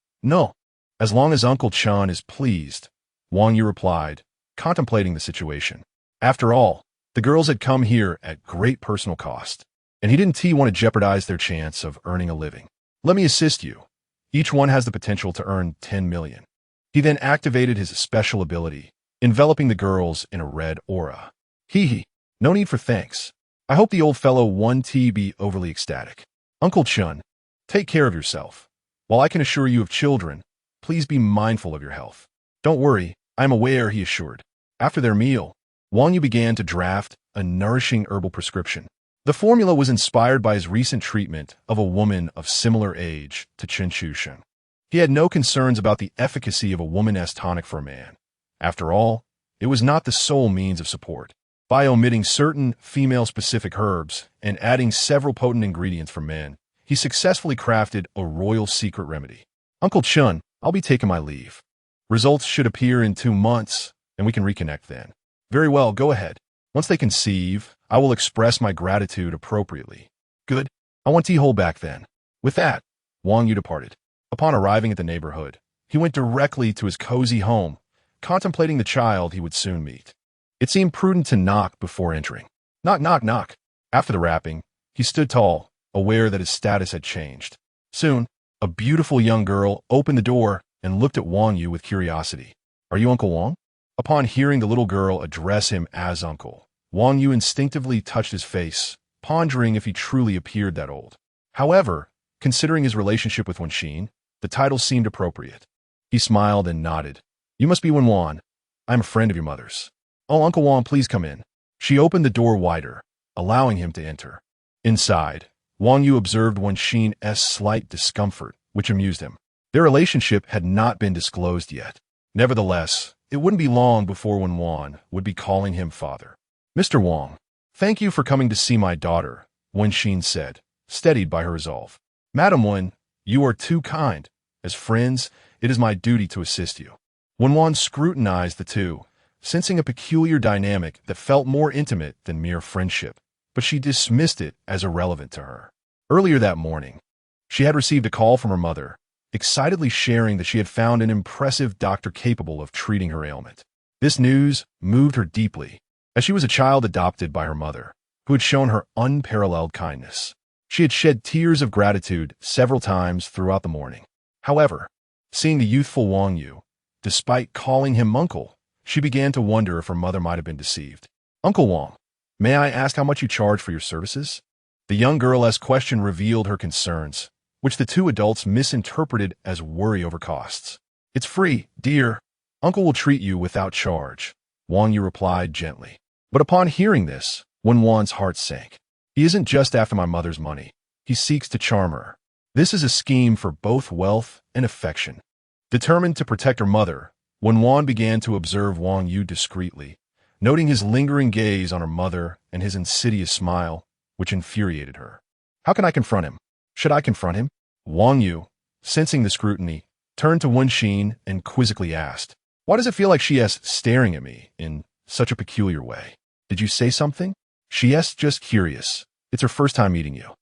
As long as Uncle Chan is pleased, Wang Yu replied, contemplating the situation. After all, the girls had come here at great personal cost, and he didn't want to jeopardize their chance of earning a living. Let me assist you. Each one has the potential to earn 10 million. He then activated his special ability, enveloping the girls in a red aura. No need for thanks. I hope the old fellow won't be overly ecstatic. Uncle Chun, take care of yourself. While I can assure you of children, please be mindful of your health. Don't worry, I am aware, he assured. After their meal, Wang Yu began to draft a nourishing herbal prescription. The formula was inspired by his recent treatment of a woman of similar age to Chun Chusheng. He had no concerns about the efficacy of a woman-esque tonic for a man. After all, it was not the sole means of support. By omitting certain female-specific herbs and adding several potent ingredients for men, he successfully crafted a royal secret remedy. Uncle Chun, I'll be taking my leave. Results should appear in 2 months, and we can reconnect then. Very well, go ahead. Once they conceive, I will express my gratitude appropriately. Good. I want to hold back then. With that, Wang Yu departed. Upon arriving at the neighborhood, he went directly to his cozy home, contemplating the child he would soon meet. It seemed prudent to knock before entering. Knock, knock, knock. After the rapping, he stood tall, aware that his status had changed. Soon, a beautiful young girl opened the door and looked at Wang Yu with curiosity. Are you Uncle Wang? Upon hearing the little girl address him as uncle, Wang Yu instinctively touched his face, pondering if he truly appeared that old. However, considering his relationship with Wenxin, the title seemed appropriate. He smiled and nodded. You must be Wenwan. I'm a friend of your mother's. Oh, Uncle Wang, please come in. She opened the door wider, allowing him to enter. Inside, Wang Yu observed Wenxin's slight discomfort, which amused him. Their relationship had not been disclosed yet. Nevertheless, it wouldn't be long before Wenwan would be calling him father. Mr. Wang, thank you for coming to see my daughter, Wenxin said, steadied by her resolve. Madam Wen, you are too kind. As friends, it is my duty to assist you. Wenwan scrutinized the two, sensing a peculiar dynamic that felt more intimate than mere friendship, but she dismissed it as irrelevant to her. Earlier that morning, she had received a call from her mother, excitedly sharing that she had found an impressive doctor capable of treating her ailment. This news moved her deeply, as she was a child adopted by her mother, who had shown her unparalleled kindness. She had shed tears of gratitude several times throughout the morning. However, seeing the youthful Wang Yu, despite calling him uncle, she began to wonder if her mother might have been deceived. Uncle Wang, may I ask how much you charge for your services? The young girl's question revealed her concerns, which the two adults misinterpreted as worry over costs. It's free, dear. Uncle will treat you without charge, Wang Yu replied gently. But upon hearing this, Wenwan's heart sank. He isn't just after my mother's money. He seeks to charm her. This is a scheme for both wealth and affection. Determined to protect her mother, Wenwan began to observe Wang Yu discreetly, noting his lingering gaze on her mother and his insidious smile, which infuriated her. How can I confront him? Should I confront him? Wang Yu, sensing the scrutiny, turned to Wenxin and quizzically asked, "Why does it feel like she is staring at me in such a peculiar way? Did you say something?" "She is just curious. It's her first time meeting you.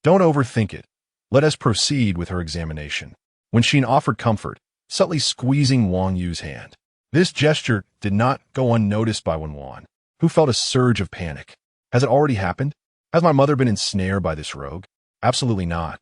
Don't overthink it. Let us proceed with her examination." Wenxin offered comfort, subtly squeezing Wang Yu's hand. This gesture did not go unnoticed by Wenwan, who felt a surge of panic. Has it already happened? Has my mother been ensnared by this rogue? Absolutely not.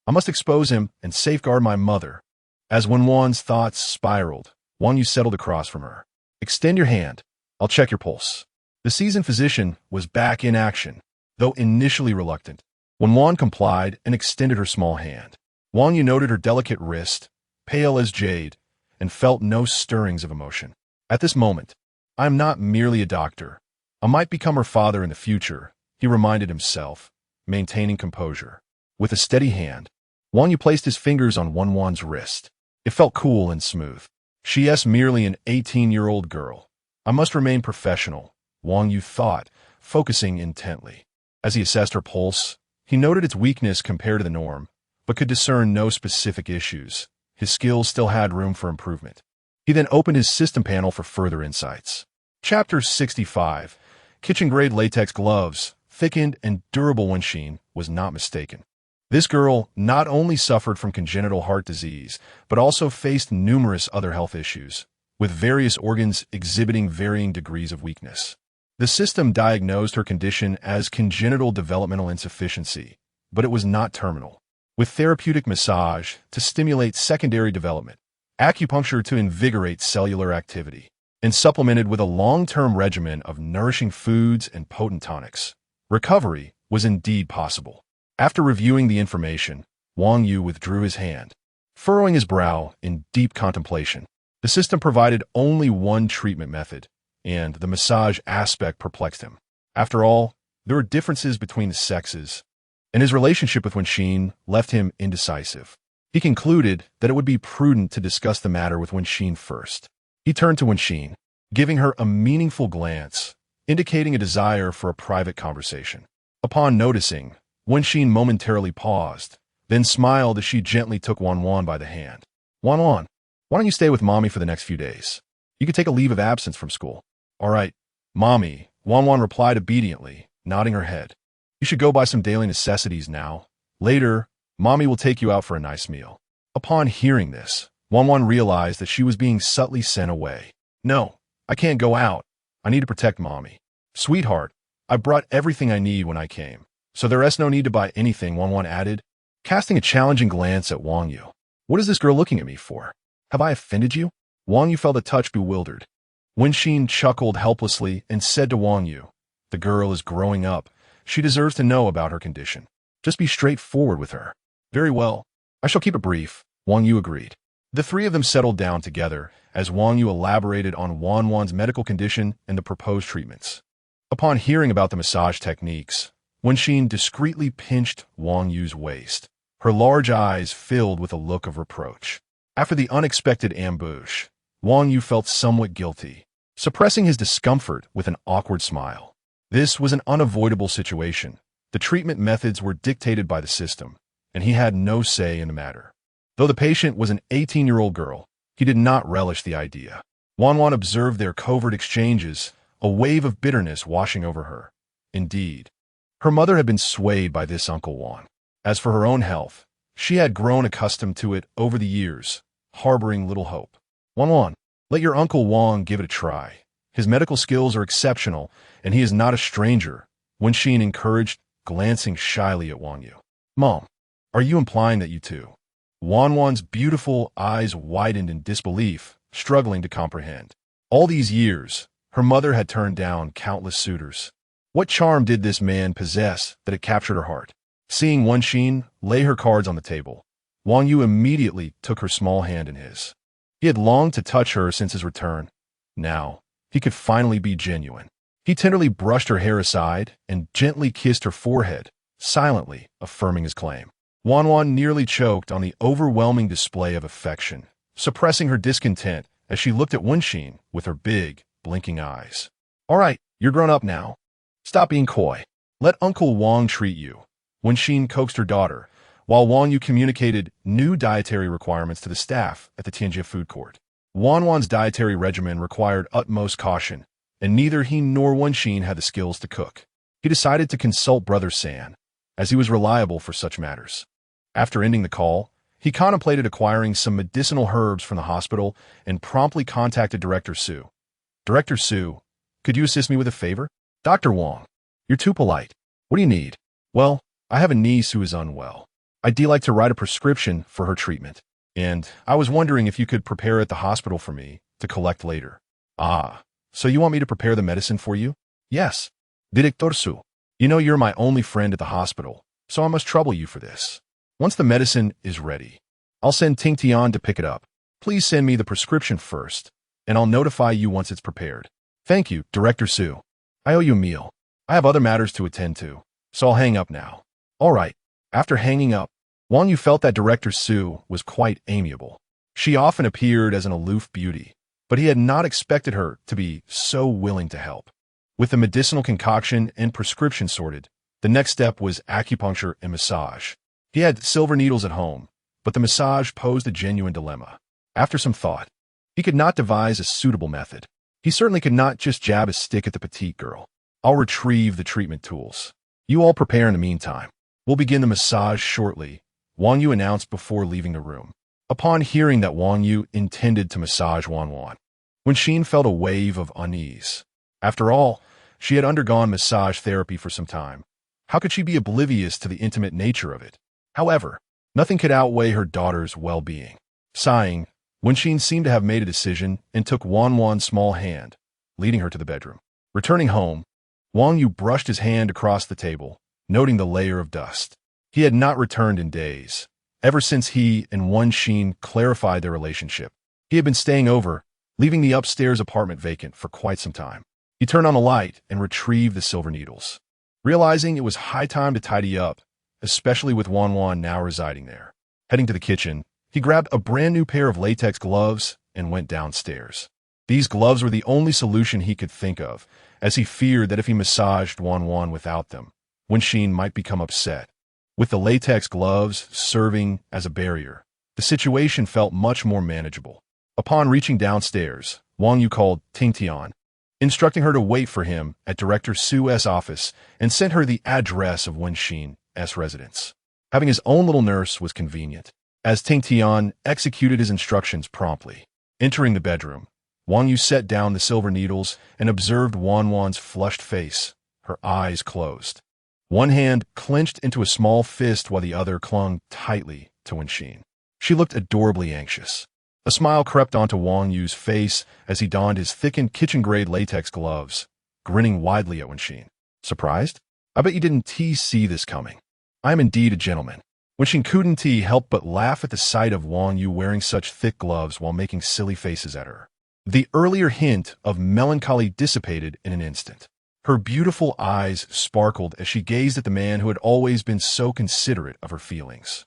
I must expose him and safeguard my mother. As Wenwan's thoughts spiraled, Wang Yu settled across from her. "Extend your hand. I'll check your pulse." The seasoned physician was back in action, though initially reluctant. Wenwan complied and extended her small hand. Wang Yu noted her delicate wrist, pale as jade, and felt no stirrings of emotion. At this moment, "I am not merely a doctor. I might become her father in the future," he reminded himself, maintaining composure. With a steady hand, Wang Yu placed his fingers on Wenwan's wrist. It felt cool and smooth. "She is merely an 18-year-old girl. I must remain professional," Wang Yu thought, focusing intently. As he assessed her pulse, he noted its weakness compared to the norm, but could discern no specific issues. His skills still had room for improvement. He then opened his system panel for further insights. Chapter 65. Kitchen-grade latex gloves, thickened and durable. Wenxin was not mistaken. This girl not only suffered from congenital heart disease, but also faced numerous other health issues, with various organs exhibiting varying degrees of weakness. The system diagnosed her condition as congenital developmental insufficiency, but it was not terminal. With therapeutic massage to stimulate secondary development, acupuncture to invigorate cellular activity, and supplemented with a long-term regimen of nourishing foods and potent tonics, recovery was indeed possible. After reviewing the information, Wang Yu withdrew his hand, furrowing his brow in deep contemplation. The system provided only one treatment method, and the massage aspect perplexed him. After all, there were differences between the sexes, and his relationship with Wenxin left him indecisive. He concluded that it would be prudent to discuss the matter with Wenxin first. He turned to Wenxin, giving her a meaningful glance, indicating a desire for a private conversation. Upon noticing, Wenxin momentarily paused, then smiled as she gently took Wenwan by the hand. "Wenwan, why don't you stay with Mommy for the next few days? You could take a leave of absence from school." "All right, Mommy," Wenwan replied obediently, nodding her head. "You should go buy some daily necessities now. Later, Mommy will take you out for a nice meal." Upon hearing this, Wenwan realized that she was being subtly sent away. "No, I can't go out. I need to protect Mommy." "Sweetheart, I brought everything I need when I came, so there is no need to buy anything," Wenwan added, casting a challenging glance at Wang Yu. "What is this girl looking at me for? Have I offended you?" Wang Yu felt a touch bewildered. Wenxin chuckled helplessly and said to Wang Yu, "The girl is growing up. She deserves to know about her condition. Just be straightforward with her." "Very well. I shall keep it brief," Wang Yu agreed. The three of them settled down together as Wang Yu elaborated on Wan's medical condition and the proposed treatments. Upon hearing about the massage techniques, Wenxin discreetly pinched Wang Yu's waist. Her large eyes filled with a look of reproach. After the unexpected ambush, Wang Yu felt somewhat guilty, suppressing his discomfort with an awkward smile. This was an unavoidable situation. The treatment methods were dictated by the system, and he had no say in the matter. Though the patient was an 18-year-old girl, he did not relish the idea. Wan observed their covert exchanges, a wave of bitterness washing over her. Indeed, her mother had been swayed by this Uncle Wan. As for her own health, she had grown accustomed to it over the years, harboring little hope. Wan, let your Uncle Wang give it a try. His medical skills are exceptional, and he is not a stranger, Wenxin encouraged, glancing shyly at Wang Yu. Mom, are you implying that you too? Wan's beautiful eyes widened in disbelief, struggling to comprehend. All these years, her mother had turned down countless suitors. What charm did this man possess that had captured her heart? Seeing Wenxin lay her cards on the table, Wang Yu immediately took her small hand in his. He had longed to touch her since his return. Now, he could finally be genuine. He tenderly brushed her hair aside and gently kissed her forehead, silently affirming his claim. Wan nearly choked on the overwhelming display of affection, suppressing her discontent as she looked at Wenxin with her big, blinking eyes. All right, you're grown up now. Stop being coy. Let Uncle Wang treat you. Wenxin coaxed her daughter, while Wang Yu communicated new dietary requirements to the staff at the Tianjie food court. Wan's dietary regimen required utmost caution, and neither he nor Wenxin had the skills to cook. He decided to consult Brother San, as he was reliable for such matters. After ending the call, he contemplated acquiring some medicinal herbs from the hospital and promptly contacted Director Su. "Director Su, could you assist me with a favor?" "Dr. Wang, you're too polite. What do you need?" "Well, I have a niece who is unwell. I'd like to write a prescription for her treatment, and I was wondering if you could prepare at the hospital for me to collect later." "Ah, so you want me to prepare the medicine for you?" "Yes." "Director Su, you know you're my only friend at the hospital, so I must trouble you for this. Once the medicine is ready, I'll send Ting Tian to pick it up. Please send me the prescription first, and I'll notify you once it's prepared." "Thank you, Director Su. I owe you a meal. I have other matters to attend to, so I'll hang up now." "All right." After hanging up, Wang Yu felt that Director Su was quite amiable. She often appeared as an aloof beauty, but he had not expected her to be so willing to help. With the medicinal concoction and prescription sorted, the next step was acupuncture and massage. He had silver needles at home, but the massage posed a genuine dilemma. After some thought, he could not devise a suitable method. He certainly could not just jab a stick at the petite girl. "I'll retrieve the treatment tools. You all prepare in the meantime. We'll begin the massage shortly," Wang Yu announced before leaving the room. Upon hearing that Wang Yu intended to massage Wenxin felt a wave of unease. After all, she had undergone massage therapy for some time. How could she be oblivious to the intimate nature of it? However, nothing could outweigh her daughter's well-being. Sighing, Wenxin seemed to have made a decision and took Wan's small hand, leading her to the bedroom. Returning home, Wang Yu brushed his hand across the table, noting the layer of dust. He had not returned in days. Ever since he and Wenxin clarified their relationship, he had been staying over, leaving the upstairs apartment vacant for quite some time. He turned on the light and retrieved the silver needles. Realizing it was high time to tidy up, especially with Wan now residing there. Heading to the kitchen, he grabbed a brand new pair of latex gloves and went downstairs. These gloves were the only solution he could think of, as he feared that if he massaged Wan without them, Wenxin might become upset. With the latex gloves serving as a barrier, the situation felt much more manageable. Upon reaching downstairs, Wang Yu called Ting Tian, instructing her to wait for him at Director Su's office and sent her the address of Wenxin's residence. Having his own little nurse was convenient, as Ting Tian executed his instructions promptly. Entering the bedroom, Wang Yu set down the silver needles and observed Wan's flushed face, her eyes closed. One hand clenched into a small fist while the other clung tightly to Wenxin. She looked adorably anxious. A smile crept onto Wang Yu's face as he donned his thickened kitchen-grade latex gloves, grinning widely at Wenxin. "Surprised? I bet you didn't see this coming. I am indeed a gentleman." Wenxin couldn't help but laugh at the sight of Wang Yu wearing such thick gloves while making silly faces at her. The earlier hint of melancholy dissipated in an instant. Her beautiful eyes sparkled as she gazed at the man who had always been so considerate of her feelings.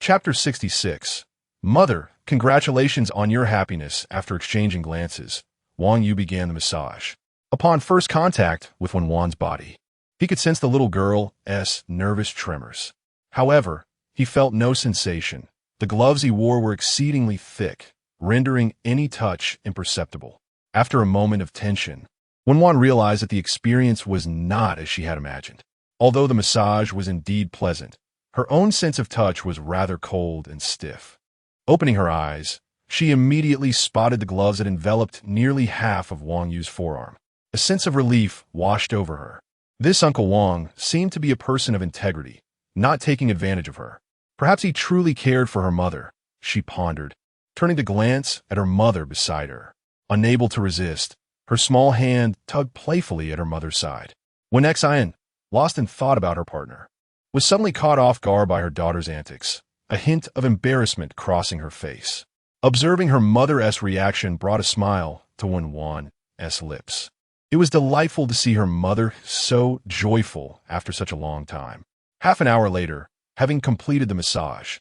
Chapter 66. "Mother, congratulations on your happiness." After exchanging glances, Wang Yu began the massage. Upon first contact with Wan's body, he could sense the little girl's nervous tremors. However, he felt no sensation. The gloves he wore were exceedingly thick, rendering any touch imperceptible. After a moment of tension, Wan realized that the experience was not as she had imagined. Although the massage was indeed pleasant, her own sense of touch was rather cold and stiff. Opening her eyes, she immediately spotted the gloves that enveloped nearly half of Wang Yu's forearm. A sense of relief washed over her. This Uncle Wang seemed to be a person of integrity, not taking advantage of her. Perhaps he truly cared for her mother, she pondered, turning to glance at her mother beside her. Unable to resist, her small hand tugged playfully at her mother's side. When Xian, lost in thought about her partner, was suddenly caught off guard by her daughter's antics, a hint of embarrassment crossing her face. Observing her mother's reaction brought a smile to Wan's lips. It was delightful to see her mother so joyful after such a long time. Half an hour later, having completed the massage,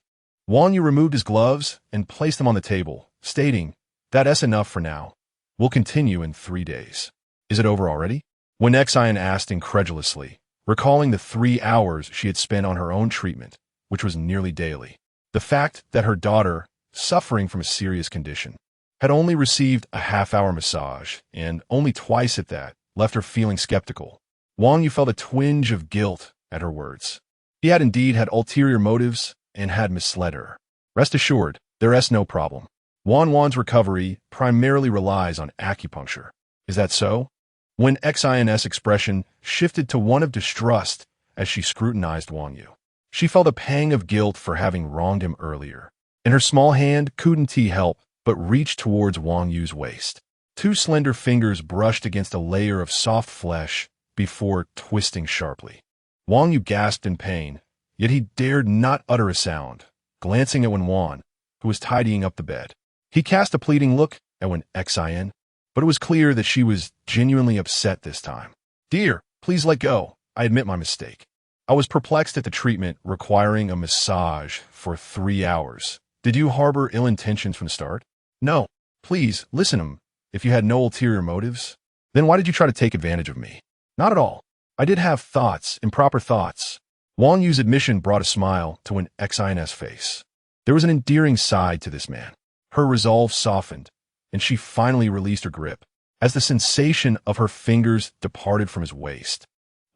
Wang Yu removed his gloves and placed them on the table, stating, "That's enough for now. We'll continue in 3 days." "Is it over already?" When Xian asked incredulously, recalling the 3 hours she had spent on her own treatment, which was nearly daily. The fact that her daughter, suffering from a serious condition, had only received a half-hour massage, and only twice at that, left her feeling skeptical. Wang Yu felt a twinge of guilt at her words. He had indeed had ulterior motives and had misled her. Rest assured, there is no problem. Wan's recovery primarily relies on acupuncture. Is that so? When Xin's expression shifted to one of distrust as she scrutinized Wang Yu. She felt a pang of guilt for having wronged him earlier. In her small hand couldn't he help but reach towards Wang Yu's waist. Two slender fingers brushed against a layer of soft flesh before twisting sharply. Wang Yu gasped in pain, yet he dared not utter a sound, glancing at Wan, who was tidying up the bed. He cast a pleading look at Xin, but it was clear that she was genuinely upset this time. "Dear, please let go. I admit my mistake. I was perplexed at the treatment requiring a massage for 3 hours. Did you harbor ill intentions from the start?" "No. Please, listen to him. If you had no ulterior motives, then why did you try to take advantage of me?" "Not at all. I did have thoughts, improper thoughts." Wang Yu's admission brought a smile to Xin's face. There was an endearing side to this man. Her resolve softened, and she finally released her grip, as the sensation of her fingers departed from his waist.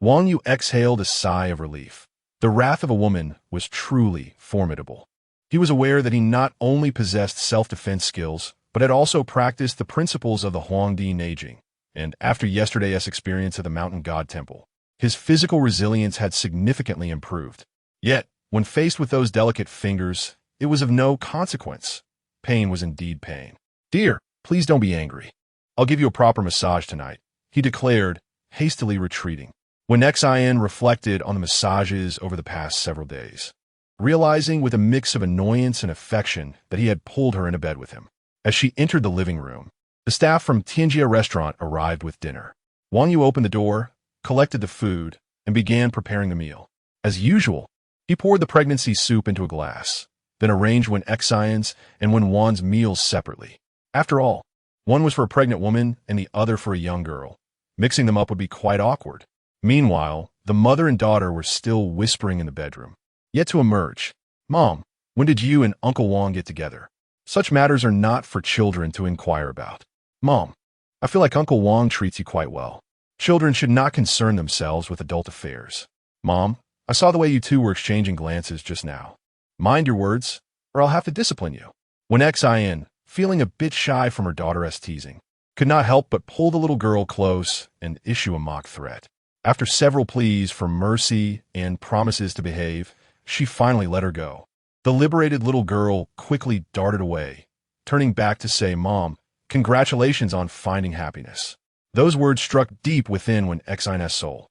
Wang Yu exhaled a sigh of relief. The wrath of a woman was truly formidable. He was aware that he not only possessed self-defense skills, but had also practiced the principles of the Huangdi Neijing, and after yesterday's experience at the Mountain God Temple, his physical resilience had significantly improved. Yet, when faced with those delicate fingers, it was of no consequence. Pain was indeed pain. "Dear, please don't be angry. I'll give you a proper massage tonight," he declared, hastily retreating. When Xin reflected on the massages over the past several days, realizing with a mix of annoyance and affection that he had pulled her into bed with him. As she entered the living room, the staff from Tianjia restaurant arrived with dinner. Wang Yu opened the door, collected the food, and began preparing the meal. As usual, he poured the pregnancy soup into a glass, then arranged Xin's and Wan's meals separately. After all, one was for a pregnant woman and the other for a young girl. Mixing them up would be quite awkward. Meanwhile, the mother and daughter were still whispering in the bedroom, yet to emerge. "Mom, when did you and Uncle Wang get together? Such matters are not for children to inquire about." "Mom, I feel like Uncle Wang treats you quite well. Children should not concern themselves with adult affairs." "Mom, I saw the way you two were exchanging glances just now. Mind your words, or I'll have to discipline you." When Xin, feeling a bit shy from her daughter's teasing, could not help but pull the little girl close and issue a mock threat. After several pleas for mercy and promises to behave, she finally let her go. The liberated little girl quickly darted away, turning back to say, "Mom, congratulations on finding happiness." Those words struck deep within Xin's soul.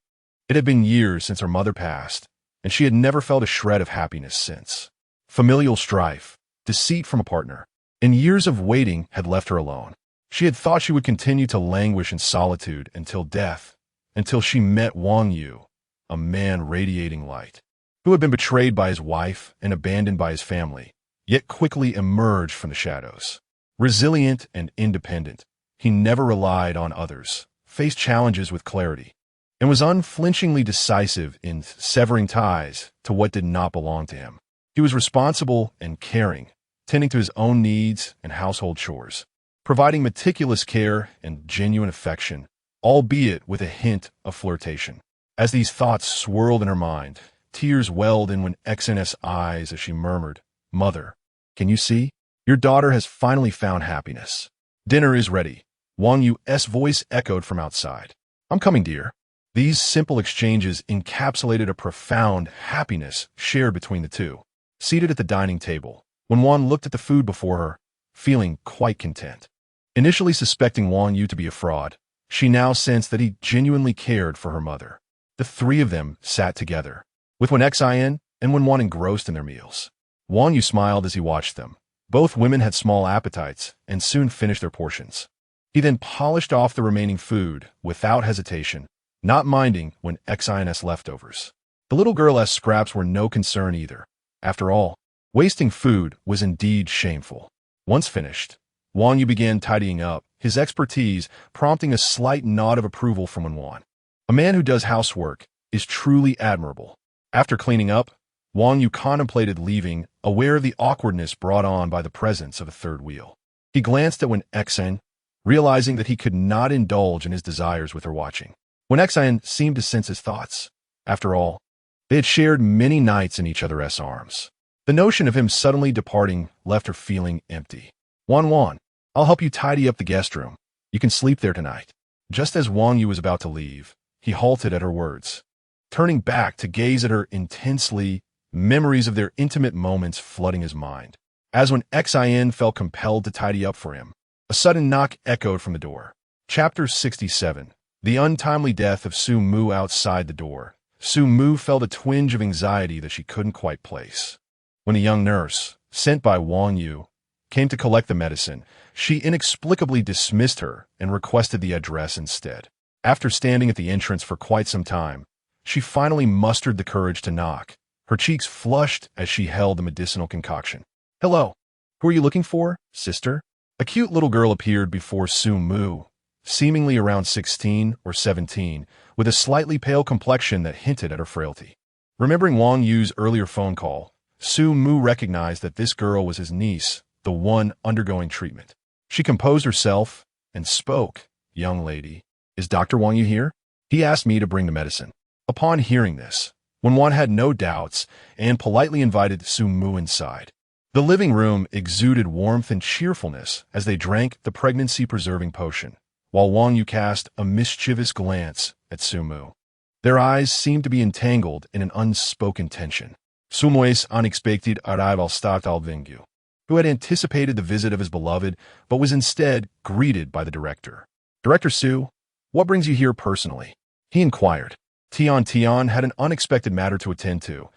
It had been years since her mother passed, and she had never felt a shred of happiness since. Familial strife, deceit from a partner, and years of waiting had left her alone. She had thought she would continue to languish in solitude until death, until she met Wang Yu, a man radiating light, who had been betrayed by his wife and abandoned by his family, yet quickly emerged from the shadows. Resilient and independent, he never relied on others, faced challenges with clarity, and was unflinchingly decisive in severing ties to what did not belong to him. He was responsible and caring, tending to his own needs and household chores, providing meticulous care and genuine affection, albeit with a hint of flirtation. As these thoughts swirled in her mind, tears welled in Xin's eyes as she murmured, "Mother, can you see? Your daughter has finally found happiness. Dinner is ready." Wang Yu's voice echoed from outside. "I'm coming, dear." These simple exchanges encapsulated a profound happiness shared between the two. Seated at the dining table, Wan looked at the food before her, feeling quite content. Initially suspecting Wang Yu to be a fraud, she now sensed that he genuinely cared for her mother. The three of them sat together, with Xin and Wan engrossed in their meals. Wang Yu smiled as he watched them. Both women had small appetites and soon finished their portions. He then polished off the remaining food without hesitation, not minding Xin's leftovers. The little girl's scraps were no concern either. After all, wasting food was indeed shameful. Once finished, Wang Yu began tidying up, his expertise prompting a slight nod of approval from Wan. A man who does housework is truly admirable. After cleaning up, Wang Yu contemplated leaving, aware of the awkwardness brought on by the presence of a third wheel. He glanced at Wen Xan, realizing that he could not indulge in his desires with her watching. Wen Xan seemed to sense his thoughts. After all, they had shared many nights in each other's arms. The notion of him suddenly departing left her feeling empty. Wan, I'll help you tidy up the guest room. You can sleep there tonight. Just as Wang Yu was about to leave, he halted at her words. Turning back to gaze at her intensely, memories of their intimate moments flooding his mind. As when Xin felt compelled to tidy up for him, a sudden knock echoed from the door. Chapter 67. The untimely death of Su Mu outside the door. Su Mu felt a twinge of anxiety that she couldn't quite place. When a young nurse, sent by Wang Yu, came to collect the medicine, she inexplicably dismissed her and requested the address instead. After standing at the entrance for quite some time, she finally mustered the courage to knock. Her cheeks flushed as she held the medicinal concoction. Hello. Who are you looking for, sister? A cute little girl appeared before Su Mu, seemingly around 16 or 17, with a slightly pale complexion that hinted at her frailty. Remembering Wang Yu's earlier phone call, Su Mu recognized that this girl was his niece, the one undergoing treatment. She composed herself and spoke. Young lady, is Dr. Wang Yu here? He asked me to bring the medicine. Upon hearing this, Wen had no doubts and politely invited Su Mu inside. The living room exuded warmth and cheerfulness as they drank the pregnancy-preserving potion, while Wang Yu cast a mischievous glance at Su Mu. Their eyes seemed to be entangled in an unspoken tension. Su Mu's unexpected arrival startled Wang Yu, who had anticipated the visit of his beloved, but was instead greeted by the director. Director Su, what brings you here personally? He inquired. Tian had an unexpected matter to attend to,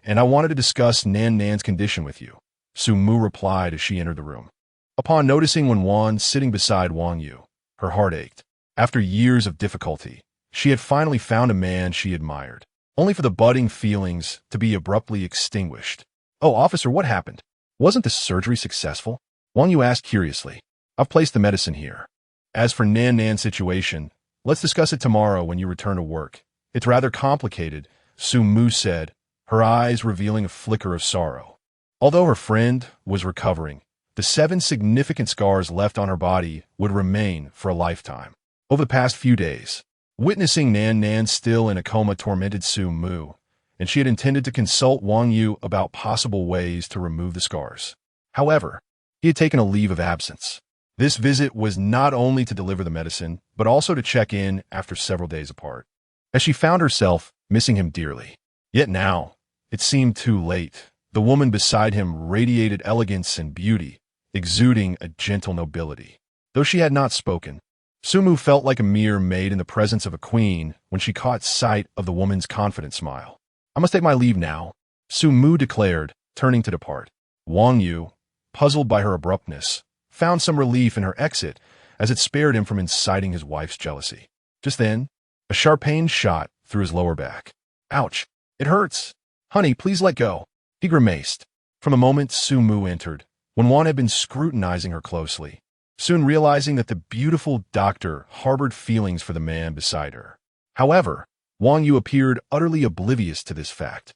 and I wanted to discuss Nan's condition with you, Su Mu replied as she entered the room. Upon noticing Wen sitting beside Wang Yu, her heart ached. After years of difficulty, she had finally found a man she admired, only for the budding feelings to be abruptly extinguished. Oh, officer, what happened? Wasn't the surgery successful? Wang Yu asked curiously. I've placed the medicine here. As for Nan's situation, let's discuss it tomorrow when you return to work. It's rather complicated, Su Mu said, her eyes revealing a flicker of sorrow. Although her friend was recovering, the 7 significant scars left on her body would remain for a lifetime. Over the past few days, witnessing Nan still in a coma tormented Su Mu, and she had intended to consult Wang Yu about possible ways to remove the scars. However, he had taken a leave of absence. This visit was not only to deliver the medicine, but also to check in after several days apart, as she found herself missing him dearly. Yet now, it seemed too late. The woman beside him radiated elegance and beauty, exuding a gentle nobility. Though she had not spoken, Su Mu felt like a mere maid in the presence of a queen when she caught sight of the woman's confident smile. I must take my leave now, Su Mu declared, turning to depart. Wang Yu, puzzled by her abruptness, found some relief in her exit as it spared him from inciting his wife's jealousy. Just then, a sharp pain shot through his lower back. Ouch! It hurts! Honey, please let go! He grimaced. From the moment Su Mu entered, Wen had been scrutinizing her closely, soon realizing that the beautiful doctor harbored feelings for the man beside her. However, Wang Yu appeared utterly oblivious to this fact.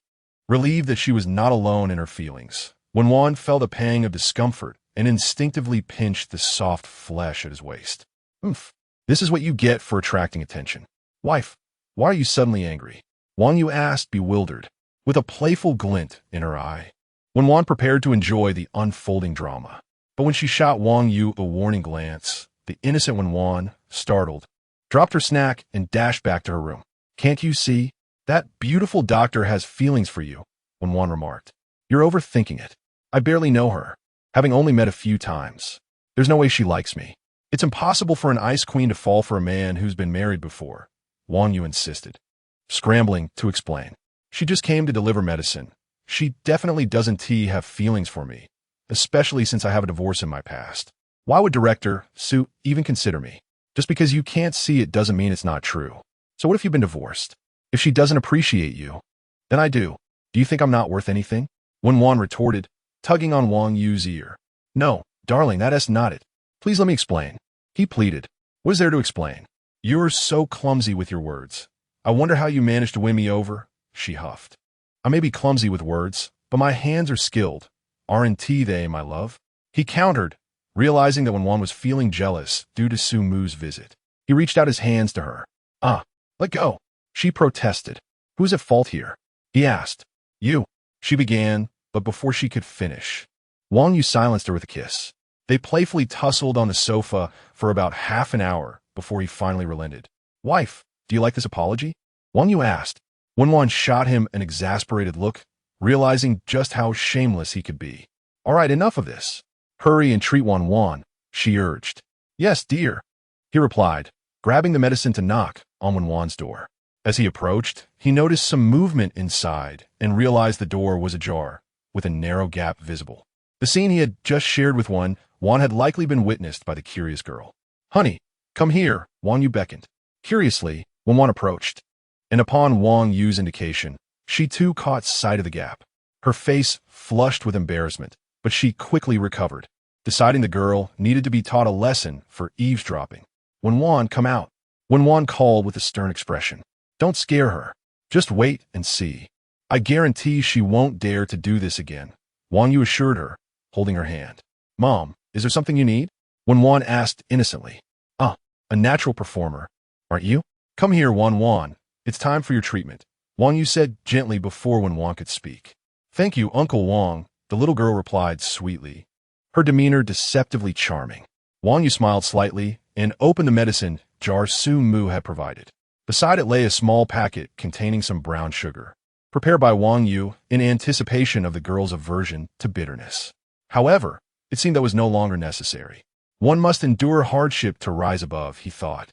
Relieved that she was not alone in her feelings, Wen felt a pang of discomfort and instinctively pinched the soft flesh at his waist. Oomph! This is what you get for attracting attention. Wife, why are you suddenly angry? Wang Yu asked, bewildered, with a playful glint in her eye. Wen prepared to enjoy the unfolding drama, but when she shot Wang Yu a warning glance, the innocent Wen, startled, dropped her snack and dashed back to her room. Can't you see? That beautiful doctor has feelings for you, Wen remarked. You're overthinking it. I barely know her, having only met a few times. There's no way she likes me. It's impossible for an ice queen to fall for a man who's been married before, Wang Yu insisted, scrambling to explain. She just came to deliver medicine. She definitely doesn't have feelings for me, especially since I have a divorce in my past. Why would Director Su even consider me? Just because you can't see it doesn't mean it's not true. So what if you've been divorced? If she doesn't appreciate you, then I do. Do you think I'm not worth anything? Wen retorted, tugging on Wang Yu's ear. No, darling, that's not it. Please let me explain. He pleaded. What is there to explain? You're so clumsy with your words. I wonder how you managed to win me over, she huffed. I may be clumsy with words, but my hands are skilled. Aren't they, my love? He countered, realizing that Wan was feeling jealous due to Su Mu's visit. He reached out his hands to her. Ah, let go. She protested. Who's at fault here? He asked. You. She began, but before she could finish, Wang Yu silenced her with a kiss. They playfully tussled on the sofa for about half an hour before he finally relented. Wife, do you like this apology? Wang Yu asked. When Wan shot him an exasperated look, realizing just how shameless he could be. All right, enough of this. Hurry and treat Wan, she urged. Yes, dear, he replied, grabbing the medicine to knock on Wan's door. As he approached, he noticed some movement inside and realized the door was ajar, with a narrow gap visible. The scene he had just shared with Wan had likely been witnessed by the curious girl. Honey, come here, Wang Yu beckoned. Curiously, when Wan approached, and upon Wang Yu's indication, she too caught sight of the gap. Her face flushed with embarrassment, but she quickly recovered, deciding the girl needed to be taught a lesson for eavesdropping. When Wan come out, when Wan called with a stern expression. Don't scare her. Just wait and see. I guarantee she won't dare to do this again, Wang Yu assured her, holding her hand. Mom, is there something you need? When Wan asked innocently. A natural performer, aren't you? Come here, Wan. It's time for your treatment, Wang Yu said gently before Wan could speak. Thank you, Uncle Wang, the little girl replied sweetly, her demeanor deceptively charming. Wang Yu smiled slightly and opened the medicine jar Su Mu had provided. Beside it lay a small packet containing some brown sugar, prepared by Wang Yu in anticipation of the girl's aversion to bitterness. However, it seemed that was no longer necessary. One must endure hardship to rise above, he thought,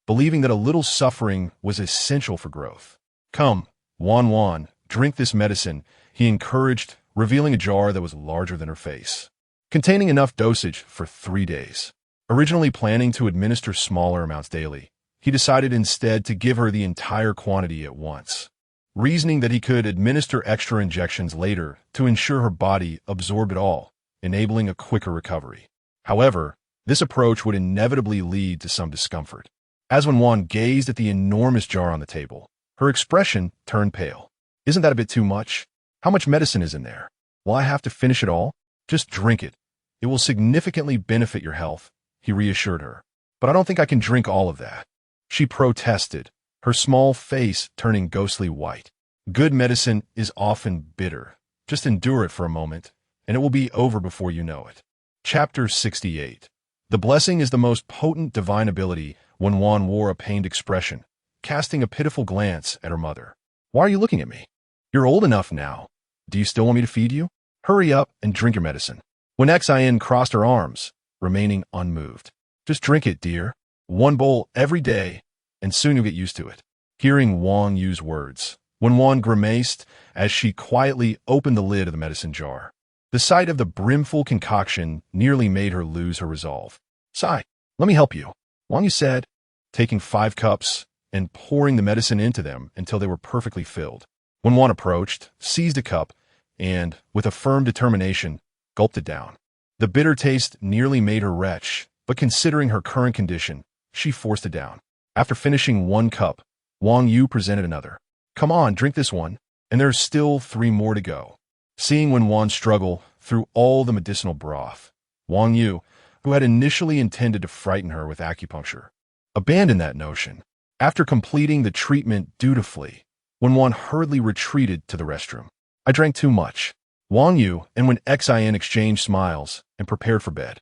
believing that a little suffering was essential for growth. Come, Wan, drink this medicine, he encouraged, revealing a jar that was larger than her face, containing enough dosage for 3 days. Originally planning to administer smaller amounts daily, he decided instead to give her the entire quantity at once, reasoning that he could administer extra injections later to ensure her body absorbed it all, enabling a quicker recovery. However, this approach would inevitably lead to some discomfort. As when Wan gazed at the enormous jar on the table, her expression turned pale. Isn't that a bit too much? How much medicine is in there? Will I have to finish it all? Just drink it. It will significantly benefit your health, he reassured her. But I don't think I can drink all of that. She protested, her small face turning ghostly white. Good medicine is often bitter. Just endure it for a moment, and it will be over before you know it. Chapter 68. The blessing is the most potent divine ability. When Wan wore a pained expression, casting a pitiful glance at her mother. Why are you looking at me? You're old enough now. Do you still want me to feed you? Hurry up and drink your medicine. When Xin crossed her arms, remaining unmoved. Just drink it, dear. 1 bowl every day, and soon you'll get used to it. Hearing Wang Yu's words, when Wan grimaced as she quietly opened the lid of the medicine jar. The sight of the brimful concoction nearly made her lose her resolve. Sigh, let me help you, Wang Yu said, taking 5 cups and pouring the medicine into them until they were perfectly filled. When Wan approached, seized a cup, and, with a firm determination, gulped it down. The bitter taste nearly made her retch, but considering her current condition, she forced it down. After finishing 1 cup, Wang Yu presented another. Come on, drink this one, and there's still 3 more to go. Seeing when Wan struggle through all the medicinal broth, Wang Yu, who had initially intended to frighten her with acupuncture, abandoned that notion. After completing the treatment dutifully, when Wan hurriedly retreated to the restroom. I drank too much, Wang Yu, and when Xin exchanged smiles and prepared for bed.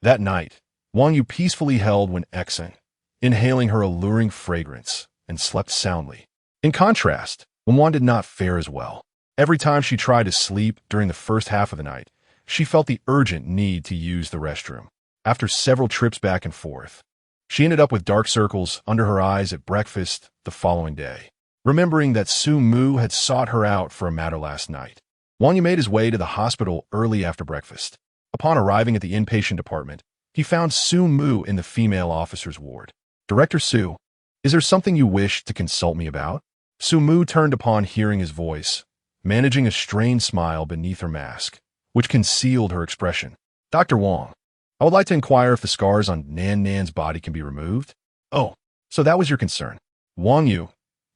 That night, Wang Yu peacefully held when Xin, inhaling her alluring fragrance, and slept soundly. In contrast, when Wan did not fare as well. Every time she tried to sleep during the first half of the night, she felt the urgent need to use the restroom. After several trips back and forth, she ended up with dark circles under her eyes at breakfast the following day. Remembering that Su Mu had sought her out for a matter last night, Wang Yu made his way to the hospital early after breakfast. Upon arriving at the inpatient department, he found Su Mu in the female officer's ward. Director Su, is there something you wish to consult me about? Su Mu turned upon hearing his voice, managing a strained smile beneath her mask, which concealed her expression. Dr. Wang, I would like to inquire if the scars on Nan's body can be removed. Oh, so that was your concern. Wang Yu,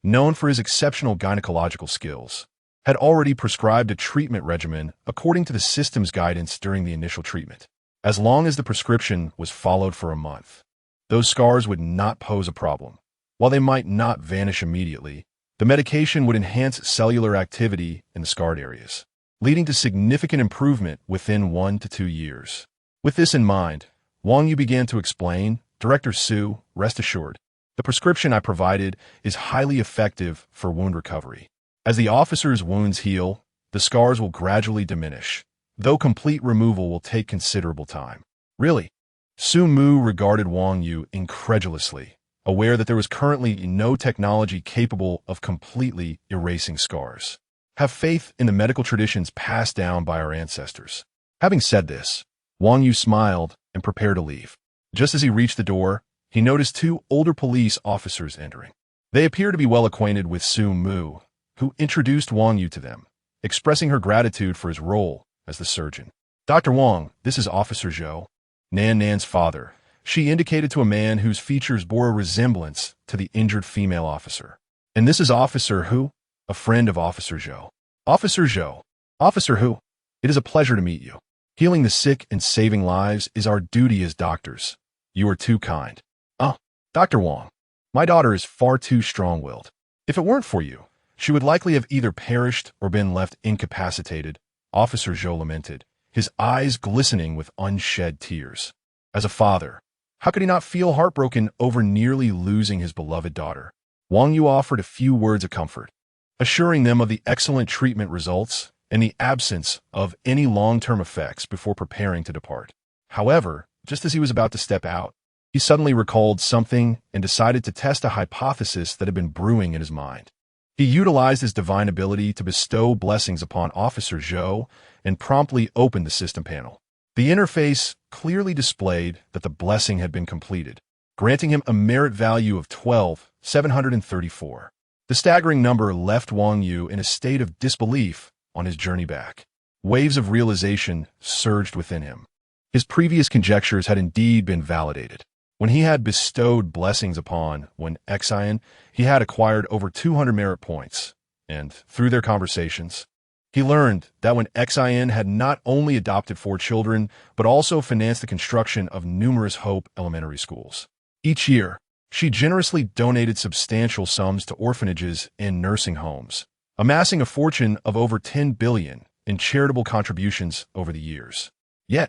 known for his exceptional gynecological skills, had already prescribed a treatment regimen according to the system's guidance during the initial treatment. As long as the prescription was followed for a month, those scars would not pose a problem. While they might not vanish immediately, the medication would enhance cellular activity in the scarred areas, leading to significant improvement within 1 to 2 years. With this in mind, Wang Yu began to explain, "Director Su, rest assured, the prescription I provided is highly effective for wound recovery. As the officer's wounds heal, the scars will gradually diminish, though complete removal will take considerable time." Really? Su Mu regarded Wang Yu incredulously, aware that there was currently no technology capable of completely erasing scars. Have faith in the medical traditions passed down by our ancestors. Having said this, Wang Yu smiled and prepared to leave. Just as he reached the door, he noticed 2 older police officers entering. They appeared to be well acquainted with Su Mu, who introduced Wang Yu to them, expressing her gratitude for his role as the surgeon. "Dr. Wang, this is Officer Zhou, Nan's father." She indicated to a man whose features bore a resemblance to the injured female officer. "And this is Officer Hu, a friend of Officer Zhou." "Officer Zhou. Officer Hu, it is a pleasure to meet you. Healing the sick and saving lives is our duty as doctors. You are too kind." "Oh, Dr. Wang, my daughter is far too strong-willed. If it weren't for you, she would likely have either perished or been left incapacitated," Officer Zhou lamented, his eyes glistening with unshed tears. As a father, how could he not feel heartbroken over nearly losing his beloved daughter? Wang Yu offered a few words of comfort, assuring them of the excellent treatment results and the absence of any long-term effects before preparing to depart. However, just as he was about to step out, he suddenly recalled something and decided to test a hypothesis that had been brewing in his mind. He utilized his divine ability to bestow blessings upon Officer Zhou and promptly opened the system panel. The interface clearly displayed that the blessing had been completed, granting him a merit value of 12,734. The staggering number left Wang Yu in a state of disbelief on his journey back. Waves of realization surged within him. His previous conjectures had indeed been validated. When he had bestowed blessings upon Wen Xian, he had acquired over 200 merit points, and through their conversations, he learned that Wen Xian had not only adopted 4 children, but also financed the construction of numerous Hope elementary schools. Each year, she generously donated substantial sums to orphanages and nursing homes, amassing a fortune of over 10 billion in charitable contributions over the years. Yet,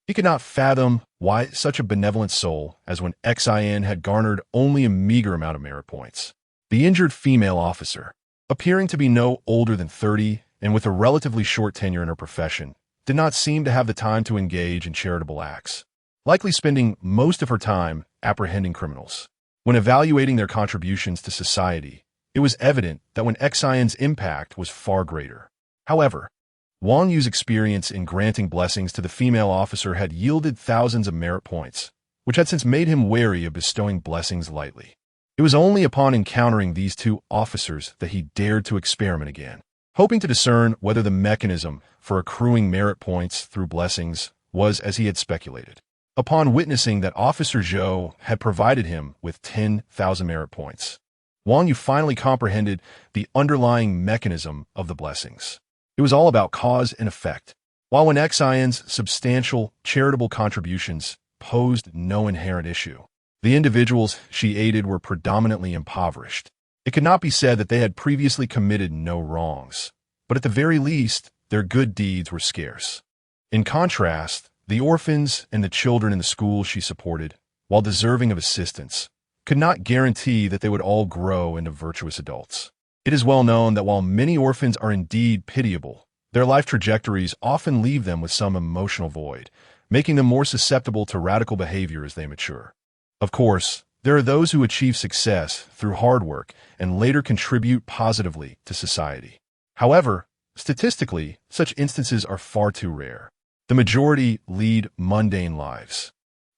he could not fathom why such a benevolent soul as Wen Xian had garnered only a meager amount of merit points. The injured female officer, appearing to be no older than 30 and with a relatively short tenure in her profession, did not seem to have the time to engage in charitable acts, likely spending most of her time apprehending criminals. When evaluating their contributions to society, it was evident that Wen Xian's impact was far greater. However, Wang Yu's experience in granting blessings to the female officer had yielded thousands of merit points, which had since made him wary of bestowing blessings lightly. It was only upon encountering these 2 officers that he dared to experiment again, hoping to discern whether the mechanism for accruing merit points through blessings was as he had speculated. Upon witnessing that Officer Zhou had provided him with 10,000 merit points, Wang Yu finally comprehended the underlying mechanism of the blessings. It was all about cause and effect. While Wen Xian's substantial charitable contributions posed no inherent issue, the individuals she aided were predominantly impoverished. It could not be said that they had previously committed no wrongs, but at the very least, their good deeds were scarce. In contrast, the orphans and the children in the schools she supported, while deserving of assistance, could not guarantee that they would all grow into virtuous adults. It is well known that while many orphans are indeed pitiable, their life trajectories often leave them with some emotional void, making them more susceptible to radical behavior as they mature. Of course, there are those who achieve success through hard work and later contribute positively to society. However, statistically, such instances are far too rare. The majority lead mundane lives,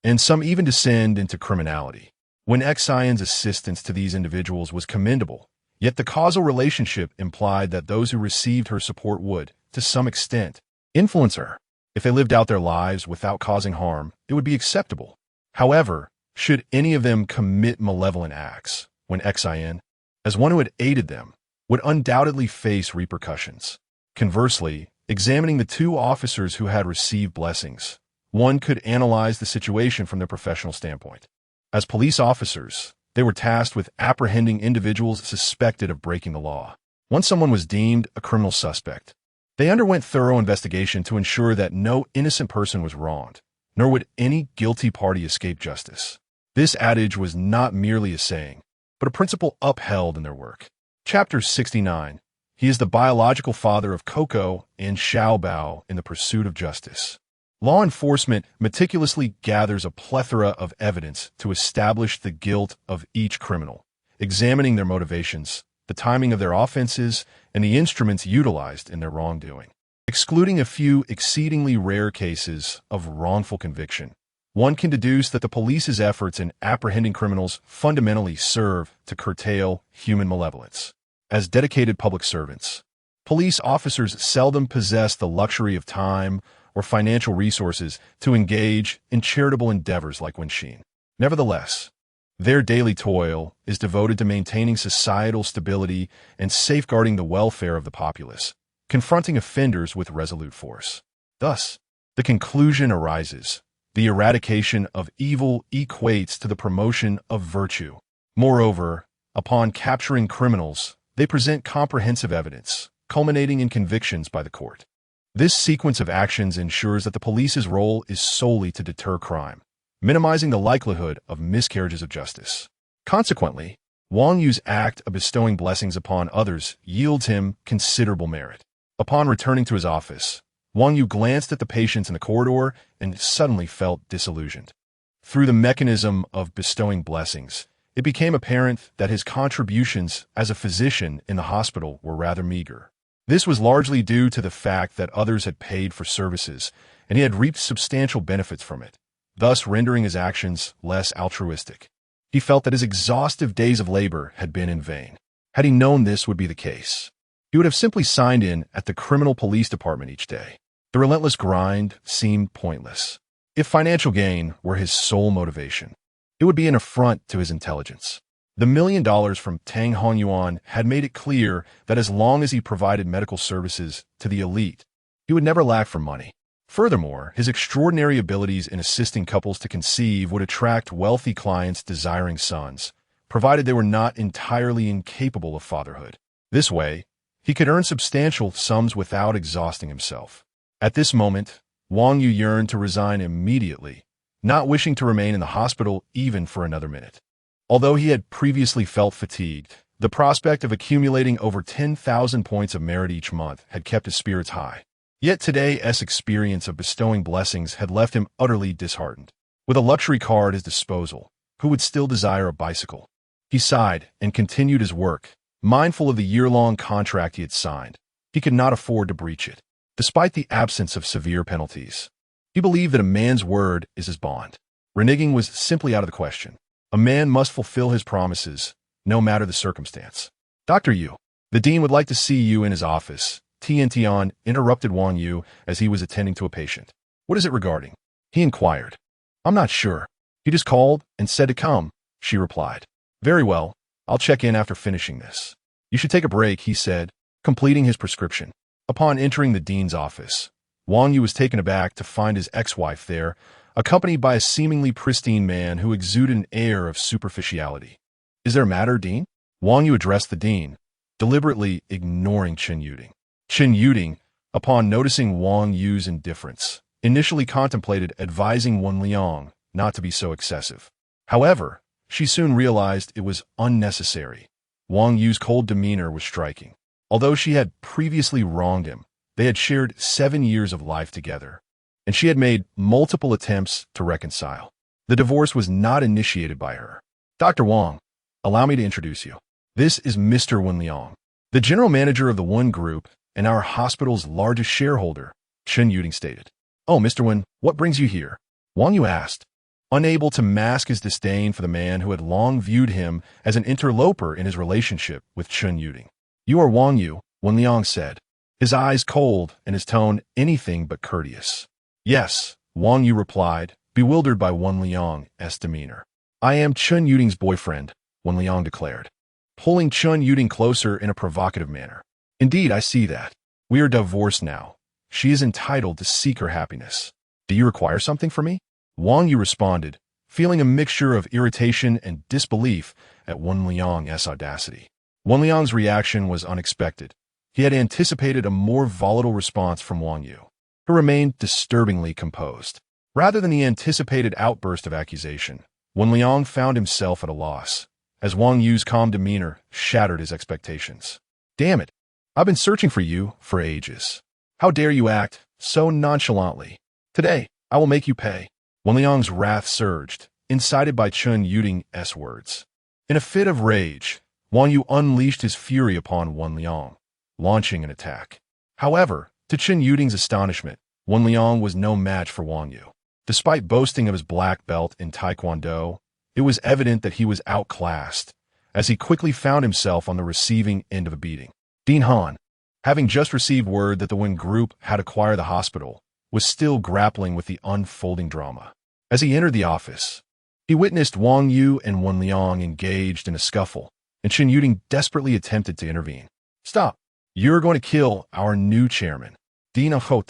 and some even descend into criminality. Wen Xian's assistance to these individuals was commendable, yet the causal relationship implied that those who received her support would, to some extent, influence her. If they lived out their lives without causing harm, it would be acceptable. However, should any of them commit malevolent acts, Wen Xian, as one who had aided them, would undoubtedly face repercussions. Conversely, examining the two officers who had received blessings, one could analyze the situation from their professional standpoint. As police officers, they were tasked with apprehending individuals suspected of breaking the law. Once someone was deemed a criminal suspect, they underwent thorough investigation to ensure that no innocent person was wronged, nor would any guilty party escape justice. This adage was not merely a saying, but a principle upheld in their work. Chapter 69. He is the biological father of Coco and Xiaobao in the pursuit of justice. Law enforcement meticulously gathers a plethora of evidence to establish the guilt of each criminal, examining their motivations, the timing of their offenses, and the instruments utilized in their wrongdoing. Excluding a few exceedingly rare cases of wrongful conviction, one can deduce that the police's efforts in apprehending criminals fundamentally serve to curtail human malevolence. As dedicated public servants, police officers seldom possess the luxury of time or financial resources to engage in charitable endeavors like Wenxin. Nevertheless, their daily toil is devoted to maintaining societal stability and safeguarding the welfare of the populace, confronting offenders with resolute force. Thus, the conclusion arises: the eradication of evil equates to the promotion of virtue. Moreover, upon capturing criminals, they present comprehensive evidence, culminating in convictions by the court. This sequence of actions ensures that the police's role is solely to deter crime, minimizing the likelihood of miscarriages of justice. Consequently, Wang Yu's act of bestowing blessings upon others yields him considerable merit. Upon returning to his office, Wang Yu glanced at the patients in the corridor and suddenly felt disillusioned. Through the mechanism of bestowing blessings, it became apparent that his contributions as a physician in the hospital were rather meager. This was largely due to the fact that others had paid for services, and he had reaped substantial benefits from it, thus rendering his actions less altruistic. He felt that his exhaustive days of labor had been in vain. Had he known this would be the case, he would have simply signed in at the criminal police department each day. The relentless grind seemed pointless. If financial gain were his sole motivation, it would be an affront to his intelligence. The $1 million from Tang Hongyuan had made it clear that as long as he provided medical services to the elite, he would never lack for money. Furthermore, his extraordinary abilities in assisting couples to conceive would attract wealthy clients desiring sons, provided they were not entirely incapable of fatherhood. This way, he could earn substantial sums without exhausting himself. At this moment, Wang Yu yearned to resign immediately, not wishing to remain in the hospital even for another minute. Although he had previously felt fatigued, the prospect of accumulating over 10,000 points of merit each month had kept his spirits high. Yet today's experience of bestowing blessings had left him utterly disheartened. With a luxury car at his disposal, who would still desire a bicycle? He sighed and continued his work, mindful of the year-long contract he had signed. He could not afford to breach it. Despite the absence of severe penalties, he believed that a man's word is his bond. Reneging was simply out of the question. A man must fulfill his promises, no matter the circumstance. Dr. Yu, the dean would like to see you in his office. Tian Tian interrupted Wang Yu as he was attending to a patient. What is it regarding? He inquired. I'm not sure. He just called and said to come, she replied. Very well, I'll check in after finishing this. You should take a break, he said, completing his prescription. Upon entering the dean's office, Wang Yu was taken aback to find his ex-wife there, accompanied by a seemingly pristine man who exuded an air of superficiality. Is there a matter, Dean? Wang Yu addressed the dean, deliberately ignoring Chen Yuding. Chen Yuding, upon noticing Wang Yu's indifference, initially contemplated advising Wen Liang not to be so excessive. However, she soon realized it was unnecessary. Wang Yu's cold demeanor was striking. Although she had previously wronged him, they had shared 7 years of life together, and she had made multiple attempts to reconcile. The divorce was not initiated by her. Dr. Wang, allow me to introduce you. This is Mr. Wen Liang, the general manager of the Wen Group and our hospital's largest shareholder, Chen Yuding stated. Oh, Mr. Wen, what brings you here? Wang Yu asked, unable to mask his disdain for the man who had long viewed him as an interloper in his relationship with Chen Yuding. You are Wang Yu, Wen Liang said, his eyes cold and his tone anything but courteous. Yes, Wang Yu replied, bewildered by Wen Liang's demeanor. I am Chen Yuding's boyfriend, Wen Liang declared. pulling Chun Yuding closer in a provocative manner. Indeed, I see that. We are divorced now. She is entitled to seek her happiness. Do you require something from me? Wang Yu responded, feeling a mixture of irritation and disbelief at Wen Liang's audacity. Wen Liang's reaction was unexpected. He had anticipated a more volatile response from Wang Yu, who remained disturbingly composed. Rather than the anticipated outburst of accusation, Wen Liang found himself at a loss, as Wang Yu's calm demeanor shattered his expectations. Damn it! I've been searching for you for ages. How dare you act so nonchalantly? Today, I will make you pay. Wen Liang's wrath surged, incited by Chun Yuding's words. In a fit of rage, Wang Yu unleashed his fury upon Wen Liang, launching an attack. However, to Chun Yuding's astonishment, Wen Liang was no match for Wang Yu. Despite boasting of his black belt in Taekwondo, it was evident that he was outclassed, as he quickly found himself on the receiving end of a beating. Dean Han, having just received word that the Wen group had acquired the hospital, was still grappling with the unfolding drama. As he entered the office, he witnessed Wang Yu and Wen Liang engaged in a scuffle, and Chun Yuding desperately attempted to intervene. Stop! You're going to kill our new chairman. Dean Han,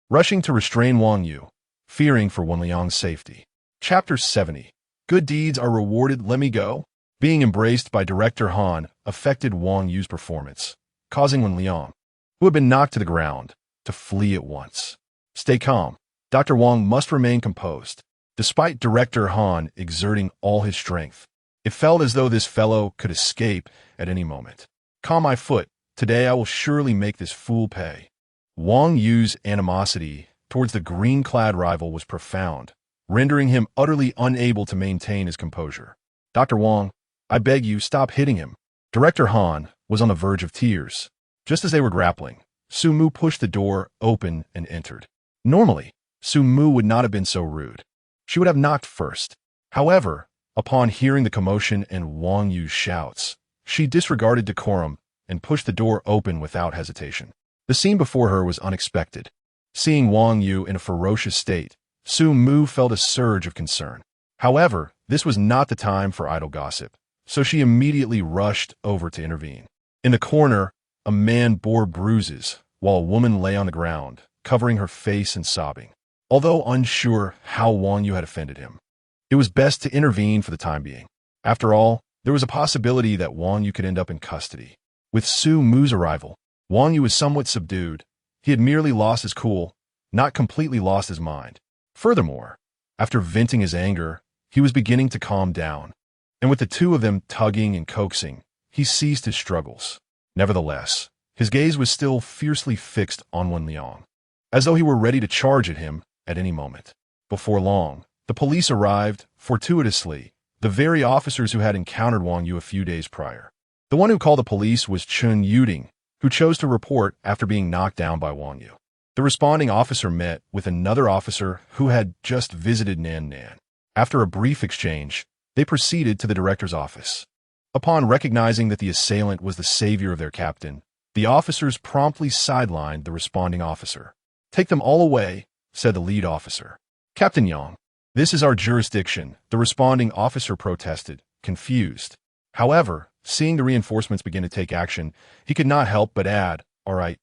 rushing to restrain Wang Yu, fearing for Wen Liang's safety. Chapter 70. Good deeds are rewarded, let me go. Being embraced by Director Han affected Wang Yu's performance, causing Wen Liang, who had been knocked to the ground, to flee at once. Stay calm. Dr. Wang must remain composed. Despite Director Han exerting all his strength, it felt as though this fellow could escape at any moment. Calm my foot. Today I will surely make this fool pay. Wang Yu's animosity towards the green-clad rival was profound, rendering him utterly unable to maintain his composure. Dr. Wang, I beg you, stop hitting him. Director Han was on the verge of tears. Just as they were grappling, Su Mu pushed the door open and entered. Normally, Su Mu would not have been so rude. She would have knocked first. However, upon hearing the commotion and Wang Yu's shouts, she disregarded decorum and pushed the door open without hesitation. The scene before her was unexpected. Seeing Wang Yu in a ferocious state, Su Mu felt a surge of concern. However, this was not the time for idle gossip, so she immediately rushed over to intervene. In the corner, a man bore bruises, while a woman lay on the ground, covering her face and sobbing. Although unsure how Wang Yu had offended him, it was best to intervene for the time being. After all, there was a possibility that Wang Yu could end up in custody. With Su Mu's arrival, Wang Yu was somewhat subdued. He had merely lost his cool, not completely lost his mind. Furthermore, after venting his anger, he was beginning to calm down, and with the two of them tugging and coaxing, he ceased his struggles. Nevertheless, his gaze was still fiercely fixed on Wen Liang, as though he were ready to charge at him at any moment. Before long, the police arrived, fortuitously, the very officers who had encountered Wang Yu a few days prior. The one who called the police was Chun Yuding, who chose to report after being knocked down by Wang Yu. The responding officer met with another officer who had just visited Nan Nan. After a brief exchange, they proceeded to the director's office. Upon recognizing that the assailant was the savior of their captain, the officers promptly sidelined the responding officer. Take them all away, said the lead officer. Captain Yang, this is our jurisdiction, the responding officer protested, confused. However, seeing the reinforcements begin to take action, he could not help but add, all right,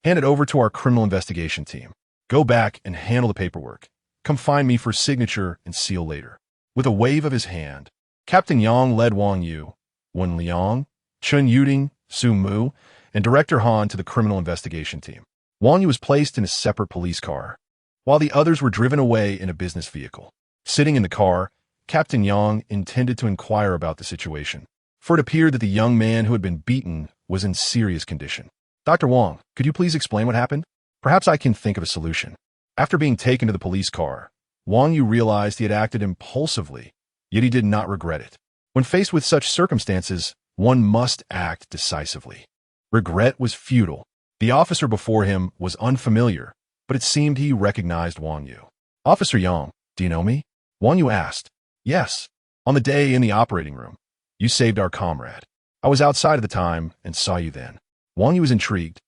hand it over to our criminal investigation team. Go back and handle the paperwork. Come find me for signature and seal later. With a wave of his hand, Captain Yang led Wang Yu, Wen Liang, Chun Yuding, Su Mu, and Director Han to the criminal investigation team. Wang Yu was placed in a separate police car, while the others were driven away in a business vehicle. Sitting in the car, Captain Yang intended to inquire about the situation, for it appeared that the young man who had been beaten was in serious condition. Dr. Wang, could you please explain what happened? Perhaps I can think of a solution. After being taken to the police car, Wang Yu realized he had acted impulsively, yet he did not regret it. When faced with such circumstances, one must act decisively. Regret was futile. The officer before him was unfamiliar, but it seemed he recognized Wang Yu. Officer Yang, do you know me? Wang Yu asked. Yes. On the day in the operating room, you saved our comrade. I was outside at the time and saw you then. Wang Yu was intrigued.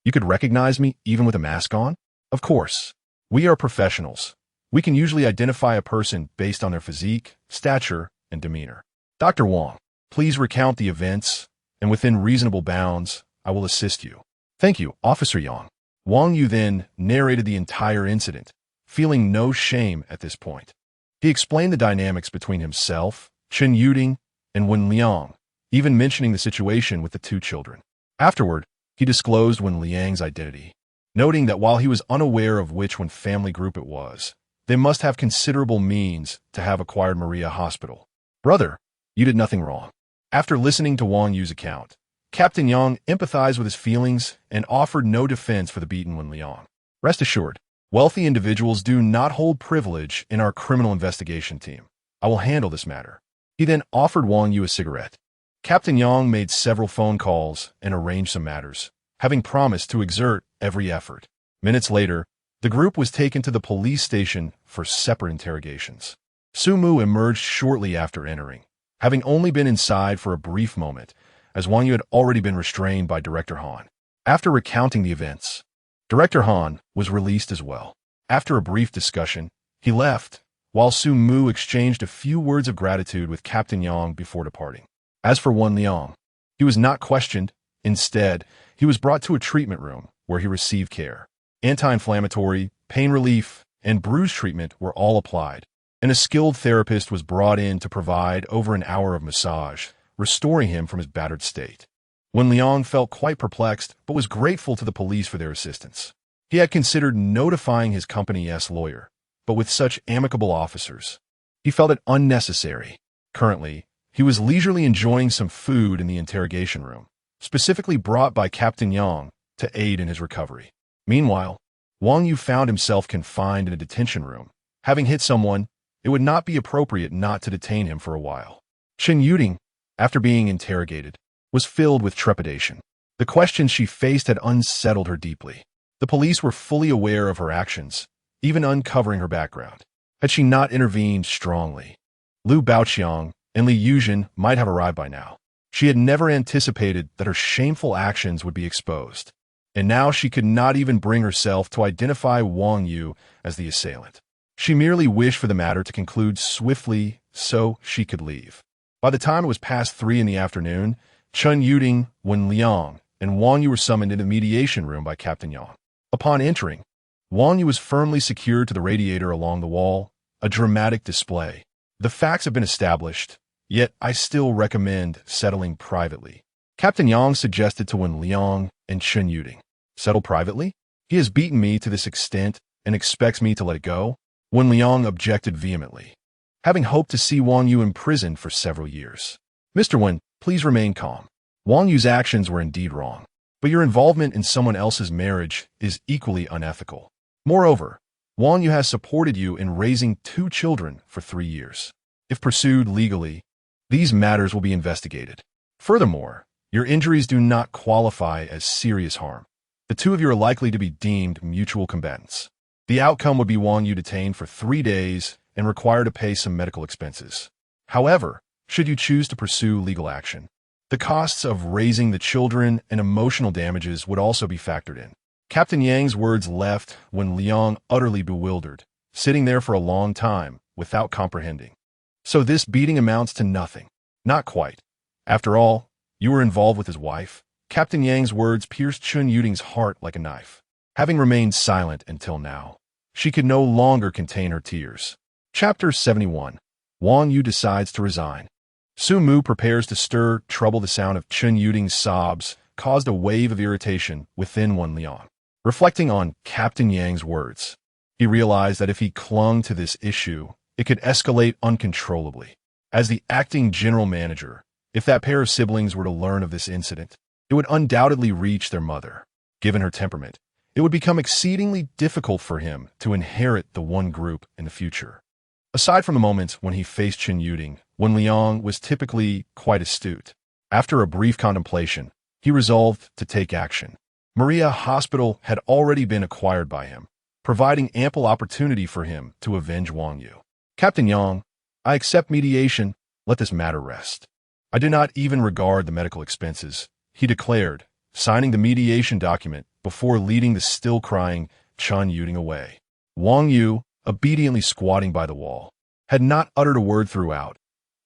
You could recognize me even with a mask on? Of course. We are professionals. We can usually identify a person based on their physique, stature, and demeanor. Dr. Wang, please recount the events and within reasonable bounds, I will assist you. Thank you, Officer Yang. Wang Yu then narrated the entire incident, feeling no shame at this point. He explained the dynamics between himself, Chen Yuding, and Wen Liang, even mentioning the situation with the two children. Afterward, he disclosed Wen Liang's identity, noting that while he was unaware of which one family group it was, they must have considerable means to have acquired Maria Hospital. Brother, you did nothing wrong. After listening to Wang Yu's account, Captain Yang empathized with his feelings and offered no defense for the beaten Wen Liang. Rest assured, wealthy individuals do not hold privilege in our criminal investigation team. I will handle this matter. He then offered Wang Yu a cigarette. Captain Yang made several phone calls and arranged some matters, having promised to exert every effort. Minutes later, the group was taken to the police station for separate interrogations. Sumu emerged shortly after entering, having only been inside for a brief moment, as Wang Yu had already been restrained by Director Han. After recounting the events, Director Han was released as well. After a brief discussion, he left, while Sumu exchanged a few words of gratitude with Captain Yang before departing. As for Wen Liang, he was not questioned. Instead, he was brought to a treatment room where he received care. Anti-inflammatory, pain relief, and bruise treatment were all applied, and a skilled therapist was brought in to provide over an hour of massage, restoring him from his battered state. Wen Liang felt quite perplexed, but was grateful to the police for their assistance. He had considered notifying his company's lawyer, but with such amicable officers, he felt it unnecessary. Currently, he was leisurely enjoying some food in the interrogation room, specifically brought by Captain Yang to aid in his recovery. Meanwhile, Wang Yu found himself confined in a detention room. Having hit someone, it would not be appropriate not to detain him for a while. Chen Yuding, after being interrogated, was filled with trepidation. The questions she faced had unsettled her deeply. The police were fully aware of her actions, even uncovering her background. Had she not intervened strongly, Liu Baoqiang and Li Yuzhen might have arrived by now. She had never anticipated that her shameful actions would be exposed, and now she could not even bring herself to identify Wang Yu as the assailant. She merely wished for the matter to conclude swiftly so she could leave. By the time it was past 3 in the afternoon, Chen Yuding, Wen Liang, and Wang Yu were summoned into the mediation room by Captain Yang. Upon entering, Wang Yu was firmly secured to the radiator along the wall, a dramatic display. The facts have been established, yet I still recommend settling privately. Captain Yang suggested to Wen Liang and Chen Yuding. Settle privately? He has beaten me to this extent and expects me to let it go? Wen Liang objected vehemently, having hoped to see Wang Yu imprisoned for several years. Mr. Wen, please remain calm. Wang Yu's actions were indeed wrong, but your involvement in someone else's marriage is equally unethical. Moreover, Wang Yu has supported you in raising 2 children for 3 years. If pursued legally, these matters will be investigated. Furthermore, your injuries do not qualify as serious harm. The 2 of you are likely to be deemed mutual combatants. The outcome would be Wang Yu detained for 3 days and required to pay some medical expenses. However, should you choose to pursue legal action, the costs of raising the children and emotional damages would also be factored in. Captain Yang's words left Wen Liang utterly bewildered, sitting there for a long time without comprehending. So this beating amounts to nothing. Not quite. After all, you were involved with his wife. Captain Yang's words pierced Chen Yuding's heart like a knife. Having remained silent until now, she could no longer contain her tears. Chapter 71. Wang Yu decides to resign. Sumu prepares to stir trouble. The sound of Chen Yuding's sobs caused a wave of irritation within Wen Liang. Reflecting on Captain Yang's words, he realized that if he clung to this issue, it could escalate uncontrollably. As the acting general manager, if that pair of siblings were to learn of this incident, it would undoubtedly reach their mother. Given her temperament, it would become exceedingly difficult for him to inherit the one group in the future. Aside from the moments when he faced Chen Yuding, Wen Liang was typically quite astute. After a brief contemplation, he resolved to take action. Maria Hospital had already been acquired by him, providing ample opportunity for him to avenge Wang Yu. Captain Yang, I accept mediation. Let this matter rest. I do not even regard the medical expenses, he declared, signing the mediation document before leading the still-crying Chen Yuding away. Wang Yu, obediently squatting by the wall, had not uttered a word throughout,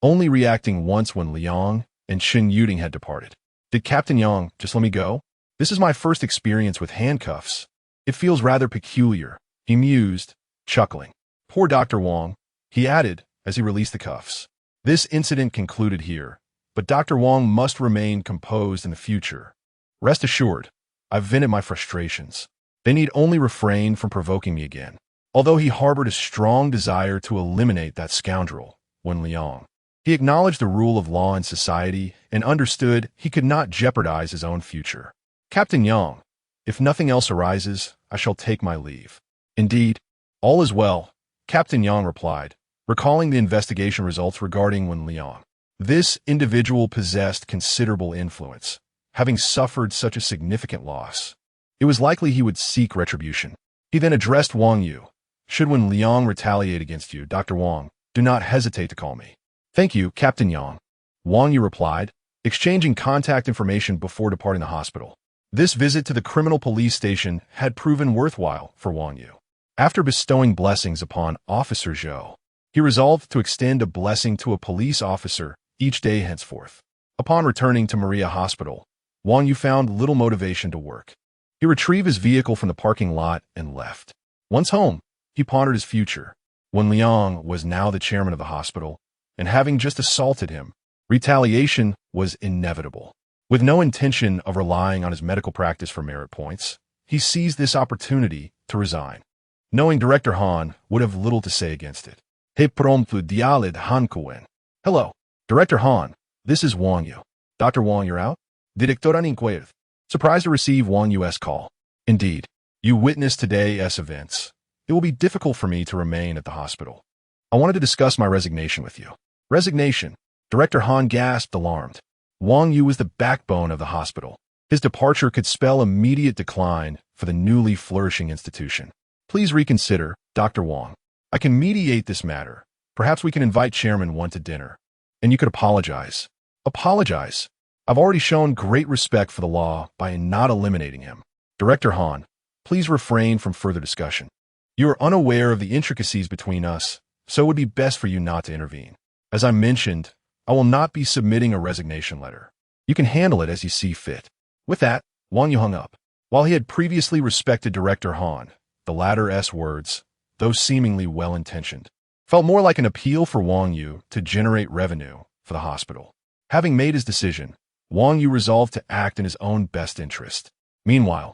only reacting once when Liang and Chen Yuding had departed. Did Captain Yang just let me go? This is my first experience with handcuffs. It feels rather peculiar, he mused, chuckling. Poor Dr. Wang, he added as he released the cuffs. This incident concluded here, but Dr. Wang must remain composed in the future. Rest assured, I've vented my frustrations. They need only refrain from provoking me again. Although he harbored a strong desire to eliminate that scoundrel, Wen Liang. He acknowledged the rule of law in society and understood he could not jeopardize his own future. Captain Yang, if nothing else arises, I shall take my leave. Indeed, all is well, Captain Yang replied, recalling the investigation results regarding Wen Liang. This individual possessed considerable influence, having suffered such a significant loss. It was likely he would seek retribution. He then addressed Wang Yu. Should Wen Liang retaliate against you, Dr. Wang, do not hesitate to call me. Thank you, Captain Yang. Wang Yu replied, exchanging contact information before departing the hospital. This visit to the criminal police station had proven worthwhile for Wang Yu. After bestowing blessings upon Officer Zhou, he resolved to extend a blessing to a police officer each day henceforth. Upon returning to Maria Hospital, Wang Yu found little motivation to work. He retrieved his vehicle from the parking lot and left. Once home, he pondered his future. Wen Liang was now the chairman of the hospital, and having just assaulted him, retaliation was inevitable. With no intention of relying on his medical practice for merit points, he seized this opportunity to resign. Knowing Director Han would have little to say against it. He promptu dialed Han Kuen. Hello, Director Han, this is Wang Yu. Dr. Wang, you're out? Directora inquired. Surprised to receive Wang Yu's call. Indeed, you witnessed today's events. It will be difficult for me to remain at the hospital. I wanted to discuss my resignation with you. Resignation? Director Han gasped, alarmed. Wang Yu was the backbone of the hospital. His departure could spell immediate decline for the newly flourishing institution. Please reconsider, Dr. Wang. I can mediate this matter. Perhaps we can invite Chairman Wen to dinner. And you could apologize. Apologize? I've already shown great respect for the law by not eliminating him. Director Han, please refrain from further discussion. You are unaware of the intricacies between us, so it would be best for you not to intervene. As I mentioned, I will not be submitting a resignation letter. You can handle it as you see fit. With that, Wang Yu hung up. While he had previously respected Director Han, the latter's words, though seemingly well-intentioned, felt more like an appeal for Wang Yu to generate revenue for the hospital. Having made his decision, Wang Yu resolved to act in his own best interest. Meanwhile,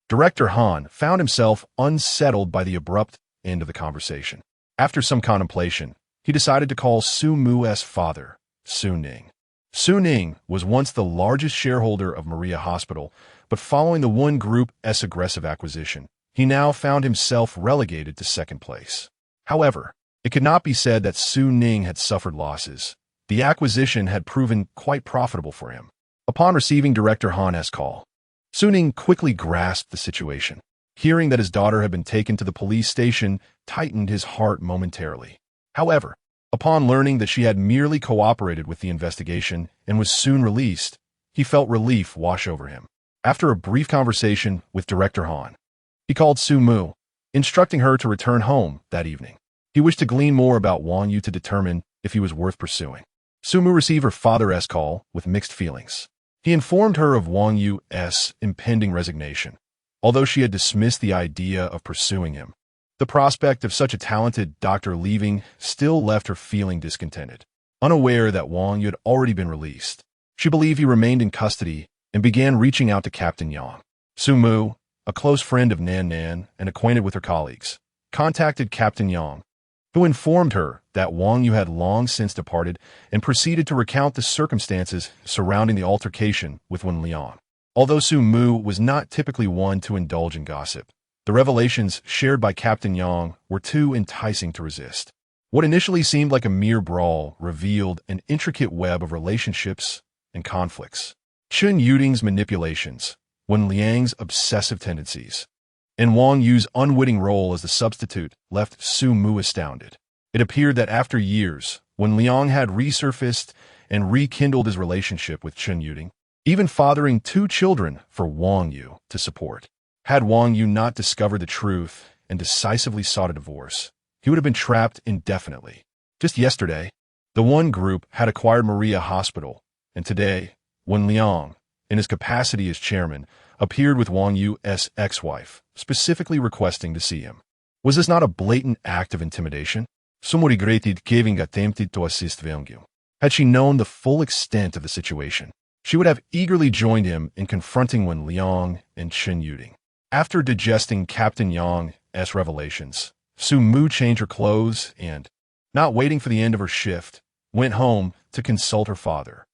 Director Han found himself unsettled by the abrupt end of the conversation. After some contemplation, he decided to call Su Mu's father, Su Ning. Su Ning was once the largest shareholder of Maria Hospital, but following the Wen Group's aggressive acquisition, he now found himself relegated to second place. However, it could not be said that Su Ning had suffered losses. The acquisition had proven quite profitable for him. Upon receiving Director Han's call, Su Ning quickly grasped the situation. Hearing that his daughter had been taken to the police station tightened his heart momentarily. However, upon learning that she had merely cooperated with the investigation and was soon released, he felt relief wash over him. After a brief conversation with Director Han, he called Su Mu, instructing her to return home that evening. He wished to glean more about Wang Yu to determine if he was worth pursuing. Su Mu received her father's call with mixed feelings. He informed her of Wang Yu's impending resignation. Although she had dismissed the idea of pursuing him, the prospect of such a talented doctor leaving still left her feeling discontented. Unaware that Wang Yu had already been released, she believed he remained in custody and began reaching out to Captain Yang. Su Mu, a close friend of Nan Nan and acquainted with her colleagues, contacted Captain Yang, who informed her that Wang Yu had long since departed and proceeded to recount the circumstances surrounding the altercation with Wen Liang. Although Su Mu was not typically one to indulge in gossip, the revelations shared by Captain Yang were too enticing to resist. What initially seemed like a mere brawl revealed an intricate web of relationships and conflicts. Chen Yuding's manipulations, Wen Liang's obsessive tendencies, and Wang Yu's unwitting role as the substitute left Su Mu astounded. It appeared that after years, Wen Liang had resurfaced and rekindled his relationship with Chen Yuding, even fathering 2 children for Wang Yu to support. Had Wang Yu not discovered the truth and decisively sought a divorce, he would have been trapped indefinitely. Just yesterday, the Wen Group had acquired Maria Hospital, and today, Wen Liang, in his capacity as chairman, appeared with Wang Yu's ex-wife, specifically requesting to see him. Was this not a blatant act of intimidation? Sumo regretted having attempted to assist Wang Yu. Had she known the full extent of the situation, she would have eagerly joined him in confronting Wen Liang and Chen Yuding. After digesting Captain Yang's revelations, Su Mu changed her clothes and, not waiting for the end of her shift, went home to consult her father.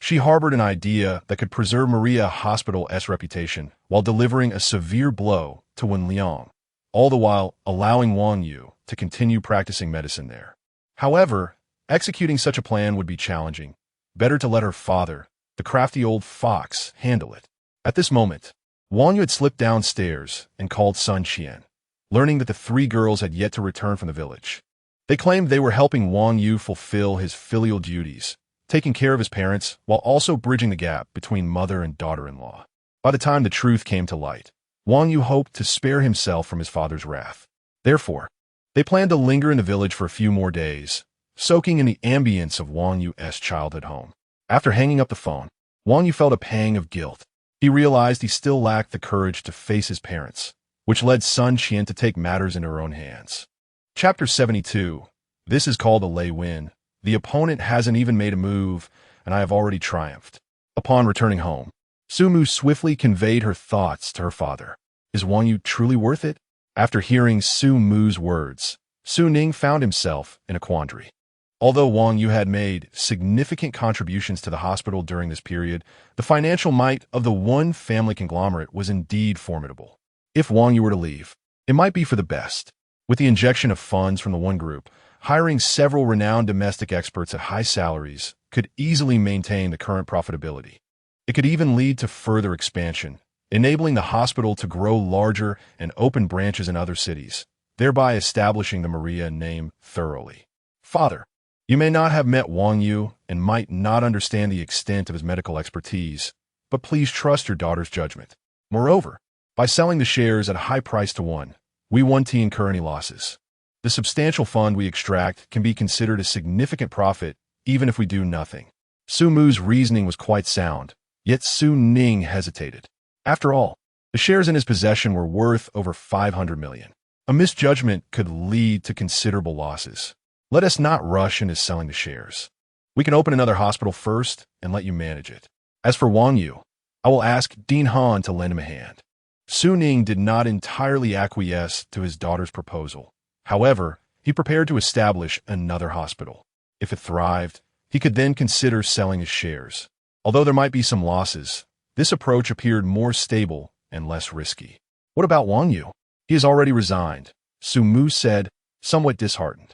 She harbored an idea that could preserve Maria Hospital's reputation while delivering a severe blow to Wen Liang, all the while allowing Wang Yu to continue practicing medicine there. However, executing such a plan would be challenging. Better to let her father, the crafty old fox, handle it. At this moment, Wang Yu had slipped downstairs and called Sun Qian, learning that the three girls had yet to return from the village. They claimed they were helping Wang Yu fulfill his filial duties, taking care of his parents while also bridging the gap between mother and daughter-in-law. By the time the truth came to light, Wang Yu hoped to spare himself from his father's wrath. Therefore, they planned to linger in the village for a few more days, soaking in the ambience of Wang Yu's childhood home. After hanging up the phone, Wang Yu felt a pang of guilt. He realized he still lacked the courage to face his parents, which led Sun Qian to take matters into her own hands. Chapter 72. This is called a lay win. The opponent hasn't even made a move, and I have already triumphed. Upon returning home, Su Mu swiftly conveyed her thoughts to her father. Is Wang Yu truly worth it? After hearing Su Mu's words, Su Ning found himself in a quandary. Although Wang Yu had made significant contributions to the hospital during this period, the financial might of the one family conglomerate was indeed formidable. If Wang Yu were to leave, it might be for the best. With the injection of funds from the one group, hiring several renowned domestic experts at high salaries could easily maintain the current profitability. It could even lead to further expansion, enabling the hospital to grow larger and open branches in other cities, thereby establishing the Maria name thoroughly. Father, you may not have met Wang Yu and might not understand the extent of his medical expertise, but please trust your daughter's judgment. Moreover, by selling the shares at a high price to one, we won't incur any losses. The substantial fund we extract can be considered a significant profit even if we do nothing. Su Mu's reasoning was quite sound, yet Su Ning hesitated. After all, the shares in his possession were worth over 500 million. A misjudgment could lead to considerable losses. Let us not rush into selling the shares. We can open another hospital first and let you manage it. As for Wang Yu, I will ask Dean Han to lend him a hand. Su Ning did not entirely acquiesce to his daughter's proposal. However, he prepared to establish another hospital. If it thrived, he could then consider selling his shares. Although there might be some losses, this approach appeared more stable and less risky. What about Wang Yu? He has already resigned, Su Mu said, somewhat disheartened.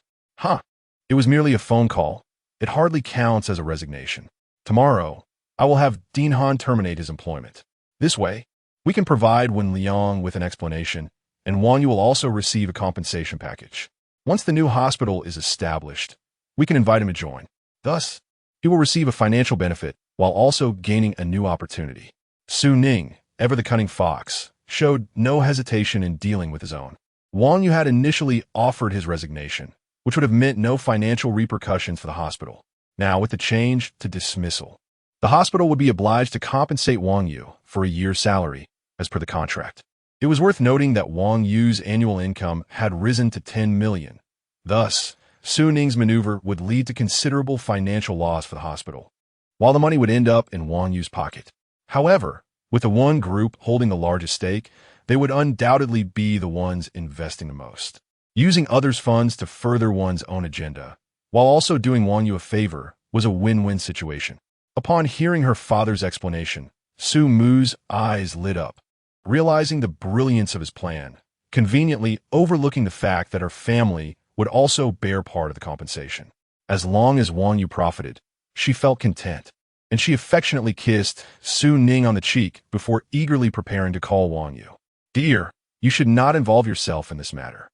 It was merely a phone call. It hardly counts as a resignation. Tomorrow, I will have Dean Han terminate his employment. This way, we can provide Wen Liang with an explanation, and Wang Yu will also receive a compensation package. Once the new hospital is established, we can invite him to join. Thus, he will receive a financial benefit while also gaining a new opportunity. Su Ning, ever the cunning fox, showed no hesitation in dealing with his own. Wang Yu had initially offered his resignation, which would have meant no financial repercussions for the hospital. Now, with the change to dismissal, the hospital would be obliged to compensate Wang Yu for a year's salary, as per the contract. It was worth noting that Wang Yu's annual income had risen to 10 million. Thus, Su Ning's maneuver would lead to considerable financial loss for the hospital, while the money would end up in Wang Yu's pocket. However, with the one group holding the largest stake, they would undoubtedly be the ones investing the most. Using others' funds to further one's own agenda, while also doing Wang Yu a favor, was a win-win situation. Upon hearing her father's explanation, Su Mu's eyes lit up, realizing the brilliance of his plan, conveniently overlooking the fact that her family would also bear part of the compensation. As long as Wang Yu profited, she felt content, and she affectionately kissed Su Ning on the cheek before eagerly preparing to call Wang Yu. Dear, you should not involve yourself in this matter.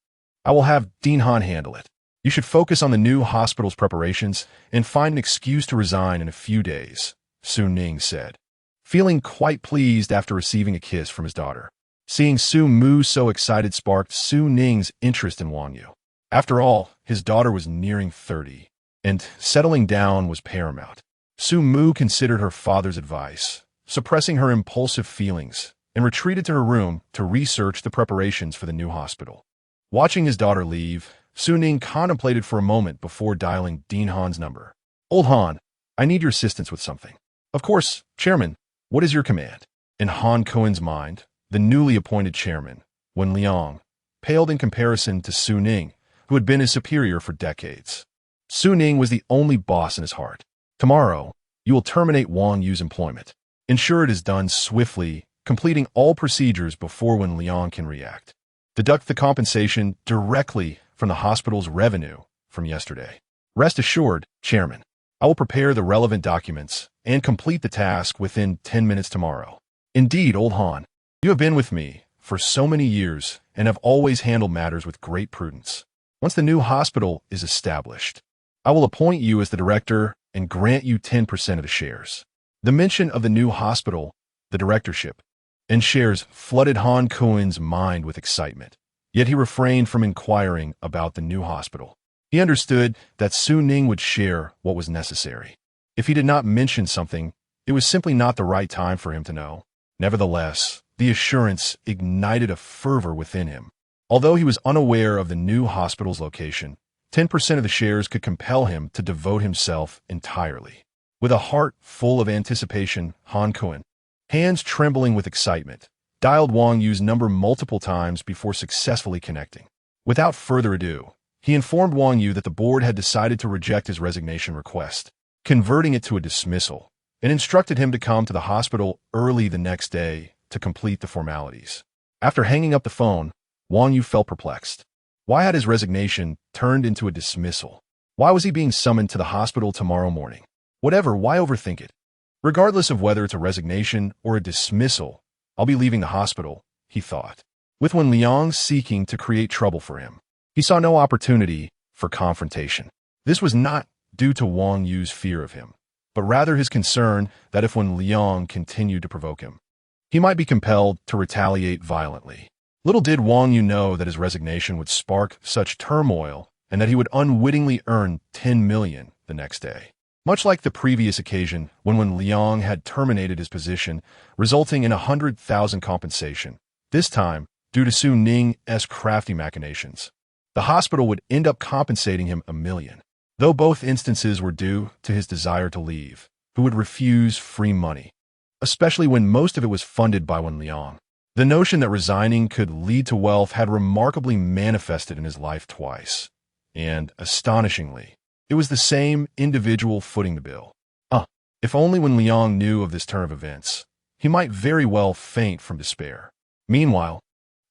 I will have Dean Han handle it. You should focus on the new hospital's preparations and find an excuse to resign in a few days, Su Ning said, feeling quite pleased after receiving a kiss from his daughter. Seeing Su Mu so excited sparked Su Ning's interest in Wang Yu. After all, his daughter was nearing 30, and settling down was paramount. Su Mu considered her father's advice, suppressing her impulsive feelings, and retreated to her room to research the preparations for the new hospital. Watching his daughter leave, Su-ning contemplated for a moment before dialing Dean Han's number. "Old Han, I need your assistance with something." "Of course, Chairman. What is your command?" In Han Cohen's mind, the newly appointed chairman, Wen Liang, paled in comparison to Su-ning, who had been his superior for decades. Su-ning was the only boss in his heart. "Tomorrow, you will terminate Wang Yu's employment. Ensure it is done swiftly, completing all procedures before Wen Liang can react. Deduct the compensation directly from the hospital's revenue from yesterday. Rest assured, Chairman, I will prepare the relevant documents and complete the task within 10 minutes tomorrow." "Indeed, Old Han, you have been with me for so many years and have always handled matters with great prudence. Once the new hospital is established, I will appoint you as the director and grant you 10% of the shares." The mention of the new hospital, the directorship, and shares flooded Han Cohen's mind with excitement, yet he refrained from inquiring about the new hospital. He understood that Su-ning would share what was necessary. If he did not mention something, it was simply not the right time for him to know. Nevertheless, the assurance ignited a fervor within him. Although he was unaware of the new hospital's location, 10% of the shares could compel him to devote himself entirely. With a heart full of anticipation, Han Cohen, hands trembling with excitement, dialed Wang Yu's number multiple times before successfully connecting. Without further ado, he informed Wang Yu that the board had decided to reject his resignation request, converting it to a dismissal, and instructed him to come to the hospital early the next day to complete the formalities. After hanging up the phone, Wang Yu felt perplexed. Why had his resignation turned into a dismissal? Why was he being summoned to the hospital tomorrow morning? Whatever, why overthink it? Regardless of whether it's a resignation or a dismissal, I'll be leaving the hospital, he thought. With Wen Liang seeking to create trouble for him, he saw no opportunity for confrontation. This was not due to Wang Yu's fear of him, but rather his concern that if Wen Liang continued to provoke him, he might be compelled to retaliate violently. Little did Wang Yu know that his resignation would spark such turmoil and that he would unwittingly earn 10 million the next day. Much like the previous occasion when Wen Liang had terminated his position, resulting in 100,000 compensation, this time, due to Su-ning's crafty machinations, the hospital would end up compensating him 1 million. Though both instances were due to his desire to leave, who would refuse free money, especially when most of it was funded by Wen Liang. The notion that resigning could lead to wealth had remarkably manifested in his life twice, and, astonishingly, it was the same individual footing the bill. If only Wen Liang knew of this turn of events, he might very well faint from despair. Meanwhile,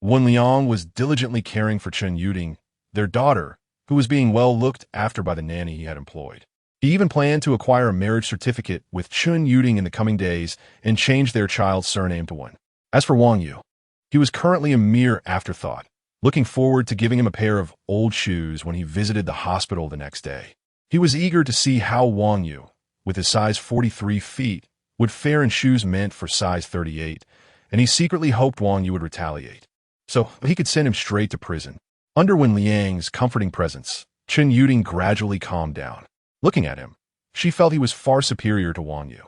Wen Liang was diligently caring for Chen Yuding, their daughter, who was being well looked after by the nanny he had employed. He even planned to acquire a marriage certificate with Chen Yuding in the coming days and change their child's surname to Wen. As for Wang Yu, he was currently a mere afterthought, looking forward to giving him a pair of old shoes when he visited the hospital the next day. He was eager to see how Wang Yu, with his size 43 feet, would fare in shoes meant for size 38, and he secretly hoped Wang Yu would retaliate, so he could send him straight to prison. Under Wen Liang's comforting presence, Chen Yuding gradually calmed down. Looking at him, she felt he was far superior to Wang Yu.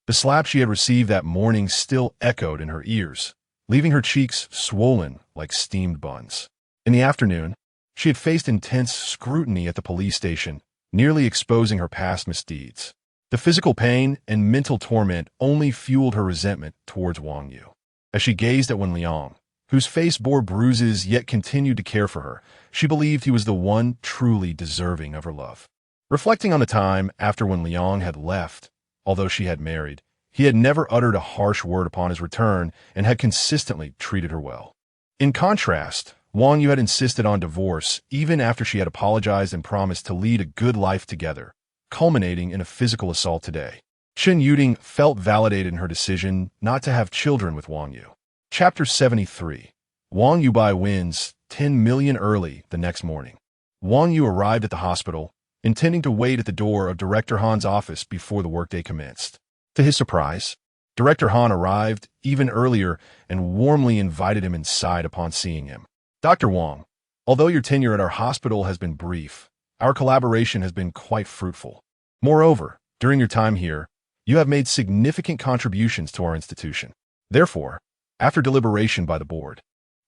The slap she had received that morning still echoed in her ears, leaving her cheeks swollen like steamed buns. In the afternoon, she had faced intense scrutiny at the police station, nearly exposing her past misdeeds. The physical pain and mental torment only fueled her resentment towards Wang Yu. As she gazed at Wen Liang, whose face bore bruises yet continued to care for her, she believed he was the one truly deserving of her love. Reflecting on the time after Wen Liang had left, although she had married, he had never uttered a harsh word upon his return and had consistently treated her well. In contrast, Wang Yu had insisted on divorce even after she had apologized and promised to lead a good life together, culminating in a physical assault today. Chen Yuding felt validated in her decision not to have children with Wang Yu. Chapter 73. Wang Yu wins 10 million early the next morning. Wang Yu arrived at the hospital, intending to wait at the door of Director Han's office before the workday commenced. To his surprise, Director Han arrived even earlier and warmly invited him inside upon seeing him. "Dr. Wang, although your tenure at our hospital has been brief, our collaboration has been quite fruitful. Moreover, during your time here, You have made significant contributions to our institution. Therefore, after deliberation by the board,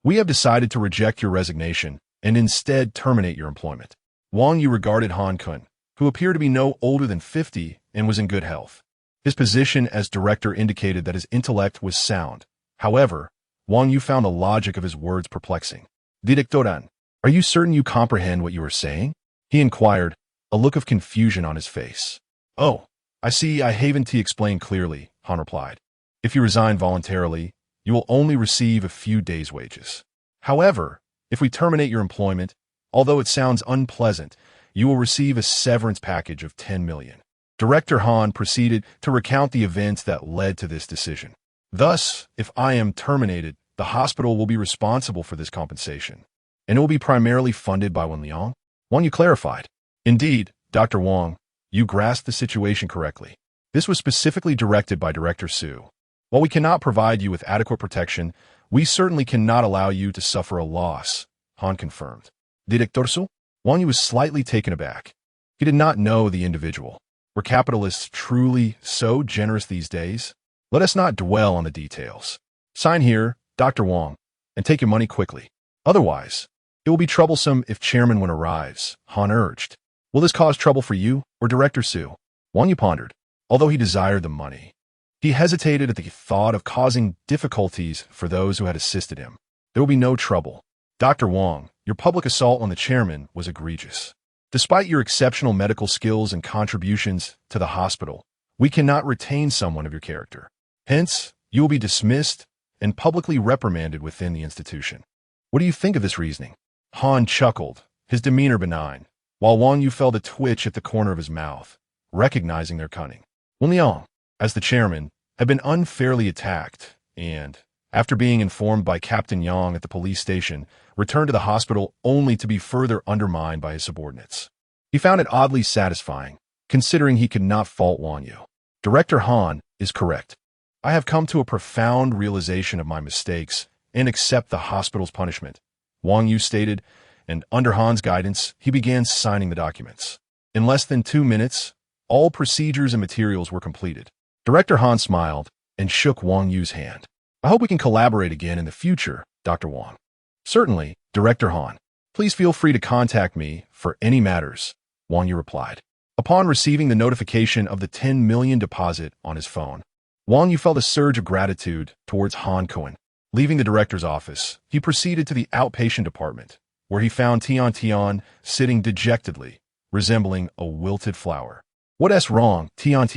we have decided to reject your resignation and instead terminate your employment. Wang Yu regarded Han Kun, who appeared to be no older than 50 and was in good health. His position as director indicated that his intellect was sound. However, Wang Yu found the logic of his words perplexing. Directoran, are you certain you comprehend what you are saying? He inquired, a look of confusion on his face. Oh, I see. I haven't to explain clearly, Han replied. If you resign voluntarily, you will only receive a few days' wages. However, if we terminate your employment, although it sounds unpleasant, you will receive a severance package of 10 million. Director Han proceeded to recount the events that led to this decision. Thus, if I am terminated, the hospital will be responsible for this compensation, and it will be primarily funded by Wen Liang. Wang Yu clarified. Indeed, Dr. Wang, you grasped the situation correctly. This was specifically directed by Director Su. While we cannot provide you with adequate protection, we certainly cannot allow you to suffer a loss, Han confirmed. Director Su? Wang Yu was slightly taken aback. He did not know the individual. Were capitalists truly so generous these days? Let us not dwell on the details. Sign here, Dr. Wang, and take your money quickly. Otherwise, it will be troublesome if Chairman Wen arrives, Han urged. Will this cause trouble for you or Director Su? Wang Yu pondered. Although he desired the money, he hesitated at the thought of causing difficulties for those who had assisted him. There will be no trouble. Dr. Wang, your public assault on the chairman was egregious. Despite your exceptional medical skills and contributions to the hospital, we cannot retain someone of your character. Hence, you will be dismissed and publicly reprimanded within the institution. What do you think of this reasoning? Han chuckled, his demeanor benign, while Wang Yu felt a twitch at the corner of his mouth, recognizing their cunning. Wen Liang, as the chairman, had been unfairly attacked and, after being informed by Captain Yang at the police station, returned to the hospital only to be further undermined by his subordinates. He found it oddly satisfying, considering he could not fault Wang Yu. Director Han is correct. I have come to a profound realization of my mistakes and accept the hospital's punishment, Wang Yu stated, and under Han's guidance, he began signing the documents. In less than 2 minutes, all procedures and materials were completed. Director Han smiled and shook Wang Yu's hand. I hope we can collaborate again in the future, Dr. Wang. Certainly, Director Han. Please feel free to contact me for any matters, Wang Yu replied. Upon receiving the notification of the 10 million deposit on his phone, Wang Yu felt a surge of gratitude towards Han Kun. Leaving the director's office, he proceeded to the outpatient department, where he found Tian sitting dejectedly, resembling a wilted flower. What's wrong, Tian?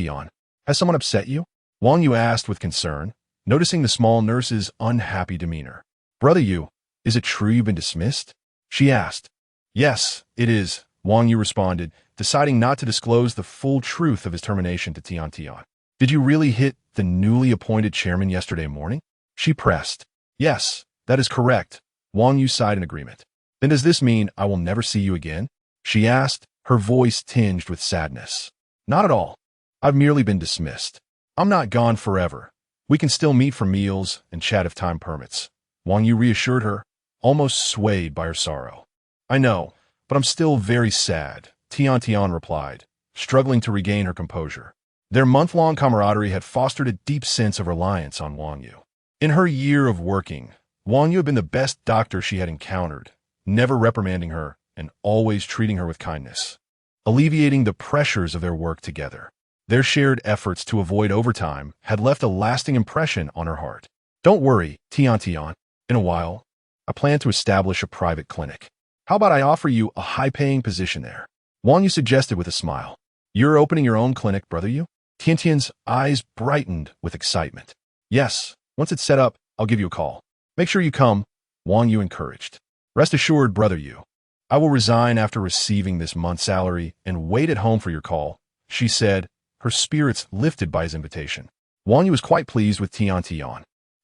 Has someone upset you? Wang Yu asked with concern, noticing the small nurse's unhappy demeanor. Brother Yu, is it true you've been dismissed? She asked. Yes, it is, Wang Yu responded, deciding not to disclose the full truth of his termination to Tian. Did you really hit the newly appointed chairman yesterday morning? She pressed. Yes, that is correct. Wang Yu sighed in agreement. Then does this mean I will never see you again? She asked, her voice tinged with sadness. Not at all. I've merely been dismissed. I'm not gone forever. We can still meet for meals and chat if time permits. Wang Yu reassured her, almost swayed by her sorrow. I know, but I'm still very sad, Tian replied, struggling to regain her composure. Their month-long camaraderie had fostered a deep sense of reliance on Wang Yu. In her year of working, Wang Yu had been the best doctor she had encountered, never reprimanding her and always treating her with kindness, alleviating the pressures of their work together. Their shared efforts to avoid overtime had left a lasting impression on her heart. Don't worry, Tian. In a while, I plan to establish a private clinic. How about I offer you a high-paying position there? Wang Yu suggested with a smile. You're opening your own clinic, brother Yu? Tian's eyes brightened with excitement. Yes, once it's set up, I'll give you a call. Make sure you come, Wang Yu encouraged. Rest assured, brother Yu. I will resign after receiving this month's salary and wait at home for your call, she said, her spirits lifted by his invitation. Wang Yu was quite pleased with Tian,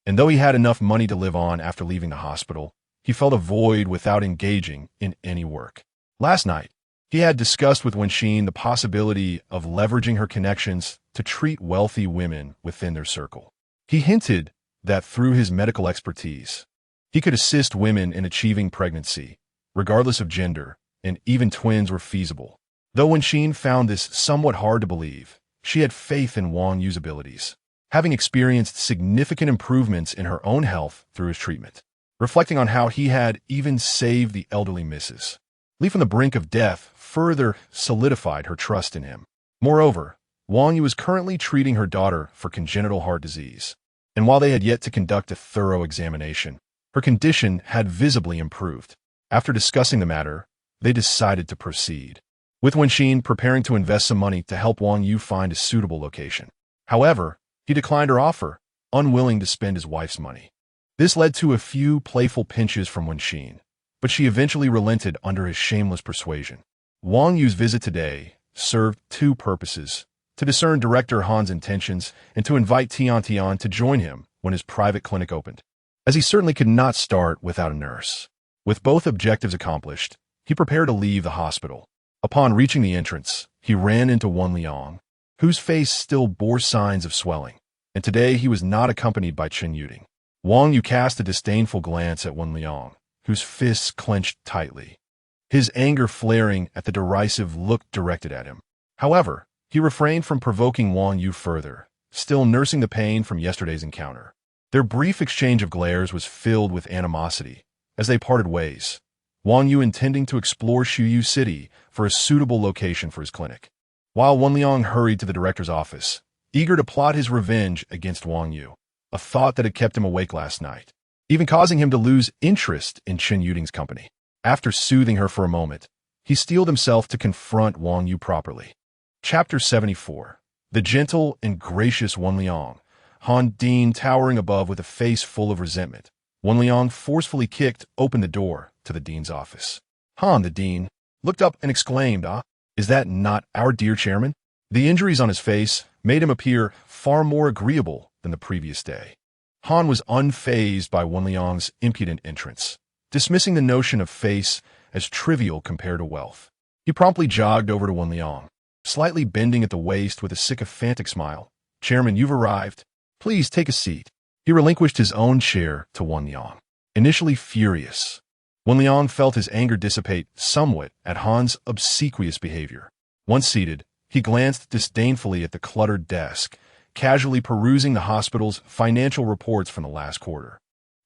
and though he had enough money to live on after leaving the hospital, he felt a void without engaging in any work. Last night, he had discussed with Wenxin the possibility of leveraging her connections to treat wealthy women within their circle. He hinted that through his medical expertise, he could assist women in achieving pregnancy, regardless of gender, and even twins were feasible. Though Wenxin found this somewhat hard to believe, she had faith in Wang Yu's abilities, having experienced significant improvements in her own health through his treatment. Reflecting on how he had even saved the elderly Mrs. Li from the brink of death further solidified her trust in him. Moreover, Wang Yu was currently treating her daughter for congenital heart disease, and while they had yet to conduct a thorough examination, her condition had visibly improved. After discussing the matter, they decided to proceed, with Wenxin preparing to invest some money to help Wang Yu find a suitable location. However, he declined her offer, unwilling to spend his wife's money. This led to a few playful pinches from Wenxin, but she eventually relented under his shameless persuasion. Wang Yu's visit today served two purposes: to discern Director Han's intentions and to invite Tian to join him when his private clinic opened, as he certainly could not start without a nurse. With both objectives accomplished, he prepared to leave the hospital. Upon reaching the entrance, he ran into Wan Liang, whose face still bore signs of swelling, and today he was not accompanied by Chen Yuding. Wang Yu cast a disdainful glance at Wan Liang, whose fists clenched tightly, his anger flaring at the derisive look directed at him. However, he refrained from provoking Wang Yu further, still nursing the pain from yesterday's encounter. Their brief exchange of glares was filled with animosity. As they parted ways, Wang Yu intending to explore Shuyu City for a suitable location for his clinic, while Wan Liang hurried to the director's office, eager to plot his revenge against Wang Yu, a thought that had kept him awake last night, even causing him to lose interest in Chen Yuding's company. After soothing her for a moment, he steeled himself to confront Wang Yu properly. Chapter 74. The gentle and gracious Wan Liang, Han Dean towering above with a face full of resentment. Wan Liang forcefully kicked open the door to the dean's office. Han, the dean, looked up and exclaimed, is that not our dear chairman? The injuries on his face made him appear far more agreeable than the previous day. Han was unfazed by Wan Liang's impudent entrance, dismissing the notion of face as trivial compared to wealth. He promptly jogged over to Wan Liang, slightly bending at the waist with a sycophantic smile. Chairman, you've arrived. Please take a seat. He relinquished his own chair to Wan Liang, initially furious. Wan Liang felt his anger dissipate somewhat at Han's obsequious behavior. Once seated, he glanced disdainfully at the cluttered desk, casually perusing the hospital's financial reports from the last quarter.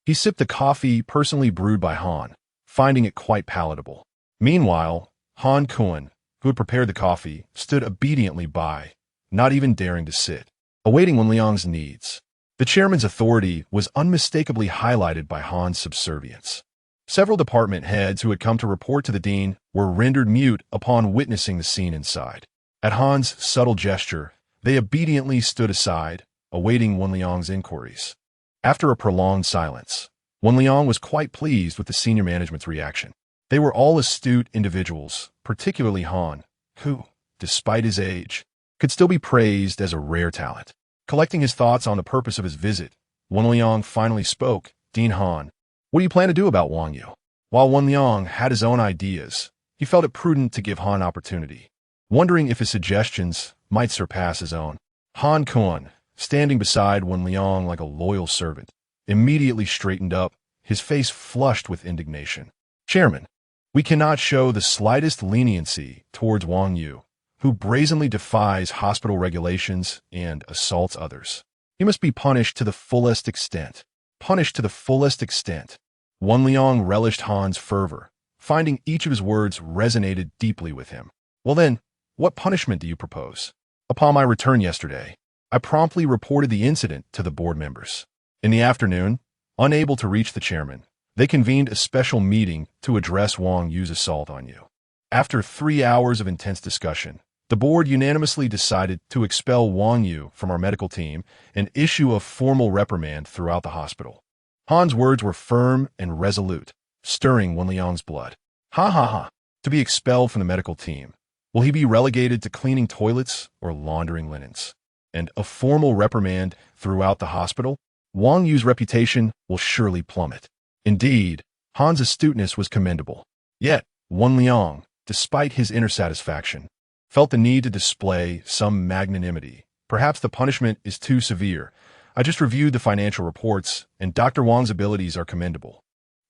He sipped the coffee personally brewed by Han, finding it quite palatable. Meanwhile, Han Kun, who had prepared the coffee, stood obediently by, not even daring to sit, awaiting Wan Liang's needs. The chairman's authority was unmistakably highlighted by Han's subservience. Several department heads who had come to report to the dean were rendered mute upon witnessing the scene inside. At Han's subtle gesture, they obediently stood aside, awaiting Wan Liang's inquiries. After a prolonged silence, Wan Liang was quite pleased with the senior management's reaction. They were all astute individuals, particularly Han, who, despite his age, could still be praised as a rare talent. Collecting his thoughts on the purpose of his visit, Wan Liang finally spoke. Dean Han, what do you plan to do about Wang Yu? While Wan Liang had his own ideas, he felt it prudent to give Han opportunity, wondering if his suggestions might surpass his own. Han Kun, standing beside Wan Liang like a loyal servant, immediately straightened up, his face flushed with indignation. Chairman, we cannot show the slightest leniency towards Wang Yu, who brazenly defies hospital regulations and assaults others. He must be punished to the fullest extent. Punished to the fullest extent. Wan Liang relished Han's fervor, finding each of his words resonated deeply with him. Well then, what punishment do you propose? Upon my return yesterday, I promptly reported the incident to the board members. In the afternoon, unable to reach the chairman, they convened a special meeting to address Wang Yu's assault on you. After 3 hours of intense discussion, the board unanimously decided to expel Wang Yu from our medical team and issue a formal reprimand throughout the hospital. Han's words were firm and resolute, stirring Wan Liang's blood. Ha ha ha. To be expelled from the medical team. Will he be relegated to cleaning toilets or laundering linens? And a formal reprimand throughout the hospital? Wang Yu's reputation will surely plummet. Indeed, Han's astuteness was commendable. Yet, Wan Liang, despite his inner satisfaction, felt the need to display some magnanimity. Perhaps the punishment is too severe. I just reviewed the financial reports, and Dr. Wang's abilities are commendable.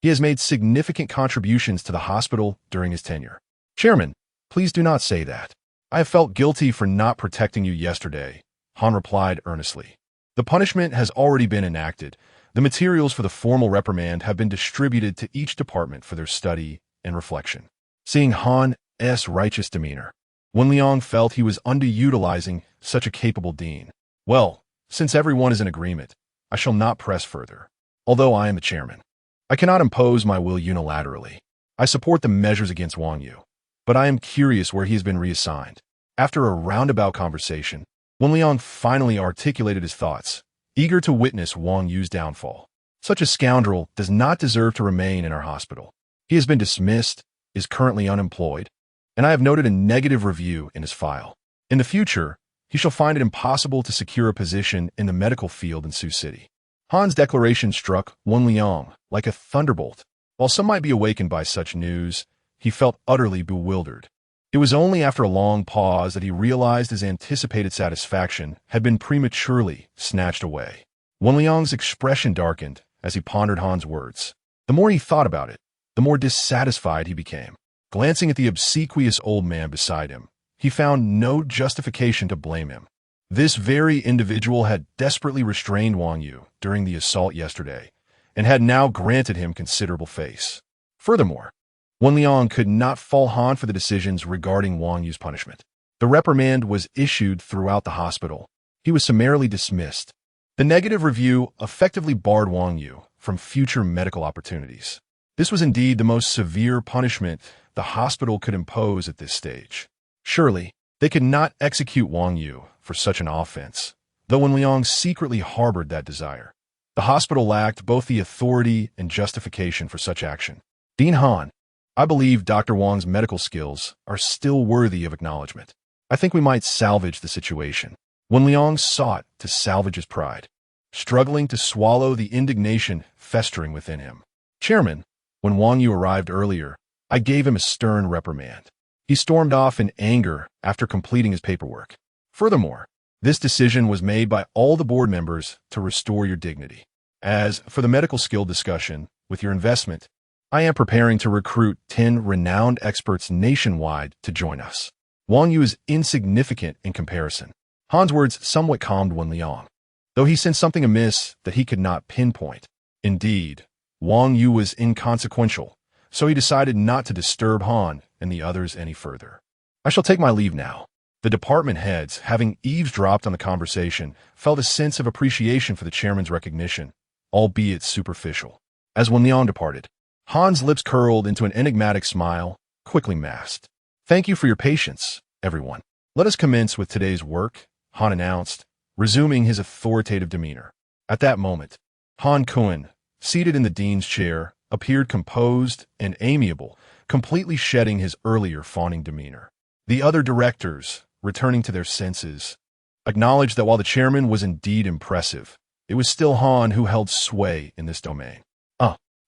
He has made significant contributions to the hospital during his tenure. Chairman, please do not say that. I have felt guilty for not protecting you yesterday, Han replied earnestly. The punishment has already been enacted. The materials for the formal reprimand have been distributed to each department for their study and reflection. Seeing Han's righteous demeanor, Wen Liang felt he was underutilizing such a capable dean. Well, since everyone is in agreement, I shall not press further. Although I am the chairman, I cannot impose my will unilaterally. I support the measures against Wang Yu, but I am curious where he has been reassigned. After a roundabout conversation, Wen Liang finally articulated his thoughts, eager to witness Wang Yu's downfall. Such a scoundrel does not deserve to remain in our hospital. He has been dismissed, is currently unemployed, and I have noted a negative review in his file. In the future, he shall find it impossible to secure a position in the medical field in Sioux City. Han's declaration struck Wen Liang like a thunderbolt. While some might be awakened by such news, he felt utterly bewildered. It was only after a long pause that he realized his anticipated satisfaction had been prematurely snatched away. Wen Liang's expression darkened as he pondered Han's words. The more he thought about it, the more dissatisfied he became. Glancing at the obsequious old man beside him, he found no justification to blame him. This very individual had desperately restrained Wang Yu during the assault yesterday, and had now granted him considerable face. Furthermore, Wen Liang could not fault Han for the decisions regarding Wang Yu's punishment. The reprimand was issued throughout the hospital. He was summarily dismissed. The negative review effectively barred Wang Yu from future medical opportunities. This was indeed the most severe punishment the hospital could impose at this stage. Surely, they could not execute Wang Yu for such an offense, though Wen Liang secretly harbored that desire. The hospital lacked both the authority and justification for such action. Dean Han, I believe Dr. Wang's medical skills are still worthy of acknowledgement. I think we might salvage the situation. Wen Liang sought to salvage his pride, struggling to swallow the indignation festering within him. Chairman, when Wang Yu arrived earlier, I gave him a stern reprimand. He stormed off in anger after completing his paperwork. Furthermore, this decision was made by all the board members to restore your dignity. As for the medical skill discussion with your investment, I am preparing to recruit 10 renowned experts nationwide to join us. Wang Yu is insignificant in comparison. Han's words somewhat calmed Wen Liang, though he sensed something amiss that he could not pinpoint. Indeed, Wang Yu was inconsequential, so he decided not to disturb Han and the others any further. I shall take my leave now. The department heads, having eavesdropped on the conversation, felt a sense of appreciation for the chairman's recognition, albeit superficial. As Wen Liang departed, Han's lips curled into an enigmatic smile, quickly masked. Thank you for your patience, everyone. Let us commence with today's work, Han announced, resuming his authoritative demeanor. At that moment, Han Kun, seated in the dean's chair, appeared composed and amiable, completely shedding his earlier fawning demeanor. The other directors, returning to their senses, acknowledged that while the chairman was indeed impressive, it was still Han who held sway in this domain.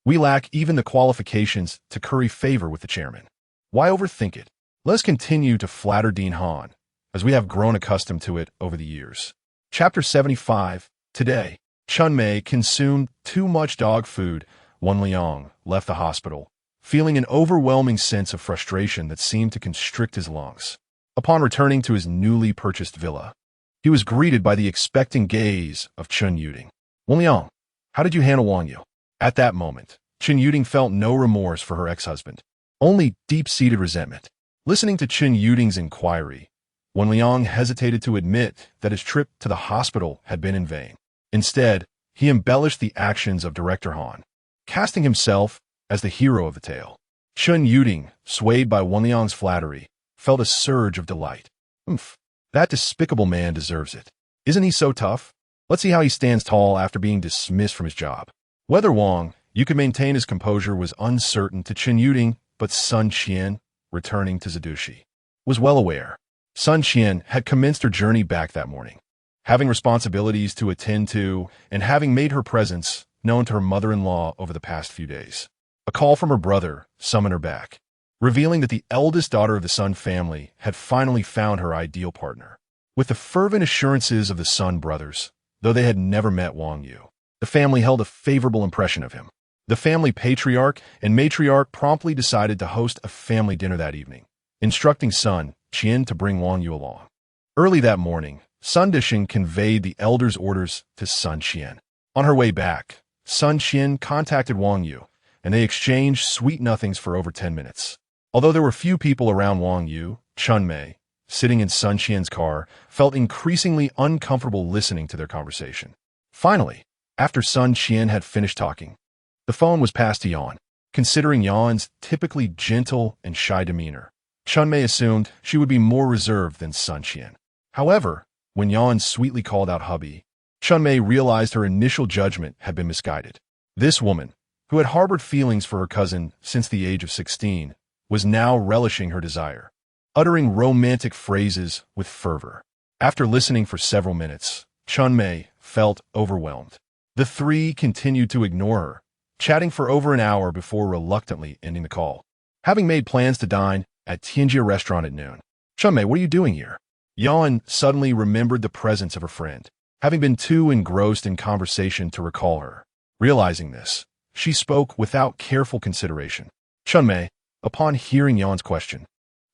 We lack even the qualifications to curry favor with the chairman. Why overthink it? Let us continue to flatter Dean Han, as we have grown accustomed to it over the years. Chapter 75. Today, Chun Mei consumed too much dog food. Wen Liang left the hospital, feeling an overwhelming sense of frustration that seemed to constrict his lungs. Upon returning to his newly purchased villa, he was greeted by the expectant gaze of Chun Yuding. Wen Liang, how did you handle Wang Yu? At that moment, Chun Yuding felt no remorse for her ex-husband, only deep-seated resentment. Listening to Chun Yuding's inquiry, Wen Liang hesitated to admit that his trip to the hospital had been in vain. Instead, he embellished the actions of Director Han, casting himself as the hero of the tale. Chun Yuding, swayed by Wen Liang's flattery, felt a surge of delight. That despicable man deserves it. Isn't he so tough? Let's see how he stands tall after being dismissed from his job. Whether Wang Yu could maintain his composure was uncertain to Chun Yuding, but Sun Qian, returning to Zidushi, was well aware. Sun Qian had commenced her journey back that morning, having responsibilities to attend to and having made her presence known to her mother-in-law over the past few days. A call from her brother summoned her back, revealing that the eldest daughter of the Sun family had finally found her ideal partner. With the fervent assurances of the Sun brothers, though they had never met Wang Yu, the family held a favorable impression of him. The family patriarch and matriarch promptly decided to host a family dinner that evening, instructing Sun Qian to bring Wang Yu along. Early that morning, Sun Dishing conveyed the elder's orders to Sun Qian. On her way back, Sun Qian contacted Wang Yu, and they exchanged sweet nothings for over 10 minutes. Although there were few people around, Wang Yu, Chunmei, sitting in Sun Qian's car, felt increasingly uncomfortable listening to their conversation. Finally, after Sun Qian had finished talking, the phone was passed to Yan. Considering Yan's typically gentle and shy demeanor, Chunmei assumed she would be more reserved than Sun Qian. However, when Yan sweetly called out hubby, Chunmei realized her initial judgment had been misguided. This woman, who had harbored feelings for her cousin since the age of 16, was now relishing her desire, uttering romantic phrases with fervor. After listening for several minutes, Chunmei felt overwhelmed. The three continued to ignore her, chatting for over an hour before reluctantly ending the call. Having made plans to dine at Tianjia restaurant at noon, Chunmei, what are you doing here? Yan suddenly remembered the presence of her friend, having been too engrossed in conversation to recall her. Realizing this, she spoke without careful consideration. Chunmei, upon hearing Yan's question,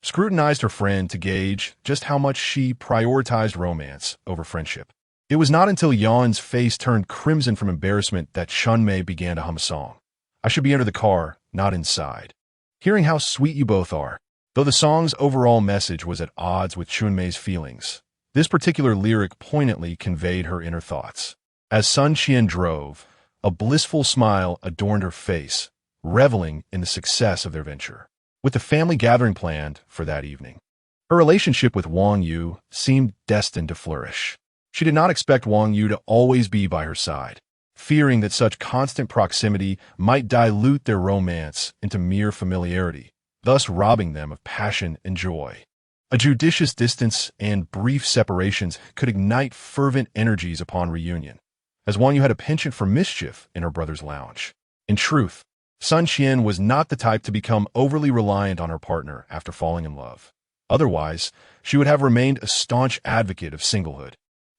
scrutinized her friend to gauge just how much she prioritized romance over friendship. It was not until Yan's face turned crimson from embarrassment that Chunmei began to hum a song. I should be under the car, not inside. Hearing how sweet you both are. Though the song's overall message was at odds with Chunmei's feelings, this particular lyric poignantly conveyed her inner thoughts. As Sun Qian drove, a blissful smile adorned her face, reveling in the success of their venture. With the family gathering planned for that evening, her relationship with Wang Yu seemed destined to flourish. She did not expect Wang Yu to always be by her side, fearing that such constant proximity might dilute their romance into mere familiarity, thus robbing them of passion and joy. A judicious distance and brief separations could ignite fervent energies upon reunion, as Wang Yu had a penchant for mischief in her brother's lounge. In truth, Sun Qian was not the type to become overly reliant on her partner after falling in love. Otherwise, she would have remained a staunch advocate of singlehood.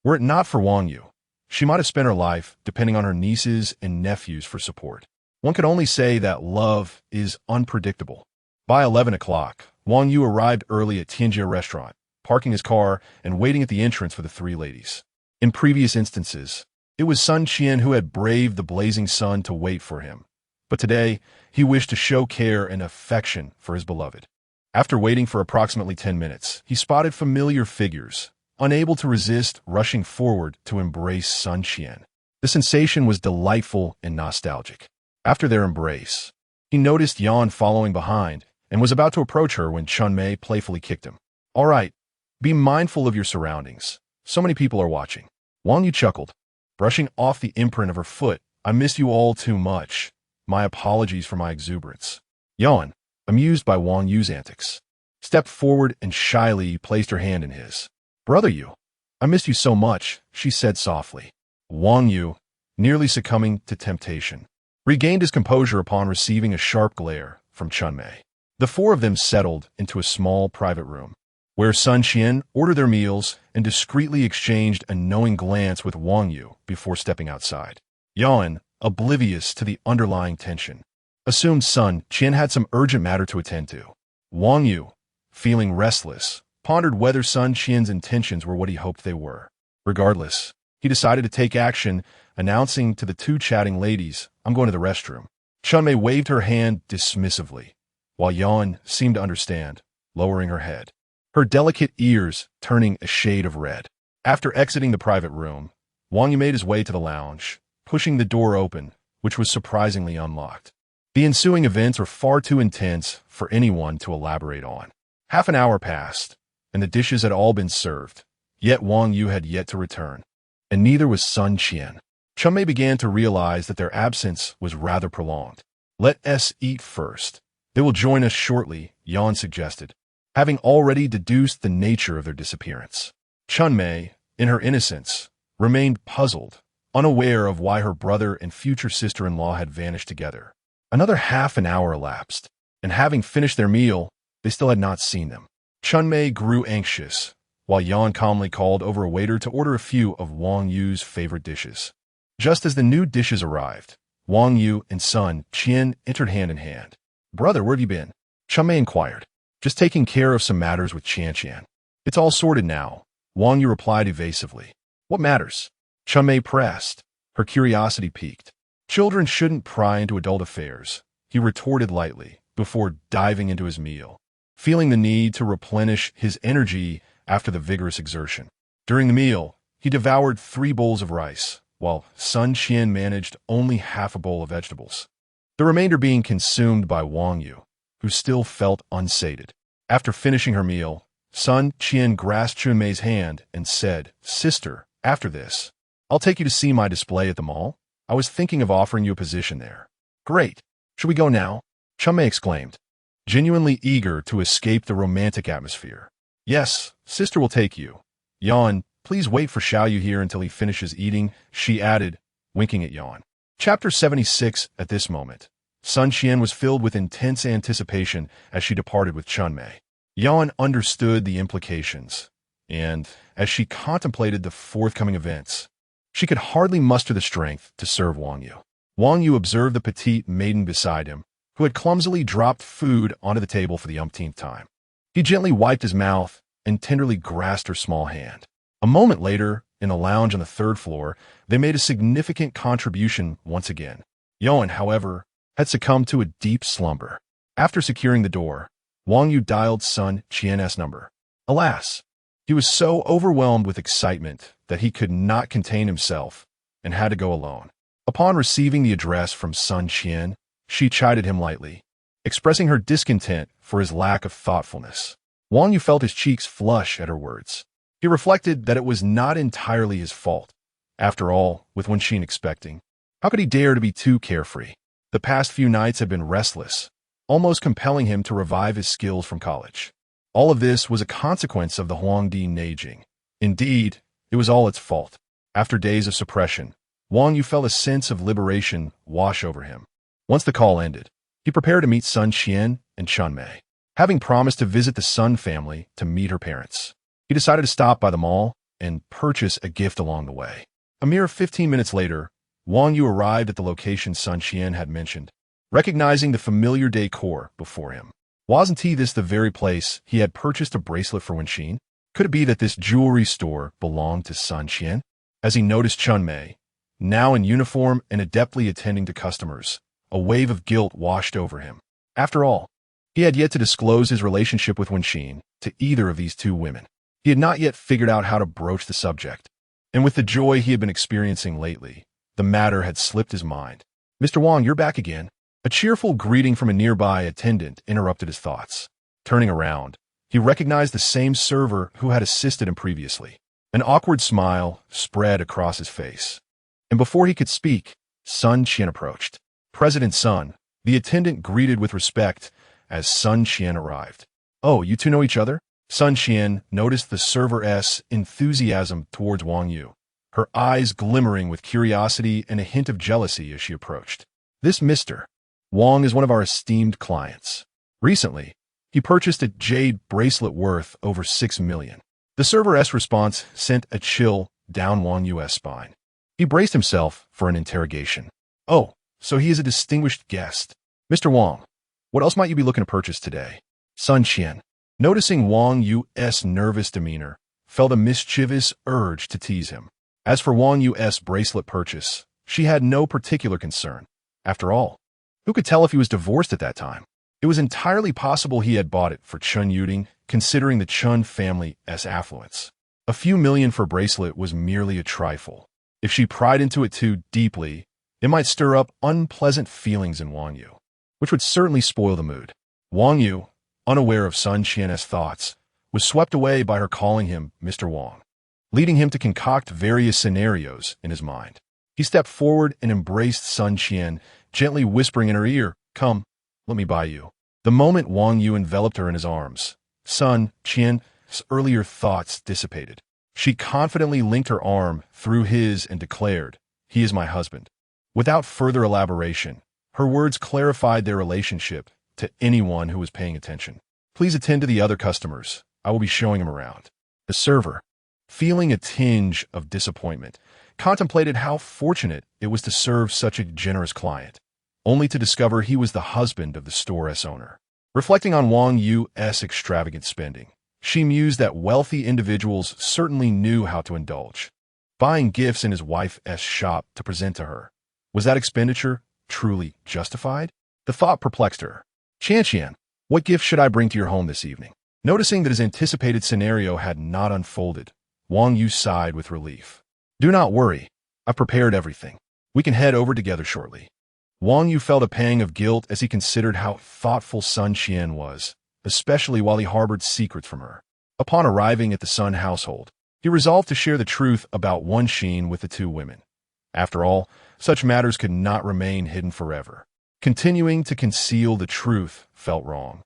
Were it not for Wang Yu, she might have spent her life depending on her nieces and nephews for support. One could only say that love is unpredictable. By 11 o'clock, Wang Yu arrived early at Tianjia restaurant, parking his car and waiting at the entrance for the three ladies. In previous instances, it was Sun Qian who had braved the blazing sun to wait for him. But today, he wished to show care and affection for his beloved. After waiting for approximately 10 minutes, he spotted familiar figures, unable to resist rushing forward to embrace Sun Qian. The sensation was delightful and nostalgic. After their embrace, he noticed Yan following behind and was about to approach her when Chunmei playfully kicked him. All right, be mindful of your surroundings. So many people are watching. Wang Yu chuckled, brushing off the imprint of her foot. I miss you all too much. My apologies for my exuberance. Yan, amused by Wang Yu's antics, stepped forward and shyly placed her hand in his. Brother Yu, I missed you so much, she said softly. Wang Yu, nearly succumbing to temptation, regained his composure upon receiving a sharp glare from Chunmei. The four of them settled into a small private room, where Sun Qian ordered their meals and discreetly exchanged a knowing glance with Wang Yu before stepping outside. Yan, oblivious to the underlying tension, assumed Sun Qian had some urgent matter to attend to. Wang Yu, feeling restless, pondered whether Sun Qian's intentions were what he hoped they were. Regardless, he decided to take action, announcing to the two chatting ladies, I'm going to the restroom. Chunmei waved her hand dismissively, while Yan seemed to understand, lowering her head, her delicate ears turning a shade of red. After exiting the private room, Wang Yu made his way to the lounge, pushing the door open, which was surprisingly unlocked. The ensuing events were far too intense for anyone to elaborate on. Half an hour passed, and the dishes had all been served, yet Wang Yu had yet to return, and neither was Sun Qian. Chunmei began to realize that their absence was rather prolonged. Let us eat first. They will join us shortly, Yan suggested, having already deduced the nature of their disappearance. Chunmei, in her innocence, remained puzzled, unaware of why her brother and future sister-in-law had vanished together. Another half an hour elapsed, and having finished their meal, they still had not seen them. Chunmei grew anxious, while Yan calmly called over a waiter to order a few of Wang Yu's favorite dishes. Just as the new dishes arrived, Wang Yu and Sun Qian entered hand in hand. Brother, where have you been? Chunmei inquired. Just taking care of some matters with Qian. It's all sorted now, Wang Yu replied evasively. What matters? Chunmei pressed. Her curiosity piqued. Children shouldn't pry into adult affairs, he retorted lightly, before diving into his meal, feeling the need to replenish his energy after the vigorous exertion. During the meal, he devoured 3 bowls of rice, while Sun Qian managed only half a bowl of vegetables, the remainder being consumed by Wang Yu, who still felt unsated. After finishing her meal, Sun Qian grasped Chunmei's hand and said, Sister, after this, I'll take you to see my display at the mall. I was thinking of offering you a position there. Great. Should we go now? Chunmei exclaimed, genuinely eager to escape the romantic atmosphere. Yes, sister will take you. Yan, please wait for Xiaoyu here until he finishes eating, she added, winking at Yan. Chapter 76. At this moment, Sun Qian was filled with intense anticipation as she departed with Chunmei. Yan understood the implications, and as she contemplated the forthcoming events, she could hardly muster the strength to serve Wang Yu. Wang Yu observed the petite maiden beside him, who had clumsily dropped food onto the table for the umpteenth time. He gently wiped his mouth and tenderly grasped her small hand. A moment later, in the lounge on the 3rd floor, they made a significant contribution once again. Yuan, however, had succumbed to a deep slumber. After securing the door, Wang Yu dialed Sun Qian's number. Alas, he was so overwhelmed with excitement that he could not contain himself and had to go alone. Upon receiving the address from Sun Qian, she chided him lightly, expressing her discontent for his lack of thoughtfulness. Wang Yu felt his cheeks flush at her words. He reflected that it was not entirely his fault. After all, with Wenqin expecting, how could he dare to be too carefree? The past few nights had been restless, almost compelling him to revive his skills from college. All of this was a consequence of the Huangdi Neijing. Indeed, it was all its fault. After days of suppression, Wang Yu felt a sense of liberation wash over him. Once the call ended, he prepared to meet Sun Qian and Chunmei, having promised to visit the Sun family to meet her parents. He decided to stop by the mall and purchase a gift along the way. A mere 15 minutes later, Wang Yu arrived at the location Sun Qian had mentioned, recognizing the familiar decor before him. Wasn't this the very place he had purchased a bracelet for Wenqin? Could it be that this jewelry store belonged to Sun Qian? As he noticed Chunmei, now in uniform and adeptly attending to customers, a wave of guilt washed over him. After all, he had yet to disclose his relationship with Wenqin to either of these 2 women. He had not yet figured out how to broach the subject, and with the joy he had been experiencing lately, the matter had slipped his mind. Mr. Wang, you're back again. A cheerful greeting from a nearby attendant interrupted his thoughts. Turning around, he recognized the same server who had assisted him previously. An awkward smile spread across his face, and before he could speak, Sun Qian approached. President Sun, the attendant greeted with respect as Sun Qian arrived. Oh, you 2 know each other? Sun Qian noticed the server's enthusiasm towards Wang Yu, her eyes glimmering with curiosity and a hint of jealousy as she approached. This Mr. Wang is one of our esteemed clients. Recently, he purchased a jade bracelet worth over 6 million. The server's response sent a chill down Wang Yu's spine. He braced himself for an interrogation. Oh, so he is a distinguished guest. Mr. Wang, what else might you be looking to purchase today? Sun Qian, noticing Wang Yu's nervous demeanor, felt a mischievous urge to tease him. As for Wang Yu's bracelet purchase, she had no particular concern. After all, who could tell if he was divorced at that time? It was entirely possible he had bought it for Chun Yuding, considering the Chun family's affluence. A few million for a bracelet was merely a trifle. If she pried into it too deeply, it might stir up unpleasant feelings in Wang Yu, which would certainly spoil the mood. Wang Yu, unaware of Sun Qian's thoughts, was swept away by her calling him Mr. Wang, leading him to concoct various scenarios in his mind. He stepped forward and embraced Sun Qian, gently whispering in her ear, "Come, let me buy you." The moment Wang Yu enveloped her in his arms, Sun Qian's earlier thoughts dissipated. She confidently linked her arm through his and declared, "He is my husband." Without further elaboration, her words clarified their relationship to anyone who was paying attention. "Please attend to the other customers. I will be showing him around." The server, feeling a tinge of disappointment, contemplated how fortunate it was to serve such a generous client, only to discover he was the husband of the store's owner. Reflecting on Wang Yu's extravagant spending, she mused that wealthy individuals certainly knew how to indulge. Buying gifts in his wife's shop to present to her. Was that expenditure truly justified? The thought perplexed her. Qian, what gift should I bring to your home this evening? Noticing that his anticipated scenario had not unfolded, Wang Yu sighed with relief. Do not worry. I've prepared everything. We can head over together shortly. Wang Yu felt a pang of guilt as he considered how thoughtful Sun Qian was, especially while he harbored secrets from her. Upon arriving at the Sun household, he resolved to share the truth about Wan Xin with the two women. After all, such matters could not remain hidden forever. Continuing to conceal the truth felt wrong,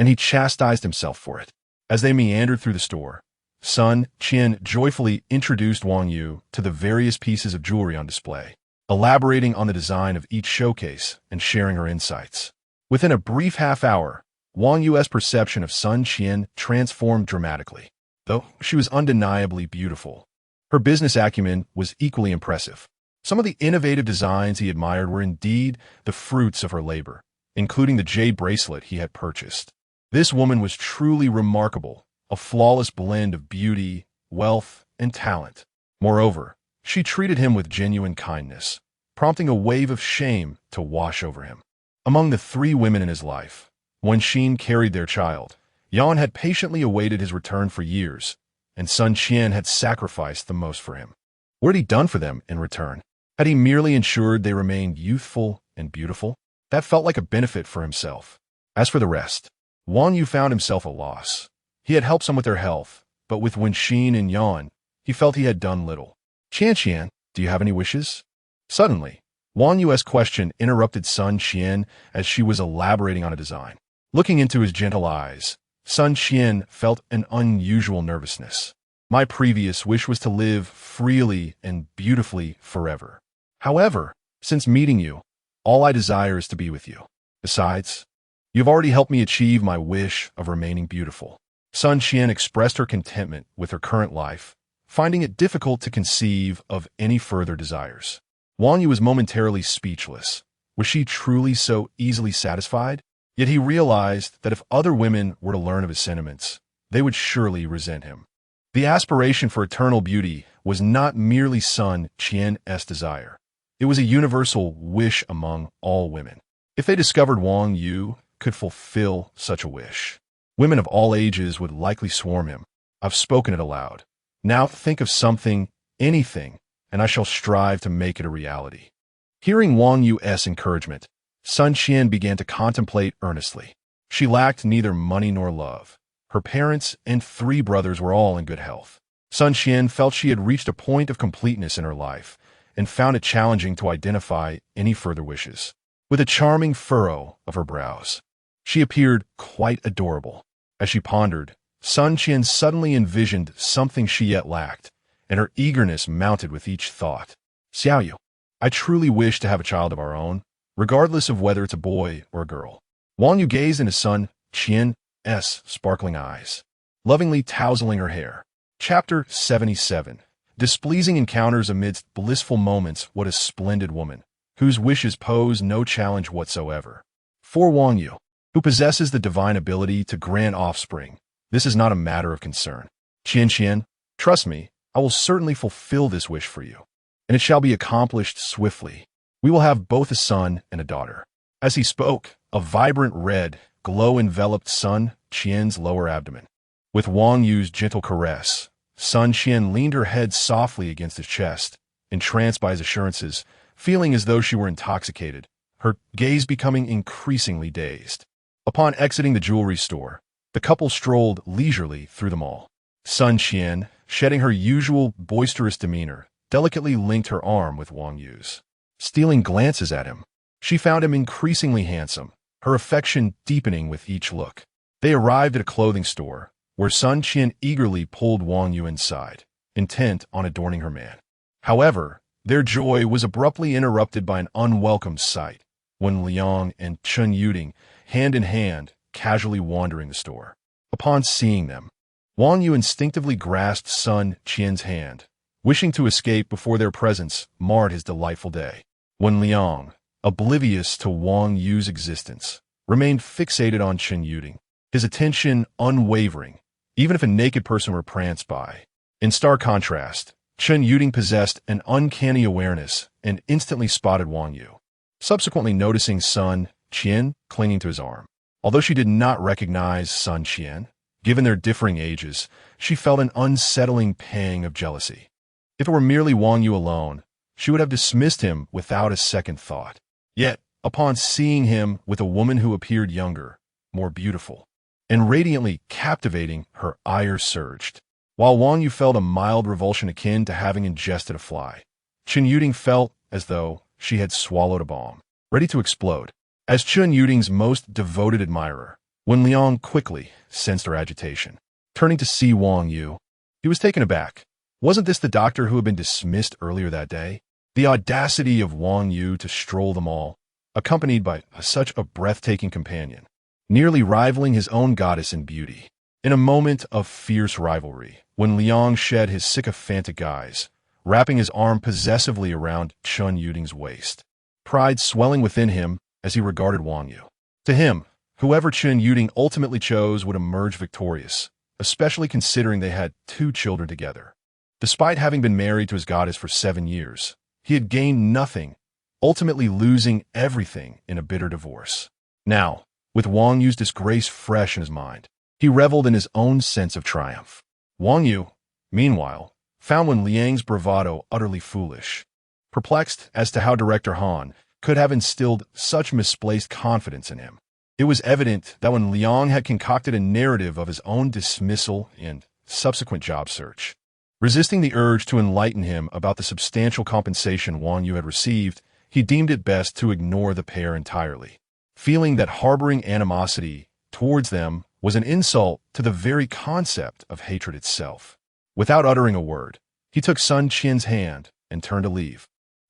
and he chastised himself for it. As they meandered through the store, Sun Qian joyfully introduced Wang Yu to the various pieces of jewelry on display, elaborating on the design of each showcase and sharing her insights. Within a brief half-hour, Wang Yu's perception of Sun Qian transformed dramatically. Though she was undeniably beautiful, her business acumen was equally impressive. Some of the innovative designs he admired were indeed the fruits of her labor, including the jade bracelet he had purchased. This woman was truly remarkable, a flawless blend of beauty, wealth, and talent. Moreover, she treated him with genuine kindness, prompting a wave of shame to wash over him. Among the three women in his life, when Xin carried their child, Yan had patiently awaited his return for years, and Sun Qian had sacrificed the most for him. What had he done for them in return? Had he merely ensured they remained youthful and beautiful? That felt like a benefit for himself. As for the rest, Wang Yu found himself a loss. He had helped some with their health, but with Wen Xin and Yan, he felt he had done little. Qian, do you have any wishes? Suddenly, Wang Yu's question interrupted Sun Qian as she was elaborating on a design. Looking into his gentle eyes, Sun Qian felt an unusual nervousness. My previous wish was to live freely and beautifully forever. However, since meeting you, all I desire is to be with you. Besides, you've already helped me achieve my wish of remaining beautiful. Sun Qian expressed her contentment with her current life, finding it difficult to conceive of any further desires. Wang Yu was momentarily speechless. Was she truly so easily satisfied? Yet he realized that if other women were to learn of his sentiments, they would surely resent him. The aspiration for eternal beauty was not merely Sun Qian's desire. It was a universal wish among all women. If they discovered Wang Yu could fulfill such a wish, women of all ages would likely swarm him. I've spoken it aloud. Now think of something, anything, and I shall strive to make it a reality. Hearing Wang Yu's encouragement, Sun Qian began to contemplate earnestly. She lacked neither money nor love. Her parents and three brothers were all in good health. Sun Qian felt she had reached a point of completeness in her life and found it challenging to identify any further wishes. With a charming furrow of her brows, she appeared quite adorable. As she pondered, Sun Qian suddenly envisioned something she yet lacked, and her eagerness mounted with each thought. Xiaoyu, I truly wish to have a child of our own, regardless of whether it's a boy or a girl. Wang Yu gazed into Sun Qian's sparkling eyes, lovingly tousling her hair. Chapter 77. Displeasing encounters amidst blissful moments. What a splendid woman, whose wishes pose no challenge whatsoever. For Wang Yu, who possesses the divine ability to grant offspring, this is not a matter of concern. Qian, trust me, I will certainly fulfill this wish for you, and it shall be accomplished swiftly. We will have both a son and a daughter. As he spoke, a vibrant red glow enveloped Sun Qian's lower abdomen. With Wang Yu's gentle caress, Sun Qian leaned her head softly against his chest, entranced by his assurances, feeling as though she were intoxicated, her gaze becoming increasingly dazed. Upon exiting the jewelry store, the couple strolled leisurely through the mall. Sun Qian, shedding her usual boisterous demeanor, delicately linked her arm with Wang Yu's. Stealing glances at him, she found him increasingly handsome, her affection deepening with each look. They arrived at a clothing store, where Sun Qian eagerly pulled Wang Yu inside, intent on adorning her man. However, their joy was abruptly interrupted by an unwelcome sight, when Liang and Chen Yuding, hand in hand, casually wandering the store. Upon seeing them, Wang Yu instinctively grasped Sun Qian's hand, wishing to escape before their presence marred his delightful day. When Liang, oblivious to Wang Yu's existence, remained fixated on Chen Yuding, his attention unwavering, even if a naked person were pranced by. In stark contrast, Chen Yuding possessed an uncanny awareness and instantly spotted Wang Yu, subsequently noticing Sun Qian clinging to his arm. Although she did not recognize Sun Qian, given their differing ages, she felt an unsettling pang of jealousy. If it were merely Wang Yu alone, she would have dismissed him without a second thought. Yet, upon seeing him with a woman who appeared younger, more beautiful, and radiantly captivating, her ire surged. While Wang Yu felt a mild revulsion akin to having ingested a fly, Chen Yuding felt as though she had swallowed a bomb, ready to explode. As Chen Yuding's most devoted admirer, Wen Liang quickly sensed her agitation. Turning to see Wang Yu, he was taken aback. Wasn't this the doctor who had been dismissed earlier that day? The audacity of Wang Yu to stroll them all, accompanied by such a breathtaking companion, nearly rivaling his own goddess in beauty. In a moment of fierce rivalry, when Liang shed his sycophantic eyes, wrapping his arm possessively around Chen Yuding's waist, pride swelling within him as he regarded Wang Yu. To him, whoever Chen Yuding ultimately chose would emerge victorious, especially considering they had 2 children together. Despite having been married to his goddess for 7 years, he had gained nothing, ultimately losing everything in a bitter divorce. Now, with Wang Yu's disgrace fresh in his mind, he reveled in his own sense of triumph. Wang Yu, meanwhile, found Wen Liang's bravado utterly foolish. Perplexed as to how Director Han could have instilled such misplaced confidence in him, it was evident that Wen Liang had concocted a narrative of his own dismissal and subsequent job search. Resisting the urge to enlighten him about the substantial compensation Wang Yu had received, he deemed it best to ignore the pair entirely, feeling that harboring animosity towards them was an insult to the very concept of hatred itself. Without uttering a word, he took Sun Qian's hand and turned to leave,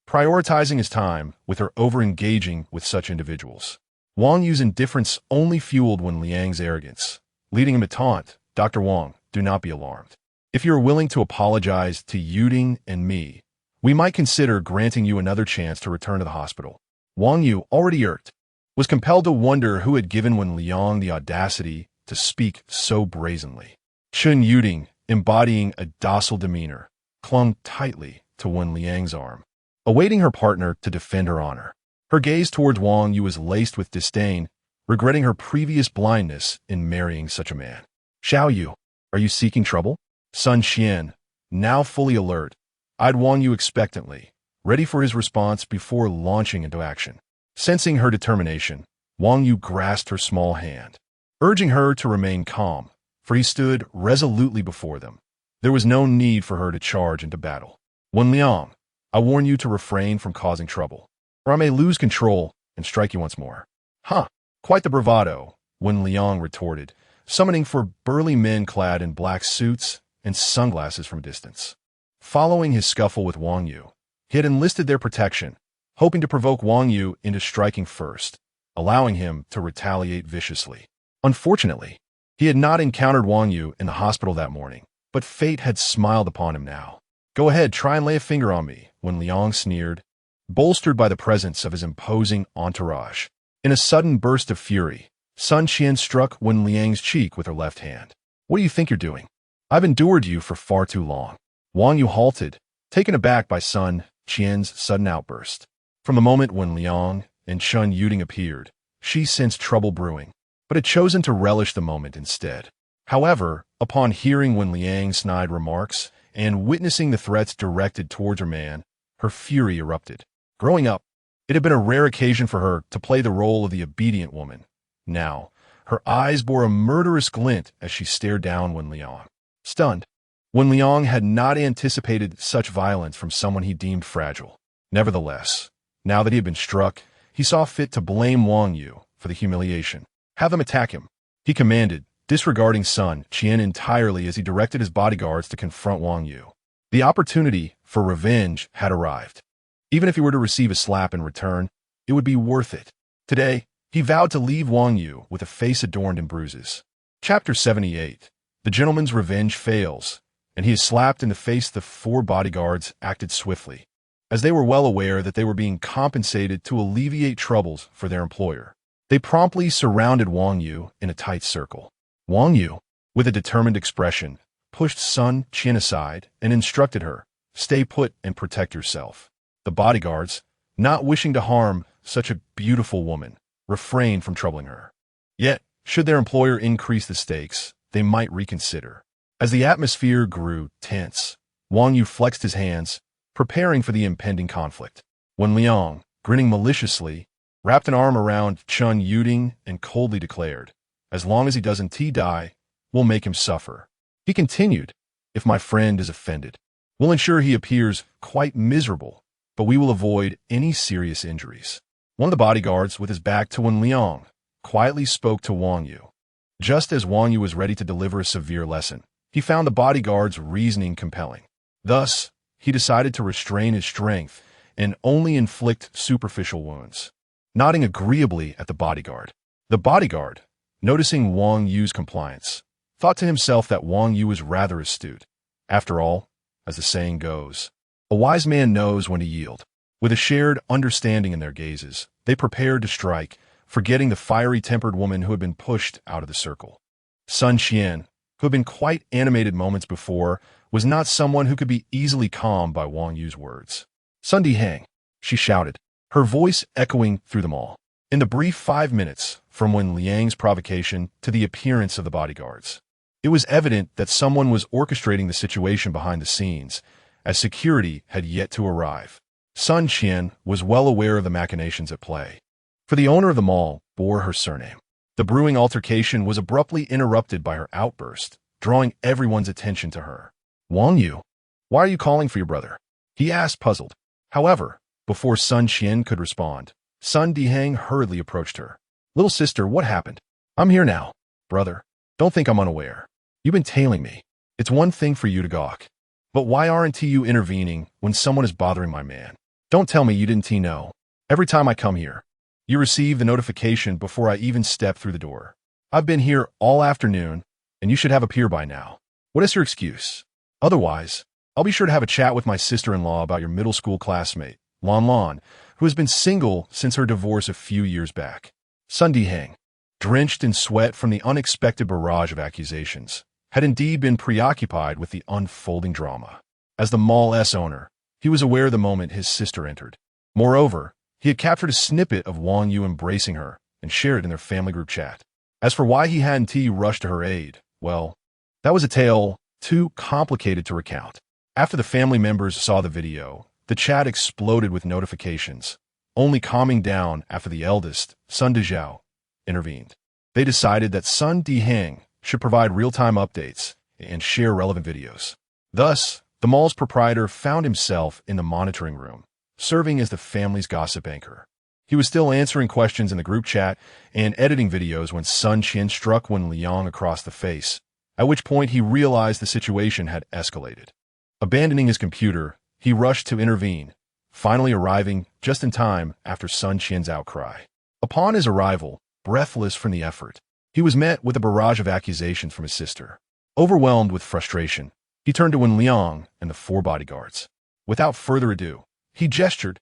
prioritizing his time with her over-engaging with such individuals. Wang Yu's indifference only fueled Wen Liang's arrogance, leading him to taunt, "Dr. Wang, do not be alarmed. If you are willing to apologize to Yuding and me, we might consider granting you another chance to return to the hospital." Wang Yu, already irked, was compelled to wonder who had given Wen Liang the audacity to speak so brazenly. Chen Yuding, embodying a docile demeanor, clung tightly to Wen Liang's arm, awaiting her partner to defend her honor. Her gaze towards Wang Yu was laced with disdain, regretting her previous blindness in marrying such a man. "Xiao Yu, are you seeking trouble?" Sun Qian, now fully alert, eyed Wang Yu expectantly, ready for his response before launching into action. Sensing her determination, Wang Yu grasped her small hand, urging her to remain calm, for he stood resolutely before them. There was no need for her to charge into battle. "Wen Liang, I warn you to refrain from causing trouble, or I may lose control and strike you once more." "Huh, quite the bravado," Wen Liang retorted, summoning 4 burly men clad in black suits and sunglasses from a distance. Following his scuffle with Wang Yu, he had enlisted their protection, hoping to provoke Wang Yu into striking first, allowing him to retaliate viciously. Unfortunately, he had not encountered Wang Yu in the hospital that morning, but fate had smiled upon him now. "Go ahead, try and lay a finger on me," Wen Liang sneered, bolstered by the presence of his imposing entourage. In a sudden burst of fury, Sun Qian struck Wen Liang's cheek with her left hand. "What do you think you're doing? I've endured you for far too long." Wang Yu halted, taken aback by Sun Qian's sudden outburst. From the moment when Liang and Chen Yuding appeared, she sensed trouble brewing, but had chosen to relish the moment instead. However, upon hearing Wen Liang's snide remarks and witnessing the threats directed towards her man, her fury erupted. Growing up, it had been a rare occasion for her to play the role of the obedient woman. Now, her eyes bore a murderous glint as she stared down Wen Liang. Stunned, Wen Liang had not anticipated such violence from someone he deemed fragile. Nevertheless, now that he had been struck, he saw fit to blame Wang Yu for the humiliation. "Have them attack him," he commanded, disregarding Sun Qian entirely as he directed his bodyguards to confront Wang Yu. The opportunity for revenge had arrived. Even if he were to receive a slap in return, it would be worth it. Today, he vowed to leave Wang Yu with a face adorned in bruises. Chapter 78. The gentleman's revenge fails, and he is slapped in the face. The 4 bodyguards acted swiftly, as they were well aware that they were being compensated to alleviate troubles for their employer. They promptly surrounded Wang Yu in a tight circle. Wang Yu, with a determined expression, pushed Sun Qian aside and instructed her, "Stay put and protect yourself." The bodyguards, not wishing to harm such a beautiful woman, refrained from troubling her. Yet, should their employer increase the stakes, they might reconsider. As the atmosphere grew tense, Wang Yu flexed his hands, preparing for the impending conflict. When Liang, grinning maliciously, wrapped an arm around Chun Yuding and coldly declared, "As long as he doesn't die, we'll make him suffer." He continued, "If my friend is offended, we'll ensure he appears quite miserable, but we will avoid any serious injuries." One of the bodyguards, with his back to Wen Liang, quietly spoke to Wang Yu. Just as Wang Yu was ready to deliver a severe lesson, he found the bodyguard's reasoning compelling. Thus, he decided to restrain his strength and only inflict superficial wounds. Nodding agreeably at the bodyguard, noticing Wang Yu's compliance, thought to himself that Wang Yu was rather astute. After all, as the saying goes, a wise man knows when to yield. With a shared understanding in their gazes, they prepared to strike, forgetting the fiery-tempered woman who had been pushed out of the circle. Sun Qian, who had been quite animated moments before, was not someone who could be easily calmed by Wang Yu's words. "Sun Diheng," she shouted, her voice echoing through them all. In the brief 5 minutes from Wen Liang's provocation to the appearance of the bodyguards, it was evident that someone was orchestrating the situation behind the scenes, as security had yet to arrive. Sun Qian was well aware of the machinations at play, for the owner of the mall bore her surname. The brewing altercation was abruptly interrupted by her outburst, drawing everyone's attention to her. "Wang Yu, why are you calling for your brother?" he asked, puzzled. However, before Sun Qian could respond, Sun Diheng hurriedly approached her. "Little sister, what happened?" "I'm here now, brother. Don't think I'm unaware. You've been tailing me. It's one thing for you to gawk. But why aren't you intervening when someone is bothering my man? Don't tell me you didn't know. Every time I come here, you receive the notification before I even step through the door. I've been here all afternoon, and you should have a peer by now. What is your excuse? Otherwise, I'll be sure to have a chat with my sister-in-law about your middle school classmate, Lan, who has been single since her divorce a few years back." Sun Diheng, drenched in sweat from the unexpected barrage of accusations, had indeed been preoccupied with the unfolding drama. As the mall's owner, he was aware the moment his sister entered. Moreover, he had captured a snippet of Wang Yu embracing her and shared it in their family group chat. As for why he hadn't rushed to her aid, well, that was a tale too complicated to recount. After the family members saw the video, the chat exploded with notifications, only calming down after the eldest, Sun Dezhao, intervened. They decided that Sun Diheng should provide real-time updates and share relevant videos. Thus, the mall's proprietor found himself in the monitoring room, serving as the family's gossip anchor. He was still answering questions in the group chat and editing videos when Sun Qian struck Wen Liang across the face, at which point he realized the situation had escalated. Abandoning his computer, he rushed to intervene, finally arriving just in time after Sun Qian's outcry. Upon his arrival, breathless from the effort, he was met with a barrage of accusations from his sister. Overwhelmed with frustration, he turned to Wen Liang and the 4 bodyguards. Without further ado, he gestured,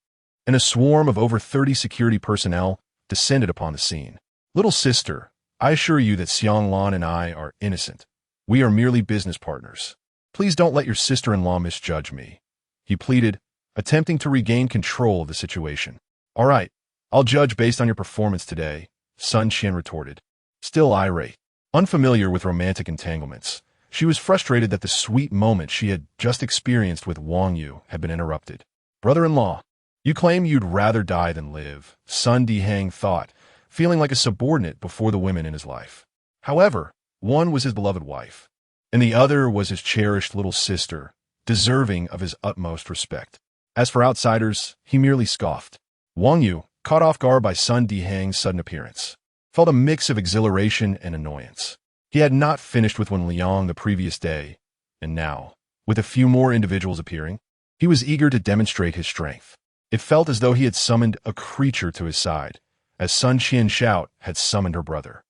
and a swarm of over 30 security personnel descended upon the scene. "Little sister, I assure you that Xiang Lan and I are innocent. We are merely business partners. Please don't let your sister-in-law misjudge me," he pleaded, attempting to regain control of the situation. "All right, I'll judge based on your performance today," Sun Qian retorted. Still irate, unfamiliar with romantic entanglements, she was frustrated that the sweet moment she had just experienced with Wang Yu had been interrupted. "Brother-in-law, you claim you'd rather die than live," Sun Diheng thought, feeling like a subordinate before the women in his life. However, one was his beloved wife, and the other was his cherished little sister, deserving of his utmost respect. As for outsiders, he merely scoffed. Wang Yu, caught off guard by Sun Diheng's sudden appearance, felt a mix of exhilaration and annoyance. He had not finished with Wen Liang the previous day, and now, with a few more individuals appearing, he was eager to demonstrate his strength. It felt as though he had summoned a creature to his side, as Sun Qian's shout had summoned her brother.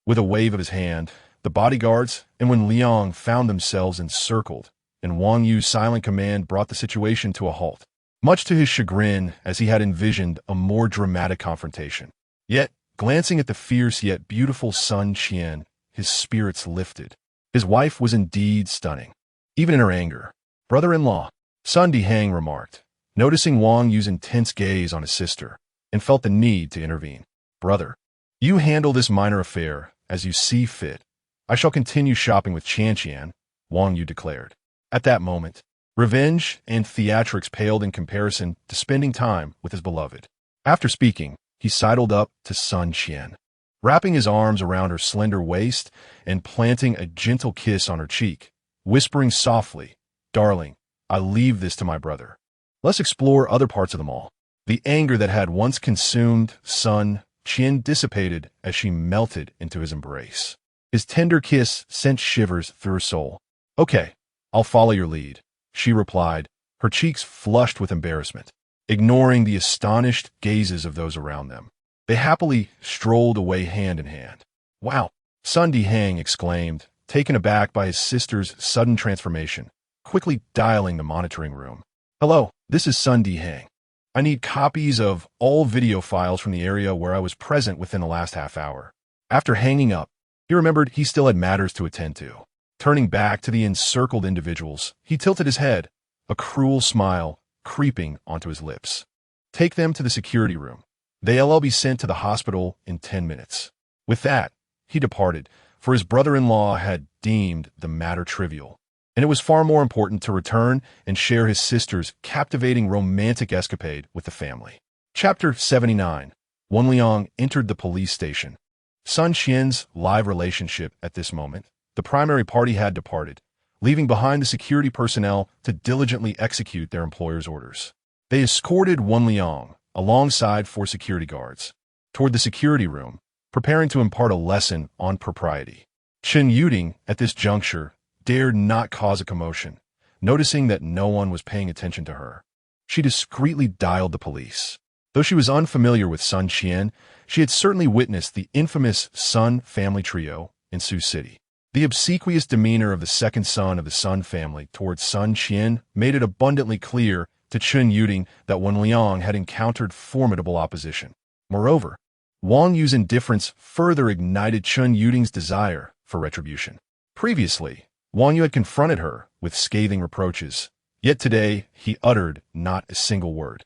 With a wave of his hand, the bodyguards and Wen Liang found themselves encircled, and Wang Yu's silent command brought the situation to a halt, much to his chagrin as he had envisioned a more dramatic confrontation. Yet, Glancing at the fierce yet beautiful Sun Qian, his spirits lifted. His wife was indeed stunning, even in her anger. Brother-in-law, Sun Dihang remarked, noticing Wang Yu's intense gaze on his sister, and felt the need to intervene. Brother, you handle this minor affair as you see fit. I shall continue shopping with Qian, Wang Yu declared. At that moment, revenge and theatrics paled in comparison to spending time with his beloved. After speaking, he sidled up to Sun Qian, wrapping his arms around her slender waist and planting a gentle kiss on her cheek, whispering softly, "Darling, I leave this to my brother. Let's explore other parts of the mall." The anger that had once consumed Sun Qian dissipated as she melted into his embrace. His tender kiss sent shivers through her soul. "Okay, I'll follow your lead," she replied, her cheeks flushed with embarrassment. Ignoring the astonished gazes of those around them, they happily strolled away hand in hand. "Wow," Sun Dihang exclaimed, taken aback by his sister's sudden transformation, quickly dialing the monitoring room. "Hello, this is Sun Dihang. I need copies of all video files from the area where I was present within the last half hour." After hanging up, he remembered he still had matters to attend to. Turning back to the encircled individuals, he tilted his head, a cruel smile creeping onto his lips. "Take them to the security room. They'll all be sent to the hospital in 10 minutes. With that, he departed, for his brother-in-law had deemed the matter trivial, and it was far more important to return and share his sister's captivating romantic escapade with the family. Chapter 79. Wen Liang entered the police station. Sun Qian's live relationship at this moment, the primary party had departed, leaving behind the security personnel to diligently execute their employer's orders. They escorted Wen Liang, alongside 4 security guards, toward the security room, preparing to impart a lesson on propriety. Chen Yuding, at this juncture, dared not cause a commotion, noticing that no one was paying attention to her. She discreetly dialed the police. Though she was unfamiliar with Sun Qian, she had certainly witnessed the infamous Sun family trio in Sioux City. The obsequious demeanor of the second son of the Sun family towards Sun Qian made it abundantly clear to Chen Yuding that Wen Liang had encountered formidable opposition. Moreover, Wang Yu's indifference further ignited Chen Yuding's desire for retribution. Previously, Wang Yu had confronted her with scathing reproaches, yet today he uttered not a single word,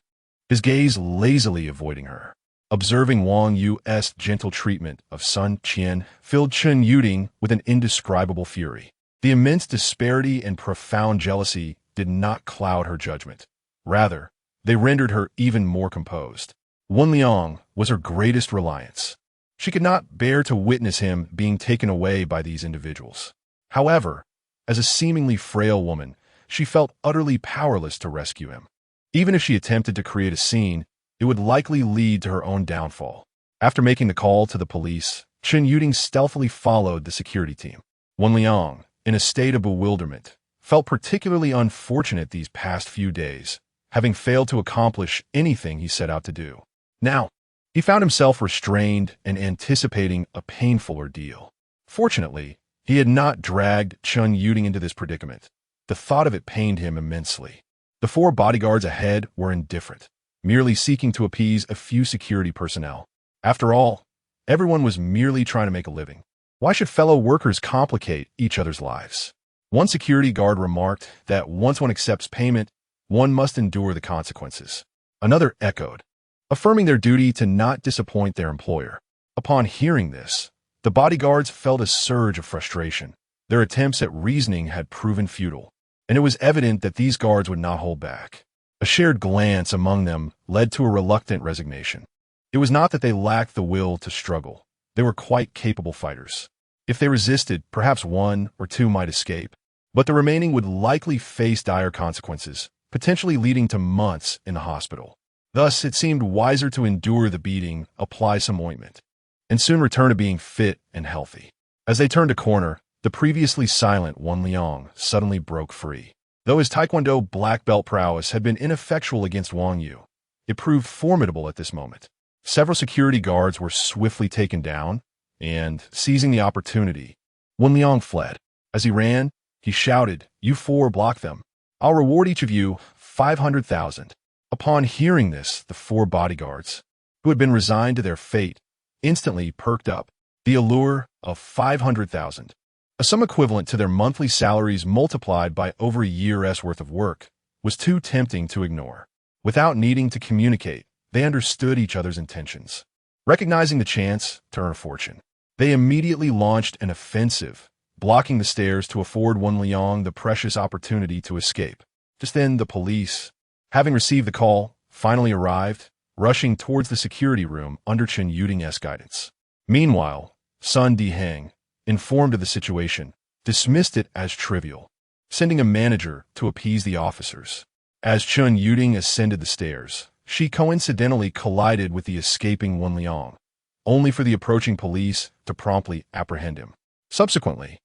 his gaze lazily avoiding her. Observing Wang Yu's gentle treatment of Sun Qian filled Chen Yuding with an indescribable fury. The immense disparity and profound jealousy did not cloud her judgment. Rather, they rendered her even more composed. Wen Liang was her greatest reliance. She could not bear to witness him being taken away by these individuals. However, as a seemingly frail woman, she felt utterly powerless to rescue him. Even if she attempted to create a scene, it would likely lead to her own downfall. After making the call to the police, Chen Yuding stealthily followed the security team. Wen Liang, in a state of bewilderment, felt particularly unfortunate these past few days, having failed to accomplish anything he set out to do. Now, he found himself restrained and anticipating a painful ordeal. Fortunately, he had not dragged Chen Yuding into this predicament. The thought of it pained him immensely. The 4 bodyguards ahead were indifferent, merely seeking to appease a few security personnel. After all, everyone was merely trying to make a living. Why should fellow workers complicate each other's lives? One security guard remarked that once one accepts payment, one must endure the consequences. Another echoed, affirming their duty to not disappoint their employer. Upon hearing this, the bodyguards felt a surge of frustration. Their attempts at reasoning had proven futile, and it was evident that these guards would not hold back. A shared glance among them led to a reluctant resignation. It was not that they lacked the will to struggle. They were quite capable fighters. If they resisted, perhaps 1 or 2 might escape, but the remaining would likely face dire consequences, potentially leading to months in the hospital. Thus, it seemed wiser to endure the beating, apply some ointment, and soon return to being fit and healthy. As they turned a corner, the previously silent Wen Liang suddenly broke free. Though his Taekwondo black belt prowess had been ineffectual against Wang Yu, it proved formidable at this moment. Several security guards were swiftly taken down, and, seizing the opportunity, Wen Liang fled. As he ran, he shouted, "You 4 block them. I'll reward each of you 500,000. Upon hearing this, the 4 bodyguards, who had been resigned to their fate, instantly perked up. The allure of 500,000, a sum equivalent to their monthly salaries multiplied by over a year's worth of work, was too tempting to ignore. Without needing to communicate, they understood each other's intentions. Recognizing the chance to earn a fortune, they immediately launched an offensive, blocking the stairs to afford Wan Liang the precious opportunity to escape. Just then, the police, having received the call, finally arrived, rushing towards the security room under Chen Yuding's guidance. Meanwhile, Sun Diheng, informed of the situation, dismissed it as trivial, sending a manager to appease the officers. As Chen Yuding ascended the stairs, she coincidentally collided with the escaping Wan Liang, only for the approaching police to promptly apprehend him. Subsequently,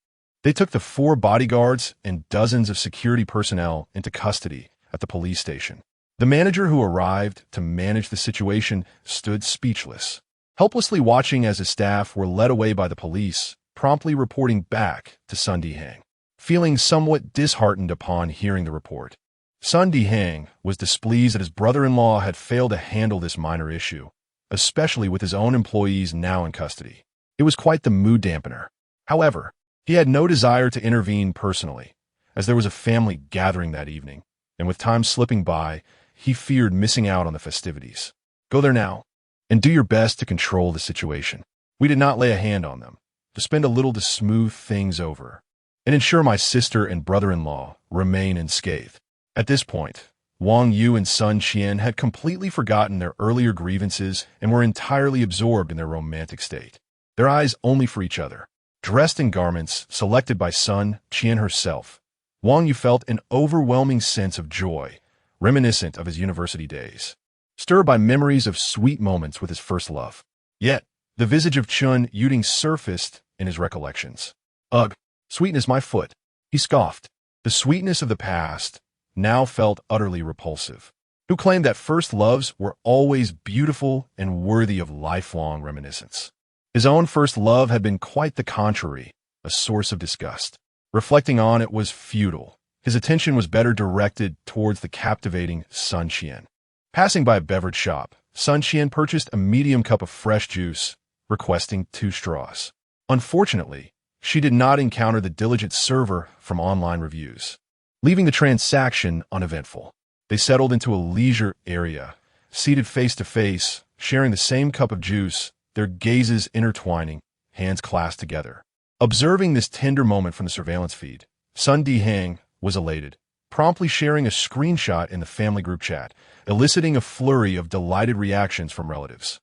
they took the 4 bodyguards and dozens of security personnel into custody at the police station. The manager who arrived to manage the situation stood speechless, helplessly watching as his staff were led away by the police, promptly reporting back to Sun Diheng. Feeling somewhat disheartened upon hearing the report, Sun Diheng was displeased that his brother-in-law had failed to handle this minor issue, especially with his own employees now in custody. It was quite the mood dampener. However, he had no desire to intervene personally, as there was a family gathering that evening, and with time slipping by, he feared missing out on the festivities. Go there now, and do your best to control the situation. We did not lay a hand on them, to spend a little to smooth things over, and ensure my sister and brother-in-law remain unscathed. At this point, Wang Yu and Sun Qian had completely forgotten their earlier grievances and were entirely absorbed in their romantic state, their eyes only for each other. Dressed in garments selected by Sun Qian herself, Wang Yu felt an overwhelming sense of joy, reminiscent of his university days, stirred by memories of sweet moments with his first love. Yet, the visage of Chen Yuding surfaced in his recollections. Ugh, sweetness my foot, he scoffed. The sweetness of the past now felt utterly repulsive. Who claimed that first loves were always beautiful and worthy of lifelong reminiscence? His own first love had been quite the contrary, a source of disgust. Reflecting on it was futile. His attention was better directed towards the captivating Sun Qian. Passing by a beverage shop, Sun Qian purchased a medium cup of fresh juice, requesting 2 straws. Unfortunately, she did not encounter the diligent server from online reviews, leaving the transaction uneventful. They settled into a leisure area, seated face to face, sharing the same cup of juice, their gazes intertwining, hands clasped together. Observing this tender moment from the surveillance feed, Sun Diheng was elated, promptly sharing a screenshot in the family group chat, eliciting a flurry of delighted reactions from relatives.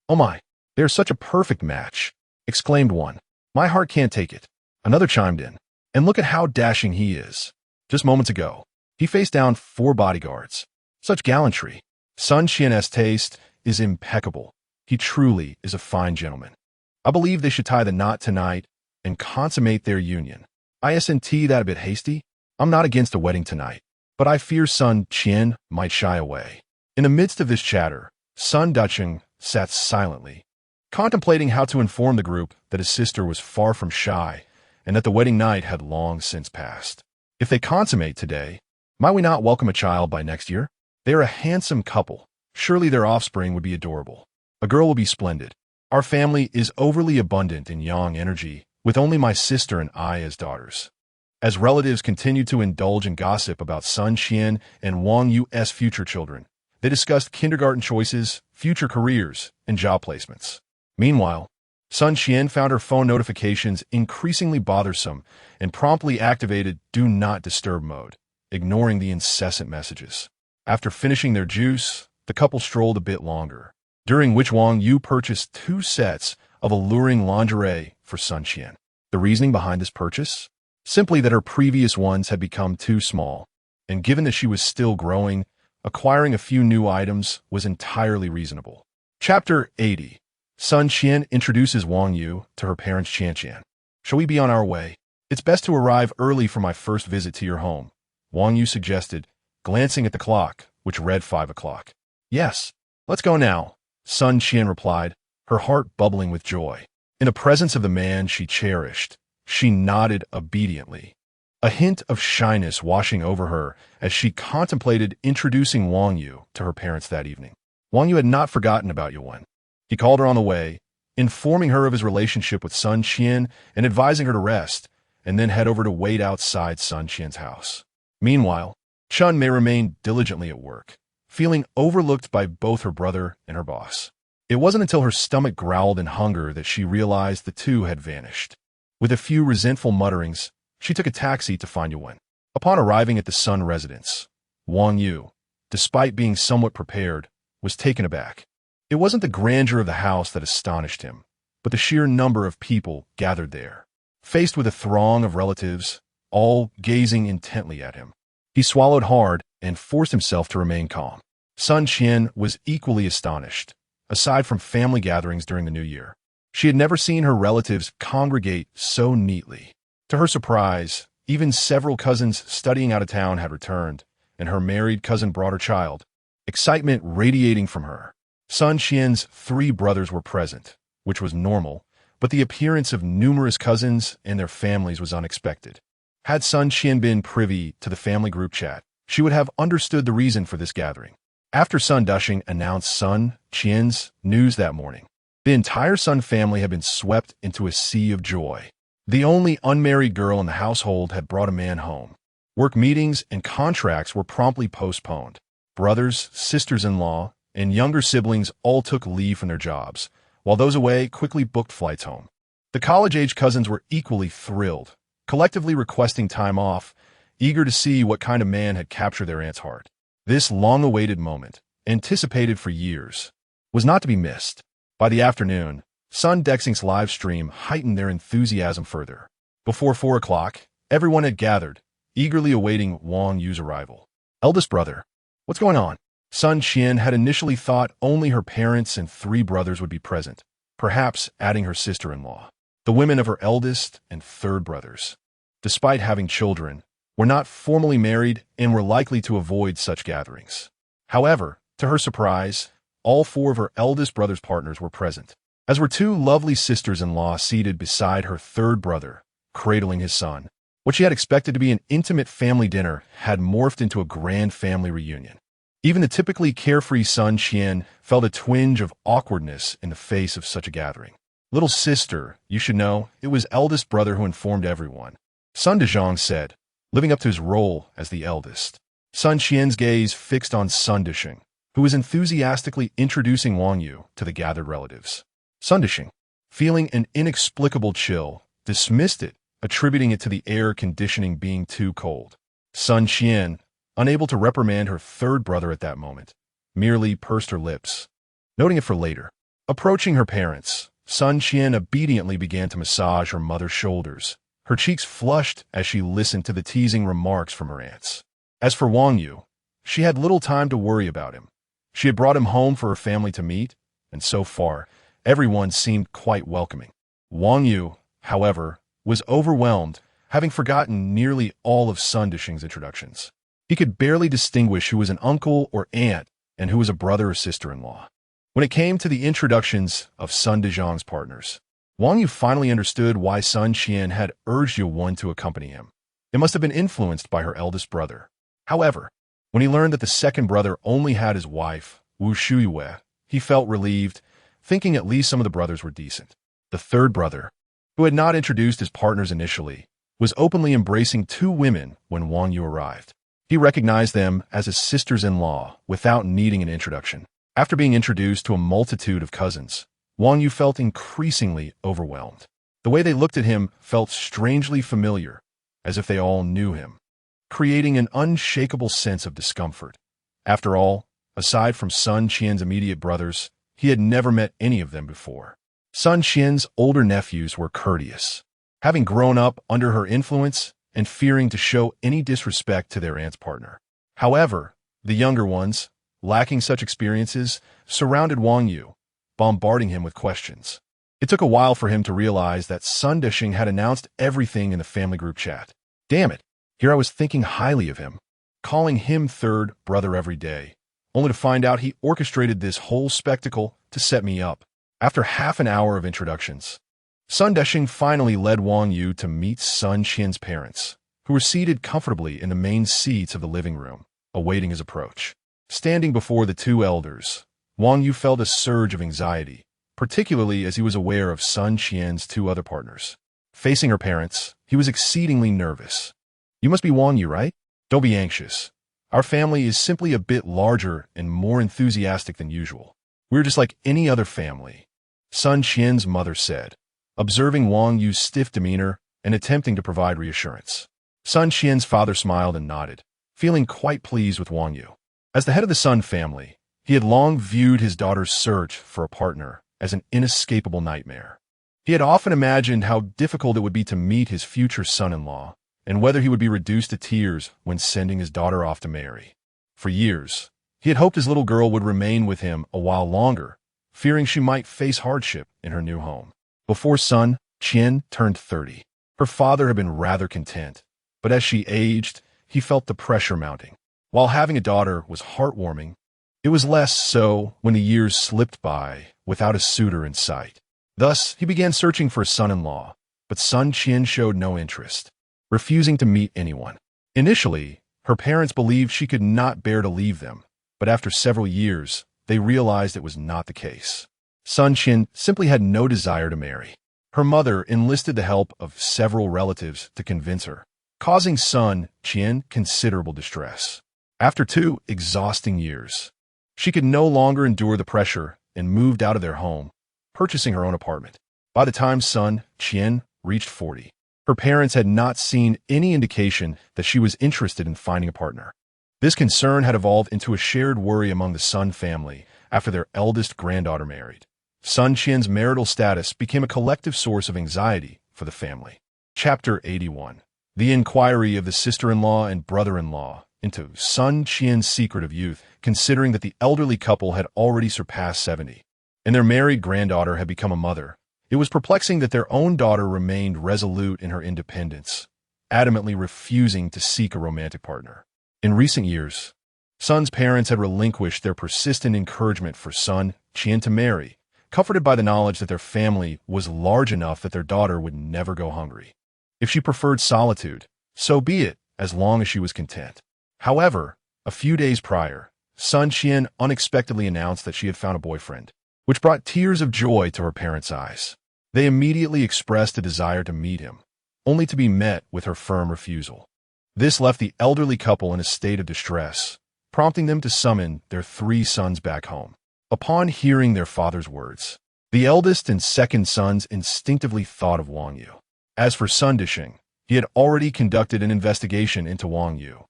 "Oh my, they're such a perfect match," exclaimed one. "My heart can't take it," another chimed in. "And look at how dashing he is. Just moments ago, he faced down 4 bodyguards. Such gallantry. Sun Qian's taste is impeccable. He truly is a fine gentleman. I believe they should tie the knot tonight and consummate their union. Isn't that a bit hasty? I'm not against a wedding tonight, but I fear Sun Qian might shy away." In the midst of this chatter, Sun Dacheng sat silently, contemplating how to inform the group that his sister was far from shy and that the wedding night had long since passed. If they consummate today, might we not welcome a child by next year? They are a handsome couple. Surely their offspring would be adorable. A girl will be splendid. Our family is overly abundant in yang energy, with only my sister and I as daughters. As relatives continued to indulge in gossip about Sun Qian and Wang Yu's future children, they discussed kindergarten choices, future careers, and job placements. Meanwhile, Sun Qian found her phone notifications increasingly bothersome and promptly activated Do Not Disturb mode, ignoring the incessant messages. After finishing their juice, the couple strolled a bit longer, during which Wang Yu purchased 2 sets of alluring lingerie for Sun Qian. The reasoning behind this purchase? Simply that her previous ones had become too small, and given that she was still growing, acquiring a few new items was entirely reasonable. Chapter 80. Sun Qian introduces Wang Yu to her parents Qian. "Shall we be on our way? It's best to arrive early for my first visit to your home," Wang Yu suggested, glancing at the clock, which read 5 o'clock. "Yes, let's go now," Sun Qian replied, her heart bubbling with joy. In the presence of the man she cherished, she nodded obediently, a hint of shyness washing over her as she contemplated introducing Wang Yu to her parents that evening. Wang Yu had not forgotten about Yuan. He called her on the way, informing her of his relationship with Sun Qian and advising her to rest, and then head over to wait outside Sun Qian's house. Meanwhile, Chun may remain diligently at work, feeling overlooked by both her brother and her boss. It wasn't until her stomach growled in hunger that she realized the two had vanished. With a few resentful mutterings, she took a taxi to find Yuan. Upon arriving at the Sun residence, Wang Yu, despite being somewhat prepared, was taken aback. It wasn't the grandeur of the house that astonished him, but the sheer number of people gathered there. Faced with a throng of relatives, all gazing intently at him, he swallowed hard and forced himself to remain calm. Sun Qian was equally astonished. Aside from family gatherings during the New Year, she had never seen her relatives congregate so neatly. To her surprise, even several cousins studying out of town had returned, and her married cousin brought her child, excitement radiating from her. Sun Qian's 3 brothers were present, which was normal, but the appearance of numerous cousins and their families was unexpected. Had Sun Qian been privy to the family group chat, she would have understood the reason for this gathering. After Sun Dushing announced Sun Qian's news that morning, the entire Sun family had been swept into a sea of joy. The only unmarried girl in the household had brought a man home. Work meetings and contracts were promptly postponed. Brothers, sisters-in-law, and younger siblings all took leave from their jobs, while those away quickly booked flights home. The college-age cousins were equally thrilled, collectively requesting time off, eager to see what kind of man had captured their aunt's heart. This long-awaited moment, anticipated for years, was not to be missed. By the afternoon, Sun Dushing's live stream heightened their enthusiasm further. Before 4 o'clock, everyone had gathered, eagerly awaiting Wang Yu's arrival. Eldest brother, what's going on? Sun Qian had initially thought only her parents and 3 brothers would be present, perhaps adding her sister-in-law. The women of her eldest and 3rd brothers, despite having children, were not formally married and were likely to avoid such gatherings. However, to her surprise, all 4 of her eldest brother's partners were present, as were 2 lovely sisters-in-law seated beside her 3rd brother, cradling his son. What she had expected to be an intimate family dinner had morphed into a grand family reunion. Even the typically carefree Sun Qian felt a twinge of awkwardness in the face of such a gathering. Little sister, you should know, it was eldest brother who informed everyone, Sun Dushing said, living up to his role as the eldest. Sun Qian's gaze fixed on Sun Dushing, who was enthusiastically introducing Wang Yu to the gathered relatives. Sun Dushing, feeling an inexplicable chill, dismissed it, attributing it to the air conditioning being too cold. Sun Qian, unable to reprimand her 3rd brother at that moment, merely pursed her lips, noting it for later. Approaching her parents, Sun Qian obediently began to massage her mother's shoulders. Her cheeks flushed as she listened to the teasing remarks from her aunts. As for Wang Yu, she had little time to worry about him. She had brought him home for her family to meet, and so far, everyone seemed quite welcoming. Wang Yu, however, was overwhelmed, having forgotten nearly all of Sun Dushing's introductions. He could barely distinguish who was an uncle or aunt and who was a brother or sister-in-law. When it came to the introductions of Sun Dushing's partners, Wang Yu finally understood why Sun Qian had urged Yuan to accompany him. It must have been influenced by her eldest brother. However, when he learned that the 2nd brother only had his wife, Wu Shuyue, he felt relieved, thinking at least some of the brothers were decent. The 3rd brother, who had not introduced his partners initially, was openly embracing 2 women when Wang Yu arrived. He recognized them as his sisters-in-law without needing an introduction. After being introduced to a multitude of cousins, Wang Yu felt increasingly overwhelmed. The way they looked at him felt strangely familiar, as if they all knew him, creating an unshakable sense of discomfort. After all, aside from Sun Qian's immediate brothers, he had never met any of them before. Sun Qian's older nephews were courteous, having grown up under her influence and fearing to show any disrespect to their aunt's partner. However, the younger ones, lacking such experiences, surrounded Wang Yu, bombarding him with questions. It took a while for him to realize that Sun Dushing had announced everything in the family group chat. Damn it, here I was thinking highly of him, calling him 3rd brother every day, only to find out he orchestrated this whole spectacle to set me up. After half an hour of introductions, Sun Dushing finally led Wang Yu to meet Sun Qian's parents, who were seated comfortably in the main seats of the living room, awaiting his approach. Standing before the 2 elders, Wang Yu felt a surge of anxiety, particularly as he was aware of Sun Qian's two other partners. Facing her parents, he was exceedingly nervous. "You must be Wang Yu, right? Don't be anxious. Our family is simply a bit larger and more enthusiastic than usual. We're just like any other family," Sun Qian's mother said, observing Wang Yu's stiff demeanor and attempting to provide reassurance. Sun Qian's father smiled and nodded, feeling quite pleased with Wang Yu. As the head of the Sun family, he had long viewed his daughter's search for a partner as an inescapable nightmare. He had often imagined how difficult it would be to meet his future son-in-law, and whether he would be reduced to tears when sending his daughter off to marry. For years, he had hoped his little girl would remain with him a while longer, fearing she might face hardship in her new home. Before Sun Qian turned 30, her father had been rather content, but as she aged, he felt the pressure mounting. While having a daughter was heartwarming, it was less so when the years slipped by without a suitor in sight. Thus, he began searching for a son-in-law, but Sun Qian showed no interest, refusing to meet anyone. Initially, her parents believed she could not bear to leave them, but after several years, they realized it was not the case. Sun Qian simply had no desire to marry. Her mother enlisted the help of several relatives to convince her, causing Sun Qian considerable distress. After 2 exhausting years, she could no longer endure the pressure and moved out of their home, purchasing her own apartment. By the time Sun Qian reached 40, her parents had not seen any indication that she was interested in finding a partner. This concern had evolved into a shared worry among the Sun family after their eldest granddaughter married. Sun Qian's marital status became a collective source of anxiety for the family. Chapter 81. The inquiry of the sister-in-law and brother-in-law into Sun Qian's secret of youth, considering that the elderly couple had already surpassed 70, and their married granddaughter had become a mother. It was perplexing that their own daughter remained resolute in her independence, adamantly refusing to seek a romantic partner. In recent years, Sun's parents had relinquished their persistent encouragement for Sun Qian to marry, comforted by the knowledge that their family was large enough that their daughter would never go hungry. If she preferred solitude, so be it, as long as she was content. However, a few days prior, Sun Qian unexpectedly announced that she had found a boyfriend, which brought tears of joy to her parents' eyes. They immediately expressed a desire to meet him, only to be met with her firm refusal. This left the elderly couple in a state of distress, prompting them to summon their 3 sons back home. Upon hearing their father's words, the eldest and second sons instinctively thought of Wang Yu. As for Sun Disheng, he had already conducted an investigation into Wang Yu,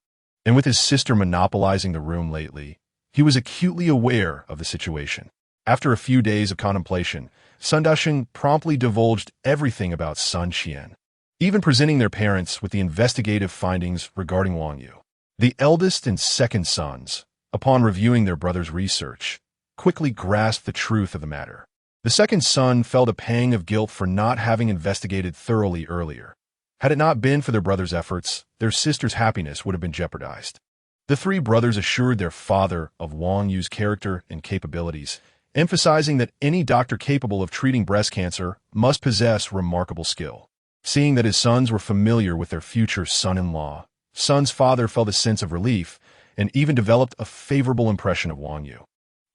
and with his sister monopolizing the room lately, he was acutely aware of the situation. After a few days of contemplation, Sun Disheng promptly divulged everything about Sun Qian, even presenting their parents with the investigative findings regarding Wang Yu. The eldest and second sons, upon reviewing their brother's research, quickly grasped the truth of the matter. The second son felt a pang of guilt for not having investigated thoroughly earlier. Had it not been for their brother's efforts, their sister's happiness would have been jeopardized. The 3 brothers assured their father of Wang Yu's character and capabilities, emphasizing that any doctor capable of treating breast cancer must possess remarkable skill. Seeing that his sons were familiar with their future son-in-law, Sun's father felt a sense of relief and even developed a favorable impression of Wang Yu,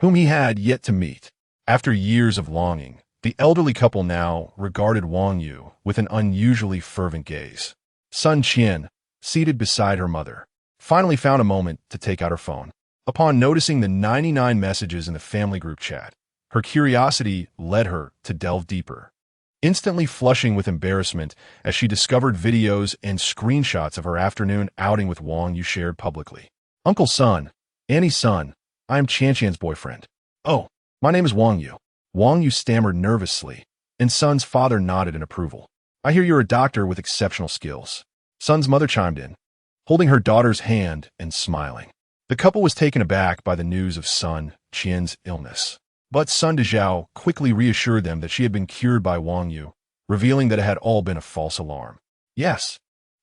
whom he had yet to meet. After years of longing, the elderly couple now regarded Wang Yu with an unusually fervent gaze. Sun Qian, seated beside her mother, finally found a moment to take out her phone. Upon noticing the 99 messages in the family group chat, her curiosity led her to delve deeper, instantly flushing with embarrassment as she discovered videos and screenshots of her afternoon outing with Wang Yu shared publicly. "Uncle Sun, Annie's son, I am Qian's boyfriend. Oh, my name is Wang Yu." Wang Yu stammered nervously, and Sun's father nodded in approval. "I hear you're a doctor with exceptional skills." Sun's mother chimed in, holding her daughter's hand and smiling. The couple was taken aback by the news of Sun Qian's illness, but Sun Dezhao quickly reassured them that she had been cured by Wang Yu, revealing that it had all been a false alarm. "Yes,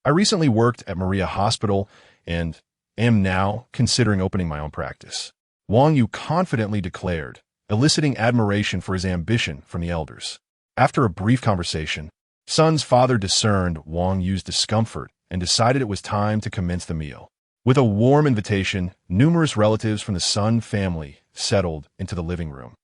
I recently worked at Maria Hospital and am now considering opening my own practice," Wang Yu confidently declared, eliciting admiration for his ambition from the elders. After a brief conversation, Sun's father discerned Wang Yu's discomfort and decided it was time to commence the meal. With a warm invitation, numerous relatives from the Sun family settled into the living room,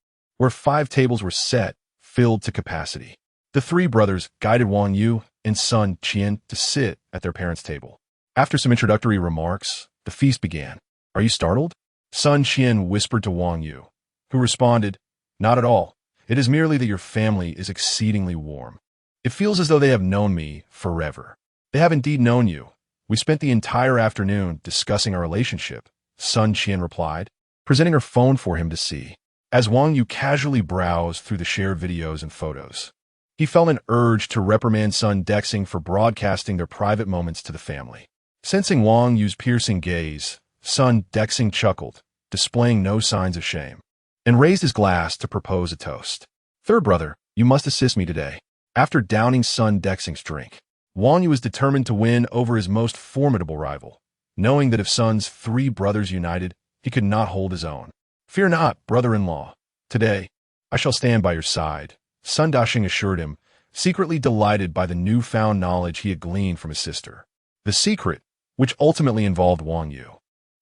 where 5 tables were set, filled to capacity. The 3 brothers guided Wang Yu and son Qian to sit at their parents' table. After some introductory remarks, the feast began. "Are you startled?" Son Qian whispered to Wang Yu, who responded, "Not at all. It is merely that your family is exceedingly warm. It feels as though they have known me forever." "They have indeed known you. We spent the entire afternoon discussing our relationship," Sun Qian replied, presenting her phone for him to see. As Wang Yu casually browsed through the shared videos and photos, he felt an urge to reprimand Sun Dexing for broadcasting their private moments to the family. Sensing Wang Yu's piercing gaze, Sun Dexing chuckled, displaying no signs of shame, and raised his glass to propose a toast. "Third brother, you must assist me today." After downing Sun Dexing's drink, Wang Yu was determined to win over his most formidable rival, knowing that if Sun's 3 brothers united, he could not hold his own. "Fear not, brother-in-law. Today, I shall stand by your side," Sun Dexing assured him, secretly delighted by the newfound knowledge he had gleaned from his sister. The secret, which ultimately involved Wang Yu,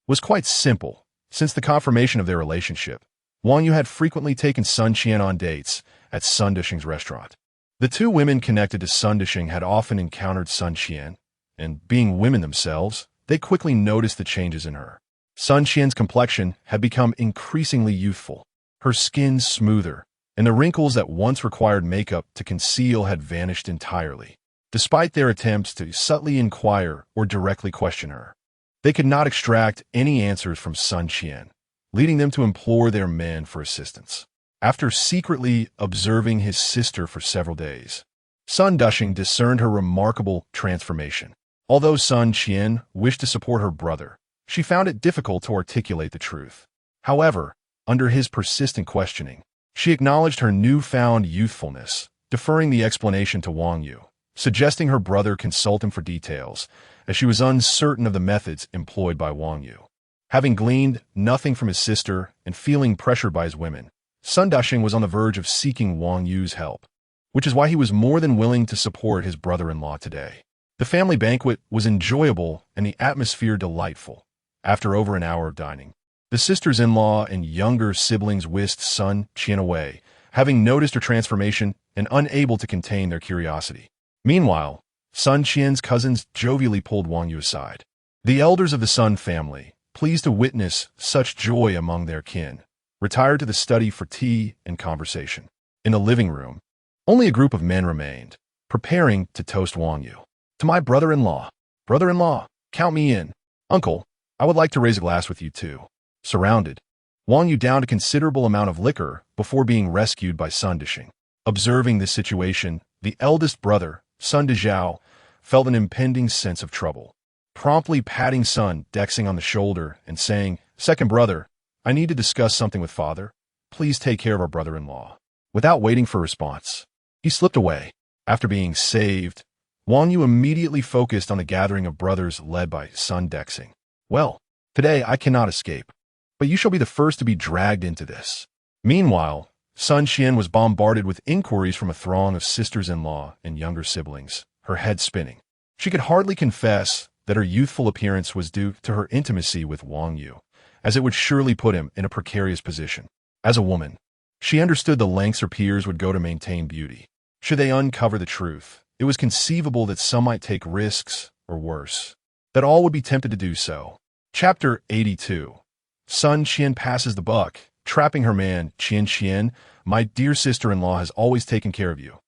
was quite simple. Since the confirmation of their relationship, Wang Yu had frequently taken Sun Qian on dates at Sun Dexing's restaurant. The 2 women connected to Sun Dexing had often encountered Sun Qian, and being women themselves, they quickly noticed the changes in her. Sun Qian's complexion had become increasingly youthful, her skin smoother, and the wrinkles that once required makeup to conceal had vanished entirely. Despite their attempts to subtly inquire or directly question her, they could not extract any answers from Sun Qian, leading them to implore their men for assistance. After secretly observing his sister for several days, Sun Dexing discerned her remarkable transformation. Although Sun Qian wished to support her brother, she found it difficult to articulate the truth. However, under his persistent questioning, she acknowledged her newfound youthfulness, deferring the explanation to Wang Yu, suggesting her brother consult him for details, as she was uncertain of the methods employed by Wang Yu. Having gleaned nothing from his sister and feeling pressured by his women, Sun Dexing was on the verge of seeking Wang Yu's help, which is why he was more than willing to support his brother-in-law today. The family banquet was enjoyable and the atmosphere delightful. After over an hour of dining, the sisters-in-law and younger siblings whisked Sun Qian away, having noticed her transformation and unable to contain their curiosity. Meanwhile, Sun Qian's cousins jovially pulled Wang Yu aside. The elders of the Sun family, pleased to witness such joy among their kin, retired to the study for tea and conversation. In the living room, only a group of men remained, preparing to toast Wang Yu. "To my brother-in-law. Brother-in-law, count me in. Uncle, I would like to raise a glass with you too." Surrounded, Wang Yu downed a considerable amount of liquor before being rescued by Sun Dexing. Observing this situation, the eldest brother, Sun Dezhao, felt an impending sense of trouble. Promptly patting Sun Dexing on the shoulder and saying, "Second brother, I need to discuss something with father. Please take care of our brother-in-law." Without waiting for a response, he slipped away. After being saved, Wang Yu immediately focused on the gathering of brothers led by Sun Dexing. "Well, today I cannot escape, but you shall be the first to be dragged into this." Meanwhile, Sun Qian was bombarded with inquiries from a throng of sisters-in-law and younger siblings, her head spinning. She could hardly confess that her youthful appearance was due to her intimacy with Wang Yu, as it would surely put him in a precarious position. As a woman, she understood the lengths her peers would go to maintain beauty. Should they uncover the truth, it was conceivable that some might take risks, or worse, that all would be tempted to do so. Chapter 82. Sun Qian passes the buck, trapping her man, Qian Qian. "My dear sister-in-law has always taken care of you,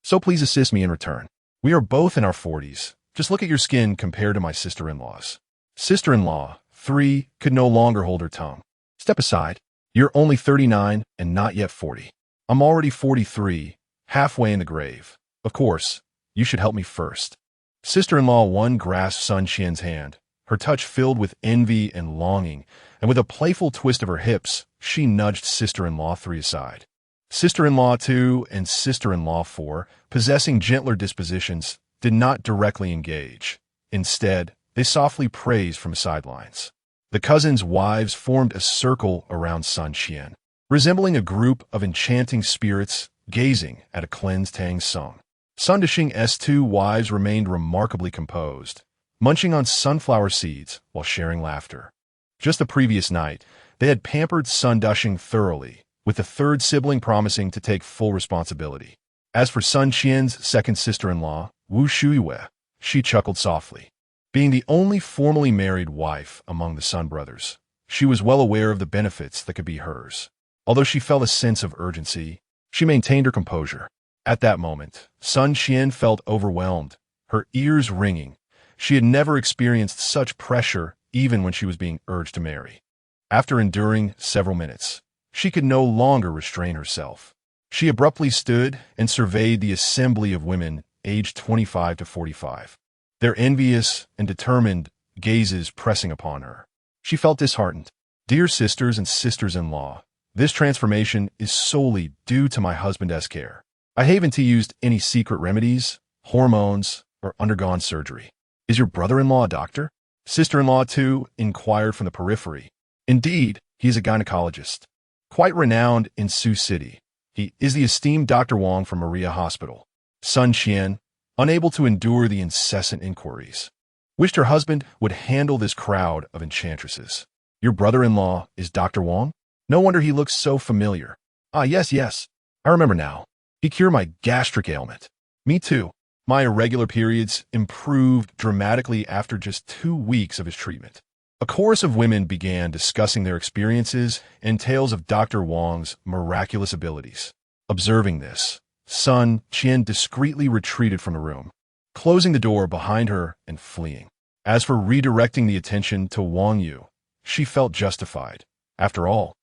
so please assist me in return. We are both in our 40s. Just look at your skin compared to my sister-in-law's." Sister-in-law 3 could no longer hold her tongue. "Step aside. You're only 39 and not yet 40. I'm already 43, halfway in the grave. Of course, you should help me first." Sister-in-law 1 grasped Sun Qian's hand, her touch filled with envy and longing, and with a playful twist of her hips, she nudged sister-in-law 3 aside. Sister-in-law 2 and sister-in-law 4, possessing gentler dispositions, did not directly engage. Instead, they softly praised from the sidelines. The cousins' wives formed a circle around Sun Qian, resembling a group of enchanting spirits gazing at a cleansed Tang sung. Sun Dexing's 2 wives remained remarkably composed, munching on sunflower seeds while sharing laughter. Just the previous night, they had pampered Sun Dexing thoroughly, with the third sibling promising to take full responsibility. As for Sun Qian's second sister-in-law, Wu Shuiyue, she chuckled softly. Being the only formally married wife among the Sun brothers, she was well aware of the benefits that could be hers. Although she felt a sense of urgency, she maintained her composure. At that moment, Sun Qian felt overwhelmed, her ears ringing. She had never experienced such pressure even when she was being urged to marry. After enduring several minutes, she could no longer restrain herself. She abruptly stood and surveyed the assembly of women aged 25 to 45, their envious and determined gazes pressing upon her. She felt disheartened. Dear sisters and sisters-in-law, this transformation is solely due to my husband's care. I haven't used any secret remedies, hormones, or undergone surgery. Is your brother-in-law a doctor? Sister-in-law, too, inquired from the periphery. Indeed, he is a gynecologist, quite renowned in Sioux City. He is the esteemed Dr. Wang from Maria Hospital. Sun Qian, unable to endure the incessant inquiries, wished her husband would handle this crowd of enchantresses. Your brother-in-law is Dr. Wang? No wonder he looks so familiar. Ah, yes. I remember now. He cured my gastric ailment. Me too. My irregular periods improved dramatically after just 2 weeks of his treatment. A chorus of women began discussing their experiences and tales of Dr. Wang's miraculous abilities. Observing this, Sun Qian discreetly retreated from the room, closing the door behind her and fleeing. As for redirecting the attention to Wang Yu, she felt justified. After all,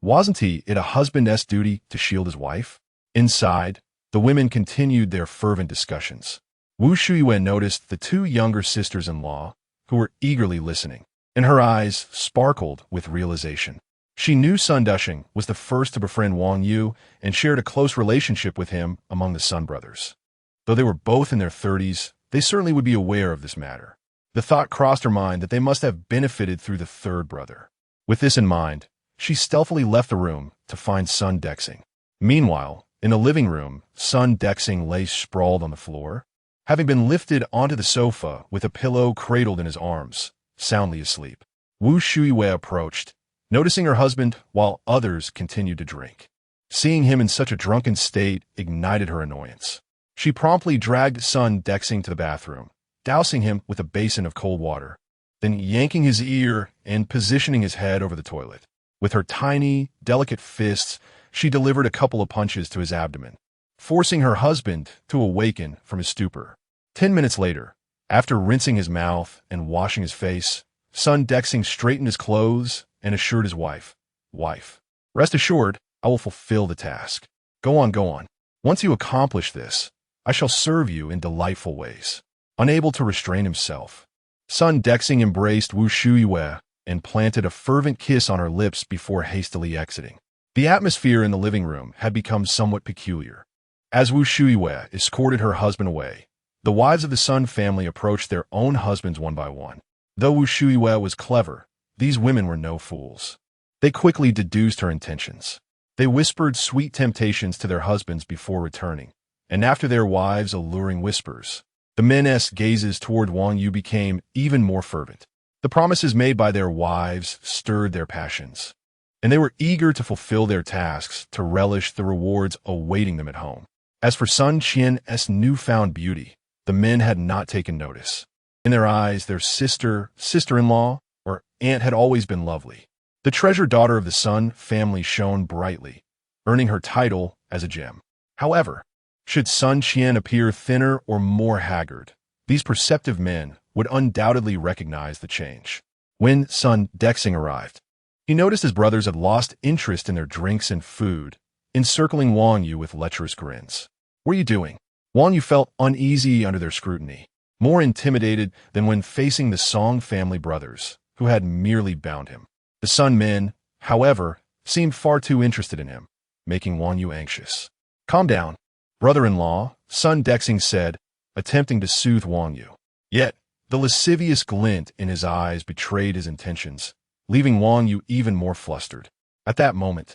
wasn't it a husband's duty to shield his wife? Inside, the women continued their fervent discussions. Wu Shuiyue noticed the 2 younger sisters-in-law, who were eagerly listening, and her eyes sparkled with realization. She knew Sun Dushing was the first to befriend Wang Yu and shared a close relationship with him among the Sun brothers. Though they were both in their 30s, they certainly would be aware of this matter. The thought crossed her mind that they must have benefited through the third brother. With this in mind, she stealthily left the room to find Sun Dexing. Meanwhile, in the living room, Sun Dexing lay sprawled on the floor, having been lifted onto the sofa with a pillow cradled in his arms, soundly asleep. Wu Shuiyue approached, noticing her husband while others continued to drink. Seeing him in such a drunken state ignited her annoyance. She promptly dragged Sun Dexing to the bathroom, dousing him with a basin of cold water, then yanking his ear and positioning his head over the toilet. With her tiny, delicate fists, she delivered a couple of punches to his abdomen, forcing her husband to awaken from his stupor. 10 minutes later, after rinsing his mouth and washing his face, Sun Dexing straightened his clothes and assured his wife, rest assured, I will fulfill the task. Go on. Once you accomplish this, I shall serve you in delightful ways. Unable to restrain himself, Sun Dexing embraced Wu Shuiyue and planted a fervent kiss on her lips before hastily exiting. The atmosphere in the living room had become somewhat peculiar. As Wu Shuiyue escorted her husband away, the wives of the Sun family approached their own husbands one by one. Though Wu Shuiyue was clever, these women were no fools. They quickly deduced her intentions. They whispered sweet temptations to their husbands before returning, and after their wives' alluring whispers, the men's gazes toward Wang Yu became even more fervent. The promises made by their wives stirred their passions, and they were eager to fulfill their tasks to relish the rewards awaiting them at home. As for Sun Qian's newfound beauty, the men had not taken notice. In their eyes, their sister-in-law, or aunt had always been lovely. The treasured daughter of the Sun family shone brightly, earning her title as a gem. However, should Sun Qian appear thinner or more haggard, these perceptive men would undoubtedly recognize the change. When Sun Dexing arrived, he noticed his brothers had lost interest in their drinks and food, encircling Wang Yu with lecherous grins. What are you doing? Wang Yu felt uneasy under their scrutiny, more intimidated than when facing the Song family brothers, who had merely bound him. The Sun men, however, seemed far too interested in him, making Wang Yu anxious. Calm down, brother-in-law, Sun Dexing said, attempting to soothe Wang Yu. Yet, the lascivious glint in his eyes betrayed his intentions, leaving Wang Yu even more flustered. At that moment,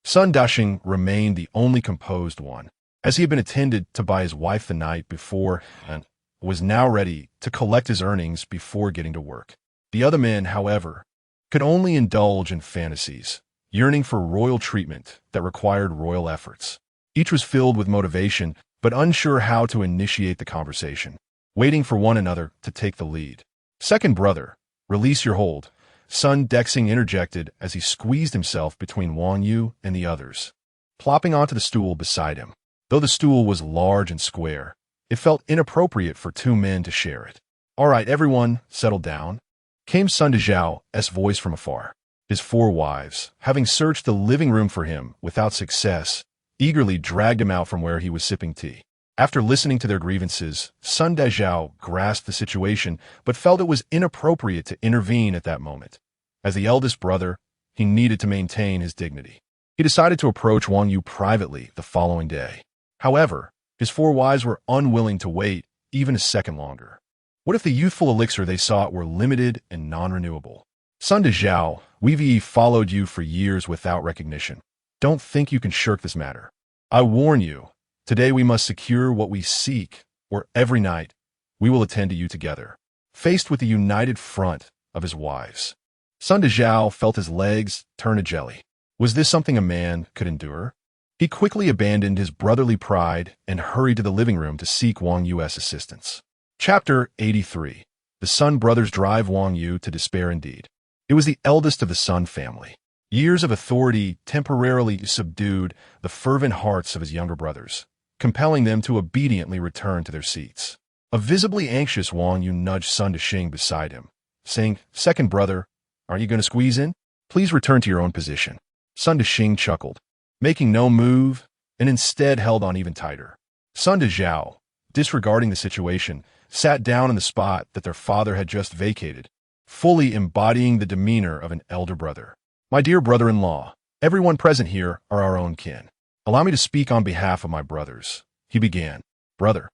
Sun Dushing remained the only composed one, as he had been attended to by his wife the night before and was now ready to collect his earnings before getting to work. The other men, however, could only indulge in fantasies, yearning for royal treatment that required royal efforts. Each was filled with motivation, but unsure how to initiate the conversation, waiting for one another to take the lead. Second brother, release your hold, son Dexing interjected as he squeezed himself between Wang Yu and the others, plopping onto the stool beside him. Though the stool was large and square, it felt inappropriate for two men to share it. All right, everyone, settle down, came Sun Dezhao's voice from afar. His four wives, having searched the living room for him without success, eagerly dragged him out from where he was sipping tea. After listening to their grievances, Sun Dezhao grasped the situation but felt it was inappropriate to intervene at that moment. As the eldest brother, he needed to maintain his dignity. He decided to approach Wang Yu privately the following day. However, his four wives were unwilling to wait even a second longer. What if the youthful elixir they sought were limited and non-renewable? Sun Dezhao, we've followed you for years without recognition. Don't think you can shirk this matter. I warn you, today we must secure what we seek, or every night we will attend to you together. Faced with the united front of his wives, Sun Dezhao felt his legs turn to jelly. Was this something a man could endure? He quickly abandoned his brotherly pride and hurried to the living room to seek Wang Yu's assistance. Chapter 83. The Sun brothers drive Wang Yu to despair indeed. It was the eldest of the Sun family. Years of authority temporarily subdued the fervent hearts of his younger brothers, compelling them to obediently return to their seats. A visibly anxious Wang Yu nudged Sun Dexing beside him, saying, "Second brother, aren't you going to squeeze in? Please return to your own position." Sun Dexing chuckled, making no move, and instead held on even tighter. Sun Dezhao, disregarding the situation, sat down in the spot that their father had just vacated, fully embodying the demeanor of an elder brother. "My dear brother-in-law, everyone present here are our own kin. Allow me to speak on behalf of my brothers," he began. "Brother,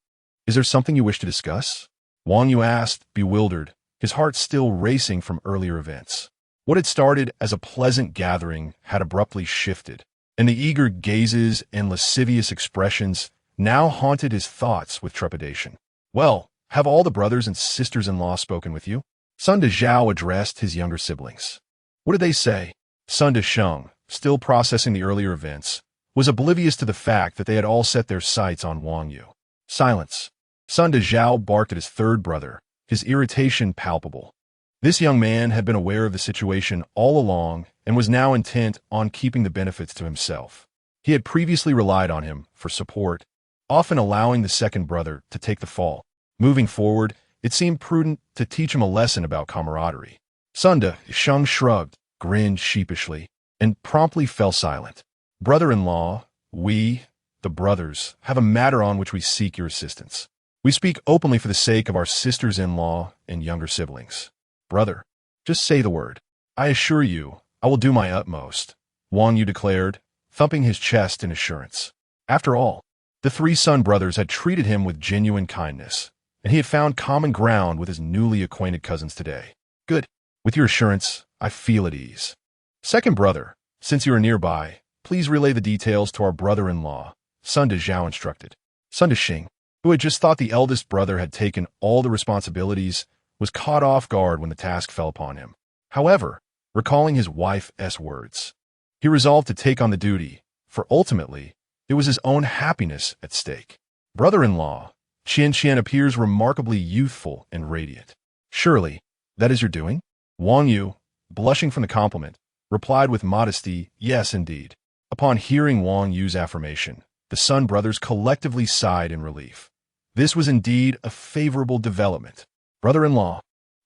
is there something you wish to discuss?" Wang Yu asked, bewildered, his heart still racing from earlier events. What had started as a pleasant gathering had abruptly shifted, and the eager gazes and lascivious expressions now haunted his thoughts with trepidation. "Well, have all the brothers and sisters-in-law spoken with you?" Sun Dezhao addressed his younger siblings. "What did they say?" Sun Desheng, still processing the earlier events, was oblivious to the fact that they had all set their sights on Wang Yu. Silence. Sun Dezhao barked at his third brother, his irritation palpable. This young man had been aware of the situation all along and was now intent on keeping the benefits to himself. He had previously relied on him for support, often allowing the second brother to take the fall. Moving forward, it seemed prudent to teach him a lesson about camaraderie. Sun Desheng shrugged, grinned sheepishly, and promptly fell silent. "Brother-in-law, we, the brothers, have a matter on which we seek your assistance. We speak openly for the sake of our sisters-in-law and younger siblings. Brother, just say the word. I assure you, I will do my utmost," Wang Yu declared, thumping his chest in assurance. After all, the three Sun brothers had treated him with genuine kindness, and he had found common ground with his newly acquainted cousins today. "Good. With your assurance, I feel at ease. Second brother, since you are nearby, please relay the details to our brother-in-law," Sun Dezhao instructed. Sun Dexing, who had just thought the eldest brother had taken all the responsibilities, was caught off guard when the task fell upon him. However, recalling his wife's words, he resolved to take on the duty, for ultimately, it was his own happiness at stake. "Brother-in-law, Qian appears remarkably youthful and radiant. Surely, that is your doing?" Wang Yu, blushing from the compliment, replied with modesty, "Yes, indeed." Upon hearing Wang Yu's affirmation, the Sun brothers collectively sighed in relief. This was indeed a favorable development. "Brother-in-law,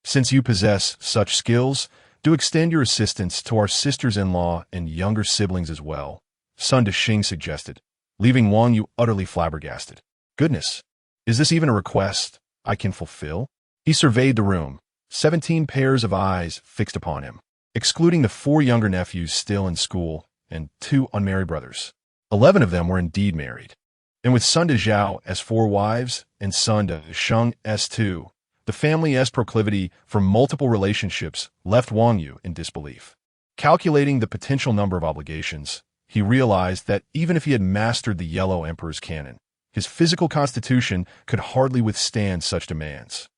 since you possess such skills, do extend your assistance to our sisters-in-law and younger siblings as well," Sun Dexing suggested, leaving Wang Yu utterly flabbergasted. "Goodness, is this even a request I can fulfill?" He surveyed the room, 17 pairs of eyes fixed upon him, excluding the 4 younger nephews still in school and 2 unmarried brothers. 11 of them were indeed married. And with Sun Dezhao as 4 wives and Sun Desheng as 2, the family's proclivity for multiple relationships left Wang Yu in disbelief. Calculating the potential number of obligations, he realized that even if he had mastered the Yellow Emperor's canon, his physical constitution could hardly withstand such demands.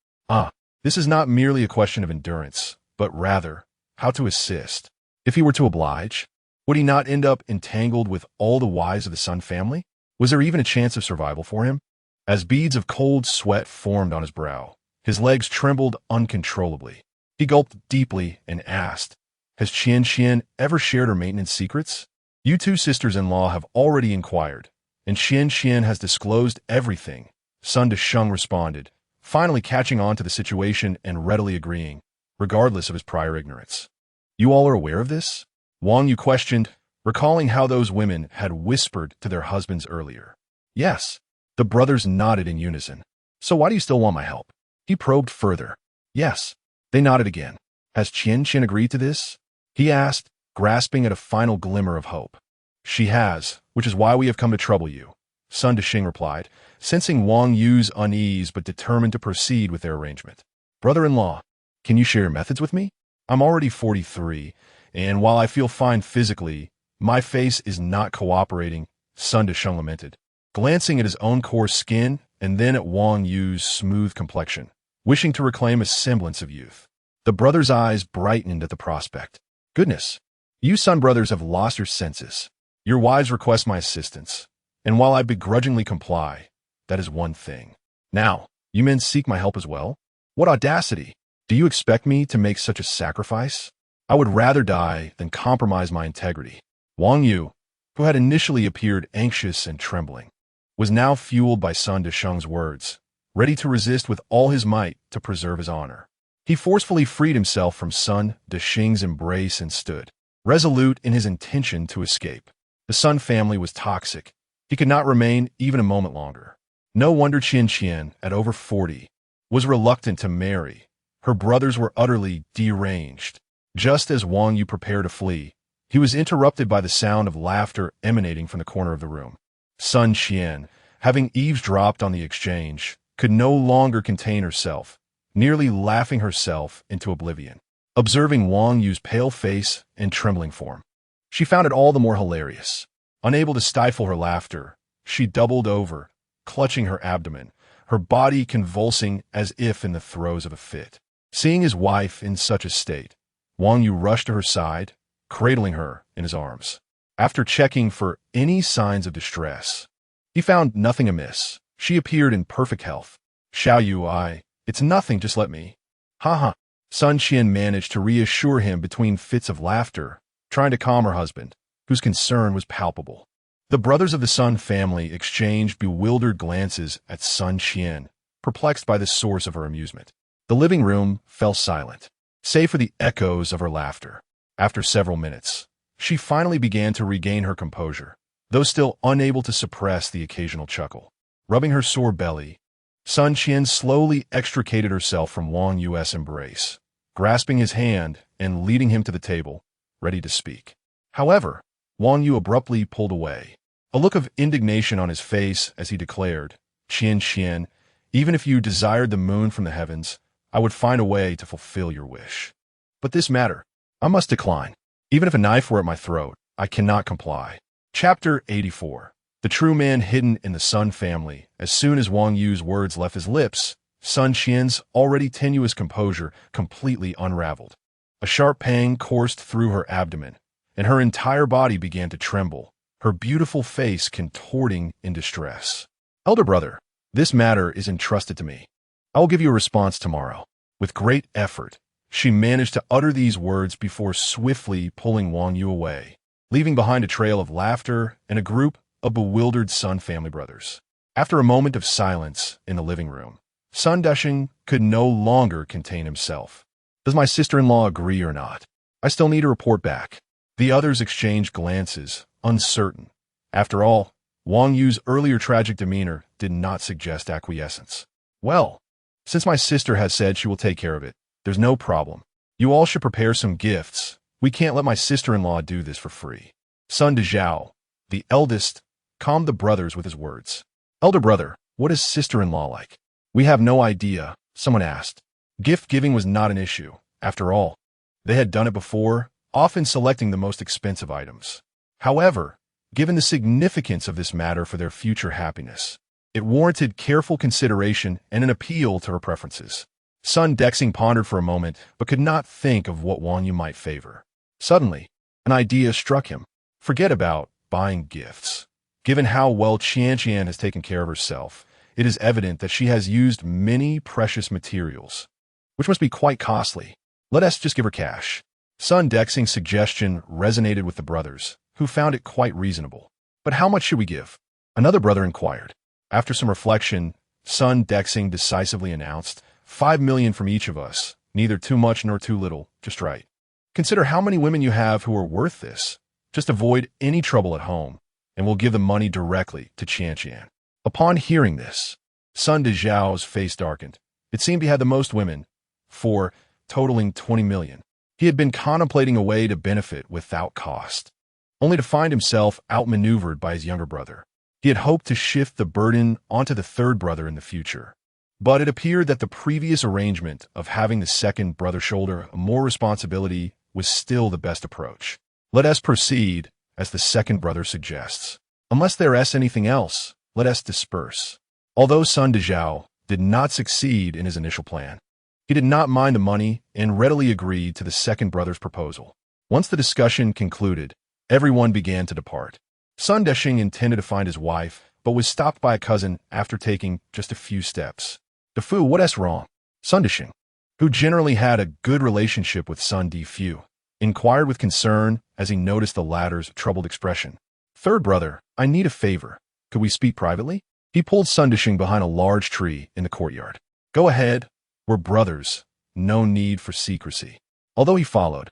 This is not merely a question of endurance, but rather, how to assist. If he were to oblige, Would he not end up entangled with all the wives of the Sun family? Was there even a chance of survival for him? As beads of cold sweat formed on his brow, his legs trembled uncontrollably. He gulped deeply and asked, "Has Qian ever shared her maintenance secrets? You two sisters-in-law have already inquired, and Qian has disclosed everything," Sun Desheng responded, finally catching on to the situation and readily agreeing, regardless of his prior ignorance. "You all are aware of this?" Wang Yu questioned, recalling how those women had whispered to their husbands earlier. "Yes." The brothers nodded in unison. "So why do you still want my help?" He probed further. "Yes." They nodded again. "Has Qian agreed to this?" he asked, grasping at a final glimmer of hope. "She has, which is why we have come to trouble you," Sun Desheng replied, sensing Wang Yu's unease but determined to proceed with their arrangement. "Brother-in-law, can you share your methods with me? I'm already 43, and while I feel fine physically, my face is not cooperating," Sun Desheng lamented, glancing at his own coarse skin and then at Wang Yu's smooth complexion, wishing to reclaim a semblance of youth. The brothers' eyes brightened at the prospect. "Goodness, you Sun brothers have lost your senses. Your wives request my assistance, and while I begrudgingly comply, that is one thing. Now, you men seek my help as well? What audacity! Do you expect me to make such a sacrifice? I would rather die than compromise my integrity." Wang Yu, who had initially appeared anxious and trembling, was now fueled by Sun Desheng's words, ready to resist with all his might to preserve his honor. He forcefully freed himself from Sun Desheng's embrace and stood, resolute in his intention to escape. The Sun family was toxic. He could not remain even a moment longer. No wonder Qian, at over 40, was reluctant to marry. Her brothers were utterly deranged. Just as Wang Yu prepared to flee, he was interrupted by the sound of laughter emanating from the corner of the room. Sun Qian, having eavesdropped on the exchange, could no longer contain herself, nearly laughing herself into oblivion. Observing Wang Yu's pale face and trembling form, she found it all the more hilarious. Unable to stifle her laughter, she doubled over, clutching her abdomen, her body convulsing as if in the throes of a fit. Seeing his wife in such a state, Wang Yu rushed to her side, cradling her in his arms. After checking for any signs of distress, he found nothing amiss. She appeared in perfect health. "Xiao Yu, it's nothing, just let me." "Ha ha." Sun Qian managed to reassure him between fits of laughter, trying to calm her husband, whose concern was palpable. The brothers of the Sun family exchanged bewildered glances at Sun Qian, perplexed by the source of her amusement. The living room fell silent, save for the echoes of her laughter. After several minutes, she finally began to regain her composure, though still unable to suppress the occasional chuckle. Rubbing her sore belly, Sun Qian slowly extricated herself from Wang Yu's embrace, grasping his hand and leading him to the table, ready to speak. However, Wang Yu abruptly pulled away, a look of indignation on his face as he declared, "Qian, even if you desired the moon from the heavens, I would find a way to fulfill your wish. But this matter, I must decline. Even if a knife were at my throat, I cannot comply." Chapter 84. The true man hidden in the Sun family. As soon as Wang Yu's words left his lips, Sun Qian's already tenuous composure completely unraveled. A sharp pang coursed through her abdomen, and her entire body began to tremble, her beautiful face contorting in distress. "Elder brother, this matter is entrusted to me. I will give you a response tomorrow." With great effort, she managed to utter these words before swiftly pulling Wang Yu away, leaving behind a trail of laughter and a group of bewildered Sun family brothers. After a moment of silence in the living room, Sun Desheng could no longer contain himself. "Does my sister-in-law agree or not? I still need to report back." The others exchanged glances, uncertain. After all, Wang Yu's earlier tragic demeanor did not suggest acquiescence. "Well, since my sister has said she will take care of it, there's no problem. You all should prepare some gifts. We can't let my sister-in-law do this for free." Sun Dezhao, the eldest, calmed the brothers with his words. "Elder brother, what is sister-in-law like?" "We have no idea," someone asked. Gift-giving was not an issue. After all, they had done it before, often selecting the most expensive items. However, given the significance of this matter for their future happiness, it warranted careful consideration and an appeal to her preferences. Sun Desheng pondered for a moment, but could not think of what Wang Yu might favor. Suddenly, an idea struck him. Forget about buying gifts. Given how well Qian has taken care of herself, it is evident that she has used many precious materials, which must be quite costly. Let us just give her cash. Sun Dexing's suggestion resonated with the brothers, who found it quite reasonable. But how much should we give? Another brother inquired. After some reflection, Sun Dexing decisively announced, 5 million from each of us, neither too much nor too little, just right. Consider how many women you have who are worth this. Just avoid any trouble at home, and we'll give the money directly to Qian. Upon hearing this, Sun Dezhao's face darkened. It seemed he had the most women, totaling 20 million. He had been contemplating a way to benefit without cost, only to find himself outmaneuvered by his younger brother. He had hoped to shift the burden onto the third brother in the future, but it appeared that the previous arrangement of having the second brother shoulder more responsibility was still the best approach. Let us proceed, as the second brother suggests. Unless there is anything else, let us disperse. Although Sun Dezhao did not succeed in his initial plan, he did not mind the money and readily agreed to the second brother's proposal. Once the discussion concluded, everyone began to depart. Sun Dexing intended to find his wife, but was stopped by a cousin after taking just a few steps. Defu, what is wrong? Sun Dexing, who generally had a good relationship with Sun Defu, inquired with concern as he noticed the latter's troubled expression. Third brother, I need a favor. Could we speak privately? He pulled Sun Dexing behind a large tree in the courtyard. Go ahead. We're brothers. No need for secrecy. Although he followed,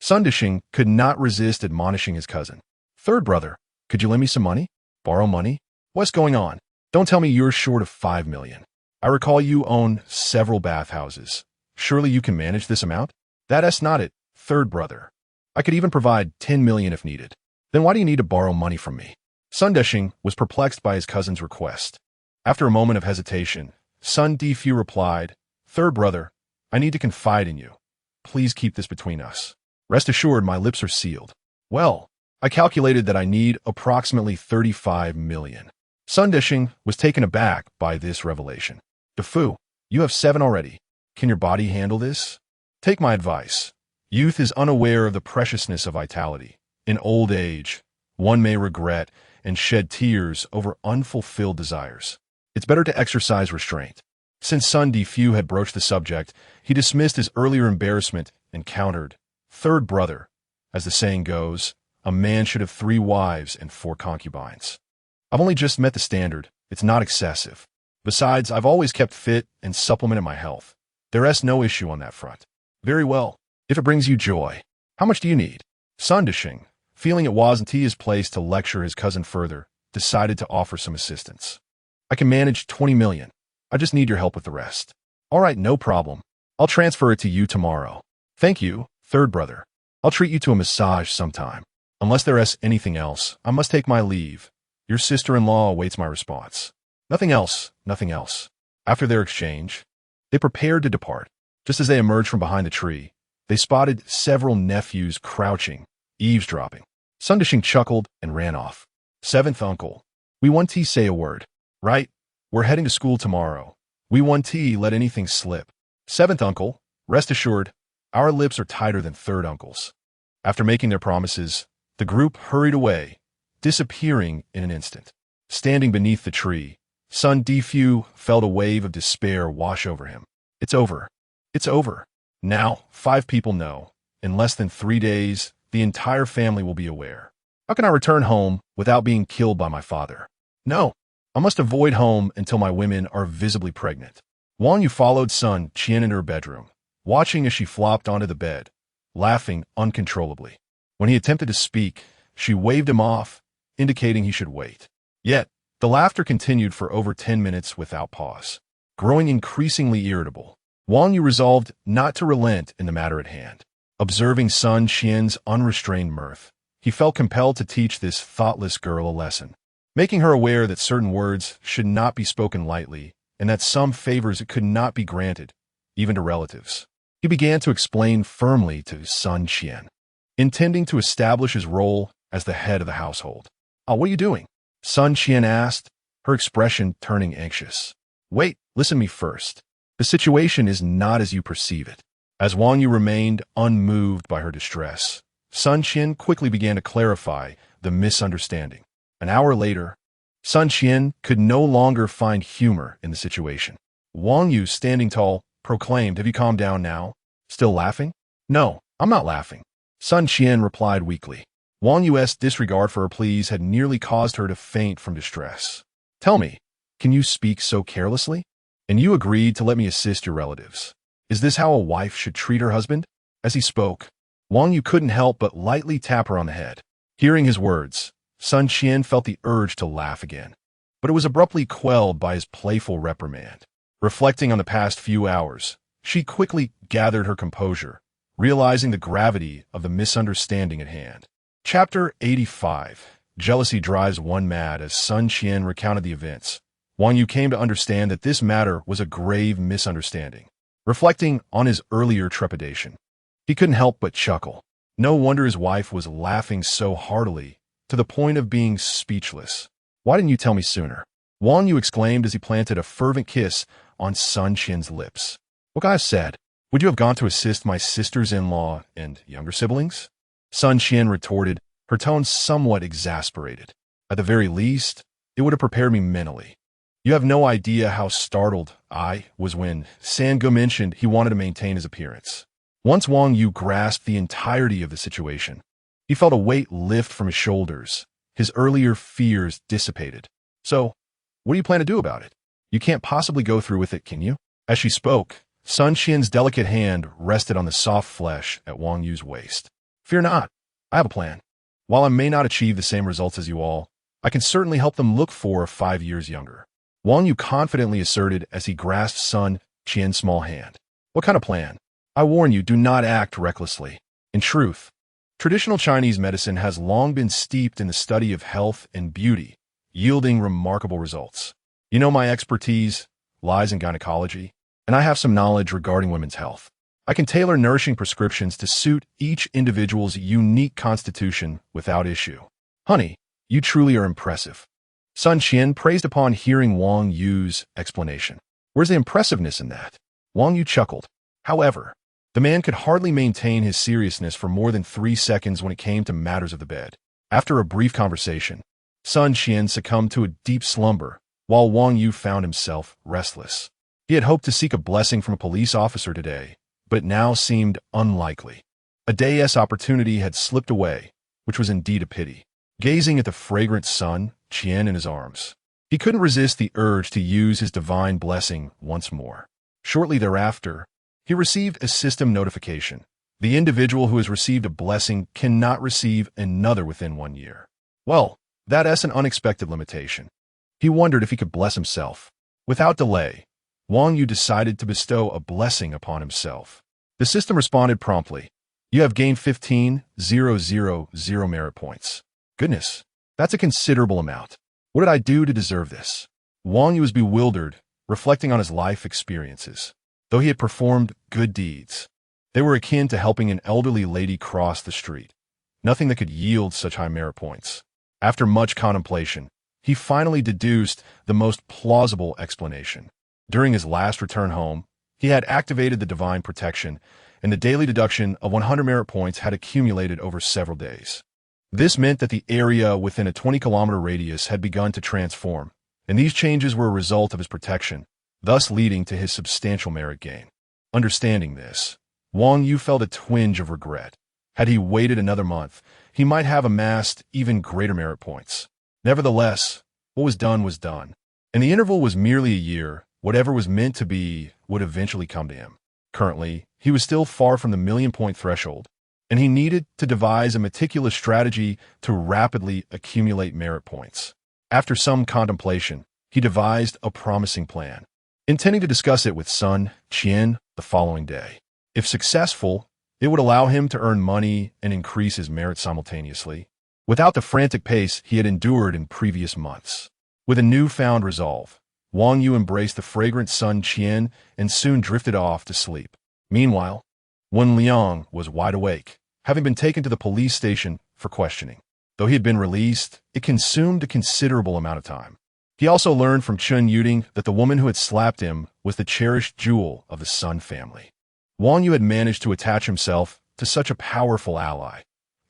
Sun Dexing could not resist admonishing his cousin. Third brother, could you lend me some money? Borrow money? What's going on? Don't tell me you're short of 5 million. I recall you own several bathhouses. Surely you can manage this amount? That's not it, third brother. I could even provide 10 million if needed. Then why do you need to borrow money from me? Sun Dexing was perplexed by his cousin's request. After a moment of hesitation, Sun Defu replied, Third brother, I need to confide in you. Please keep this between us. Rest assured my lips are sealed. Well, I calculated that I need approximately 35 million. Sun Dexing was taken aback by this revelation. Defu, you have 7 already. Can your body handle this? Take my advice. Youth is unaware of the preciousness of vitality. In old age, one may regret and shed tears over unfulfilled desires. It's better to exercise restraint. Since Sun Defu had broached the subject, he dismissed his earlier embarrassment and countered, Third brother, as the saying goes, a man should have 3 wives and 4 concubines. I've only just met the standard. It's not excessive. Besides, I've always kept fit and supplemented my health. There is no issue on that front. Very well, if it brings you joy. How much do you need? Sun Dexing, feeling it wasn't his place to lecture his cousin further, decided to offer some assistance. I can manage 20 million. I just need your help with the rest. All right, no problem. I'll transfer it to you tomorrow. Thank you, third brother. I'll treat you to a massage sometime. Unless there is anything else, I must take my leave. Your sister-in-law awaits my response. Nothing else, nothing else. After their exchange, they prepared to depart. Just as they emerged from behind the tree, they spotted several nephews crouching, eavesdropping. Sun Dexing chuckled and ran off. Seventh uncle, we want to say a word. Right? We're heading to school tomorrow. We want to let anything slip. Seventh uncle, rest assured, our lips are tighter than third uncle's. After making their promises, the group hurried away, disappearing in an instant. Standing beneath the tree, Sun Defu felt a wave of despair wash over him. It's over. It's over. Now, 5 people know. In less than 3 days, the entire family will be aware. How can I return home without being killed by my father? No, I must avoid home until my women are visibly pregnant. Wang Yu followed Sun Qian into her bedroom, watching as she flopped onto the bed, laughing uncontrollably. When he attempted to speak, she waved him off, indicating he should wait. Yet, the laughter continued for over 10 minutes without pause. Growing increasingly irritable, Wang Yu resolved not to relent in the matter at hand. Observing Sun Qian's unrestrained mirth, he felt compelled to teach this thoughtless girl a lesson, making her aware that certain words should not be spoken lightly and that some favors could not be granted, even to relatives. He began to explain firmly to Sun Qian, intending to establish his role as the head of the household. "Oh, what are you doing?" Sun Qian asked, her expression turning anxious. "Wait, listen to me first. The situation is not as you perceive it." As Wang Yu remained unmoved by her distress, Sun Qian quickly began to clarify the misunderstanding. An hour later, Sun Qian could no longer find humor in the situation. Wang Yu, standing tall, proclaimed, "Have you calmed down now? Still laughing?" "No, I'm not laughing," Sun Qian replied weakly. Wang Yu's disregard for her pleas had nearly caused her to faint from distress. "Tell me, can you speak so carelessly? And you agreed to let me assist your relatives. Is this how a wife should treat her husband?" As he spoke, Wang Yu couldn't help but lightly tap her on the head. Hearing his words, Sun Qian felt the urge to laugh again, but it was abruptly quelled by his playful reprimand. Reflecting on the past few hours, she quickly gathered her composure, realizing the gravity of the misunderstanding at hand. Chapter 85. Jealousy drives one mad. As Sun Qian recounted the events, Wang Yu came to understand that this matter was a grave misunderstanding. Reflecting on his earlier trepidation, he couldn't help but chuckle. No wonder his wife was laughing so heartily, to the point of being speechless. "Why didn't you tell me sooner?" Wang Yu exclaimed as he planted a fervent kiss on Sun Qian's lips. "What could I have said? Would you have gone to assist my sisters-in-law and younger siblings?" Sun Qian retorted, her tone somewhat exasperated. "At the very least, it would have prepared me mentally. You have no idea how startled I was when Sange mentioned he wanted to maintain his appearance." Once Wang Yu grasped the entirety of the situation, he felt a weight lift from his shoulders. His earlier fears dissipated. "So, what do you plan to do about it? You can't possibly go through with it, can you?" As she spoke, Sun Qian's delicate hand rested on the soft flesh at Wang Yu's waist. "Fear not, I have a plan. While I may not achieve the same results as you all, I can certainly help them look 4 or 5 years younger," Wang Yu confidently asserted as he grasped Sun Qian's small hand. "What kind of plan? I warn you, do not act recklessly. In truth, traditional Chinese medicine has long been steeped in the study of health and beauty, yielding remarkable results. You know, my expertise lies in gynecology, and I have some knowledge regarding women's health. I can tailor nourishing prescriptions to suit each individual's unique constitution without issue." "Honey, you truly are impressive," Sun Qian praised upon hearing Wang Yu's explanation. "Where's the impressiveness in that?" Wang Yu chuckled. However, the man could hardly maintain his seriousness for more than 3 seconds when it came to matters of the bed. After a brief conversation, Sun Qian succumbed to a deep slumber, while Wang Yu found himself restless. He had hoped to seek a blessing from a police officer today, but it now seemed unlikely. A day's opportunity had slipped away, which was indeed a pity. Gazing at the fragrant Sun Qian in his arms, he couldn't resist the urge to use his divine blessing once more. Shortly thereafter, he received a system notification. The individual who has received a blessing cannot receive another within 1 year. Well, that's an unexpected limitation. He wondered if he could bless himself. Without delay, Wang Yu decided to bestow a blessing upon himself. The system responded promptly. "You have gained 15,000 merit points. Goodness, that's a considerable amount. What did I do to deserve this?" Wang Yu was bewildered, reflecting on his life experiences. Though he had performed good deeds, they were akin to helping an elderly lady cross the street. Nothing that could yield such high merit points. After much contemplation, he finally deduced the most plausible explanation. During his last return home, he had activated the divine protection, and the daily deduction of 100 merit points had accumulated over several days. This meant that the area within a 20-kilometer radius had begun to transform, and these changes were a result of his protection, thus leading to his substantial merit gain. Understanding this, Wang Yu felt a twinge of regret. Had he waited another month, he might have amassed even greater merit points. Nevertheless, what was done was done, and the interval was merely a year. Whatever was meant to be would eventually come to him. Currently, he was still far from the million-point threshold, and he needed to devise a meticulous strategy to rapidly accumulate merit points. After some contemplation, he devised a promising plan, intending to discuss it with Sun Qian the following day. If successful, it would allow him to earn money and increase his merit simultaneously, without the frantic pace he had endured in previous months. With a newfound resolve, Wang Yu embraced the fragrant Sun Qian and soon drifted off to sleep. Meanwhile, Wen Liang was wide awake, having been taken to the police station for questioning. Though he had been released, it consumed a considerable amount of time. He also learned from Chen Yuding that the woman who had slapped him was the cherished jewel of the Sun family. Wang Yu had managed to attach himself to such a powerful ally,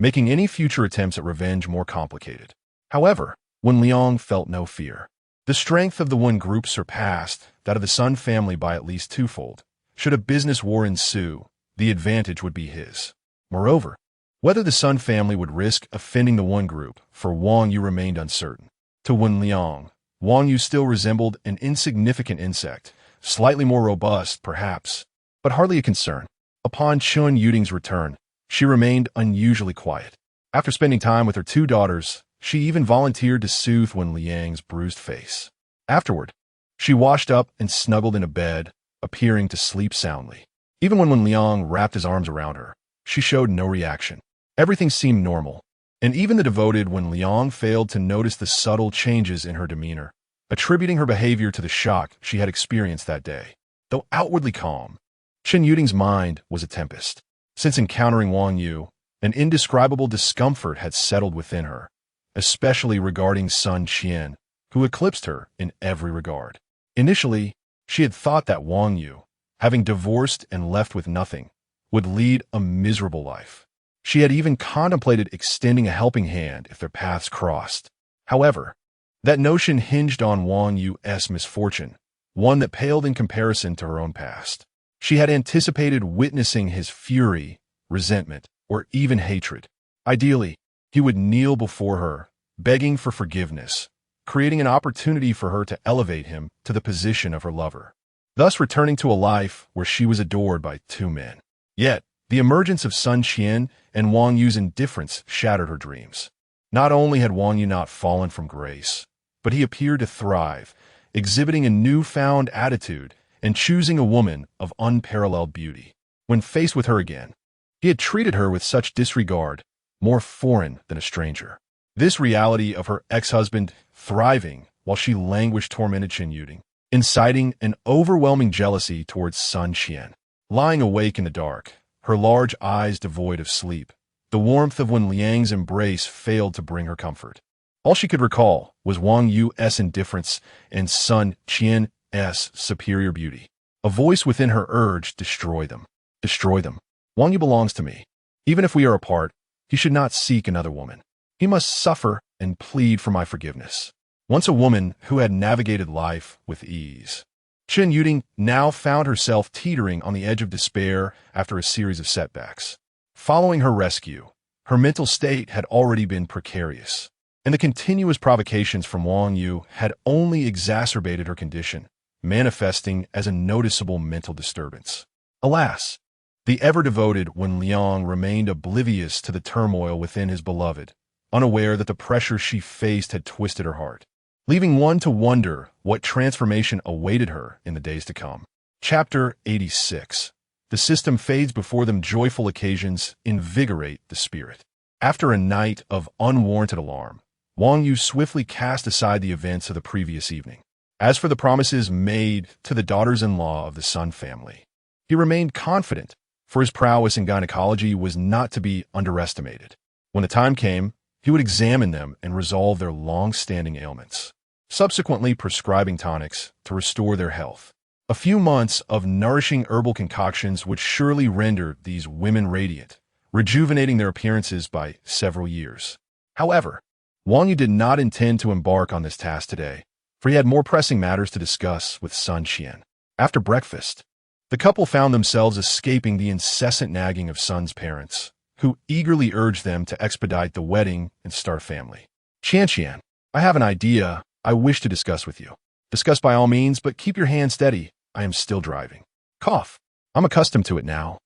making any future attempts at revenge more complicated. However, Wen Liang felt no fear. The strength of the Wen group surpassed that of the Sun family by at least twofold. Should a business war ensue, the advantage would be his. Moreover, whether the Sun family would risk offending the Wen group for Wang Yu remained uncertain. To Wen Liang, Wang Yu still resembled an insignificant insect, slightly more robust, perhaps, but hardly a concern. Upon Chen Yuding's return, she remained unusually quiet. After spending time with her two daughters, she even volunteered to soothe Wen Liang's bruised face. Afterward, she washed up and snuggled in a bed, appearing to sleep soundly. Even when Wen Liang wrapped his arms around her, she showed no reaction. Everything seemed normal, and even the devoted Wen Liang failed to notice the subtle changes in her demeanor, attributing her behavior to the shock she had experienced that day. Though outwardly calm, Chen Yuding's mind was a tempest. Since encountering Wang Yu, an indescribable discomfort had settled within her, especially regarding Sun Qian, who eclipsed her in every regard. Initially, she had thought that Wang Yu, having divorced and left with nothing, would lead a miserable life. She had even contemplated extending a helping hand if their paths crossed. However, that notion hinged on Wang Yu's misfortune, one that paled in comparison to her own past. She had anticipated witnessing his fury, resentment, or even hatred. Ideally, he would kneel before her, begging for forgiveness, creating an opportunity for her to elevate him to the position of her lover, thus returning to a life where she was adored by two men. Yet, the emergence of Sun Qian and Wang Yu's indifference shattered her dreams. Not only had Wang Yu not fallen from grace, but he appeared to thrive, exhibiting a newfound attitude and choosing a woman of unparalleled beauty. When faced with her again, he had treated her with such disregard, more foreign than a stranger. This reality of her ex-husband thriving while she languished tormented Chen Yuding, inciting an overwhelming jealousy towards Sun Qian. Lying awake in the dark, her large eyes devoid of sleep, the warmth of Wen Liang's embrace failed to bring her comfort. All she could recall was Wang Yu's indifference and Sun Qian's superior beauty. A voice within her urged, destroy them. Destroy them. Wang Yu belongs to me. Even if we are apart, he should not seek another woman. He must suffer and plead for my forgiveness. Once a woman who had navigated life with ease, Chen Yuding now found herself teetering on the edge of despair after a series of setbacks. Following her rescue, her mental state had already been precarious, and the continuous provocations from Wang Yu had only exacerbated her condition, manifesting as a noticeable mental disturbance. Alas, the ever-devoted Wen Liang remained oblivious to the turmoil within his beloved, unaware that the pressure she faced had twisted her heart, leaving one to wonder what transformation awaited her in the days to come. Chapter 86. The system fades before them. Joyful occasions invigorate the spirit. After a night of unwarranted alarm, Wang Yu swiftly cast aside the events of the previous evening. As for the promises made to the daughters-in-law of the Sun family, he remained confident, for his prowess in gynecology was not to be underestimated. When the time came, he would examine them and resolve their long-standing ailments, subsequently prescribing tonics to restore their health. A few months of nourishing herbal concoctions would surely render these women radiant, rejuvenating their appearances by several years. However, Wang Yu did not intend to embark on this task today, for he had more pressing matters to discuss with Sun Qian. After breakfast, the couple found themselves escaping the incessant nagging of Sun's parents, who eagerly urged them to expedite the wedding and start a family. Qian, I have an idea I wish to discuss with you. Discuss by all means, but keep your hand steady. I am still driving. Cough. I'm accustomed to it now.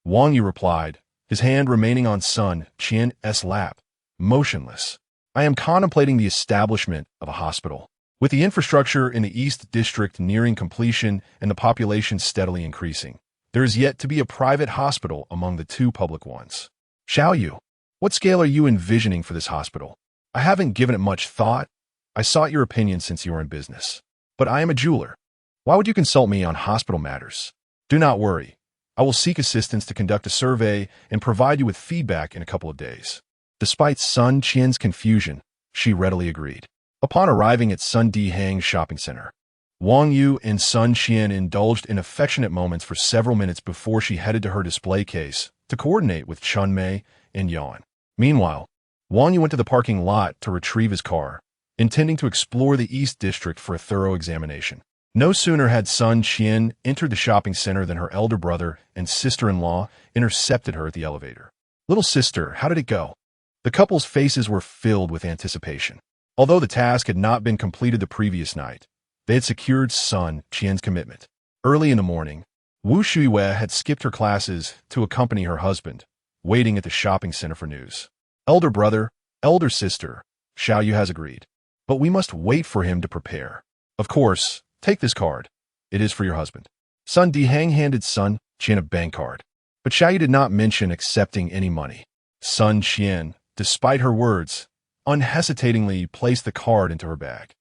Wang Yu replied, his hand remaining on Sun Qian's lap, motionless. I am contemplating the establishment of a hospital. With the infrastructure in the East District nearing completion and the population steadily increasing, there is yet to be a private hospital among the two public ones. Xiao Yu, what scale are you envisioning for this hospital? I haven't given it much thought. I sought your opinion since you are in business. But I am a jeweler. Why would you consult me on hospital matters? Do not worry. I will seek assistance to conduct a survey and provide you with feedback in a couple of days. Despite Sun Qian's confusion, she readily agreed. Upon arriving at Sun Dihang's shopping center, Wang Yu and Sun Qian indulged in affectionate moments for several minutes before she headed to her display case to coordinate with Chun Mei and Yan. Meanwhile, Wang Yu went to the parking lot to retrieve his car, intending to explore the East District for a thorough examination. No sooner had Sun Qian entered the shopping center than her elder brother and sister-in-law intercepted her at the elevator. "Little sister, how did it go?" The couple's faces were filled with anticipation. Although the task had not been completed the previous night, they had secured Sun Qian's commitment. Early in the morning, Wu Shuiwei had skipped her classes to accompany her husband, waiting at the shopping center for news. "Elder brother, elder sister, Xiao Yu has agreed. But we must wait for him to prepare. Of course, take this card. It is for your husband." Sun Dihang handed Sun Qian a bank card. But Xiao Yu did not mention accepting any money. Sun Qian, despite her words, unhesitatingly placed the card into her bag.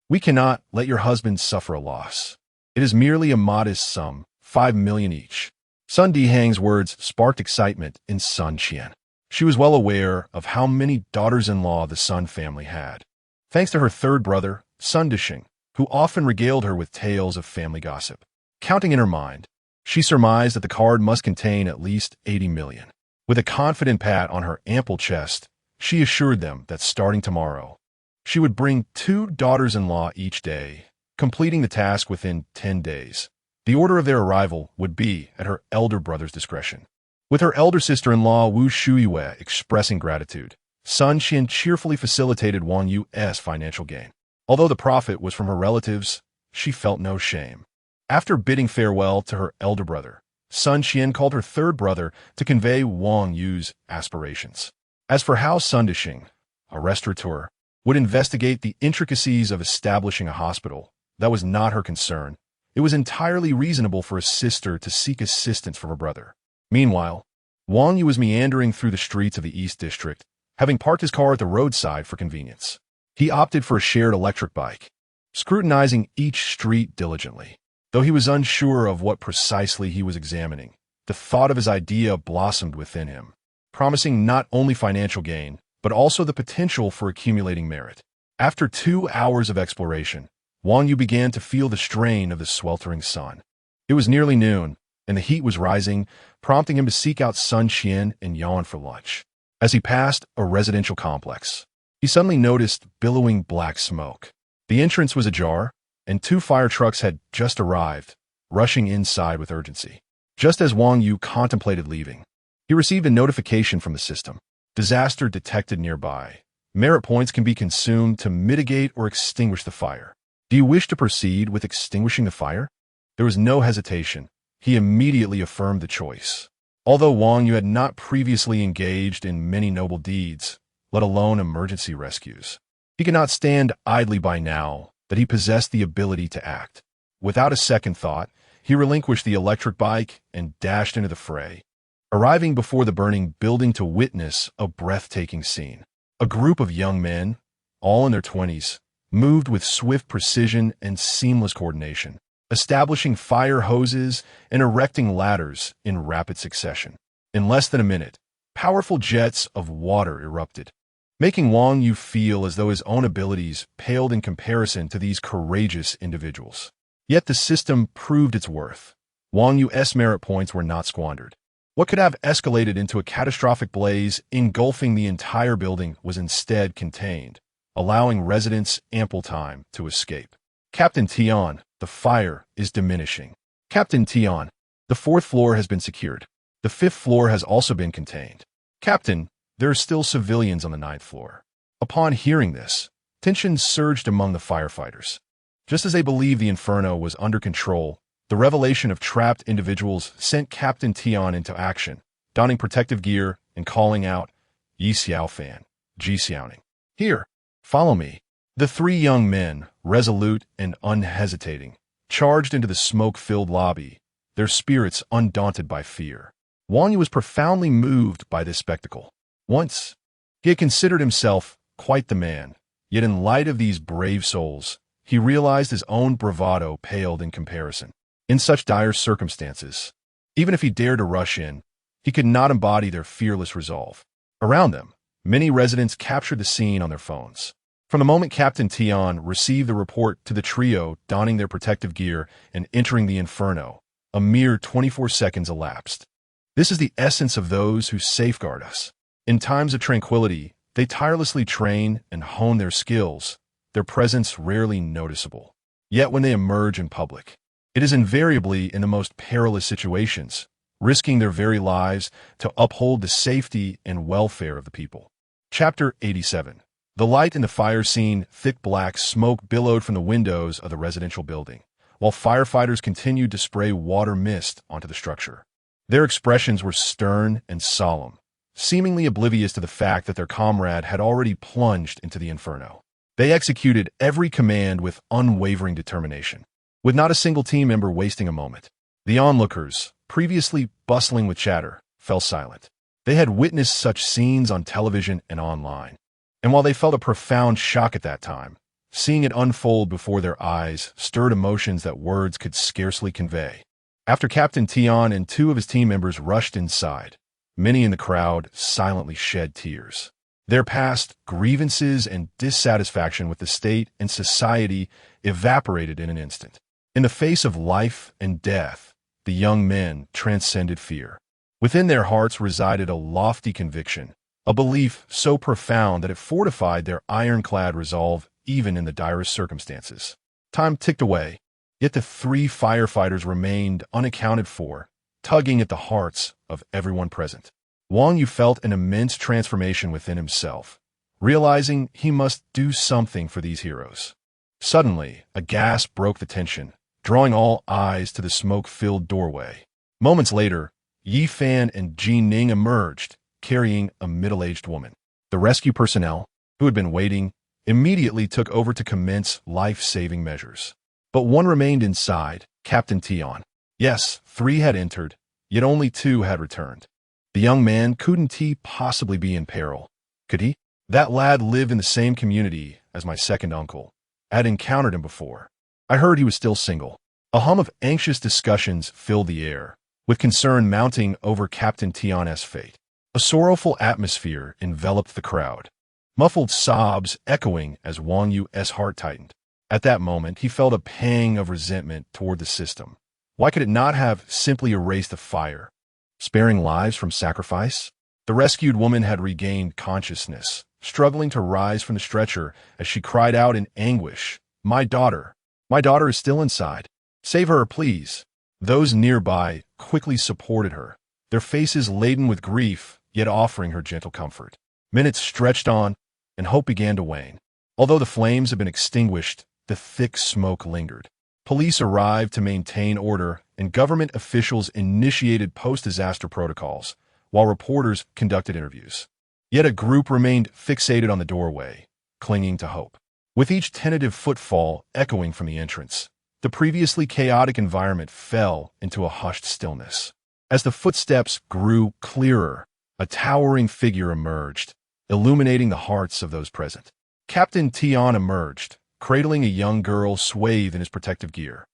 We cannot let your husband suffer a loss. It is merely a modest sum, 5 million each." Sun Dihang's words sparked excitement in Sun Qian. She was well aware of how many daughters-in-law the Sun family had, thanks to her third brother, Sun Dishing, who often regaled her with tales of family gossip. Counting in her mind, she surmised that the card must contain at least 80 million. With a confident pat on her ample chest, she assured them that starting tomorrow, she would bring 2 daughters-in-law each day, completing the task within 10 days. The order of their arrival would be at her elder brother's discretion. With her elder sister-in-law Wu Shuiwei expressing gratitude, Sun Qian cheerfully facilitated Wang Yu's financial gain. Although the profit was from her relatives, she felt no shame. After bidding farewell to her elder brother, Sun Qian called her third brother to convey Wang Yu's aspirations. As for how Sun Dishing, a restaurateur, would investigate the intricacies of establishing a hospital, that was not her concern. It was entirely reasonable for a sister to seek assistance from her brother. Meanwhile, Wang Yu was meandering through the streets of the East District, having parked his car at the roadside for convenience. He opted for a shared electric bike, scrutinizing each street diligently. Though he was unsure of what precisely he was examining, the thought of his idea blossomed within him, promising not only financial gain, but also the potential for accumulating merit. After 2 hours of exploration, Wang Yu began to feel the strain of the sweltering sun. It was nearly noon, and the heat was rising, prompting him to seek out Sun Qian and yawn for lunch. As he passed a residential complex, he suddenly noticed billowing black smoke. The entrance was ajar, and 2 fire trucks had just arrived, rushing inside with urgency. Just as Wang Yu contemplated leaving, he received a notification from the system. "Disaster detected nearby. Merit points can be consumed to mitigate or extinguish the fire. Do you wish to proceed with extinguishing the fire?" There was no hesitation. He immediately affirmed the choice. Although Wang Yu had not previously engaged in many noble deeds, let alone emergency rescues, he could not stand idly by now that he possessed the ability to act. Without a second thought, he relinquished the electric bike and dashed into the fray, arriving before the burning building to witness a breathtaking scene. A group of young men, all in their 20s, moved with swift precision and seamless coordination, establishing fire hoses and erecting ladders in rapid succession. In less than a minute, powerful jets of water erupted, making Wang Yu feel as though his own abilities paled in comparison to these courageous individuals. Yet the system proved its worth. Wang Yu's merit points were not squandered. What could have escalated into a catastrophic blaze engulfing the entire building was instead contained, allowing residents ample time to escape. "Captain Tian, the fire is diminishing." "Captain Tian, the 4th floor has been secured. The 5th floor has also been contained." "Captain, there are still civilians on the 9th floor." Upon hearing this, tension surged among the firefighters. Just as they believed the inferno was under control, the revelation of trapped individuals sent Captain Tian into action, donning protective gear and calling out, "Yi Xiao Fan, Ji Xiaoning. Here, follow me." The 3 young men, resolute and unhesitating, charged into the smoke-filled lobby, their spirits undaunted by fear. Wang Yu was profoundly moved by this spectacle. Once, he had considered himself quite the man, yet in light of these brave souls, he realized his own bravado paled in comparison. In such dire circumstances, even if he dared to rush in, he could not embody their fearless resolve. Around them, many residents captured the scene on their phones. From the moment Captain Tian received the report to the trio donning their protective gear and entering the inferno, a mere 24 seconds elapsed. This is the essence of those who safeguard us. In times of tranquility, they tirelessly train and hone their skills, their presence rarely noticeable. Yet when they emerge in public, it is invariably in the most perilous situations, risking their very lives to uphold the safety and welfare of the people. Chapter 87. The light in the fire scene, thick black smoke billowed from the windows of the residential building, while firefighters continued to spray water mist onto the structure. Their expressions were stern and solemn, seemingly oblivious to the fact that their comrade had already plunged into the inferno. They executed every command with unwavering determination, with not a single team member wasting a moment. The onlookers, previously bustling with chatter, fell silent. They had witnessed such scenes on television and online, and while they felt a profound shock at that time, seeing it unfold before their eyes stirred emotions that words could scarcely convey. After Captain Tian and two of his team members rushed inside, many in the crowd silently shed tears. Their past grievances and dissatisfaction with the state and society evaporated in an instant. In the face of life and death, the young men transcended fear. Within their hearts resided a lofty conviction, a belief so profound that it fortified their ironclad resolve even in the direst circumstances. Time ticked away, yet the three firefighters remained unaccounted for, tugging at the hearts of everyone present. Wang Yu felt an immense transformation within himself, realizing he must do something for these heroes. Suddenly, a gasp broke the tension, drawing all eyes to the smoke-filled doorway. Moments later, Yi Fan and Ji Ning emerged, carrying a middle-aged woman. The rescue personnel, who had been waiting, immediately took over to commence life-saving measures. But one remained inside, Captain Tian. Yes, 3 had entered, yet only 2 had returned. The young man couldn't he possibly be in peril? Could he? That lad lived in the same community as my second uncle. I had encountered him before. I heard he was still single. A hum of anxious discussions filled the air, with concern mounting over Captain Tian's fate. A sorrowful atmosphere enveloped the crowd, muffled sobs echoing as Wang Yu's heart tightened. At that moment, he felt a pang of resentment toward the system. Why could it not have simply erased the fire, sparing lives from sacrifice? The rescued woman had regained consciousness, struggling to rise from the stretcher as she cried out in anguish, My daughter is still inside. Save her, please." Those nearby quickly supported her, their faces laden with grief, yet offering her gentle comfort. Minutes stretched on, and hope began to wane. Although the flames had been extinguished, the thick smoke lingered. Police arrived to maintain order, and government officials initiated post-disaster protocols, while reporters conducted interviews. Yet a group remained fixated on the doorway, clinging to hope. With each tentative footfall echoing from the entrance, the previously chaotic environment fell into a hushed stillness. As the footsteps grew clearer, a towering figure emerged, illuminating the hearts of those present. Captain Tian emerged, cradling a young girl swathed in his protective gear.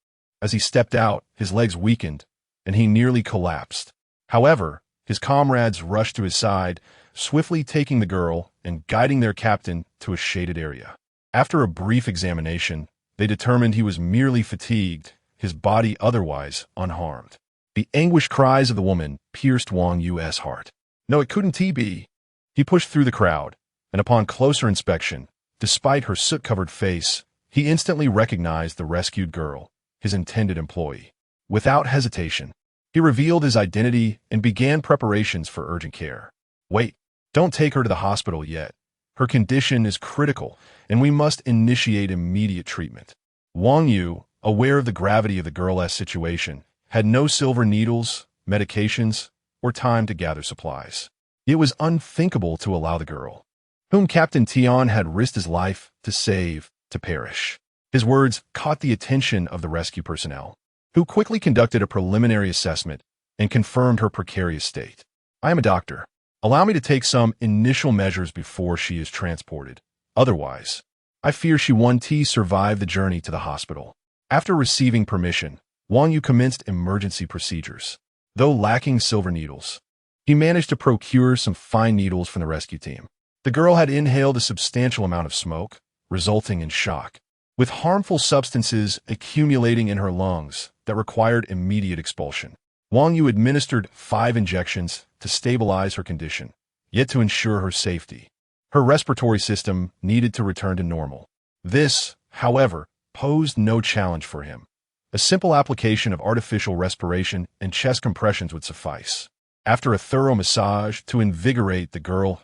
As he stepped out, his legs weakened, and he nearly collapsed. However, his comrades rushed to his side, swiftly taking the girl and guiding their captain to a shaded area. After a brief examination, they determined he was merely fatigued, his body otherwise unharmed. The anguished cries of the woman pierced Wang Yu's heart. No, it couldn't be. He pushed through the crowd, and upon closer inspection, despite her soot-covered face, he instantly recognized the rescued girl, his intended employee. Without hesitation, he revealed his identity and began preparations for urgent care. Wait, don't take her to the hospital yet. Her condition is critical, and we must initiate immediate treatment. Wang Yu, aware of the gravity of the girl's situation, had no silver needles, medications, or time to gather supplies. It was unthinkable to allow the girl, whom Captain Tian had risked his life to save, to perish. His words caught the attention of the rescue personnel, who quickly conducted a preliminary assessment and confirmed her precarious state. I am a doctor. Allow me to take some initial measures before she is transported. Otherwise, I fear she won't survive the journey to the hospital. After receiving permission, Wang Yu commenced emergency procedures. Though lacking silver needles, he managed to procure some fine needles from the rescue team. The girl had inhaled a substantial amount of smoke, resulting in shock, with harmful substances accumulating in her lungs that required immediate expulsion. Wang Yu administered 5 injections to stabilize her condition, yet to ensure her safety. Her respiratory system needed to return to normal. This, however, posed no challenge for him. A simple application of artificial respiration and chest compressions would suffice. After a thorough massage to invigorate the girl's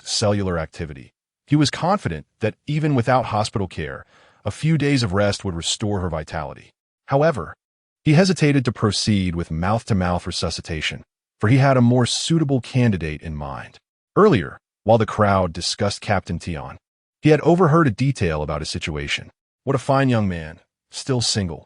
cellular activity, he was confident that even without hospital care, a few days of rest would restore her vitality. However, he hesitated to proceed with mouth-to-mouth resuscitation, for he had a more suitable candidate in mind. Earlier, while the crowd discussed Captain Tian, he had overheard a detail about his situation. What a fine young man, still single.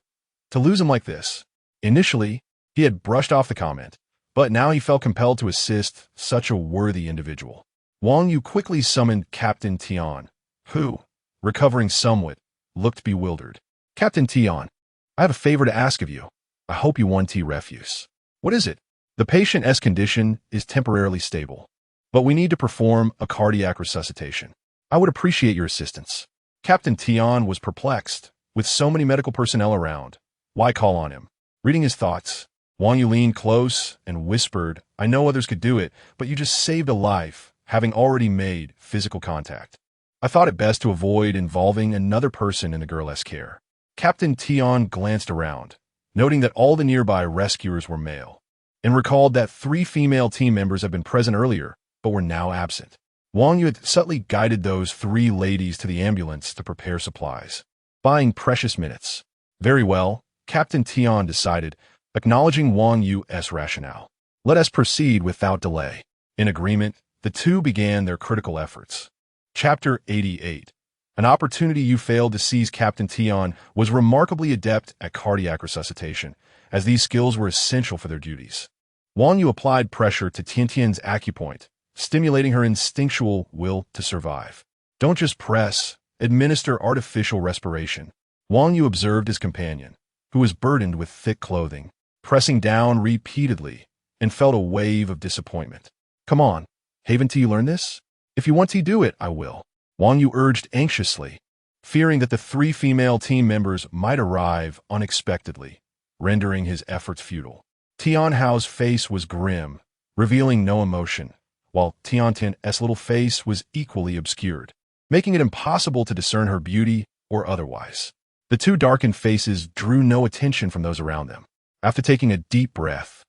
To lose him like this. Initially, he had brushed off the comment, but now he felt compelled to assist such a worthy individual. Wang Yu quickly summoned Captain Tian, who, recovering somewhat, looked bewildered. Captain Tian, I have a favor to ask of you. I hope you want tea refuse. What is it? The patient's condition is temporarily stable, but we need to perform a cardiac resuscitation. I would appreciate your assistance. Captain Tian was perplexed. With so many medical personnel around, why call on him? Reading his thoughts, Wang Yu leaned close and whispered, I know others could do it, but you just saved a life, having already made physical contact. I thought it best to avoid involving another person in the girl's care. Captain Tian glanced around, noting that all the nearby rescuers were male, and recalled that 3 female team members had been present earlier, but were now absent. Wang Yu had subtly guided those 3 ladies to the ambulance to prepare supplies, buying precious minutes. Very well, Captain Tian decided, acknowledging Wang Yu's rationale. Let us proceed without delay. In agreement, the two began their critical efforts. Chapter 88. An opportunity you failed to seize. Captain Tian was remarkably adept at cardiac resuscitation, as these skills were essential for their duties. Wang Yu applied pressure to Tiantian's acupoint, stimulating her instinctual will to survive. Don't just press, administer artificial respiration. Wang Yu observed his companion, who was burdened with thick clothing, pressing down repeatedly, and felt a wave of disappointment. Come on, haven't you learned this? If you want to do it, I will. Wang Yu urged anxiously, fearing that the 3 female team members might arrive unexpectedly, rendering his efforts futile. Tian Hao's face was grim, revealing no emotion, while Tiantian's little face was equally obscured, making it impossible to discern her beauty or otherwise. The 2 darkened faces drew no attention from those around them. After taking a deep breath,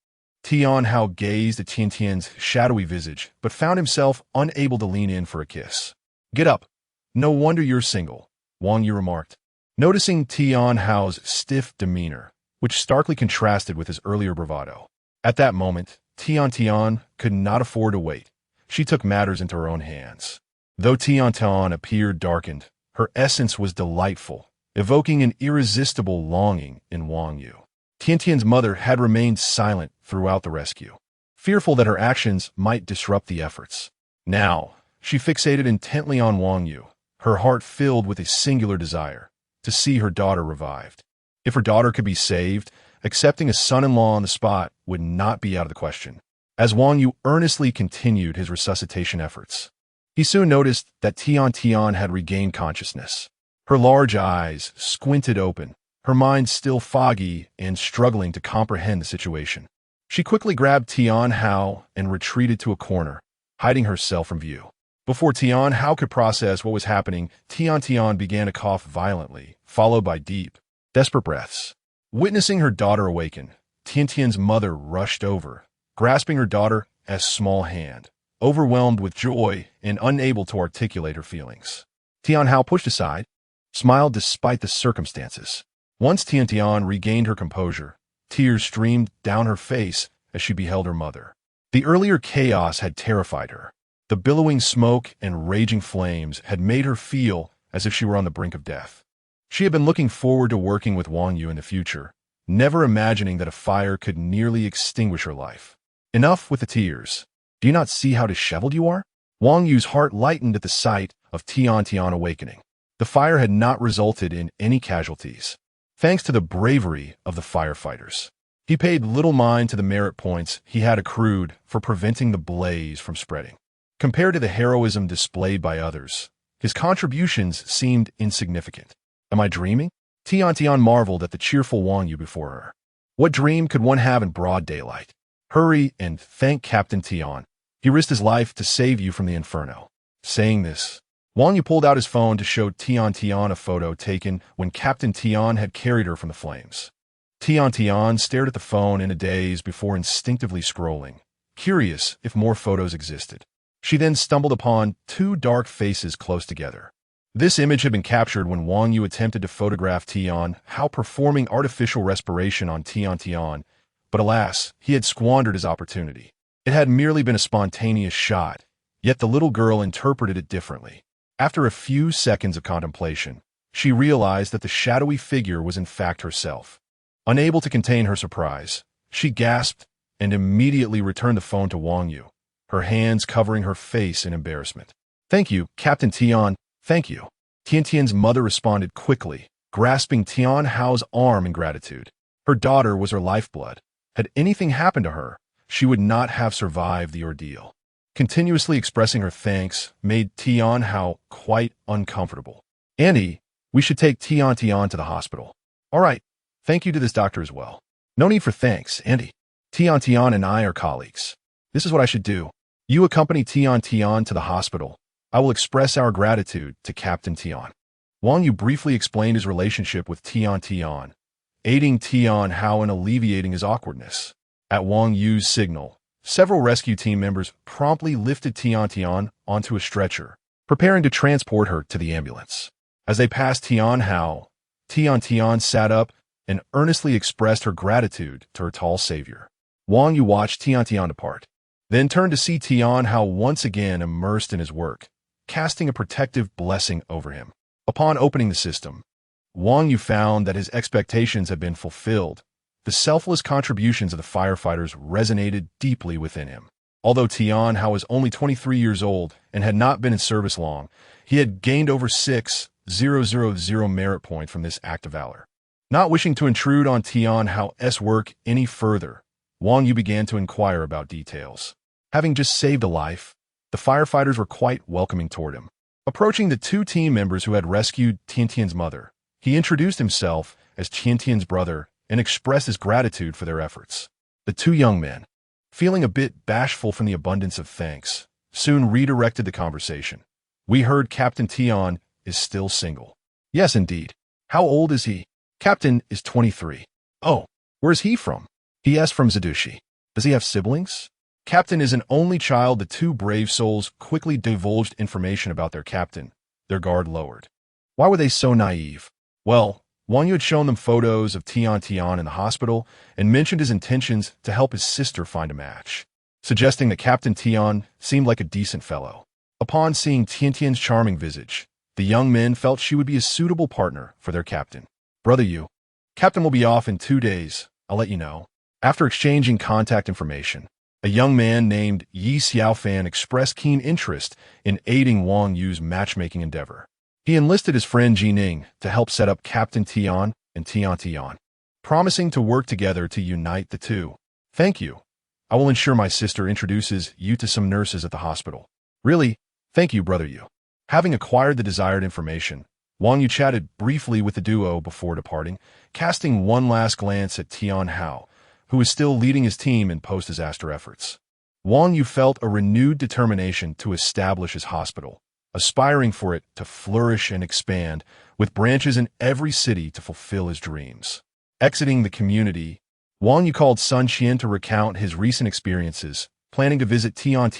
Tian Hao gazed at Tiantian's shadowy visage, but found himself unable to lean in for a kiss. Get up. No wonder you're single, Wang Yu remarked, noticing Tian Hao's stiff demeanor, which starkly contrasted with his earlier bravado. At that moment, Tian could not afford to wait. She took matters into her own hands. Though Tian appeared darkened, her essence was delightful, evoking an irresistible longing in Wang Yu. Tiantian's mother had remained silent throughout the rescue, fearful that her actions might disrupt the efforts. Now, she fixated intently on Wang Yu, her heart filled with a singular desire to see her daughter revived. If her daughter could be saved, accepting a son-in-law on the spot would not be out of the question. As Wang Yu earnestly continued his resuscitation efforts, he soon noticed that Tian had regained consciousness. Her large eyes squinted open, her mind still foggy and struggling to comprehend the situation. She quickly grabbed Tian Hao and retreated to a corner, hiding herself from view. Before Tian Hao could process what was happening, Tian began to cough violently, followed by deep, desperate breaths. Witnessing her daughter awaken, Tiantian's mother rushed over, grasping her daughter's small hand, overwhelmed with joy and unable to articulate her feelings. Tian Hao pushed aside, smiled despite the circumstances. Once Tian regained her composure, tears streamed down her face as she beheld her mother. The earlier chaos had terrified her. The billowing smoke and raging flames had made her feel as if she were on the brink of death. She had been looking forward to working with Wang Yu in the future, never imagining that a fire could nearly extinguish her life. Enough with the tears. Do you not see how disheveled you are? Wang Yu's heart lightened at the sight of Tian awakening. The fire had not resulted in any casualties, thanks to the bravery of the firefighters. He paid little mind to the merit points he had accrued for preventing the blaze from spreading. Compared to the heroism displayed by others, his contributions seemed insignificant. Am I dreaming? Tian marveled at the cheerful Wang Yu before her. What dream could one have in broad daylight? Hurry and thank Captain Tian, He risked his life to save you from the inferno. Saying this, Wang Yu pulled out his phone to show Tian a photo taken when Captain Tian had carried her from the flames. Tian stared at the phone in a daze before instinctively scrolling, curious if more photos existed. She then stumbled upon two dark faces close together. This image had been captured when Wang Yu attempted to photograph Tian performing artificial respiration on Tian, but alas, he had squandered his opportunity. It had merely been a spontaneous shot, yet the little girl interpreted it differently. After a few seconds of contemplation, she realized that the shadowy figure was in fact herself. Unable to contain her surprise, she gasped and immediately returned the phone to Wang Yu, her hands covering her face in embarrassment. "Thank you, Captain Tian, thank you." Tian's mother responded quickly, grasping Tian Hao's arm in gratitude. Her daughter was her lifeblood. Had anything happened to her, she would not have survived the ordeal. Continuously expressing her thanks made Tian Hao quite uncomfortable. "Auntie, we should take Tian to the hospital." "All right, thank you to this doctor as well." "No need for thanks, Auntie. Tian and I are colleagues. This is what I should do. You accompany Tian to the hospital. I will express our gratitude to Captain Tian." Wang Yu briefly explained his relationship with Tian, aiding Tian Hao in alleviating his awkwardness. At Wang Yu's signal, several rescue team members promptly lifted Tian onto a stretcher, preparing to transport her to the ambulance. As they passed Tian Hao, Tian sat up and earnestly expressed her gratitude to her tall savior. Wang Yu watched Tian depart, then turned to see Tian Hao once again immersed in his work, casting a protective blessing over him. Upon opening the system, Wang Yu found that his expectations had been fulfilled. The selfless contributions of the firefighters resonated deeply within him. Although Tian Hao was only 23 years old and had not been in service long, he had gained over 6,000 merit points from this act of valor. Not wishing to intrude on Tian Hao's work any further, Wang Yu began to inquire about details. Having just saved a life, the firefighters were quite welcoming toward him. Approaching the two team members who had rescued Tian's mother, he introduced himself as Tian's brother and expressed his gratitude for their efforts. The two young men, feeling a bit bashful from the abundance of thanks, soon redirected the conversation. "We heard Captain Tian is still single." "Yes, indeed. How old is he?" "Captain is 23. "Oh, where's he from?" "He is from Zadushi." "Does he have siblings?" "Captain is an only child." The two brave souls quickly divulged information about their captain, their guard lowered. Why were they so naive? Well, Wang Yu had shown them photos of Tian in the hospital and mentioned his intentions to help his sister find a match, suggesting that Captain Tian seemed like a decent fellow. Upon seeing Tian's charming visage, the young men felt she would be a suitable partner for their captain. "Brother Yu, Captain will be off in 2 days. I'll let you know." After exchanging contact information, a young man named Yi Xiaofan expressed keen interest in aiding Wang Yu's matchmaking endeavor. He enlisted his friend Jining to help set up Captain Tian and Tian, promising to work together to unite the two. "Thank you. I will ensure my sister introduces you to some nurses at the hospital." "Really? Thank you, Brother Yu." Having acquired the desired information, Wang Yu chatted briefly with the duo before departing, casting one last glance at Tian Hao, who was still leading his team in post-disaster efforts. Wang Yu felt a renewed determination to establish his hospital, aspiring for it to flourish and expand, with branches in every city to fulfill his dreams. Exiting the community, Wang Yu called Sun Qian to recount his recent experiences, planning to visit Tian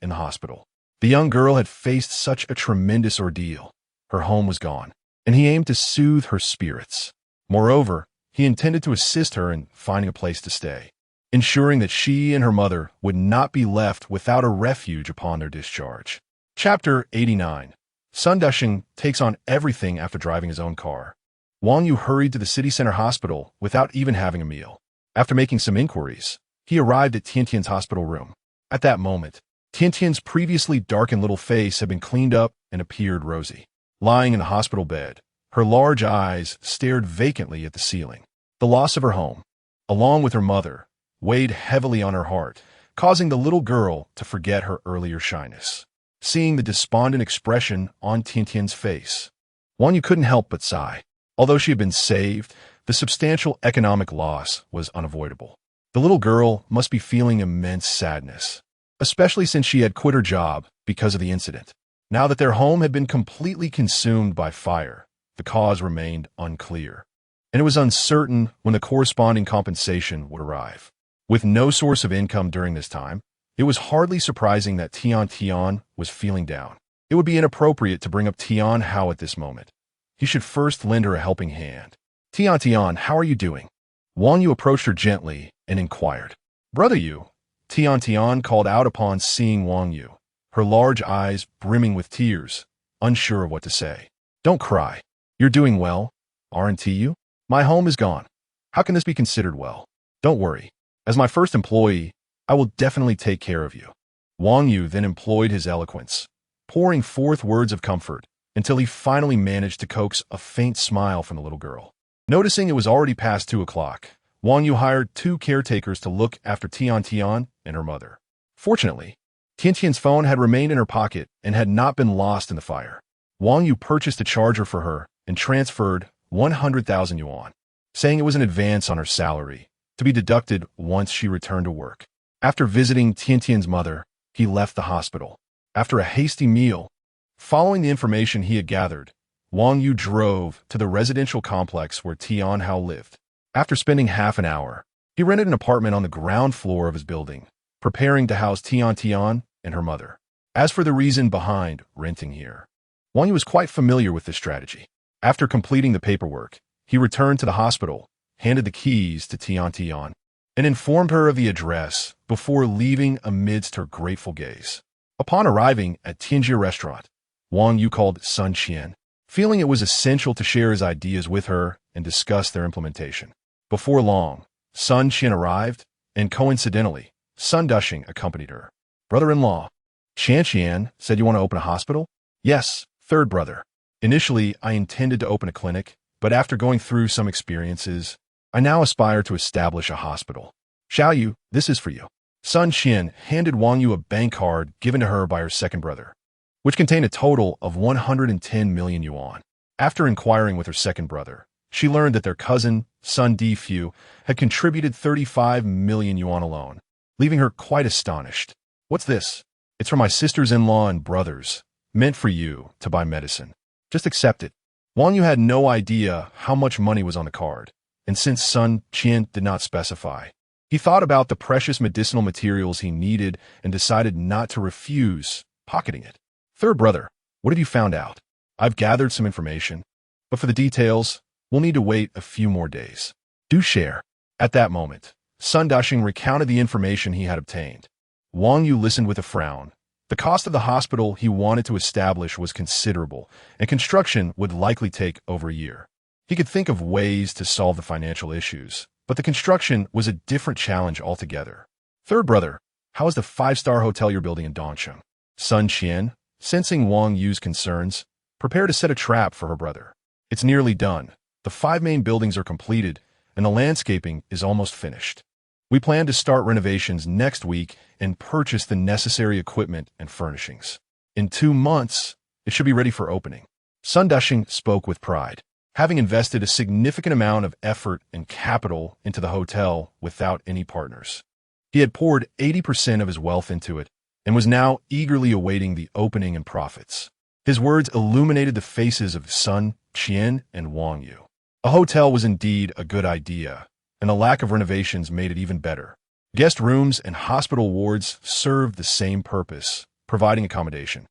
in the hospital. The young girl had faced such a tremendous ordeal. Her home was gone, and he aimed to soothe her spirits. Moreover, he intended to assist her in finding a place to stay, ensuring that she and her mother would not be left without a refuge upon their discharge. Chapter 89. Sun Dushing takes on everything after driving his own car. Wang Yu hurried to the city center hospital without even having a meal. After making some inquiries, he arrived at Tian's hospital room. At that moment, Tian's previously darkened little face had been cleaned up and appeared rosy. Lying in the hospital bed, her large eyes stared vacantly at the ceiling. The loss of her home, along with her mother, weighed heavily on her heart, causing the little girl to forget her earlier shyness. Seeing the despondent expression on Tian's face, Wang Yu couldn't help but sigh. Although she had been saved, the substantial economic loss was unavoidable. The little girl must be feeling immense sadness. especially since she had quit her job because of the incident. Now that their home had been completely consumed by fire, the cause remained unclear, and it was uncertain when the corresponding compensation would arrive. With no source of income during this time, it was hardly surprising that Tian was feeling down. It would be inappropriate to bring up Tian Hao at this moment. He should first lend her a helping hand. Tian, how are you doing? Wang Yu approached her gently and inquired. Brother Yu, Tian called out upon seeing Wang Yu, her large eyes brimming with tears, unsure of what to say. Don't cry. You're doing well, aren't you? My home is gone. How can this be considered well? Don't worry. As my first employee, I will definitely take care of you. Wang Yu then employed his eloquence, pouring forth words of comfort until he finally managed to coax a faint smile from the little girl. Noticing it was already past 2 o'clock, Wang Yu hired 2 caretakers to look after Tian and her mother. Fortunately, Tian's phone had remained in her pocket and had not been lost in the fire. Wang Yu purchased a charger for her and transferred 100,000 yuan, saying it was an advance on her salary, to be deducted once she returned to work. After visiting Tian's mother, he left the hospital. After a hasty meal, following the information he had gathered, Wang Yu drove to the residential complex where Tian Hao lived. After spending half an hour, he rented an apartment on the ground floor of his building, preparing to house Tian and her mother. As for the reason behind renting here, Wang Yu was quite familiar with this strategy. After completing the paperwork, he returned to the hospital, handed the keys to Tian, and informed her of the address before leaving amidst her grateful gaze. Upon arriving at Tianjie restaurant, Wang Yu called Sun Qian, feeling it was essential to share his ideas with her and discuss their implementation. Before long, Sun Qian arrived, and coincidentally, Sun Dushing accompanied her. Brother-in-law, Qian said you want to open a hospital? Yes, third brother. Initially, I intended to open a clinic, but after going through some experiences, I now aspire to establish a hospital. Xiao Yu, this is for you. Sun Qian handed Wang Yu a bank card given to her by her second brother, which contained a total of 110 million yuan. After inquiring with her second brother, she learned that their cousin, Sun Difu, had contributed 35 million yuan alone, leaving her quite astonished. What's this? It's for my sisters-in-law and brothers, meant for you to buy medicine. Just accept it. Wang Yu had no idea how much money was on the card, and since Sun Qian did not specify, he thought about the precious medicinal materials he needed and decided not to refuse pocketing it. Third brother, what have you found out? I've gathered some information, but for the details, we'll need to wait a few more days. Do share. At that moment, Sun Dushing recounted the information he had obtained. Wang Yu listened with a frown. The cost of the hospital he wanted to establish was considerable, and construction would likely take over a year. He could think of ways to solve the financial issues, but the construction was a different challenge altogether. Third brother, how is the 5-star hotel you're building in Dongsheng? Sun Qian, sensing Wang Yu's concerns, prepared to set a trap for her brother. It's nearly done. The 5 main buildings are completed, and the landscaping is almost finished. We plan to start renovations next week and purchase the necessary equipment and furnishings. In 2 months, it should be ready for opening. Sun Dushing spoke with pride, having invested a significant amount of effort and capital into the hotel without any partners. He had poured 80% of his wealth into it and was now eagerly awaiting the opening and profits. His words illuminated the faces of Sun Qian and Wang Yu. A hotel was indeed a good idea, and the lack of renovations made it even better. Guest rooms and hospital wards served the same purpose, providing accommodation,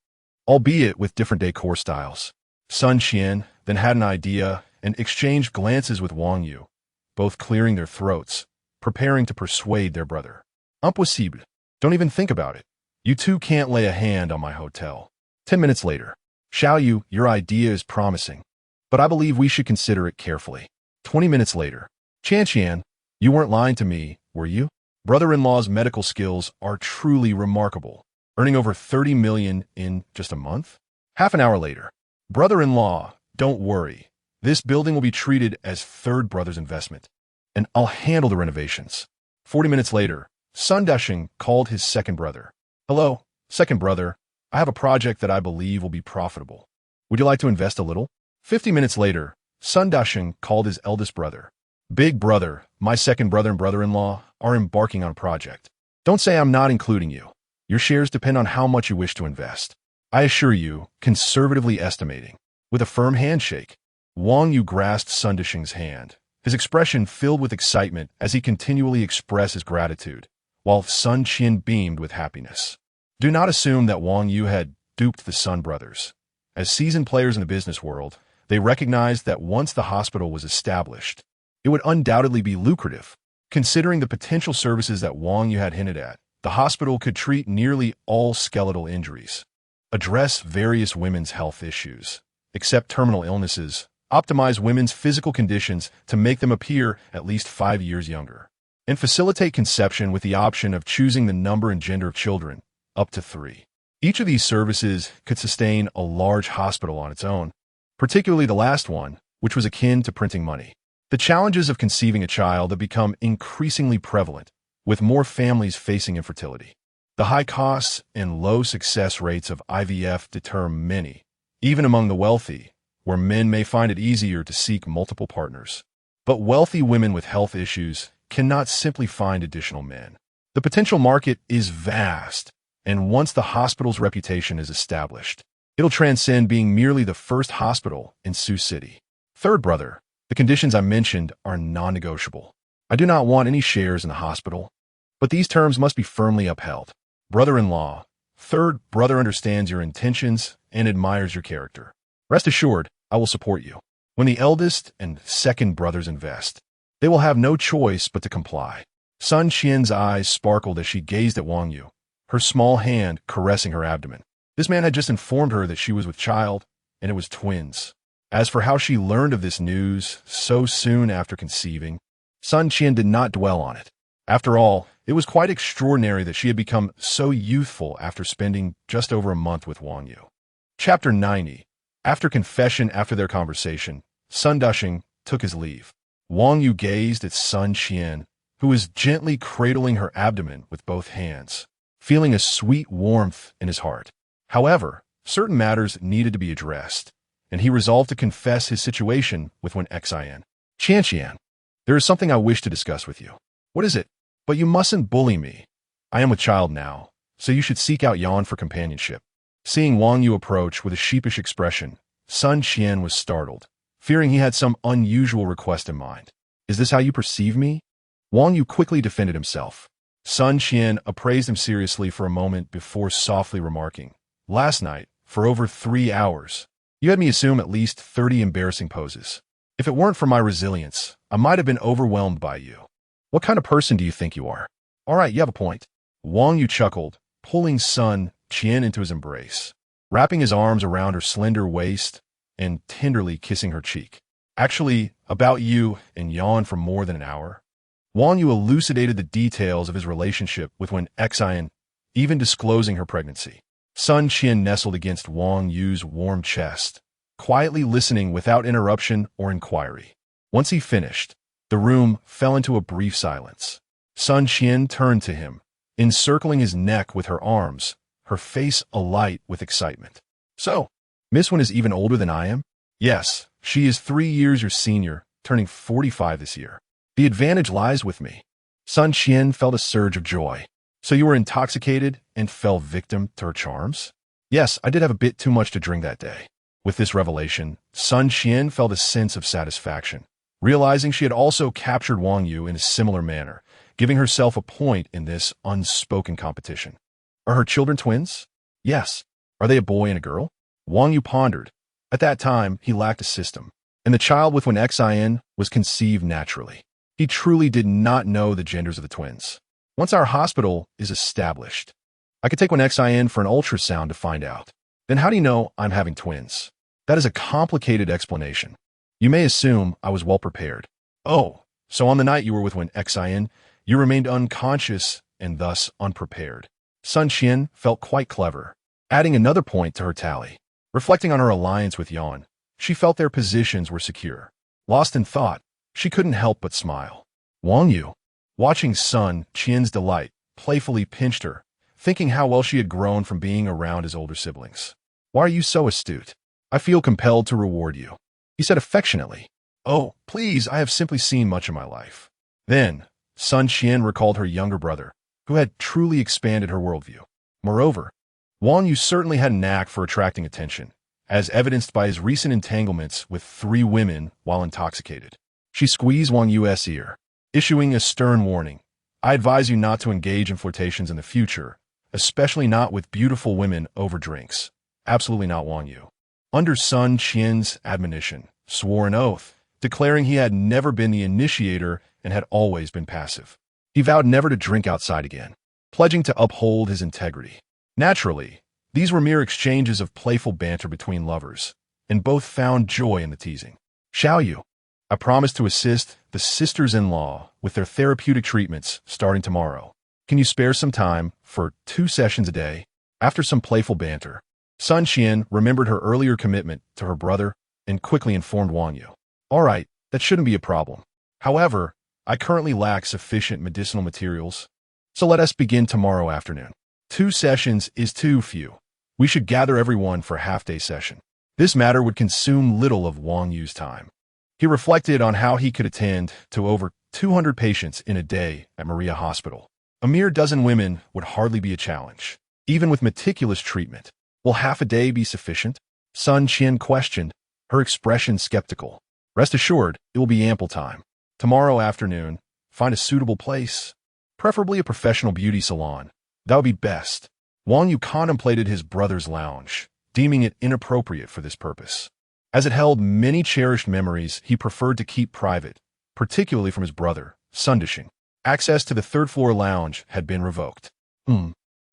albeit with different decor styles. Sun Qian then had an idea and exchanged glances with Wang Yu, both clearing their throats, preparing to persuade their brother. Impossible. Don't even think about it. You two can't lay a hand on my hotel. 10 minutes later. Xiao Yu, your idea is promising, but I believe we should consider it carefully. 20 minutes later. Qian, you weren't lying to me, were you? Brother-in-law's medical skills are truly remarkable, earning over 30 million in just a month? Half an hour later. Brother-in-law, don't worry. This building will be treated as third brother's investment, and I'll handle the renovations. 40 minutes later, Sun Dushing called his second brother. Hello, second brother. I have a project that I believe will be profitable. Would you like to invest a little? 50 minutes later, Sun Dushing called his eldest brother. Big brother, my second brother and brother-in-law are embarking on a project. Don't say I'm not including you. Your shares depend on how much you wish to invest. I assure you, conservatively estimating. With a firm handshake, Wang Yu grasped Sun Disheng's hand, his expression filled with excitement as he continually expressed his gratitude, while Sun Qian beamed with happiness. Do not assume that Wang Yu had duped the Sun brothers. As seasoned players in the business world, they recognized that once the hospital was established, it would undoubtedly be lucrative. Considering the potential services that Wang Yu had hinted at, the hospital could treat nearly all skeletal injuries, address various women's health issues, accept terminal illnesses, optimize women's physical conditions to make them appear at least 5 years younger, and facilitate conception with the option of choosing the number and gender of children, up to 3. Each of these services could sustain a large hospital on its own, particularly the last one, which was akin to printing money. The challenges of conceiving a child have become increasingly prevalent, with more families facing infertility. The high costs and low success rates of IVF deter many, even among the wealthy, where men may find it easier to seek multiple partners. But wealthy women with health issues cannot simply find additional men. The potential market is vast, and once the hospital's reputation is established, it'll transcend being merely the first hospital in Sioux City. Third brother, the conditions I mentioned are non-negotiable. I do not want any shares in the hospital, but these terms must be firmly upheld. Brother-in-law, third brother understands your intentions and admires your character. Rest assured, I will support you. When the eldest and second brothers invest, they will have no choice but to comply. Sun Qian's eyes sparkled as she gazed at Wang Yu, her small hand caressing her abdomen. This man had just informed her that she was with child, and it was twins. As for how she learned of this news so soon after conceiving, Sun Qian did not dwell on it. After all, it was quite extraordinary that she had become so youthful after spending just over a month with Wang Yu. Chapter 90. After confession after their conversation, Sun Disheng took his leave. Wang Yu gazed at Sun Qian, who was gently cradling her abdomen with both hands, feeling a sweet warmth in his heart. However, certain matters needed to be addressed, and he resolved to confess his situation with Wen Xian. Qian, there is something I wish to discuss with you. What is it? But you mustn't bully me. I am with child now, so you should seek out Yan for companionship. Seeing Wang Yu approach with a sheepish expression, Sun Qian was startled, fearing he had some unusual request in mind. Is this how you perceive me? Wang Yu quickly defended himself. Sun Qian appraised him seriously for a moment before softly remarking, Last night, for over 3 hours, you had me assume at least 30 embarrassing poses. If it weren't for my resilience, I might have been overwhelmed by you. What kind of person do you think you are? All right, you have a point. Wang Yu chuckled, pulling Sun Qian into his embrace, wrapping his arms around her slender waist and tenderly kissing her cheek. Actually, about you and Yan for more than an hour. Wang Yu elucidated the details of his relationship with Wen Xian, even disclosing her pregnancy. Sun Qian nestled against Wang Yu's warm chest, quietly listening without interruption or inquiry. Once he finished, the room fell into a brief silence. Sun Qian turned to him, encircling his neck with her arms, her face alight with excitement. So, Miss Wen is even older than I am? Yes, she is 3 years your senior, turning 45 this year. The advantage lies with me. Sun Qian felt a surge of joy. So you were intoxicated and fell victim to her charms? Yes, I did have a bit too much to drink that day. With this revelation, Sun Qian felt a sense of satisfaction, realizing she had also captured Wang Yu in a similar manner, giving herself a point in this unspoken competition. Are her children twins? Yes. Are they a boy and a girl? Wang Yu pondered. At that time, he lacked a system, and the child with Wen Xian was conceived naturally. He truly did not know the genders of the twins. Once our hospital is established, I could take Wen Xian for an ultrasound to find out. Then how do you know I'm having twins? That is a complicated explanation. You may assume I was well prepared. Oh, so on the night you were with Wen Xian, you remained unconscious and thus unprepared. Sun Qian felt quite clever, adding another point to her tally. Reflecting on her alliance with Yan, she felt their positions were secure. Lost in thought, she couldn't help but smile. Wang Yu, watching Sun Qian's delight, playfully pinched her, thinking how well she had grown from being around his older siblings. Why are you so astute? I feel compelled to reward you, he said affectionately. Oh, please, I have simply seen much of my life. Then, Sun Qian recalled her younger brother, who had truly expanded her worldview. Moreover, Wang Yu certainly had a knack for attracting attention, as evidenced by his recent entanglements with 3 women while intoxicated. She squeezed Wang Yu's ear, issuing a stern warning. I advise you not to engage in flirtations in the future, especially not with beautiful women over drinks. Absolutely not, Wang Yu. Under Sun Qian's admonition, swore an oath, declaring he had never been the initiator and had always been passive. He vowed never to drink outside again, pledging to uphold his integrity. Naturally, these were mere exchanges of playful banter between lovers, and both found joy in the teasing. Shall you? I promise to assist the sisters-in-law with their therapeutic treatments starting tomorrow. Can you spare some time for 2 sessions a day? After some playful banter, Sun Qian remembered her earlier commitment to her brother and quickly informed Wang Yu. All right, that shouldn't be a problem. However, I currently lack sufficient medicinal materials, so let us begin tomorrow afternoon. 2 sessions is too few. We should gather everyone for a half-day session. This matter would consume little of Wang Yu's time. He reflected on how he could attend to over 200 patients in a day at Maria Hospital. A mere dozen women would hardly be a challenge, even with meticulous treatment. Will half a day be sufficient? Sun Qian questioned, her expression skeptical. Rest assured, it will be ample time. Tomorrow afternoon, find a suitable place, preferably a professional beauty salon. That would be best. Wang Yu contemplated his brother's lounge, deeming it inappropriate for this purpose. As it held many cherished memories he preferred to keep private, particularly from his brother, Sun Dishing. Access to the 3rd-floor lounge had been revoked.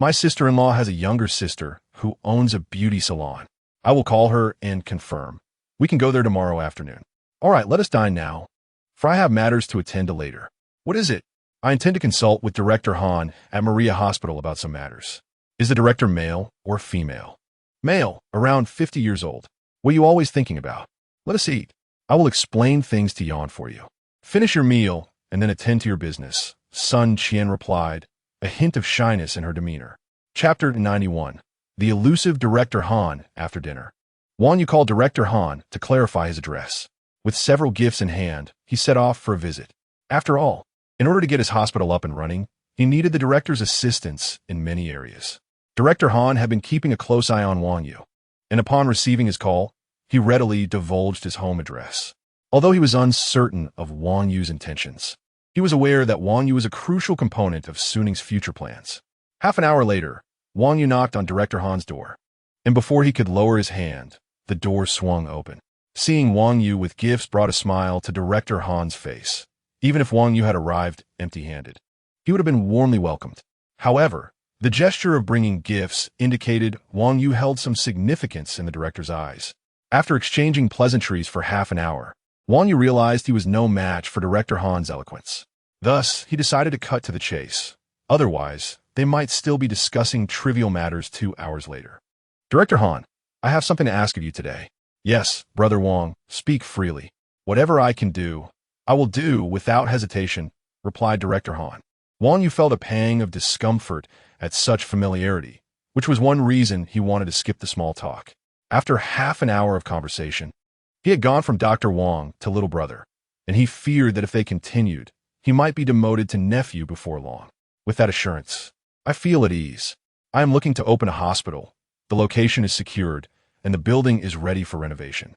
My sister-in-law has a younger sister who owns a beauty salon. I will call her and confirm. We can go there tomorrow afternoon. All right, let us dine now, for I have matters to attend to later. What is it? I intend to consult with Director Han at Maria Hospital about some matters. Is the director male or female? Male, around 50 years old. What are you always thinking about? Let us eat. I will explain things to Yan for you. Finish your meal and then attend to your business, Sun Qian replied, a hint of shyness in her demeanor. Chapter 91. The elusive Director Han after dinner. Wang Yu called Director Han to clarify his address. With several gifts in hand, he set off for a visit. After all, in order to get his hospital up and running, he needed the director's assistance in many areas. Director Han had been keeping a close eye on Wang Yu, and upon receiving his call, he readily divulged his home address. Although he was uncertain of Wang Yu's intentions, he was aware that Wang Yu was a crucial component of Suning's future plans. Half an hour later, Wang Yu knocked on Director Han's door, and before he could lower his hand, the door swung open. Seeing Wang Yu with gifts brought a smile to Director Han's face. Even if Wang Yu had arrived empty-handed, he would have been warmly welcomed. However, the gesture of bringing gifts indicated Wang Yu held some significance in the director's eyes. After exchanging pleasantries for half an hour, Wang Yu realized he was no match for Director Han's eloquence. Thus, he decided to cut to the chase. Otherwise, they might still be discussing trivial matters 2 hours later. Director Han, I have something to ask of you today. Yes, Brother Wang, speak freely. Whatever I can do, I will do without hesitation, replied Director Han. Wang Yu felt a pang of discomfort at such familiarity, which was one reason he wanted to skip the small talk. After half an hour of conversation, he had gone from Dr. Wang to little brother, and he feared that if they continued, he might be demoted to nephew before long. With that assurance, I feel at ease. I am looking to open a hospital. The location is secured, and the building is ready for renovation.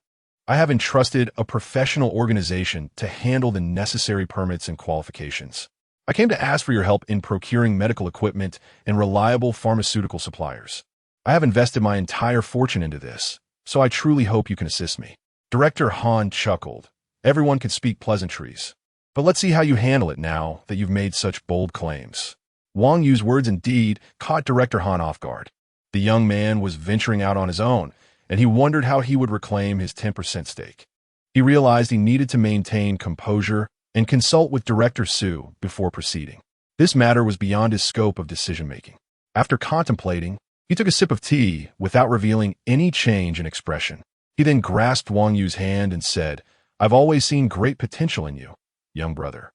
I have entrusted a professional organization to handle the necessary permits and qualifications. I came to ask for your help in procuring medical equipment and reliable pharmaceutical suppliers. I have invested my entire fortune into this, so I truly hope you can assist me. Director Han chuckled. Everyone could speak pleasantries, but let's see how you handle it now that you've made such bold claims. Wang Yu's words indeed caught Director Han off guard. The young man was venturing out on his own, and he wondered how he would reclaim his 10% stake. He realized he needed to maintain composure and consult with Director Su before proceeding. This matter was beyond his scope of decision-making. After contemplating, he took a sip of tea without revealing any change in expression. He then grasped Wang Yu's hand and said, I've always seen great potential in you, young brother.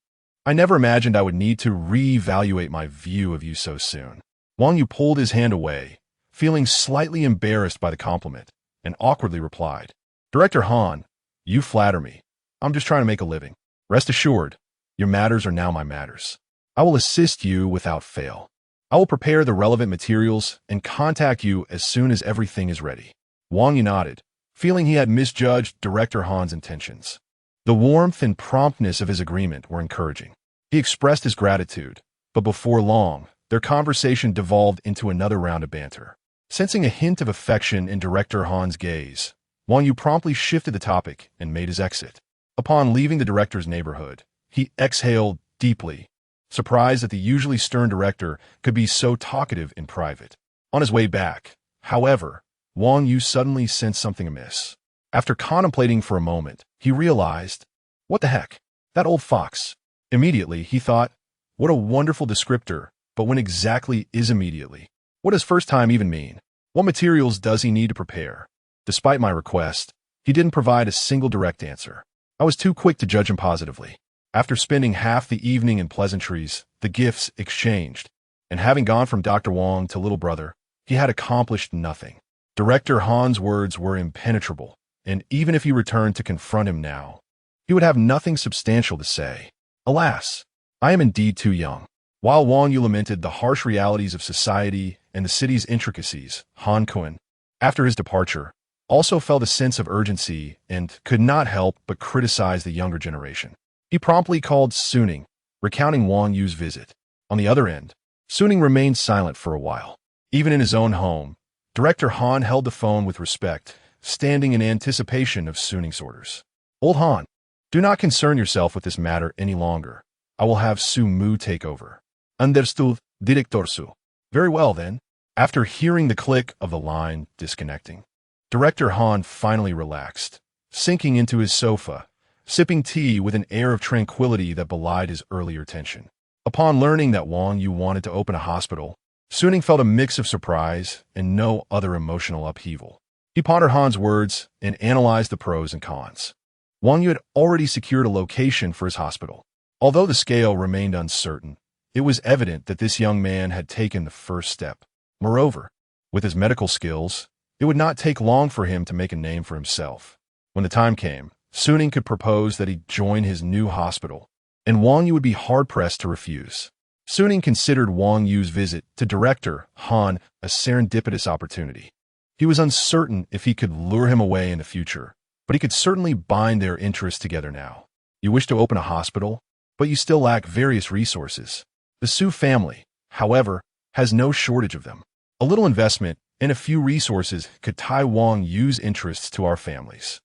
I never imagined I would need to reevaluate my view of you so soon. Wang Yu pulled his hand away, feeling slightly embarrassed by the compliment, and awkwardly replied, Director Han, you flatter me. I'm just trying to make a living. Rest assured, your matters are now my matters. I will assist you without fail. I will prepare the relevant materials and contact you as soon as everything is ready. Wang Yu nodded, feeling he had misjudged Director Han's intentions. The warmth and promptness of his agreement were encouraging. He expressed his gratitude, but before long, their conversation devolved into another round of banter. Sensing a hint of affection in Director Han's gaze, Wang Yu promptly shifted the topic and made his exit. Upon leaving the director's neighborhood, he exhaled deeply, surprised that the usually stern director could be so talkative in private. On his way back, however, Wang Yu suddenly sensed something amiss. After contemplating for a moment, he realized, what the heck? That old fox. Immediately, he thought, what a wonderful descriptor, but when exactly is immediately? What does first time even mean? What materials does he need to prepare? Despite my request, he didn't provide a single direct answer. I was too quick to judge him positively. After spending half the evening in pleasantries, the gifts exchanged, and having gone from Dr. Wang to little brother, he had accomplished nothing. Director Han's words were impenetrable, and even if he returned to confront him now, he would have nothing substantial to say. Alas, I am indeed too young. While Wang Yu lamented the harsh realities of society and the city's intricacies, Han Kun, after his departure, also felt a sense of urgency and could not help but criticize the younger generation. He promptly called Suning, recounting Wang Yu's visit. On the other end, Suning remained silent for a while. Even in his own home, Director Han held the phone with respect, standing in anticipation of Suning's orders. Old Han, do not concern yourself with this matter any longer. I will have Su Mu take over. Understood, Director Su. Very well, then. After hearing the click of the line disconnecting, Director Han finally relaxed, sinking into his sofa, sipping tea with an air of tranquility that belied his earlier tension. Upon learning that Wang Yu wanted to open a hospital, Suning felt a mix of surprise and no other emotional upheaval. He pondered Han's words and analyzed the pros and cons. Wang Yu had already secured a location for his hospital. Although the scale remained uncertain, it was evident that this young man had taken the first step. Moreover, with his medical skills, it would not take long for him to make a name for himself. When the time came, Suning could propose that he join his new hospital, and Wang Yu would be hard-pressed to refuse. Suning considered Wang Yu's visit to Director Han a serendipitous opportunity. He was uncertain if he could lure him away in the future, but he could certainly bind their interests together now. You wish to open a hospital, but you still lack various resources. The Su family, however, has no shortage of them. A little investment and a few resources could tie Wang Yu's interests to our families.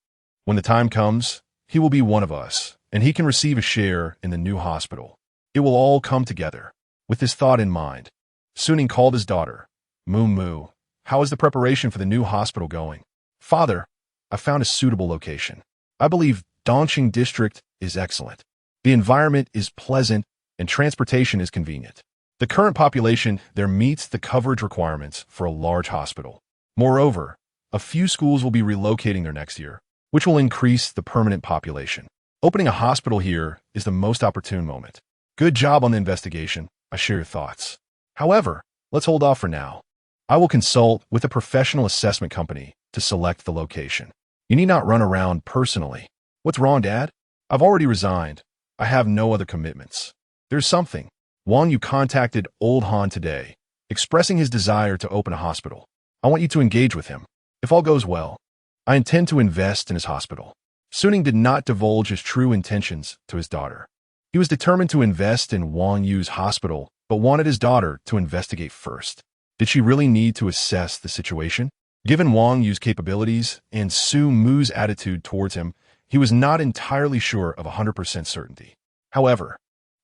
When the time comes, he will be one of us, and he can receive a share in the new hospital. It will all come together. With this thought in mind, Suning called his daughter. Moo, how is the preparation for the new hospital going? Father, I found a suitable location. I believe Dongqing District is excellent. The environment is pleasant, and transportation is convenient. The current population there meets the coverage requirements for a large hospital. Moreover, a few schools will be relocating there next year, which will increase the permanent population. Opening a hospital here is the most opportune moment. Good job on the investigation. I share your thoughts. However, let's hold off for now. I will consult with a professional assessment company to select the location. You need not run around personally. What's wrong, Dad? I've already resigned. I have no other commitments. There's something. Wang Yu contacted old Han today, expressing his desire to open a hospital. I want you to engage with him. If all goes well, I intend to invest in his hospital. Suning did not divulge his true intentions to his daughter. He was determined to invest in Wang Yu's hospital, but wanted his daughter to investigate first. Did she really need to assess the situation? Given Wang Yu's capabilities and Su Mu's attitude towards him, he was not entirely sure of 100% certainty. However,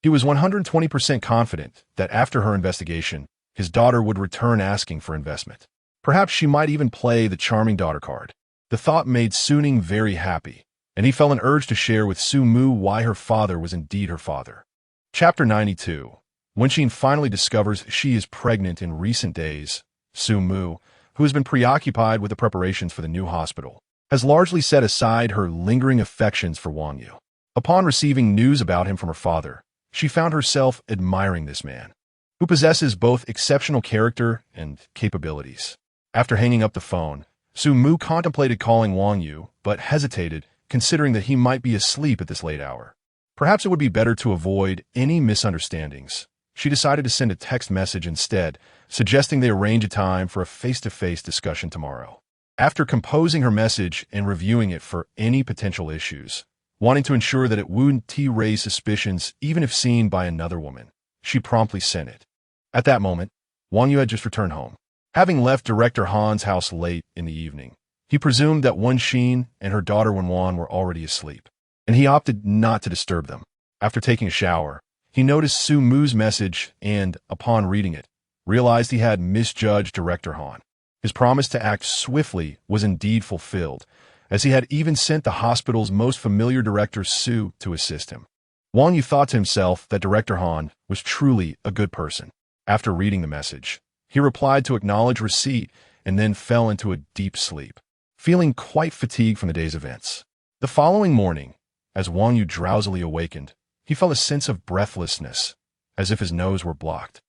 he was 120% confident that after her investigation, his daughter would return asking for investment. Perhaps she might even play the charming daughter card. The thought made Suning very happy, and he felt an urge to share with Su Mu why her father was indeed her father. Chapter 92. When she finally discovers she is pregnant in recent days, Su Mu, who has been preoccupied with the preparations for the new hospital, has largely set aside her lingering affections for Wang Yu. Upon receiving news about him from her father, she found herself admiring this man, who possesses both exceptional character and capabilities. After hanging up the phone, Su Mu contemplated calling Wang Yu, but hesitated, considering that he might be asleep at this late hour. Perhaps it would be better to avoid any misunderstandings, she decided to send a text message instead, suggesting they arrange a time for a face-to-face discussion tomorrow. After composing her message and reviewing it for any potential issues, wanting to ensure that it wouldn't raise suspicions even if seen by another woman, she promptly sent it. At that moment, Wang Yu had just returned home. Having left Director Han's house late in the evening, he presumed that Wen Xin and her daughter Wenwan were already asleep, and he opted not to disturb them. After taking a shower, he noticed Su Mu's message and, upon reading it, realized he had misjudged Director Han. His promise to act swiftly was indeed fulfilled, as he had even sent the hospital's most familiar director Su to assist him. Wang Yu thought to himself that Director Han was truly a good person. After reading the message, he replied to acknowledge receipt and then fell into a deep sleep, feeling quite fatigued from the day's events. The following morning, as Wang Yu drowsily awakened, he felt a sense of breathlessness, as if his nose were blocked.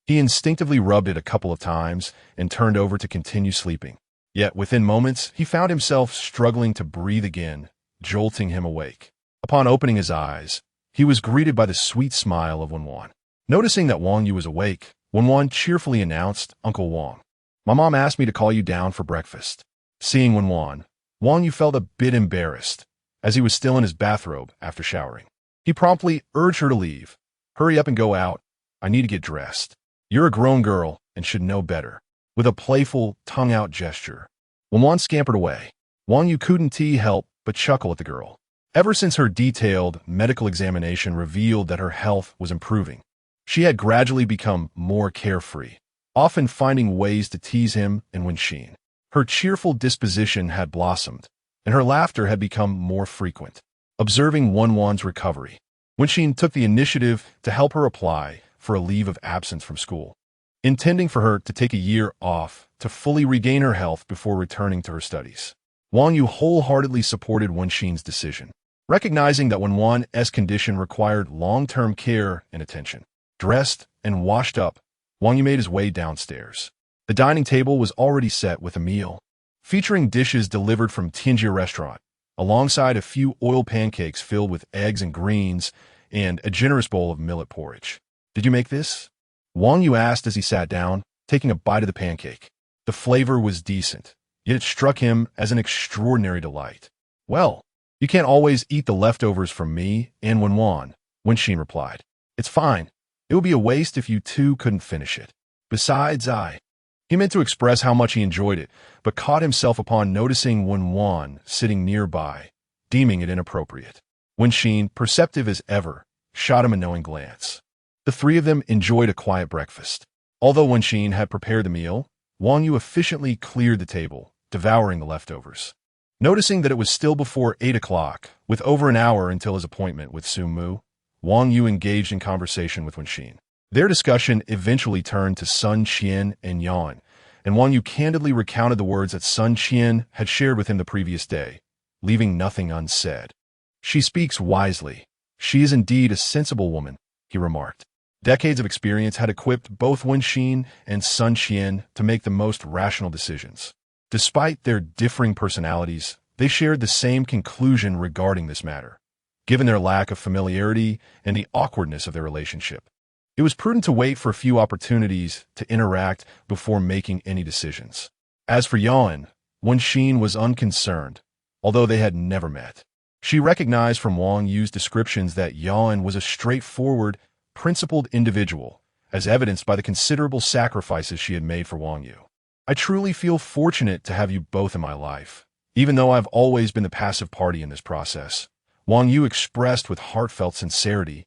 He instinctively rubbed it a couple of times and turned over to continue sleeping. Yet within moments, he found himself struggling to breathe again, jolting him awake. Upon opening his eyes, he was greeted by the sweet smile of Wenwan. Noticing that Wang Yu was awake, Wenwan cheerfully announced, "Uncle Wang, my mom asked me to call you down for breakfast." Seeing Wenwan, Wang Yu felt a bit embarrassed, as he was still in his bathrobe after showering. He promptly urged her to leave. "Hurry up and go out. I need to get dressed. You're a grown girl and should know better." With a playful, tongue-out gesture, Wenwan scampered away. Wang Yu couldn't help but chuckle at the girl. Ever since her detailed medical examination revealed that her health was improving, she had gradually become more carefree, often finding ways to tease him and Wen Xin. Her cheerful disposition had blossomed, and her laughter had become more frequent. Observing Wenwan's recovery, Wen Xin took the initiative to help her apply for a leave of absence from school, intending for her to take a year off to fully regain her health before returning to her studies. Wang Yu wholeheartedly supported Wen Xin's decision, recognizing that Wenwan's condition required long-term care and attention. Dressed and washed up, Wang Yu made his way downstairs. The dining table was already set with a meal, featuring dishes delivered from Tianjia restaurant, alongside a few oil pancakes filled with eggs and greens and a generous bowl of millet porridge. "Did you make this?" Wang Yu asked as he sat down, taking a bite of the pancake. The flavor was decent, yet it struck him as an extraordinary delight. "Well, you can't always eat the leftovers from me and Wenwan," Wen Xin replied. "It's fine. It would be a waste if you two couldn't finish it. Besides, He meant to express how much he enjoyed it, but caught himself upon noticing Wenwan sitting nearby, deeming it inappropriate. Wen Xin, perceptive as ever, shot him a knowing glance. The three of them enjoyed a quiet breakfast. Although Wen Xin had prepared the meal, Wang Yu efficiently cleared the table, devouring the leftovers. Noticing that it was still before 8 o'clock, with over an hour until his appointment with Su Mu, Wang Yu engaged in conversation with Wen Xin. Their discussion eventually turned to Sun Qian and Yan, and Wang Yu candidly recounted the words that Sun Qian had shared with him the previous day, leaving nothing unsaid. "She speaks wisely. She is indeed a sensible woman," he remarked. Decades of experience had equipped both Wen Xin and Sun Qian to make the most rational decisions. Despite their differing personalities, they shared the same conclusion regarding this matter, given their lack of familiarity and the awkwardness of their relationship. It was prudent to wait for a few opportunities to interact before making any decisions. As for Yan, Wen Xin was unconcerned, although they had never met. She recognized from Wang Yu's descriptions that Yan was a straightforward, principled individual, as evidenced by the considerable sacrifices she had made for Wang Yu. "I truly feel fortunate to have you both in my life, even though I've always been the passive party in this process," Wang Yu expressed with heartfelt sincerity,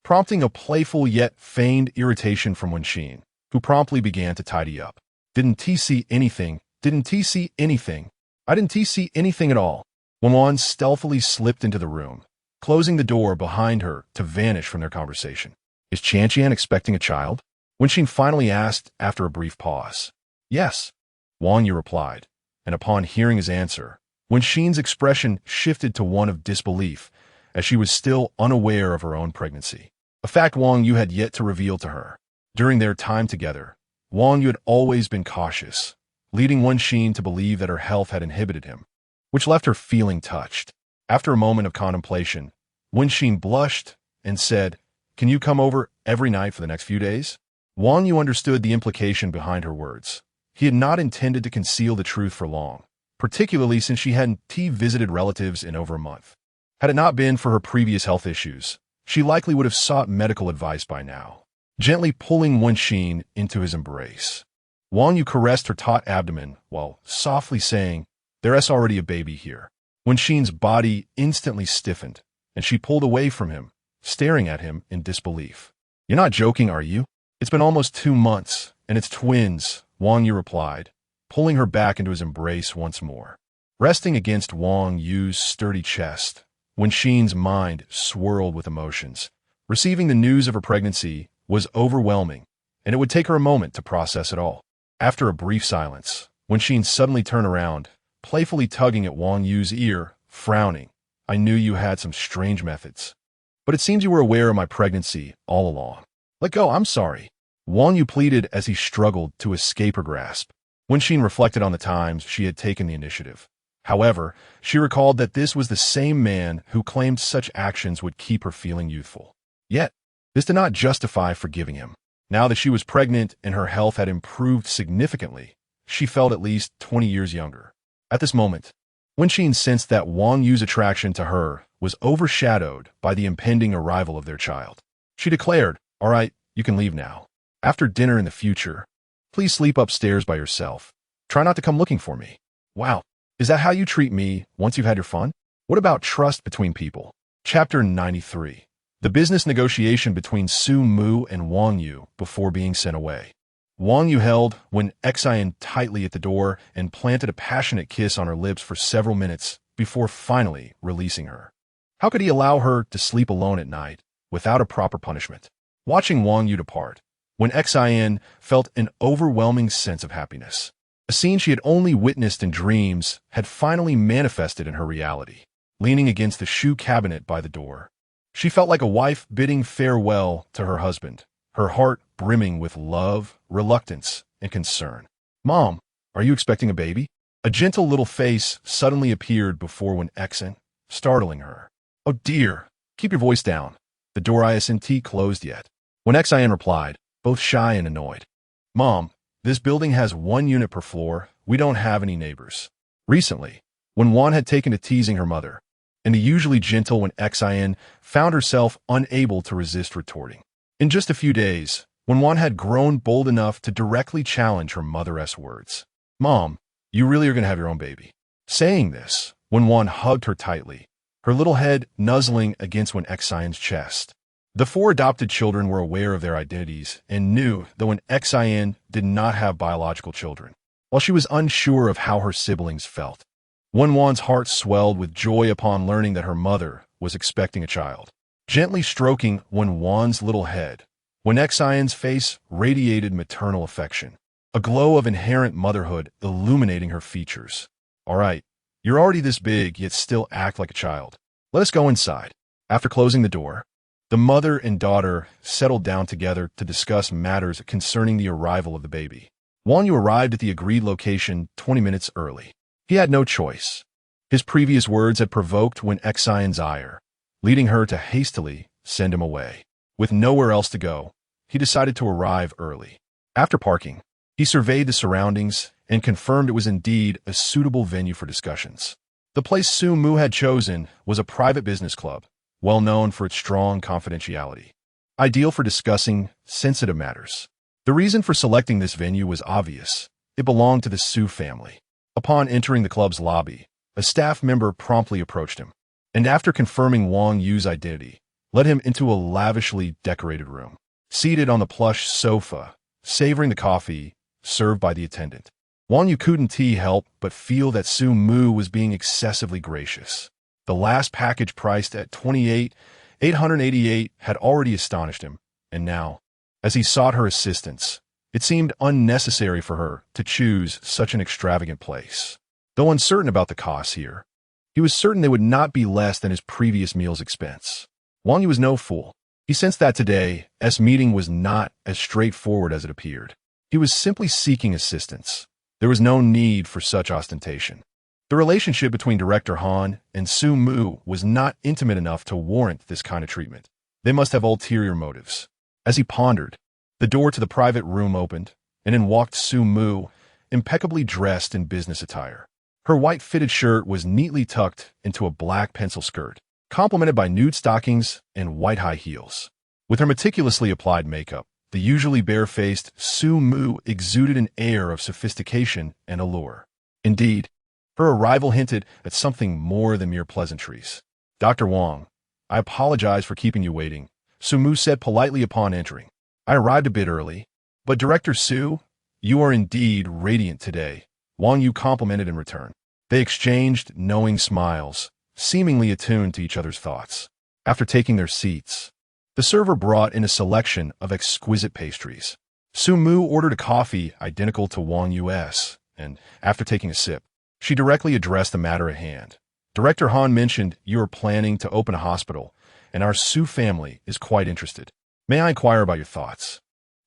prompting a playful yet feigned irritation from Wen Xin, who promptly began to tidy up. "Didn't he see anything? Didn't he see anything? I didn't see anything at all." Wenwan stealthily slipped into the room, closing the door behind her to vanish from their conversation. "Is Qian expecting a child?" Wen Xin finally asked after a brief pause. "Yes," Wang Yu replied, and upon hearing his answer, Wen Xin's expression shifted to one of disbelief, as she was still unaware of her own pregnancy, a fact Wang Yu had yet to reveal to her. During their time together, Wang Yu had always been cautious, leading Wen Xin to believe that her health had inhibited him, which left her feeling touched. After a moment of contemplation, Wen Xin blushed and said, Can you come over every night for the next few days? Wang Yu understood the implication behind her words. He had not intended to conceal the truth for long, particularly since she hadn't visited relatives in over a month. Had it not been for her previous health issues, she likely would have sought medical advice by now. Gently pulling Wenxin into his embrace, Wang Yu caressed her taut abdomen while softly saying, "There's already a baby here." Wenxin's body instantly stiffened, and she pulled away from him, staring at him in disbelief. "You're not joking, are you? It's been almost 2 months, and it's twins," Wang Yu replied, pulling her back into his embrace once more. Resting against Wang Yu's sturdy chest, Wenxin's mind swirled with emotions. Receiving the news of her pregnancy was overwhelming, and it would take her a moment to process it all. After a brief silence, Wenxin suddenly turned around, playfully tugging at Wang Yu's ear, frowning. "I knew you had some strange methods, but it seems you were aware of my pregnancy all along." "Let go, I'm sorry," Wang Yu pleaded as he struggled to escape her grasp. Wenxin reflected on the times she had taken the initiative. However, she recalled that this was the same man who claimed such actions would keep her feeling youthful. Yet, this did not justify forgiving him. Now that she was pregnant and her health had improved significantly, she felt at least 20 years younger. At this moment, Wenxin sensed that Wang Yu's attraction to her was overshadowed by the impending arrival of their child. She declared, "All right, you can leave now. After dinner in the future, please sleep upstairs by yourself. Try not to come looking for me." Wow, is that how you treat me once you've had your fun? What about trust between people? Chapter 93. The business negotiation between Su Mu and Wang Yu before being sent away. Wang Yu held Wen Xian tightly at the door and planted a passionate kiss on her lips for several minutes before finally releasing her. How could he allow her to sleep alone at night without a proper punishment? Watching Wang Yu depart, Wen Xian felt an overwhelming sense of happiness. A scene she had only witnessed in dreams had finally manifested in her reality. Leaning against the shoe cabinet by the door, she felt like a wife bidding farewell to her husband, her heart brimming with love, reluctance, and concern. "Mom, are you expecting a baby?" A gentle little face suddenly appeared before Wen Xian, startling her. "Oh dear, keep your voice down. The door isn't closed yet." Wen Xian replied, both shy and annoyed. "Mom, this building has 1 unit per floor. We don't have any neighbors." Recently, when Wan had taken to teasing her mother, and the usually gentle Wen Xian found herself unable to resist retorting. In just a few days, when Wan had grown bold enough to directly challenge her mother's words. "Mom, you really are going to have your own baby." Saying this, when Wan hugged her tightly, her little head nuzzling against Wen Xian's chest. The 4 adopted children were aware of their identities and knew that Wen Xian did not have biological children. While she was unsure of how her siblings felt, Wen Wan's heart swelled with joy upon learning that her mother was expecting a child. Gently stroking Wen Wan's little head, Wen Xian's face radiated maternal affection, a glow of inherent motherhood illuminating her features. "All right, you're already this big, yet still act like a child. Let us go inside." After closing the door, the mother and daughter settled down together to discuss matters concerning the arrival of the baby. Wang Yu arrived at the agreed location 20 minutes early. He had no choice. His previous words had provoked Wen Xian's ire, leading her to hastily send him away. With nowhere else to go, he decided to arrive early. After parking, he surveyed the surroundings and confirmed it was indeed a suitable venue for discussions. The place Su Mu had chosen was a private business club, well known for its strong confidentiality, ideal for discussing sensitive matters. The reason for selecting this venue was obvious. It belonged to the Su family. Upon entering the club's lobby, a staff member promptly approached him, and after confirming Wang Yu's identity, led him into a lavishly decorated room. Seated on the plush sofa, savoring the coffee served by the attendant, Wang Yu couldn't help but feel that Su Mu was being excessively gracious. The last package priced at $28,888 had already astonished him, and now, as he sought her assistance, it seemed unnecessary for her to choose such an extravagant place. Though uncertain about the costs here, he was certain they would not be less than his previous meal's expense. Wang Yu was no fool. He sensed that today's meeting was not as straightforward as it appeared. He was simply seeking assistance. There was no need for such ostentation. The relationship between Director Han and Su Mu was not intimate enough to warrant this kind of treatment. They must have ulterior motives. As he pondered, the door to the private room opened, and in walked Su Mu, impeccably dressed in business attire. Her white fitted shirt was neatly tucked into a black pencil skirt, complemented by nude stockings and white high heels. With her meticulously applied makeup, the usually bare-faced Su Mu exuded an air of sophistication and allure. Indeed, her arrival hinted at something more than mere pleasantries. "Dr. Wang, I apologize for keeping you waiting," Su Mu said politely upon entering. "I arrived a bit early, but Director Su, you are indeed radiant today," Wang Yu complimented in return. They exchanged knowing smiles, seemingly attuned to each other's thoughts. After taking their seats, the server brought in a selection of exquisite pastries. Su Mu ordered a coffee identical to Wang Yu's, and after taking a sip, she directly addressed the matter at hand. "Director Han mentioned you are planning to open a hospital, and our Su family is quite interested. May I inquire about your thoughts?"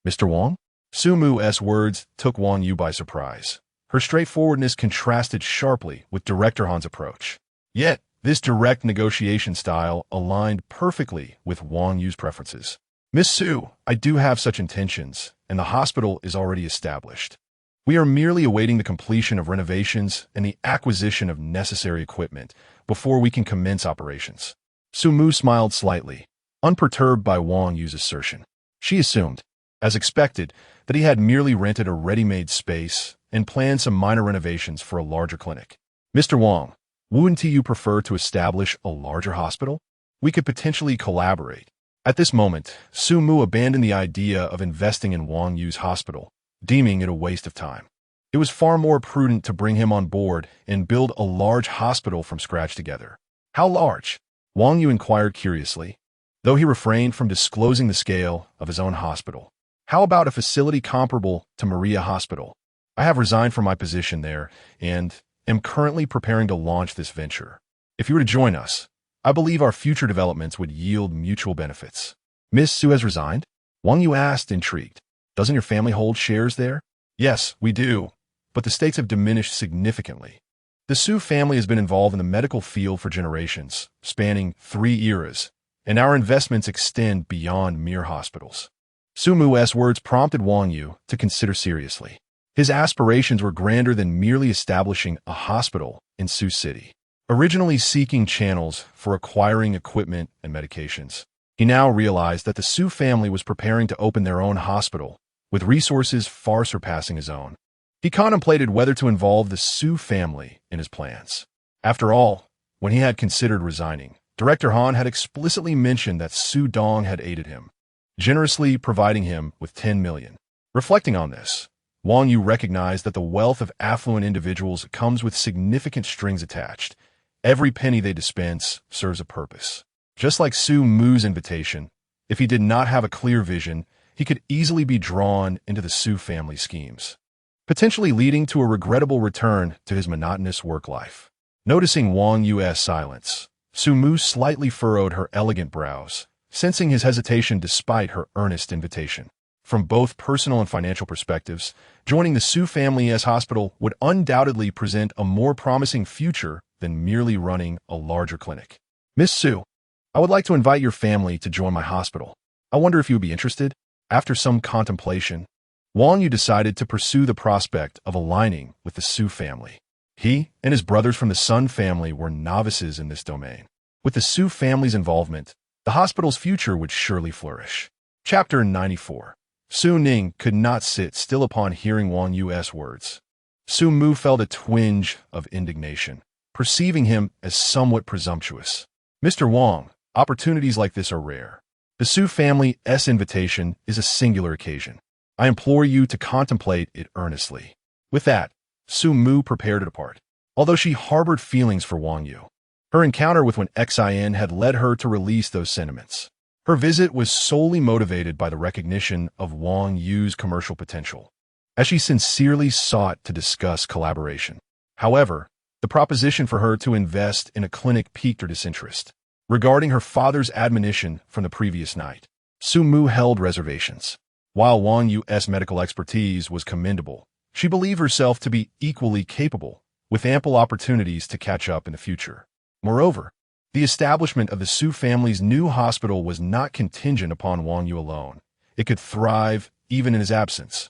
"Mr. Wang?" Su Mu's words took Wang Yu by surprise. Her straightforwardness contrasted sharply with Director Han's approach. Yet, this direct negotiation style aligned perfectly with Wang Yu's preferences. "Miss Su, I do have such intentions, and the hospital is already established. We are merely awaiting the completion of renovations and the acquisition of necessary equipment before we can commence operations." Su Mu smiled slightly, unperturbed by Wang Yu's assertion. She assumed, as expected, that he had merely rented a ready-made space and planned some minor renovations for a larger clinic. "Mr. Wang, wouldn't you prefer to establish a larger hospital? We could potentially collaborate." At this moment, Su Mu abandoned the idea of investing in Wang Yu's hospital, deeming it a waste of time. It was far more prudent to bring him on board and build a large hospital from scratch together. "How large?" Wang Yu inquired curiously, though he refrained from disclosing the scale of his own hospital. "How about a facility comparable to Maria Hospital? I have resigned from my position there and am currently preparing to launch this venture. If you were to join us, I believe our future developments would yield mutual benefits." "Miss Su has resigned?" Wang Yu asked, intrigued. "Doesn't your family hold shares there?" "Yes, we do, but the stakes have diminished significantly. The Su family has been involved in the medical field for generations, spanning 3 eras, and our investments extend beyond mere hospitals." Su Mu's words prompted Wang Yu to consider seriously. His aspirations were grander than merely establishing a hospital in Sioux City. Originally seeking channels for acquiring equipment and medications, he now realized that the Sioux family was preparing to open their own hospital, with resources far surpassing his own. He contemplated whether to involve the Sioux family in his plans. After all, when he had considered resigning, Director Han had explicitly mentioned that Su Dong had aided him, generously providing him with 10 million. Reflecting on this, Wang Yu recognized that the wealth of affluent individuals comes with significant strings attached. Every penny they dispense serves a purpose. Just like Su Mu's invitation, if he did not have a clear vision, he could easily be drawn into the Su family schemes, potentially leading to a regrettable return to his monotonous work life. Noticing Wang Yu's silence, Su Mu slightly furrowed her elegant brows, sensing his hesitation despite her earnest invitation. From both personal and financial perspectives, joining the Su family's hospital would undoubtedly present a more promising future than merely running a larger clinic. "Miss Su, I would like to invite your family to join my hospital. I wonder if you would be interested?" After some contemplation, Wang Yu decided to pursue the prospect of aligning with the Su family. He and his brothers from the Sun family were novices in this domain. With the Su family's involvement, the hospital's future would surely flourish. Chapter 94. Su Ning could not sit still upon hearing Wang Yu's words. Su Mu felt a twinge of indignation, perceiving him as somewhat presumptuous. "Mr. Wang, opportunities like this are rare. The Su family's invitation is a singular occasion. I implore you to contemplate it earnestly." With that, Su Mu prepared to depart. Although she harbored feelings for Wang Yu, her encounter with Wen Xin had led her to release those sentiments. Her visit was solely motivated by the recognition of Wang Yu's commercial potential, as she sincerely sought to discuss collaboration. However, the proposition for her to invest in a clinic piqued her disinterest. Regarding her father's admonition from the previous night, Su Mu held reservations. While Wang Yu's medical expertise was commendable, she believed herself to be equally capable, with ample opportunities to catch up in the future. Moreover, The establishment of the Su family's new hospital was not contingent upon Wang Yu alone. It could thrive even in his absence.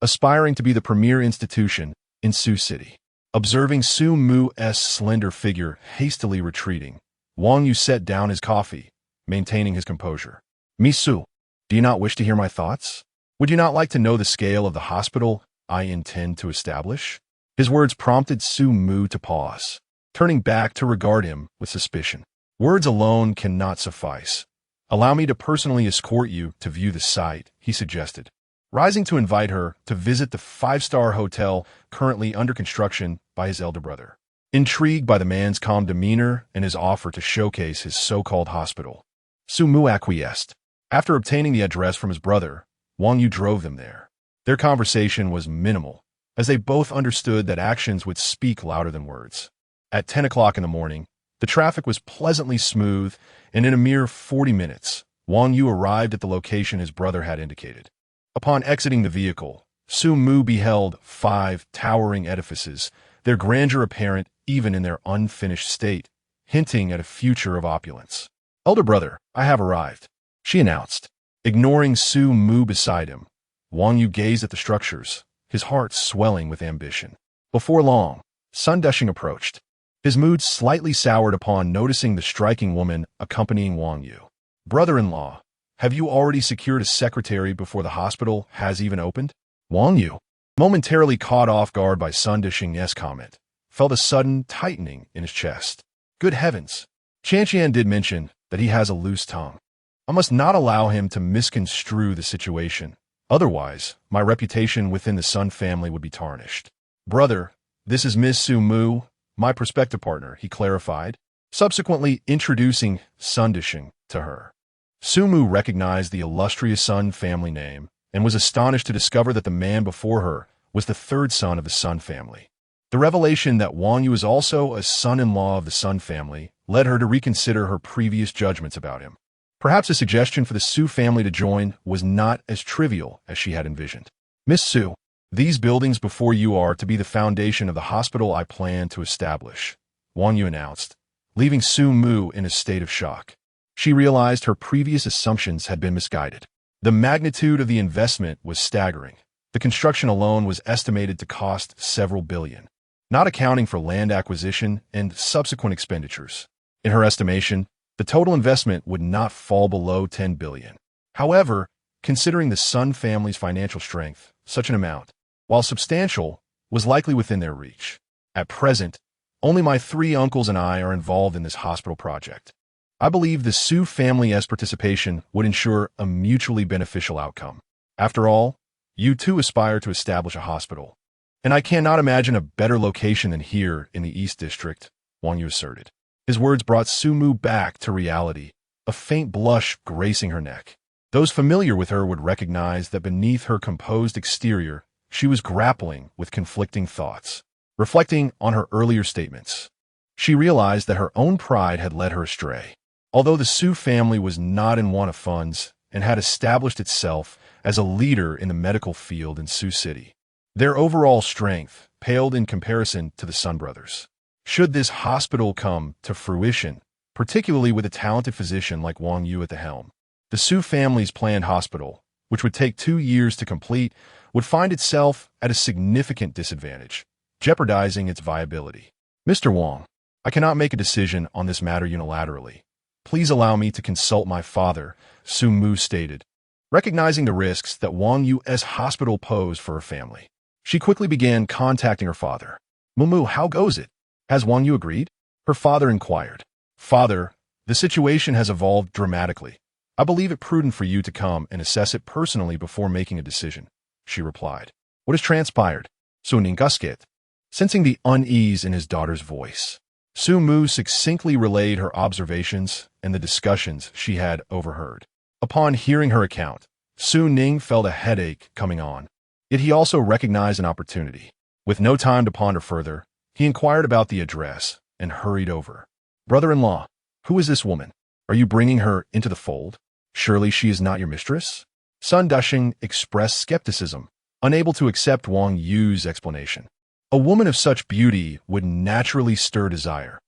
Aspiring to be the premier institution in Su City. Observing Su Mu's slender figure hastily retreating, Wang Yu set down his coffee, maintaining his composure. Miss Su, do you not wish to hear my thoughts? Would you not like to know the scale of the hospital I intend to establish? His words prompted Su Mu to pause, turning back to regard him with suspicion. Words alone cannot suffice. Allow me to personally escort you to view the site, he suggested, rising to invite her to visit the five-star hotel currently under construction by his elder brother. Intrigued by the man's calm demeanor and his offer to showcase his so-called hospital, Su Mu acquiesced. After obtaining the address from his brother, Wang Yu drove them there. Their conversation was minimal, as they both understood that actions would speak louder than words. At 10 o'clock in the morning, the traffic was pleasantly smooth, and in a mere 40 minutes, Wang Yu arrived at the location his brother had indicated. Upon exiting the vehicle, Su Mu beheld 5 towering edifices, their grandeur apparent even in their unfinished state, hinting at a future of opulence. "Elder brother, I have arrived," she announced. Ignoring Su Mu beside him, Wang Yu gazed at the structures, his heart swelling with ambition. Before long, Sun Dushing approached. His mood slightly soured upon noticing the striking woman accompanying Wang Yu. "Brother-in-law, have you already secured a secretary before the hospital has even opened?" Wang Yu, momentarily caught off guard by Sun Dushing's comment, felt a sudden tightening in his chest. Good heavens! Chanqian did mention that he has a loose tongue. I must not allow him to misconstrue the situation. Otherwise, my reputation within the Sun family would be tarnished. "Brother, this is Miss Su Mu, my prospective partner," he clarified, subsequently introducing Sun Dushing to her. Su Mu recognized the illustrious Sun family name and was astonished to discover that the man before her was the third son of the Sun family. The revelation that Wang Yu is also a son-in-law of the Sun family led her to reconsider her previous judgments about him. Perhaps a suggestion for the Su family to join was not as trivial as she had envisioned. "Miss Su, these buildings before you are to be the foundation of the hospital I plan to establish," Wang Yu announced, leaving Su Mu in a state of shock. She realized her previous assumptions had been misguided. The magnitude of the investment was staggering. The construction alone was estimated to cost several billion, not accounting for land acquisition and subsequent expenditures. In her estimation, the total investment would not fall below 10 billion. However, considering the Sun family's financial strength, such an amount, while substantial, was likely within their reach. At present, only my 3 uncles and I are involved in this hospital project. I believe the Su family's participation would ensure a mutually beneficial outcome. After all, you too aspire to establish a hospital, and I cannot imagine a better location than here in the East District, Wang Yu asserted. His words brought Su Mu back to reality, a faint blush gracing her neck. Those familiar with her would recognize that beneath her composed exterior, she was grappling with conflicting thoughts. Reflecting on her earlier statements, she realized that her own pride had led her astray. Although the Su family was not in want of funds and had established itself as a leader in the medical field in Su City, their overall strength paled in comparison to the Sun brothers. Should this hospital come to fruition, particularly with a talented physician like Wang Yu at the helm, the Su family's planned hospital, which would take 2 years to complete, would find itself at a significant disadvantage, jeopardizing its viability. "Mr. Wang, I cannot make a decision on this matter unilaterally. Please allow me to consult my father," Su Mu stated, recognizing the risks that Wang Yu's hospital posed for her family. She quickly began contacting her father. "Mumu, how goes it? Has Wang Yu agreed?" Her father inquired. "Father, the situation has evolved dramatically. I believe it prudent for you to come and assess it personally before making a decision," she replied. "What has transpired?" Su Ning gusket, sensing the unease in his daughter's voice. Su Mu succinctly relayed her observations and the discussions she had overheard. Upon hearing her account, Su Ning felt a headache coming on. Yet he also recognized an opportunity. With no time to ponder further, he inquired about the address and hurried over. "Brother-in-law, who is this woman? Are you bringing her into the fold? Surely she is not your mistress?" Sun Dushing expressed skepticism, unable to accept Wang Yu's explanation. A woman of such beauty would naturally stir desire.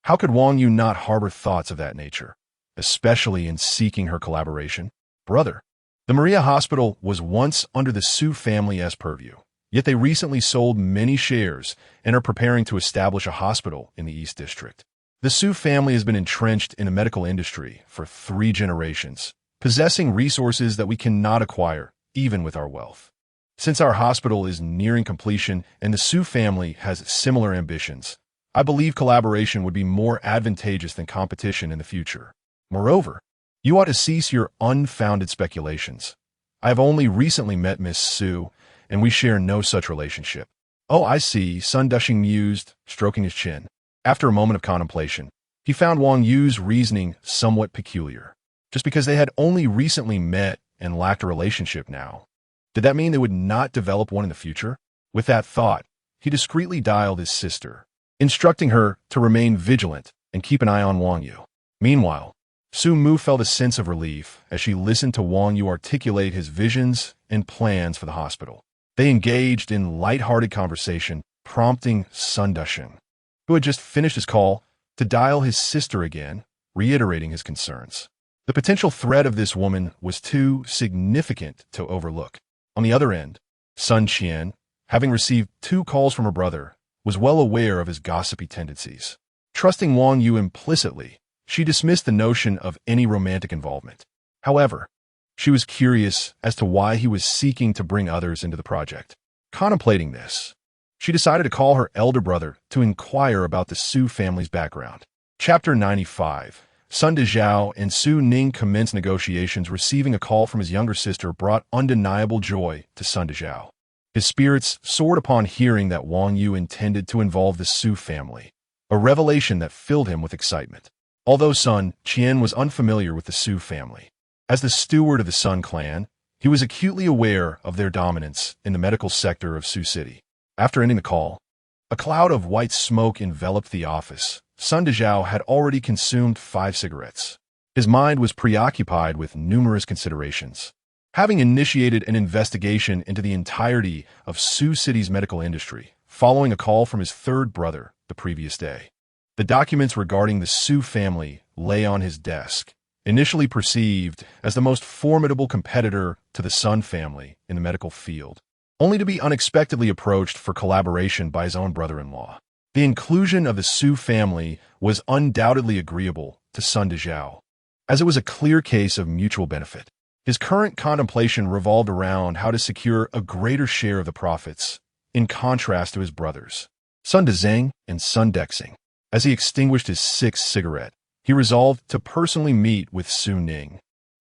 How could Wang Yu not harbor thoughts of that nature, especially in seeking her collaboration? Brother. The Maria Hospital was once under the Su family's purview, yet they recently sold many shares and are preparing to establish a hospital in the East District. The Su family has been entrenched in the medical industry for 3 generations, possessing resources that we cannot acquire, even with our wealth. Since our hospital is nearing completion and the Su family has similar ambitions, I believe collaboration would be more advantageous than competition in the future. Moreover, you ought to cease your unfounded speculations. I have only recently met Miss Su, and we share no such relationship. Oh, I see, Sun Dushing mused, stroking his chin. After a moment of contemplation, he found Wang Yu's reasoning somewhat peculiar. Just because they had only recently met and lacked a relationship now, did that mean they would not develop one in the future? With that thought, he discreetly dialed his sister, instructing her to remain vigilant and keep an eye on Wang Yu. Meanwhile, Su Mu felt a sense of relief as she listened to Wang Yu articulate his visions and plans for the hospital. They engaged in lighthearted conversation, prompting Sun Dusheng, who had just finished his call, to dial his sister again, reiterating his concerns. The potential threat of this woman was too significant to overlook. On the other end, Sun Qian, having received 2 calls from her brother, was well aware of his gossipy tendencies. Trusting Wang Yu implicitly, she dismissed the notion of any romantic involvement. However, she was curious as to why he was seeking to bring others into the project. Contemplating this, she decided to call her elder brother to inquire about the Su family's background. Chapter 95. Sun Dezhao and Su Ning commenced negotiations. Receiving a call from his younger sister brought undeniable joy to Sun Dezhao. His spirits soared upon hearing that Wang Yu intended to involve the Su family, a revelation that filled him with excitement. Although Sun Qian was unfamiliar with the Su family, as the steward of the Sun clan, he was acutely aware of their dominance in the medical sector of Su City. After ending the call, a cloud of white smoke enveloped the office. Sun Dezhao had already consumed 5 cigarettes. His mind was preoccupied with numerous considerations. Having initiated an investigation into the entirety of Su City's medical industry, following a call from his 3rd brother the previous day, the documents regarding the Su family lay on his desk. Initially perceived as the most formidable competitor to the Sun family in the medical field, only to be unexpectedly approached for collaboration by his own brother-in-law. The inclusion of the Su family was undoubtedly agreeable to Sun Dezhao, as it was a clear case of mutual benefit. His current contemplation revolved around how to secure a greater share of the profits, in contrast to his brothers, Sun Dezheng and Sun Dexing. As he extinguished his 6th cigarette, he resolved to personally meet with Su Ning.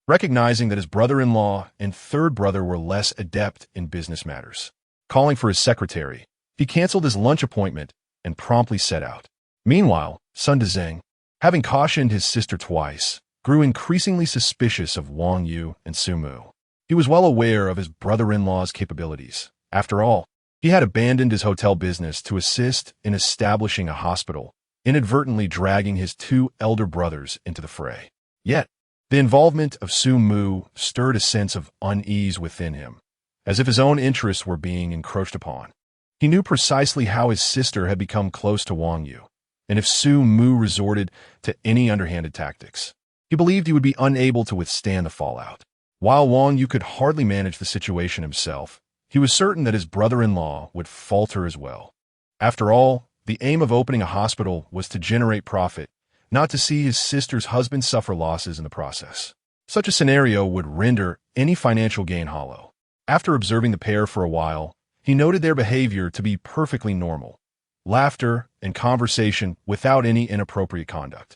Recognizing that his brother-in-law and 3rd brother were less adept in business matters. Calling for his secretary, he canceled his lunch appointment and promptly set out. Meanwhile, Sun Dezheng, having cautioned his sister twice, grew increasingly suspicious of Wang Yu and Su Mu. He was well aware of his brother-in-law's capabilities. After all, he had abandoned his hotel business to assist in establishing a hospital, inadvertently dragging his 2 elder brothers into the fray. Yet, the involvement of Su Mu stirred a sense of unease within him, as if his own interests were being encroached upon. He knew precisely how his sister had become close to Wang Yu, and if Su Mu resorted to any underhanded tactics, he believed he would be unable to withstand the fallout. While Wang Yu could hardly manage the situation himself, he was certain that his brother-in-law would falter as well. After all, the aim of opening a hospital was to generate profit, not to see his sister's husband suffer losses in the process. Such a scenario would render any financial gain hollow. After observing the pair for a while, he noted their behavior to be perfectly normal, laughter and conversation without any inappropriate conduct.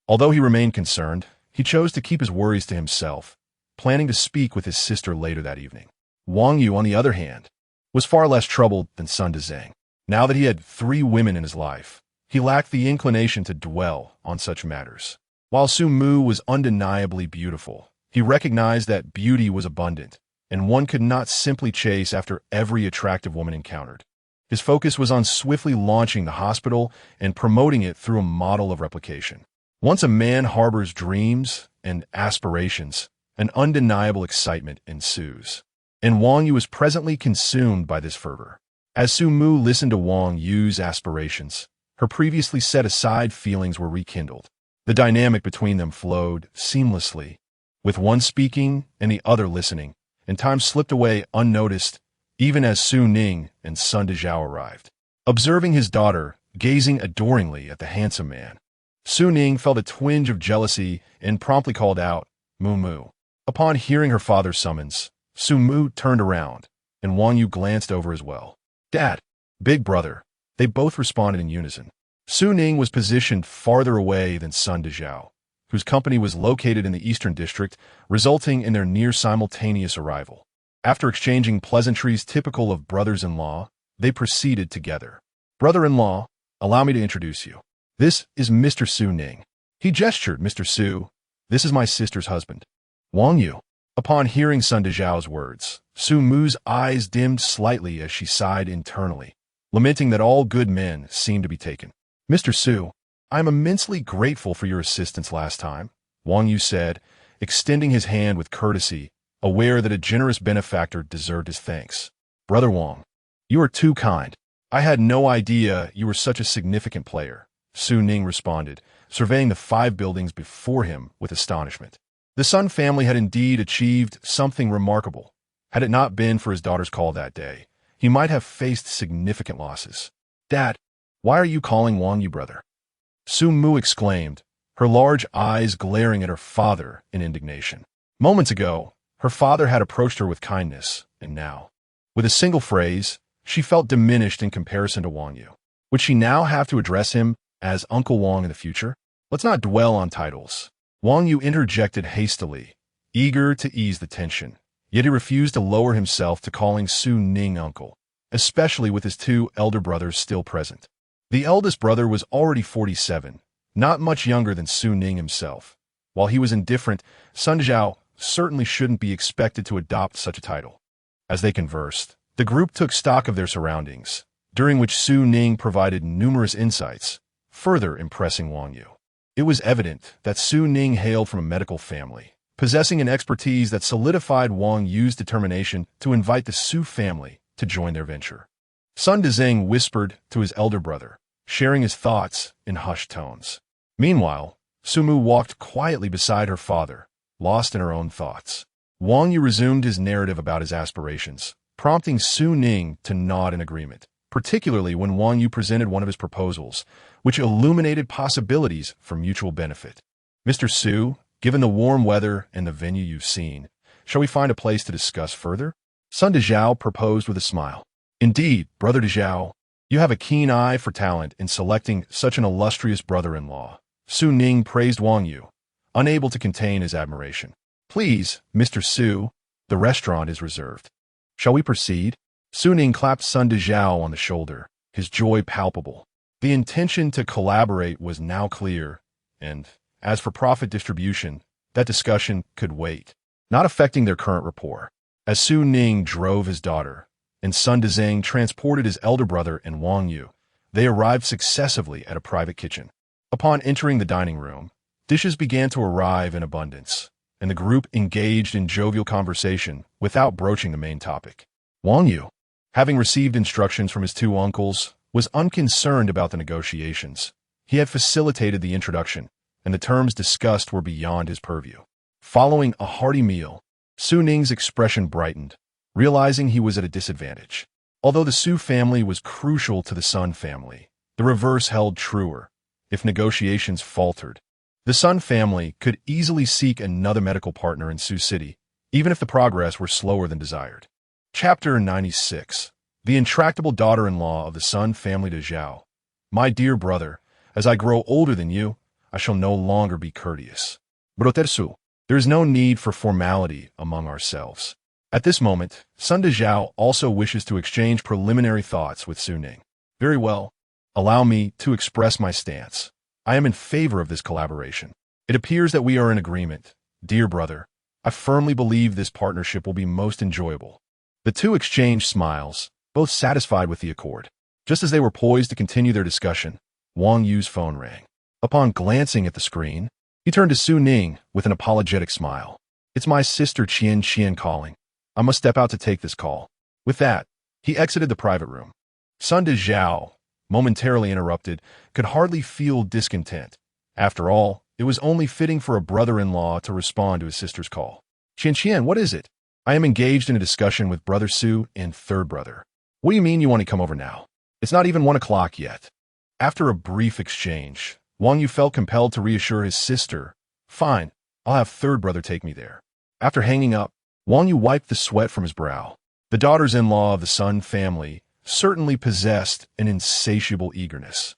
Although he remained concerned, he chose to keep his worries to himself, planning to speak with his sister later that evening. Wang Yu, on the other hand, was far less troubled than Sun Dezheng. Now that he had 3 women in his life, he lacked the inclination to dwell on such matters. While Su Mu was undeniably beautiful, he recognized that beauty was abundant, and one could not simply chase after every attractive woman encountered. His focus was on swiftly launching the hospital and promoting it through a model of replication. Once a man harbors dreams and aspirations, an undeniable excitement ensues, and Wang Yu was presently consumed by this fervor. As Su Mu listened to Wang Yu's aspirations, Her previously set-aside feelings were rekindled. The dynamic between them flowed seamlessly, with one speaking and the other listening, and time slipped away unnoticed, even as Su Ning and Sun Dezhao arrived. Observing his daughter, gazing adoringly at the handsome man, Su Ning felt a twinge of jealousy and promptly called out, "Moo Moo." Upon hearing her father's summons, Su Mu turned around, and Wang Yu glanced over as well. "Dad, big brother," they both responded in unison. Su Ning was positioned farther away than Sun Dezhao, whose company was located in the Eastern District, resulting in their near-simultaneous arrival. After exchanging pleasantries typical of brothers-in-law, they proceeded together. "Brother-in-law, allow me to introduce you. This is Mr. Su Ning." He gestured, "Mr. Su, this is my sister's husband, Wang Yu." Upon hearing Sun Dezhao's words, Su Mu's eyes dimmed slightly as she sighed internally, lamenting that all good men seemed to be taken. "Mr. Su, I am immensely grateful for your assistance last time," Wang Yu said, extending his hand with courtesy, aware that a generous benefactor deserved his thanks. "Brother Wang, you are too kind. I had no idea you were such a significant player," Su Ning responded, surveying the 5 buildings before him with astonishment. The Sun family had indeed achieved something remarkable. Had it not been for his daughter's call that day, he might have faced significant losses. "Dad, why are you calling Wang Yu brother?" Su Mu exclaimed, her large eyes glaring at her father in indignation. Moments ago, her father had approached her with kindness, and now, with a single phrase, she felt diminished in comparison to Wang Yu. Would she now have to address him as Uncle Wang in the future? Let's not dwell on titles. Wang Yu interjected hastily, eager to ease the tension, yet he refused to lower himself to calling Su Ning uncle, especially with his 2 elder brothers still present. The eldest brother was already 47, not much younger than Su Ning himself. While he was indifferent, Sun Dezhao certainly shouldn't be expected to adopt such a title. As they conversed, the group took stock of their surroundings, during which Su Ning provided numerous insights, further impressing Wang Yu. It was evident that Su Ning hailed from a medical family, possessing an expertise that solidified Wang Yu's determination to invite the Su family to join their venture. Sun Dezheng whispered to his elder brother, sharing his thoughts in hushed tones. Meanwhile, Su Mu walked quietly beside her father, lost in her own thoughts. Wang Yu resumed his narrative about his aspirations, prompting Su Ning to nod in agreement, particularly when Wang Yu presented one of his proposals, which illuminated possibilities for mutual benefit. "Mr. Su, given the warm weather and the venue you've seen, shall we find a place to discuss further?" Sun Dezhao proposed with a smile. "Indeed, Brother Dezhao, you have a keen eye for talent in selecting such an illustrious brother-in-law." Su Ning praised Wang Yu, unable to contain his admiration. "Please, Mr. Su, the restaurant is reserved. Shall we proceed?" Su Ning clapped Sun Dezhao on the shoulder, his joy palpable. The intention to collaborate was now clear, and, as for profit distribution, that discussion could wait, not affecting their current rapport. As Su Ning drove his daughter, and Sun Dezheng transported his elder brother and Wang Yu, they arrived successively at a private kitchen. Upon entering the dining room, dishes began to arrive in abundance, and the group engaged in jovial conversation without broaching the main topic. Wang Yu, having received instructions from his 2 uncles, was unconcerned about the negotiations. He had facilitated the introduction, and the terms discussed were beyond his purview. Following a hearty meal, Su Ning's expression brightened, realizing he was at a disadvantage. Although the Su family was crucial to the Sun family, the reverse held truer. If negotiations faltered, the Sun family could easily seek another medical partner in Sioux City, even if the progress were slower than desired. Chapter 96. The intractable daughter-in-law of the Sun family de Zhao. "My dear brother, as I grow older than you, I shall no longer be courteous. Brother Su, there is no need for formality among ourselves." At this moment, Sun Dezhao also wishes to exchange preliminary thoughts with Su Ning. "Very well. Allow me to express my stance. I am in favor of this collaboration. It appears that we are in agreement. Dear brother, I firmly believe this partnership will be most enjoyable." The 2 exchanged smiles, both satisfied with the accord. Just as they were poised to continue their discussion, Wang Yu's phone rang. Upon glancing at the screen, he turned to Su Ning with an apologetic smile. "It's my sister Qian calling. I must step out to take this call." With that, he exited the private room. Sun Dezhao, momentarily interrupted, could hardly feel discontent. After all, it was only fitting for a brother-in-law to respond to his sister's call. Qian, what is it? I am engaged in a discussion with Brother Su and third brother. What do you mean you want to come over now? It's not even 1 o'clock yet. After a brief exchange, Wang Yu felt compelled to reassure his sister. Fine, I'll have third brother take me there. After hanging up, Wang Yu wiped the sweat from his brow. The daughters-in-law of the Sun family certainly possessed an insatiable eagerness.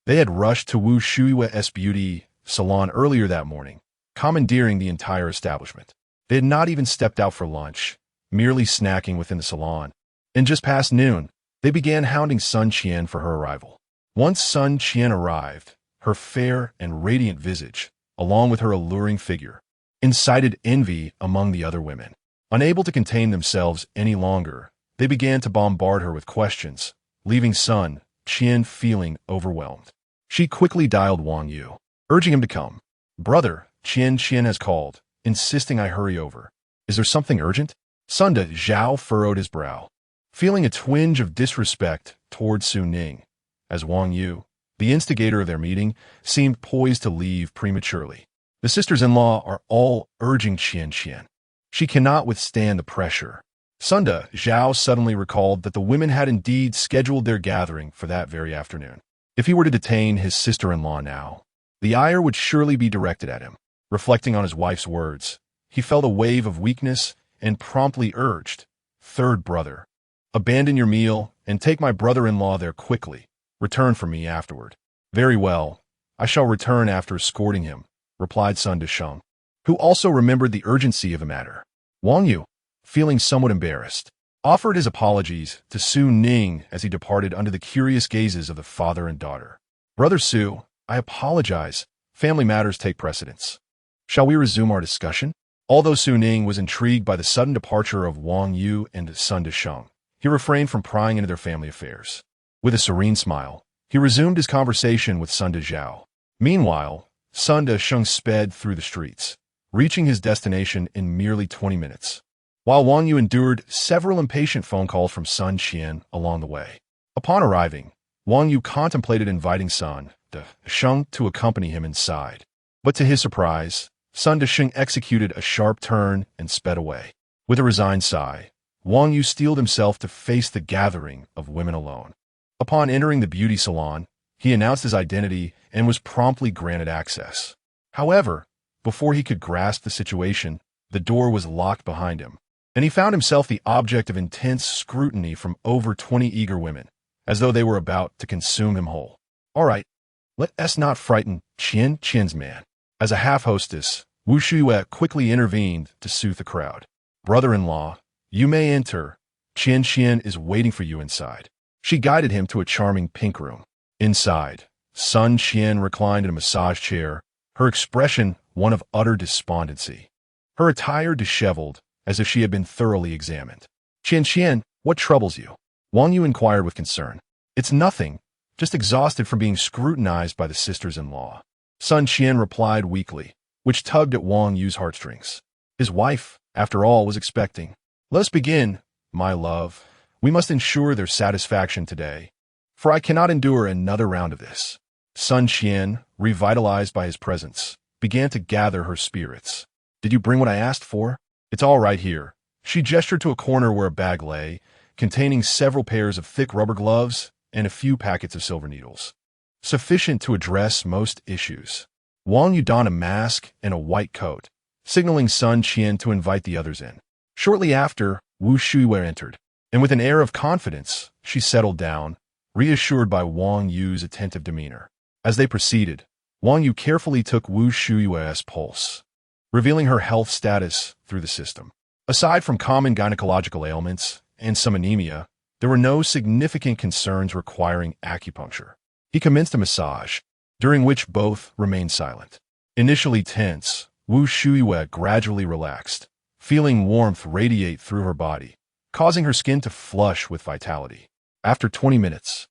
They had rushed to Wu Shui's beauty salon earlier that morning, commandeering the entire establishment. They had not even stepped out for lunch, merely snacking within the salon. And just past noon, they began hounding Sun Qian for her arrival. Once Sun Qian arrived, her fair and radiant visage, along with her alluring figure, incited envy among the other women. Unable to contain themselves any longer, they began to bombard her with questions, leaving Sun Qian feeling overwhelmed. She quickly dialed Wang Yu, urging him to come. Brother, Qian has called, insisting I hurry over. Is there something urgent? Sunda Zhao furrowed his brow, feeling a twinge of disrespect toward Su Ning, as Wang Yu, the instigator of their meeting, seemed poised to leave prematurely. The sisters-in-law are all urging Qian. She cannot withstand the pressure. Sunda Zhao suddenly recalled that the women had indeed scheduled their gathering for that very afternoon. If he were to detain his sister-in-law now, the ire would surely be directed at him. Reflecting on his wife's words, he felt a wave of weakness and promptly urged, Third brother, abandon your meal and take my brother-in-law there quickly. Return for me afterward. Very well, I shall return after escorting him, replied Sun Desheng, who also remembered the urgency of the matter. Wang Yu, feeling somewhat embarrassed, offered his apologies to Su Ning as he departed under the curious gazes of the father and daughter. Brother Su, I apologize. Family matters take precedence. Shall we resume our discussion? Although Su Ning was intrigued by the sudden departure of Wang Yu and Sun Desheng, he refrained from prying into their family affairs. With a serene smile, he resumed his conversation with Sunda Zhao. Meanwhile, Sun Desheng sped through the streets, reaching his destination in merely 20 minutes, while Wang Yu endured several impatient phone calls from Sun Qian along the way. Upon arriving, Wang Yu contemplated inviting Sun Desheng to accompany him inside. But to his surprise, Sun Desheng executed a sharp turn and sped away. With a resigned sigh, Wang Yu steeled himself to face the gathering of women alone. Upon entering the beauty salon, he announced his identity and was promptly granted access. However, before he could grasp the situation, the door was locked behind him, and he found himself the object of intense scrutiny from over 20 eager women, as though they were about to consume him whole. All right, let us not frighten Qian's man. As a half-hostess, Wu Shuiwei quickly intervened to soothe the crowd. Brother-in-law, you may enter. Qian is waiting for you inside. She guided him to a charming pink room. Inside, Sun Qian reclined in a massage chair, her expression one of utter despondency. Her attire disheveled, as if she had been thoroughly examined. Qian, what troubles you? Wang Yu inquired with concern. It's nothing, just exhausted from being scrutinized by the sisters-in-law. Sun Qian replied weakly, which tugged at Wang Yu's heartstrings. His wife, after all, was expecting. Let us begin, my love. We must ensure their satisfaction today, for I cannot endure another round of this. Sun Qian, revitalized by his presence, began to gather her spirits. Did you bring what I asked for? It's all right here. She gestured to a corner where a bag lay, containing several pairs of thick rubber gloves and a few packets of silver needles, sufficient to address most issues. Wang Yu donned a mask and a white coat, signaling Sun Qian to invite the others in. Shortly after, Wu Shuiwei entered, and with an air of confidence, she settled down, reassured by Wang Yu's attentive demeanor. As they proceeded, Wang Yu carefully took Wu Shuiwei's pulse, revealing her health status through the system. Aside from common gynecological ailments and some anemia, there were no significant concerns requiring acupuncture. He commenced a massage, during which both remained silent. Initially tense, Wu Shuiwei gradually relaxed, feeling warmth radiate through her body, causing her skin to flush with vitality. After 20 minutes,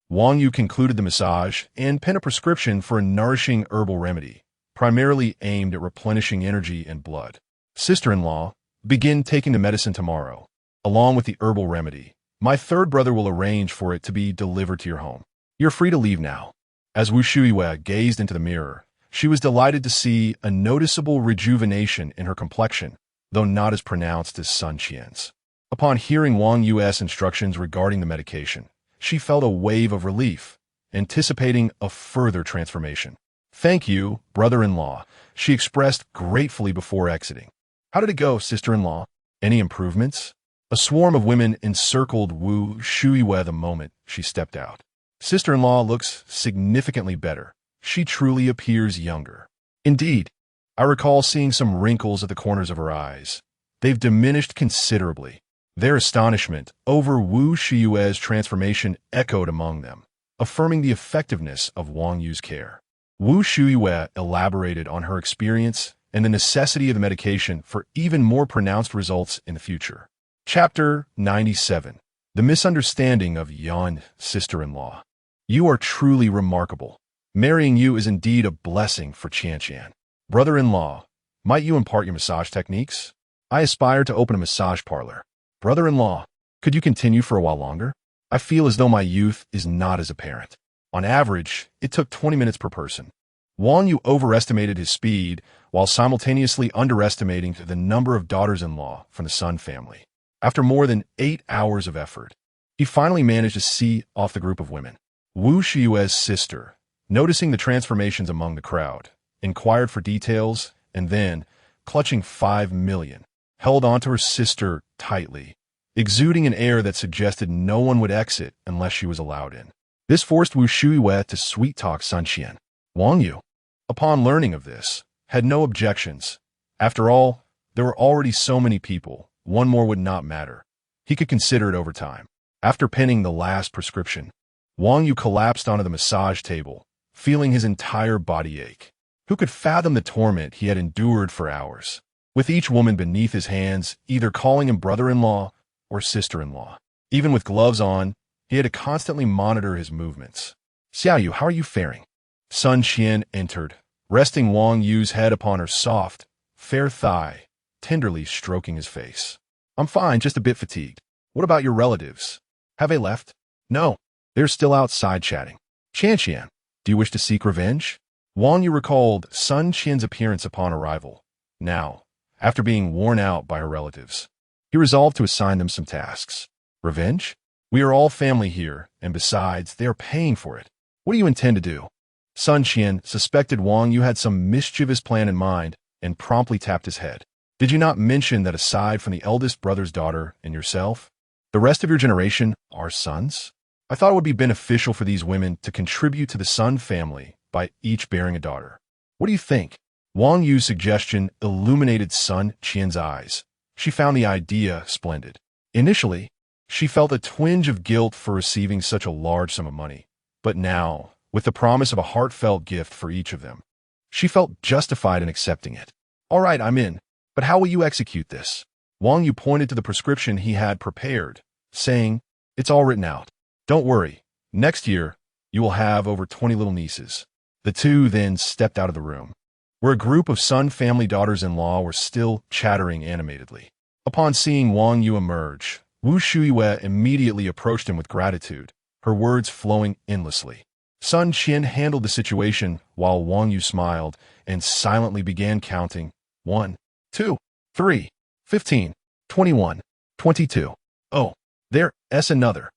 Wang Yu concluded the massage and penned a prescription for a nourishing herbal remedy, primarily aimed at replenishing energy and blood. Sister-in-law, begin taking the medicine tomorrow, along with the herbal remedy. My third brother will arrange for it to be delivered to your home. You're free to leave now. As Wu Shuiwei gazed into the mirror, she was delighted to see a noticeable rejuvenation in her complexion, though not as pronounced as Sun Qian's. Upon hearing Wang Yu's instructions regarding the medication, she felt a wave of relief, anticipating a further transformation. "Thank you, brother-in-law," she expressed gratefully before exiting. "How did it go, sister-in-law? Any improvements?" A swarm of women encircled Wu Shuiwei the moment she stepped out. "Sister-in-law looks significantly better. She truly appears younger." "Indeed. I recall seeing some wrinkles at the corners of her eyes. They've diminished considerably." Their astonishment over Wu Shuiwei's transformation echoed among them, affirming the effectiveness of Wang Yu's care. Wu Shuiwei elaborated on her experience and the necessity of the medication for even more pronounced results in the future. Chapter 97. The Misunderstanding of Yan, Sister-in-Law. "You are truly remarkable. Marrying you is indeed a blessing for Qian. Brother-in-law, might you impart your massage techniques? I aspire to open a massage parlor. Brother-in-law, could you continue for a while longer? I feel as though my youth is not as apparent." On average, it took 20 minutes per person. Wang Yu overestimated his speed while simultaneously underestimating the number of daughters-in-law from the Sun family. After more than 8 hours of effort, he finally managed to see off the group of women. Wu Shuiwei's sister, noticing the transformations among the crowd, inquired for details and then, clutching 5 million, held onto her sister tightly, exuding an air that suggested no one would exit unless she was allowed in. This forced Wu Shuiwei to sweet-talk Sun Qian. Wang Yu, upon learning of this, had no objections. After all, there were already so many people, one more would not matter. He could consider it over time. After penning the last prescription, Wang Yu collapsed onto the massage table, feeling his entire body ache. Who could fathom the torment he had endured for hours, with each woman beneath his hands, either calling him brother-in-law or sister-in-law. Even with gloves on, he had to constantly monitor his movements. "Xiaoyu, how are you faring?" Sun Qian entered, resting Wang Yu's head upon her soft, fair thigh, tenderly stroking his face. "I'm fine, just a bit fatigued. What about your relatives? Have they left?" "No, they're still outside chatting." "Qian, do you wish to seek revenge?" Wang Yu recalled Sun Qian's appearance upon arrival. Now, after being worn out by her relatives, he resolved to assign them some tasks. "Revenge? We are all family here, and besides, they are paying for it. What do you intend to do?" Sun Qian suspected Wang Yu had some mischievous plan in mind and promptly tapped his head. "Did you not mention that aside from the eldest brother's daughter and yourself, the rest of your generation are sons? I thought it would be beneficial for these women to contribute to the Sun family by each bearing a daughter. What do you think?" Wang Yu's suggestion illuminated Sun Qian's eyes. She found the idea splendid. Initially, she felt a twinge of guilt for receiving such a large sum of money, but now, with the promise of a heartfelt gift for each of them, she felt justified in accepting it. "All right, I'm in, but how will you execute this?" Wang Yu pointed to the prescription he had prepared, saying, "It's all written out. Don't worry, next year, you will have over 20 little nieces." The two then stepped out of the room, where a group of Sun family daughters-in-law were still chattering animatedly. Upon seeing Wang Yu emerge, Wu Shuiwei immediately approached him with gratitude, her words flowing endlessly. Sun Qian handled the situation while Wang Yu smiled and silently began counting 1, 2, 3, 15, 21, 22. "Oh, there's another.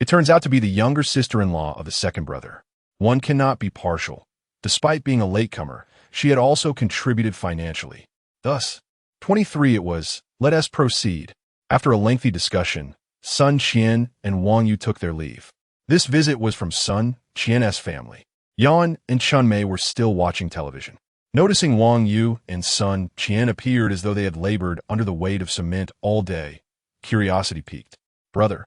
It turns out to be the younger sister-in-law of the second brother. One cannot be partial. Despite being a latecomer, she had also contributed financially. Thus, 23 it was. Let us proceed." After a lengthy discussion, Sun Qian and Wang Yu took their leave. This visit was from Sun Qian's family. Yan and Chunmei were still watching television. Noticing Wang Yu and Sun Qian appeared as though they had labored under the weight of cement all day, curiosity piqued. "Brother,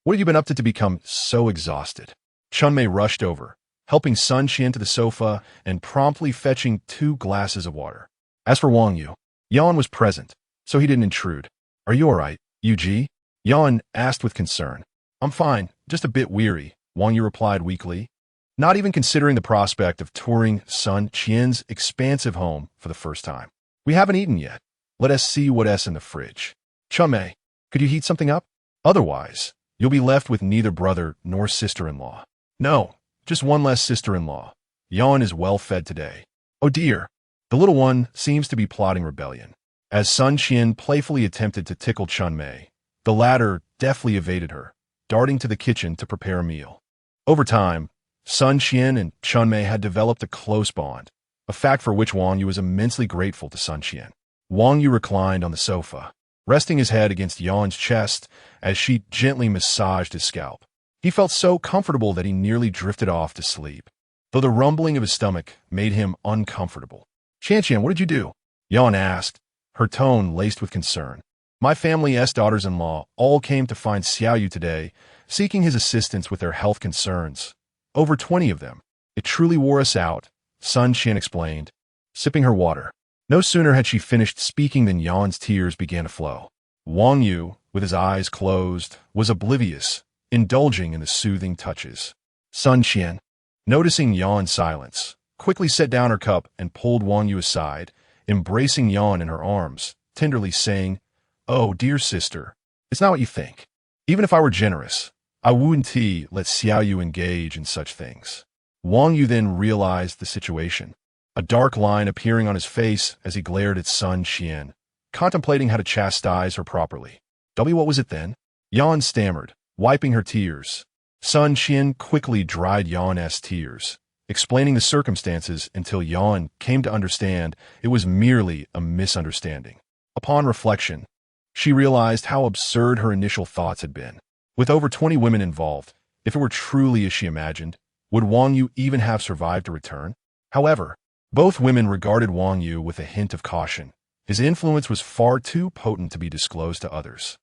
what have you been up to become so exhausted?" Chunmei rushed over, helping Sun Qian to the sofa and promptly fetching 2 glasses of water. As for Wang Yu, Yan was present, so he didn't intrude. "Are you all right, Yu-ji?" Yan asked with concern. "I'm fine, just a bit weary," Wang Yu replied weakly, not even considering the prospect of touring Sun Qian's expansive home for the first time. "We haven't eaten yet. Let us see what's in the fridge. Chunmei, could you heat something up? Otherwise, you'll be left with neither brother nor sister-in-law." No, just one less sister-in-law. Yan is well fed today. Oh dear. The little one seems to be plotting rebellion. As Sun Qian playfully attempted to tickle Chun Mei, the latter deftly evaded her, darting to the kitchen to prepare a meal. Over time, Sun Qian and Chun Mei had developed a close bond, a fact for which Wang Yu was immensely grateful to Sun Qian. Wang Yu reclined on the sofa, resting his head against Yan's chest as she gently massaged his scalp. He felt so comfortable that he nearly drifted off to sleep, though the rumbling of his stomach made him uncomfortable. Qian, what did you do? Yan asked, her tone laced with concern. My family's daughters-in-law all came to find Xiao Yu today, seeking his assistance with their health concerns. Over 20 of them. It truly wore us out, Sun Qian explained, sipping her water. No sooner had she finished speaking than Yan's tears began to flow. Wang Yu, with his eyes closed, was oblivious, indulging in the soothing touches. Sun Qian, noticing Yan's silence, quickly set down her cup and pulled Wang Yu aside, embracing Yan in her arms, tenderly saying, "Oh, dear sister, it's not what you think. Even if I were generous, I wouldn't let Xiao Yu engage in such things." Wang Yu then realized the situation, a dark line appearing on his face as he glared at Sun Qian, contemplating how to chastise her properly. What was it then? Yan stammered, wiping her tears. Sun Qian quickly dried Yan's tears, explaining the circumstances until Yan came to understand it was merely a misunderstanding. Upon reflection, she realized how absurd her initial thoughts had been. With over 20 women involved, if it were truly as she imagined, would Wang Yu even have survived to return? However, both women regarded Wang Yu with a hint of caution. His influence was far too potent to be disclosed to others,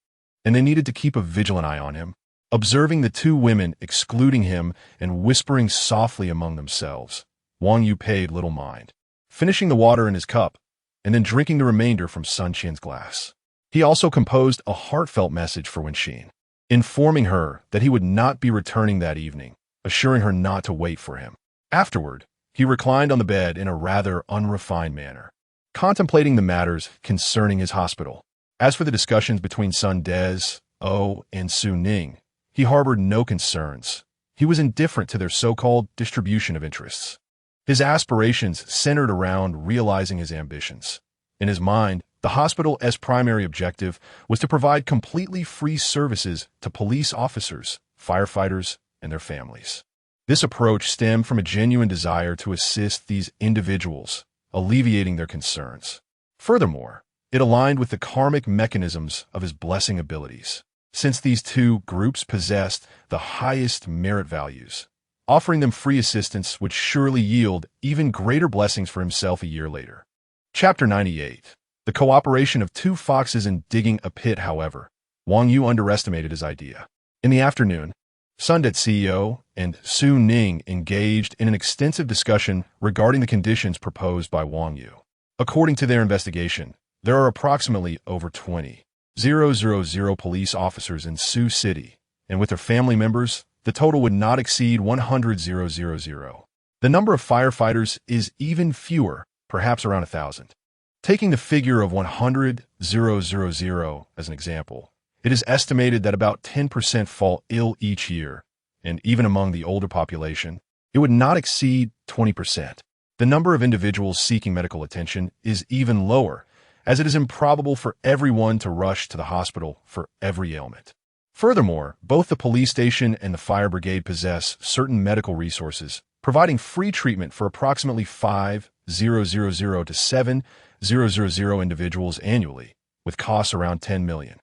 and they needed to keep a vigilant eye on him. Observing the two women excluding him and whispering softly among themselves, Wang Yu paid little mind, finishing the water in his cup and then drinking the remainder from Sun Qian's glass. He also composed a heartfelt message for Wenxin, informing her that he would not be returning that evening, assuring her not to wait for him. Afterward, he reclined on the bed in a rather unrefined manner, contemplating the matters concerning his hospital. As for the discussions between Sun Des, and Su Ning, he harbored no concerns. He was indifferent to their so-called distribution of interests. His aspirations centered around realizing his ambitions. In his mind, the hospital's primary objective was to provide completely free services to police officers, firefighters, and their families. This approach stemmed from a genuine desire to assist these individuals, alleviating their concerns. Furthermore, it aligned with the karmic mechanisms of his blessing abilities, since these two groups possessed the highest merit values. Offering them free assistance would surely yield even greater blessings for himself a year later. Chapter 98. The cooperation of two foxes in digging a pit, however, Wang Yu underestimated his idea. In the afternoon, Sundet CEO and Su Ning engaged in an extensive discussion regarding the conditions proposed by Wang Yu. According to their investigation, there are approximately over 20,000 police officers in Sioux City, and with their family members, the total would not exceed 100,000. The number of firefighters is even fewer, perhaps around 1,000. Taking the figure of 100,000 as an example, it is estimated that about 10% fall ill each year, and even among the older population, it would not exceed 20%. The number of individuals seeking medical attention is even lower, as it is improbable for everyone to rush to the hospital for every ailment. Furthermore, both the police station and the fire brigade possess certain medical resources, providing free treatment for approximately 5,000 to 7,000 individuals annually, with costs around 10 million.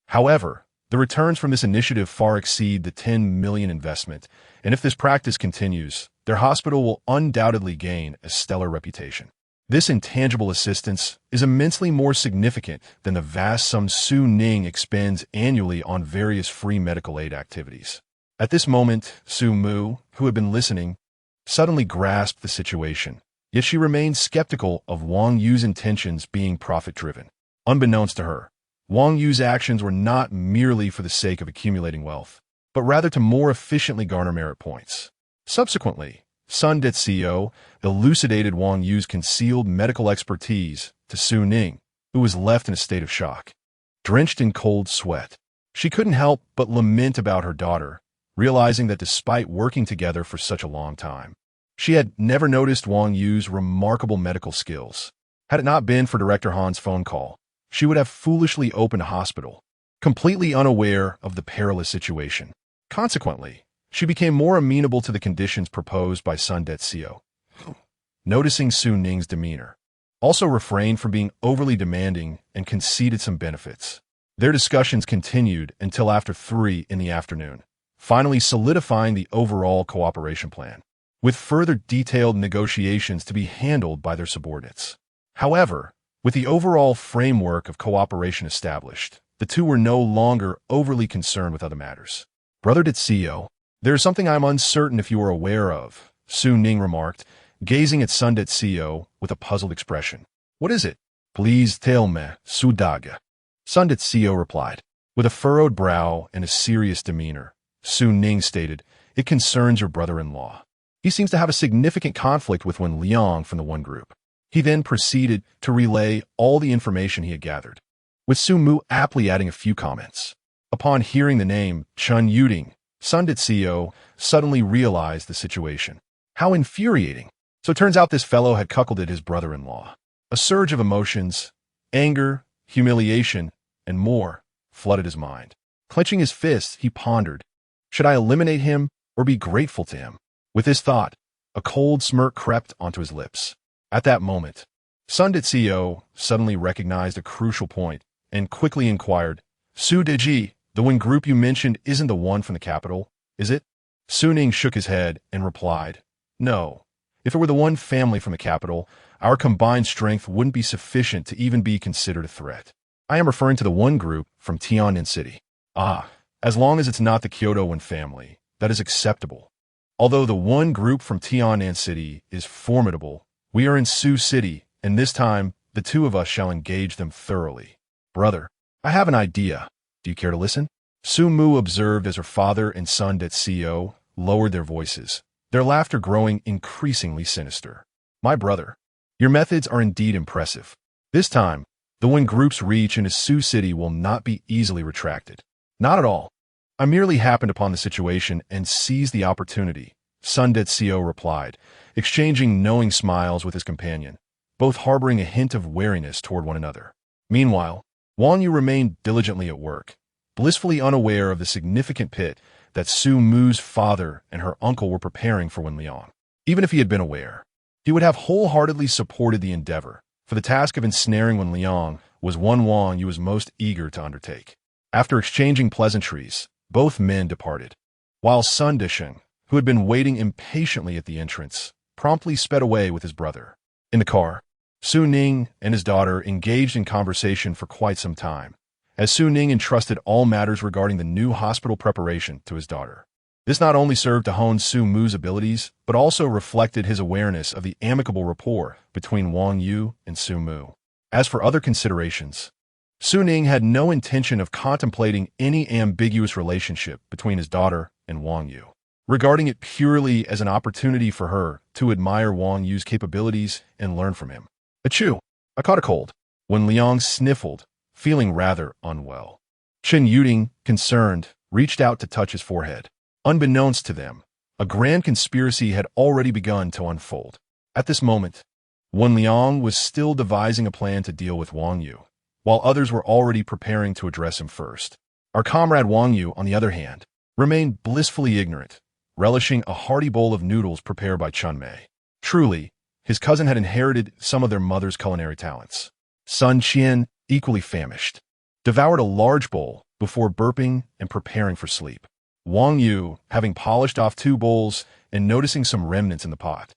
However, the returns from this initiative far exceed the 10 million investment, and if this practice continues, their hospital will undoubtedly gain a stellar reputation. This intangible assistance is immensely more significant than the vast sum Su Ning expends annually on various free medical aid activities. At this moment, Su Mu, who had been listening, suddenly grasped the situation, yet she remained skeptical of Wang Yu's intentions being profit-driven. Unbeknownst to her, Wang Yu's actions were not merely for the sake of accumulating wealth, but rather to more efficiently garner merit points. Subsequently, Sundet CEO elucidated Wang Yu's concealed medical expertise to Su Ning, who was left in a state of shock. Drenched in cold sweat, she couldn't help but lament about her daughter, realizing that despite working together for such a long time, she had never noticed Wang Yu's remarkable medical skills. Had it not been for Director Han's phone call, she would have foolishly opened a hospital, completely unaware of the perilous situation. Consequently, she became more amenable to the conditions proposed by Sun Detsio. Noticing Su Ning's demeanor, also refrained from being overly demanding and conceded some benefits. Their discussions continued until after 3 in the afternoon, finally solidifying the overall cooperation plan, with further detailed negotiations to be handled by their subordinates. However, with the overall framework of cooperation established, the two were no longer overly concerned with other matters. Brother Detsio, there is something I am uncertain if you are aware of, Su Ning remarked, gazing at Sun Detsio with a puzzled expression. What is it? Please tell me, Sudaga. Sun Detsio replied. With a furrowed brow and a serious demeanor, Su Ning stated, it concerns your brother-in-law. He seems to have a significant conflict with Wen Liang from the one group. He then proceeded to relay all the information he had gathered, with Su Mu aptly adding a few comments. Upon hearing the name Chun Yuding, Sun Detsio suddenly realized the situation. How infuriating! So it turns out this fellow had cuckolded his brother-in-law. A surge of emotions, anger, humiliation, and more flooded his mind. Clenching his fists, he pondered, should I eliminate him or be grateful to him? With this thought, a cold smirk crept onto his lips. At that moment, Sun Detsio suddenly recognized a crucial point and quickly inquired, Su Deji, the one group you mentioned isn't the one from the capital, is it? Su Ning shook his head and replied, no. If it were the one family from the capital, our combined strength wouldn't be sufficient to even be considered a threat. I am referring to the one group from Tian'an City. Ah, as long as it's not the Kyoto one family, that is acceptable. Although the one group from Tian'an City is formidable, we are in Sioux City, and this time, the two of us shall engage them thoroughly. Brother, I have an idea. Do you care to listen? Su Mu observed as her father and Sun Detsio lowered their voices, their laughter growing increasingly sinister. My brother, your methods are indeed impressive. This time, the one group's reach into Sioux City will not be easily retracted. Not at all. I merely happened upon the situation and seized the opportunity, Sun Detsio replied, exchanging knowing smiles with his companion, both harboring a hint of wariness toward one another. Meanwhile, Wang Yu remained diligently at work, blissfully unaware of the significant pit that Su Mu's father and her uncle were preparing for Wen Liang. Even if he had been aware, he would have wholeheartedly supported the endeavor, for the task of ensnaring Wen Liang was one Wang Yu was most eager to undertake. After exchanging pleasantries, both men departed, while Sun Desheng, who had been waiting impatiently at the entrance, promptly sped away with his brother. In the car, Su Ning and his daughter engaged in conversation for quite some time, as Su Ning entrusted all matters regarding the new hospital preparation to his daughter. This not only served to hone Su Mu's abilities, but also reflected his awareness of the amicable rapport between Wang Yu and Su Mu. As for other considerations, Su Ning had no intention of contemplating any ambiguous relationship between his daughter and Wang Yu, regarding it purely as an opportunity for her to admire Wang Yu's capabilities and learn from him. Achoo! I caught a cold. When Liang sniffled, feeling rather unwell. Chen Yuding, concerned, reached out to touch his forehead. Unbeknownst to them, a grand conspiracy had already begun to unfold. At this moment, Wen Liang was still devising a plan to deal with Wang Yu, while others were already preparing to address him first. Our comrade Wang Yu, on the other hand, remained blissfully ignorant, relishing a hearty bowl of noodles prepared by Chun Mei. Truly, his cousin had inherited some of their mother's culinary talents. Sun Qian, equally famished, devoured a large bowl before burping and preparing for sleep. Wang Yu, having polished off 2 bowls and noticing some remnants in the pot,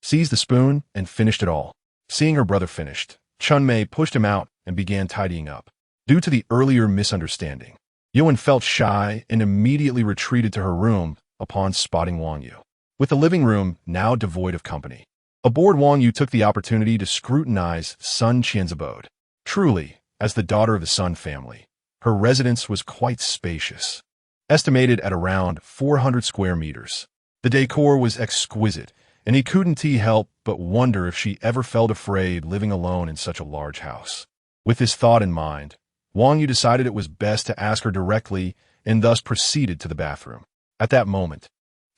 seized the spoon and finished it all. Seeing her brother finished, Chun Mei pushed him out and began tidying up. Due to the earlier misunderstanding, Yuan felt shy and immediately retreated to her room upon spotting Wang Yu, with the living room now devoid of company. Aboard, Wang Yu took the opportunity to scrutinize Sun Qian's abode. Truly, as the daughter of the Sun family, her residence was quite spacious, estimated at around 400 square meters. The decor was exquisite, and he couldn't help but wonder if she ever felt afraid living alone in such a large house. With this thought in mind, Wang Yu decided it was best to ask her directly and thus proceeded to the bathroom. At that moment,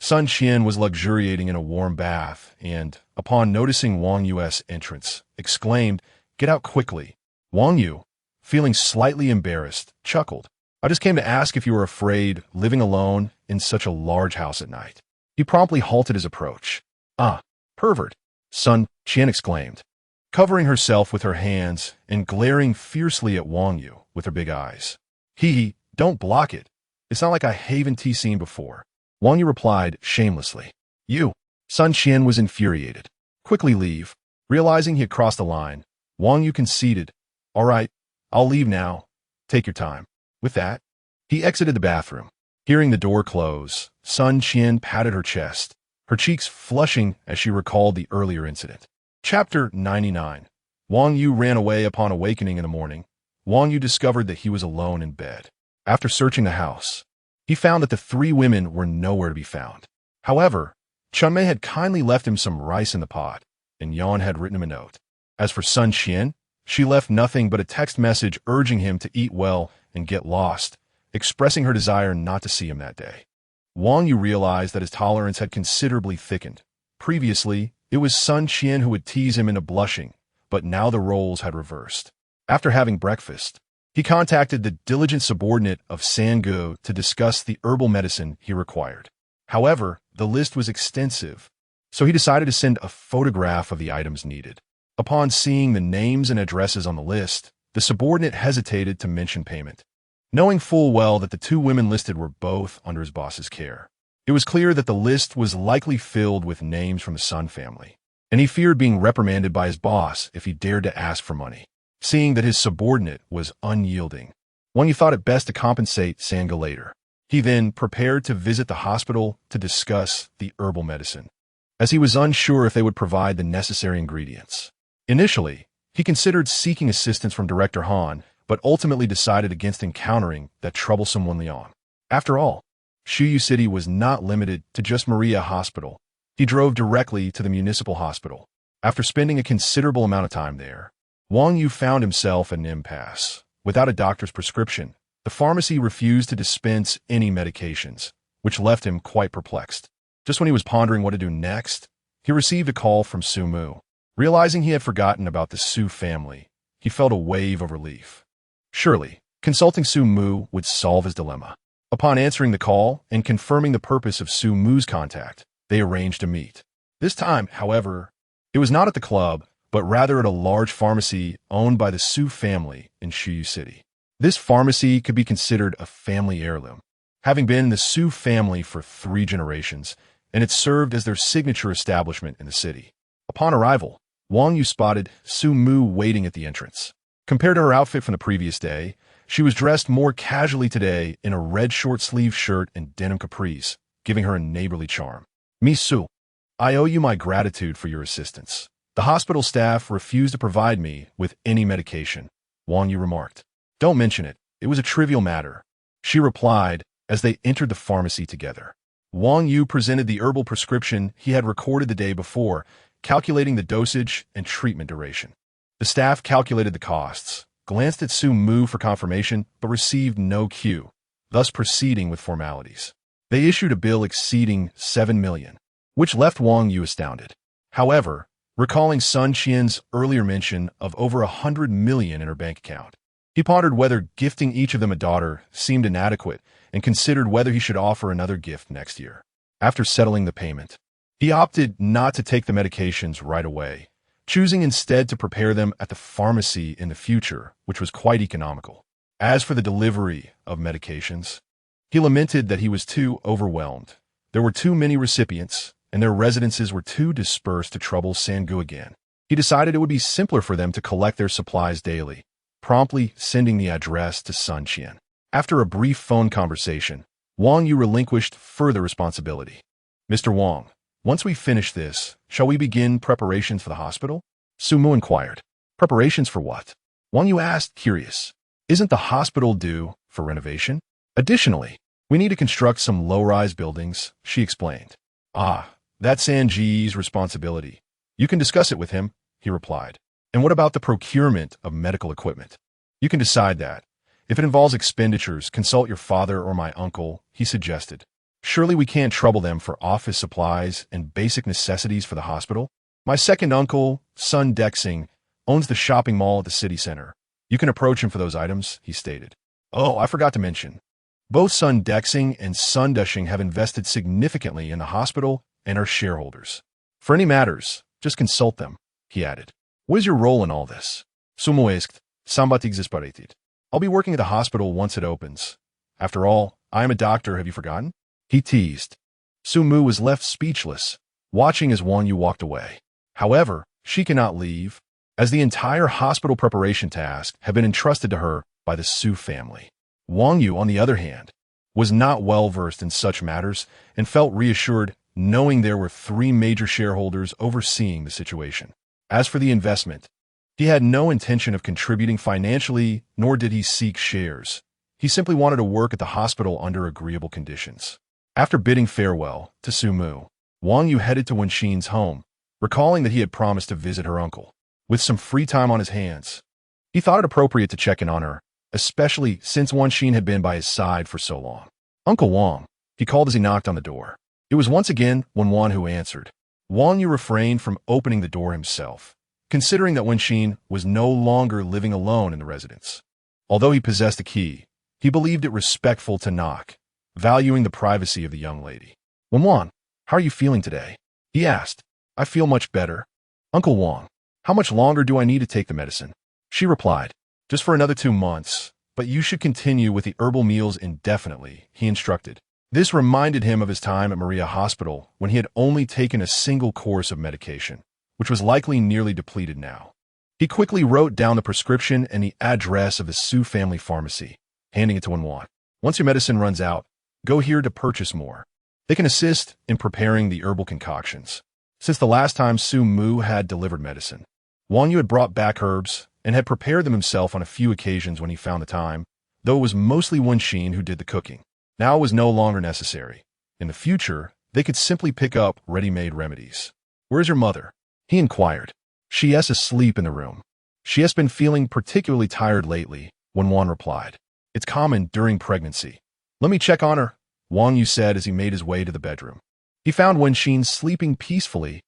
Sun Qian was luxuriating in a warm bath and, upon noticing Wang Yu's entrance, exclaimed, "Get out quickly." Wang Yu, feeling slightly embarrassed, chuckled. "I just came to ask if you were afraid living alone in such a large house at night." He promptly halted his approach. "Ah, pervert," Sun Qian exclaimed, covering herself with her hands and glaring fiercely at Wang Yu with her big eyes. "Hee, don't block it. It's not like I haven't seen before." Wang Yu replied shamelessly. "You." Sun Qian was infuriated. "Quickly leave." Realizing he had crossed the line, Wang Yu conceded, "All right, I'll leave now. Take your time." With that, he exited the bathroom. Hearing the door close, Sun Qian patted her chest, her cheeks flushing as she recalled the earlier incident. Chapter 99. Wang Yu ran away upon awakening in the morning. Wang Yu discovered that he was alone in bed. After searching the house, he found that the three women were nowhere to be found. However, Chunmei had kindly left him some rice in the pot, and Yan had written him a note. As for Sun Qian, she left nothing but a text message urging him to eat well and get lost, expressing her desire not to see him that day. Wang Yu realized that his tolerance had considerably thickened. Previously, it was Sun Qian who would tease him into blushing, but now the roles had reversed. After having breakfast, he contacted the diligent subordinate of Sangu to discuss the herbal medicine he required. However, the list was extensive, so he decided to send a photograph of the items needed. Upon seeing the names and addresses on the list, the subordinate hesitated to mention payment, knowing full well that the two women listed were both under his boss's care. It was clear that the list was likely filled with names from the Sun family, and he feared being reprimanded by his boss if he dared to ask for money. Seeing that his subordinate was unyielding, Wang Yu thought it best to compensate Sangha later. He then prepared to visit the hospital to discuss the herbal medicine, as he was unsure if they would provide the necessary ingredients. Initially, he considered seeking assistance from Director Han, but ultimately decided against encountering that troublesome Wen Liang. After all, Shuyu City was not limited to just Maria Hospital. He drove directly to the municipal hospital. After spending a considerable amount of time there, Wang Yu found himself at an impasse. Without a doctor's prescription, the pharmacy refused to dispense any medications, which left him quite perplexed. Just when he was pondering what to do next, he received a call from Su Mu. Realizing he had forgotten about the Su family, he felt a wave of relief. Surely, consulting Su Mu would solve his dilemma. Upon answering the call and confirming the purpose of Su Mu's contact, they arranged to meet. This time, however, it was not at the club, but rather at a large pharmacy owned by the Su family in Shuyu City. This pharmacy could be considered a family heirloom, having been in the Su family for 3 generations, and it served as their signature establishment in the city. Upon arrival, Wang Yu spotted Su Mu waiting at the entrance. Compared to her outfit from the previous day, she was dressed more casually today in a red short-sleeved shirt and denim capris, giving her a neighborly charm. "Miss Su, I owe you my gratitude for your assistance. The hospital staff refused to provide me with any medication," Wang Yu remarked. "Don't mention it. It was a trivial matter," she replied as they entered the pharmacy together. Wang Yu presented the herbal prescription he had recorded the day before, calculating the dosage and treatment duration. The staff calculated the costs, glanced at Su Mu for confirmation, but received no cue, thus proceeding with formalities. They issued a bill exceeding 7 million, which left Wang Yu astounded. However, recalling Sun Qian's earlier mention of over 100 million in her bank account, he pondered whether gifting each of them a daughter seemed inadequate and considered whether he should offer another gift next year. After settling the payment, he opted not to take the medications right away, choosing instead to prepare them at the pharmacy in the future, which was quite economical. As for the delivery of medications, he lamented that he was too overwhelmed. There were too many recipients, and their residences were too dispersed to trouble Sangu again. He decided it would be simpler for them to collect their supplies daily, promptly sending the address to Sun Qian. After a brief phone conversation, Wang Yu relinquished further responsibility. "Mr. Wang, once we finish this, shall we begin preparations for the hospital?" Su Mu inquired. "Preparations for what?" Wang Yu asked, curious. "Isn't the hospital due for renovation? Additionally, we need to construct some low-rise buildings," she explained. "Ah, that's Sanji's responsibility. You can discuss it with him," he replied. "And what about the procurement of medical equipment?" "You can decide that. If it involves expenditures, consult your father or my uncle," he suggested. Surely we can't trouble them for office supplies and basic necessities for the hospital? My second uncle, Sun Dexing, owns the shopping mall at the city center. You can approach him for those items, he stated. Oh, I forgot to mention. Both Sun Dexing and Sun Dushing have invested significantly in the hospital and are shareholders. For any matters, just consult them, he added. What is your role in all this? Sumoest, sambatig zesparated. I'll be working at the hospital once it opens. After all, I am a doctor, have you forgotten? He teased. Sumu was left speechless, watching as Wang Yu walked away. However, she cannot leave, as the entire hospital preparation task had been entrusted to her by the Su family. Wang Yu, on the other hand, was not well versed in such matters and felt reassured knowing there were 3 major shareholders overseeing the situation. As for the investment, he had no intention of contributing financially, nor did he seek shares. He simply wanted to work at the hospital under agreeable conditions. After bidding farewell to Sumu, Wang Yu headed to Wenxin's home, recalling that he had promised to visit her uncle. With some free time on his hands, he thought it appropriate to check in on her, especially since Wenxin had been by his side for so long. Uncle Wang, he called as he knocked on the door. It was once again Wan who answered. Wang Yu refrained from opening the door himself, considering that Wenxin was no longer living alone in the residence. Although he possessed a key, he believed it respectful to knock, valuing the privacy of the young lady. Wan, how are you feeling today? He asked. I feel much better. Uncle Wang, how much longer do I need to take the medicine? She replied. Just for another 2 months, but you should continue with the herbal meals indefinitely, he instructed. This reminded him of his time at Maria Hospital when he had only taken a single course of medication, which was likely nearly depleted now. He quickly wrote down the prescription and the address of the Su family pharmacy, handing it to Wan. Once your medicine runs out, go here to purchase more. They can assist in preparing the herbal concoctions. Since the last time Su Mu had delivered medicine, Wang Yu had brought back herbs and had prepared them himself on a few occasions when he found the time, though it was mostly Wenxin who did the cooking. Now it was no longer necessary. In the future, they could simply pick up ready-made remedies. Where's your mother? He inquired. She is asleep in the room. She has been feeling particularly tired lately, Wan replied. It's common during pregnancy. Let me check on her, Wang Yu said as he made his way to the bedroom. He found Wenxin sleeping peacefully